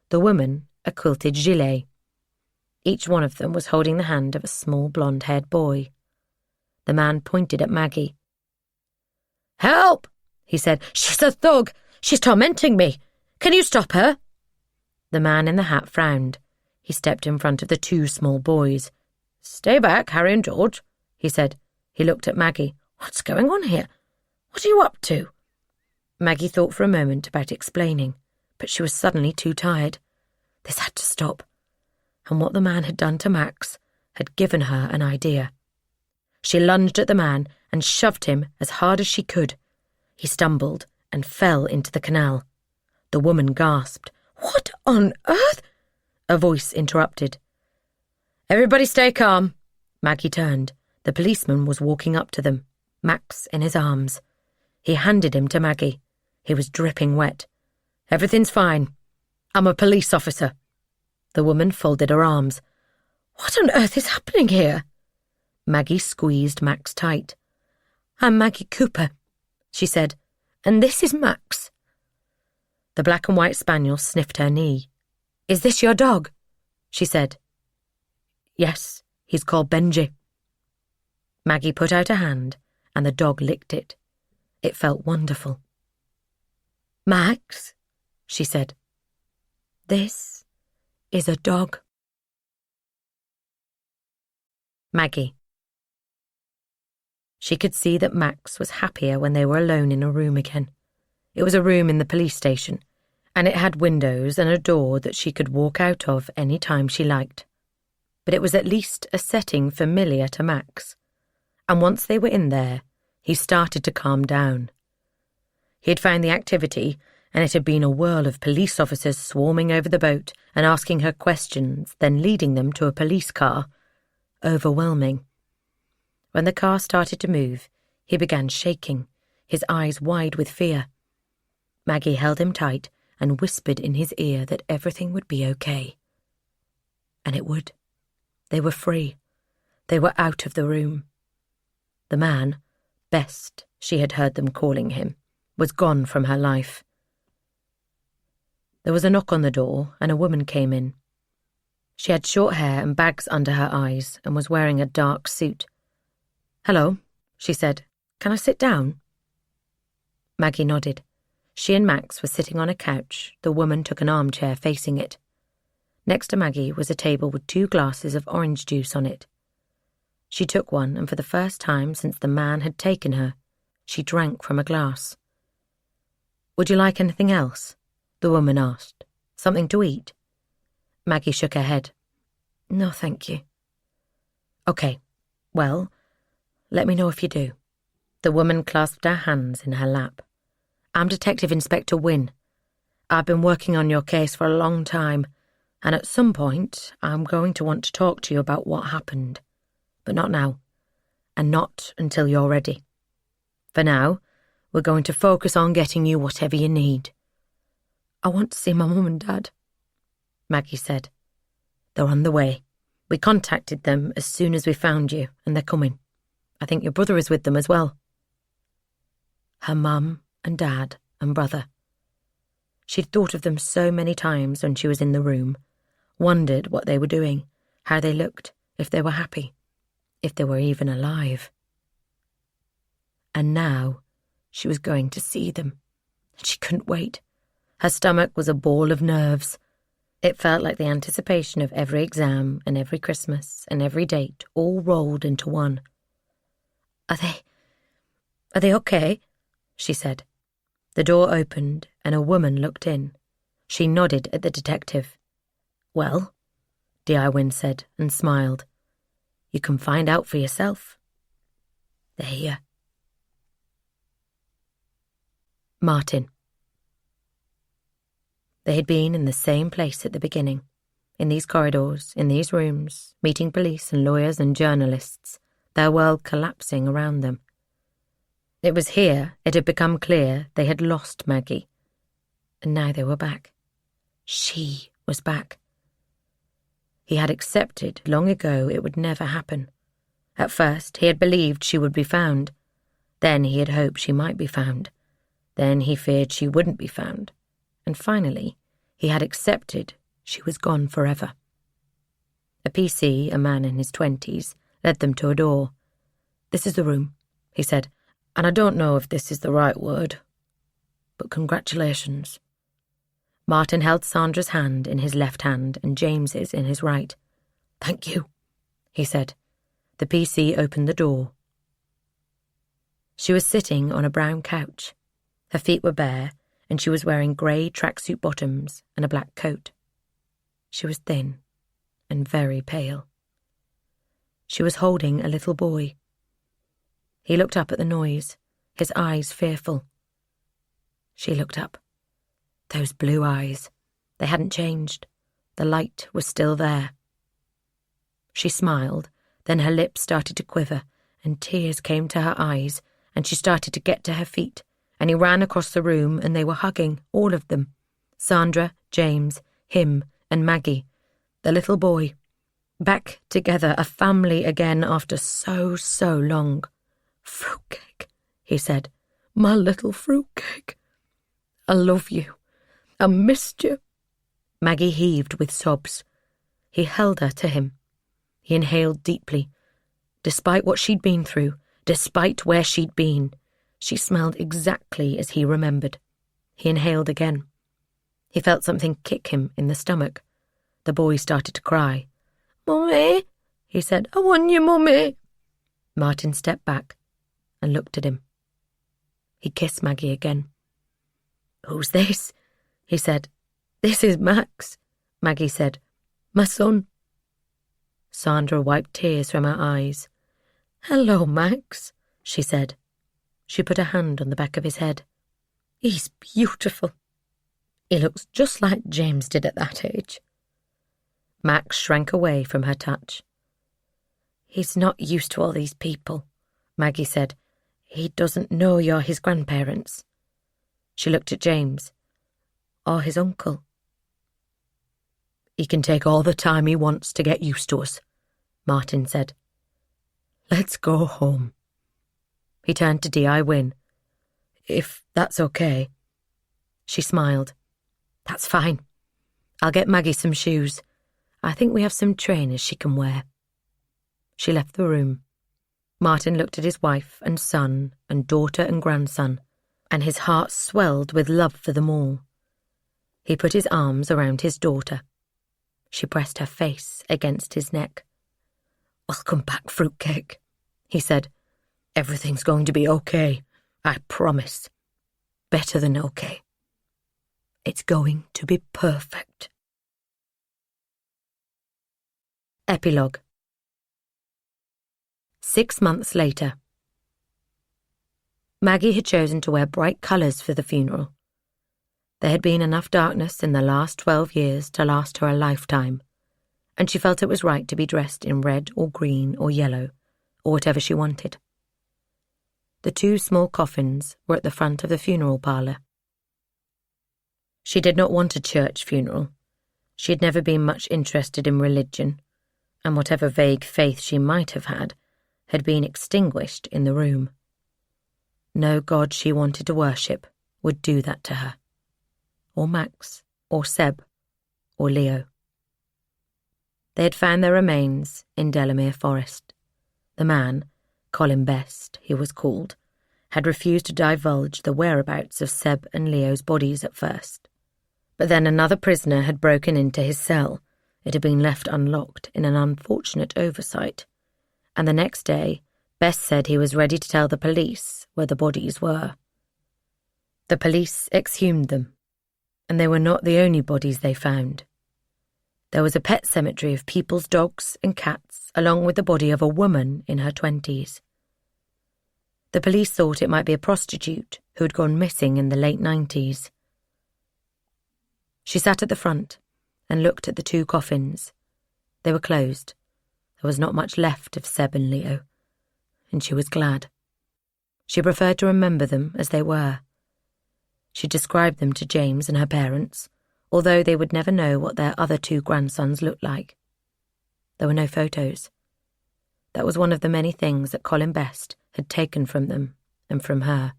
the woman a quilted gilet. Each one of them was holding the hand of a small blonde-haired boy. The man pointed at Maggie. "Help!" he said. "She's a thug! She's tormenting me! Can you stop her?" The man in the hat frowned. He stepped in front of the two small boys. "Stay back, Harry and George," he said. He looked at Maggie. "What's going on here? What are you up to?" Maggie thought for a moment about explaining, but she was suddenly too tired. This had to stop. And what the man had done to Max had given her an idea. She lunged at the man and shoved him as hard as she could. He stumbled and fell into the canal. The woman gasped. "What on earth?" A voice interrupted. "Everybody stay calm." Maggie turned. The policeman was walking up to them, Max in his arms. He handed him to Maggie. He was dripping wet. "Everything's fine. I'm a police officer." The woman folded her arms. "What on earth is happening here?" Maggie squeezed Max tight. "I'm Maggie Cooper," she said, "and this is Max." The black and white spaniel sniffed her knee. "Is this your dog?" she said. "Yes, he's called Benji." Maggie put out a hand, and the dog licked it. It felt wonderful. "Max," she said, "this is a dog." Maggie. She could see that Max was happier when they were alone in a room again. It was a room in the police station, and it had windows and a door that she could walk out of any time she liked. But it was at least a setting familiar to Max, and once they were in there, he started to calm down. He had found the activity, and it had been a whirl of police officers swarming over the boat and asking her questions, then leading them to a police car. Overwhelming. When the car started to move, he began shaking, his eyes wide with fear. Maggie held him tight and whispered in his ear that everything would be okay. And it would. They were free. They were out of the room. The man, Best, she had heard them calling him, was gone from her life. There was a knock on the door, and a woman came in. She had short hair and bags under her eyes and was wearing a dark suit. "Hello," she said. "Can I sit down?" Maggie nodded. She and Max were sitting on a couch. The woman took an armchair facing it. Next to Maggie was a table with 2 glasses of orange juice on it. She took one, and for the first time since the man had taken her, she drank from a glass. "Would you like anything else?" the woman asked. "Something to eat?" Maggie shook her head. "No, thank you." "Okay, well, let me know if you do." The woman clasped her hands in her lap. "I'm Detective Inspector Wynne. I've been working on your case for a long time, and at some point I'm going to want to talk to you about what happened. But not now, and not until you're ready. For now, we're going to focus on getting you whatever you need." "I want to see my mum and dad," Maggie said. "They're on the way. We contacted them as soon as we found you, and they're coming. I think your brother is with them as well." Her mum and dad and brother. She'd thought of them so many times when she was in the room, wondered what they were doing, how they looked, if they were happy, if they were even alive. And now she was going to see them, and she couldn't wait. Her stomach was a ball of nerves. It felt like the anticipation of every exam and every Christmas and every date all rolled into one. Are they okay?" she said. The door opened and a woman looked in. She nodded at the detective. "Well," D.I. Wynne said and smiled. "You can find out for yourself. They're here." Martin. They had been in the same place at the beginning, in these corridors, in these rooms, meeting police and lawyers and journalists, their world collapsing around them. It was here it had become clear they had lost Maggie, and now they were back. She was back. He had accepted long ago it would never happen. At first he had believed she would be found. Then he had hoped she might be found. Then he feared she wouldn't be found. And finally, he had accepted she was gone forever. A PC, a man in his 20s, led them to a door. "This is the room," he said, "and I don't know if this is the right word, but congratulations." Martin held Sandra's hand in his left hand and James's in his right. "Thank you," he said. The PC opened the door. She was sitting on a brown couch. Her feet were bare, and she was wearing grey tracksuit bottoms and a black coat. She was thin and very pale. She was holding a little boy. He looked up at the noise, his eyes fearful. She looked up. Those blue eyes. They hadn't changed. The light was still there. She smiled, then her lips started to quiver, and tears came to her eyes, and she started to get to her feet, and he ran across the room, and they were hugging, all of them. Sandra, James, him, and Maggie. The little boy. Back together, a family again after so long. "Fruitcake," he said. "My little fruitcake. I love you. I missed you." Maggie heaved with sobs. He held her to him. He inhaled deeply. Despite what she'd been through, despite where she'd been, she smelled exactly as he remembered. He inhaled again. He felt something kick him in the stomach. The boy started to cry. "Mummy," he said, "I want you, Mummy." Martin stepped back and looked at him. He kissed Maggie again. "Who's this?" he said. "This is Max," Maggie said. "My son." Sandra wiped tears from her eyes. "Hello, Max," she said. She put a hand on the back of his head. "He's beautiful. He looks just like James did at that age." Max shrank away from her touch. "He's not used to all these people," Maggie said. "He doesn't know you're his grandparents." She looked at James. "Or his uncle." "He can take all the time he wants to get used to us," Martin said. "Let's go home." He turned to D.I. Wynne. "If that's okay." She smiled. "That's fine. I'll get Maggie some shoes. I think we have some trainers she can wear." She left the room. Martin looked at his wife and son and daughter and grandson, and his heart swelled with love for them all. He put his arms around his daughter. She pressed her face against his neck. "Welcome back, fruitcake," he said. "Everything's going to be okay, I promise. Better than okay. It's going to be perfect." Epilogue. 6 months later. Maggie had chosen to wear bright colours for the funeral. There had been enough darkness in the last 12 years to last her a lifetime, and she felt it was right to be dressed in red or green or yellow, or whatever she wanted. The 2 small coffins were at the front of the funeral parlour. She did not want a church funeral. She had never been much interested in religion, and whatever vague faith she might have had been extinguished in the room. No god she wanted to worship would do that to her. Or Max, or Seb, or Leo. They had found their remains in Delamere Forest. The man, Colin Best, he was called, had refused to divulge the whereabouts of Seb and Leo's bodies at first. But then another prisoner had broken into his cell. It had been left unlocked in an unfortunate oversight, and the next day Best said he was ready to tell the police where the bodies were. The police exhumed them, and they were not the only bodies they found. There was a pet cemetery of people's dogs and cats, along with the body of a woman in her 20s. The police thought it might be a prostitute who had gone missing in the late 90s. She sat at the front and looked at the 2 coffins. They were closed. There was not much left of Seb and Leo, and she was glad. She preferred to remember them as they were. She described them to James and her parents, although they would never know what their other 2 grandsons looked like. There were no photos. That was one of the many things that Colin Best had taken from them and from her.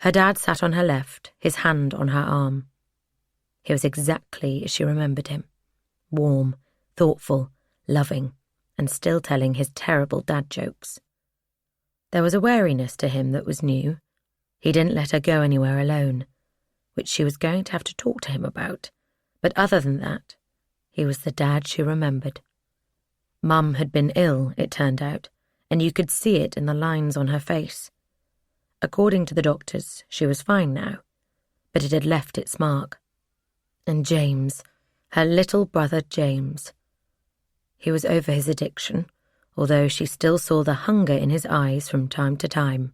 Her dad sat on her left, his hand on her arm. He was exactly as she remembered him. Warm, thoughtful, loving, and still telling his terrible dad jokes. There was a wariness to him that was new. He didn't let her go anywhere alone, which she was going to have to talk to him about, but other than that, he was the dad she remembered. Mum had been ill, it turned out, and you could see it in the lines on her face. According to the doctors, she was fine now, but it had left its mark. And James, her little brother James. He was over his addiction, although she still saw the hunger in his eyes from time to time.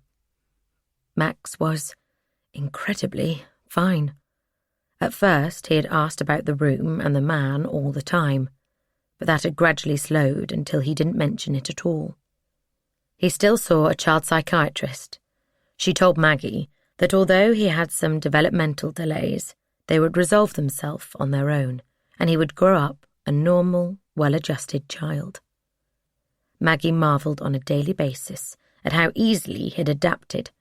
Max was, incredibly, fine. At first, he had asked about the room and the man all the time, but that had gradually slowed until he didn't mention it at all. He still saw a child psychiatrist. She told Maggie that although he had some developmental delays, they would resolve themselves on their own, and he would grow up a normal, well-adjusted child. Maggie marvelled on a daily basis at how easily he had adapted.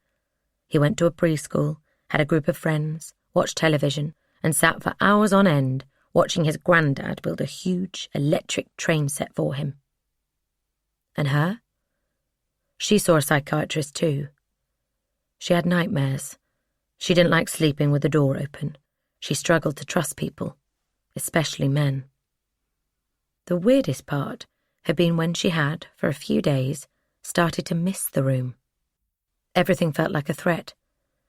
He went to a preschool, had a group of friends, watched television, and sat for hours on end watching his granddad build a huge electric train set for him. And her? She saw a psychiatrist too. She had nightmares. She didn't like sleeping with the door open. She struggled to trust people, especially men. The weirdest part had been when she had, for a few days, started to miss the room. Everything felt like a threat.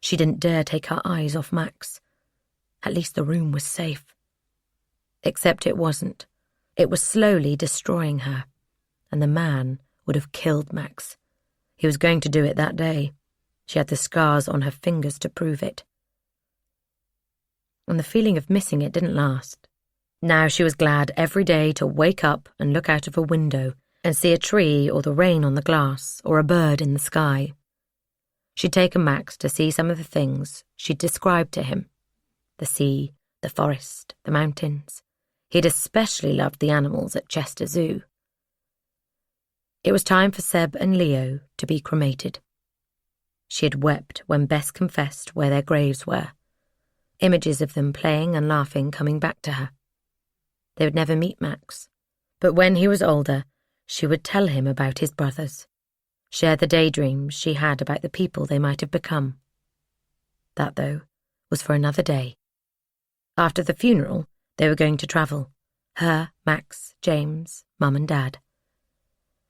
She didn't dare take her eyes off Max. At least the room was safe. Except it wasn't. It was slowly destroying her, and the man would have killed Max. He was going to do it that day. She had the scars on her fingers to prove it. And the feeling of missing it didn't last. Now she was glad every day to wake up and look out of a window and see a tree or the rain on the glass or a bird in the sky. She'd taken Max to see some of the things she'd described to him. The sea, the forest, the mountains. He'd especially loved the animals at Chester Zoo. It was time for Seb and Leo to be cremated. She had wept when Bess confessed where their graves were, images of them playing and laughing coming back to her. They would never meet Max, but when he was older, she would tell him about his brothers, share the daydreams she had about the people they might have become. That, though, was for another day. After the funeral, they were going to travel. Her, Max, James, Mum and Dad.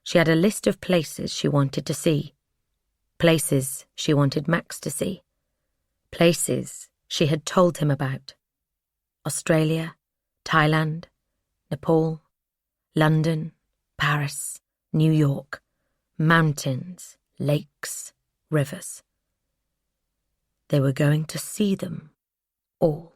She had a list of places she wanted to see. Places she wanted Max to see. Places she had told him about. Australia, Thailand, Nepal, London, Paris, New York, mountains, lakes, rivers. They were going to see them all.